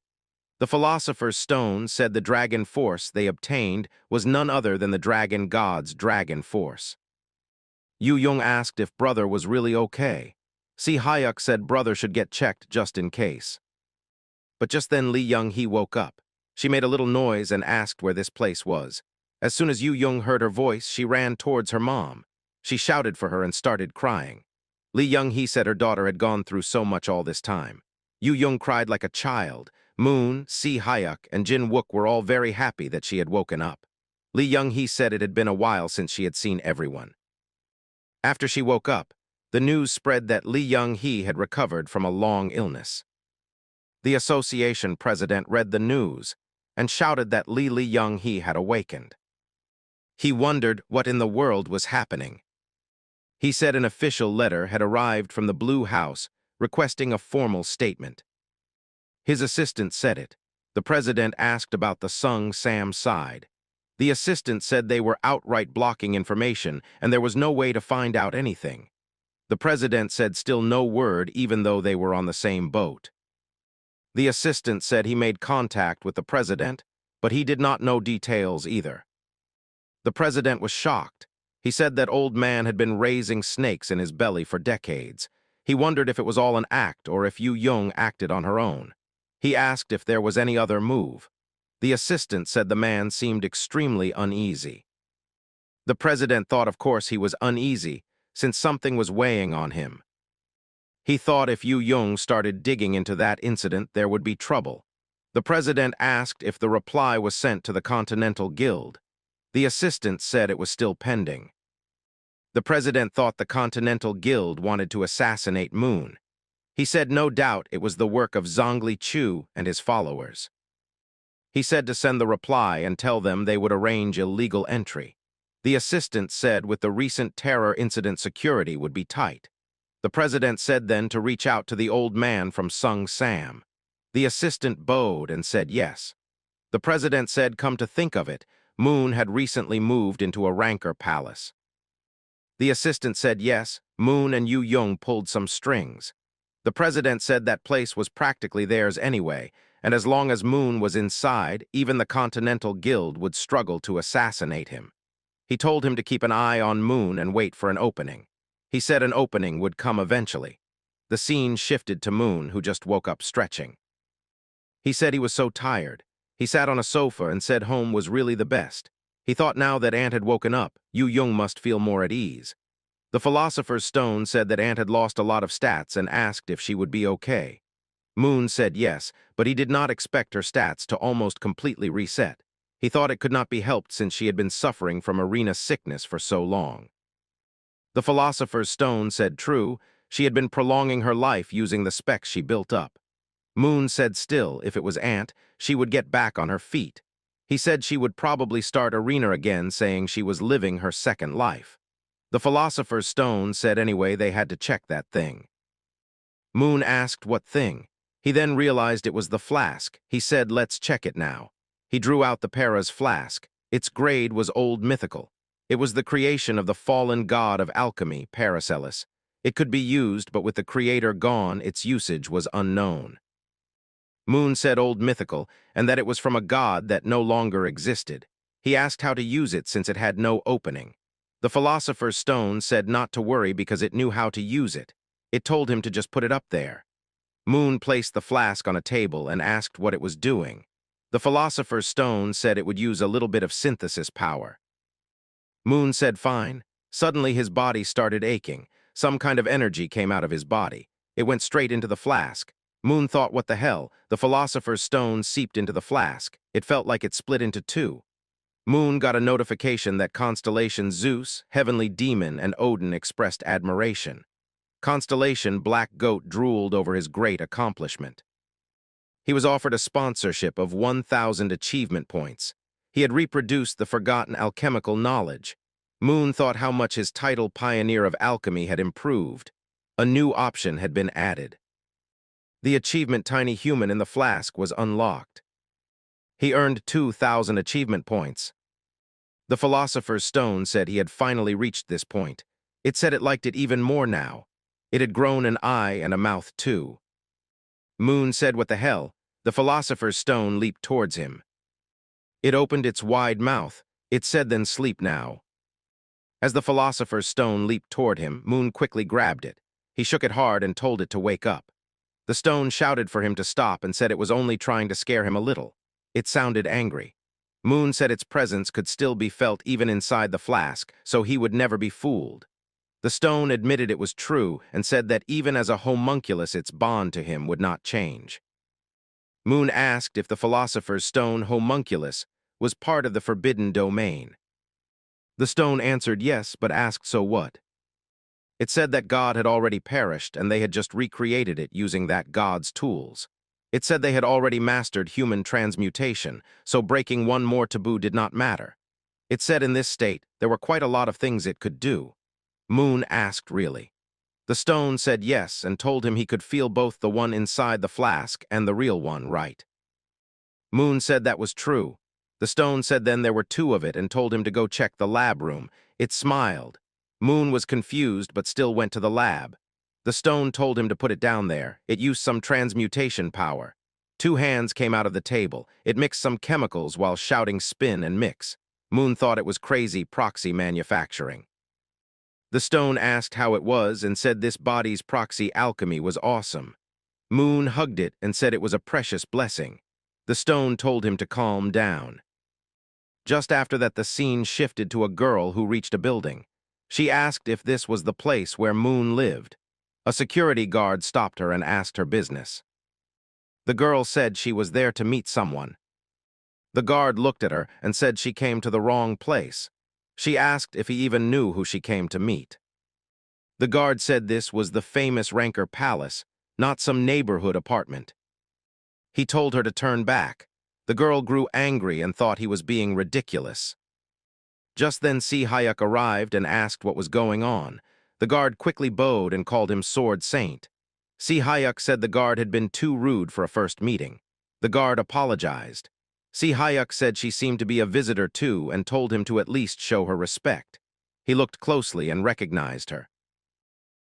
[SPEAKER 2] The Philosopher's Stone said the Dragon Force they obtained was none other than the Dragon God's Dragon Force. Yu Young asked if brother was really okay. Si Hayek said brother should get checked just in case. But just then Lee Young-hee woke up. She made a little noise and asked where this place was. As soon as Yu Young heard her voice, she ran towards her mom. She shouted for her and started crying. Lee Young-hee said her daughter had gone through so much all this time. Yu Young cried like a child. Moon, Si Hayek, and Jin Wook were all very happy that she had woken up. Lee Young-hee said it had been a while since she had seen everyone. After she woke up, the news spread that Lee Young-hee had recovered from a long illness. The association president read the news and shouted that Lee Young-hee had awakened. He wondered what in the world was happening. He said an official letter had arrived from the Blue House requesting a formal statement. His assistant said it. The president asked about the Sung Sam side. The assistant said they were outright blocking information and there was no way to find out anything. The president said still no word even though they were on the same boat. The assistant said he made contact with the president, but he did not know details either. The president was shocked. He said that old man had been raising snakes in his belly for decades. He wondered if it was all an act or if Yu Young acted on her own. He asked if there was any other move. The assistant said the man seemed extremely uneasy. The president thought, of course, he was uneasy, since something was weighing on him. He thought if Yu Young started digging into that incident, there would be trouble. The president asked if the reply was sent to the Continental Guild. The assistant said it was still pending. The president thought the Continental Guild wanted to assassinate Moon. He said no doubt it was the work of Zhongli Chu and his followers. He said to send the reply and tell them they would arrange illegal entry. The assistant said with the recent terror incident security would be tight. The president said then to reach out to the old man from Sung Sam. The assistant bowed and said yes. The president said, come to think of it, Moon had recently moved into a Rancor palace. The assistant said yes, Moon and Yu Young pulled some strings. The president said that place was practically theirs anyway, and as long as Moon was inside, even the Continental Guild would struggle to assassinate him. He told him to keep an eye on Moon and wait for an opening. He said an opening would come eventually. The scene shifted to Moon, who just woke up stretching. He said he was so tired. He sat on a sofa and said home was really the best. He thought now that Ant had woken up, Yu Young must feel more at ease. The philosopher's stone said that Ant had lost a lot of stats and asked if she would be okay. Moon said yes, but he did not expect her stats to almost completely reset. He thought it could not be helped since she had been suffering from arena sickness for so long. The philosopher's stone said true, she had been prolonging her life using the specs she built up. Moon said still, if it was Ant, she would get back on her feet. He said she would probably start arena again, saying she was living her second life. The philosopher's stone said anyway they had to check that thing. Moon asked what thing. He then realized it was the flask. He said, let's check it now. He drew out the Para's flask. Its grade was old mythical. It was the creation of the fallen god of alchemy, Paracelsus. It could be used, but with the creator gone, its usage was unknown. Moon said old mythical, and that it was from a god that no longer existed. He asked how to use it since it had no opening. The philosopher's stone said not to worry because it knew how to use it. It told him to just put it up there. Moon placed the flask on a table and asked what it was doing. The philosopher's stone said it would use a little bit of synthesis power. Moon said fine. Suddenly his body started aching. Some kind of energy came out of his body. It went straight into the flask. Moon thought, what the hell? The philosopher's stone seeped into the flask. It felt like it split into two. Moon got a notification that constellation Zeus, heavenly demon, and Odin expressed admiration. Constellation Black Goat drooled over his great accomplishment. He was offered a sponsorship of 1,000 achievement points. He had reproduced the forgotten alchemical knowledge. Moon thought how much his title pioneer of alchemy had improved. A new option had been added. The achievement tiny human in the flask was unlocked. He earned 2,000 achievement points. The philosopher's stone said he had finally reached this point. It said it liked it even more now. It had grown an eye and a mouth too. Moon said, what the hell? The philosopher's stone leaped towards him. It opened its wide mouth. It said then sleep now. As the philosopher's stone leaped toward him, Moon quickly grabbed it. He shook it hard and told it to wake up. The stone shouted for him to stop and said it was only trying to scare him a little. It sounded angry. Moon said its presence could still be felt even inside the flask, so he would never be fooled. The stone admitted it was true and said that even as a homunculus its bond to him would not change. Moon asked if the philosopher's stone homunculus was part of the forbidden domain. The stone answered yes, but asked so what? It said that God had already perished and they had just recreated it using that God's tools. It said they had already mastered human transmutation, so breaking one more taboo did not matter. It said in this state there were quite a lot of things it could do. Moon asked really. The stone said yes and told him he could feel both the one inside the flask and the real one, right? Moon said that was true. The stone said then there were two of it and told him to go check the lab room. It smiled. Moon was confused but still went to the lab. The stone told him to put it down there. It used some transmutation power. Two hands came out of the table. It mixed some chemicals while shouting spin and mix. Moon thought it was crazy proxy manufacturing. The stone asked how it was and said this body's proxy alchemy was awesome. Moon hugged it and said it was a precious blessing. The stone told him to calm down. Just after that, the scene shifted to a girl who reached a building. She asked if this was the place where Moon lived. A security guard stopped her and asked her business. The girl said she was there to meet someone. The guard looked at her and said she came to the wrong place. She asked if he even knew who she came to meet. The guard said this was the famous Ranker Palace, not some neighborhood apartment. He told her to turn back. The girl grew angry and thought he was being ridiculous. Just then Si-hyuk arrived and asked what was going on. The guard quickly bowed and called him Sword Saint. Si-hyuk said the guard had been too rude for a first meeting. The guard apologized. Si-hyuk said she seemed to be a visitor too and told him to at least show her respect. He looked closely and recognized her.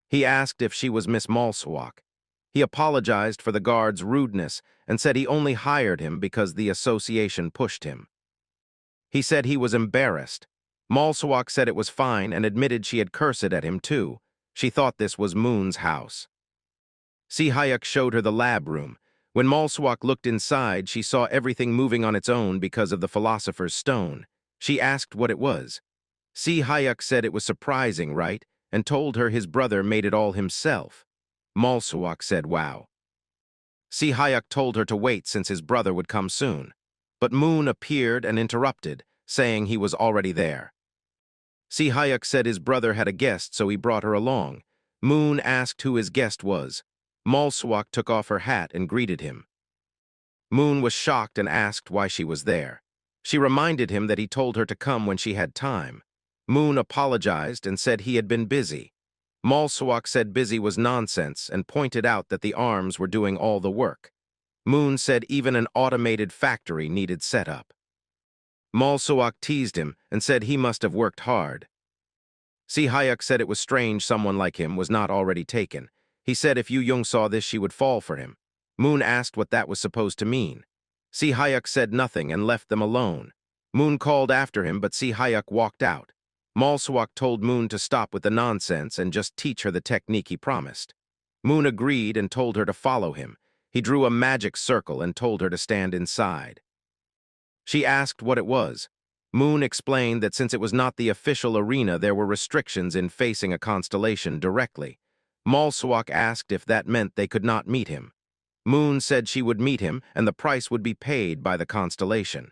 [SPEAKER 2] He asked if she was Miss Malsawak. He apologized for the guard's rudeness and said he only hired him because the association pushed him. He said he was embarrassed. Malsawak said it was fine and admitted she had cursed at him too. She thought this was Moon's house. Si-hyuk showed her the lab room. When Malsawak looked inside, she saw everything moving on its own because of the philosopher's stone. She asked what it was. Si-hyuk said it was surprising, right? And told her his brother made it all himself. Malsawak said, wow. Si-hyuk told her to wait since his brother would come soon. But Moon appeared and interrupted, saying he was already there. Si-hyuk said his brother had a guest, so he brought her along. Moon asked who his guest was. Malsawak took off her hat and greeted him. Moon was shocked and asked why she was there. She reminded him that he told her to come when she had time. Moon apologized and said he had been busy. Malsawak said busy was nonsense and pointed out that the arms were doing all the work. Moon said even an automated factory needed setup. Malsawak teased him and said he must have worked hard. Si-hyuk said it was strange someone like him was not already taken. He said if Yu-young saw this, she would fall for him. Moon asked what that was supposed to mean. Si-hyuk said nothing and left them alone. Moon called after him, but Si-hyuk walked out. Malsawak told Moon to stop with the nonsense and just teach her the technique he promised. Moon agreed and told her to follow him. He drew a magic circle and told her to stand inside. She asked what it was. Moon explained that since it was not the official arena, there were restrictions in facing a constellation directly. Malsawak asked if that meant they could not meet him. Moon said she would meet him and the price would be paid by the constellation.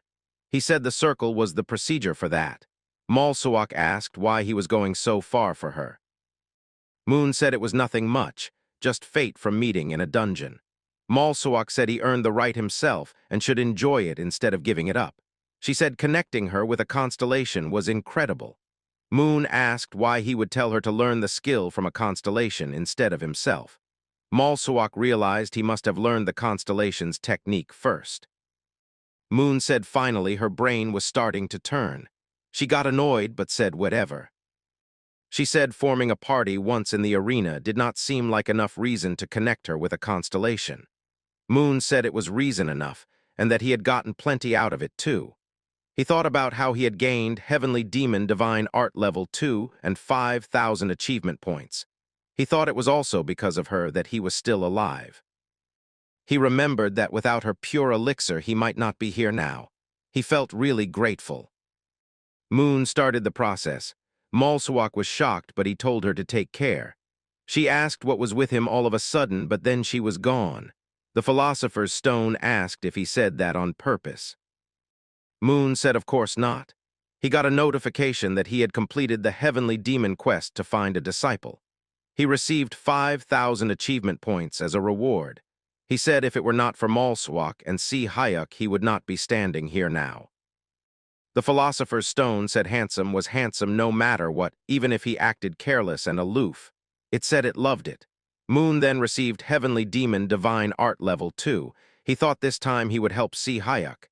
[SPEAKER 2] He said the circle was the procedure for that. Malsawak asked why he was going so far for her. Moon said it was nothing much, just fate from meeting in a dungeon. Malsawak said he earned the right himself and should enjoy it instead of giving it up. She said connecting her with a constellation was incredible. Moon asked why he would tell her to learn the skill from a constellation instead of himself. Malsawak realized he must have learned the constellation's technique first. Moon said finally her brain was starting to turn. She got annoyed but said whatever. She said forming a party once in the arena did not seem like enough reason to connect her with a constellation. Moon said it was reason enough and that he had gotten plenty out of it too. He thought about how he had gained Heavenly Demon Divine Art Level 2 and 5,000 achievement points. He thought it was also because of her that he was still alive. He remembered that without her pure elixir he might not be here now. He felt really grateful. Moon started the process. Malsawak was shocked, but he told her to take care. She asked what was with him all of a sudden, but then she was gone. The philosopher's stone asked if he said that on purpose. Moon said of course not. He got a notification that he had completed the Heavenly Demon quest to find a disciple. He received 5,000 achievement points as a reward. He said if it were not for Malsawak and Si-hyuk, he would not be standing here now. The philosopher's stone said handsome was handsome no matter what, even if he acted careless and aloof. It said it loved it. Moon then received Heavenly Demon Divine Art Level 2. He thought this time he would help Si-hyuk.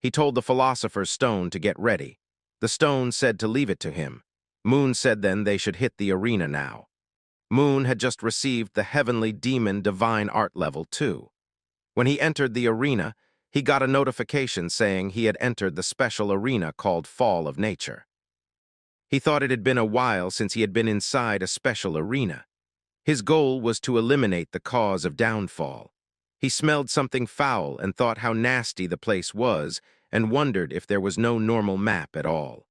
[SPEAKER 2] He told the philosopher's stone to get ready. The stone said to leave it to him. Moon said then they should hit the arena now. Moon had just received the Heavenly Demon Divine Art Level 2. When he entered the arena, he got a notification saying he had entered the special arena called Fall of Nature. He thought it had been a while since he had been inside a special arena. His goal was to eliminate the cause of downfall. He smelled something foul and thought how nasty the place was and wondered if there was no normal map at all.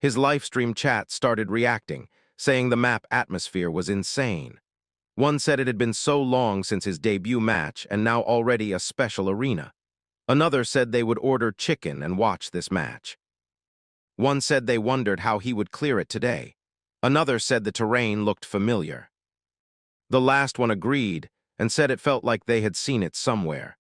[SPEAKER 2] His livestream chat started reacting, saying the map atmosphere was insane. One said it had been so long since his debut match and now already a special arena. Another said they would order chicken and watch this match. One said they wondered how he would clear it today. Another said the terrain looked familiar. The last one agreed and said it felt like they had seen it somewhere.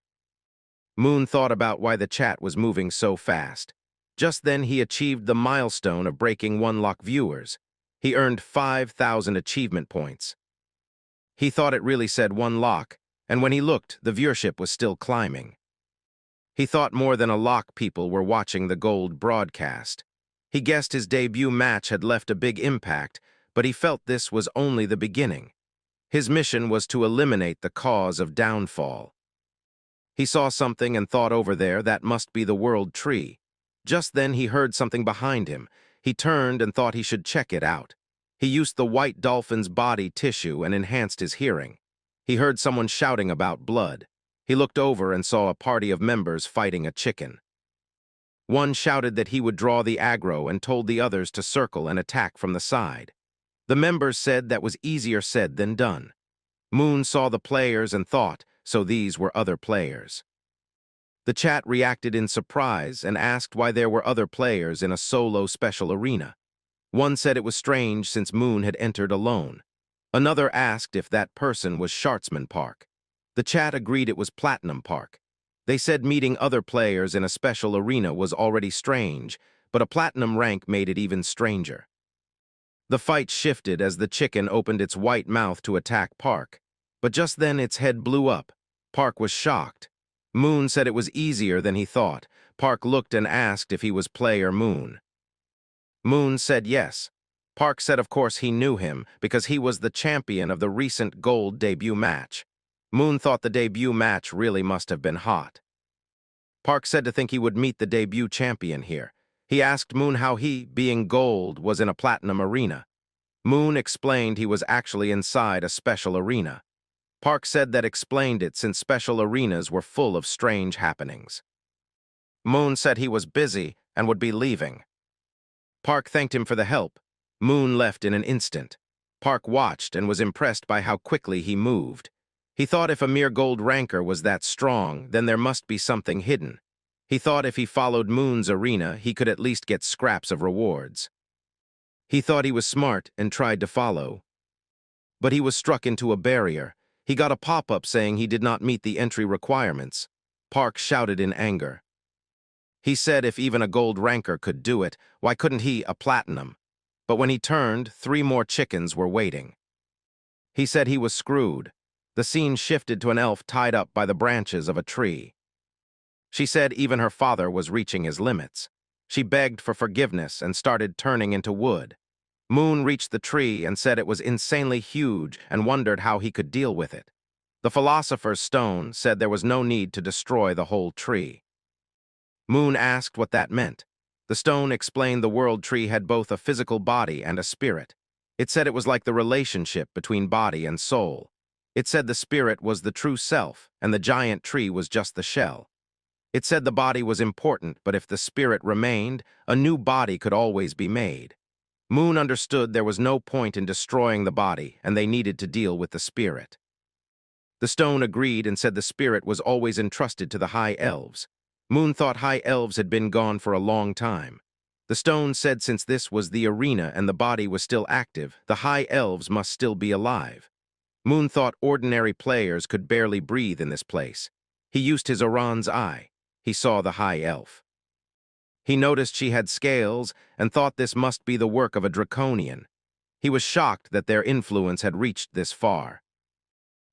[SPEAKER 2] Moon thought about why the chat was moving so fast. Just then he achieved the milestone of breaking 1 lakh viewers. He earned 5,000 achievement points. He thought it really said 1 lakh, and when he looked, the viewership was still climbing. He thought more than 1 lakh people were watching the gold broadcast. He guessed his debut match had left a big impact, but he felt this was only the beginning. His mission was to eliminate the cause of downfall. He saw something and thought over there that must be the world tree. Just then he heard something behind him. He turned and thought he should check it out. He used the white dolphin's body tissue and enhanced his hearing. He heard someone shouting about blood. He looked over and saw a party of members fighting a chicken. One shouted that he would draw the aggro and told the others to circle and attack from the side. The members said that was easier said than done. Moon saw the players and thought, so these were other players. The chat reacted in surprise and asked why there were other players in a solo special arena. One said it was strange since Moon had entered alone. Another asked if that person was Shartsman Park. The chat agreed it was Platinum Park. They said meeting other players in a special arena was already strange, but a platinum rank made it even stranger. The fight shifted as the chicken opened its white mouth to attack Park. But just then its head blew up. Park was shocked. Moon said it was easier than he thought. Park looked and asked if he was Player Moon. Moon said yes. Park said of course he knew him because he was the champion of the recent gold debut match. Moon thought the debut match really must have been hot. Park said to think he would meet the debut champion here. He asked Moon how he, being gold, was in a platinum arena. Moon explained he was actually inside a special arena. Park said that explained it since special arenas were full of strange happenings. Moon said he was busy and would be leaving. Park thanked him for the help. Moon left in an instant. Park watched and was impressed by how quickly he moved. He thought if a mere gold ranker was that strong, then there must be something hidden. He thought if he followed Moon's arena, he could at least get scraps of rewards. He thought he was smart and tried to follow. But he was struck into a barrier. He got a pop-up saying he did not meet the entry requirements. Park shouted in anger. He said if even a gold ranker could do it, why couldn't he, a platinum? But when he turned, 3 more chickens were waiting. He said he was screwed. The scene shifted to an elf tied up by the branches of a tree. She said even her father was reaching his limits. She begged for forgiveness and started turning into wood. Moon reached the tree and said it was insanely huge and wondered how he could deal with it. The philosopher's stone said there was no need to destroy the whole tree. Moon asked what that meant. The stone explained the world tree had both a physical body and a spirit. It said it was like the relationship between body and soul. It said the spirit was the true self and the giant tree was just the shell. It said the body was important, but if the spirit remained, a new body could always be made. Moon understood there was no point in destroying the body, and they needed to deal with the spirit. The stone agreed and said the spirit was always entrusted to the high elves. Moon thought high elves had been gone for a long time. The stone said since this was the arena and the body was still active, the high elves must still be alive. Moon thought ordinary players could barely breathe in this place. He used his Oran's eye. He saw the high elf. He noticed she had scales and thought this must be the work of a draconian. He was shocked that their influence had reached this far.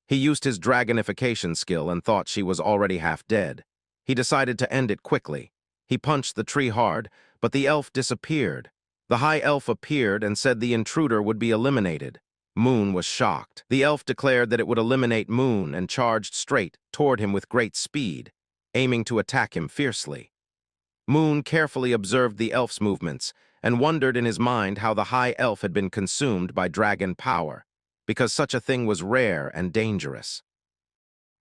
[SPEAKER 2] He used his dragonification skill and thought she was already half dead. He decided to end it quickly. He punched the tree hard, but the elf disappeared. The high elf appeared and said the intruder would be eliminated. Moon was shocked. The elf declared that it would eliminate Moon and charged straight toward him with great speed, aiming to attack him fiercely. Moon carefully observed the elf's movements and wondered in his mind how the high elf had been consumed by dragon power, because such a thing was rare and dangerous.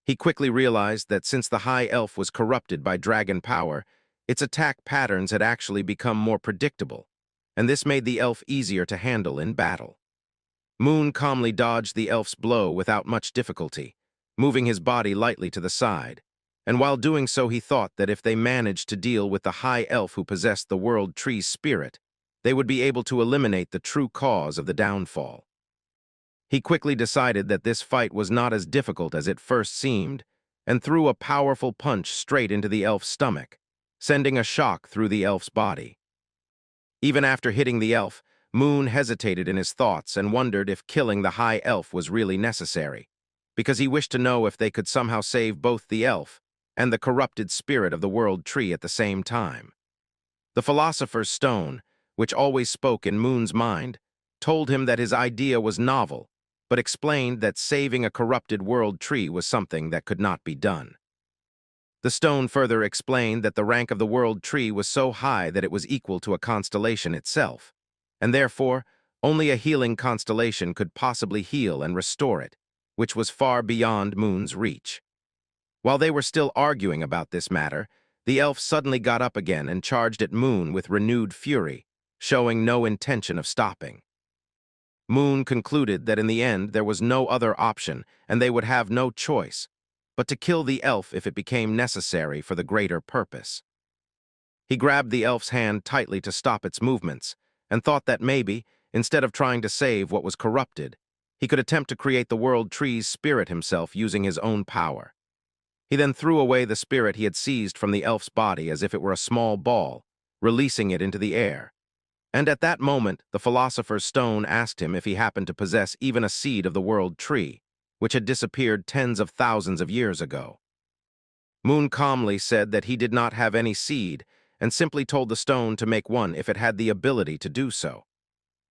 [SPEAKER 2] He quickly realized that since the high elf was corrupted by dragon power, its attack patterns had actually become more predictable, and this made the elf easier to handle in battle. Moon calmly dodged the elf's blow without much difficulty, moving his body lightly to the side, and while doing so he thought that if they managed to deal with the high elf who possessed the world tree's spirit, they would be able to eliminate the true cause of the downfall. He quickly decided that this fight was not as difficult as it first seemed, and threw a powerful punch straight into the elf's stomach, sending a shock through the elf's body. Even after hitting the elf, Moon hesitated in his thoughts and wondered if killing the high elf was really necessary, because he wished to know if they could somehow save both the elf and the corrupted spirit of the world tree at the same time. The philosopher's stone, which always spoke in Moon's mind, told him that his idea was novel, but explained that saving a corrupted world tree was something that could not be done. The stone further explained that the rank of the world tree was so high that it was equal to a constellation itself, and therefore only a healing constellation could possibly heal and restore it, which was far beyond Moon's reach. While they were still arguing about this matter, the elf suddenly got up again and charged at Moon with renewed fury, showing no intention of stopping. Moon concluded that in the end there was no other option and they would have no choice but to kill the elf if it became necessary for the greater purpose. He grabbed the elf's hand tightly to stop its movements and thought that maybe, instead of trying to save what was corrupted, he could attempt to create the world tree's spirit himself using his own power. He then threw away the spirit he had seized from the elf's body as if it were a small ball, releasing it into the air. And at that moment, the philosopher's stone asked him if he happened to possess even a seed of the world tree, which had disappeared tens of thousands of years ago. Moon calmly said that he did not have any seed and simply told the stone to make one if it had the ability to do so.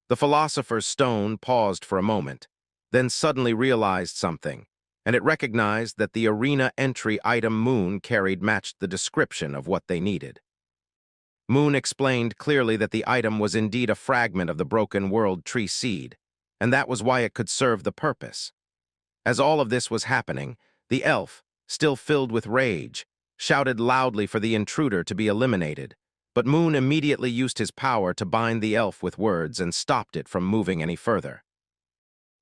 [SPEAKER 2] The philosopher's stone paused for a moment, then suddenly realized something, and it recognized that the arena entry item Moon carried matched the description of what they needed. Moon explained clearly that the item was indeed a fragment of the broken world tree seed, and that was why it could serve the purpose. As all of this was happening, the elf, still filled with rage, shouted loudly for the intruder to be eliminated, but Moon immediately used his power to bind the elf with words and stopped it from moving any further.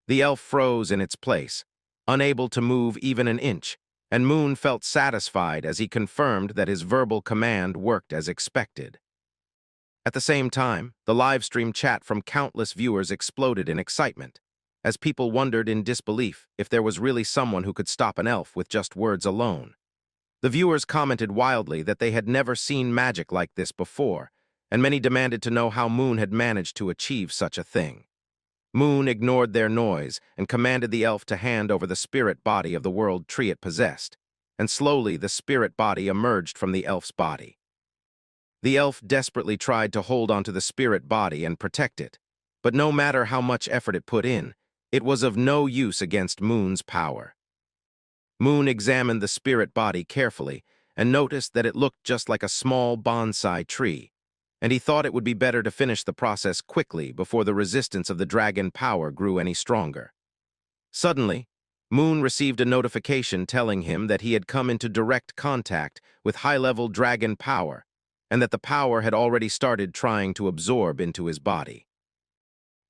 [SPEAKER 2] The elf froze in its place, unable to move even an inch, and Moon felt satisfied as he confirmed that his verbal command worked as expected. At the same time, the live-stream chat from countless viewers exploded in excitement, as people wondered in disbelief if there was really someone who could stop an elf with just words alone. The viewers commented wildly that they had never seen magic like this before, and many demanded to know how Moon had managed to achieve such a thing. Moon ignored their noise and commanded the elf to hand over the spirit body of the world tree it possessed, and slowly the spirit body emerged from the elf's body. The elf desperately tried to hold onto the spirit body and protect it, but no matter how much effort it put in, it was of no use against Moon's power. Moon examined the spirit body carefully and noticed that it looked just like a small bonsai tree, and he thought it would be better to finish the process quickly before the resistance of the dragon power grew any stronger. Suddenly, Moon received a notification telling him that he had come into direct contact with high-level dragon power, and that the power had already started trying to absorb into his body.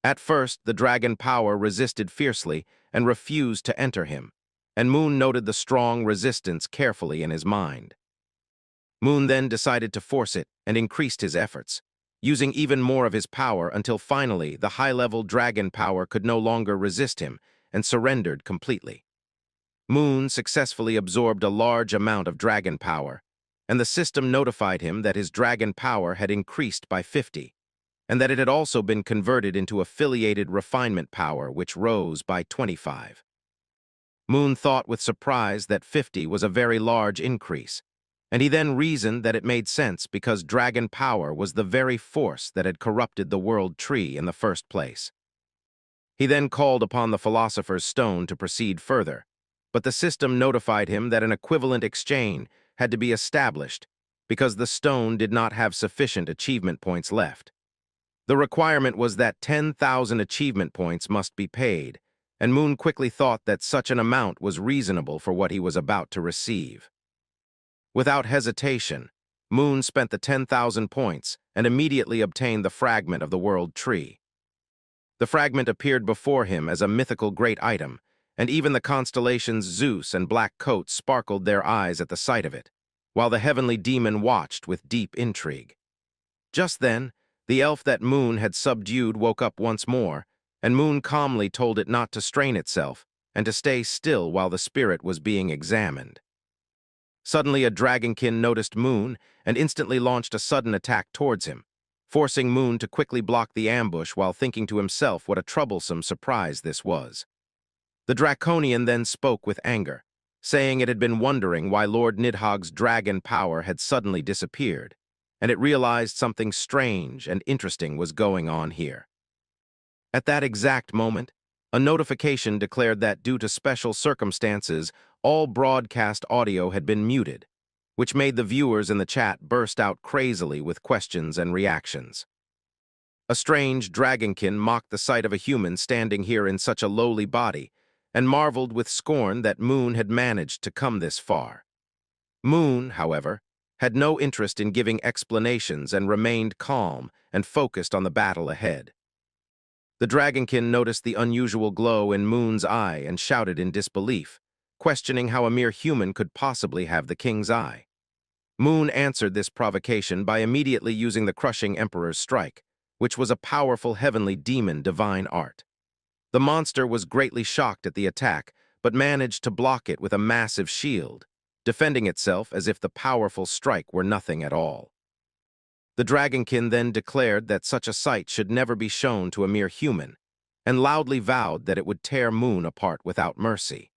[SPEAKER 2] At first, the dragon power resisted fiercely and refused to enter him, and Moon noted the strong resistance carefully in his mind. Moon then decided to force it and increased his efforts, using even more of his power until finally the high-level dragon power could no longer resist him and surrendered completely. Moon successfully absorbed a large amount of dragon power, and the system notified him that his dragon power had increased by 50, and that it had also been converted into affiliated refinement power, which rose by 25. Moon thought with surprise that 50 was a very large increase, and he then reasoned that it made sense because dragon power was the very force that had corrupted the world tree in the first place. He then called upon the philosopher's stone to proceed further, but the system notified him that an equivalent exchange had to be established because the stone did not have sufficient achievement points left. The requirement was that 10,000 achievement points must be paid, and Moon quickly thought that such an amount was reasonable for what he was about to receive. Without hesitation, Moon spent the 10,000 points and immediately obtained the fragment of the world tree. The fragment appeared before him as a mythical great item, and even the constellations Zeus and Black Coat sparkled their eyes at the sight of it, while the heavenly demon watched with deep intrigue. Just then, the elf that Moon had subdued woke up once more, and Moon calmly told it not to strain itself and to stay still while the spirit was being examined. Suddenly, a dragonkin noticed Moon and instantly launched a sudden attack towards him, forcing Moon to quickly block the ambush while thinking to himself what a troublesome surprise this was. The Draconian then spoke with anger, saying it had been wondering why Lord Nidhogg's dragon power had suddenly disappeared, and it realized something strange and interesting was going on here. At that exact moment, a notification declared that due to special circumstances, all broadcast audio had been muted, which made the viewers in the chat burst out crazily with questions and reactions. A strange dragonkin mocked the sight of a human standing here in such a lowly body, and marveled with scorn that Moon had managed to come this far. Moon, however, had no interest in giving explanations and remained calm and focused on the battle ahead. The dragonkin noticed the unusual glow in Moon's eye and shouted in disbelief, questioning how a mere human could possibly have the king's eye. Moon answered this provocation by immediately using the crushing Emperor's strike, which was a powerful heavenly demon divine art. The monster was greatly shocked at the attack, but managed to block it with a massive shield, defending itself as if the powerful strike were nothing at all. The dragonkin then declared that such a sight should never be shown to a mere human, and loudly vowed that it would tear Moon apart without mercy.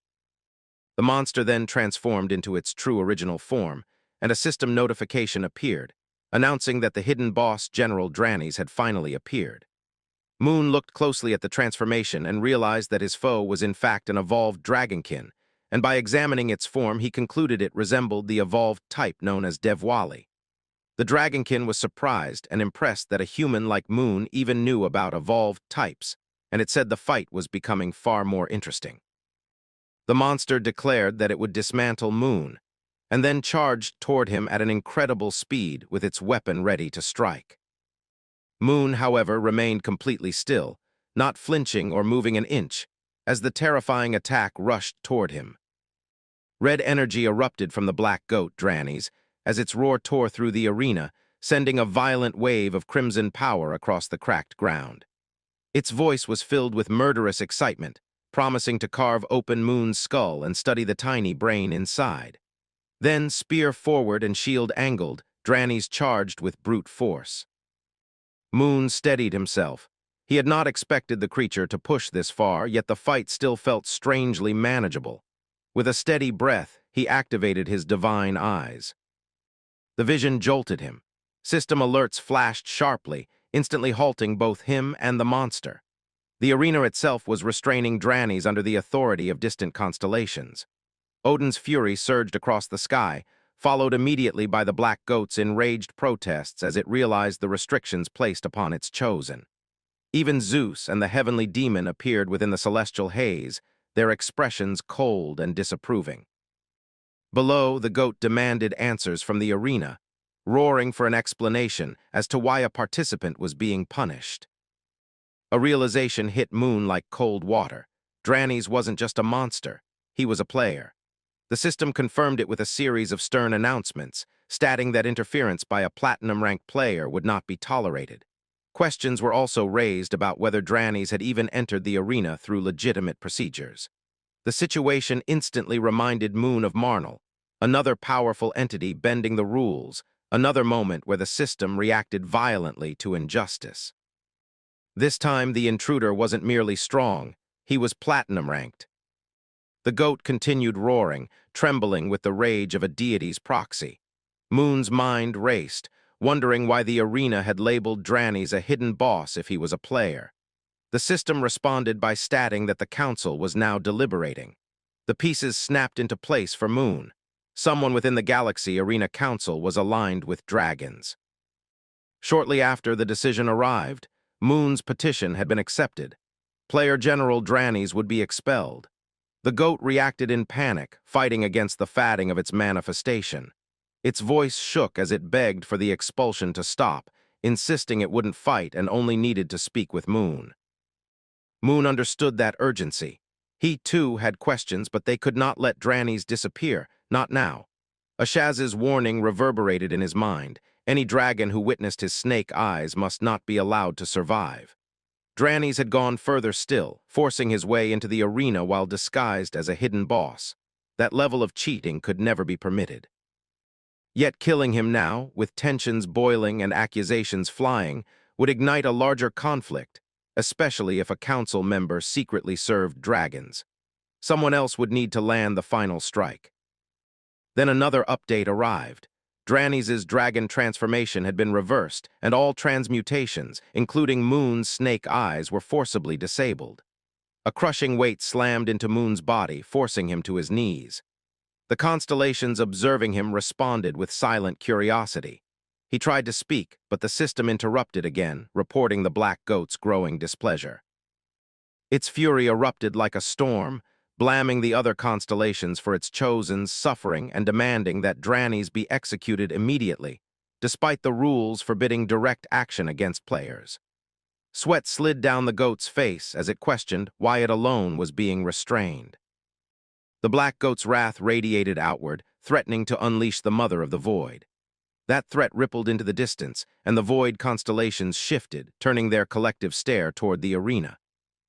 [SPEAKER 2] The monster then transformed into its true original form, and a system notification appeared, announcing that the hidden boss General Dranny's had finally appeared. Moon looked closely at the transformation and realized that his foe was in fact an evolved dragonkin, and by examining its form he concluded it resembled the evolved type known as Devwali. The dragonkin was surprised and impressed that a human like Moon even knew about evolved types, and it said the fight was becoming far more interesting. The monster declared that it would dismantle Moon, and then charged toward him at an incredible speed with its weapon ready to strike. Moon, however, remained completely still, not flinching or moving an inch, as the terrifying attack rushed toward him. Red energy erupted from the black goat Dranny's as its roar tore through the arena, sending a violent wave of crimson power across the cracked ground. Its voice was filled with murderous excitement, promising to carve open Moon's skull and study the tiny brain inside. Then, spear forward and shield angled, Dranny's charged with brute force. Moon steadied himself. He had not expected the creature to push this far, yet the fight still felt strangely manageable. With a steady breath, he activated his divine eyes. The vision jolted him. System alerts flashed sharply, instantly halting both him and the monster. The arena itself was restraining Dranny's under the authority of distant constellations. Odin's fury surged across the sky, followed immediately by the black goat's enraged protests as it realized the restrictions placed upon its chosen. Even Zeus and the heavenly demon appeared within the celestial haze, their expressions cold and disapproving. Below, the goat demanded answers from the arena, roaring for an explanation as to why a participant was being punished. A realization hit Moon like cold water. Dranny's wasn't just a monster, he was a player. The system confirmed it with a series of stern announcements, stating that interference by a platinum-ranked player would not be tolerated. Questions were also raised about whether Dranny's had even entered the arena through legitimate procedures. The situation instantly reminded Moon of Marnell, another powerful entity bending the rules, another moment where the system reacted violently to injustice. This time, the intruder wasn't merely strong, he was platinum-ranked. The goat continued roaring, trembling with the rage of a deity's proxy. Moon's mind raced, wondering why the arena had labeled Dranny's a hidden boss if he was a player. The system responded by stating that the council was now deliberating. The pieces snapped into place for Moon. Someone within the Galaxy Arena Council was aligned with dragons. Shortly after the decision arrived, Moon's petition had been accepted. Player General Dranis would be expelled. The goat reacted in panic, fighting against the fatting of its manifestation. Its voice shook as it begged for the expulsion to stop, insisting it wouldn't fight and only needed to speak with Moon. Moon understood that urgency. He, too, had questions, but they could not let Dranis disappear, not now. Ashaz's warning reverberated in his mind. Any dragon who witnessed his snake eyes must not be allowed to survive. Dranis had gone further still, forcing his way into the arena while disguised as a hidden boss. That level of cheating could never be permitted. Yet killing him now, with tensions boiling and accusations flying, would ignite a larger conflict, especially if a council member secretly served dragons. Someone else would need to land the final strike. Then another update arrived. Dranis's dragon transformation had been reversed, and all transmutations, including Moon's snake eyes, were forcibly disabled. A crushing weight slammed into Moon's body, forcing him to his knees. The constellations observing him responded with silent curiosity. He tried to speak, but the system interrupted again, reporting the black goat's growing displeasure. Its fury erupted like a storm, blaming the other constellations for its chosen's suffering and demanding that Dranis be executed immediately, despite the rules forbidding direct action against players. Sweat slid down the goat's face as it questioned why it alone was being restrained. The black goat's wrath radiated outward, threatening to unleash the mother of the void. That threat rippled into the distance, and the void constellations shifted, turning their collective stare toward the arena.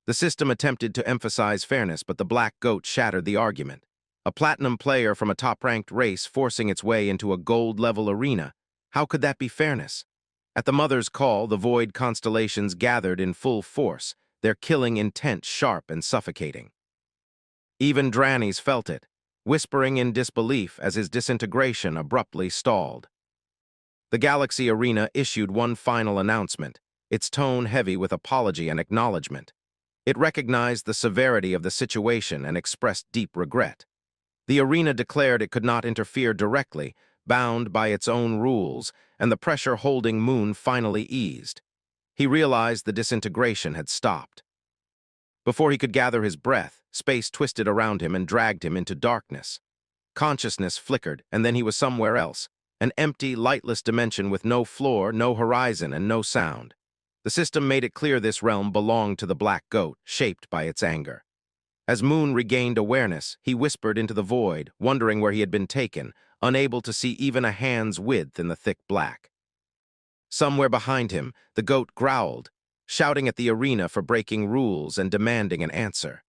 [SPEAKER 2] The system attempted to emphasize fairness, but the black goat shattered the argument. A platinum player from a top-ranked race forcing its way into a gold-level arena. How could that be fairness? At the mother's call, the void constellations gathered in full force, their killing intent sharp and suffocating. Even Dranis felt it, whispering in disbelief as his disintegration abruptly stalled. The Galaxy Arena issued one final announcement, its tone heavy with apology and acknowledgement. It recognized the severity of the situation and expressed deep regret. The arena declared it could not interfere directly, bound by its own rules, and the pressure holding Moon finally eased. He realized the disintegration had stopped. Before he could gather his breath, space twisted around him and dragged him into darkness. Consciousness flickered, and then he was somewhere else, an empty, lightless dimension with no floor, no horizon, and no sound. The system made it clear this realm belonged to the black goat, shaped by its anger. As Moon regained awareness, he whispered into the void, wondering where he had been taken, unable to see even a hand's width in the thick black. Somewhere behind him, the goat growled, shouting at the arena for breaking rules and demanding an answer.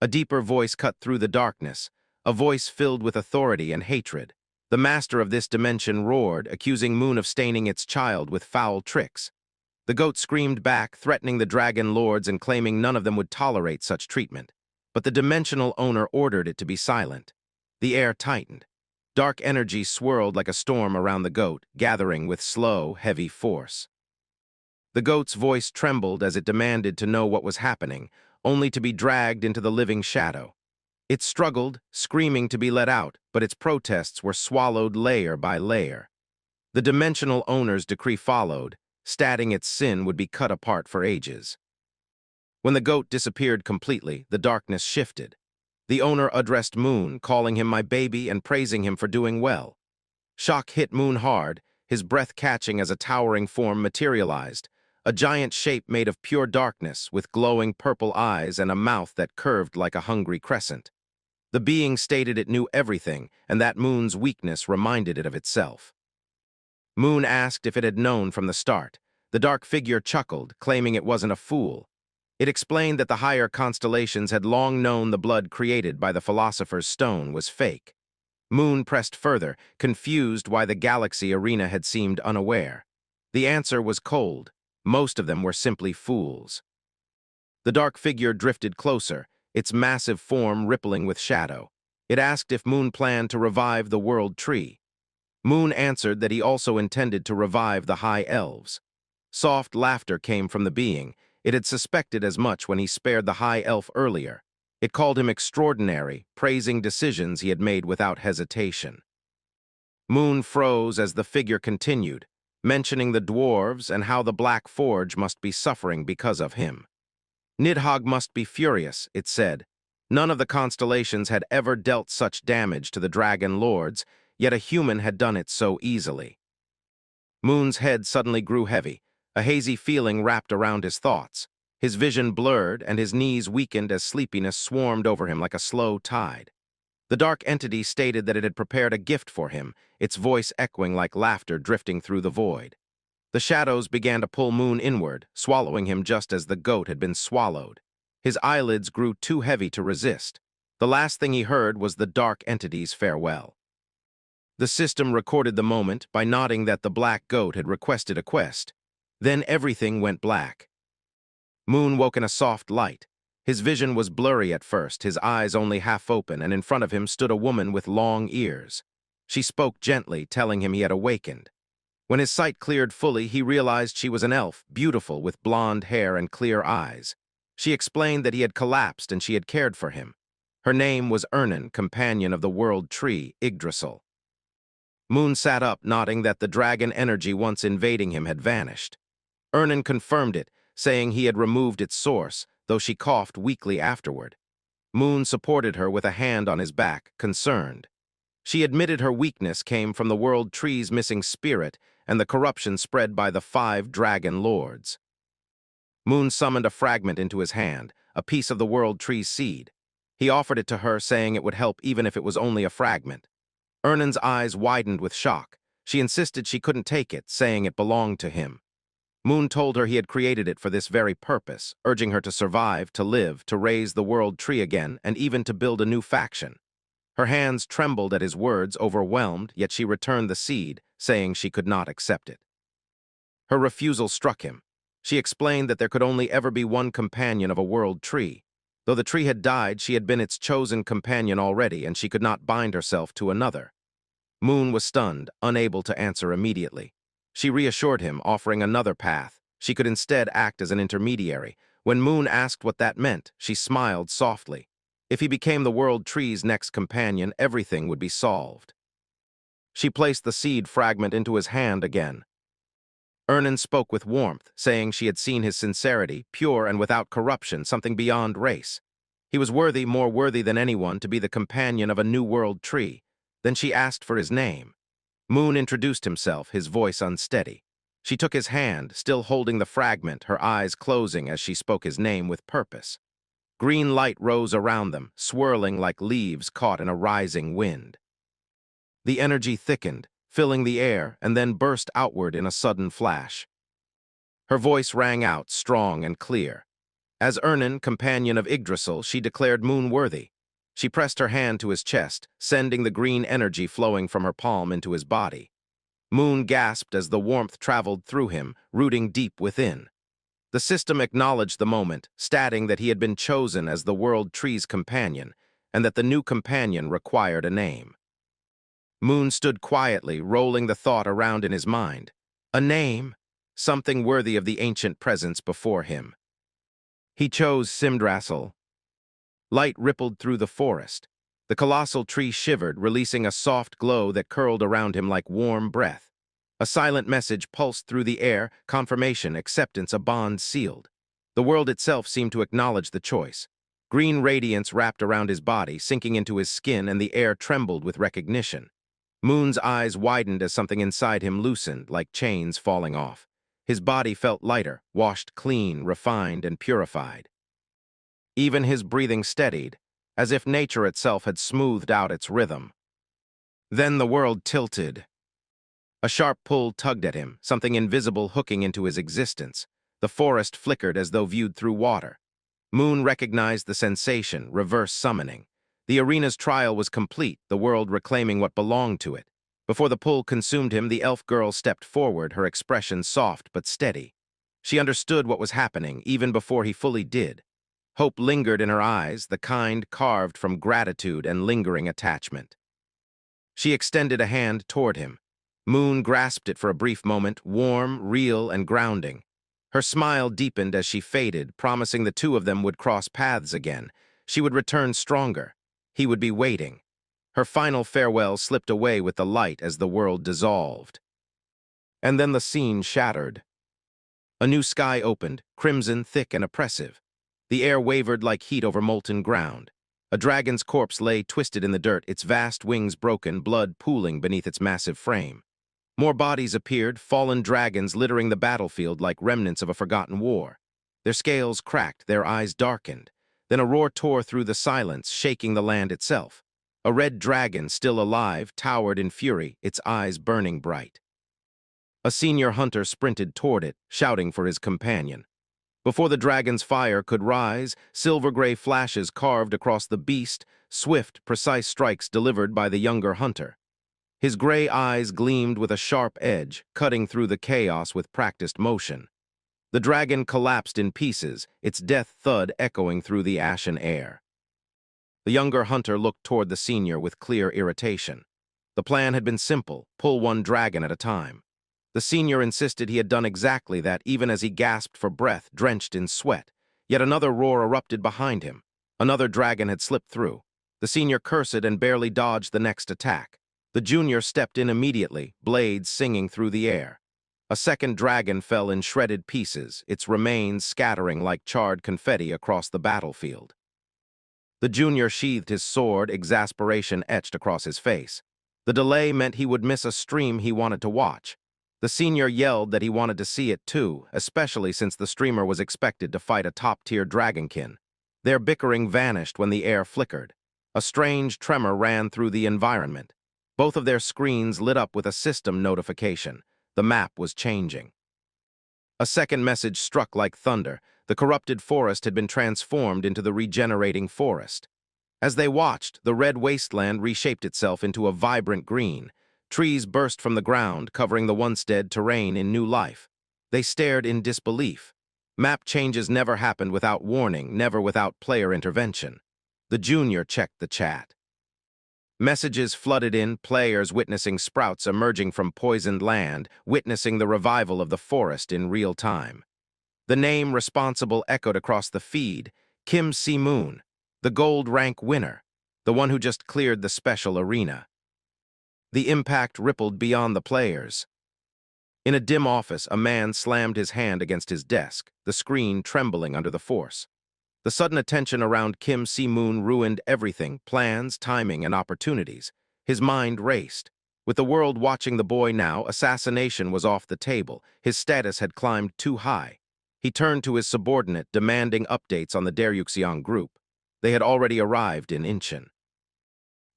[SPEAKER 2] A deeper voice cut through the darkness, a voice filled with authority and hatred. The master of this dimension roared, accusing Moon of staining its child with foul tricks. The goat screamed back, threatening the dragon lords and claiming none of them would tolerate such treatment. But the dimensional owner ordered it to be silent. The air tightened. Dark energy swirled like a storm around the goat, gathering with slow, heavy force. The goat's voice trembled as it demanded to know what was happening, only to be dragged into the living shadow. It struggled, screaming to be let out, but its protests were swallowed layer by layer. The dimensional owner's decree followed, stating its sin would be cut apart for ages. When the goat disappeared completely, the darkness shifted. The owner addressed Moon, calling him my baby and praising him for doing well. Shock hit Moon hard, his breath catching as a towering form materialized, a giant shape made of pure darkness with glowing purple eyes and a mouth that curved like a hungry crescent. The being stated it knew everything, and that Moon's weakness reminded it of itself. Moon asked if it had known from the start. The dark figure chuckled, claiming it wasn't a fool. It explained that the higher constellations had long known the blood created by the philosopher's stone was fake. Moon pressed further, confused why the Galaxy Arena had seemed unaware. The answer was cold. Most of them were simply fools. The dark figure drifted closer, its massive form rippling with shadow. It asked if Moon planned to revive the world tree. Moon answered that he also intended to revive the high elves. Soft laughter came from the being, It had suspected as much when he spared the high elf earlier. It called him extraordinary, praising decisions he had made without hesitation. Moon froze as the figure continued, mentioning the dwarves and how the Black Forge must be suffering because of him. Nidhogg must be furious, it said. None of the constellations had ever dealt such damage to the dragon lords, yet a human had done it so easily. Moon's head suddenly grew heavy. A hazy feeling wrapped around his thoughts. His vision blurred, and his knees weakened as sleepiness swarmed over him like a slow tide. The dark entity stated that it had prepared a gift for him, its voice echoing like laughter drifting through the void. The shadows began to pull Moon inward, swallowing him just as the goat had been swallowed. His eyelids grew too heavy to resist. The last thing he heard was the dark entity's farewell. The system recorded the moment by nodding that the black goat had requested a quest. Then everything went black. Moon woke in a soft light. His vision was blurry at first, his eyes only half open, and in front of him stood a woman with long ears. She spoke gently, telling him he had awakened. When his sight cleared fully, he realized she was an elf, beautiful with blonde hair and clear eyes. She explained that he had collapsed and she had cared for him. Her name was Ernan, companion of the world tree, Yggdrasil. Moon sat up, nodding that the dragon energy once invading him had vanished. Ernan confirmed it, saying he had removed its source, though she coughed weakly afterward. Moon supported her with a hand on his back, concerned. She admitted her weakness came from the world tree's missing spirit and the corruption spread by the 5 dragon lords. Moon summoned a fragment into his hand, a piece of the world tree's seed. He offered it to her, saying it would help even if it was only a fragment. Ernan's eyes widened with shock. She insisted she couldn't take it, saying it belonged to him. Moon told her he had created it for this very purpose, urging her to survive, to live, to raise the world tree again, and even to build a new faction. Her hands trembled at his words, overwhelmed, yet she returned the seed, saying she could not accept it. Her refusal struck him. She explained that there could only ever be one companion of a world tree. Though the tree had died, she had been its chosen companion already, and she could not bind herself to another. Moon was stunned, unable to answer immediately. She reassured him, offering another path. She could instead act as an intermediary. When Moon asked what that meant, she smiled softly. If he became the world tree's next companion, everything would be solved. She placed the seed fragment into his hand again. Ernan spoke with warmth, saying she had seen his sincerity, pure and without corruption, something beyond race. He was worthy, more worthy than anyone, to be the companion of a new world tree. Then she asked for his name. Moon introduced himself, his voice unsteady. She took his hand, still holding the fragment, her eyes closing as she spoke his name with purpose. Green light rose around them, swirling like leaves caught in a rising wind. The energy thickened, filling the air, and then burst outward in a sudden flash. Her voice rang out, strong and clear. As Ernan, companion of Yggdrasil, she declared Moon worthy. She pressed her hand to his chest, sending the green energy flowing from her palm into his body. Moon gasped as the warmth traveled through him, rooting deep within. The system acknowledged the moment, stating that he had been chosen as the world tree's companion, and that the new companion required a name. Moon stood quietly, rolling the thought around in his mind. A name, something worthy of the ancient presence before him. He chose Simdrassil. Light rippled through the forest. The colossal tree shivered, releasing a soft glow that curled around him like warm breath. A silent message pulsed through the air, confirmation, acceptance, a bond sealed. The world itself seemed to acknowledge the choice. Green radiance wrapped around his body, sinking into his skin, and the air trembled with recognition. Moon's eyes widened as something inside him loosened, like chains falling off. His body felt lighter, washed clean, refined, and purified. Even his breathing steadied, as if nature itself had smoothed out its rhythm. Then the world tilted. A sharp pull tugged at him, something invisible hooking into his existence. The forest flickered as though viewed through water. Moon recognized the sensation, reverse summoning. The arena's trial was complete, the world reclaiming what belonged to it. Before the pull consumed him, the elf girl stepped forward, her expression soft but steady. She understood what was happening, even before he fully did. Hope lingered in her eyes, the kind carved from gratitude and lingering attachment. She extended a hand toward him. Moon grasped it for a brief moment, warm, real, and grounding. Her smile deepened as she faded, promising the two of them would cross paths again. She would return stronger. He would be waiting. Her final farewell slipped away with the light as the world dissolved. And then the scene shattered. A new sky opened, crimson, thick, and oppressive. The air wavered like heat over molten ground. A dragon's corpse lay twisted in the dirt, its vast wings broken, blood pooling beneath its massive frame. More bodies appeared, fallen dragons littering the battlefield like remnants of a forgotten war. Their scales cracked, their eyes darkened. Then a roar tore through the silence, shaking the land itself. A red dragon, still alive, towered in fury, its eyes burning bright. A senior hunter sprinted toward it, shouting for his companion. Before the dragon's fire could rise, silver-gray flashes carved across the beast, swift, precise strikes delivered by the younger hunter. His gray eyes gleamed with a sharp edge, cutting through the chaos with practiced motion. The dragon collapsed in pieces, its death thud echoing through the ashen air. The younger hunter looked toward the senior with clear irritation. The plan had been simple, pull one dragon at a time. The senior insisted he had done exactly that, even as he gasped for breath, drenched in sweat. Yet another roar erupted behind him. Another dragon had slipped through. The senior cursed and barely dodged the next attack. The junior stepped in immediately, blades singing through the air. A second dragon fell in shredded pieces, its remains scattering like charred confetti across the battlefield. The junior sheathed his sword, exasperation etched across his face. The delay meant he would miss a stream he wanted to watch. The senior yelled that he wanted to see it too, especially since the streamer was expected to fight a top-tier dragonkin. Their bickering vanished when the air flickered. A strange tremor ran through the environment. Both of their screens lit up with a system notification. The map was changing. A second message struck like thunder. The corrupted forest had been transformed into the regenerating forest. As they watched, the red wasteland reshaped itself into a vibrant green. Trees burst from the ground, covering the once dead terrain in new life. They stared in disbelief. Map changes never happened without warning, never without player intervention. The junior checked the chat. Messages flooded in, players witnessing sprouts emerging from poisoned land, witnessing the revival of the forest in real time. The name responsible echoed across the feed, Kim Si-moon, the gold rank winner, the one who just cleared the special arena. The impact rippled beyond the players. In a dim office, a man slammed his hand against his desk, the screen trembling under the force. The sudden attention around Kim Si-moon ruined everything, plans, timing, and opportunities. His mind raced. With the world watching the boy now, assassination was off the table. His status had climbed too high. He turned to his subordinate, demanding updates on the Daryuxiang group. They had already arrived in Incheon.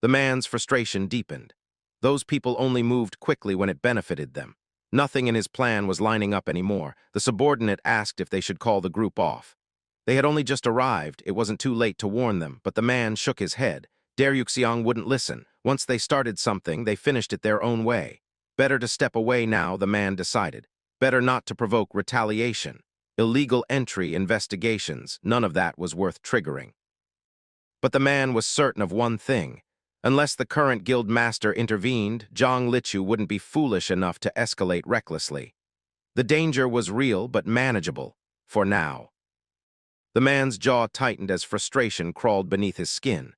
[SPEAKER 2] The man's frustration deepened. Those people only moved quickly when it benefited them. Nothing in his plan was lining up anymore. The subordinate asked if they should call the group off. They had only just arrived. It wasn't too late to warn them, but the man shook his head. Daryuxiang wouldn't listen. Once they started something, they finished it their own way. Better to step away now, the man decided. Better not to provoke retaliation. Illegal entry, investigations, none of that was worth triggering. But the man was certain of one thing. Unless the current guild master intervened, Zhang Lichu wouldn't be foolish enough to escalate recklessly. The danger was real but manageable, for now. The man's jaw tightened as frustration crawled beneath his skin.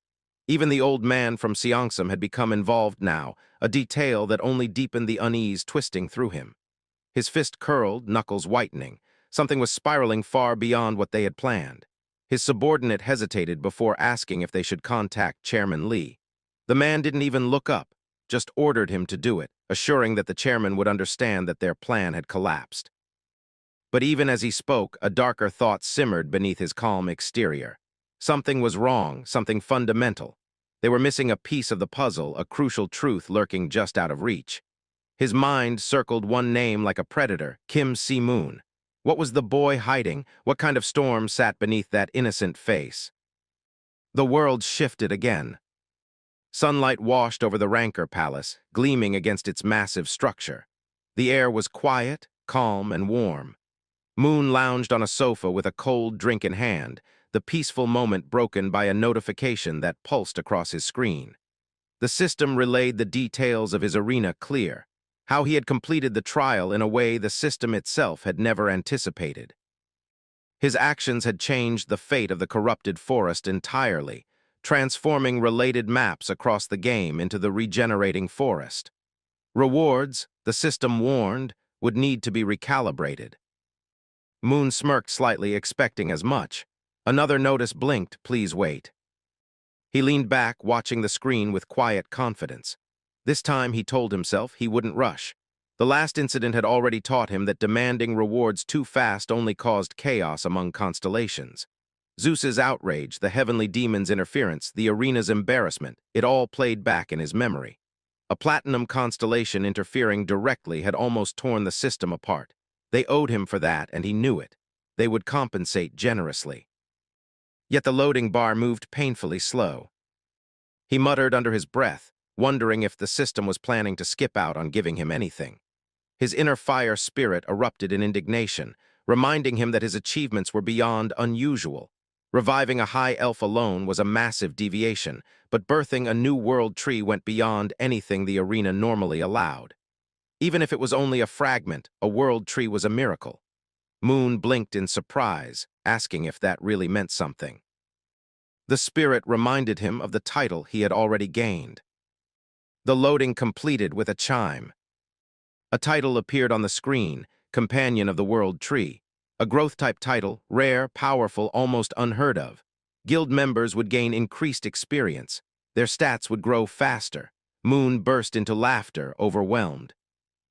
[SPEAKER 2] Even the old man from Seongsam had become involved now, a detail that only deepened the unease twisting through him. His fist curled, knuckles whitening. Something was spiraling far beyond what they had planned. His subordinate hesitated before asking if they should contact Chairman Lee. The man didn't even look up, just ordered him to do it, assuring that the chairman would understand that their plan had collapsed. But even as he spoke, a darker thought simmered beneath his calm exterior. Something was wrong, something fundamental. They were missing a piece of the puzzle, a crucial truth lurking just out of reach. His mind circled one name like a predator, Kim Si-moon. What was the boy hiding? What kind of storm sat beneath that innocent face? The world shifted again. Sunlight washed over the Rancor Palace, gleaming against its massive structure. The air was quiet, calm, and warm. Moon lounged on a sofa with a cold drink in hand, the peaceful moment broken by a notification that pulsed across his screen. The system relayed the details of his arena clear. how he had completed the trial in a way the system itself had never anticipated. His actions had changed the fate of the corrupted forest entirely, transforming related maps across the game into the regenerating forest. Rewards, the system warned, would need to be recalibrated. Moon smirked slightly, expecting as much. Another notice blinked, "Please wait." He leaned back, watching the screen with quiet confidence. This time, he told himself, he wouldn't rush. The last incident had already taught him that demanding rewards too fast only caused chaos among constellations. Zeus's outrage, the heavenly demon's interference, the arena's embarrassment, it all played back in his memory. A platinum constellation interfering directly had almost torn the system apart. They owed him for that, and he knew it. They would compensate generously. Yet the loading bar moved painfully slow. He muttered under his breath, wondering if the system was planning to skip out on giving him anything. His inner fire spirit erupted in indignation, reminding him that his achievements were beyond unusual. Reviving a high elf alone was a massive deviation, but birthing a new world tree went beyond anything the arena normally allowed. Even if it was only a fragment, a world tree was a miracle. Moon blinked in surprise, asking if that really meant something. The spirit reminded him of the title he had already gained. The loading completed with a chime. A title appeared on the screen, Companion of the World Tree. A growth-type title, rare, powerful, almost unheard of. Guild members would gain increased experience. Their stats would grow faster. Moon burst into laughter, overwhelmed.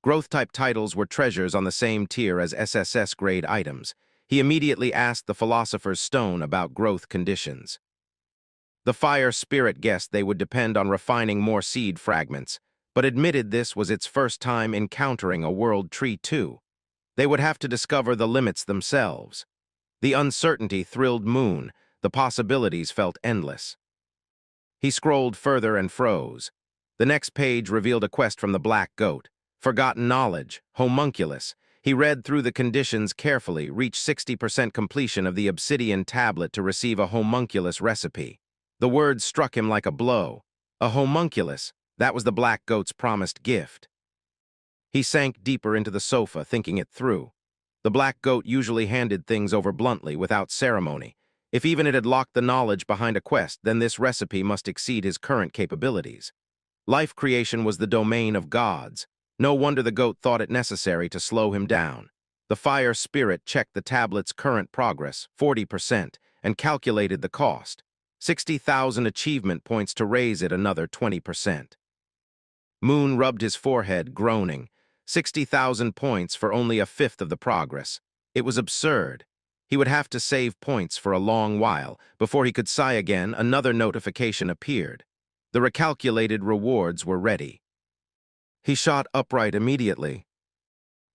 [SPEAKER 2] Growth-type titles were treasures on the same tier as SSS-grade items. He immediately asked the Philosopher's Stone about growth conditions. The Fire Spirit guessed they would depend on refining more seed fragments, but admitted this was its first time encountering a world tree too. They would have to discover the limits themselves. The uncertainty thrilled Moon, the possibilities felt endless. He scrolled further and froze. The next page revealed a quest from the Black Goat. Forgotten knowledge, homunculus. He read through the conditions carefully, reached 60% completion of the obsidian tablet to receive a homunculus recipe. The words struck him like a blow. A homunculus, that was the Black Goat's promised gift. He sank deeper into the sofa, thinking it through. The Black Goat usually handed things over bluntly, without ceremony. If even it had locked the knowledge behind a quest, then this recipe must exceed his current capabilities. Life creation was the domain of gods. No wonder the goat thought it necessary to slow him down. The Fire Spirit checked the tablet's current progress, 40%, and calculated the cost. 60,000 achievement points to raise it another 20%. Moon rubbed his forehead, groaning. 60,000 points for only a fifth of the progress. It was absurd. He would have to save points for a long while. Before he could sigh again, another notification appeared. The recalculated rewards were ready. He shot upright immediately.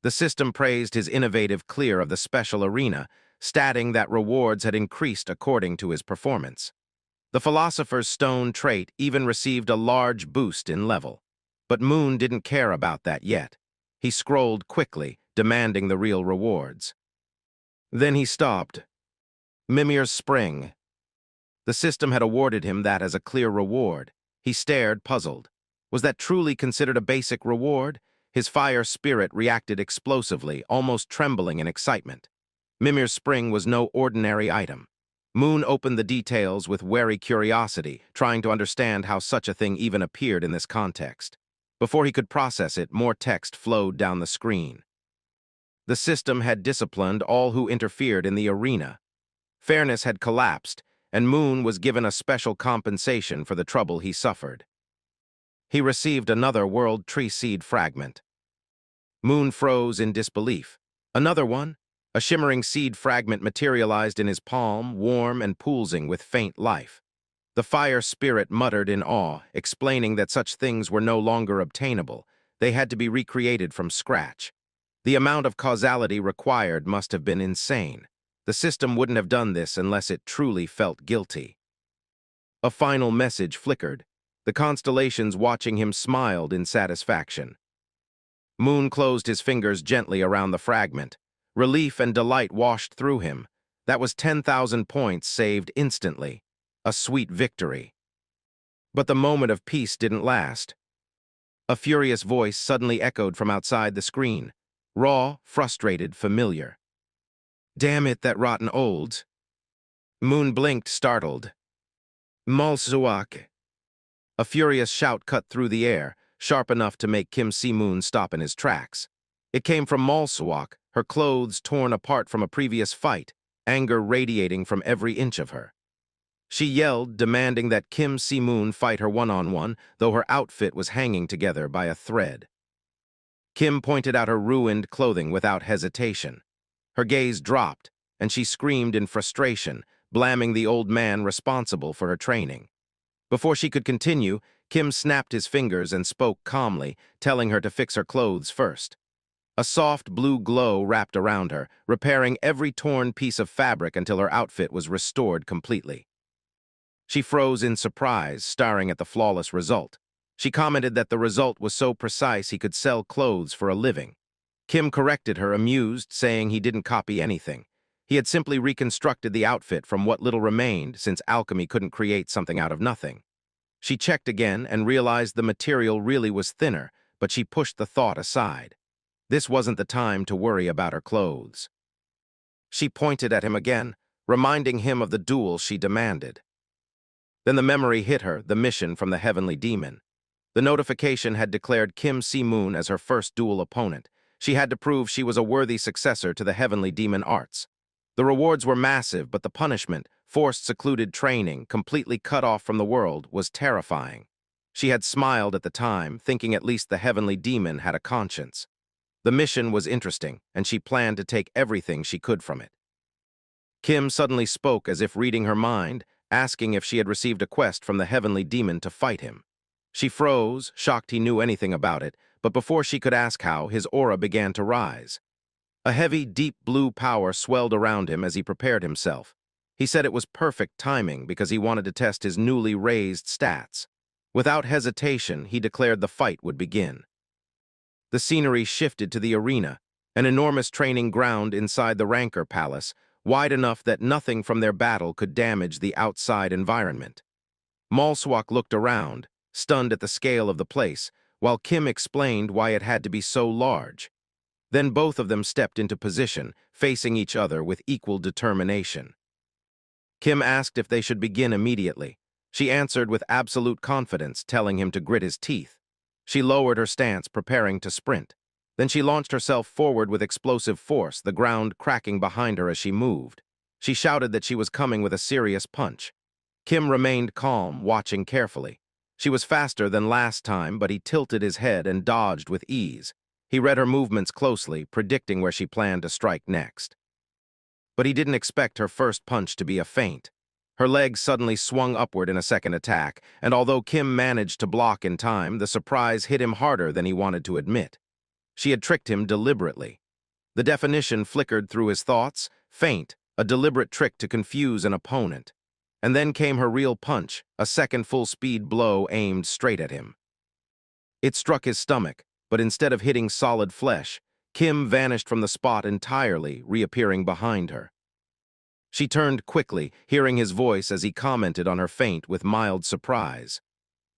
[SPEAKER 2] The system praised his innovative clear of the special arena, stating that rewards had increased according to his performance. The Philosopher's Stone trait even received a large boost in level. But Moon didn't care about that yet. He scrolled quickly, demanding the real rewards. Then he stopped. Mimir's Spring. The system had awarded him that as a clear reward. He stared, puzzled. Was that truly considered a basic reward? His fire spirit reacted explosively, almost trembling in excitement. Mimir's Spring was no ordinary item. Moon opened the details with wary curiosity, trying to understand how such a thing even appeared in this context. Before he could process it, more text flowed down the screen. The system had disciplined all who interfered in the arena. Fairness had collapsed, and Moon was given a special compensation for the trouble he suffered. He received another World Tree Seed fragment. Moon froze in disbelief. Another one? A shimmering seed fragment materialized in his palm, warm and pulsing with faint life. The Fire Spirit muttered in awe, explaining that such things were no longer obtainable. They had to be recreated from scratch. The amount of causality required must have been insane. The system wouldn't have done this unless it truly felt guilty. A final message flickered. The constellations watching him smiled in satisfaction. Moon closed his fingers gently around the fragment. Relief and delight washed through him. That was 10,000 points saved instantly. A sweet victory. But the moment of peace didn't last. A furious voice suddenly echoed from outside the screen. Raw, frustrated, familiar. "Damn it, that rotten old." Moon blinked, startled. "Malsuak." A furious shout cut through the air, sharp enough to make Kim Si-moon stop in his tracks. It came from Malsuak, her clothes torn apart from a previous fight, anger radiating from every inch of her. She yelled, demanding that Kim Si-moon fight her one-on-one, though her outfit was hanging together by a thread. Kim pointed out her ruined clothing without hesitation. Her gaze dropped, and she screamed in frustration, blaming the old man responsible for her training. Before she could continue, Kim snapped his fingers and spoke calmly, telling her to fix her clothes first. A soft blue glow wrapped around her, repairing every torn piece of fabric until her outfit was restored completely. She froze in surprise, staring at the flawless result. She commented that the result was so precise he could sell clothes for a living. Kim corrected her, amused, saying he didn't copy anything. He had simply reconstructed the outfit from what little remained, since alchemy couldn't create something out of nothing. She checked again and realized the material really was thinner, but she pushed the thought aside. This wasn't the time to worry about her clothes. She pointed at him again, reminding him of the duel she demanded. Then the memory hit her, the mission from the heavenly demon. The notification had declared Kim Si-moon as her first duel opponent. She had to prove she was a worthy successor to the heavenly demon arts. The rewards were massive, but the punishment, forced secluded training, completely cut off from the world, was terrifying. She had smiled at the time, thinking at least the heavenly demon had a conscience. The mission was interesting, and she planned to take everything she could from it. Kim suddenly spoke as if reading her mind, asking if she had received a quest from the heavenly demon to fight him. She froze, shocked he knew anything about it, but before she could ask how, his aura began to rise. A heavy, deep blue power swelled around him as he prepared himself. He said it was perfect timing because he wanted to test his newly raised stats. Without hesitation, he declared the fight would begin. The scenery shifted to the arena, an enormous training ground inside the Rancor Palace, wide enough that nothing from their battle could damage the outside environment. Malsuak looked around, stunned at the scale of the place, while Kim explained why it had to be so large. Then both of them stepped into position, facing each other with equal determination. Kim asked if they should begin immediately. She answered with absolute confidence, telling him to grit his teeth. She lowered her stance, preparing to sprint. Then she launched herself forward with explosive force, the ground cracking behind her as she moved. She shouted that she was coming with a serious punch. Kim remained calm, watching carefully. She was faster than last time, but he tilted his head and dodged with ease. He read her movements closely, predicting where she planned to strike next. But he didn't expect her first punch to be a feint. Her legs suddenly swung upward in a second attack, and although Kim managed to block in time, the surprise hit him harder than he wanted to admit. She had tricked him deliberately. The definition flickered through his thoughts: feint, a deliberate trick to confuse an opponent. And then came her real punch, a second full-speed blow aimed straight at him. It struck his stomach, but instead of hitting solid flesh, Kim vanished from the spot entirely, reappearing behind her. She turned quickly, hearing his voice as he commented on her feint with mild surprise.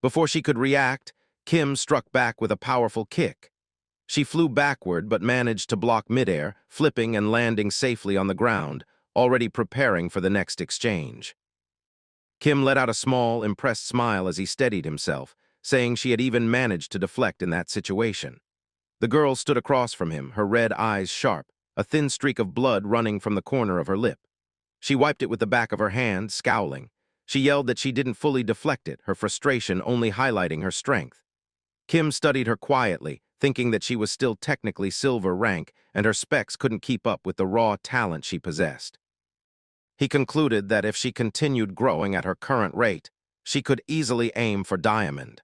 [SPEAKER 2] Before she could react, Kim struck back with a powerful kick. She flew backward but managed to block midair, flipping and landing safely on the ground, already preparing for the next exchange. Kim let out a small, impressed smile as he steadied himself, saying she had even managed to deflect in that situation. The girl stood across from him, her red eyes sharp, a thin streak of blood running from the corner of her lip. She wiped it with the back of her hand, scowling. She yelled that she didn't fully deflect it, her frustration only highlighting her strength. Kim studied her quietly, thinking that she was still technically silver rank and her specs couldn't keep up with the raw talent she possessed. He concluded that if she continued growing at her current rate, she could easily aim for diamond.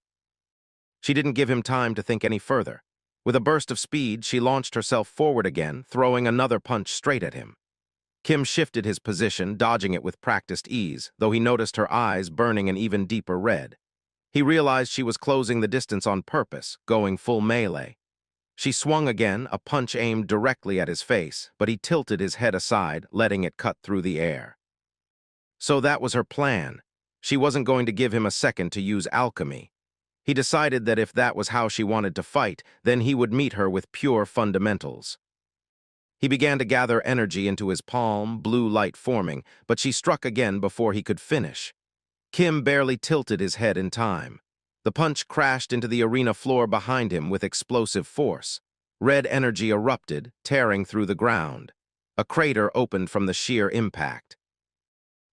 [SPEAKER 2] She didn't give him time to think any further. With a burst of speed, she launched herself forward again, throwing another punch straight at him. Kim shifted his position, dodging it with practiced ease, though he noticed her eyes burning an even deeper red. He realized she was closing the distance on purpose, going full melee. She swung again, a punch aimed directly at his face, but he tilted his head aside, letting it cut through the air. So that was her plan. She wasn't going to give him a second to use alchemy. He decided that if that was how she wanted to fight, then he would meet her with pure fundamentals. He began to gather energy into his palm, blue light forming, but she struck again before he could finish. Kim barely tilted his head in time. The punch crashed into the arena floor behind him with explosive force. Red energy erupted, tearing through the ground. A crater opened from the sheer impact.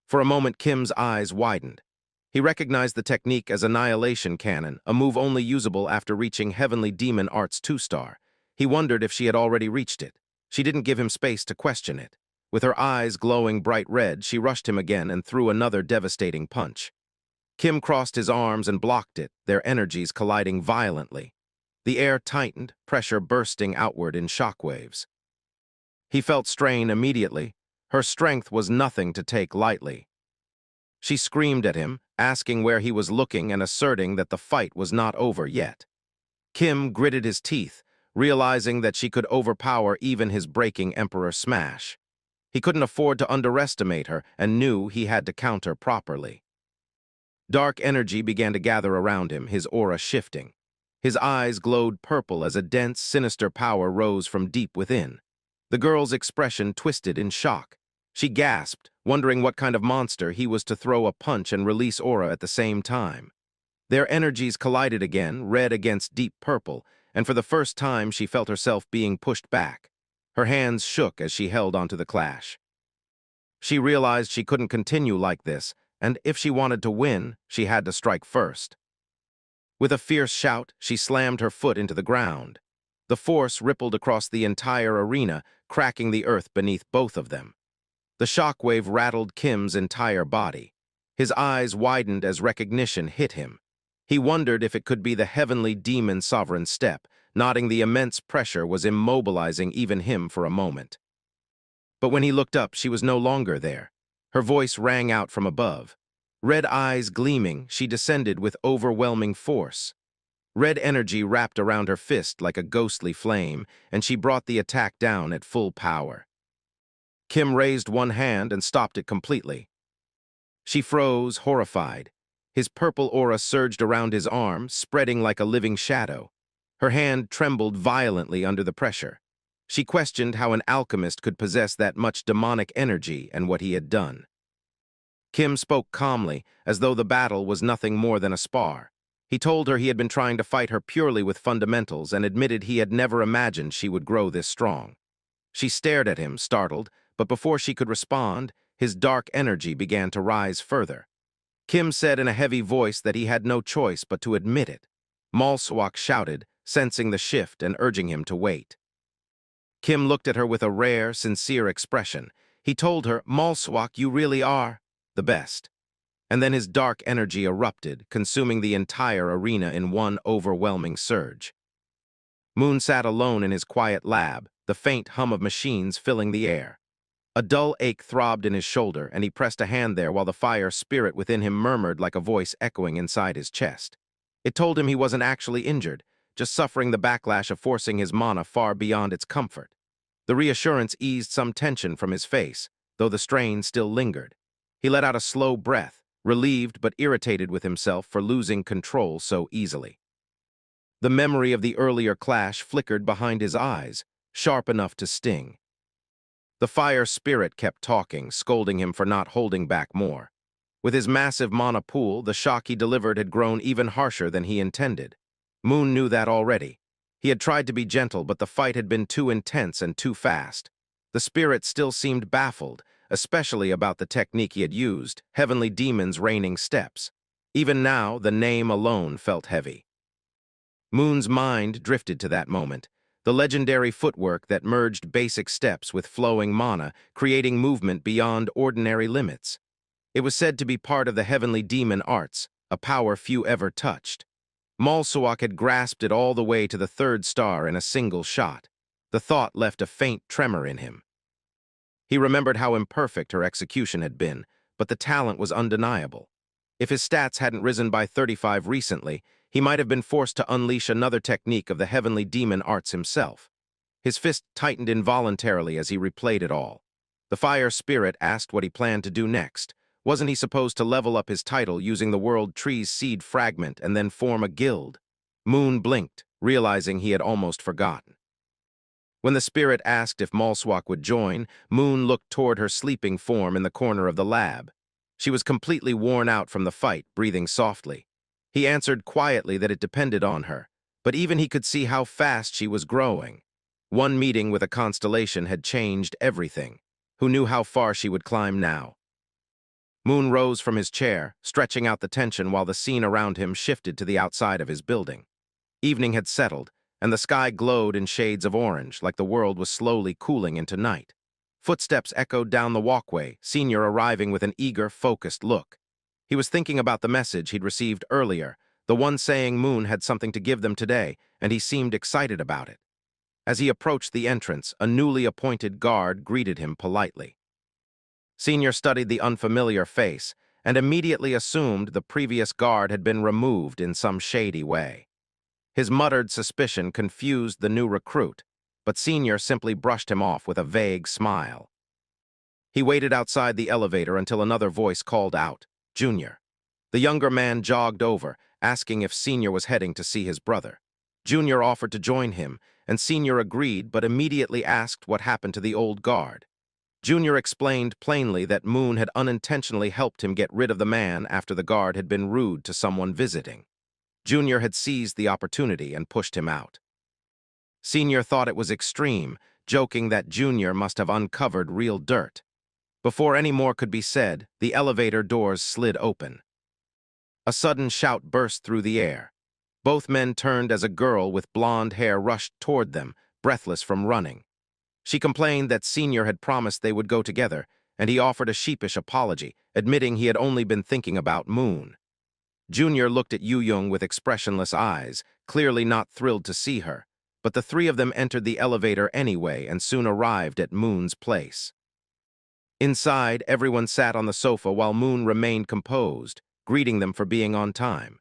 [SPEAKER 2] For a moment, Kim's eyes widened. He recognized the technique as Annihilation Cannon, a move only usable after reaching Heavenly Demon Art's 2-star. He wondered if she had already reached it. She didn't give him space to question it. With her eyes glowing bright red, she rushed him again and threw another devastating punch. Kim crossed his arms and blocked it, their energies colliding violently. The air tightened, pressure bursting outward in shockwaves. He felt strain immediately. Her strength was nothing to take lightly. She screamed at him, asking where he was looking and asserting that the fight was not over yet. Kim gritted his teeth, realizing that she could overpower even his breaking Emperor smash. He couldn't afford to underestimate her and knew he had to counter properly. Dark energy began to gather around him, his aura shifting. His eyes glowed purple as a dense, sinister power rose from deep within. The girl's expression twisted in shock. She gasped, wondering what kind of monster he was to throw a punch and release aura at the same time. Their energies collided again, red against deep purple, and for the first time she felt herself being pushed back. Her hands shook as she held onto the clash. She realized she couldn't continue like this, and if she wanted to win, she had to strike first. With a fierce shout, she slammed her foot into the ground. The force rippled across the entire arena, cracking the earth beneath both of them. The shockwave rattled Kim's entire body. His eyes widened as recognition hit him. He wondered if it could be the heavenly demon sovereign step, nodding the immense pressure was immobilizing even him for a moment. But when he looked up, she was no longer there. Her voice rang out from above. Red eyes gleaming, she descended with overwhelming force. Red energy wrapped around her fist like a ghostly flame, and she brought the attack down at full power. Kim raised one hand and stopped it completely. She froze, horrified. His purple aura surged around his arm, spreading like a living shadow. Her hand trembled violently under the pressure. She questioned how an alchemist could possess that much demonic energy and what he had done. Kim spoke calmly, as though the battle was nothing more than a spar. He told her he had been trying to fight her purely with fundamentals and admitted he had never imagined she would grow this strong. She stared at him, startled, but before she could respond, his dark energy began to rise further. Kim said in a heavy voice that he had no choice but to admit it. Malswak shouted, sensing the shift and urging him to wait. Kim looked at her with a rare, sincere expression. He told her, "Malswak, you really are the best." And then his dark energy erupted, consuming the entire arena in one overwhelming surge. Moon sat alone in his quiet lab, the faint hum of machines filling the air. A dull ache throbbed in his shoulder, and he pressed a hand there while the fire spirit within him murmured like a voice echoing inside his chest. It told him he wasn't actually injured, just suffering the backlash of forcing his mana far beyond its comfort. The reassurance eased some tension from his face, though the strain still lingered. He let out a slow breath, relieved but irritated with himself for losing control so easily. The memory of the earlier clash flickered behind his eyes, sharp enough to sting. The fire spirit kept talking, scolding him for not holding back more. With his massive mana pool, the shock he delivered had grown even harsher than he intended. Moon knew that already. He had tried to be gentle, but the fight had been too intense and too fast. The spirit still seemed baffled, especially about the technique he had used, heavenly demons raining steps. Even now, the name alone felt heavy. Moon's mind drifted to that moment. The legendary footwork that merged basic steps with flowing mana, creating movement beyond ordinary limits. It was said to be part of the heavenly demon arts, a power few ever touched. Malsawak had grasped it all the way to the 3rd star in a single shot. The thought left a faint tremor in him. He remembered how imperfect her execution had been, but the talent was undeniable. If his stats hadn't risen by 35 recently, he might have been forced to unleash another technique of the heavenly demon arts himself. His fist tightened involuntarily as he replayed it all. The fire spirit asked what he planned to do next, Wasn't he supposed to level up his title using the world tree's seed fragment and then form a guild? Moon blinked, realizing he had almost forgotten. When the spirit asked if Malswak would join, Moon looked toward her sleeping form in the corner of the lab. She was completely worn out from the fight, breathing softly. He answered quietly that it depended on her, but even he could see how fast she was growing. One meeting with a constellation had changed everything. Who knew how far she would climb now? Moon rose from his chair, stretching out the tension while the scene around him shifted to the outside of his building. Evening had settled, and the sky glowed in shades of orange, like the world was slowly cooling into night. Footsteps echoed down the walkway, Senior arriving with an eager, focused look. He was thinking about the message he'd received earlier, the one saying Moon had something to give them today, and he seemed excited about it. As he approached the entrance, a newly appointed guard greeted him politely. Senior studied the unfamiliar face and immediately assumed the previous guard had been removed in some shady way. His muttered suspicion confused the new recruit, but Senior simply brushed him off with a vague smile. He waited outside the elevator until another voice called out, "Junior." The younger man jogged over, asking if Senior was heading to see his brother. Junior offered to join him, and Senior agreed but immediately asked what happened to the old guard. Junior explained plainly that Moon had unintentionally helped him get rid of the man after the guard had been rude to someone visiting. Junior had seized the opportunity and pushed him out. Senior thought it was extreme, joking that Junior must have uncovered real dirt. Before any more could be said, the elevator doors slid open. A sudden shout burst through the air. Both men turned as a girl with blonde hair rushed toward them, breathless from running. She complained that Senior had promised they would go together, and he offered a sheepish apology, admitting he had only been thinking about Moon. Junior looked at Yu-young with expressionless eyes, clearly not thrilled to see her, but the three of them entered the elevator anyway and soon arrived at Moon's place. Inside, everyone sat on the sofa while Moon remained composed, greeting them for being on time.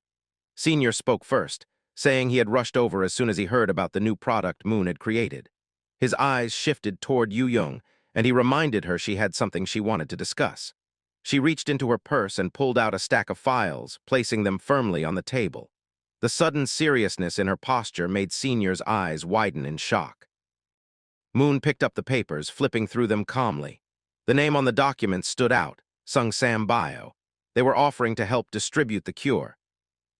[SPEAKER 2] Senior spoke first, saying he had rushed over as soon as he heard about the new product Moon had created. His eyes shifted toward Yu-young, and he reminded her she had something she wanted to discuss. She reached into her purse and pulled out a stack of files, placing them firmly on the table. The sudden seriousness in her posture made Senior's eyes widen in shock. Moon picked up the papers, flipping through them calmly. The name on the document stood out, Sung Sam Bio. They were offering to help distribute the cure.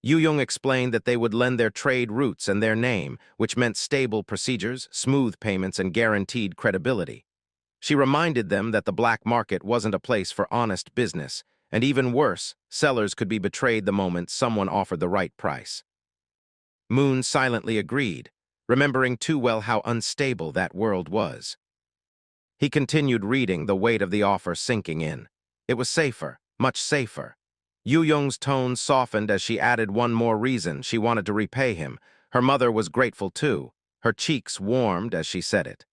[SPEAKER 2] Yu-young explained that they would lend their trade routes and their name, which meant stable procedures, smooth payments, and guaranteed credibility. She reminded them that the black market wasn't a place for honest business, and even worse, sellers could be betrayed the moment someone offered the right price. Moon silently agreed, remembering too well how unstable that world was. He continued reading, the weight of the offer sinking in. It was safer, much safer. Yu-young's tone softened as she added one more reason she wanted to repay him. Her mother was grateful too. Her cheeks warmed as she said it.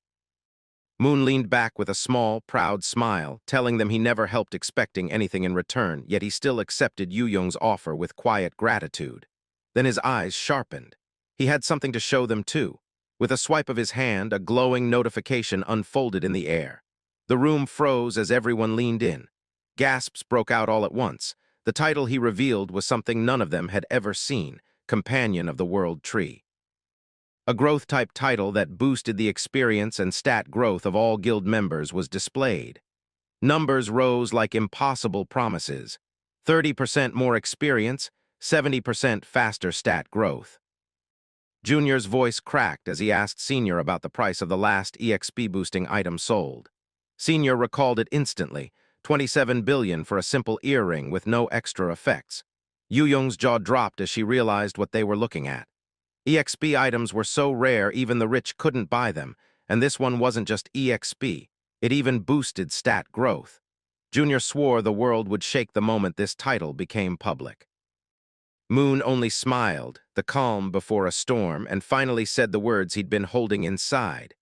[SPEAKER 2] Moon leaned back with a small, proud smile, telling them he never helped expecting anything in return, yet he still accepted Yu-young's offer with quiet gratitude. Then his eyes sharpened. He had something to show them too. With a swipe of his hand, a glowing notification unfolded in the air. The room froze as everyone leaned in. Gasps broke out all at once. The title he revealed was something none of them had ever seen, Companion of the World Tree. A growth-type title that boosted the experience and stat growth of all guild members was displayed. Numbers rose like impossible promises. 30% more experience, 70% faster stat growth. Junior's voice cracked as he asked Senior about the price of the last EXP-boosting item sold. Senior recalled it instantly, 27 billion for a simple earring with no extra effects. Yu-young's jaw dropped as she realized what they were looking at. EXP items were so rare even the rich couldn't buy them, and this one wasn't just EXP, it even boosted stat growth. Junior swore the world would shake the moment this title became public. Moon only smiled, the calm before a storm, and finally said the words he'd been holding inside.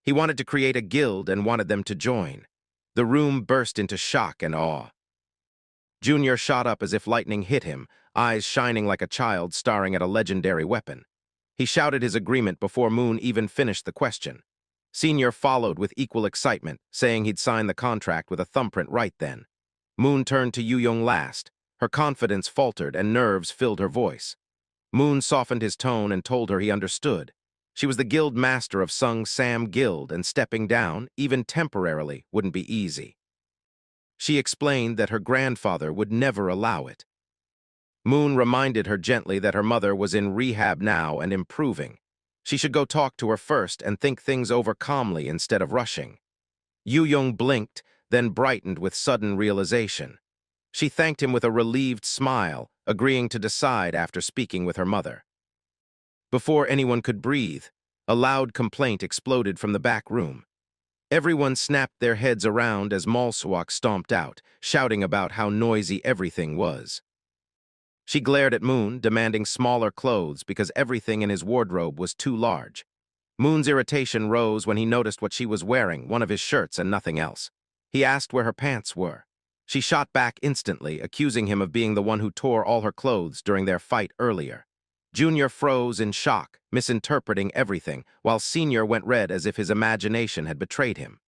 [SPEAKER 2] He wanted to create a guild and wanted them to join. The room burst into shock and awe. Junior shot up as if lightning hit him, eyes shining like a child staring at a legendary weapon. He shouted his agreement before Moon even finished the question. Senior followed with equal excitement, saying he'd sign the contract with a thumbprint right then. Moon turned to Yu-young last. Her confidence faltered and nerves filled her voice. Moon softened his tone and told her he understood. She was the guild master of Sung Sam Guild, and stepping down, even temporarily, wouldn't be easy. She explained that her grandfather would never allow it. Moon reminded her gently that her mother was in rehab now and improving. She should go talk to her first and think things over calmly instead of rushing. Yu-young blinked, then brightened with sudden realization. She thanked him with a relieved smile, agreeing to decide after speaking with her mother. Before anyone could breathe, a loud complaint exploded from the back room. Everyone snapped their heads around as Malsuak stomped out, shouting about how noisy everything was. She glared at Moon, demanding smaller clothes because everything in his wardrobe was too large. Moon's irritation rose when he noticed what she was wearing, one of his shirts and nothing else. He asked where her pants were. She shot back instantly, accusing him of being the one who tore all her clothes during their fight earlier. Junior froze in shock, misinterpreting everything, while Senior went red as if his imagination had betrayed him.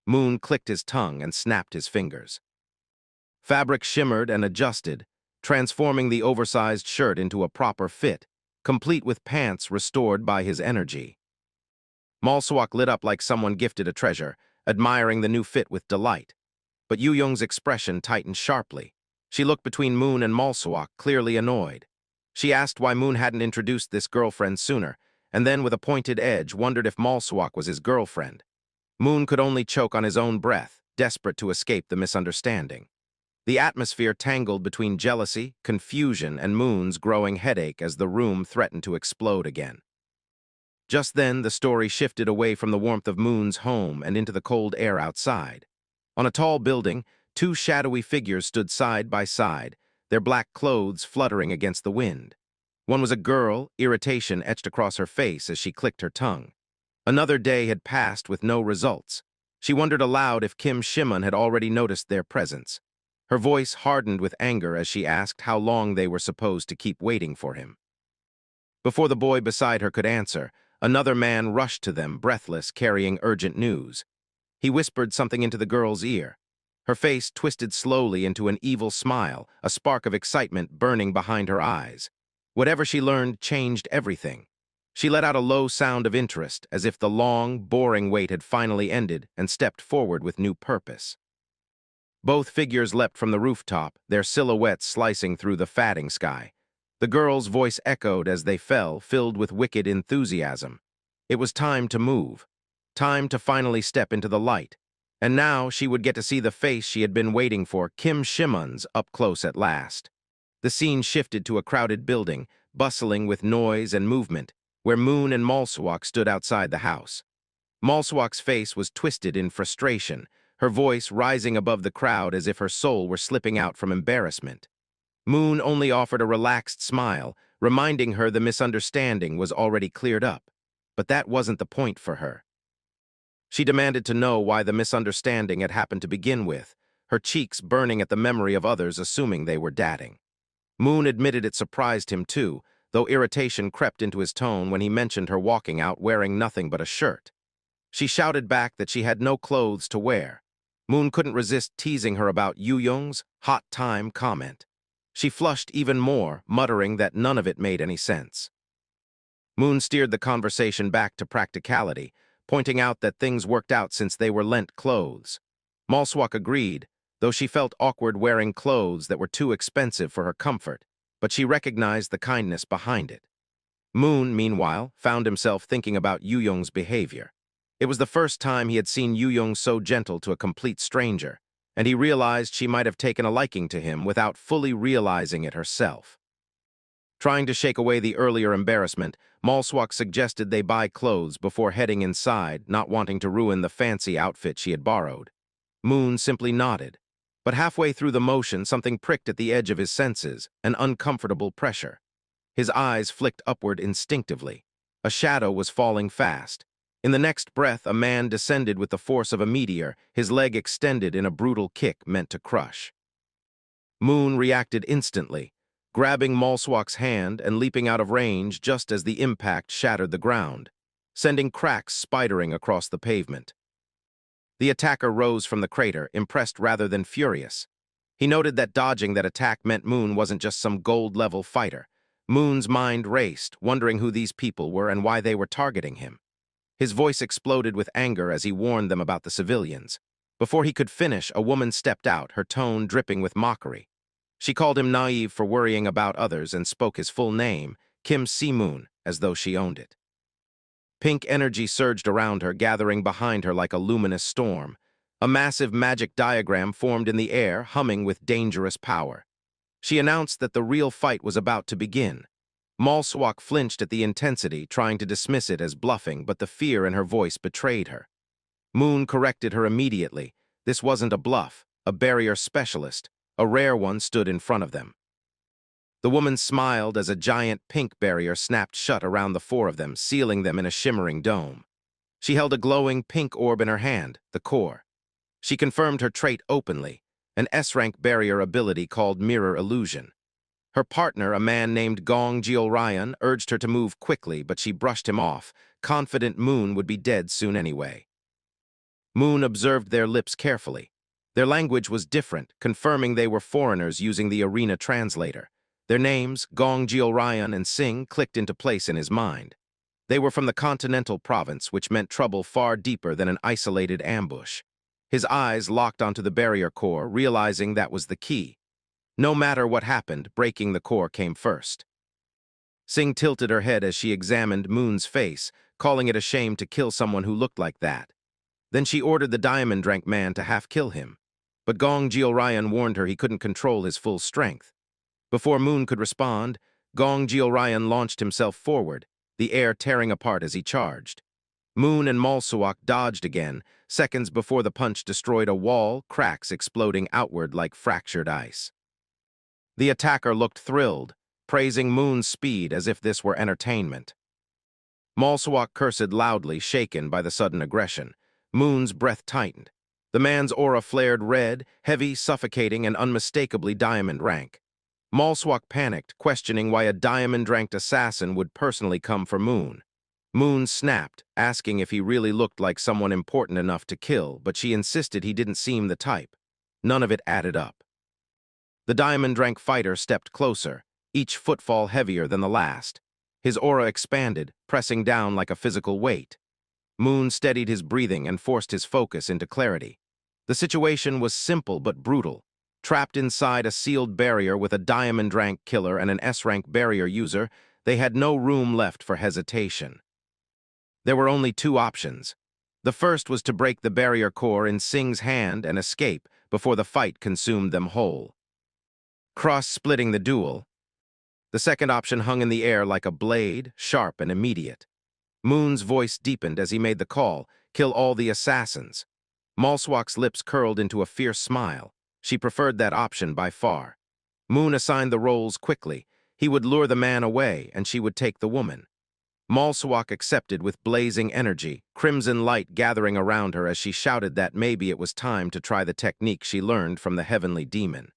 [SPEAKER 2] Moon clicked his tongue and snapped his fingers. Fabric shimmered and adjusted, transforming the oversized shirt into a proper fit, complete with pants restored by his energy. Malsuak lit up like someone gifted a treasure, admiring the new fit with delight. But Yu-young's expression tightened sharply. She looked between Moon and Malsuak, clearly annoyed. She asked why Moon hadn't introduced this girlfriend sooner, and then with a pointed edge wondered if Malsuak was his girlfriend. Moon could only choke on his own breath, desperate to escape the misunderstanding. The atmosphere tangled between jealousy, confusion, and Moon's growing headache as the room threatened to explode again. Just then, the story shifted away from the warmth of Moon's home and into the cold air outside. On a tall building, two shadowy figures stood side by side, their black clothes fluttering against the wind. One was a girl, irritation etched across her face as she clicked her tongue. Another day had passed with no results. She wondered aloud if Kim Shimon had already noticed their presence. Her voice hardened with anger as she asked how long they were supposed to keep waiting for him. Before the boy beside her could answer, another man rushed to them, breathless, carrying urgent news. He whispered something into the girl's ear. Her face twisted slowly into an evil smile, a spark of excitement burning behind her eyes. Whatever she learned changed everything. She let out a low sound of interest, as if the long, boring wait had finally ended, and stepped forward with new purpose. Both figures leapt from the rooftop, their silhouettes slicing through the fatting sky. The girl's voice echoed as they fell, filled with wicked enthusiasm. It was time to move. Time to finally step into the light. And now she would get to see the face she had been waiting for, Kim Shimon's, up close at last. The scene shifted to a crowded building, bustling with noise and movement, where Moon and Malsuak stood outside the house. Malsuak's face was twisted in frustration, her voice rising above the crowd as if her soul were slipping out from embarrassment. Moon only offered a relaxed smile, reminding her the misunderstanding was already cleared up. But that wasn't the point for her. She demanded to know why the misunderstanding had happened to begin with, her cheeks burning at the memory of others assuming they were dating. Moon admitted it surprised him too, though irritation crept into his tone when he mentioned her walking out wearing nothing but a shirt. She shouted back that she had no clothes to wear. Moon couldn't resist teasing her about Yu-young's hot time comment. She flushed even more, muttering that none of it made any sense. Moon steered the conversation back to practicality, pointing out that things worked out since they were lent clothes. Malsuak agreed, though she felt awkward wearing clothes that were too expensive for her comfort, but she recognized the kindness behind it. Moon, meanwhile, found himself thinking about Yu-young's behavior. It was the first time he had seen Yu-young so gentle to a complete stranger, and he realized she might have taken a liking to him without fully realizing it herself. Trying to shake away the earlier embarrassment, Malsuak suggested they buy clothes before heading inside, not wanting to ruin the fancy outfit she had borrowed. Moon simply nodded, but halfway through the motion something pricked at the edge of his senses, an uncomfortable pressure. His eyes flicked upward instinctively. A shadow was falling fast. In the next breath, a man descended with the force of a meteor, his leg extended in a brutal kick meant to crush. Moon reacted instantly, grabbing Malsuak's hand and leaping out of range just as the impact shattered the ground, sending cracks spidering across the pavement. The attacker rose from the crater, impressed rather than furious. He noted that dodging that attack meant Moon wasn't just some gold-level fighter. Moon's mind raced, wondering who these people were and why they were targeting him. His voice exploded with anger as he warned them about the civilians. Before he could finish, a woman stepped out, her tone dripping with mockery. She called him naive for worrying about others and spoke his full name, Kim Si-moon, as though she owned it. Pink energy surged around her, gathering behind her like a luminous storm. A massive magic diagram formed in the air, humming with dangerous power. She announced that the real fight was about to begin. Malswak flinched at the intensity, trying to dismiss it as bluffing, but the fear in her voice betrayed her. Moon corrected her immediately. This wasn't a bluff. A barrier specialist, a rare one, stood in front of them. The woman smiled as a giant pink barrier snapped shut around the four of them, sealing them in a shimmering dome. She held a glowing pink orb in her hand, the core. She confirmed her trait openly, an S-rank barrier ability called Mirror Illusion. Her partner, a man named Gong Jeolryan, urged her to move quickly, but she brushed him off, confident Moon would be dead soon anyway. Moon observed their lips carefully. Their language was different, confirming they were foreigners using the arena translator. Their names, Gong Jeolryan and Sing, clicked into place in his mind. They were from the continental province, which meant trouble far deeper than an isolated ambush. His eyes locked onto the barrier core, realizing that was the key. No matter what happened, breaking the core came first. Sing tilted her head as she examined Moon's face, calling it a shame to kill someone who looked like that. Then she ordered the Diamond Drank man to half-kill him. But Gong Jeolryan warned her he couldn't control his full strength. Before Moon could respond, Gong Jeolryan launched himself forward, the air tearing apart as he charged. Moon and Malswak dodged again, seconds before the punch destroyed a wall, cracks exploding outward like fractured ice. The attacker looked thrilled, praising Moon's speed as if this were entertainment. Malswak cursed loudly, shaken by the sudden aggression. Moon's breath tightened. The man's aura flared red, heavy, suffocating, and unmistakably diamond rank. Malswak panicked, questioning why a diamond-ranked assassin would personally come for Moon. Moon snapped, asking if he really looked like someone important enough to kill, but she insisted he didn't seem the type. None of it added up. The diamond-rank fighter stepped closer, each footfall heavier than the last. His aura expanded, pressing down like a physical weight. Moon steadied his breathing and forced his focus into clarity. The situation was simple but brutal. Trapped inside a sealed barrier with a diamond-rank killer and an S-rank barrier user, they had no room left for hesitation. There were only two options. The first was to break the barrier core in Sing's hand and escape before the fight consumed them whole. Cross-splitting the duel. The second option hung in the air like a blade, sharp and immediate. Moon's voice deepened as he made the call, kill all the assassins. Malswak's lips curled into a fierce smile. She preferred that option by far. Moon assigned the roles quickly. He would lure the man away, and she would take the woman. Malswak accepted with blazing energy, crimson light gathering around her as she shouted that maybe it was time to try the technique she learned from the heavenly demon.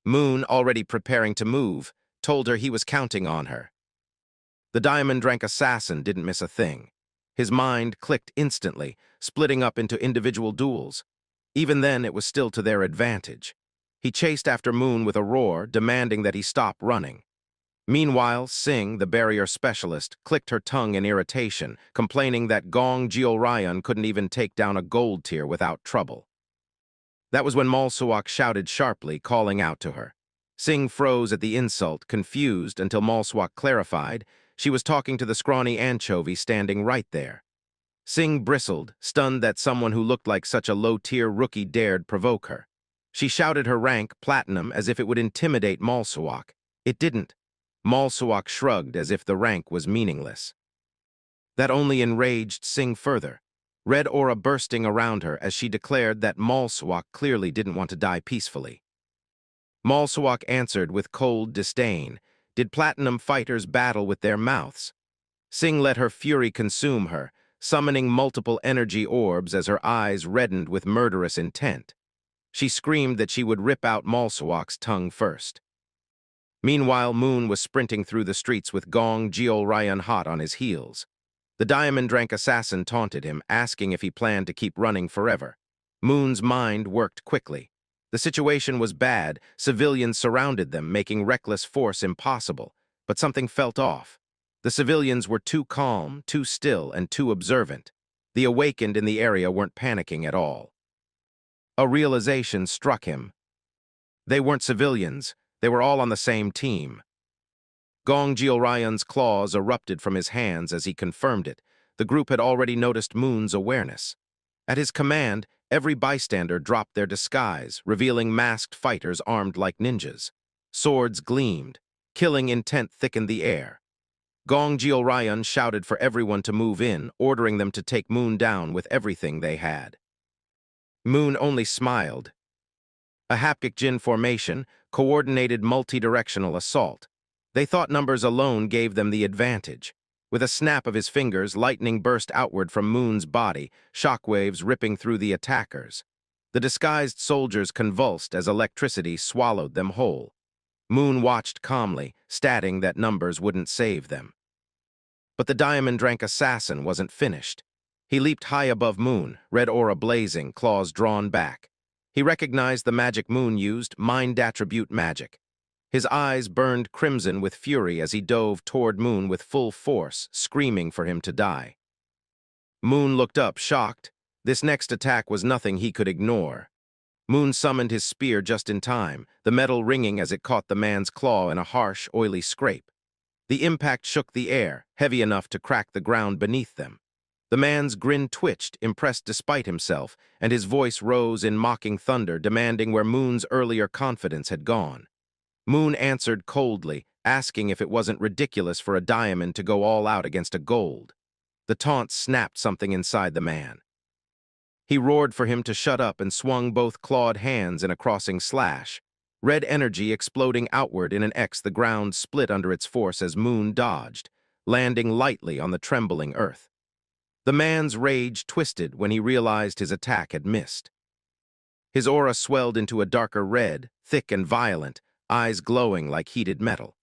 [SPEAKER 2] Moon, already preparing to move, told her he was counting on her. The diamond-drank assassin didn't miss a thing. His mind clicked instantly, splitting up into individual duels. Even then, it was still to their advantage. He chased after Moon with a roar, demanding that he stop running. Meanwhile, Sing, the barrier specialist, clicked her tongue in irritation, complaining that Gong Jeolryan couldn't even take down a gold tier without trouble. That was when Malswak shouted sharply, calling out to her. Sing froze at the insult, confused, until Malswak clarified she was talking to the scrawny anchovy standing right there. Sing bristled, stunned that someone who looked like such a low-tier rookie dared provoke her. She shouted her rank, Platinum, as if it would intimidate Malswak. It didn't. Malswak shrugged as if the rank was meaningless. That only enraged Sing further, red aura bursting around her as she declared that Malswak clearly didn't want to die peacefully. Malswak answered with cold disdain. Did Platinum fighters battle with their mouths? Sing let her fury consume her, summoning multiple energy orbs as her eyes reddened with murderous intent. She screamed that she would rip out Malswak's tongue first. Meanwhile, Moon was sprinting through the streets with Gong Jeolryan hot on his heels. The diamond-drank assassin taunted him, asking if he planned to keep running forever. Moon's mind worked quickly. The situation was bad. Civilians surrounded them, making reckless force impossible. But something felt off. The civilians were too calm, too still, and too observant. The awakened in the area weren't panicking at all. A realization struck him. They weren't civilians. They were all on the same team. Gong Jioryan's claws erupted from his hands as he confirmed it. The group had already noticed Moon's awareness. At his command, every bystander dropped their disguise, revealing masked fighters armed like ninjas. Swords gleamed. Killing intent thickened the air. Gong Jioryan shouted for everyone to move in, ordering them to take Moon down with everything they had. Moon only smiled. A haptic Jin formation, coordinated multi-directional assault. They thought numbers alone gave them the advantage. With a snap of his fingers, lightning burst outward from Moon's body, shockwaves ripping through the attackers. The disguised soldiers convulsed as electricity swallowed them whole. Moon watched calmly, stating that numbers wouldn't save them. But the diamond-drank assassin wasn't finished. He leaped high above Moon, red aura blazing, claws drawn back. He recognized the magic Moon used, mind attribute magic. His eyes burned crimson with fury as he dove toward Moon with full force, screaming for him to die. Moon looked up, shocked. This next attack was nothing he could ignore. Moon summoned his spear just in time, the metal ringing as it caught the man's claw in a harsh, oily scrape. The impact shook the air, heavy enough to crack the ground beneath them. The man's grin twitched, impressed despite himself, and his voice rose in mocking thunder, demanding where Moon's earlier confidence had gone. Moon answered coldly, asking if it wasn't ridiculous for a diamond to go all out against a gold. The taunt snapped something inside the man. He roared for him to shut up and swung both clawed hands in a crossing slash. Red energy exploding outward in an X, the ground split under its force as Moon dodged, landing lightly on the trembling earth. The man's rage twisted when he realized his attack had missed. His aura swelled into a darker red, thick and violent, eyes glowing like heated metal.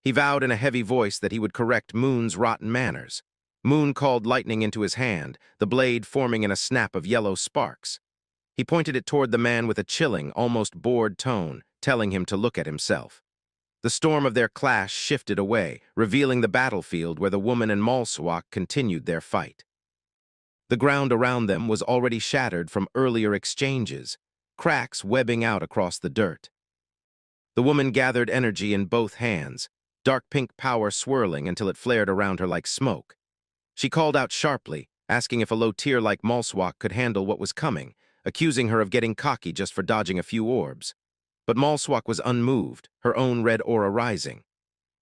[SPEAKER 2] He vowed in a heavy voice that he would correct Moon's rotten manners. Moon called lightning into his hand, the blade forming in a snap of yellow sparks. He pointed it toward the man with a chilling, almost bored tone, telling him to look at himself. The storm of their clash shifted away, revealing the battlefield where the woman and Malsuak continued their fight. The ground around them was already shattered from earlier exchanges, cracks webbing out across the dirt. The woman gathered energy in both hands, dark pink power swirling until it flared around her like smoke. She called out sharply, asking if a low tier like Malsuak could handle what was coming, accusing her of getting cocky just for dodging a few orbs. But Malsuak was unmoved, her own red aura rising.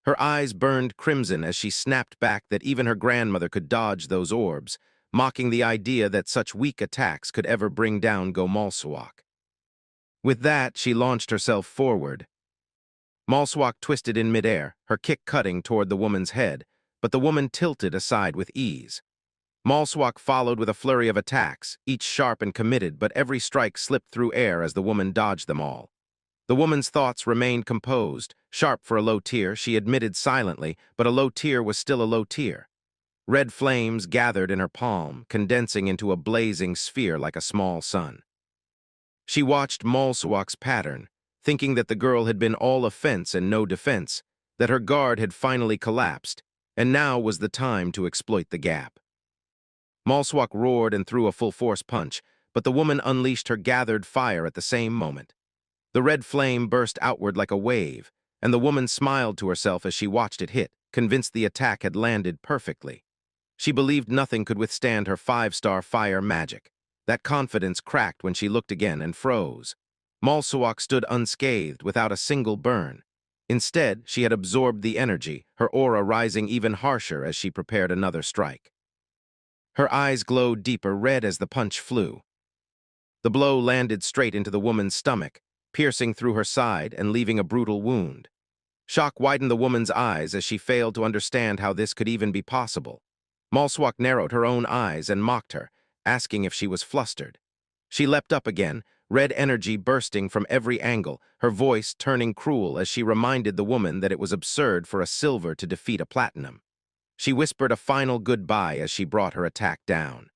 [SPEAKER 2] Her eyes burned crimson as she snapped back that even her grandmother could dodge those orbs, mocking the idea that such weak attacks could ever bring down Go Malsuak. With that, she launched herself forward. Malsuak twisted in midair, her kick cutting toward the woman's head, but the woman tilted aside with ease. Malsuak followed with a flurry of attacks, each sharp and committed, but every strike slipped through air as the woman dodged them all. The woman's thoughts remained composed, sharp for a low tier, she admitted silently, but a low tier was still a low tier. Red flames gathered in her palm, condensing into a blazing sphere like a small sun. She watched Malsuak's pattern, thinking that the girl had been all offense and no defense, that her guard had finally collapsed, and now was the time to exploit the gap. Malsuak roared and threw a full-force punch, but the woman unleashed her gathered fire at the same moment. The red flame burst outward like a wave, and the woman smiled to herself as she watched it hit, convinced the attack had landed perfectly. She believed nothing could withstand her 5-star fire magic. That confidence cracked when she looked again and froze. Malsuak stood unscathed, without a single burn. Instead, she had absorbed the energy, her aura rising even harsher as she prepared another strike. Her eyes glowed deeper red as the punch flew. The blow landed straight into the woman's stomach, piercing through her side and leaving a brutal wound. Shock widened the woman's eyes as she failed to understand how this could even be possible. Malsuak narrowed her own eyes and mocked her, asking if she was flustered. She leapt up again, red energy bursting from every angle, her voice turning cruel as she reminded the woman that it was absurd for a silver to defeat a platinum. She whispered a final goodbye as she brought her attack down.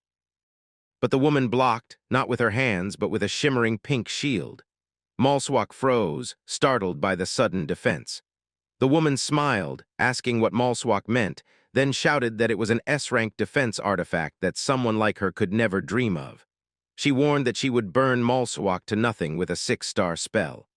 [SPEAKER 2] But the woman blocked, not with her hands, but with a shimmering pink shield. Malswak froze, startled by the sudden defense. The woman smiled, asking what Malswak meant, then shouted that it was an S-rank defense artifact that someone like her could never dream of. She warned that she would burn Malswak to nothing with a 6-star spell.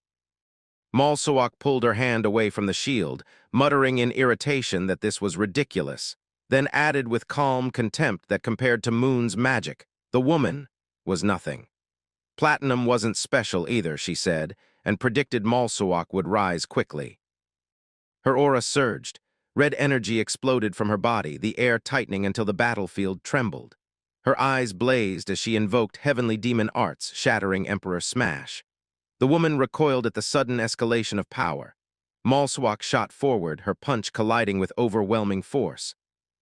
[SPEAKER 2] Malswak pulled her hand away from the shield, muttering in irritation that this was ridiculous, then added with calm contempt that compared to Moon's magic, the woman was nothing. Platinum wasn't special either, she said, and predicted Malswak would rise quickly. Her aura surged. Red energy exploded from her body, the air tightening until the battlefield trembled. Her eyes blazed as she invoked heavenly demon arts, shattering Emperor Smash. The woman recoiled at the sudden escalation of power. Malswak shot forward, her punch colliding with overwhelming force.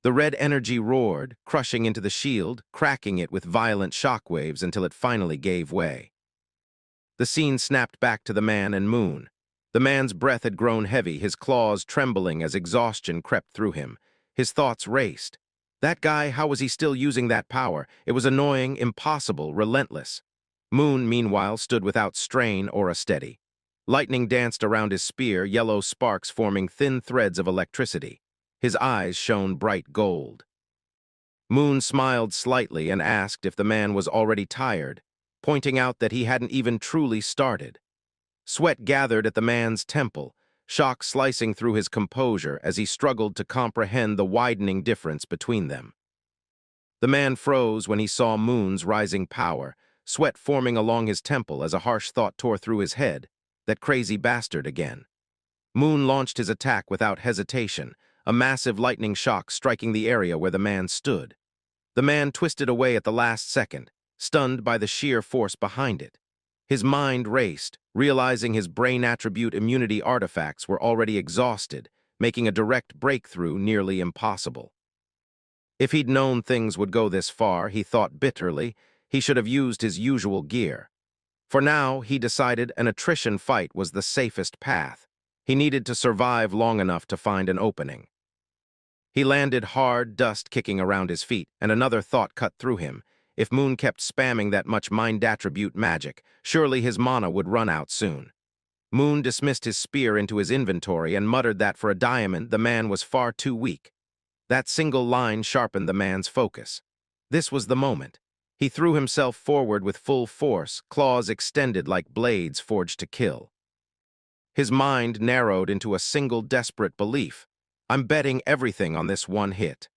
[SPEAKER 2] The red energy roared, crushing into the shield, cracking it with violent shockwaves until it finally gave way. The scene snapped back to the man and Moon. The man's breath had grown heavy, his claws trembling as exhaustion crept through him. His thoughts raced. That guy, how was he still using that power? It was annoying, impossible, relentless. Moon, meanwhile, stood without strain or a steady. Lightning danced around his spear, yellow sparks forming thin threads of electricity. His eyes shone bright gold. Moon smiled slightly and asked if the man was already tired, pointing out that he hadn't even truly started. Sweat gathered at the man's temple, shock slicing through his composure as he struggled to comprehend the widening difference between them. The man froze when he saw Moon's rising power, sweat forming along his temple as a harsh thought tore through his head, that crazy bastard again. Moon launched his attack without hesitation, a massive lightning shock striking the area where the man stood. The man twisted away at the last second, stunned by the sheer force behind it. His mind raced, realizing his brain attribute immunity artifacts were already exhausted, making a direct breakthrough nearly impossible. If he'd known things would go this far, he thought bitterly, he should have used his usual gear. For now, he decided an attrition fight was the safest path. He needed to survive long enough to find an opening. He landed hard, dust kicking around his feet, and another thought cut through him. If Moon kept spamming that much mind attribute magic, surely his mana would run out soon. Moon dismissed his spear into his inventory and muttered that for a diamond the man was far too weak. That single line sharpened the man's focus. This was the moment. He threw himself forward with full force, claws extended like blades forged to kill. His mind narrowed into a single desperate belief. I'm betting everything on this one hit.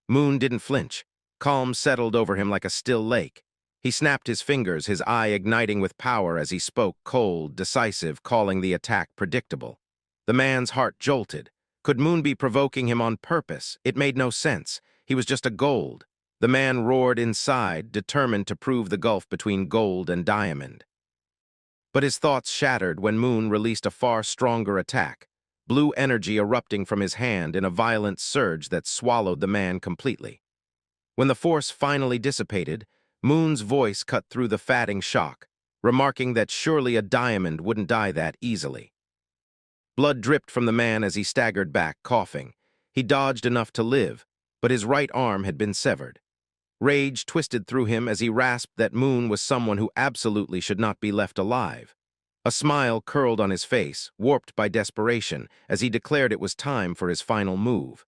[SPEAKER 2] Moon didn't flinch. Calm settled over him like a still lake. He snapped his fingers, his eye igniting with power as he spoke, cold, decisive, calling the attack predictable. The man's heart jolted. Could Moon be provoking him on purpose? It made no sense. He was just a gold. The man roared inside, determined to prove the gulf between gold and diamond. But his thoughts shattered when Moon released a far stronger attack, blue energy erupting from his hand in a violent surge that swallowed the man completely. When the force finally dissipated, Moon's voice cut through the fatting shock, remarking that surely a diamond wouldn't die that easily. Blood dripped from the man as he staggered back, coughing. He dodged enough to live, but his right arm had been severed. Rage twisted through him as he rasped that Moon was someone who absolutely should not be left alive. A smile curled on his face, warped by desperation, as he declared it was time for his final move.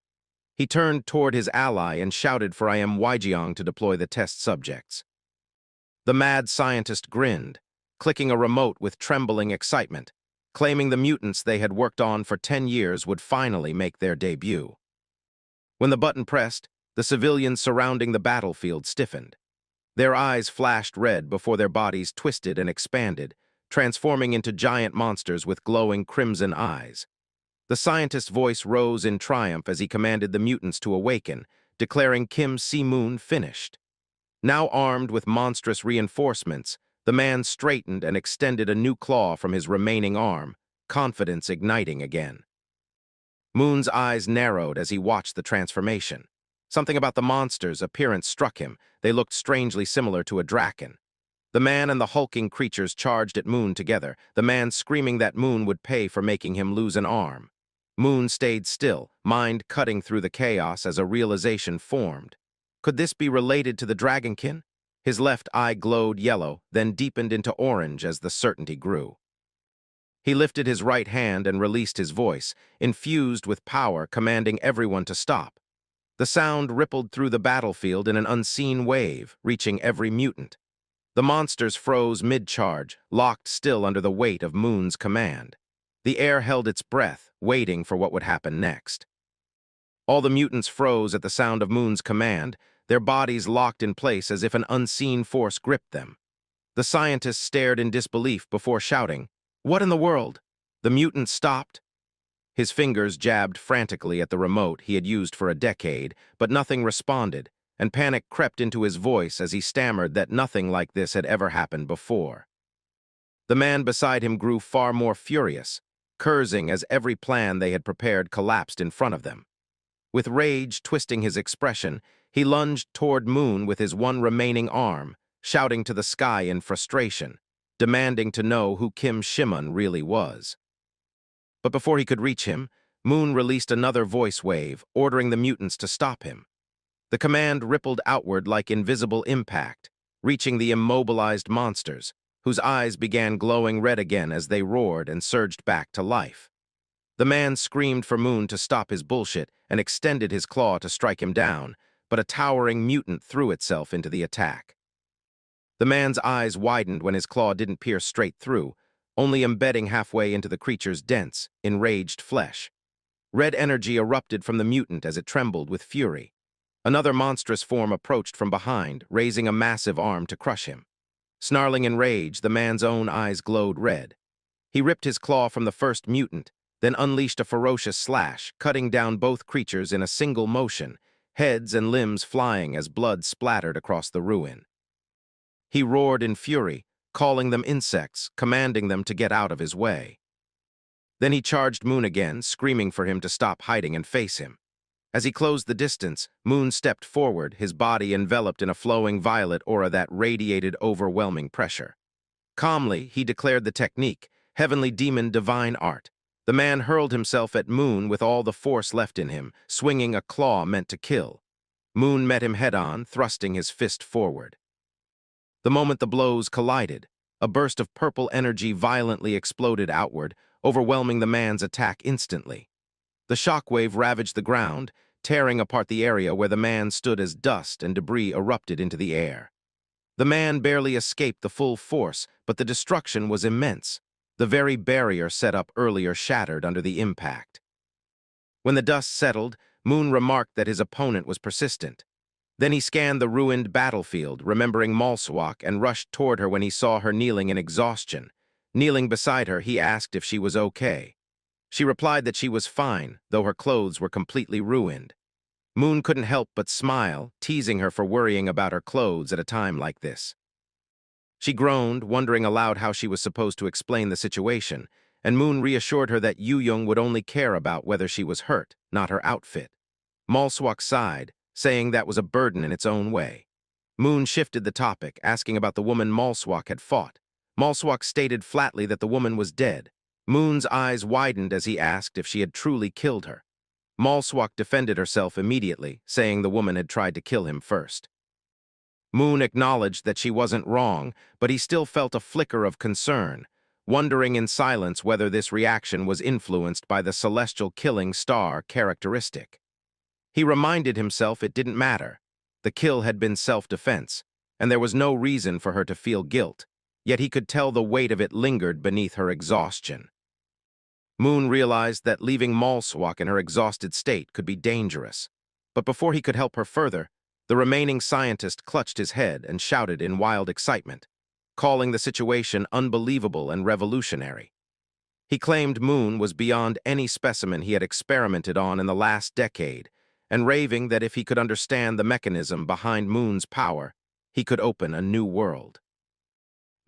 [SPEAKER 2] He turned toward his ally and shouted for I.M. Weijiang to deploy the test subjects. The mad scientist grinned, clicking a remote with trembling excitement, claiming the mutants they had worked on for 10 years would finally make their debut. When the button pressed, the civilians surrounding the battlefield stiffened. Their eyes flashed red before their bodies twisted and expanded, transforming into giant monsters with glowing crimson eyes. The scientist's voice rose in triumph as he commanded the mutants to awaken, declaring Kim Si-moon finished. Now armed with monstrous reinforcements, the man straightened and extended a new claw from his remaining arm, confidence igniting again. Moon's eyes narrowed as he watched the transformation. Something about the monster's appearance struck him. They looked strangely similar to a draken. The man and the hulking creatures charged at Moon together, the man screaming that Moon would pay for making him lose an arm. Moon stayed still, mind cutting through the chaos as a realization formed. Could this be related to the dragonkin? His left eye glowed yellow, then deepened into orange as the certainty grew. He lifted his right hand and released his voice, infused with power, commanding everyone to stop. The sound rippled through the battlefield in an unseen wave, reaching every mutant. The monsters froze mid-charge, locked still under the weight of Moon's command. The air held its breath, waiting for what would happen next. All the mutants froze at the sound of Moon's command, their bodies locked in place as if an unseen force gripped them. The scientists stared in disbelief before shouting, "What in the world?" The mutant stopped. His fingers jabbed frantically at the remote he had used for a decade, but nothing responded, and panic crept into his voice as he stammered that nothing like this had ever happened before. The man beside him grew far more furious, cursing as every plan they had prepared collapsed in front of them. With rage twisting his expression, he lunged toward Moon with his one remaining arm, shouting to the sky in frustration, demanding to know who Kim Shimon really was. But before he could reach him, Moon released another voice wave, ordering the mutants to stop him. The command rippled outward like invisible impact, reaching the immobilized monsters, whose eyes began glowing red again as they roared and surged back to life. The man screamed for Moon to stop his bullshit and extended his claw to strike him down, but a towering mutant threw itself into the attack. The man's eyes widened when his claw didn't pierce straight through, only embedding halfway into the creature's dense, enraged flesh. Red energy erupted from the mutant as it trembled with fury. Another monstrous form approached from behind, raising a massive arm to crush him. Snarling in rage, the man's own eyes glowed red. He ripped his claw from the first mutant, then unleashed a ferocious slash, cutting down both creatures in a single motion, heads and limbs flying as blood splattered across the ruin. He roared in fury, calling them insects, commanding them to get out of his way. Then he charged Moon again, screaming for him to stop hiding and face him. As he closed the distance, Moon stepped forward, his body enveloped in a flowing violet aura that radiated overwhelming pressure. Calmly, he declared the technique, heavenly demon divine art. The man hurled himself at Moon with all the force left in him, swinging a claw meant to kill. Moon met him head-on, thrusting his fist forward. The moment the blows collided, a burst of purple energy violently exploded outward, overwhelming the man's attack instantly. The shockwave ravaged the ground, tearing apart the area where the man stood as dust and debris erupted into the air. The man barely escaped the full force, but the destruction was immense. The very barrier set up earlier shattered under the impact. When the dust settled, Moon remarked that his opponent was persistent. Then he scanned the ruined battlefield, remembering Malswak, and rushed toward her when he saw her kneeling in exhaustion. Kneeling beside her, he asked if she was okay. She replied that she was fine, though her clothes were completely ruined. Moon couldn't help but smile, teasing her for worrying about her clothes at a time like this. She groaned, wondering aloud how she was supposed to explain the situation, and Moon reassured her that Yu-Young would only care about whether she was hurt, not her outfit. Malswak sighed, saying that was a burden in its own way. Moon shifted the topic, asking about the woman Malswak had fought. Malswak stated flatly that the woman was dead. Moon's eyes widened as he asked if she had truly killed her. Malswak defended herself immediately, saying the woman had tried to kill him first. Moon acknowledged that she wasn't wrong, but he still felt a flicker of concern, wondering in silence whether this reaction was influenced by the celestial killing star characteristic. He reminded himself it didn't matter. The kill had been self-defense, and there was no reason for her to feel guilt, yet he could tell the weight of it lingered beneath her exhaustion. Moon realized that leaving Malswak in her exhausted state could be dangerous, but before he could help her further, the remaining scientist clutched his head and shouted in wild excitement, calling the situation unbelievable and revolutionary. He claimed Moon was beyond any specimen he had experimented on in the last decade, and raving that if he could understand the mechanism behind Moon's power, he could open a new world.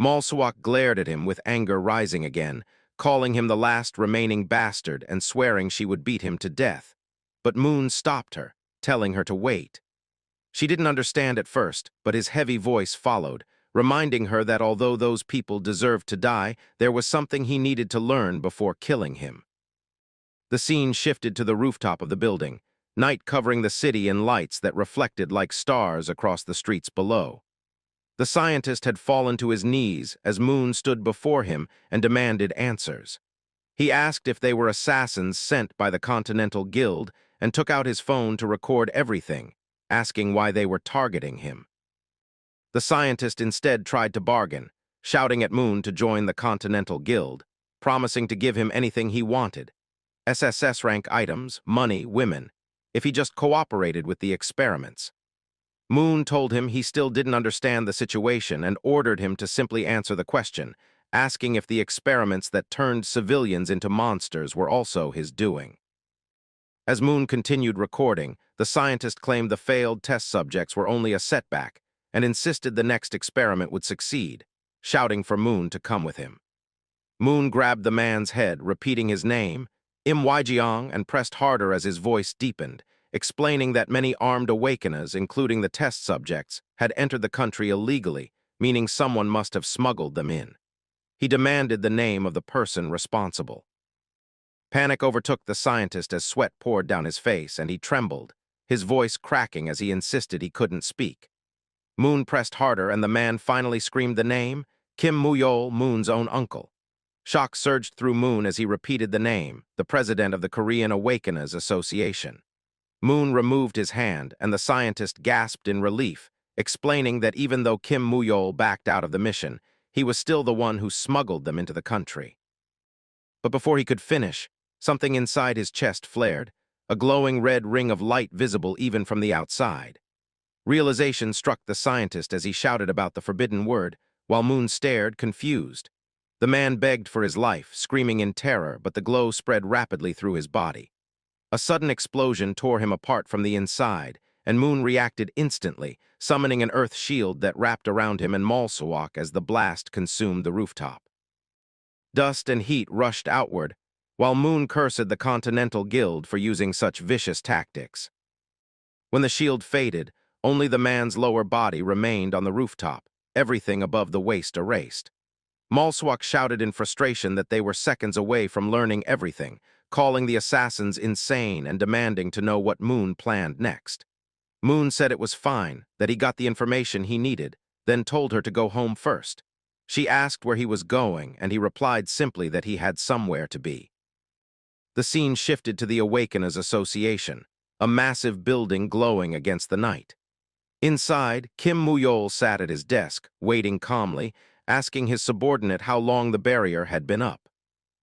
[SPEAKER 2] Malswak glared at him with anger rising again, calling him the last remaining bastard and swearing she would beat him to death. But Moon stopped her, telling her to wait. She didn't understand at first, but his heavy voice followed, reminding her that although those people deserved to die, there was something he needed to learn before killing him. The scene shifted to the rooftop of the building, night covering the city in lights that reflected like stars across the streets below. The scientist had fallen to his knees as Moon stood before him and demanded answers. He asked if they were assassins sent by the Continental Guild and took out his phone to record everything, asking why they were targeting him. The scientist instead tried to bargain, shouting at Moon to join the Continental Guild, promising to give him anything he wanted: SSS rank items, money, women, if he just cooperated with the experiments. Moon told him he still didn't understand the situation and ordered him to simply answer the question, asking if the experiments that turned civilians into monsters were also his doing. As Moon continued recording, the scientist claimed the failed test subjects were only a setback and insisted the next experiment would succeed, shouting for Moon to come with him. Moon grabbed the man's head, repeating his name, Im Waijiang, and pressed harder as his voice deepened, explaining that many armed awakeners, including the test subjects, had entered the country illegally, meaning someone must have smuggled them in. He demanded the name of the person responsible. Panic overtook the scientist as sweat poured down his face, and he trembled, his voice cracking as he insisted he couldn't speak. Moon pressed harder, and the man finally screamed the name, Kim Muyol, Moon's own uncle. Shock surged through Moon as he repeated the name, the president of the Korean Awakeners Association. Moon removed his hand, and the scientist gasped in relief, explaining that even though Kim Muyol backed out of the mission, he was still the one who smuggled them into the country. But before he could finish, something inside his chest flared, a glowing red ring of light visible even from the outside. Realization struck the scientist as he shouted about the forbidden word, while Moon stared, confused. The man begged for his life, screaming in terror, but the glow spread rapidly through his body. A sudden explosion tore him apart from the inside, and Moon reacted instantly, summoning an earth shield that wrapped around him and Malsawak as the blast consumed the rooftop. Dust and heat rushed outward, while Moon cursed the Continental Guild for using such vicious tactics. When the shield faded, only the man's lower body remained on the rooftop, everything above the waist erased. Malsawak shouted in frustration that they were seconds away from learning everything, calling the assassins insane and demanding to know what Moon planned next. Moon said it was fine, that he got the information he needed, then told her to go home first. She asked where he was going, and he replied simply that he had somewhere to be. The scene shifted to the Awakeners Association, a massive building glowing against the night. Inside, Kim Muyol sat at his desk, waiting calmly, asking his subordinate how long the barrier had been up.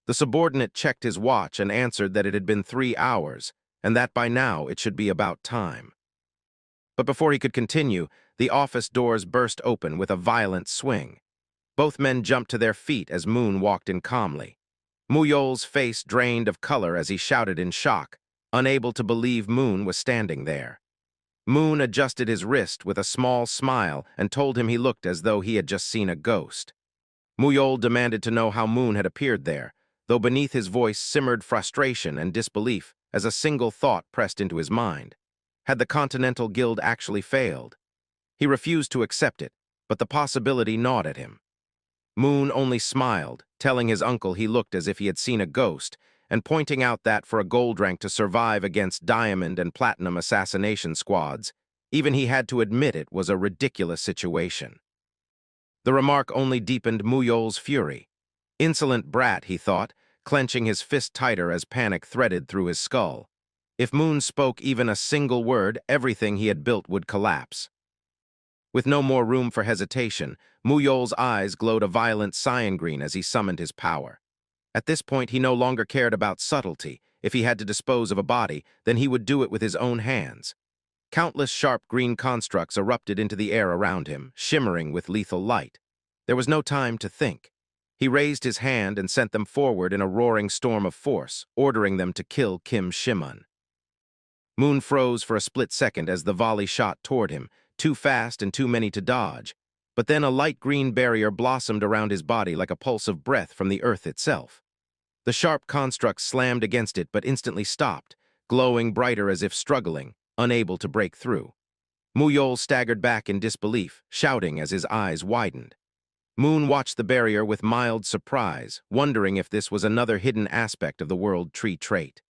[SPEAKER 2] The subordinate checked his watch and answered that it had been 3 hours, and that by now it should be about time. But before he could continue, the office doors burst open with a violent swing. Both men jumped to their feet as Moon walked in calmly. Muyol's face drained of color as he shouted in shock, unable to believe Moon was standing there. Moon adjusted his wrist with a small smile and told him he looked as though he had just seen a ghost. Muyol demanded to know how Moon had appeared there, though beneath his voice simmered frustration and disbelief as a single thought pressed into his mind. Had the Continental Guild actually failed? He refused to accept it, but the possibility gnawed at him. Moon only smiled, telling his uncle he looked as if he had seen a ghost, and pointing out that for a gold rank to survive against diamond and platinum assassination squads, even he had to admit it was a ridiculous situation. The remark only deepened Muyol's fury. Insolent brat, he thought, clenching his fist tighter as panic threaded through his skull. If Moon spoke even a single word, everything he had built would collapse. With no more room for hesitation, Muyol's eyes glowed a violent cyan green as he summoned his power. At this point, he no longer cared about subtlety. If he had to dispose of a body, then he would do it with his own hands. Countless sharp green constructs erupted into the air around him, shimmering with lethal light. There was no time to think. He raised his hand and sent them forward in a roaring storm of force, ordering them to kill Kim Shimon. Moon froze for a split second as the volley shot toward him, too fast and too many to dodge, but then a light green barrier blossomed around his body like a pulse of breath from the earth itself. The sharp construct slammed against it but instantly stopped, glowing brighter as if struggling, unable to break through. Muyol staggered back in disbelief, shouting as his eyes widened. Moon watched the barrier with mild surprise, wondering if this was another hidden aspect of the world tree trait.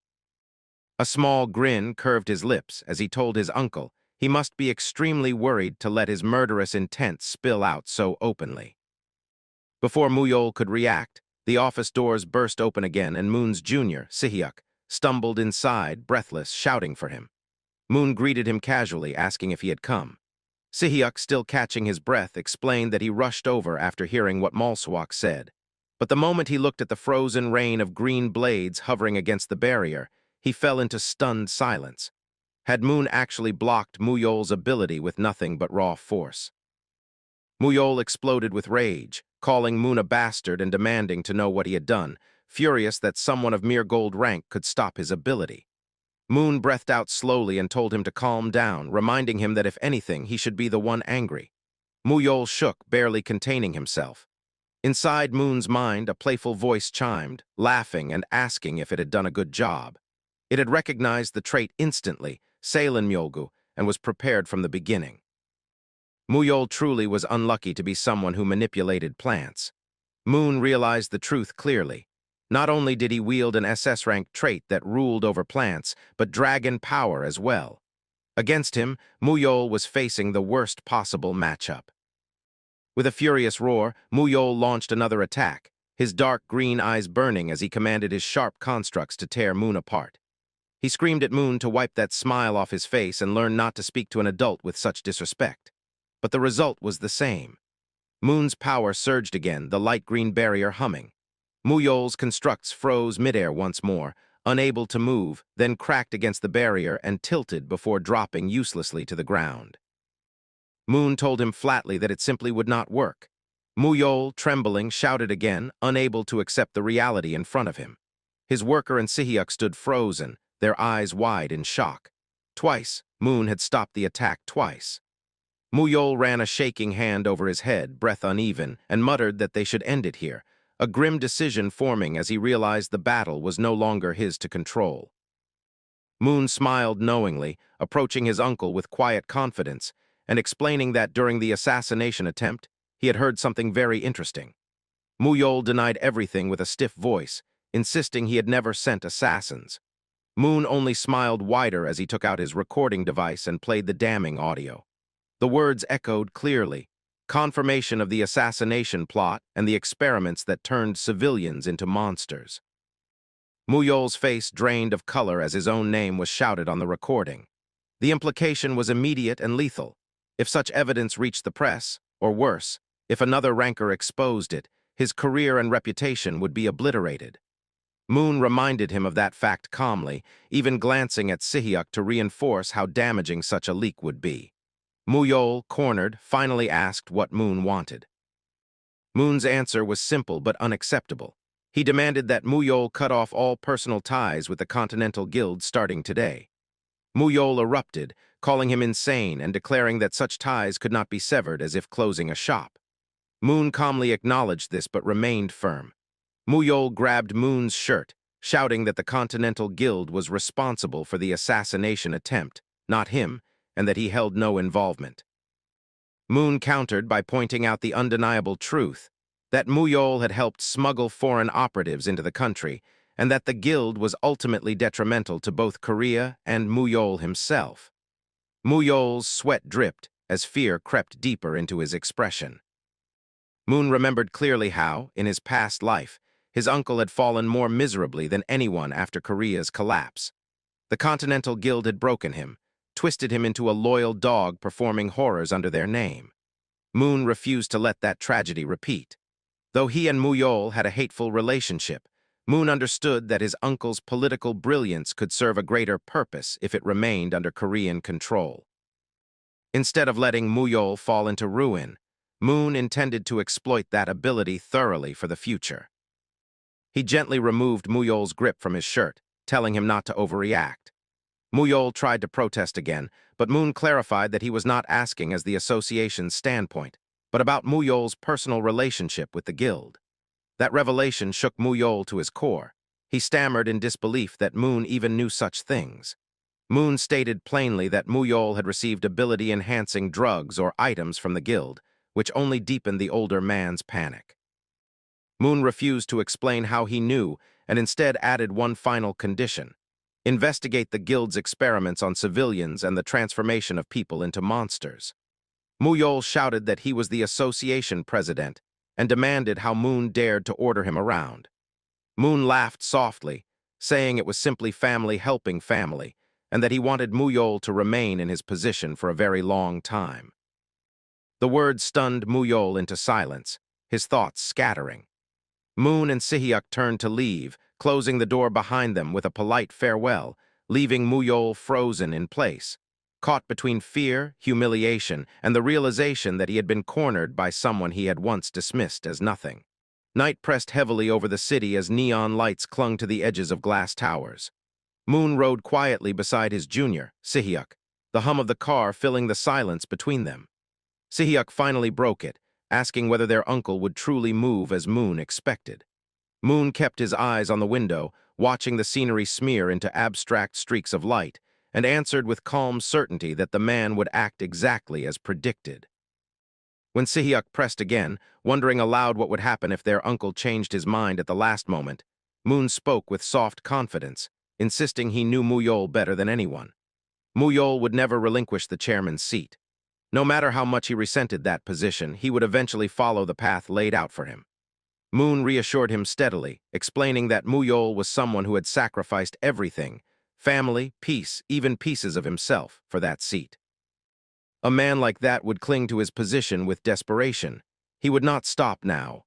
[SPEAKER 2] A small grin curved his lips as he told his uncle He must be extremely worried to let his murderous intent spill out so openly. Before Muyol could react, the office doors burst open again and Moon's junior, Sihyuk, stumbled inside, breathless, shouting for him. Moon greeted him casually, asking if he had come. Sihyuk, still catching his breath, explained that he rushed over after hearing what Malswak said. But the moment he looked at the frozen rain of green blades hovering against the barrier, he fell into stunned silence. Had Moon actually blocked Muyol's ability with nothing but raw force? Muyol exploded with rage, calling Moon a bastard and demanding to know what he had done, furious that someone of mere gold rank could stop his ability. Moon breathed out slowly and told him to calm down, reminding him that if anything, he should be the one angry. Muyol shook, barely containing himself. Inside Moon's mind, a playful voice chimed, laughing and asking if it had done a good job. It had recognized the trait instantly, Seilen Myolgu, and was prepared from the beginning. Muyol truly was unlucky to be someone who manipulated plants. Moon realized the truth clearly. Not only did he wield an SS-rank trait that ruled over plants, but dragon power as well. Against him, Muyol was facing the worst possible matchup. With a furious roar, Muyol launched another attack, his dark green eyes burning as he commanded his sharp constructs to tear Moon apart. He screamed at Moon to wipe that smile off his face and learn not to speak to an adult with such disrespect. But the result was the same. Moon's power surged again, the light green barrier humming. Muyol's constructs froze midair once more, unable to move, then cracked against the barrier and tilted before dropping uselessly to the ground. Moon told him flatly that it simply would not work. Muyol, trembling, shouted again, unable to accept the reality in front of him. His worker and Sihyuk stood frozen, their eyes wide in shock. Twice, Moon had stopped the attack twice. Muyol ran a shaking hand over his head, breath uneven, and muttered that they should end it here, a grim decision forming as he realized the battle was no longer his to control. Moon smiled knowingly, approaching his uncle with quiet confidence, and explaining that during the assassination attempt, he had heard something very interesting. Muyol denied everything with a stiff voice, insisting he had never sent assassins. Moon only smiled wider as he took out his recording device and played the damning audio. The words echoed clearly, confirmation of the assassination plot and the experiments that turned civilians into monsters. Muyol's face drained of color as his own name was shouted on the recording. The implication was immediate and lethal. If such evidence reached the press, or worse, if another ranker exposed it, his career and reputation would be obliterated. Moon reminded him of that fact calmly, even glancing at Sihyuk to reinforce how damaging such a leak would be. Muyol, cornered, finally asked what Moon wanted. Moon's answer was simple but unacceptable. He demanded that Muyol cut off all personal ties with the Continental Guild starting today. Muyol erupted, calling him insane and declaring that such ties could not be severed as if closing a shop. Moon calmly acknowledged this but remained firm. Muyol grabbed Moon's shirt, shouting that the Continental Guild was responsible for the assassination attempt, not him, and that he held no involvement. Moon countered by pointing out the undeniable truth, that Muyol had helped smuggle foreign operatives into the country, and that the guild was ultimately detrimental to both Korea and Muyol himself. Muyol's sweat dripped as fear crept deeper into his expression. Moon remembered clearly how, in his past life, his uncle had fallen more miserably than anyone after Korea's collapse. The Continental Guild had broken him, twisted him into a loyal dog performing horrors under their name. Moon refused to let that tragedy repeat. Though he and Muyol had a hateful relationship, Moon understood that his uncle's political brilliance could serve a greater purpose if it remained under Korean control. Instead of letting Muyol fall into ruin, Moon intended to exploit that ability thoroughly for the future. He gently removed Muyol's grip from his shirt, telling him not to overreact. Muyol tried to protest again, but Moon clarified that he was not asking as the association's standpoint, but about Muyol's personal relationship with the guild. That revelation shook Muyol to his core. He stammered in disbelief that Moon even knew such things. Moon stated plainly that Muyol had received ability-enhancing drugs or items from the guild, which only deepened the older man's panic. Moon refused to explain how he knew and instead added one final condition. Investigate the guild's experiments on civilians and the transformation of people into monsters. Muyol shouted that he was the association president and demanded how Moon dared to order him around. Moon laughed softly, saying it was simply family helping family, and that he wanted Muyol to remain in his position for a very long time. The words stunned Muyol into silence, his thoughts scattering. Moon and Sihyuk turned to leave, closing the door behind them with a polite farewell, leaving Muyol frozen in place, caught between fear, humiliation, and the realization that he had been cornered by someone he had once dismissed as nothing. Night pressed heavily over the city as neon lights clung to the edges of glass towers. Moon rode quietly beside his junior, Sihyuk, the hum of the car filling the silence between them. Sihyuk finally broke it, asking whether their uncle would truly move as Moon expected. Moon kept his eyes on the window, watching the scenery smear into abstract streaks of light, and answered with calm certainty that the man would act exactly as predicted. When Sihyuk pressed again, wondering aloud what would happen if their uncle changed his mind at the last moment, Moon spoke with soft confidence, insisting he knew Muyol better than anyone. Muyol would never relinquish the chairman's seat. No matter how much he resented that position, he would eventually follow the path laid out for him. Moon reassured him steadily, explaining that Muyol was someone who had sacrificed everything, family, peace, even pieces of himself, for that seat. A man like that would cling to his position with desperation. He would not stop now.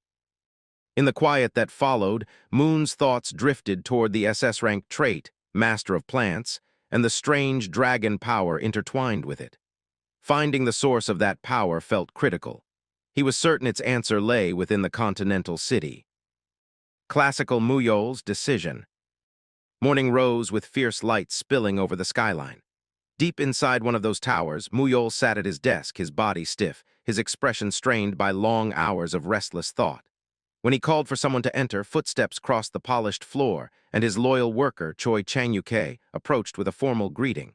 [SPEAKER 2] In the quiet that followed, Moon's thoughts drifted toward the SS-rank trait, Master of Plants, and the strange dragon power intertwined with it. Finding the source of that power felt critical. He was certain its answer lay within the continental city. Classical Muyol's decision. Morning rose with fierce light spilling over the skyline. Deep inside one of those towers, Muyol sat at his desk, his body stiff, his expression strained by long hours of restless thought. When he called for someone to enter, footsteps crossed the polished floor, and his loyal worker, Choi Chang-yuke, approached with a formal greeting.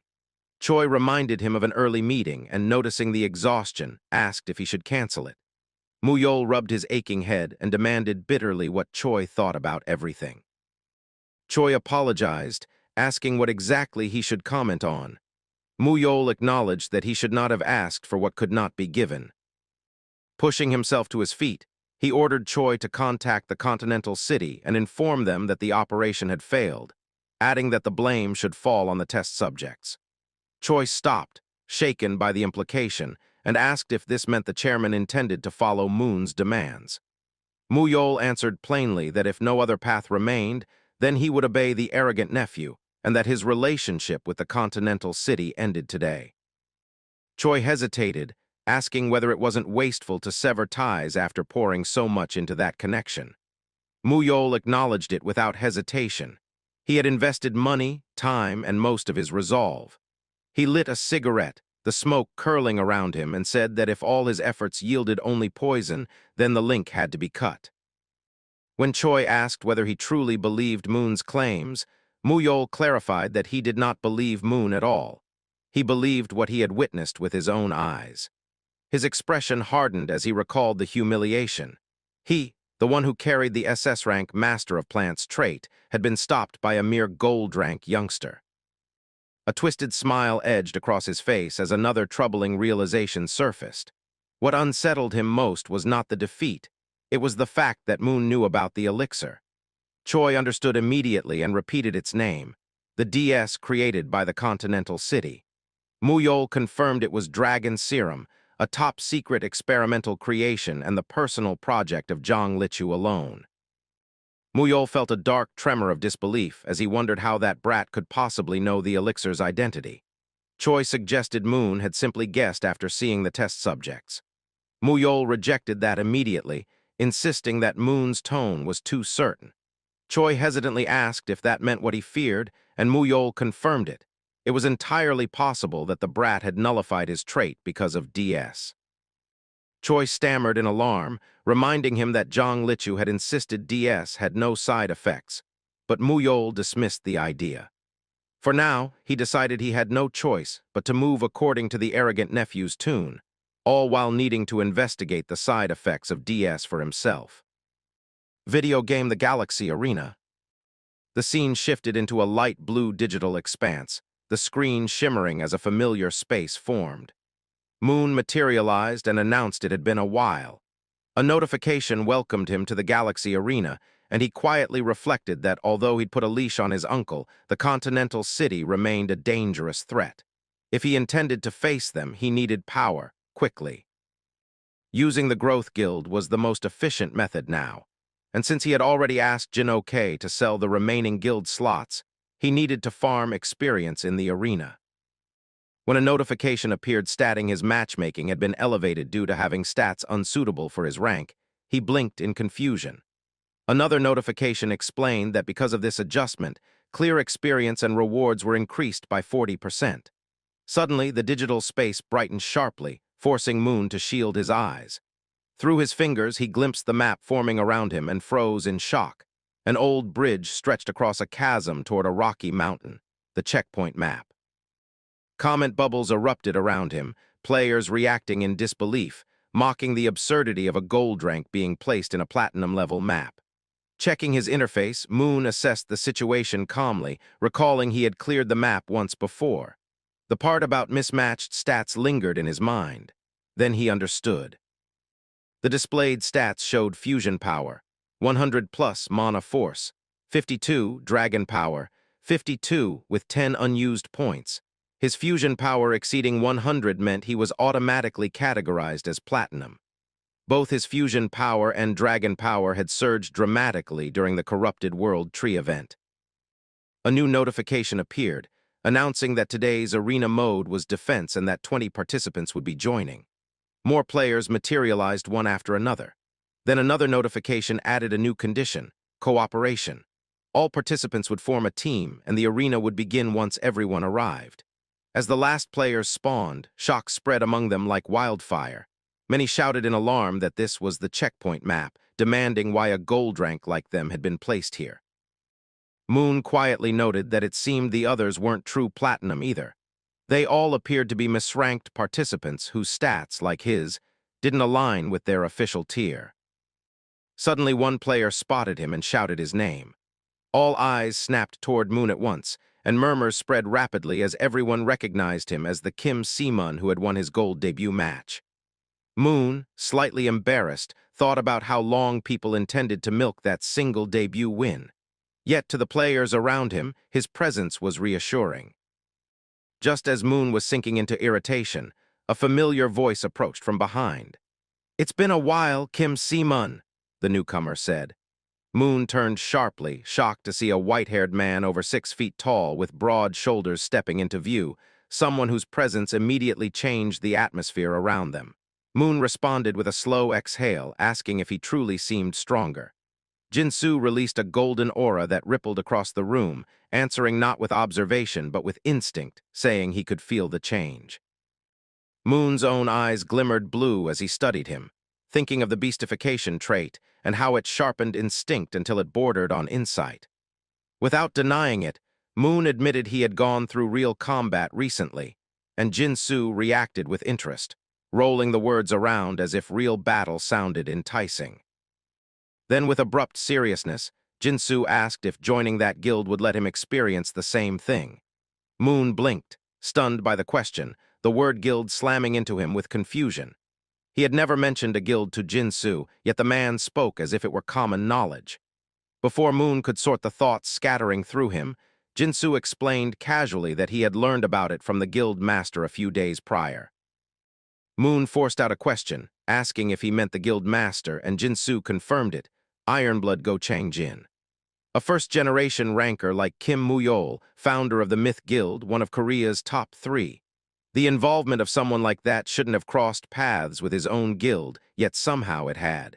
[SPEAKER 2] Choi reminded him of an early meeting and, noticing the exhaustion, asked if he should cancel it. Muyol rubbed his aching head and demanded bitterly what Choi thought about everything. Choi apologized, asking what exactly he should comment on. Muyol acknowledged that he should not have asked for what could not be given. Pushing himself to his feet, he ordered Choi to contact the continental city and inform them that the operation had failed, adding that the blame should fall on the test subjects. Choi stopped, shaken by the implication, and asked if this meant the chairman intended to follow Moon's demands. Muyol answered plainly that if no other path remained, then he would obey the arrogant nephew, and that his relationship with the continental city ended today. Choi hesitated, asking whether it wasn't wasteful to sever ties after pouring so much into that connection. Muyol acknowledged it without hesitation. He had invested money, time, and most of his resolve. He lit a cigarette, the smoke curling around him, and said that if all his efforts yielded only poison, then the link had to be cut. When Choi asked whether he truly believed Moon's claims, Muyol clarified that he did not believe Moon at all. He believed what he had witnessed with his own eyes. His expression hardened as he recalled the humiliation. He, the one who carried the SS-rank Master of Plants trait, had been stopped by a mere gold-rank youngster. A twisted smile edged across his face as another troubling realization surfaced. What unsettled him most was not the defeat. It was the fact that Moon knew about the elixir. Choi understood immediately and repeated its name, the DS created by the continental city. Muyol confirmed it was Dragon Serum, a top-secret experimental creation and the personal project of Zhang Lichu alone. Muyol felt a dark tremor of disbelief as he wondered how that brat could possibly know the elixir's identity. Choi suggested Moon had simply guessed after seeing the test subjects. Muyol rejected that immediately, insisting that Moon's tone was too certain. Choi hesitantly asked if that meant what he feared, and Muyol confirmed it. It was entirely possible that the brat had nullified his trait because of DS. Choi stammered in alarm, reminding him that Zhang Lichu had insisted DS had no side effects, but Muyol dismissed the idea. For now, he decided he had no choice but to move according to the arrogant nephew's tune, all while needing to investigate the side effects of DS for himself. Video game The Galaxy Arena. The scene shifted into a light blue digital expanse, the screen shimmering as a familiar space formed. Moon materialized and announced it had been a while. A notification welcomed him to the Galaxy Arena, and he quietly reflected that although he'd put a leash on his uncle, the continental city remained a dangerous threat. If he intended to face them, he needed power, quickly. Using the Growth Guild was the most efficient method now, and since he had already asked Jin-Ok to sell the remaining guild slots, he needed to farm experience in the arena. When a notification appeared stating his matchmaking had been elevated due to having stats unsuitable for his rank, he blinked in confusion. Another notification explained that because of this adjustment, clear experience and rewards were increased by 40%. Suddenly, the digital space brightened sharply, forcing Moon to shield his eyes. Through his fingers, he glimpsed the map forming around him and froze in shock. An old bridge stretched across a chasm toward a rocky mountain, the checkpoint map. Comment bubbles erupted around him, players reacting in disbelief, mocking the absurdity of a gold rank being placed in a platinum-level map. Checking his interface, Moon assessed the situation calmly, recalling he had cleared the map once before. The part about mismatched stats lingered in his mind. Then he understood. The displayed stats showed fusion power, 100 plus mana force, 52 dragon power, 52 with 10 unused points. His fusion power exceeding 100 meant he was automatically categorized as platinum. Both his fusion power and dragon power had surged dramatically during the Corrupted World Tree event. A new notification appeared, announcing that today's arena mode was defense and that 20 participants would be joining. More players materialized one after another. Then another notification added a new condition, cooperation. All participants would form a team, and the arena would begin once everyone arrived. As the last players spawned, shock spread among them like wildfire. Many shouted in alarm that this was the checkpoint map, demanding why a gold rank like them had been placed here. Moon quietly noted that it seemed the others weren't true platinum either. They all appeared to be misranked participants whose stats, like his, didn't align with their official tier. Suddenly one player spotted him and shouted his name. All eyes snapped toward Moon at once, and murmurs spread rapidly as everyone recognized him as the Kim Si-mun who had won his gold debut match. Moon, slightly embarrassed, thought about how long people intended to milk that single debut win. Yet to the players around him, his presence was reassuring. Just as Moon was sinking into irritation, a familiar voice approached from behind. "It's been a while, Kim Si-mun," the newcomer said. Moon turned sharply, shocked to see a white-haired man over 6 feet tall with broad shoulders stepping into view, someone whose presence immediately changed the atmosphere around them. Moon responded with a slow exhale, asking if he truly seemed stronger. Jinsu released a golden aura that rippled across the room, answering not with observation but with instinct, saying he could feel the change. Moon's own eyes glimmered blue as he studied him, thinking of the beastification trait and how it sharpened instinct until it bordered on insight. Without denying it, Moon admitted he had gone through real combat recently, and Jinsu reacted with interest, rolling the words around as if real battle sounded enticing. Then with abrupt seriousness, Jinsu asked if joining that guild would let him experience the same thing. Moon blinked, stunned by the question, the word guild slamming into him with confusion. He had never mentioned a guild to Jinsu, yet the man spoke as if it were common knowledge. Before Moon could sort the thoughts scattering through him, Jinsu explained casually that he had learned about it from the guild master a few days prior. Moon forced out a question, asking if he meant the guild master, and Jinsu confirmed it, Ironblood Gochang Jin. A first-generation ranker like Kim Muyol, founder of the Myth Guild, one of Korea's top 3. The involvement of someone like that shouldn't have crossed paths with his own guild, yet somehow it had.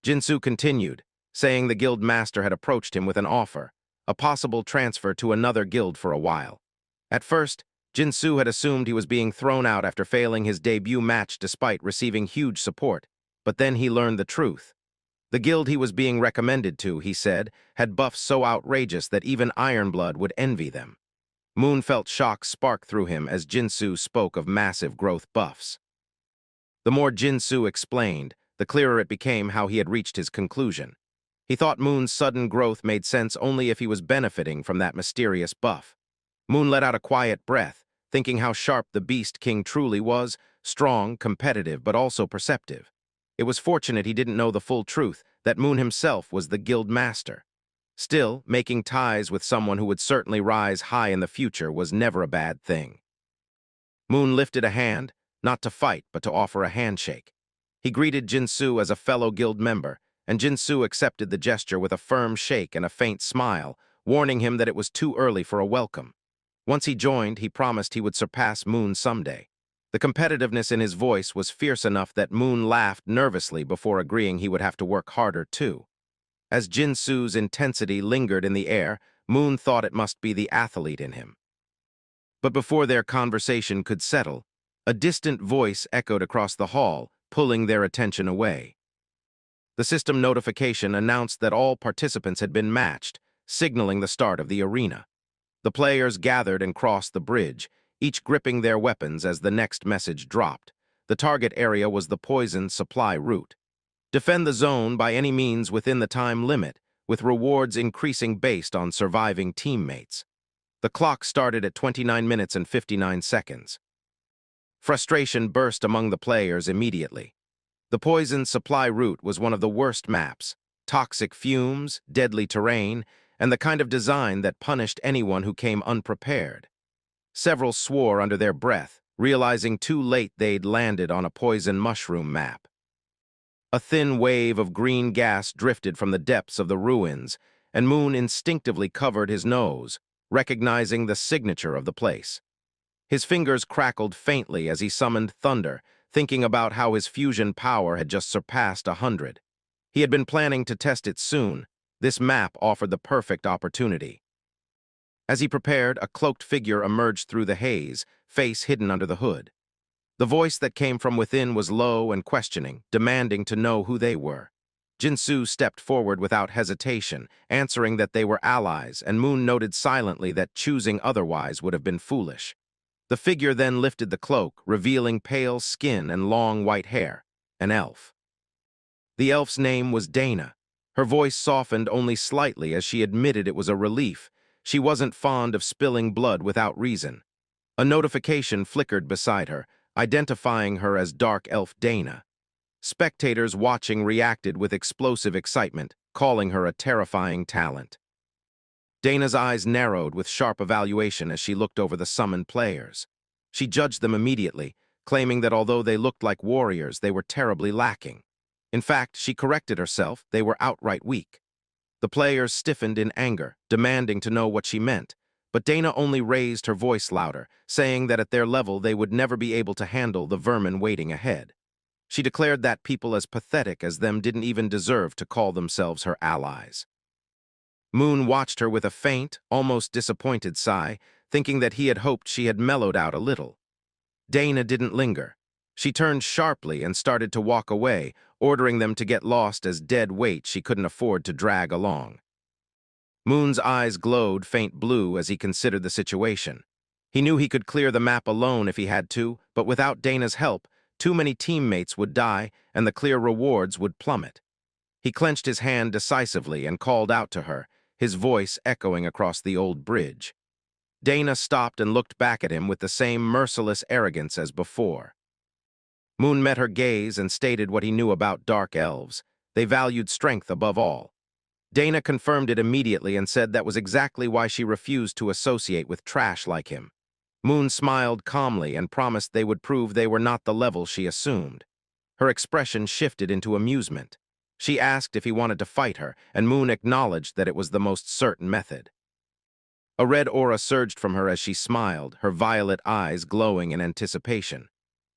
[SPEAKER 2] Jinsu continued, saying the guild master had approached him with an offer, a possible transfer to another guild for a while. At first, Jinsu had assumed he was being thrown out after failing his debut match despite receiving huge support, but then he learned the truth. The guild he was being recommended to, he said, had buffs so outrageous that even Ironblood would envy them. Moon felt shock spark through him as Jinsu spoke of massive growth buffs. The more Jinsu explained, the clearer it became how he had reached his conclusion. He thought Moon's sudden growth made sense only if he was benefiting from that mysterious buff. Moon let out a quiet breath, thinking how sharp the Beast King truly was, strong, competitive, but also perceptive. It was fortunate he didn't know the full truth, that Moon himself was the guild master. Still, making ties with someone who would certainly rise high in the future was never a bad thing. Moon lifted a hand, not to fight, but to offer a handshake. He greeted Jinsu as a fellow guild member, and Jinsu accepted the gesture with a firm shake and a faint smile, warning him that it was too early for a welcome. Once he joined, he promised he would surpass Moon someday. The competitiveness in his voice was fierce enough that Moon laughed nervously before agreeing he would have to work harder too. As Jinsu's intensity lingered in the air, Moon thought it must be the athlete in him. But before their conversation could settle, a distant voice echoed across the hall, pulling their attention away. The system notification announced that all participants had been matched, signaling the start of the arena. The players gathered and crossed the bridge, each gripping their weapons as the next message dropped. The target area was the poison supply route. Defend the zone by any means within the time limit, with rewards increasing based on surviving teammates. The clock started at 29 minutes and 59 seconds. Frustration burst among the players immediately. The poison supply route was one of the worst maps, toxic fumes, deadly terrain, and the kind of design that punished anyone who came unprepared. Several swore under their breath, realizing too late they'd landed on a poison mushroom map. A thin wave of green gas drifted from the depths of the ruins, and Moon instinctively covered his nose, recognizing the signature of the place. His fingers crackled faintly as he summoned thunder, thinking about how his fusion power had just surpassed 100. He had been planning to test it soon. This map offered the perfect opportunity. As he prepared, a cloaked figure emerged through the haze, face hidden under the hood. The voice that came from within was low and questioning, demanding to know who they were. Jinsu stepped forward without hesitation, answering that they were allies, and Moon noted silently that choosing otherwise would have been foolish. The figure then lifted the cloak, revealing pale skin and long white hair, an elf. The elf's name was Dana. Her voice softened only slightly as she admitted it was a relief. She wasn't fond of spilling blood without reason. A notification flickered beside her, identifying her as Dark Elf Dana. Spectators watching reacted with explosive excitement, calling her a terrifying talent. Dana's eyes narrowed with sharp evaluation as she looked over the summoned players. She judged them immediately, claiming that although they looked like warriors, they were terribly lacking. In fact, she corrected herself, they were outright weak. The players stiffened in anger, demanding to know what she meant, but Dana only raised her voice louder, saying that at their level they would never be able to handle the vermin waiting ahead. She declared that people as pathetic as them didn't even deserve to call themselves her allies. Moon watched her with a faint, almost disappointed sigh, thinking that he had hoped she had mellowed out a little. Dana didn't linger. She turned sharply and started to walk away, ordering them to get lost as dead weight she couldn't afford to drag along. Moon's eyes glowed faint blue as he considered the situation. He knew he could clear the map alone if he had to, but without Dana's help, too many teammates would die and the clear rewards would plummet. He clenched his hand decisively and called out to her, his voice echoing across the old bridge. Dana stopped and looked back at him with the same merciless arrogance as before. Moon met her gaze and stated what he knew about dark elves. They valued strength above all. Dana confirmed it immediately and said that was exactly why she refused to associate with trash like him. Moon smiled calmly and promised they would prove they were not the level she assumed. Her expression shifted into amusement. She asked if he wanted to fight her, and Moon acknowledged that it was the most certain method. A red aura surged from her as she smiled, her violet eyes glowing in anticipation.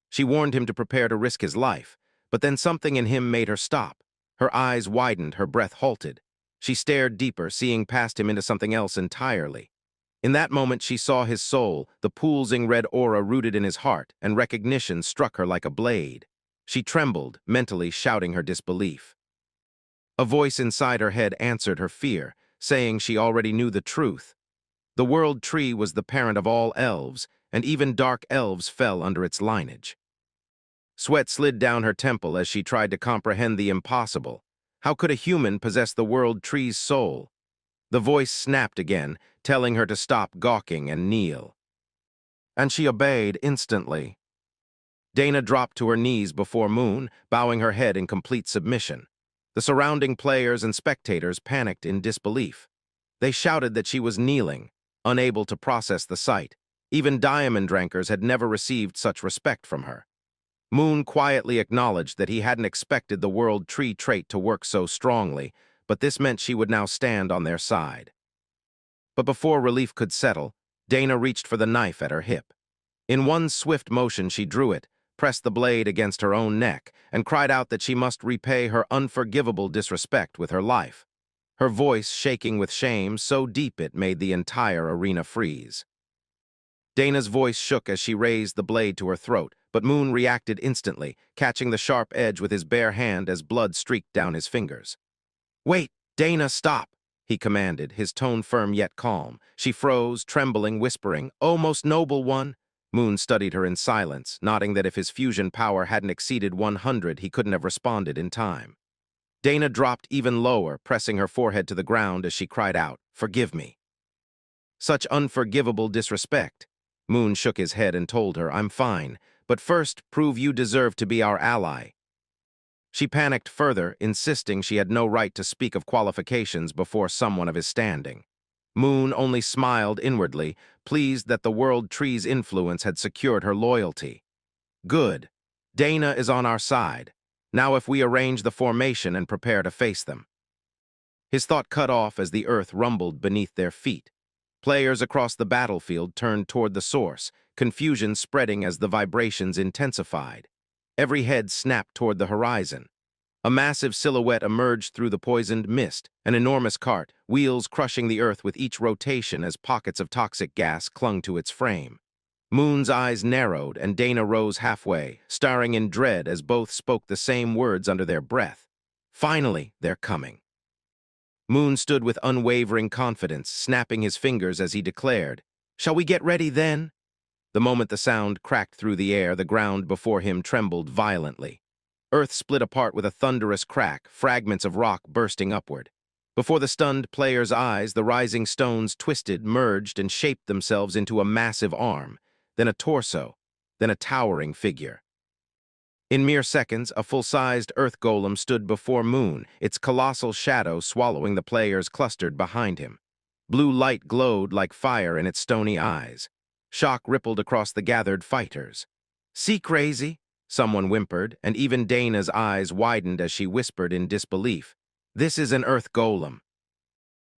[SPEAKER 2] She warned him to prepare to risk his life, but then something in him made her stop. Her eyes widened, her breath halted. She stared deeper, seeing past him into something else entirely. In that moment she saw his soul, the pulsing red aura rooted in his heart, and recognition struck her like a blade. She trembled, mentally shouting her disbelief. A voice inside her head answered her fear, saying she already knew the truth. The world tree was the parent of all elves, and even dark elves fell under its lineage. Sweat slid down her temple as she tried to comprehend the impossible. How could a human possess the world tree's soul? The voice snapped again, telling her to stop gawking and kneel. And she obeyed instantly. Dana dropped to her knees before Moon, bowing her head in complete submission. The surrounding players and spectators panicked in disbelief. They shouted that she was kneeling, unable to process the sight. Even diamond drankers had never received such respect from her. Moon quietly acknowledged that he hadn't expected the world tree trait to work so strongly, but this meant she would now stand on their side. But before relief could settle, Dana reached for the knife at her hip. In one swift motion she drew it, pressed the blade against her own neck, and cried out that she must repay her unforgivable disrespect with her life. Her voice shaking with shame so deep it made the entire arena freeze. Dana's voice shook as she raised the blade to her throat, but Moon reacted instantly, catching the sharp edge with his bare hand as blood streaked down his fingers. "Wait, Dana, stop!" he commanded, his tone firm yet calm. She froze, trembling, whispering, "Oh, most noble one!" Moon studied her in silence, nodding that if his fusion power hadn't exceeded 100, he couldn't have responded in time. Dana dropped even lower, pressing her forehead to the ground as she cried out, "Forgive me." Such unforgivable disrespect. Moon shook his head and told her, "I'm fine, but first prove you deserve to be our ally." She panicked further, insisting she had no right to speak of qualifications before someone of his standing. Moon only smiled inwardly, pleased that the world tree's influence had secured her loyalty. "Good. Dana is on our side. Now if we arrange the formation and prepare to face them." His thought cut off as the earth rumbled beneath their feet. Players across the battlefield turned toward the source, confusion spreading as the vibrations intensified. Every head snapped toward the horizon. A massive silhouette emerged through the poisoned mist, an enormous cart, wheels crushing the earth with each rotation as pockets of toxic gas clung to its frame. Moon's eyes narrowed, and Dana rose halfway, staring in dread as both spoke the same words under their breath. "Finally, they're coming." Moon stood with unwavering confidence, snapping his fingers as he declared, "Shall we get ready then?" The moment the sound cracked through the air, the ground before him trembled violently. Earth split apart with a thunderous crack, fragments of rock bursting upward. Before the stunned players' eyes, the rising stones twisted, merged, and shaped themselves into a massive arm, then a torso, then a towering figure. In mere seconds, a full-sized earth golem stood before Moon, its colossal shadow swallowing the players clustered behind him. Blue light glowed like fire in its stony eyes. Shock rippled across the gathered fighters. "See, crazy?" someone whimpered, and even Dana's eyes widened as she whispered in disbelief, "This is an earth golem."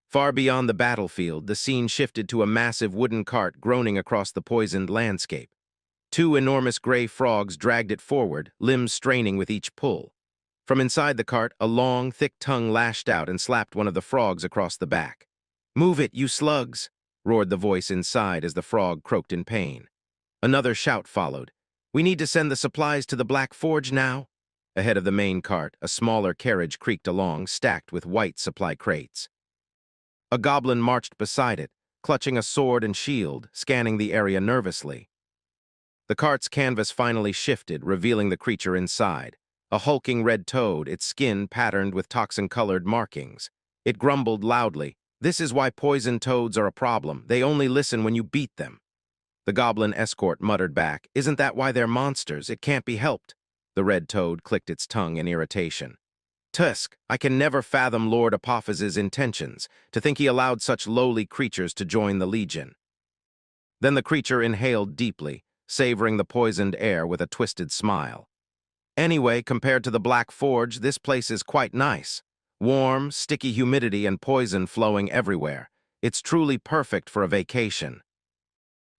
[SPEAKER 2] Far beyond the battlefield, the scene shifted to a massive wooden cart groaning across the poisoned landscape. Two enormous gray frogs dragged it forward, limbs straining with each pull. From inside the cart, a long, thick tongue lashed out and slapped one of the frogs across the back. "Move it, you slugs!" roared the voice inside as the frog croaked in pain. Another shout followed. "We need to send the supplies to the Black Forge now." Ahead of the main cart, a smaller carriage creaked along, stacked with white supply crates. A goblin marched beside it, clutching a sword and shield, scanning the area nervously. The cart's canvas finally shifted, revealing the creature inside. A hulking red toad, its skin patterned with toxin-colored markings. It grumbled loudly, "This is why poison toads are a problem. They only listen when you beat them." The goblin escort muttered back, "Isn't that why they're monsters? It can't be helped." The red toad clicked its tongue in irritation. "Tusk, I can never fathom Lord Apophis' intentions, to think he allowed such lowly creatures to join the Legion." Then the creature inhaled deeply, savoring the poisoned air with a twisted smile. "Anyway, compared to the Black Forge, this place is quite nice. Warm, sticky humidity and poison flowing everywhere. It's truly perfect for a vacation."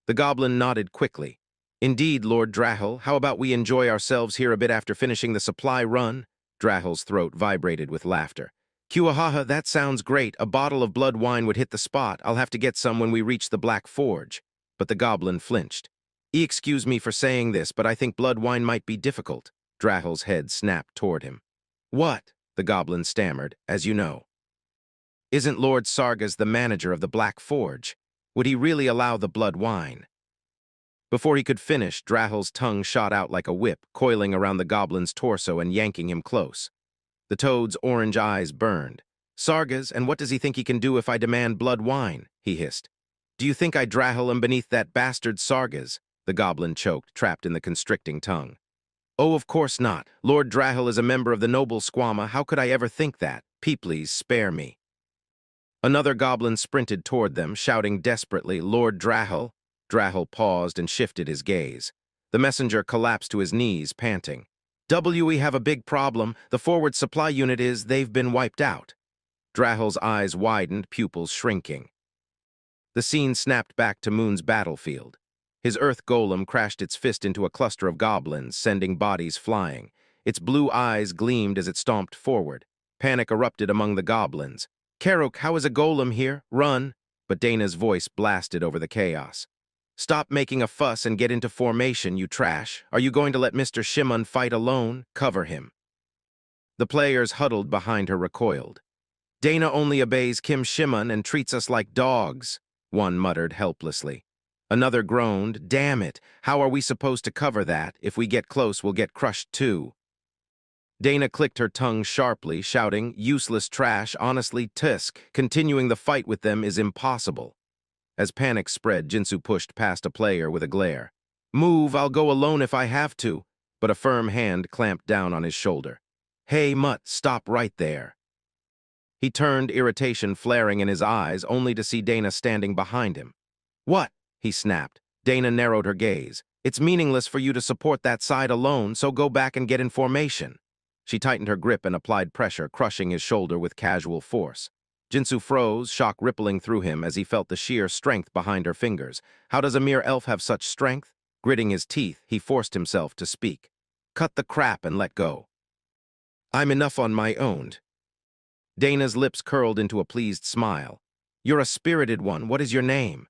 [SPEAKER 2] The goblin nodded quickly. "Indeed, Lord Drahel, how about we enjoy ourselves here a bit after finishing the supply run?" Drahel's throat vibrated with laughter. "Kuahaha, that sounds great. A bottle of blood wine would hit the spot. I'll have to get some when we reach the Black Forge." But the goblin flinched. "Excuse me for saying this, but I think blood wine might be difficult." Drahel's head snapped toward him. "What?" the goblin stammered, "as you know. Isn't Lord Sargas the manager of the Black Forge? Would he really allow the blood wine?" Before he could finish, Drahel's tongue shot out like a whip, coiling around the goblin's torso and yanking him close. The toad's orange eyes burned. "Sargas, and what does he think he can do if I demand blood wine?" he hissed. "Do you think I drahel him beneath that bastard Sargas?" the goblin choked, trapped in the constricting tongue. "Oh, of course not. Lord Drahel is a member of the noble squama. How could I ever think that? Please spare me." Another goblin sprinted toward them, shouting desperately, "Lord Drahel!" Drahel paused and shifted his gaze. The messenger collapsed to his knees, panting. "We have a big problem. The forward supply unit they've been wiped out." Drahel's eyes widened, pupils shrinking. The scene snapped back to Moon's battlefield. His earth golem crashed its fist into a cluster of goblins, sending bodies flying. Its blue eyes gleamed as it stomped forward. Panic erupted among the goblins. "Karuk, how is a golem here? Run!" But Dana's voice blasted over the chaos. "Stop making a fuss and get into formation, you trash. Are you going to let Mr. Shimon fight alone? Cover him." The players huddled behind her recoiled. "Dana only obeys Kim Shimon and treats us like dogs," one muttered helplessly. Another groaned, "Damn it, how are we supposed to cover that? If we get close, we'll get crushed too." Dana clicked her tongue sharply, shouting, "Useless trash, honestly, tisk. Continuing the fight with them is impossible." As panic spread, Jinsu pushed past a player with a glare. "Move, I'll go alone if I have to." But a firm hand clamped down on his shoulder. "Hey, Mutt, stop right there." He turned, irritation flaring in his eyes, only to see Dana standing behind him. "What?" he snapped. Dana narrowed her gaze. "It's meaningless for you to support that side alone, so go back and get in formation." She tightened her grip and applied pressure, crushing his shoulder with casual force. Jinsu froze, shock rippling through him as he felt the sheer strength behind her fingers. How does a mere elf have such strength? Gritting his teeth, he forced himself to speak. "Cut the crap and let go. I'm enough on my own." Dana's lips curled into a pleased smile. "You're a spirited one. What is your name?"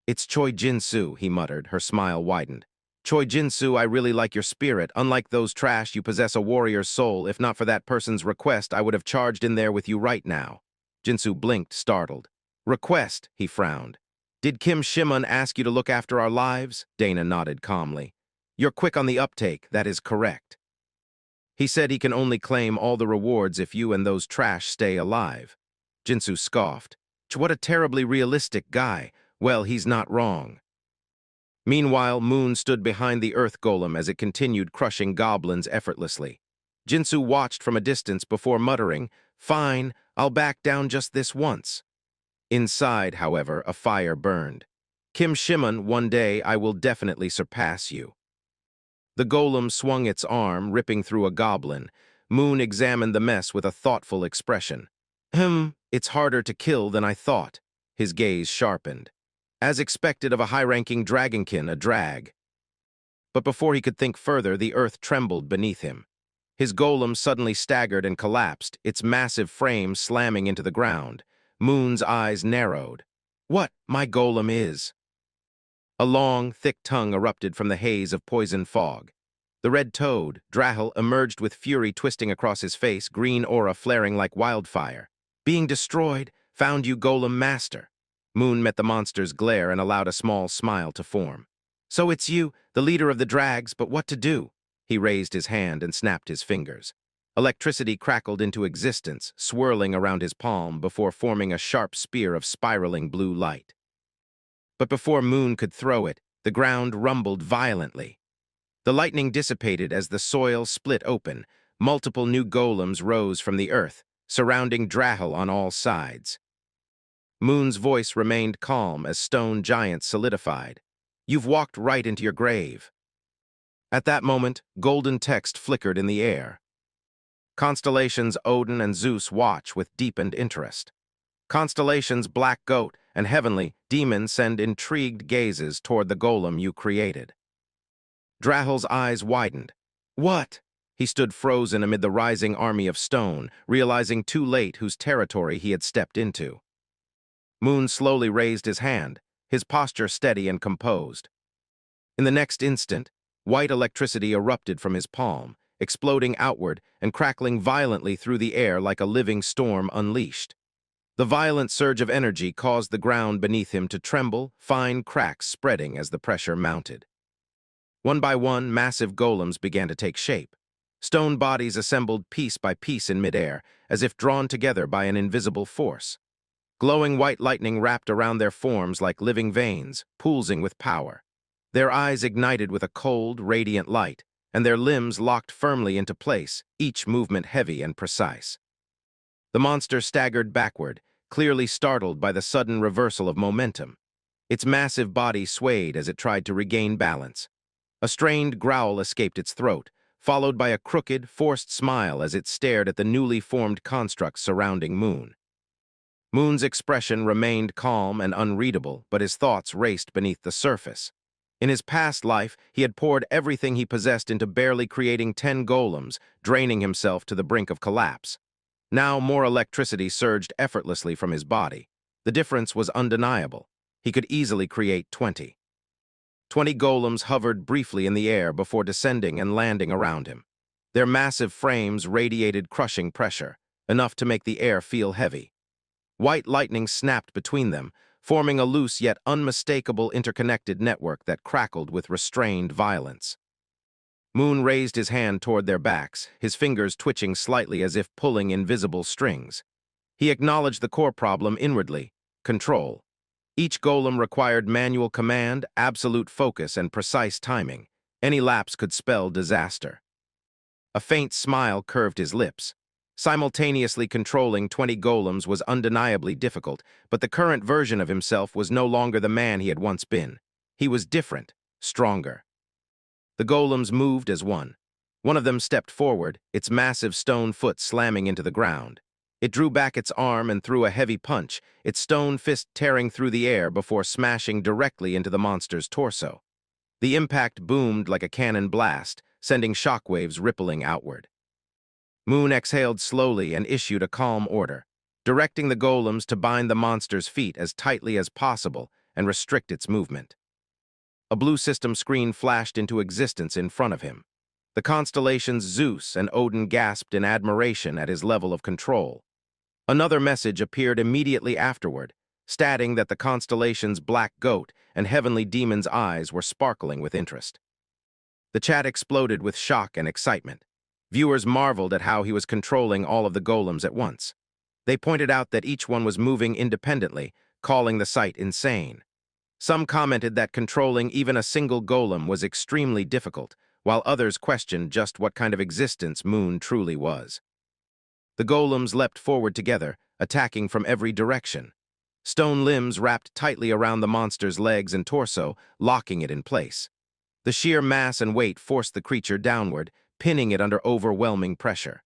[SPEAKER 2] "It's Choi Jinsu," he muttered. Her smile widened. "Choi Jinsu, I really like your spirit. Unlike those trash, you possess a warrior's soul. If not for that person's request, I would have charged in there with you right now." Jinsu blinked, startled. "Request?" he frowned. "Did Kim Shimon ask you to look after our lives?" Dana nodded calmly. "You're quick on the uptake. That is correct. He said he can only claim all the rewards if you and those trash stay alive." Jinsu scoffed. "What a terribly realistic guy. Well, he's not wrong." Meanwhile, Moon stood behind the earth golem as it continued crushing goblins effortlessly. Jinsu watched from a distance before muttering, "Fine, I'll back down just this once." Inside, however, a fire burned. "Kim Shimon, one day I will definitely surpass you." The golem swung its arm, ripping through a goblin. Moon examined the mess with a thoughtful expression. It's harder to kill than I thought." His gaze sharpened. "As expected of a high-ranking dragonkin, a drag." But before he could think further, the earth trembled beneath him. His golem suddenly staggered and collapsed, its massive frame slamming into the ground. Moon's eyes narrowed. "What? My golem is?" A long, thick tongue erupted from the haze of poison fog. The red toad, Drahel, emerged with fury twisting across his face, green aura flaring like wildfire. "Being destroyed, found you golem master." Moon met the monster's glare and allowed a small smile to form. "So it's you, the leader of the drags, but what to do?" He raised his hand and snapped his fingers. Electricity crackled into existence, swirling around his palm before forming a sharp spear of spiraling blue light. But before Moon could throw it, the ground rumbled violently. The lightning dissipated as the soil split open. Multiple new golems rose from the earth, surrounding Drahel on all sides. Moon's voice remained calm as stone giants solidified. "You've walked right into your grave." At that moment, golden text flickered in the air. "Constellations Odin and Zeus watch with deepened interest. Constellations Black Goat and Heavenly Demon send intrigued gazes toward the golem you created." Drahel's eyes widened. "What?" He stood frozen amid the rising army of stone, realizing too late whose territory he had stepped into. Moon slowly raised his hand, his posture steady and composed. In the next instant, white electricity erupted from his palm, exploding outward and crackling violently through the air like a living storm unleashed. The violent surge of energy caused the ground beneath him to tremble, fine cracks spreading as the pressure mounted. One by one, massive golems began to take shape. Stone bodies assembled piece by piece in midair, as if drawn together by an invisible force. Glowing white lightning wrapped around their forms like living veins, pulsing with power. Their eyes ignited with a cold, radiant light, and their limbs locked firmly into place, each movement heavy and precise. The monster staggered backward, clearly startled by the sudden reversal of momentum. Its massive body swayed as it tried to regain balance. A strained growl escaped its throat, followed by a crooked, forced smile as it stared at the newly formed construct surrounding Moon. Moon's expression remained calm and unreadable, but his thoughts raced beneath the surface. In his past life, he had poured everything he possessed into barely creating 10 golems, draining himself to the brink of collapse. Now more electricity surged effortlessly from his body. The difference was undeniable. He could easily create 20. 20 golems hovered briefly in the air before descending and landing around him. Their massive frames radiated crushing pressure, enough to make the air feel heavy. White lightning snapped between them, forming a loose yet unmistakable interconnected network that crackled with restrained violence. Moon raised his hand toward their backs, his fingers twitching slightly as if pulling invisible strings. He acknowledged the core problem inwardly: control. Each golem required manual command, absolute focus, and precise timing. Any lapse could spell disaster. A faint smile curved his lips. Simultaneously controlling 20 golems was undeniably difficult, but the current version of himself was no longer the man he had once been. He was different, stronger. The golems moved as one. One of them stepped forward, its massive stone foot slamming into the ground. It drew back its arm and threw a heavy punch, its stone fist tearing through the air before smashing directly into the monster's torso. The impact boomed like a cannon blast, sending shockwaves rippling outward. Moon exhaled slowly and issued a calm order, directing the golems to bind the monster's feet as tightly as possible and restrict its movement. A blue system screen flashed into existence in front of him. The constellations Zeus and Odin gasped in admiration at his level of control. Another message appeared immediately afterward, stating that the constellation's black goat and heavenly demon's eyes were sparkling with interest. The chat exploded with shock and excitement. Viewers marveled at how he was controlling all of the golems at once. They pointed out that each one was moving independently, calling the sight insane. Some commented that controlling even a single golem was extremely difficult, while others questioned just what kind of existence Moon truly was. The golems leapt forward together, attacking from every direction. Stone limbs wrapped tightly around the monster's legs and torso, locking it in place. The sheer mass and weight forced the creature downward, pinning it under overwhelming pressure.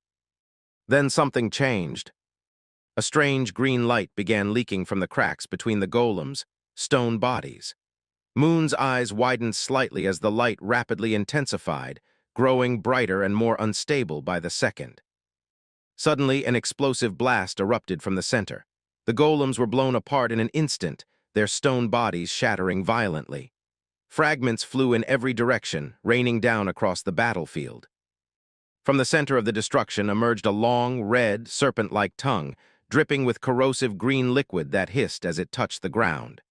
[SPEAKER 2] Then something changed. A strange green light began leaking from the cracks between the golems' stone bodies. Moon's eyes widened slightly as the light rapidly intensified, growing brighter and more unstable by the second. Suddenly, an explosive blast erupted from the center. The golems were blown apart in an instant, their stone bodies shattering violently. Fragments flew in every direction, raining down across the battlefield. From the center of the destruction emerged a long, red, serpent-like tongue, dripping with corrosive green liquid that hissed as it touched the ground.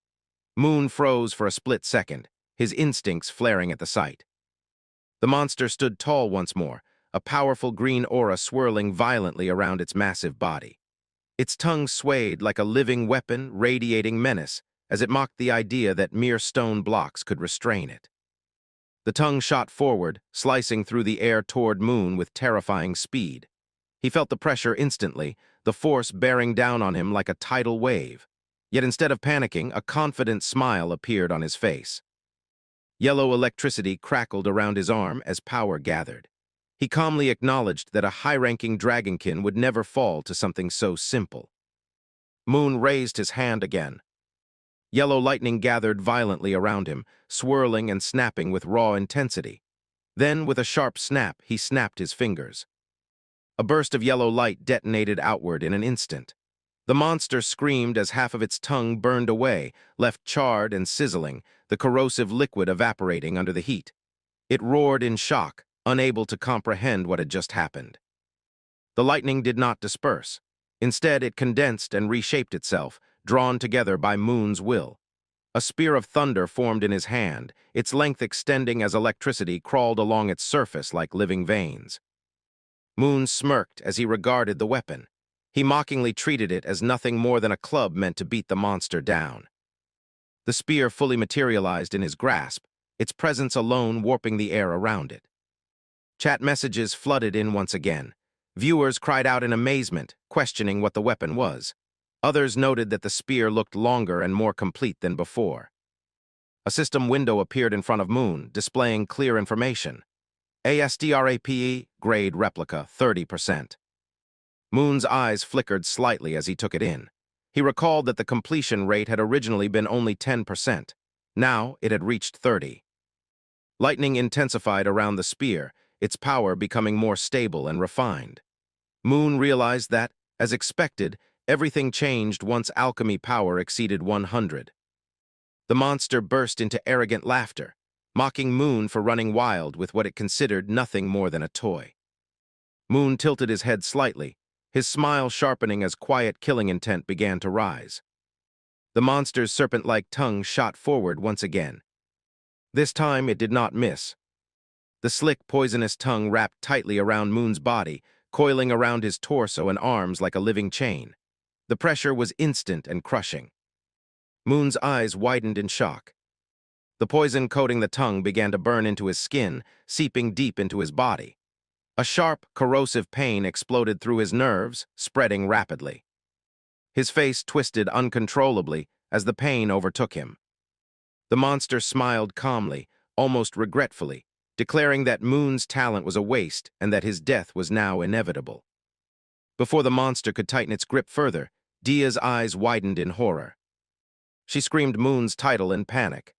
[SPEAKER 2] Moon froze for a split second, his instincts flaring at the sight. The monster stood tall once more, a powerful green aura swirling violently around its massive body. Its tongue swayed like a living weapon, radiating menace, as it mocked the idea that mere stone blocks could restrain it. The tongue shot forward, slicing through the air toward Moon with terrifying speed. He felt the pressure instantly, the force bearing down on him like a tidal wave. Yet instead of panicking, a confident smile appeared on his face. Yellow electricity crackled around his arm as power gathered. He calmly acknowledged that a high-ranking dragonkin would never fall to something so simple. Moon raised his hand again. Yellow lightning gathered violently around him, swirling and snapping with raw intensity. Then, with a sharp snap, he snapped his fingers. A burst of yellow light detonated outward in an instant. The monster screamed as half of its tongue burned away, left charred and sizzling, the corrosive liquid evaporating under the heat. It roared in shock, unable to comprehend what had just happened. The lightning did not disperse. Instead, it condensed and reshaped itself, drawn together by Moon's will. A spear of thunder formed in his hand, its length extending as electricity crawled along its surface like living veins. Moon smirked as he regarded the weapon. He mockingly treated it as nothing more than a club meant to beat the monster down. The spear fully materialized in his grasp, its presence alone warping the air around it. Chat messages flooded in once again. Viewers cried out in amazement, questioning what the weapon was. Others noted that the spear looked longer and more complete than before. A system window appeared in front of Moon, displaying clear information. ASDRAPE, grade replica, 30%. Moon's eyes flickered slightly as he took it in. He recalled that the completion rate had originally been only 10%. Now it had reached 30%. Lightning intensified around the spear, its power becoming more stable and refined. Moon realized that, as expected, everything changed once alchemy power exceeded 100. The monster burst into arrogant laughter, mocking Moon for running wild with what it considered nothing more than a toy. Moon tilted his head slightly, his smile sharpening as quiet killing intent began to rise. The monster's serpent-like tongue shot forward once again. This time it did not miss. The slick, poisonous tongue wrapped tightly around Moon's body, coiling around his torso and arms like a living chain. The pressure was instant and crushing. Moon's eyes widened in shock. The poison coating the tongue began to burn into his skin, seeping deep into his body. A sharp, corrosive pain exploded through his nerves, spreading rapidly. His face twisted uncontrollably as the pain overtook him. The monster smiled calmly, almost regretfully, declaring that Moon's talent was a waste and that his death was now inevitable. Before the monster could tighten its grip further, Dia's eyes widened in horror. She screamed Moon's title in panic.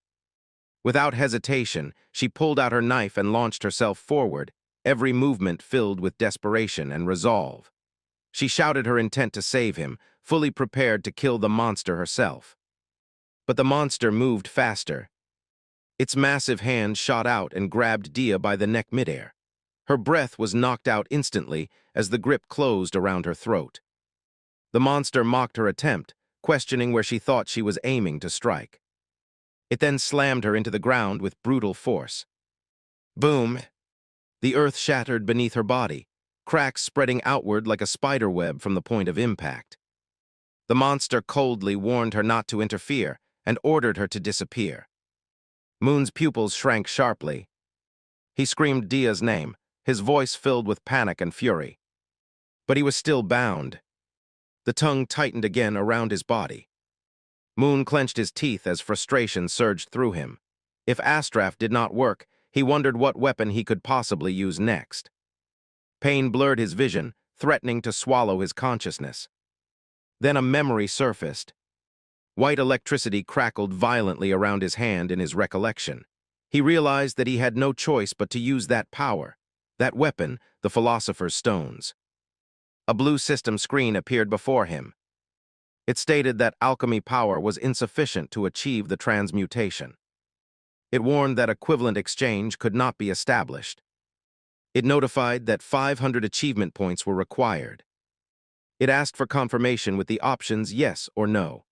[SPEAKER 2] Without hesitation, she pulled out her knife and launched herself forward, every movement filled with desperation and resolve. She shouted her intent to save him, fully prepared to kill the monster herself. But the monster moved faster. Its massive hand shot out and grabbed Dia by the neck midair. Her breath was knocked out instantly as the grip closed around her throat. The monster mocked her attempt, questioning where she thought she was aiming to strike. It then slammed her into the ground with brutal force. Boom! The earth shattered beneath her body, cracks spreading outward like a spider web from the point of impact. The monster coldly warned her not to interfere and ordered her to disappear. Moon's pupils shrank sharply. He screamed Dia's name, his voice filled with panic and fury. But he was still bound. The tongue tightened again around his body. Moon clenched his teeth as frustration surged through him. If Astraf did not work, he wondered what weapon he could possibly use next. Pain blurred his vision, threatening to swallow his consciousness. Then a memory surfaced. White electricity crackled violently around his hand in his recollection. He realized that he had no choice but to use that power, that weapon, the Philosopher's Stones. A blue system screen appeared before him. It stated that alchemy power was insufficient to achieve the transmutation. It warned that equivalent exchange could not be established. It notified that 500 achievement points were required. It asked for confirmation with the options yes or no.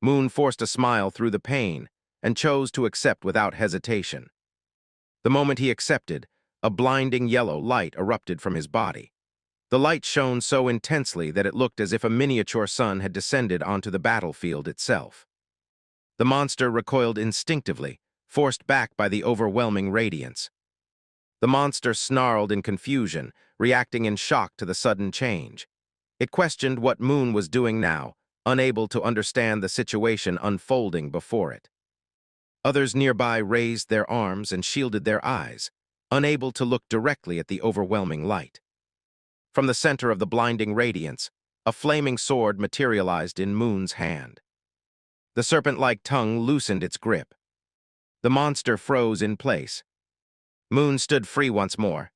[SPEAKER 2] Moon forced a smile through the pain and chose to accept without hesitation. The moment he accepted, a blinding yellow light erupted from his body. The light shone so intensely that it looked as if a miniature sun had descended onto the battlefield itself. The monster recoiled instinctively, forced back by the overwhelming radiance. The monster snarled in confusion, reacting in shock to the sudden change. It questioned what Moon was doing now, unable to understand the situation unfolding before it. Others nearby raised their arms and shielded their eyes, unable to look directly at the overwhelming light. From the center of the blinding radiance, a flaming sword materialized in Moon's hand. The serpent-like tongue loosened its grip. The monster froze in place. Moon stood free once more.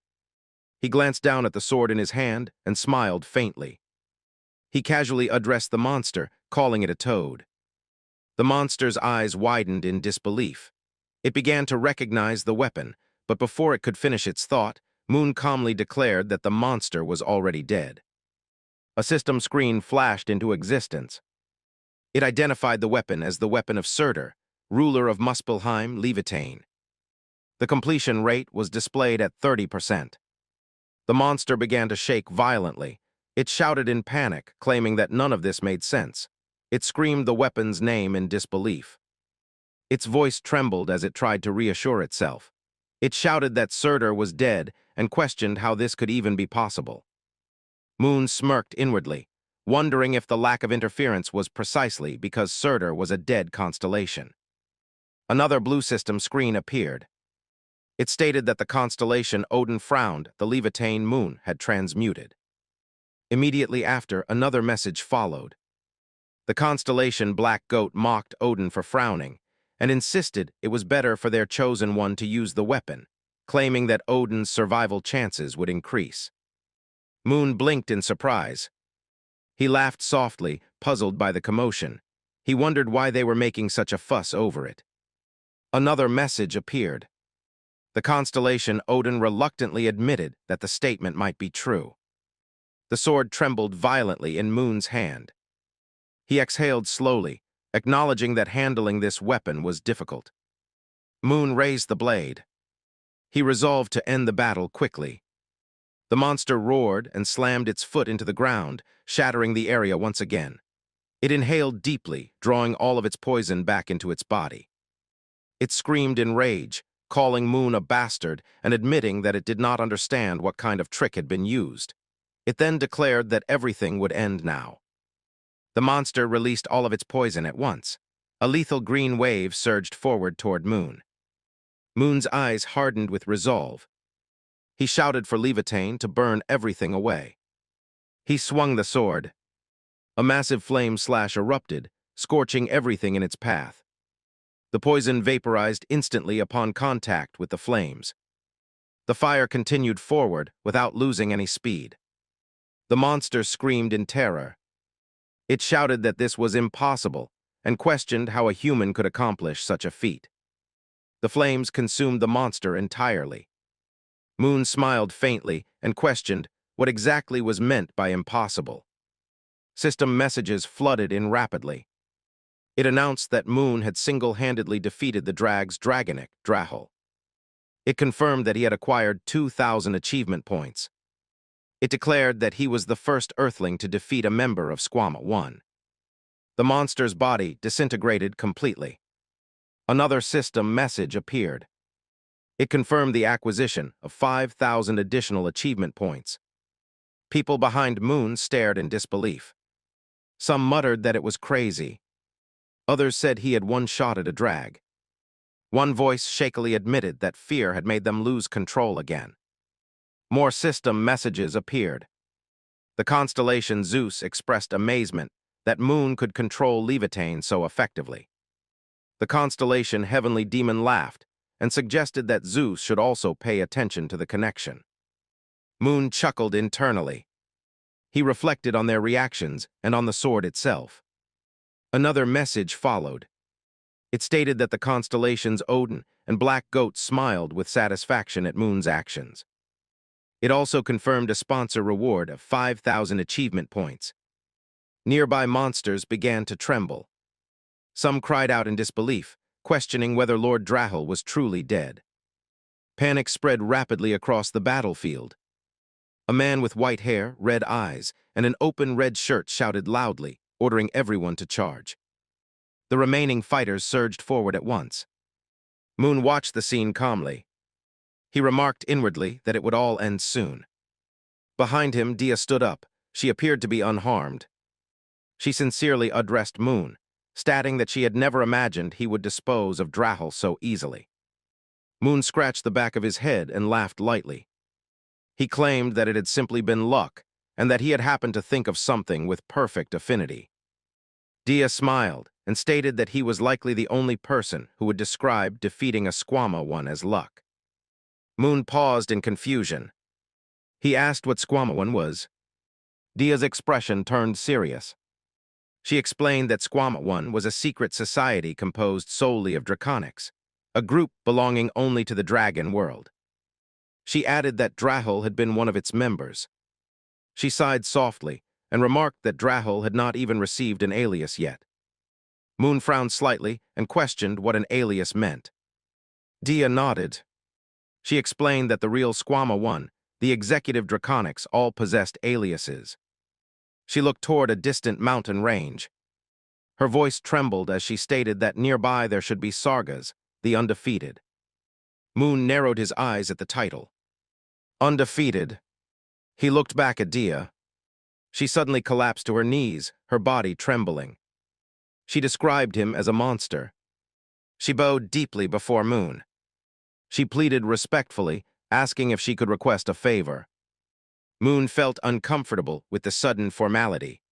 [SPEAKER 2] He glanced down at the sword in his hand and smiled faintly. He casually addressed the monster, calling it a toad. The monster's eyes widened in disbelief. It began to recognize the weapon, but before it could finish its thought, Moon calmly declared that the monster was already dead. A system screen flashed into existence. It identified the weapon as the weapon of Surtur, ruler of Muspelheim, Levitain. The completion rate was displayed at 30%. The monster began to shake violently. It shouted in panic, claiming that none of this made sense. It screamed the weapon's name in disbelief. Its voice trembled as it tried to reassure itself. It shouted that Surtur was dead and questioned how this could even be possible. Moon smirked inwardly, wondering if the lack of interference was precisely because Surtur was a dead constellation. Another blue system screen appeared. It stated that the constellation Odin frowned, the Levitane moon, had transmuted. Immediately after, another message followed. The constellation Black Goat mocked Odin for frowning and insisted it was better for their chosen one to use the weapon, claiming that Odin's survival chances would increase. Moon blinked in surprise. He laughed softly, puzzled by the commotion. He wondered why they were making such a fuss over it. Another message appeared. The constellation Odin reluctantly admitted that the statement might be true. The sword trembled violently in Moon's hand. He exhaled slowly, acknowledging that handling this weapon was difficult. Moon raised the blade. He resolved to end the battle quickly. The monster roared and slammed its foot into the ground, shattering the area once again. It inhaled deeply, drawing all of its poison back into its body. It screamed in rage, calling Moon a bastard and admitting that it did not understand what kind of trick had been used. It then declared that everything would end now. The monster released all of its poison at once. A lethal green wave surged forward toward Moon. Moon's eyes hardened with resolve. He shouted for Levitane to burn everything away. He swung the sword. A massive flame slash erupted, scorching everything in its path. The poison vaporized instantly upon contact with the flames. The fire continued forward without losing any speed. The monster screamed in terror. It shouted that this was impossible and questioned how a human could accomplish such a feat. The flames consumed the monster entirely. Moon smiled faintly and questioned what exactly was meant by impossible. System messages flooded in rapidly. It announced that Moon had single-handedly defeated the Drag's Dragonic, Drahel. It confirmed that he had acquired 2,000 achievement points. It declared that he was the first Earthling to defeat a member of Squama 1. The monster's body disintegrated completely. Another system message appeared. It confirmed the acquisition of 5,000 additional achievement points. People behind Moon stared in disbelief. Some muttered that it was crazy. Others said he had one-shotted a drag. One voice shakily admitted that fear had made them lose control again. More system messages appeared. The constellation Zeus expressed amazement that Moon could control Levitane so effectively. The constellation Heavenly Demon laughed and suggested that Zeus should also pay attention to the connection. Moon chuckled internally. He reflected on their reactions and on the sword itself. Another message followed. It stated that the constellations Odin and Black Goat smiled with satisfaction at Moon's actions. It also confirmed a sponsor reward of 5,000 achievement points. Nearby monsters began to tremble. Some cried out in disbelief, questioning whether Lord Drahel was truly dead. Panic spread rapidly across the battlefield. A man with white hair, red eyes, and an open red shirt shouted loudly, ordering everyone to charge. The remaining fighters surged forward at once. Moon watched the scene calmly. He remarked inwardly that it would all end soon. Behind him, Dia stood up. She appeared to be unharmed. She sincerely addressed Moon, stating that she had never imagined he would dispose of Drahel so easily. Moon scratched the back of his head and laughed lightly. He claimed that it had simply been luck, and that he had happened to think of something with perfect affinity. Dia smiled and stated that he was likely the only person who would describe defeating a Squama 1 as luck. Moon paused in confusion. He asked what Squama 1 was. Dia's expression turned serious. She explained that Squama 1 was a secret society composed solely of draconics, a group belonging only to the dragon world. She added that Drahel had been one of its members. She sighed softly and remarked that Drahel had not even received an alias yet. Moon frowned slightly and questioned what an alias meant. Dia nodded. She explained that the real Squama 1 the executive draconics all possessed aliases. She looked toward a distant mountain range. Her voice trembled as she stated that nearby there should be Sargas, the undefeated. Moon narrowed his eyes at the title. Undefeated. He looked back at Dia. She suddenly collapsed to her knees, her body trembling. She described him as a monster. She bowed deeply before Moon. She pleaded respectfully, asking if she could request a favor. Moon felt uncomfortable with the sudden formality.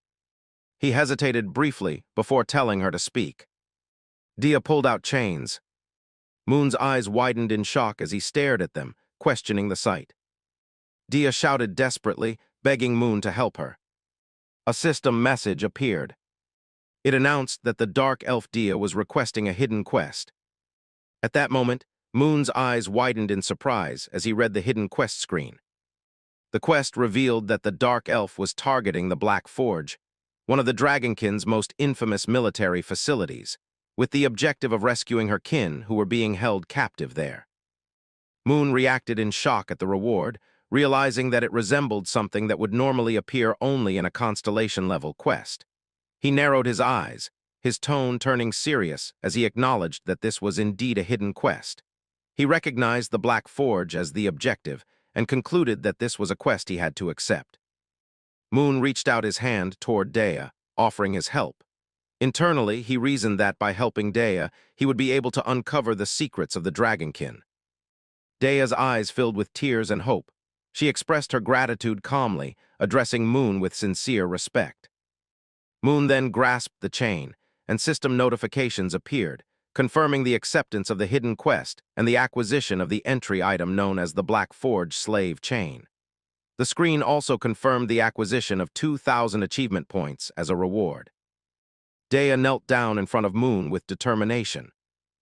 [SPEAKER 2] He hesitated briefly before telling her to speak. Dia pulled out chains. Moon's eyes widened in shock as he stared at them, questioning the sight. Dia shouted desperately, begging Moon to help her. A system message appeared. It announced that the dark elf Dia was requesting a hidden quest. At that moment, Moon's eyes widened in surprise as he read the hidden quest screen. The quest revealed that the dark elf was targeting the Black Forge, one of the Dragonkin's most infamous military facilities, with the objective of rescuing her kin who were being held captive there. Moon reacted in shock at the reward, realizing that it resembled something that would normally appear only in a constellation-level quest. He narrowed his eyes, his tone turning serious as he acknowledged that this was indeed a hidden quest. He recognized the Black Forge as the objective and concluded that this was a quest he had to accept. Moon reached out his hand toward Dea, offering his help. Internally, he reasoned that by helping Dea, he would be able to uncover the secrets of the Dragonkin. Dea's eyes filled with tears and hope. She expressed her gratitude calmly, addressing Moon with sincere respect. Moon then grasped the chain, and system notifications appeared, confirming the acceptance of the hidden quest and the acquisition of the entry item known as the Black Forge Slave Chain. The screen also confirmed the acquisition of 2,000 achievement points as a reward. Dea knelt down in front of Moon with determination.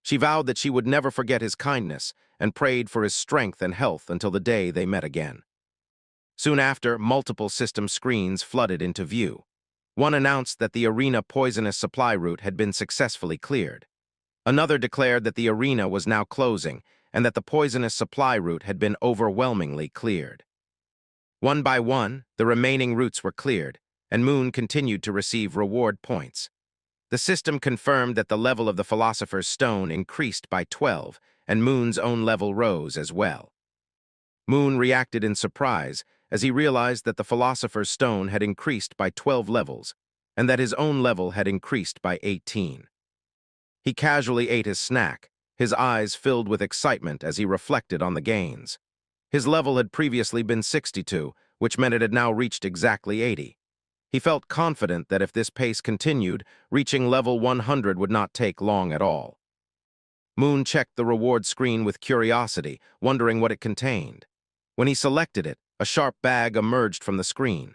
[SPEAKER 2] She vowed that she would never forget his kindness and prayed for his strength and health until the day they met again. Soon after, multiple system screens flooded into view. One announced that the arena poisonous supply route had been successfully cleared. Another declared that the arena was now closing and that the poisonous supply route had been overwhelmingly cleared. One by one, the remaining routes were cleared, and Moon continued to receive reward points. The system confirmed that the level of the Philosopher's Stone increased by 12, and Moon's own level rose as well. Moon reacted in surprise as he realized that the Philosopher's Stone had increased by 12 levels, and that his own level had increased by 18. He casually ate his snack, his eyes filled with excitement as he reflected on the gains. His level had previously been 62, which meant it had now reached exactly 80. He felt confident that if this pace continued, reaching level 100 would not take long at all. Moon checked the reward screen with curiosity, wondering what it contained. When he selected it, a sharp bag emerged from the screen.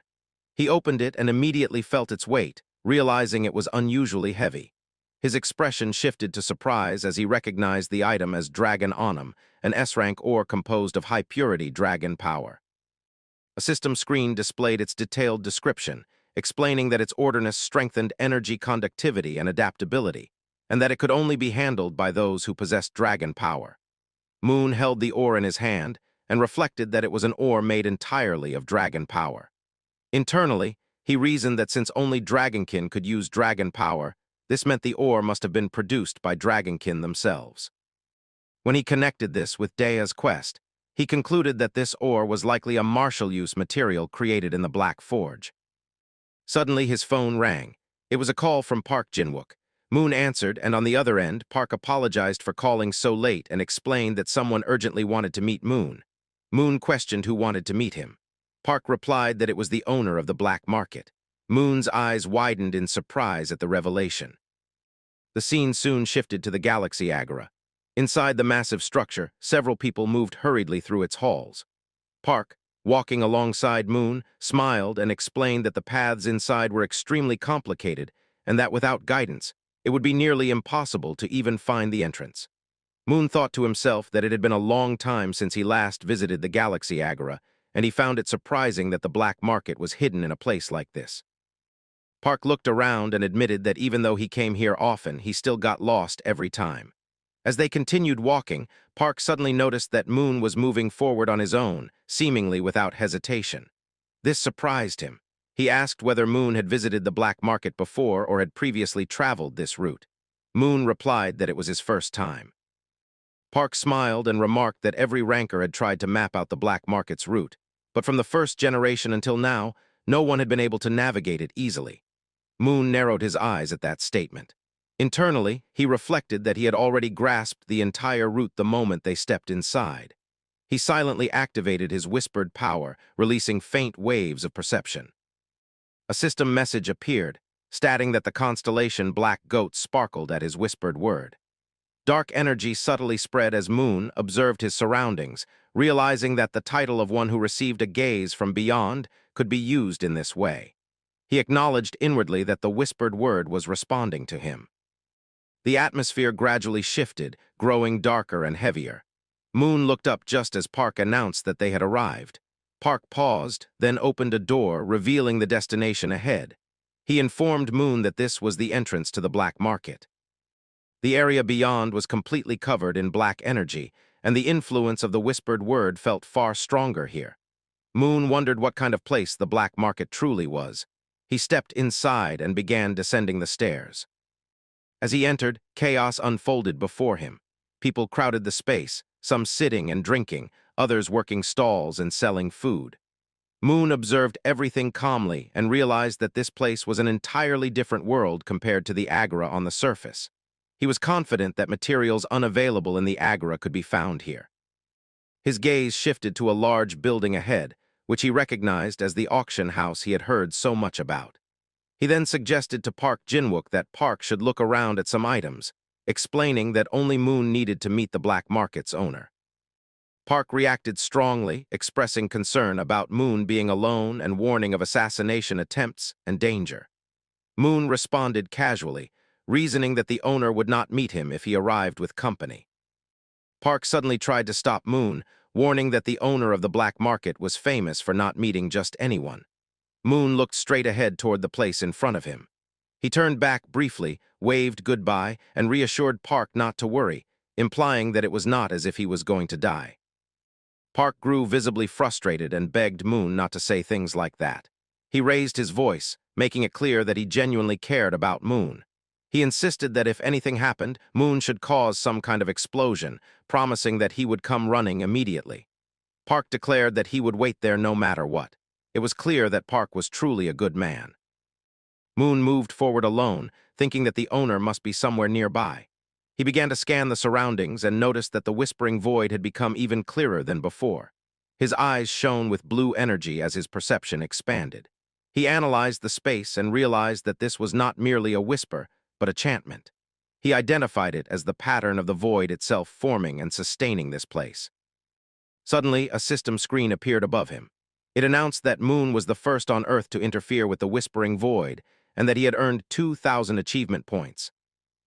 [SPEAKER 2] He opened it and immediately felt its weight, realizing it was unusually heavy. His expression shifted to surprise as he recognized the item as Dragon Onum, an S-rank ore composed of high-purity dragon power. A system screen displayed its detailed description, explaining that its orderness strengthened energy conductivity and adaptability, and that it could only be handled by those who possessed dragon power. Moon held the ore in his hand and reflected that it was an ore made entirely of dragon power. Internally, he reasoned that since only Dragonkin could use dragon power, this meant the ore must have been produced by Dragonkin themselves. When he connected this with Dea's quest, he concluded that this ore was likely a martial-use material created in the Black Forge. Suddenly, his phone rang. It was a call from Park Jinwook. Moon answered, and on the other end, Park apologized for calling so late and explained that someone urgently wanted to meet Moon. Moon questioned who wanted to meet him. Park replied that it was the owner of the black market. Moon's eyes widened in surprise at the revelation. The scene soon shifted to the Galaxy Agora. Inside the massive structure, several people moved hurriedly through its halls. Park, walking alongside Moon, smiled and explained that the paths inside were extremely complicated and that without guidance, it would be nearly impossible to even find the entrance. Moon thought to himself that it had been a long time since he last visited the Galaxy Agora, and he found it surprising that the black market was hidden in a place like this. Park looked around and admitted that even though he came here often, he still got lost every time. As they continued walking, Park suddenly noticed that Moon was moving forward on his own, seemingly without hesitation. This surprised him. He asked whether Moon had visited the black market before or had previously traveled this route. Moon replied that it was his first time. Park smiled and remarked that every ranker had tried to map out the black market's route, but from the first generation until now, no one had been able to navigate it easily. Moon narrowed his eyes at that statement. Internally, he reflected that he had already grasped the entire route the moment they stepped inside. He silently activated his whispered power, releasing faint waves of perception. A system message appeared, stating that the constellation Black Goat sparkled at his whispered word. Dark energy subtly spread as Moon observed his surroundings, realizing that the title of one who received a gaze from beyond could be used in this way. He acknowledged inwardly that the whispered word was responding to him. The atmosphere gradually shifted, growing darker and heavier. Moon looked up just as Park announced that they had arrived. Park paused, then opened a door, revealing the destination ahead. He informed Moon that this was the entrance to the black market. The area beyond was completely covered in black energy, and the influence of the whispered word felt far stronger here. Moon wondered what kind of place the black market truly was. He stepped inside and began descending the stairs. As he entered, chaos unfolded before him. People crowded the space, some sitting and drinking, others working stalls and selling food. Moon observed everything calmly and realized that this place was an entirely different world compared to the Agora on the surface. He was confident that materials unavailable in the Agora could be found here. His gaze shifted to a large building ahead, which he recognized as the auction house he had heard so much about. He then suggested to Park Jinwook that Park should look around at some items, explaining that only Moon needed to meet the black market's owner. Park reacted strongly, expressing concern about Moon being alone and warning of assassination attempts and danger. Moon responded casually, reasoning that the owner would not meet him if he arrived with company. Park suddenly tried to stop Moon, warning that the owner of the black market was famous for not meeting just anyone. Moon looked straight ahead toward the place in front of him. He turned back briefly, waved goodbye, and reassured Park not to worry, implying that it was not as if he was going to die. Park grew visibly frustrated and begged Moon not to say things like that. He raised his voice, making it clear that he genuinely cared about Moon. He insisted that if anything happened, Moon should cause some kind of explosion, promising that he would come running immediately. Park declared that he would wait there no matter what. It was clear that Park was truly a good man. Moon moved forward alone, thinking that the owner must be somewhere nearby. He began to scan the surroundings and noticed that the whispering void had become even clearer than before. His eyes shone with blue energy as his perception expanded. He analyzed the space and realized that this was not merely a whisper, but a chantment. He identified it as the pattern of the void itself forming and sustaining this place. Suddenly, a system screen appeared above him. It announced that Moon was the first on Earth to interfere with the whispering void, and that he had earned 2,000 achievement points.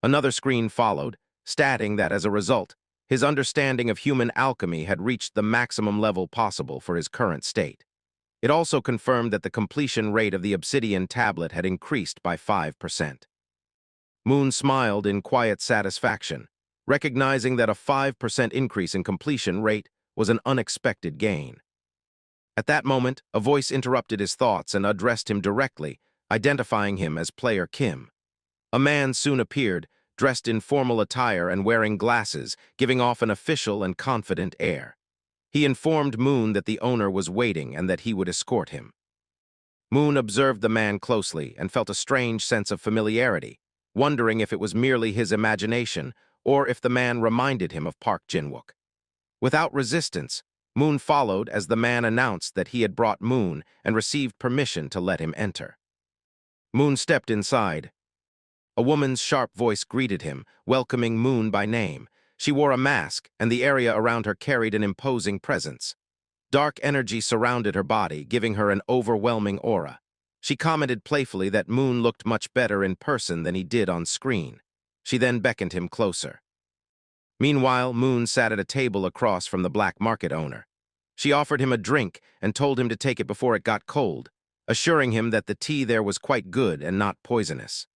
[SPEAKER 2] Another screen followed, stating that as a result, his understanding of human alchemy had reached the maximum level possible for his current state. It also confirmed that the completion rate of the obsidian tablet had increased by 5%. Moon smiled in quiet satisfaction, recognizing that a 5% increase in completion rate was an unexpected gain. At that moment, a voice interrupted his thoughts and addressed him directly, identifying him as Player Kim. A man soon appeared, dressed in formal attire and wearing glasses, giving off an official and confident air. He informed Moon that the owner was waiting and that he would escort him. Moon observed the man closely and felt a strange sense of familiarity, wondering if it was merely his imagination or if the man reminded him of Park Jinwook. Without resistance, Moon followed as the man announced that he had brought Moon and received permission to let him enter. Moon stepped inside. A woman's sharp voice greeted him, welcoming Moon by name. She wore a mask, and the area around her carried an imposing presence. Dark energy surrounded her body, giving her an overwhelming aura. She commented playfully that Moon looked much better in person than he did on screen. She then beckoned him closer. Meanwhile, Moon sat at a table across from the black market owner. She offered him a drink and told him to take it before it got cold, assuring him that the tea there was quite good and not poisonous.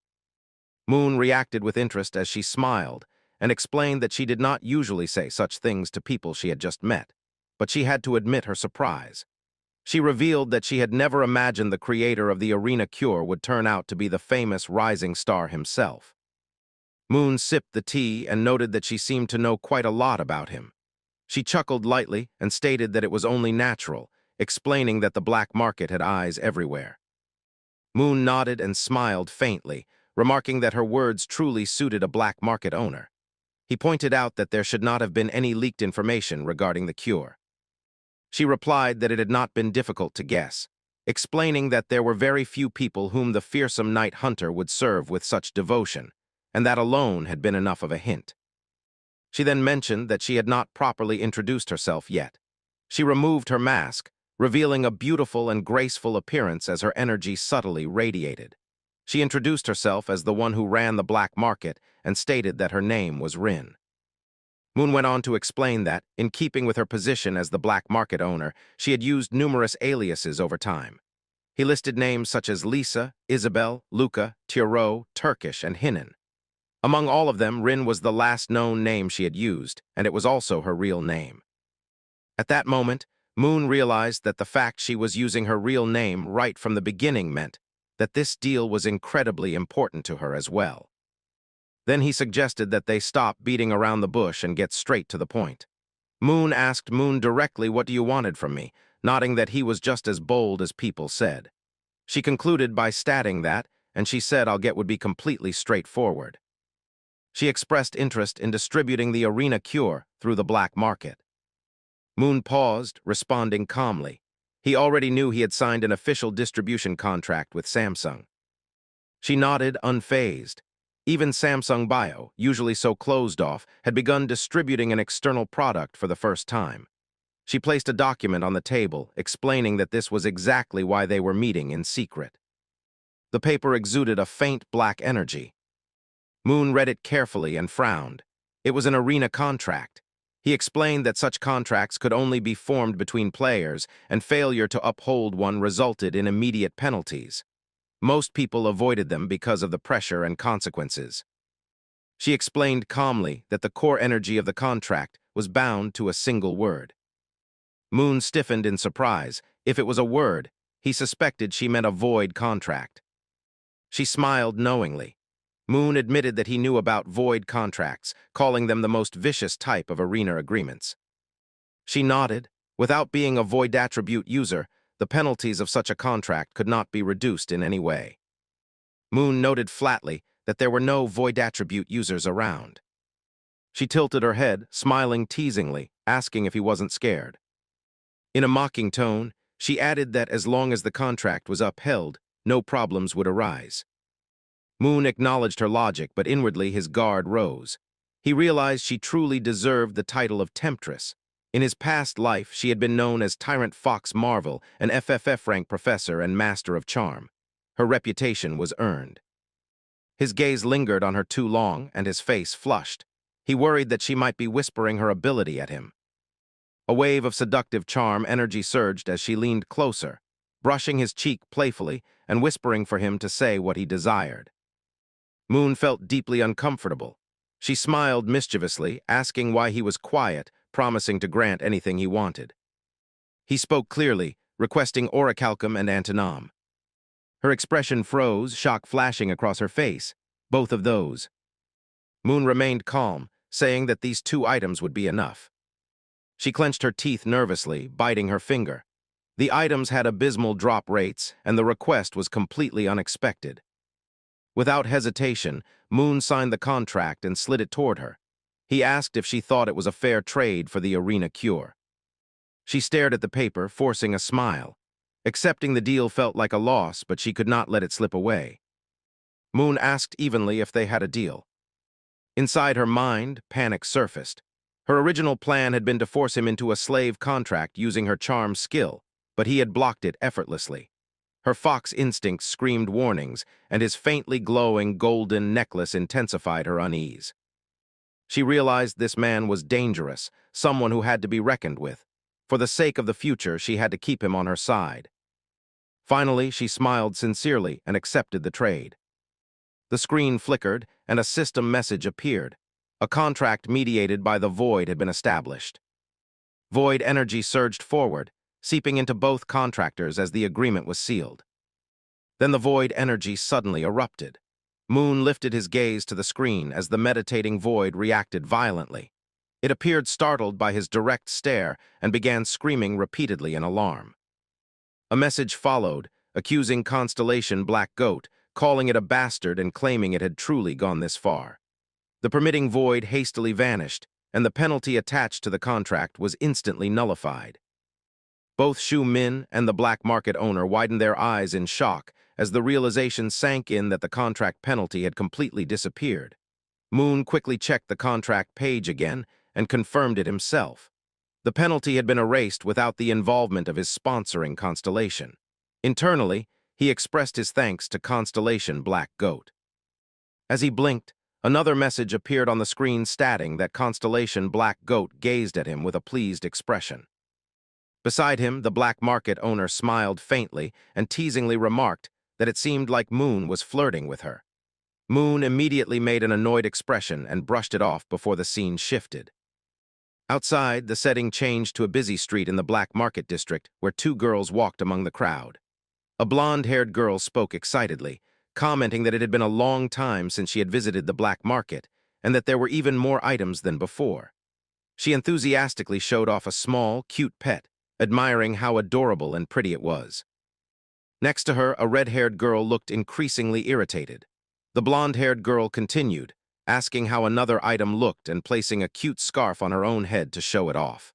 [SPEAKER 2] Moon reacted with interest as she smiled and explained that she did not usually say such things to people she had just met, but she had to admit her surprise. She revealed that she had never imagined the creator of the arena cure would turn out to be the famous rising star himself. Moon sipped the tea and noted that she seemed to know quite a lot about him. She chuckled lightly and stated that it was only natural, explaining that the black market had eyes everywhere. Moon nodded and smiled faintly, remarking that her words truly suited a black market owner. He pointed out that there should not have been any leaked information regarding the cure. She replied that it had not been difficult to guess, explaining that there were very few people whom the fearsome night hunter would serve with such devotion, and that alone had been enough of a hint. She then mentioned that she had not properly introduced herself yet. She removed her mask, revealing a beautiful and graceful appearance as her energy subtly radiated. She introduced herself as the one who ran the black market and stated that her name was Rin. Moon went on to explain that, in keeping with her position as the black market owner, she had used numerous aliases over time. He listed names such as Lisa, Isabel, Luca, Thierry, Turkish, and Hinan. Among all of them, Rin was the last known name she had used, and it was also her real name. At that moment, Moon realized that the fact she was using her real name right from the beginning meant that this deal was incredibly important to her as well. Then he suggested that they stop beating around the bush and get straight to the point. Moon asked Moon directly, "What do you wanted from me?" nodding that he was just as bold as people said. She concluded by stating that, and she said I'll would be completely straightforward. She expressed interest in distributing the arena cure through the black market. Moon paused, responding calmly. He already knew he had signed an official distribution contract with Samsung. She nodded, unfazed. Even Samsung Bio, usually so closed off, had begun distributing an external product for the first time. She placed a document on the table, explaining that this was exactly why they were meeting in secret. The paper exuded a faint black energy. Moon read it carefully and frowned. It was an arena contract. He explained that such contracts could only be formed between players, and failure to uphold one resulted in immediate penalties. Most people avoided them because of the pressure and consequences. She explained calmly that the core energy of the contract was bound to a single word. Moon stiffened in surprise. If it was a word, he suspected she meant a void contract. She smiled knowingly. Moon admitted that he knew about void contracts, calling them the most vicious type of arena agreements. She nodded. Without being a void attribute user, the penalties of such a contract could not be reduced in any way. Moon noted flatly that there were no void attribute users around. She tilted her head, smiling teasingly, asking if he wasn't scared. In a mocking tone, she added that as long as the contract was upheld, no problems would arise. Moon acknowledged her logic, but inwardly his guard rose. He realized she truly deserved the title of Temptress. In his past life, she had been known as Tyrant Fox Marvel, an FFF-rank professor and master of charm. Her reputation was earned. His gaze lingered on her too long, and his face flushed. He worried that she might be whispering her ability at him. A wave of seductive charm energy surged as she leaned closer, brushing his cheek playfully and whispering for him to say what he desired. Moon felt deeply uncomfortable. She smiled mischievously, asking why he was quiet, promising to grant anything he wanted. He spoke clearly, requesting orichalcum and antinom. Her expression froze, shock flashing across her face. Both of those. Moon remained calm, saying that these 2 items would be enough. She clenched her teeth nervously, biting her finger. The items had abysmal drop rates, and the request was completely unexpected. Without hesitation, Moon signed the contract and slid it toward her. He asked if she thought it was a fair trade for the arena cure. She stared at the paper, forcing a smile. Accepting the deal felt like a loss, but she could not let it slip away. Moon asked evenly if they had a deal. Inside her mind, panic surfaced. Her original plan had been to force him into a slave contract using her charm skill, but he had blocked it effortlessly. Her fox instincts screamed warnings, and his faintly glowing golden necklace intensified her unease. She realized this man was dangerous, someone who had to be reckoned with. For the sake of the future, she had to keep him on her side. Finally, she smiled sincerely and accepted the trade. The screen flickered, and a system message appeared. A contract mediated by the void had been established. Void energy surged forward, seeping into both contractors as the agreement was sealed. Then the void energy suddenly erupted. Moon lifted his gaze to the screen as the meditating void reacted violently. It appeared startled by his direct stare and began screaming repeatedly in alarm. A message followed, accusing Constellation Black Goat, calling it a bastard and claiming it had truly gone this far. The permitting void hastily vanished, and the penalty attached to the contract was instantly nullified. Both Shu Min and the black market owner widened their eyes in shock as the realization sank in that the contract penalty had completely disappeared. Moon quickly checked the contract page again and confirmed it himself. The penalty had been erased without the involvement of his sponsoring Constellation. Internally, he expressed his thanks to Constellation Black Goat. As he blinked, another message appeared on the screen stating that Constellation Black Goat gazed at him with a pleased expression. Beside him, the black market owner smiled faintly and teasingly remarked that it seemed like Moon was flirting with her. Moon immediately made an annoyed expression and brushed it off before the scene shifted. Outside, the setting changed to a busy street in the black market district where two girls walked among the crowd. A blonde-haired girl spoke excitedly, commenting that it had been a long time since she had visited the black market and that there were even more items than before. She enthusiastically showed off a small, cute pet, admiring how adorable and pretty it was. Next to her, a red-haired girl looked increasingly irritated. The blonde-haired girl continued, asking how another item looked and placing a cute scarf on her own head to show it off.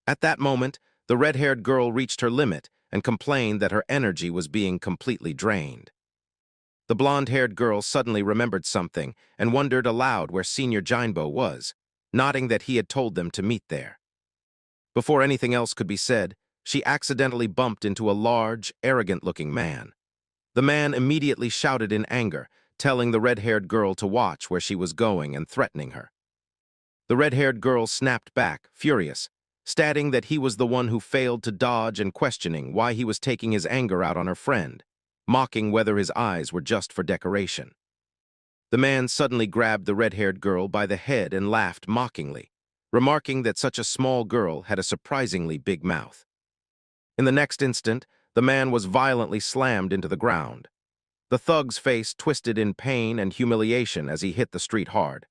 [SPEAKER 2] At that moment, the red-haired girl reached her limit and complained that her energy was being completely drained. The blonde-haired girl suddenly remembered something and wondered aloud where Senior Jinbo was, nodding that he had told them to meet there. Before anything else could be said, she accidentally bumped into a large, arrogant-looking man. The man immediately shouted in anger, telling the red-haired girl to watch where she was going and threatening her. The red-haired girl snapped back, furious, stating that he was the one who failed to dodge and questioning why he was taking his anger out on her friend, mocking whether his eyes were just for decoration. The man suddenly grabbed the red-haired girl by the head and laughed mockingly, remarking that such a small girl had a surprisingly big mouth. In the next instant, the man was violently slammed into the ground. The thug's face twisted in pain and humiliation as he hit the street hard.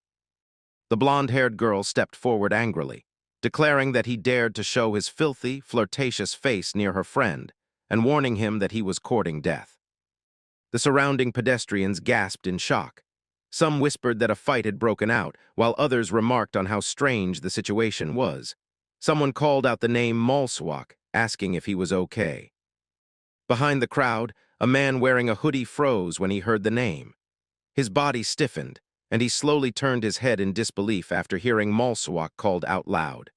[SPEAKER 2] The blonde-haired girl stepped forward angrily, declaring that he dared to show his filthy, flirtatious face near her friend, and warning him that he was courting death. The surrounding pedestrians gasped in shock. Some whispered that a fight had broken out, while others remarked on how strange the situation was. Someone called out the name Malswak, asking if he was okay. Behind the crowd, a man wearing a hoodie froze when he heard the name. His body stiffened, and he slowly turned his head in disbelief after hearing Malswak called out loud.